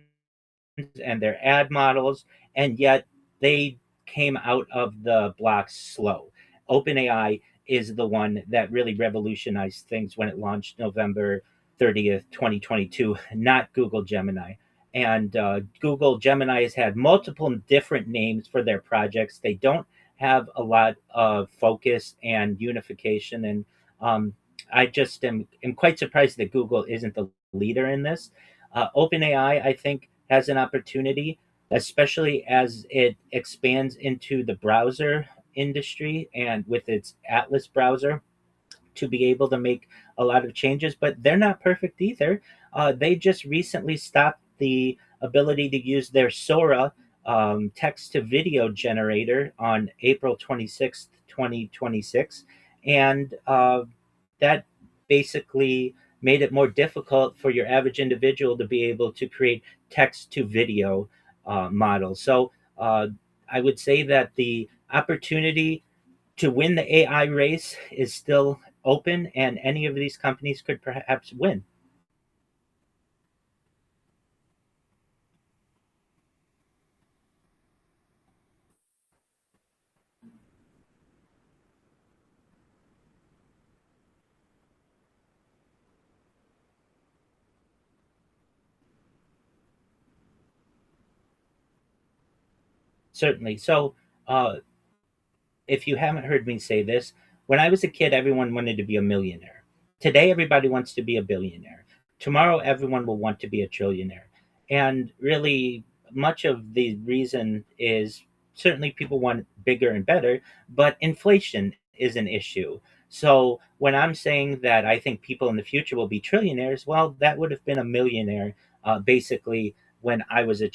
and their ad models, and yet they came out of the blocks slow. OpenAI is the one that really revolutionized things when it launched November 30th, 2022, not Google Gemini. And Google Gemini has had multiple different names for their projects. They don't have a lot of focus and unification. And I just am quite surprised that Google isn't the leader in this. OpenAI, I think, has an opportunity, especially as it expands into the browser industry and with its Atlas browser, to be able to make a lot of changes, but they're not perfect either. They just recently stopped the ability to use their Sora text to video generator on April 26th, 2026. And that basically made it more difficult for your average individual to be able to create text to video models. So I would say that the opportunity to win the AI race is still open, and any of these companies could perhaps win. Certainly. So, if you haven't heard me say this, when I was a kid, everyone wanted to be a millionaire. Today, everybody wants to be a billionaire. Tomorrow, everyone will want to be a trillionaire. And really, much of the reason is certainly people want bigger and better, but inflation is an issue. So, when I'm saying that I think people in the future will be trillionaires, well, that would have been a millionaire basically when I was a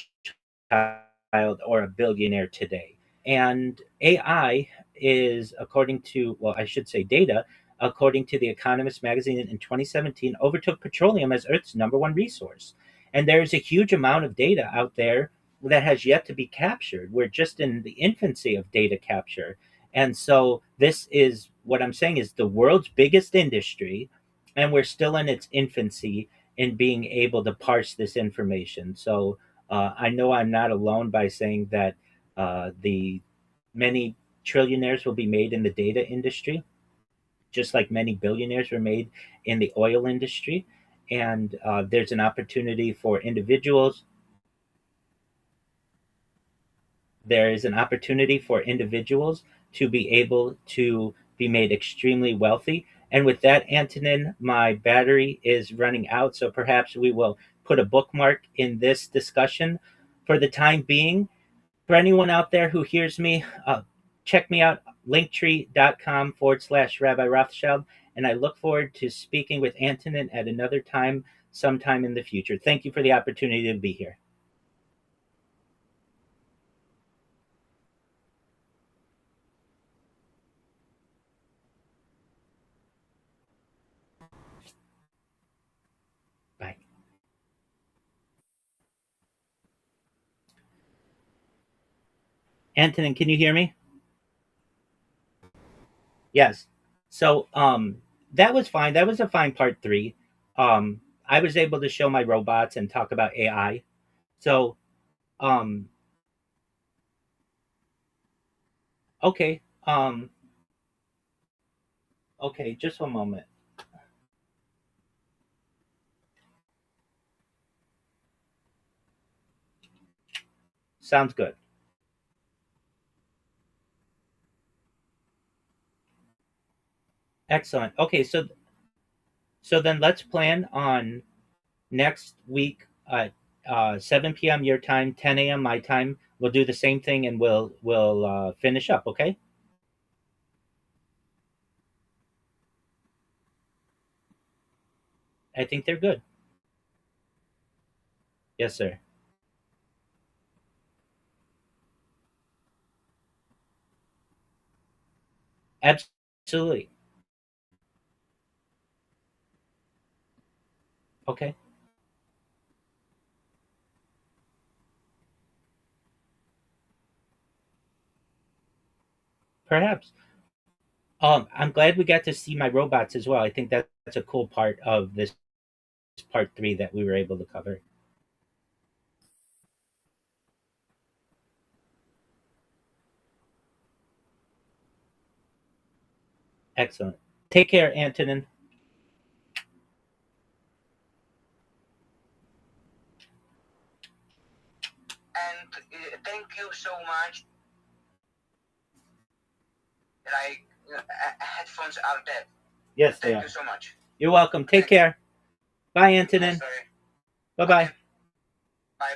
child, or a billionaire today. And AI is, according to, well, I should say data, according to The Economist magazine in 2017, overtook petroleum as Earth's number one resource. And there's a huge amount of data out there that has yet to be captured. We're just in the infancy of data capture. And so this is what I'm saying is the world's biggest industry, and we're still in its infancy in being able to parse this information. So I know I'm not alone by saying that the many trillionaires will be made in the data industry, just like many billionaires were made in the oil industry. And there's an opportunity for individuals. There is an opportunity for individuals to be able to be made extremely wealthy. And with that, Antonin, my battery is running out, so perhaps we will put a bookmark in this discussion for the time being. For anyone out there who hears me, check me out, linktree.com/Rabbi Rothschild. And I look forward to speaking with Antonin at another time, sometime in the future. Thank you for the opportunity to be here. Bye. Antonin, can you hear me? Yes. So that was fine. That was a fine part 3. I was able to show my robots and talk about AI. So um okay. Okay, just one moment. Sounds good. Excellent. Okay, so then let's plan on next week at 7 p.m. your time, 10 a.m. my time. We'll do the same thing and we'll finish up. Okay? I think they're good. Yes, sir. Absolutely. Okay. Perhaps. I'm glad we got to see my robots as well. I think that's a cool part of this part 3 that we were able to cover. Excellent. Take care, Antonin. And thank you so much. Like headphones are dead. Yes, they Thank are. you so much. You're welcome. Take care. Bye, Antonin. Bye bye. Bye.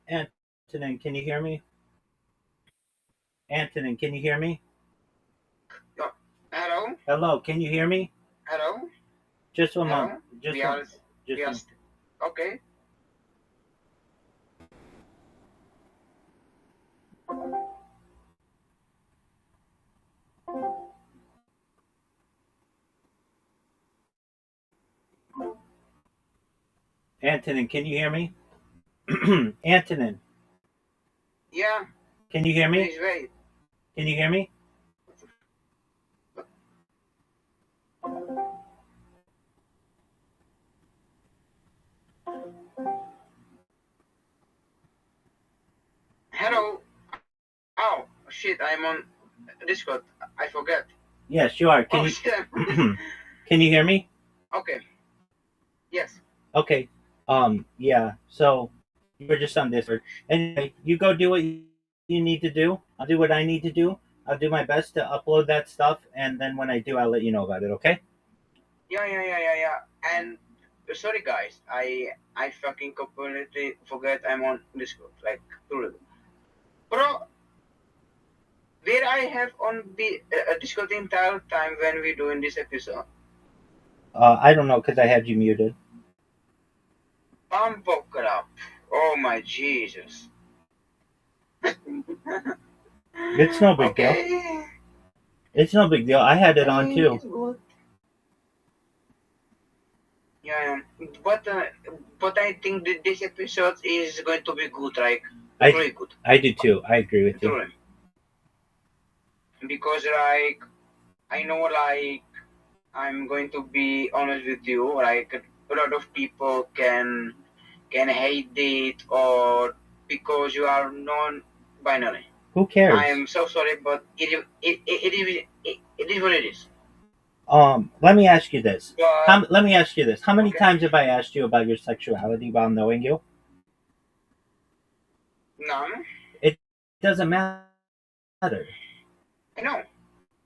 Antonin, can you hear me? Antonin, can you hear me? Hello? Hello, can you hear me? Hello? Just one Hello? moment. Just We one. are, Just we are, one. okay. Antonin, can you hear me? Antonin, Yeah. can you hear me? Please wait. Can you hear me? shit, I'm on Discord. I forget. Yes, you are. Oh shit. Can you hear me? Okay. Yes. Okay. Yeah. So you were just on Discord. Anyway, you go do what you need to do. I'll do what I need to do. I'll do my best to upload that stuff, and then when I do, I'll let you know about it. Okay? Yeah. And sorry guys, I fucking completely forget I'm on Discord. Like truly. Bro, where I have on the Discord the entire time when we doing this episode. I don't know because I had you muted. Bumpo crap. Oh my Jesus. It's no big deal. It's no big deal. I had it on too. Yeah, but I think that this episode is going to be good, like really good. I do too. I agree with you. Truly. Because like I know like I'm going to be honest with you, like a lot of people can hate it or because you are non-binary. Who cares? I am so sorry, but it is what it is. Let me ask you this. But, Let me ask you this. How many times have I asked you about your sexuality while knowing you? None. It doesn't matter.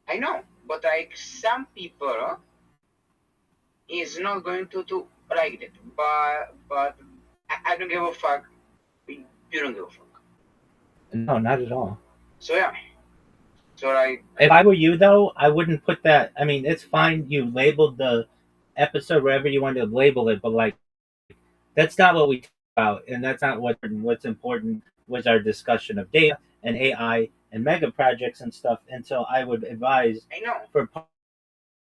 I know, but like some people is not going to like it, but I don't give a fuck. You don't give a fuck. No, not at all. So yeah. So like, if I were you though, I wouldn't put that. I mean, it's fine. You labeled the episode wherever you wanted to label it, but like, that's not what we talk about, and that's not what's important. Was our discussion of data and AI and mega projects and stuff. And so I would advise for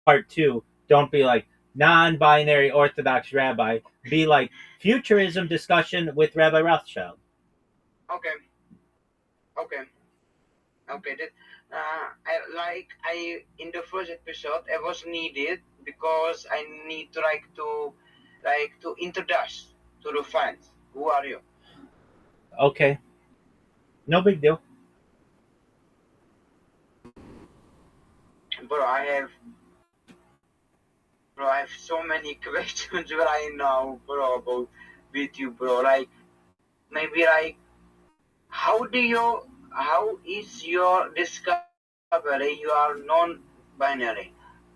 part 2, don't be like non-binary Orthodox rabbi. Be like futurism discussion with Rabbi Rothschild. Okay. I in the first episode I was needed because I need to introduce to the fans. Who are you? Okay. No big deal. Bro, I have so many questions right now, bro, about with you, bro. Like, maybe like, how is your discovery you are non-binary?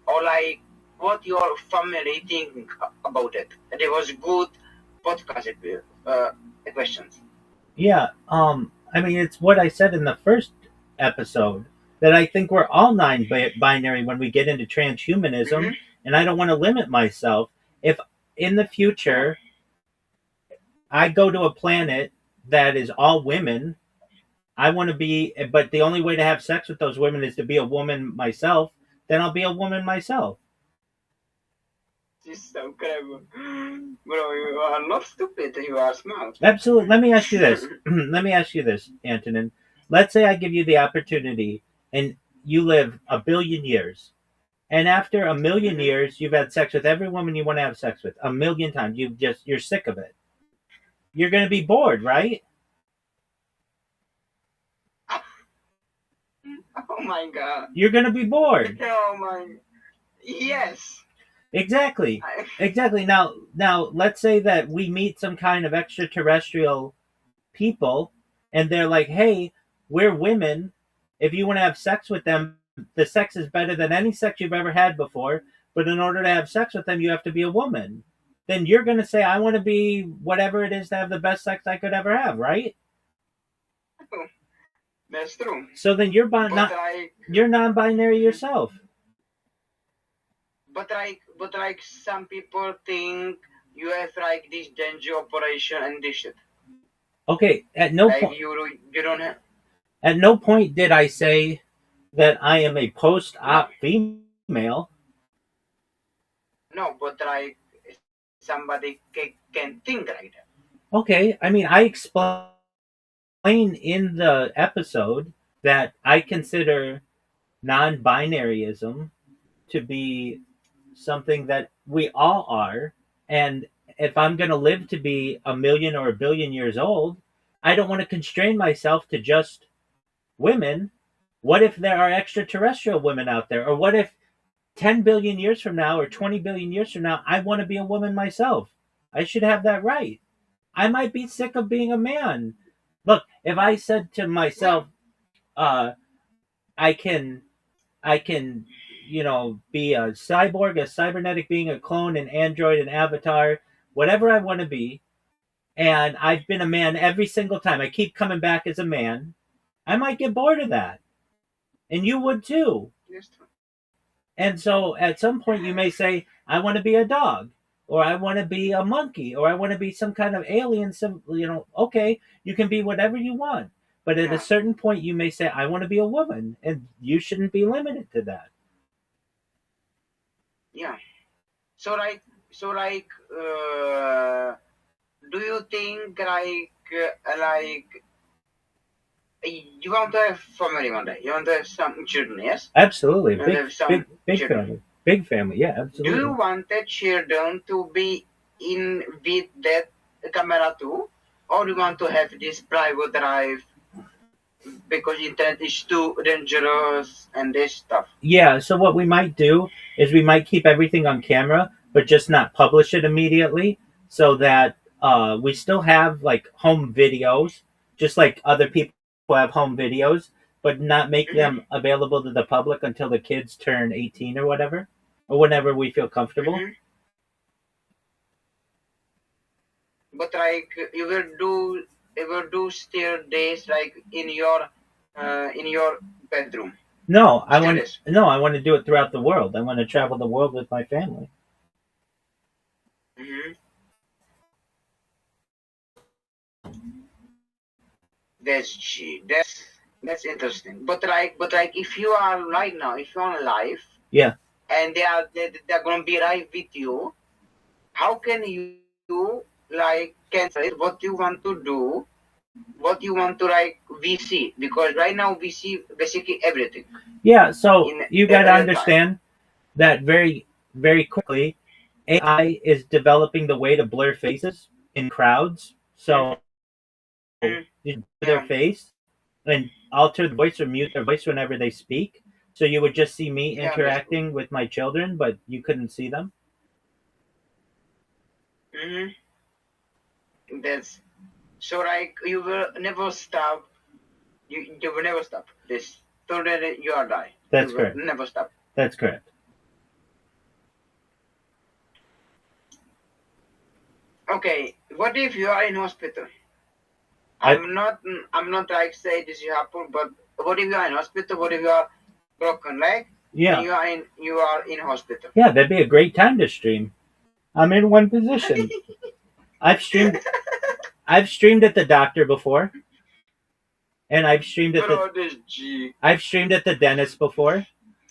Or like, what your family think about it? It was good podcast questions. Yeah, I mean, it's what I said in the first episode, that I think we're all non-binary when we get into transhumanism, and I don't want to limit myself. If in the future I go to a planet that is all women, I want to be, but the only way to have sex with those women is to be a woman myself, then I'll be a woman myself. This is so clever. Bro, you are not stupid, you are smart. Absolutely. Let me ask you this. Antonin. Let's say I give you the opportunity and you live 1 billion years. And after 1 million years, you've had sex with every woman you want to have sex with 1 million times. You're sick of it. You're going to be bored, right? Oh my god. You're going to be bored. Oh my. Yes. Exactly. Now, let's say that we meet some kind of extraterrestrial people, and they're like, "Hey, we're women. If you want to have sex with them, the sex is better than any sex you've ever had before. But in order to have sex with them, you have to be a woman." Then you're going to say, "I want to be whatever it is to have the best sex I could ever have," right? That's true. So then you're non-binary yourself. But like some people think you have like this danger operation and this shit. Okay, at no like point you don't have. At no point did I say that I am a post-op female. No, but like somebody can think like that. Okay, I mean, I explain in the episode that I consider non-binaryism to be something that we all are, and if I'm going to live to be 1 million or 1 billion years old, I don't want to constrain myself to just women. What if there are extraterrestrial women out there? Or what if 10 billion years from now or 20 billion years from now, I want to be a woman myself? I should have that right. I might be sick of being a man. Look, if I said to myself, I can, I can, be a cyborg, a cybernetic being, a clone, an android, an avatar, whatever I want to be, and I've been a man every single time. I keep coming back as a man. I might get bored of that, and you would too. And so at some point you may say, I want to be a dog, or I want to be a monkey, or I want to be some kind of alien. Okay, you can be whatever you want. But at a certain point you may say, I want to be a woman, and you shouldn't be limited to that. Yeah. So do you think you want to have family one day? You want to have some children, yes? Absolutely. You want to have some Big children. family. Big family, yeah, absolutely. Do you want the children to be in with that camera too? Or do you want to have this private drive because internet is too dangerous and this stuff? Yeah, so what we might do is we might keep everything on camera, but just not publish it immediately, so that we still have like home videos, just like other people have home videos, but not make them available to the public until the kids turn 18 or whatever, or whenever we feel comfortable. But like you will do still days like in your bedroom. No, I want to do it throughout the world. I want to travel the world with my family. That's interesting. But like if you are right now, if you're on live, Yeah. and they're gonna be right with you, how can you like cancel it? What you want to do? What you want to like we see? Because right now we see basically everything. Yeah, so you got to real understand that very, very quickly, AI is developing the way to blur faces in crowds. So you blur their face and alter the voice or mute their voice whenever they speak. So you would just see me Yeah, interacting with my children, but you couldn't see them. That's so like you will never stop. You will never stop this. So that you are die. That's You will correct. Never stop. That's correct. Okay, what if you are in hospital? I'm not like say this happen, but what if you are in hospital? What if you are broken leg? Yeah. And you are in hospital. Yeah, that'd be a great time to stream. I'm in one position. I've streamed at the doctor before. And I've streamed at the dentist before.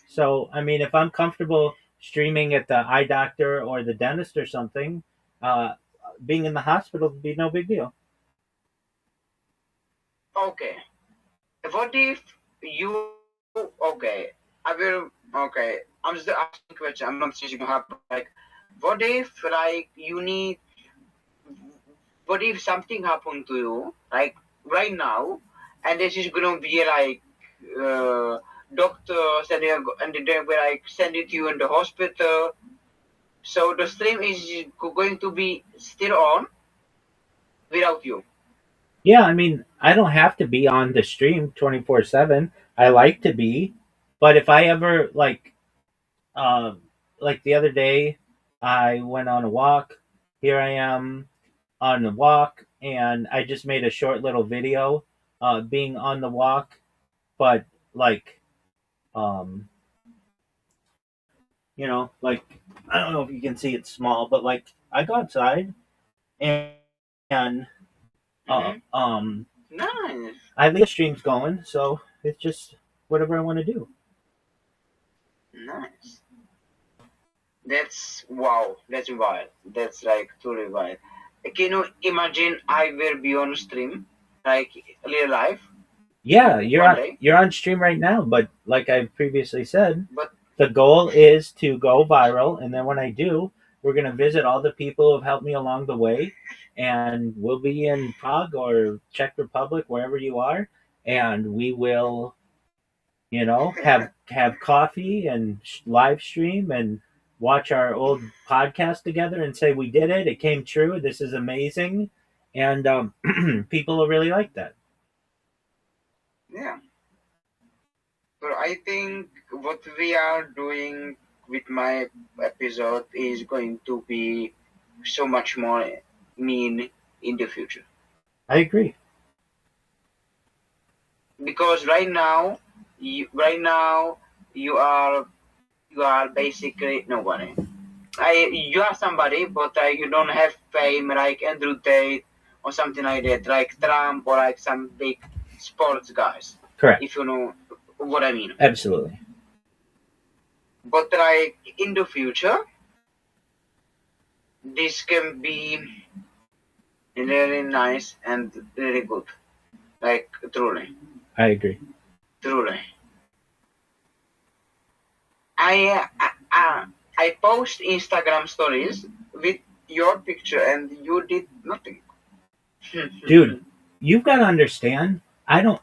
So I mean, if I'm comfortable streaming at the eye doctor or the dentist or something, being in the hospital would be no big deal. Okay. What if you okay? I will okay. I'm just asking a question. I'm not saying happen. Like, what if like you need? What if something happened to you like right now, and this is gonna be like doctor sending and they will like send it to you in the hospital. So the stream is going to be still on without you. Yeah, I mean, I don't have to be on the stream 24/7. I like to be, but if I ever like the other day, I went on a walk. Here I am on the walk, and I just made a short little video, being on the walk, but like, like I don't know if you can see it's small, but like I go outside, and Nice. I leave the streams going, so it's just whatever I want to do. Nice. That's wow. That's wild. That's like totally wild. Can you imagine I will be on stream like real life? Yeah, One you're on stream right now, but like I previously said, But the goal is to go viral, and then when I do, we're gonna visit all the people who've helped me along the way, and we'll be in Prague or Czech Republic, wherever you are, and we will have coffee and live stream and watch our old podcast together and say we did it. It came true. This is amazing, and people will really like that. Yeah. So I think what we are doing with my episode is going to be so much more mean in the future. I agree. Because right now you are basically nobody. You are somebody, but you don't have fame like Andrew Tate or something like that, like Trump or like some big sports guys. Correct. If you know what I mean. Absolutely. But like in the future, this can be really nice and really good. Like truly. I agree. Truly. I post Instagram stories with your picture and you did nothing. Dude, you've got to understand. I don't.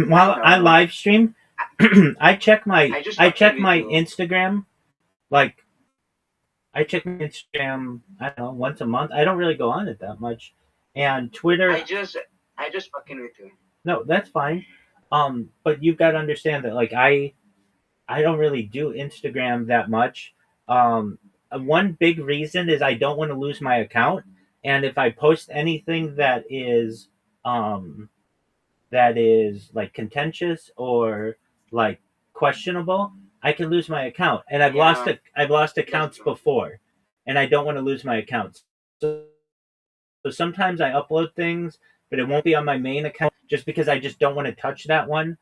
While I live stream, I check my Instagram. Like, I check my Instagram. I don't know, once a month. I don't really go on it that much, and Twitter. I just fucking with you. No, that's fine. But you've got to understand that, like, I don't really do Instagram that much. One big reason is I don't want to lose my account, and if I post anything that is like contentious or like questionable, I can lose my account. And I've lost accounts before, and I don't want to lose my accounts. So sometimes I upload things, but it won't be on my main account just because I just don't want to touch that one.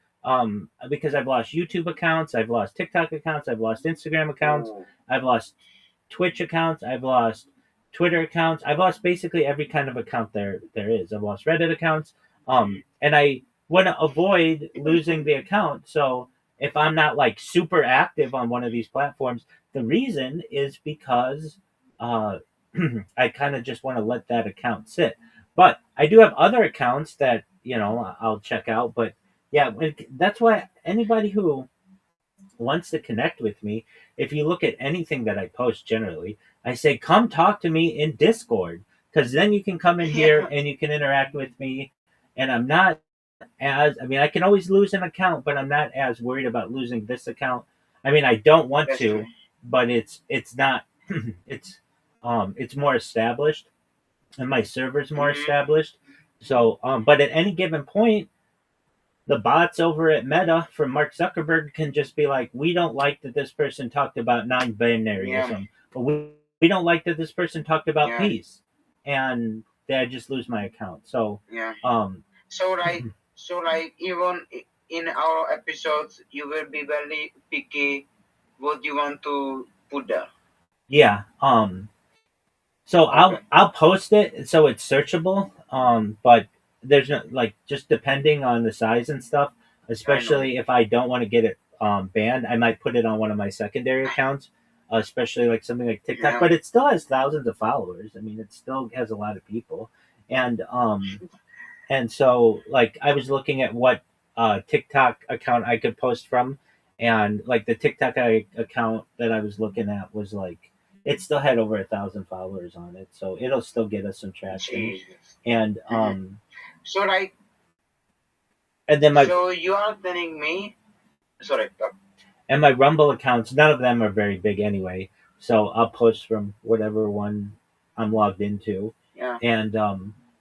Because I've lost YouTube accounts, I've lost TikTok accounts, I've lost Instagram accounts, I've lost Twitch accounts, I've lost Twitter accounts, I've lost basically every kind of account there is. I've lost Reddit accounts, and I want to avoid losing the account. So if I'm not like super active on one of these platforms, the reason is because I kind of just want to let that account sit. But I do have other accounts that I'll check out. But yeah, that's why anybody who wants to connect with me, if you look at anything that I post generally, I say, come talk to me in Discord, because then you can come in here and you can interact with me. And I'm not I can always lose an account, but I'm not as worried about losing this account. I mean, I don't want to, but it's not, it's more established, and my server's more established. So, but at any given point, the bots over at Meta from Mark Zuckerberg can just be like, we don't like that this person talked about non-binaryism, but we don't like that this person talked about peace, and then I just lose my account. So So like even in our episodes, you will be very picky what you want to put there. Yeah. So I'll post it so it's searchable. But there's no, like, just depending on the size and stuff. Especially if I don't want to get it banned, I might put it on one of my secondary accounts. Especially like something like TikTok, but it still has thousands of followers. I mean, it still has a lot of people, and so like I was looking at what TikTok account I could post from, and like the TikTok account that I was looking at was like, it still had over 1,000 followers on it, so it'll still get us some traction. Jesus. And So like, and then so you are telling me, sorry. And my Rumble accounts, none of them are very big anyway, so I'll post from whatever one I'm logged into. Yeah. And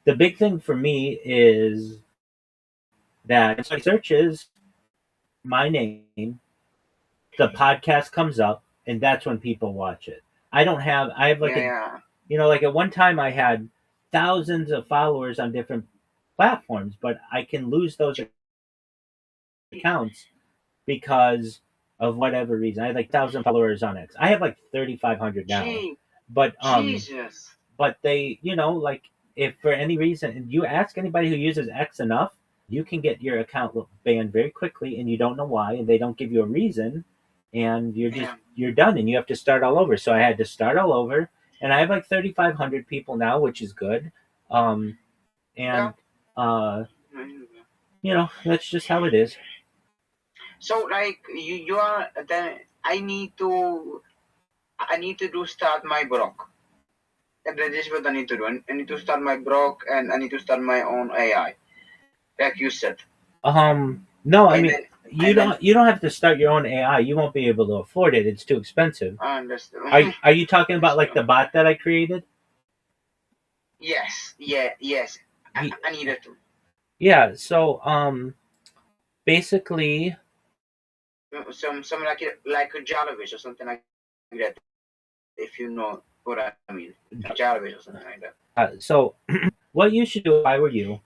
the big thing for me is that if somebody searches my name, the podcast comes up, and that's when people watch it. I have like like at one time I had thousands of followers on different platforms, but I can lose those accounts because of whatever reason. I had like 1,000 followers on X. I have like 3,500 now. But Jesus. But they, like, if for any reason you ask anybody who uses X enough, you can get your account banned very quickly, and you don't know why, and they don't give you a reason, and you're done, and you have to start all over. So I had to start all over, and I have like 3,500 people now, which is good. That's just how it is. So like you are then I need to start my blog. And that is what I need to do. I need to start my blog and I need to start my own AI, like you said. No, I And mean then- you don't have to start your own AI. You won't be able to afford it. It's too expensive. I understand. Are you talking about like the bot that I created? Yes, yes. I needed to. Yeah. So basically, Some like a Jarvis or something like that. If you know what I mean, Jarvis or something like that. so what you should do if I were you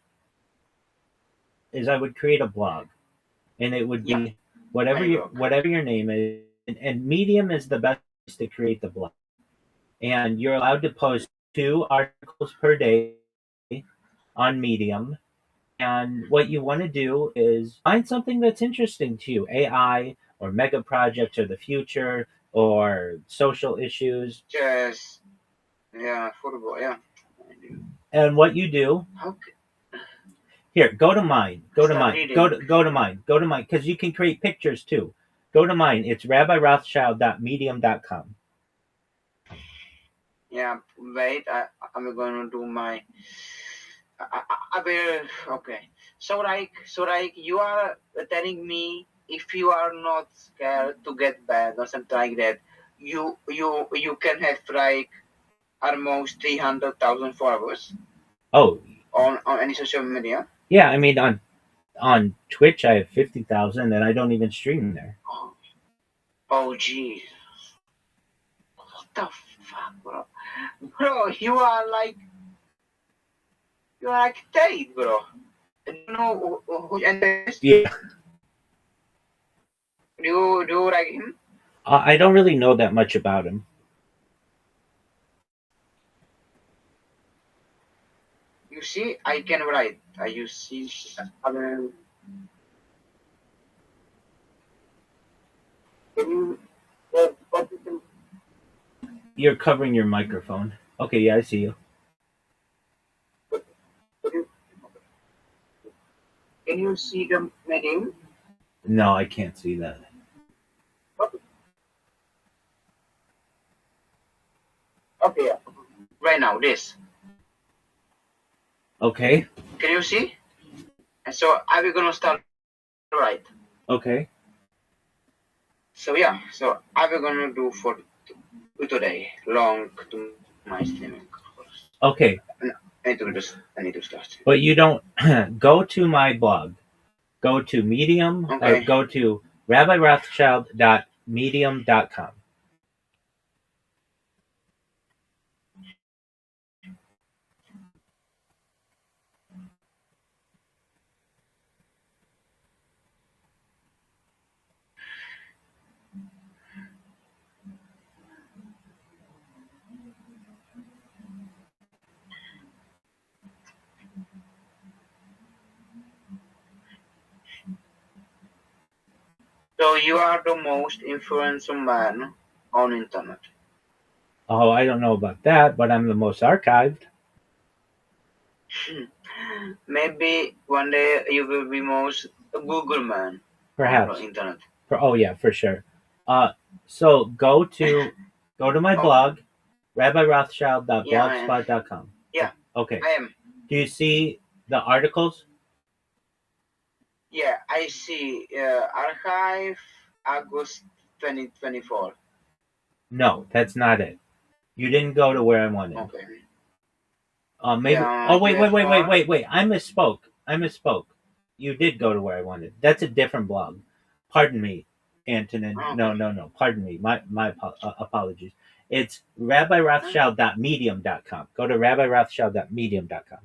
is I would create a blog, and it would be whatever your name is, and Medium is the best place to create the blog. And you're allowed to post 2 articles per day on Medium. And what you want to do is find something that's interesting to you, AI or mega projects or the future or social issues. Just football, yeah. And what you do, Okay. here, go to mine. Go to Start mine. reading. Go to mine. Go to mine because you can create pictures too. Go to mine. It's rabbirothschild.medium.com. Yeah, wait. I'm going to do my. I will. Okay. So like you are telling me if you are not scared to get banned or something like that, you can have like almost 300,000 followers. Oh. On any social media. Yeah, I mean on Twitch I have 50,000 and I don't even stream there. Oh gee. What the fuck, bro? Bro, you are like Tate, bro. You know who is? Yeah. Do you like him? I don't really know that much about him. You see, I can write. You see, You're covering your microphone. Okay, yeah, I see you. Can you see the name? No, I can't see that. Okay, yeah. Right now, this. Okay. Can you see? And so are we gonna start right? Okay. So yeah, so are we gonna do for today? Long to my streaming. Okay. I need to start. But you don't go to my blog. Go to Medium or go to rabbirothschild.medium.com. So you are the most influential man on internet. Oh, I don't know about that, but I'm the most archived. Maybe one day you will be most Google man. Perhaps. On the internet. Oh yeah, for sure. So go to my blog, rabbirothschild.blogspot.com. Yeah. Okay. I am. Do you see the articles? Yeah, I see. Archive August 2024. No, that's not it. You didn't go to where I wanted. Okay. Maybe. Yeah, Oh wait. I misspoke. You did go to where I wanted. That's a different blog. Pardon me, Antonin. Okay. No. Pardon me. My apologies. It's rabbirothschild.medium.com. Go to rabbirothschild.medium.com.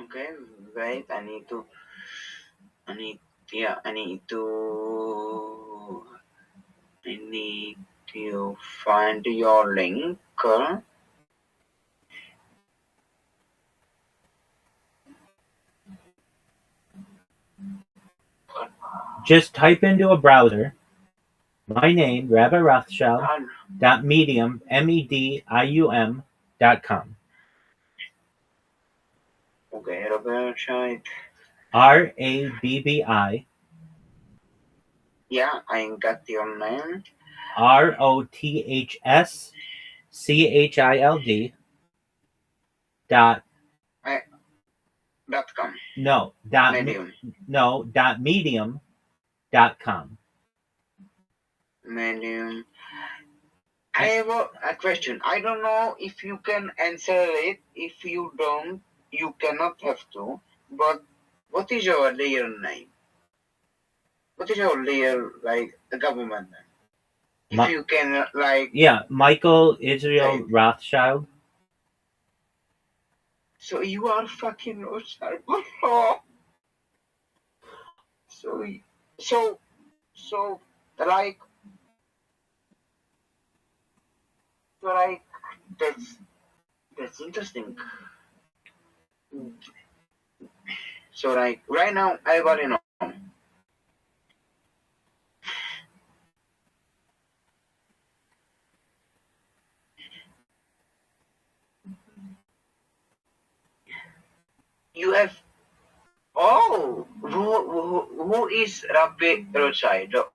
Okay, wait. I need to find your link. Just type into a browser my name, Rabbi Rothschild, .medium, medium.com. Okay, Rabbi Rothschild. RABBI. Yeah, I got your name. ROTHSCHILD dot .com. no Medium. dot medium.com. Medium. I have a question. I don't know if you can answer it. If you don't, you cannot have to. But what is your real name? What is your real, like, the government name? If you can, like... Yeah, Michael Israel Rothschild. So you are fucking Rothschild. So, like, that's interesting. So, like, right now, everybody know. You have... Oh! Who is Rabbi Rothschild? The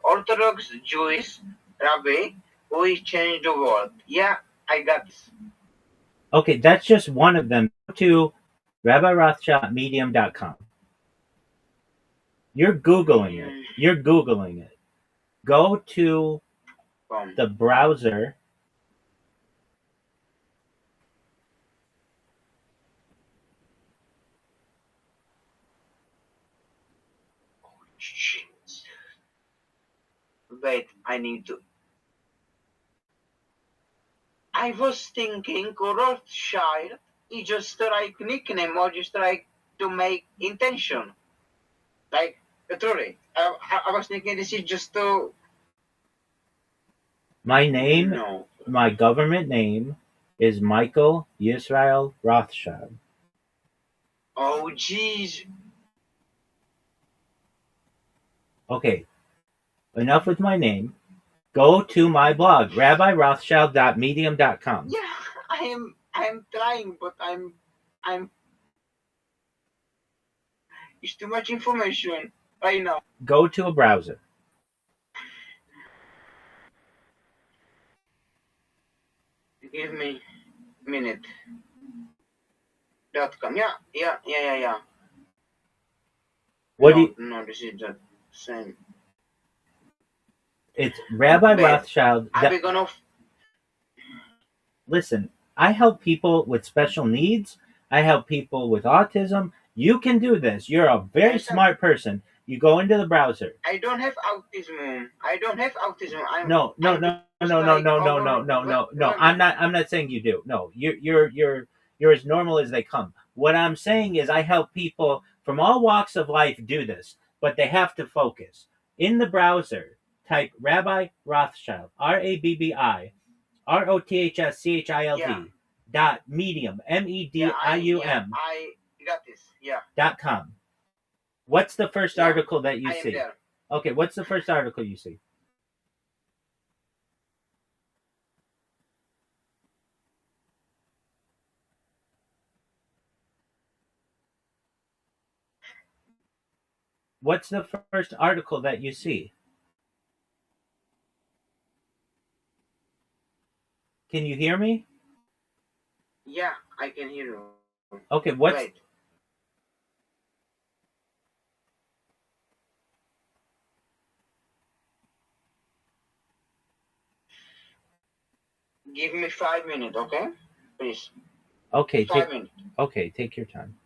Orthodox Jewish Rabbi who is changed the world. Yeah, I got this. Okay, that's just one of them. Go to RabbiRothschildMedium.com. You're Googling it. You're Googling it. Go to the browser. Shit. Wait, I need to... I was thinking Rothschild is just like nickname or just like to make intention. Like, truly. I was thinking this is just to... My name, No. my government name is Michael Yisrael Rothschild. Oh, jeez. Okay, enough with my name. Go to my blog, RabbiRothschild.medium.com. Yeah, I am trying, but I'm... It's too much information right now. Go to a browser. Give me a minute. .com. Yeah. What do you... No, this is the same. It's Rabbi Rothschild. Are we gonna... Listen, I help people with special needs. I help people with autism. You can do this. You're a very smart person. You go into the browser. I don't have autism. No. I'm not saying you do. No, you're as normal as they come. What I'm saying is I help people from all walks of life do this, but they have to focus. In the browser, type Rabbi Rothschild, RABBI, ROTHSCHILD dot medium, MEDIUM. I got this. Yeah. .com. What's the first article that you see? There. Okay, what's the first article you see? What's the first article that you see? Can you hear me? Yeah, I can hear you. Okay, what's... Wait. Give me 5 minutes, okay? Please. Okay, 5 minutes. Okay, take your time.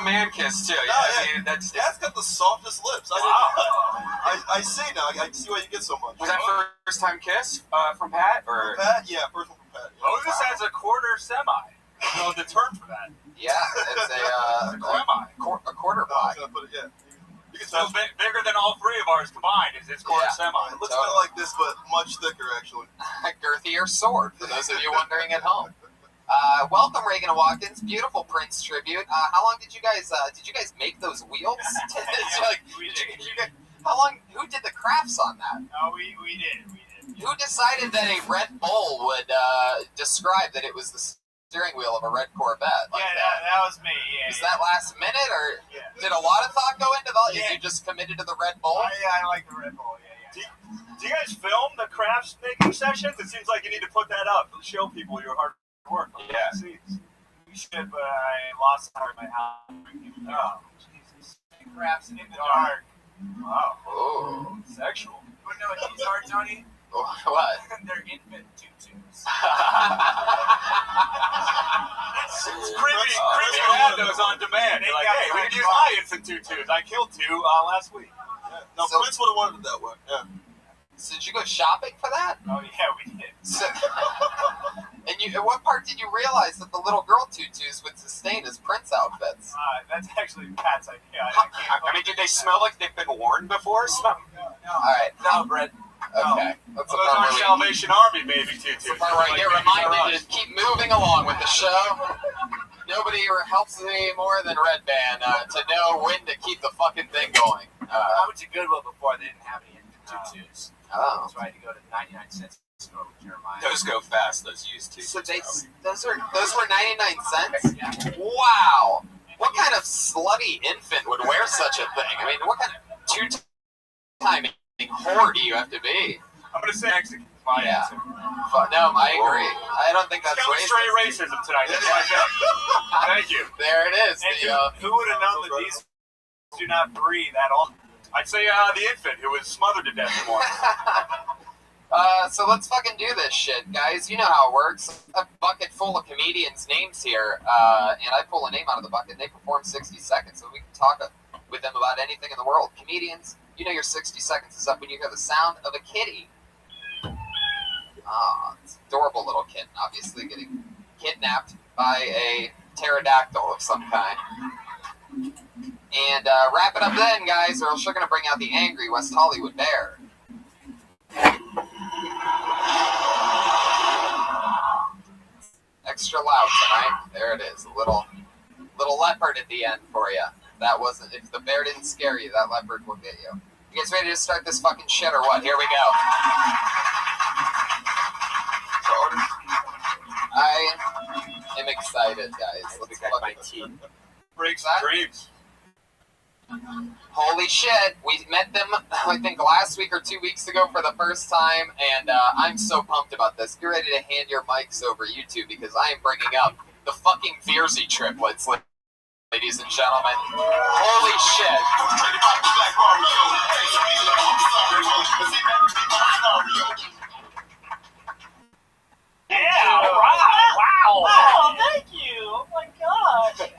man kiss too. No, Yeah, I mean, that's got the softest lips. I see now. I see why you get so much. Was that first time kiss from Pat or? From Pat? Yeah, first one from Pat. Yeah. Moses has a quarter semi. You know the term for that. Yeah, it's a quarter pie. Yeah. So bigger than all three of ours combined is its quarter semi. It looks kind of like this, but much thicker, actually. Girthier sword, for those of you wondering at home. Welcome, Reagan and Watkins. Beautiful Prince tribute. How long did you guys make those wheels? How long? Who did the crafts on that? No, we did. Who decided that a Red Bull would describe that it was the steering wheel of a red Corvette? Like that was me. Yeah. Was that last minute, or did a lot of thought go into that? Yeah. You just committed to the Red Bull? Yeah, I like the Red Bull. Yeah. Do you guys film the crafts making sessions? It seems like you need to put that up to show people your hard work. Yeah. We should, but I lost power in my house. Oh, Jesus. Crafts in the dark. Wow. Oh, sexual. You know what these are, Tony? What? They're infant tutus. It's creepy. Creepy had those on demand. They're like, hey, we can use my infant tutus. I killed 2 last week. Yeah. No, Prince would have wanted it that way. Yeah. So did you go shopping for that? Oh yeah, we did. So, and at what part did you realize that the little girl tutus would sustain as Prince outfits? That's actually Pat's idea. I mean, did they smell like they've been worn before? Smell. All right. No, Brett. Okay. That's those are Salvation Army baby tutus. All right, get reminded to keep moving along with the show. Nobody helps me more than Red Band to know when to keep the fucking thing going. I went to Goodwill before. They didn't have any tutus. Oh. So I had to go to 99 cents store with Jeremiah. Those go fast. Those used tutus. So those were 99 cents. Yeah. Wow. What kind of slutty infant would wear such a thing? I mean, what kind of two-time whore do you have to be? I'm gonna say Mexican. My answer. No, I agree. I don't think that's racist. Straight racism tonight. That's my job. Thank you. There it is. Who would have known that these do not breathe at all? I'd say the infant who was smothered to death in morning. So let's fucking do this shit, guys. You know how it works. A bucket full of comedians' names here, and I pull a name out of the bucket, and they perform 60 seconds, so we can talk with them about anything in the world. Comedians, you know your 60 seconds is up when you hear the sound of a kitty. It's an adorable little kitten, obviously getting kidnapped by a pterodactyl of some kind. And wrap it up then, guys, or else you're going to bring out the angry West Hollywood bear. Extra loud tonight. There it is. A little leopard at the end for you. That wasn't. If the bear didn't scare you, that leopard will get you. You guys ready to start this fucking shit or what? Here we go. I am excited, guys. Let's get my teeth. Breaks dreams. Holy shit, we met them, I think, last week or 2 weeks ago for the first time, and I'm so pumped about this. Get ready to hand your mics over YouTube, because I am bringing up the fucking Fiersy triplets, ladies and gentlemen. Holy shit. Yeah, all right. Wow. Wow, thank you. Oh my gosh.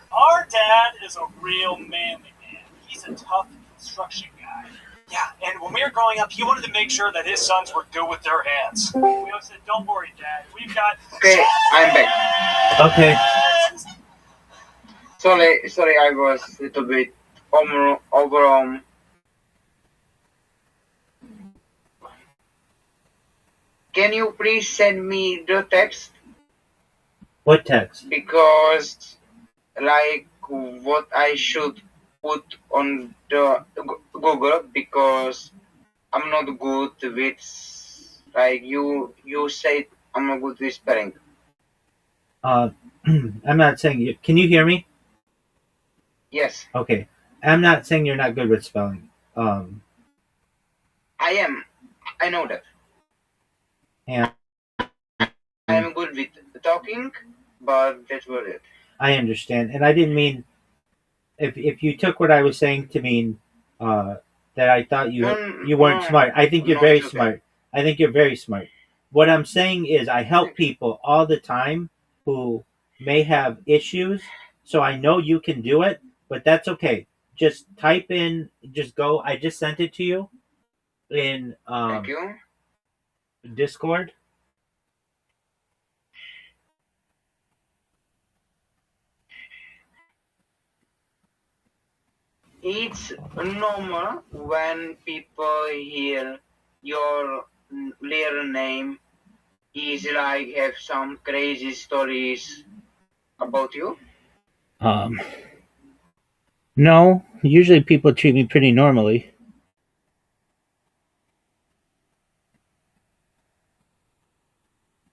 Our dad is a real manly man. He's a tough construction guy. Yeah, and when we were growing up, he wanted to make sure that his sons were good with their hands. We always said, don't worry, Dad. We've got... Okay, I'm back. Okay. Sorry, I was a little bit over. Can you please send me the text? What text? Because, like, what I should put on the Google, because I'm not good with, like, you said I'm not good with spelling. I'm not saying you. Can you hear me? Yes. Okay. I'm not saying you're not good with spelling. I am. I know that. Yeah. I'm good with talking, but that's about it. I understand, and I didn't mean if you took what I was saying to mean that I thought you weren't smart. I think you're very smart. I think you're very smart. What I'm saying is I help people all the time who may have issues. So I know you can do it, but that's okay. Just type in, just go. I just sent it to you in Thank you. Discord. It's normal when people hear your real name is like have some crazy stories about you. No, usually people treat me pretty normally.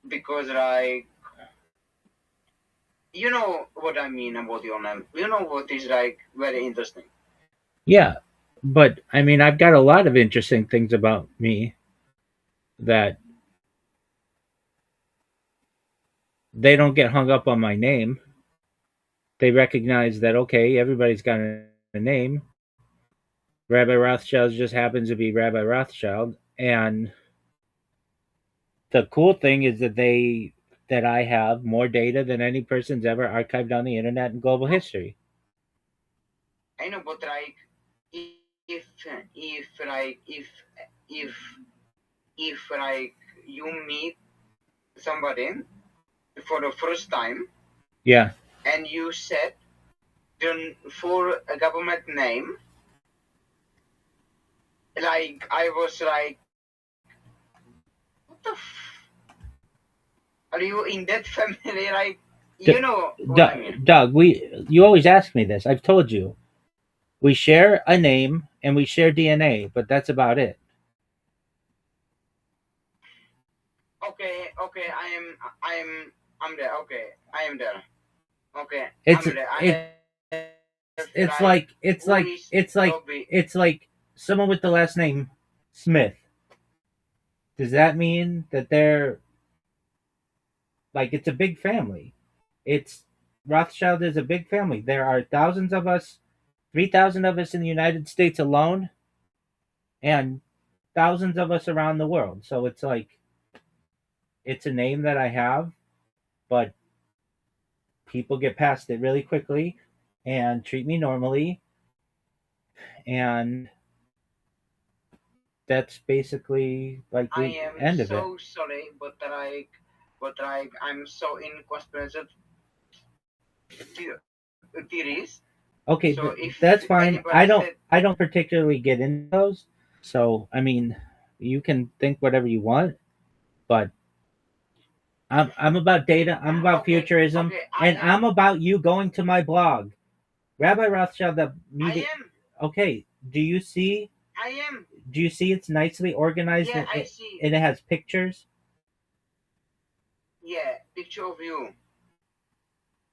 Because like you know what I mean about your name. You know what is like very interesting. Yeah, but I mean, I've got a lot of interesting things about me that they don't get hung up on my name. They recognize that, okay, everybody's got a name. Rabbi Rothschild just happens to be Rabbi Rothschild, and the cool thing is that I have more data than any person's ever archived on the internet in global history. I know, but like if like if if like you meet somebody for the first time Yeah. and you said the full government name, like I was like, what the are you in that family? Like you know what I mean. Doug, you always ask me this. I've told you. We share a name and we share DNA, but that's about it. Okay, I'm there. Okay, I am there. Okay, It's I'm there. it's like it's like someone with the last name Smith. Does that mean that they're like it's a big family? It's Rothschild is a big family. There are thousands of us, 3,000 of us in the United States alone, and thousands of us around the world. So it's like it's a name that I have, but people get past it really quickly and treat me normally, and that's basically like I the am end of it. so sorry, but I'm so inconspicuous theories. Okay, So if that's fine. anybody said I don't particularly get into those. So I mean, you can think whatever you want, but I'm about data. I'm about futurism, and I'm about you going to my blog, Rabbi Rothschild. The media. I am. Okay. Do you see? I am. Do you see it's nicely organized? Yeah, and I see. And it has pictures. Yeah, picture of you.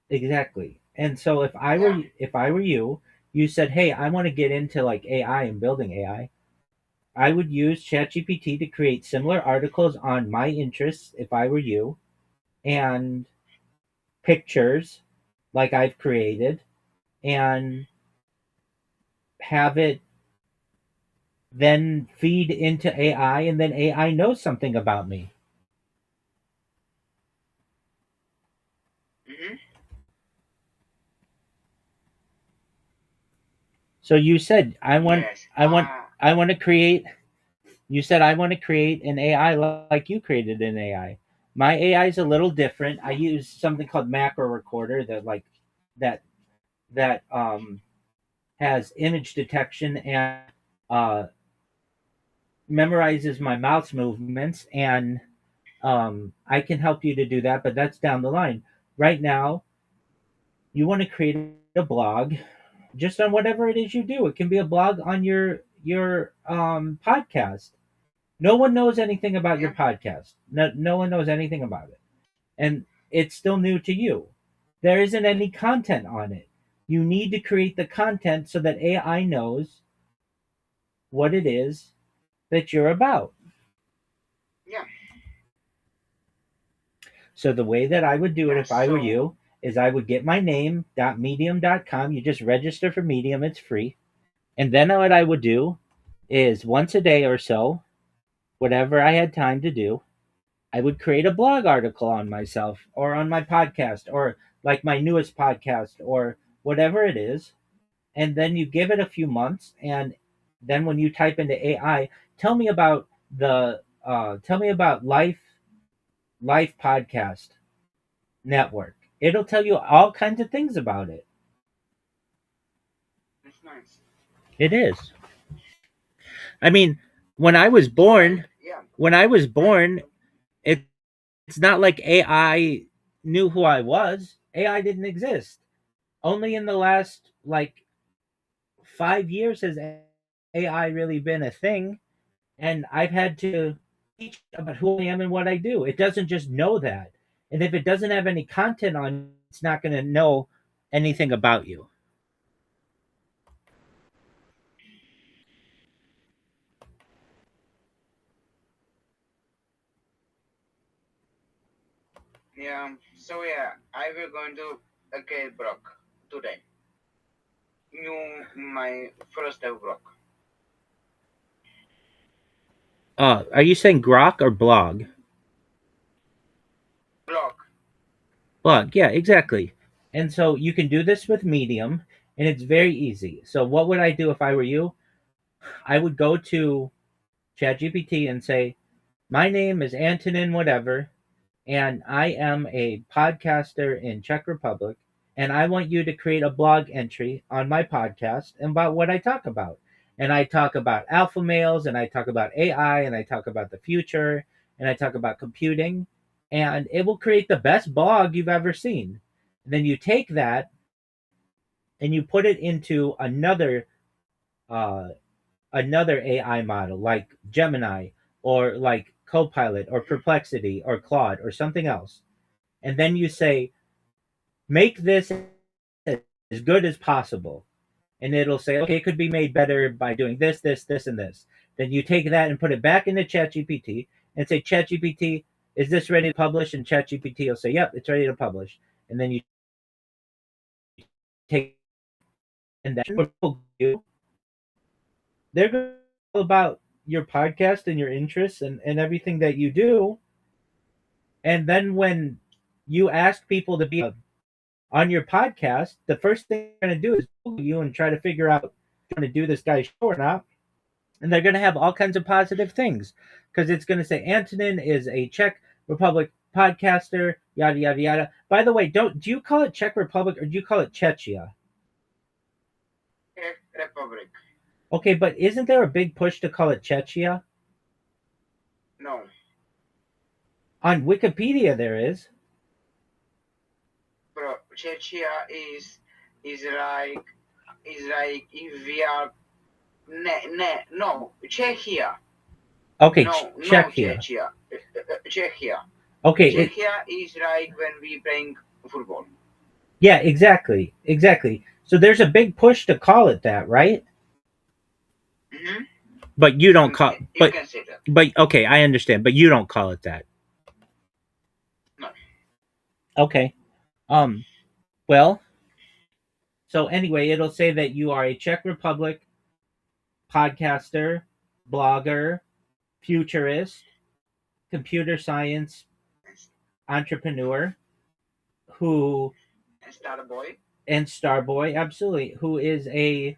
Exactly. And so if I were you, you said, "Hey, I want to get into like AI and building AI." I would use ChatGPT to create similar articles on my interests if I were you, and pictures like I've created, and have it then feed into AI, and then AI knows something about me. Mm-hmm. So you said I want Yes. I want to create. You said I want to create an AI like you created an AI. My AI is a little different. I use something called macro recorder that that has image detection and uh, memorizes my mouth movements, and I can help you to do that, but that's down the line. Right now, you want to create a blog just on whatever it is you do. It can be a blog on your podcast. No one knows anything about your podcast. No one knows anything about it, and it's still new to you. There isn't any content on it. You need to create the content so that AI knows what it is that you're about. Yeah. So the way that I would do it if I were you is I would get my name.medium.com. You just register for Medium, it's free. And then what I would do is once a day or so, whatever I had time to do, I would create a blog article on myself or on my podcast or like my newest podcast or whatever it is, and then you give it a few months, and then when you type into AI, tell me about Life Podcast Network. It'll tell you all kinds of things about it. That's nice. It is. I mean, when I was born, it's not like AI knew who I was. AI didn't exist. Only in the last like 5 years has AI really been a thing, and I've had to teach about who I am and what I do. It doesn't just know that, and if it doesn't have any content on you, it's not going to know anything about you. Yeah. So yeah, I will going to get Brock today. My first ever Brock. Are you saying grok or blog? Blog. Blog, yeah, exactly. And so you can do this with Medium, and it's very easy. So what would I do if I were you? I would go to ChatGPT and say, "My name is Antonin whatever, and I am a podcaster in Czech Republic, and I want you to create a blog entry on my podcast about what I talk about." And I talk about alpha males, and I talk about AI, and I talk about the future, and I talk about computing, and it will create the best blog you've ever seen. And then you take that and you put it into uh, another AI model like Gemini or like Copilot or Perplexity or Claude or something else. And then you say, make this as good as possible. And it'll say, okay, it could be made better by doing this, this, this, and this. Then you take that and put it back into ChatGPT and say, ChatGPT, is this ready to publish? And ChatGPT will say, yep, it's ready to publish. And then you take and that's what you they're going to know about your podcast and your interests and everything that you do. And then when you ask people to be on your podcast, the first thing they're going to do is Google you and try to figure out if you want to do this guy's show or not. And they're going to have all kinds of positive things because it's going to say Antonin is a Czech Republic podcaster, yada yada yada. By the way, do you call it Czech Republic or do you call it Czechia? Czech Republic. Okay, but isn't there a big push to call it Czechia? No. On Wikipedia there is. Bro, Czechia is like if we are no Czechia. Okay, no, Czechia. Czechia. Czechia. Okay, Czechia is like when we playing football. Yeah, exactly. So there's a big push to call it that, right? Mm-hmm. But you don't call. You can say that. But okay, I understand. But you don't call it that. No. Okay. Well. So anyway, it'll say that you are a Czech Republic podcaster, blogger, futurist, computer science entrepreneur, who and Starboy, absolutely, who is a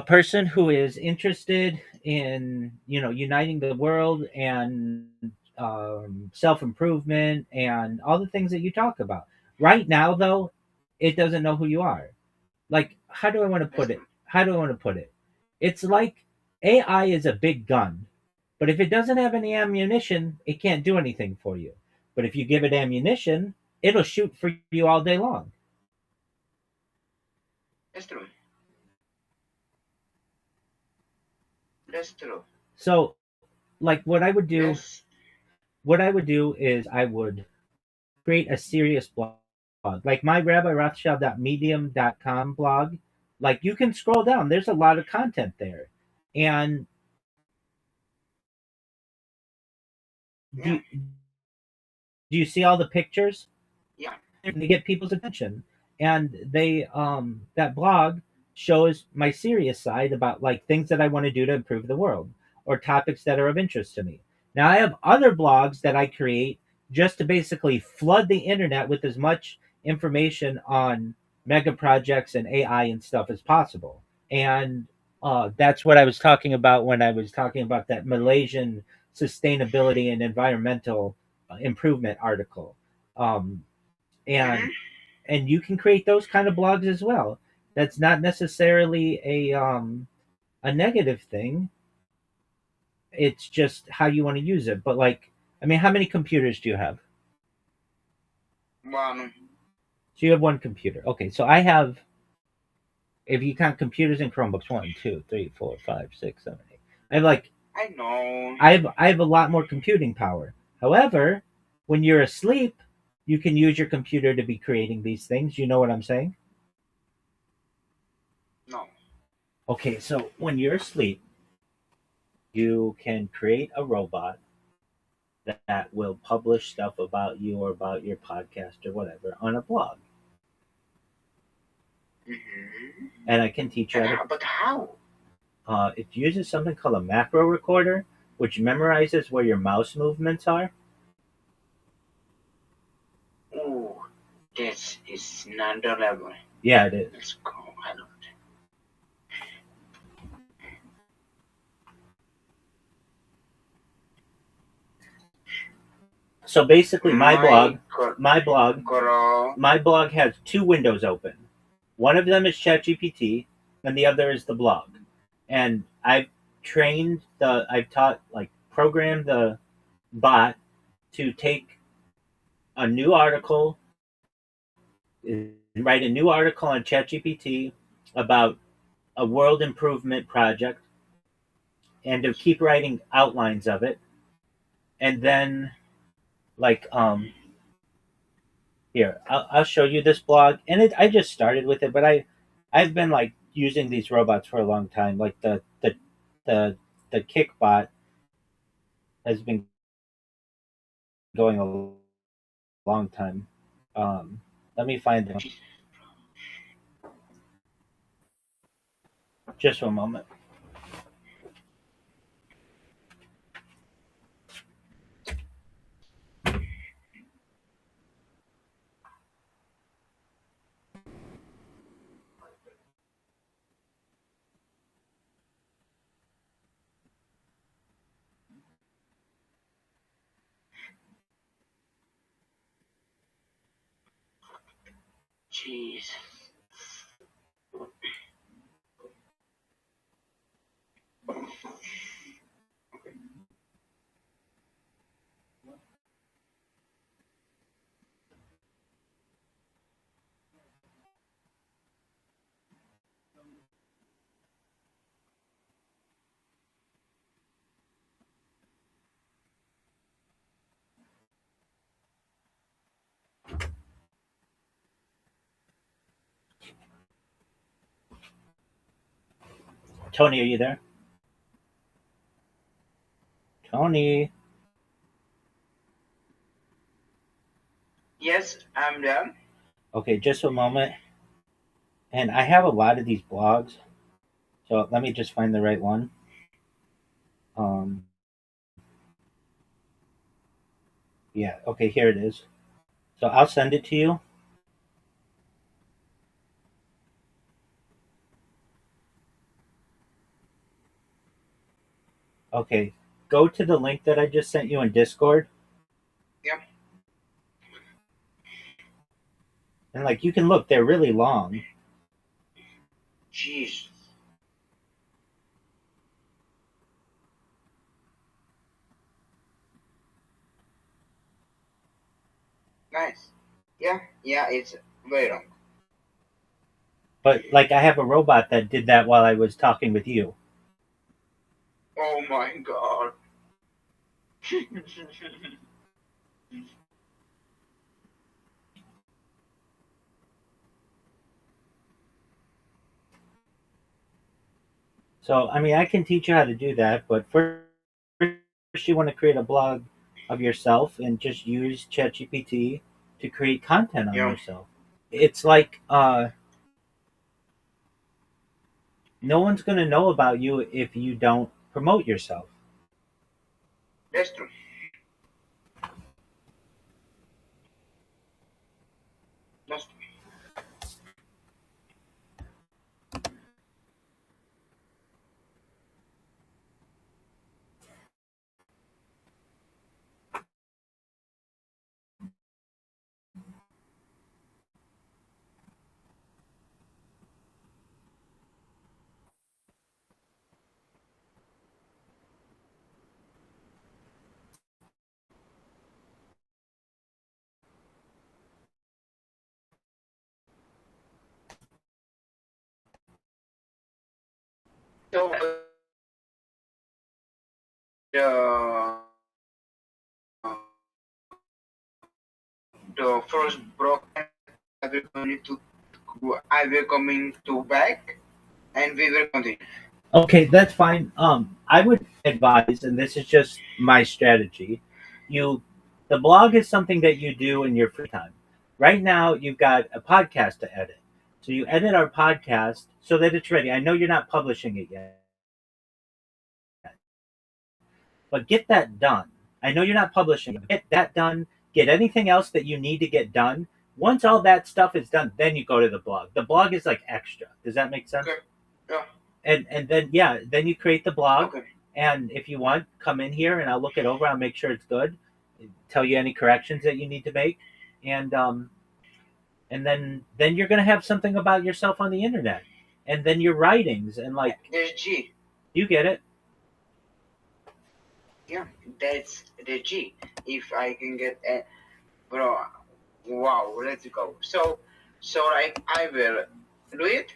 person who is interested in uniting the world and self-improvement and all the things that you talk about. Right now though, it doesn't know who you are. Like, how do I want to put it? It's like AI is a big gun, but if it doesn't have any ammunition, it can't do anything for you. But if you give it ammunition, it'll shoot for you all day long. That's true. That's true. So, like, what I would do is I would create a serious blog, like my RabbiRothschild.medium.com blog. Like, you can scroll down. There's a lot of content there, and do you see all the pictures? Yeah. They get people's attention, and they that blog shows my serious side about like things that I want to do to improve the world or topics that are of interest to me. Now I have other blogs that I create just to basically flood the internet with as much information on mega projects and AI and stuff as possible. And that's what I was talking about when I was talking about that Malaysian sustainability and environmental improvement article. Um, and and you can create those kind of blogs as well. That's not necessarily a negative thing. It's just how you want to use it. But like, I mean, how many computers do you have? One. So you have one computer. Okay, so I have, if you count computers and Chromebooks, 1, 2, 3, 4, 5, 6, 7, 8. I have like, I know. I have a lot more computing power. However, when you're asleep, you can use your computer to be creating these things. You know what I'm saying? No. Okay, so when you're asleep, you can create a robot that will publish stuff about you or about your podcast or whatever on a blog. And I can teach you how to. But how? It uses something called a macro recorder, which memorizes where your mouse movements are. Ooh, this is another level. Yeah, it is. Let's go. I love it. So basically, my blog has two windows open. One of them is ChatGPT, and the other is the blog. And I've programmed the bot to take a new article, write a new article on ChatGPT about a world improvement project, and to keep writing outlines of it. And then, here, I'll show you this blog, and I just started with it, but I've been like using these robots for a long time. Like the Kickbot has been going a long time. Let me find them. Just for a moment. Jeez. Tony, are you there? Tony. Yes, I'm there. Okay, just a moment. And I have a lot of these blogs, so let me just find the right one. Yeah, okay, here it is. So I'll send it to you. Okay, go to the link that I just sent you in Discord. Yep. And like you can look, they're really long. Jeez. Nice. Yeah, it's very long. But like I have a robot that did that while I was talking with you. Oh my god. So I mean I can teach you how to do that, but first you want to create a blog of yourself and just use ChatGPT to create content on yourself. It's like no one's going to know about you if you don't promote yourself. That's true. So the first broken, I will coming to back, and we will continue. Okay, that's fine. I would advise, and this is just my strategy. You, the blog is something that you do in your free time. Right now, you've got a podcast to edit, so you edit our podcast so that it's ready. I know you're not publishing it yet, but get that done. I know you're not publishing it. Get that done. Get anything else that you need to get done. Once all that stuff is done, then you go to the blog. The blog is like extra. Does that make sense? Okay. Yeah. And then yeah, then you create the blog. Okay. And if you want, come in here and I'll look it over. I'll make sure it's good. Tell you any corrections that you need to make, and then you're gonna have something about yourself on the internet, and then your writings and like There's G. you get it. Yeah, that's the G. If I can get a bro, wow, let's go. So like I will do it,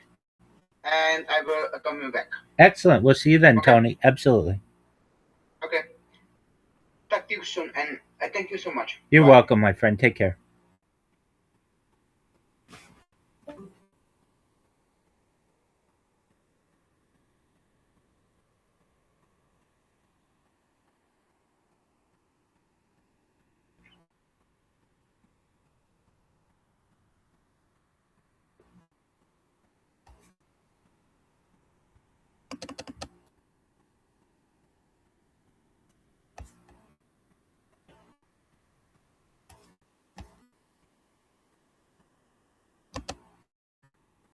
and I will come back. Excellent. We'll see you then, Tony. Absolutely. Okay. Talk to you soon, and I thank you so much. You're welcome, my friend. Take care.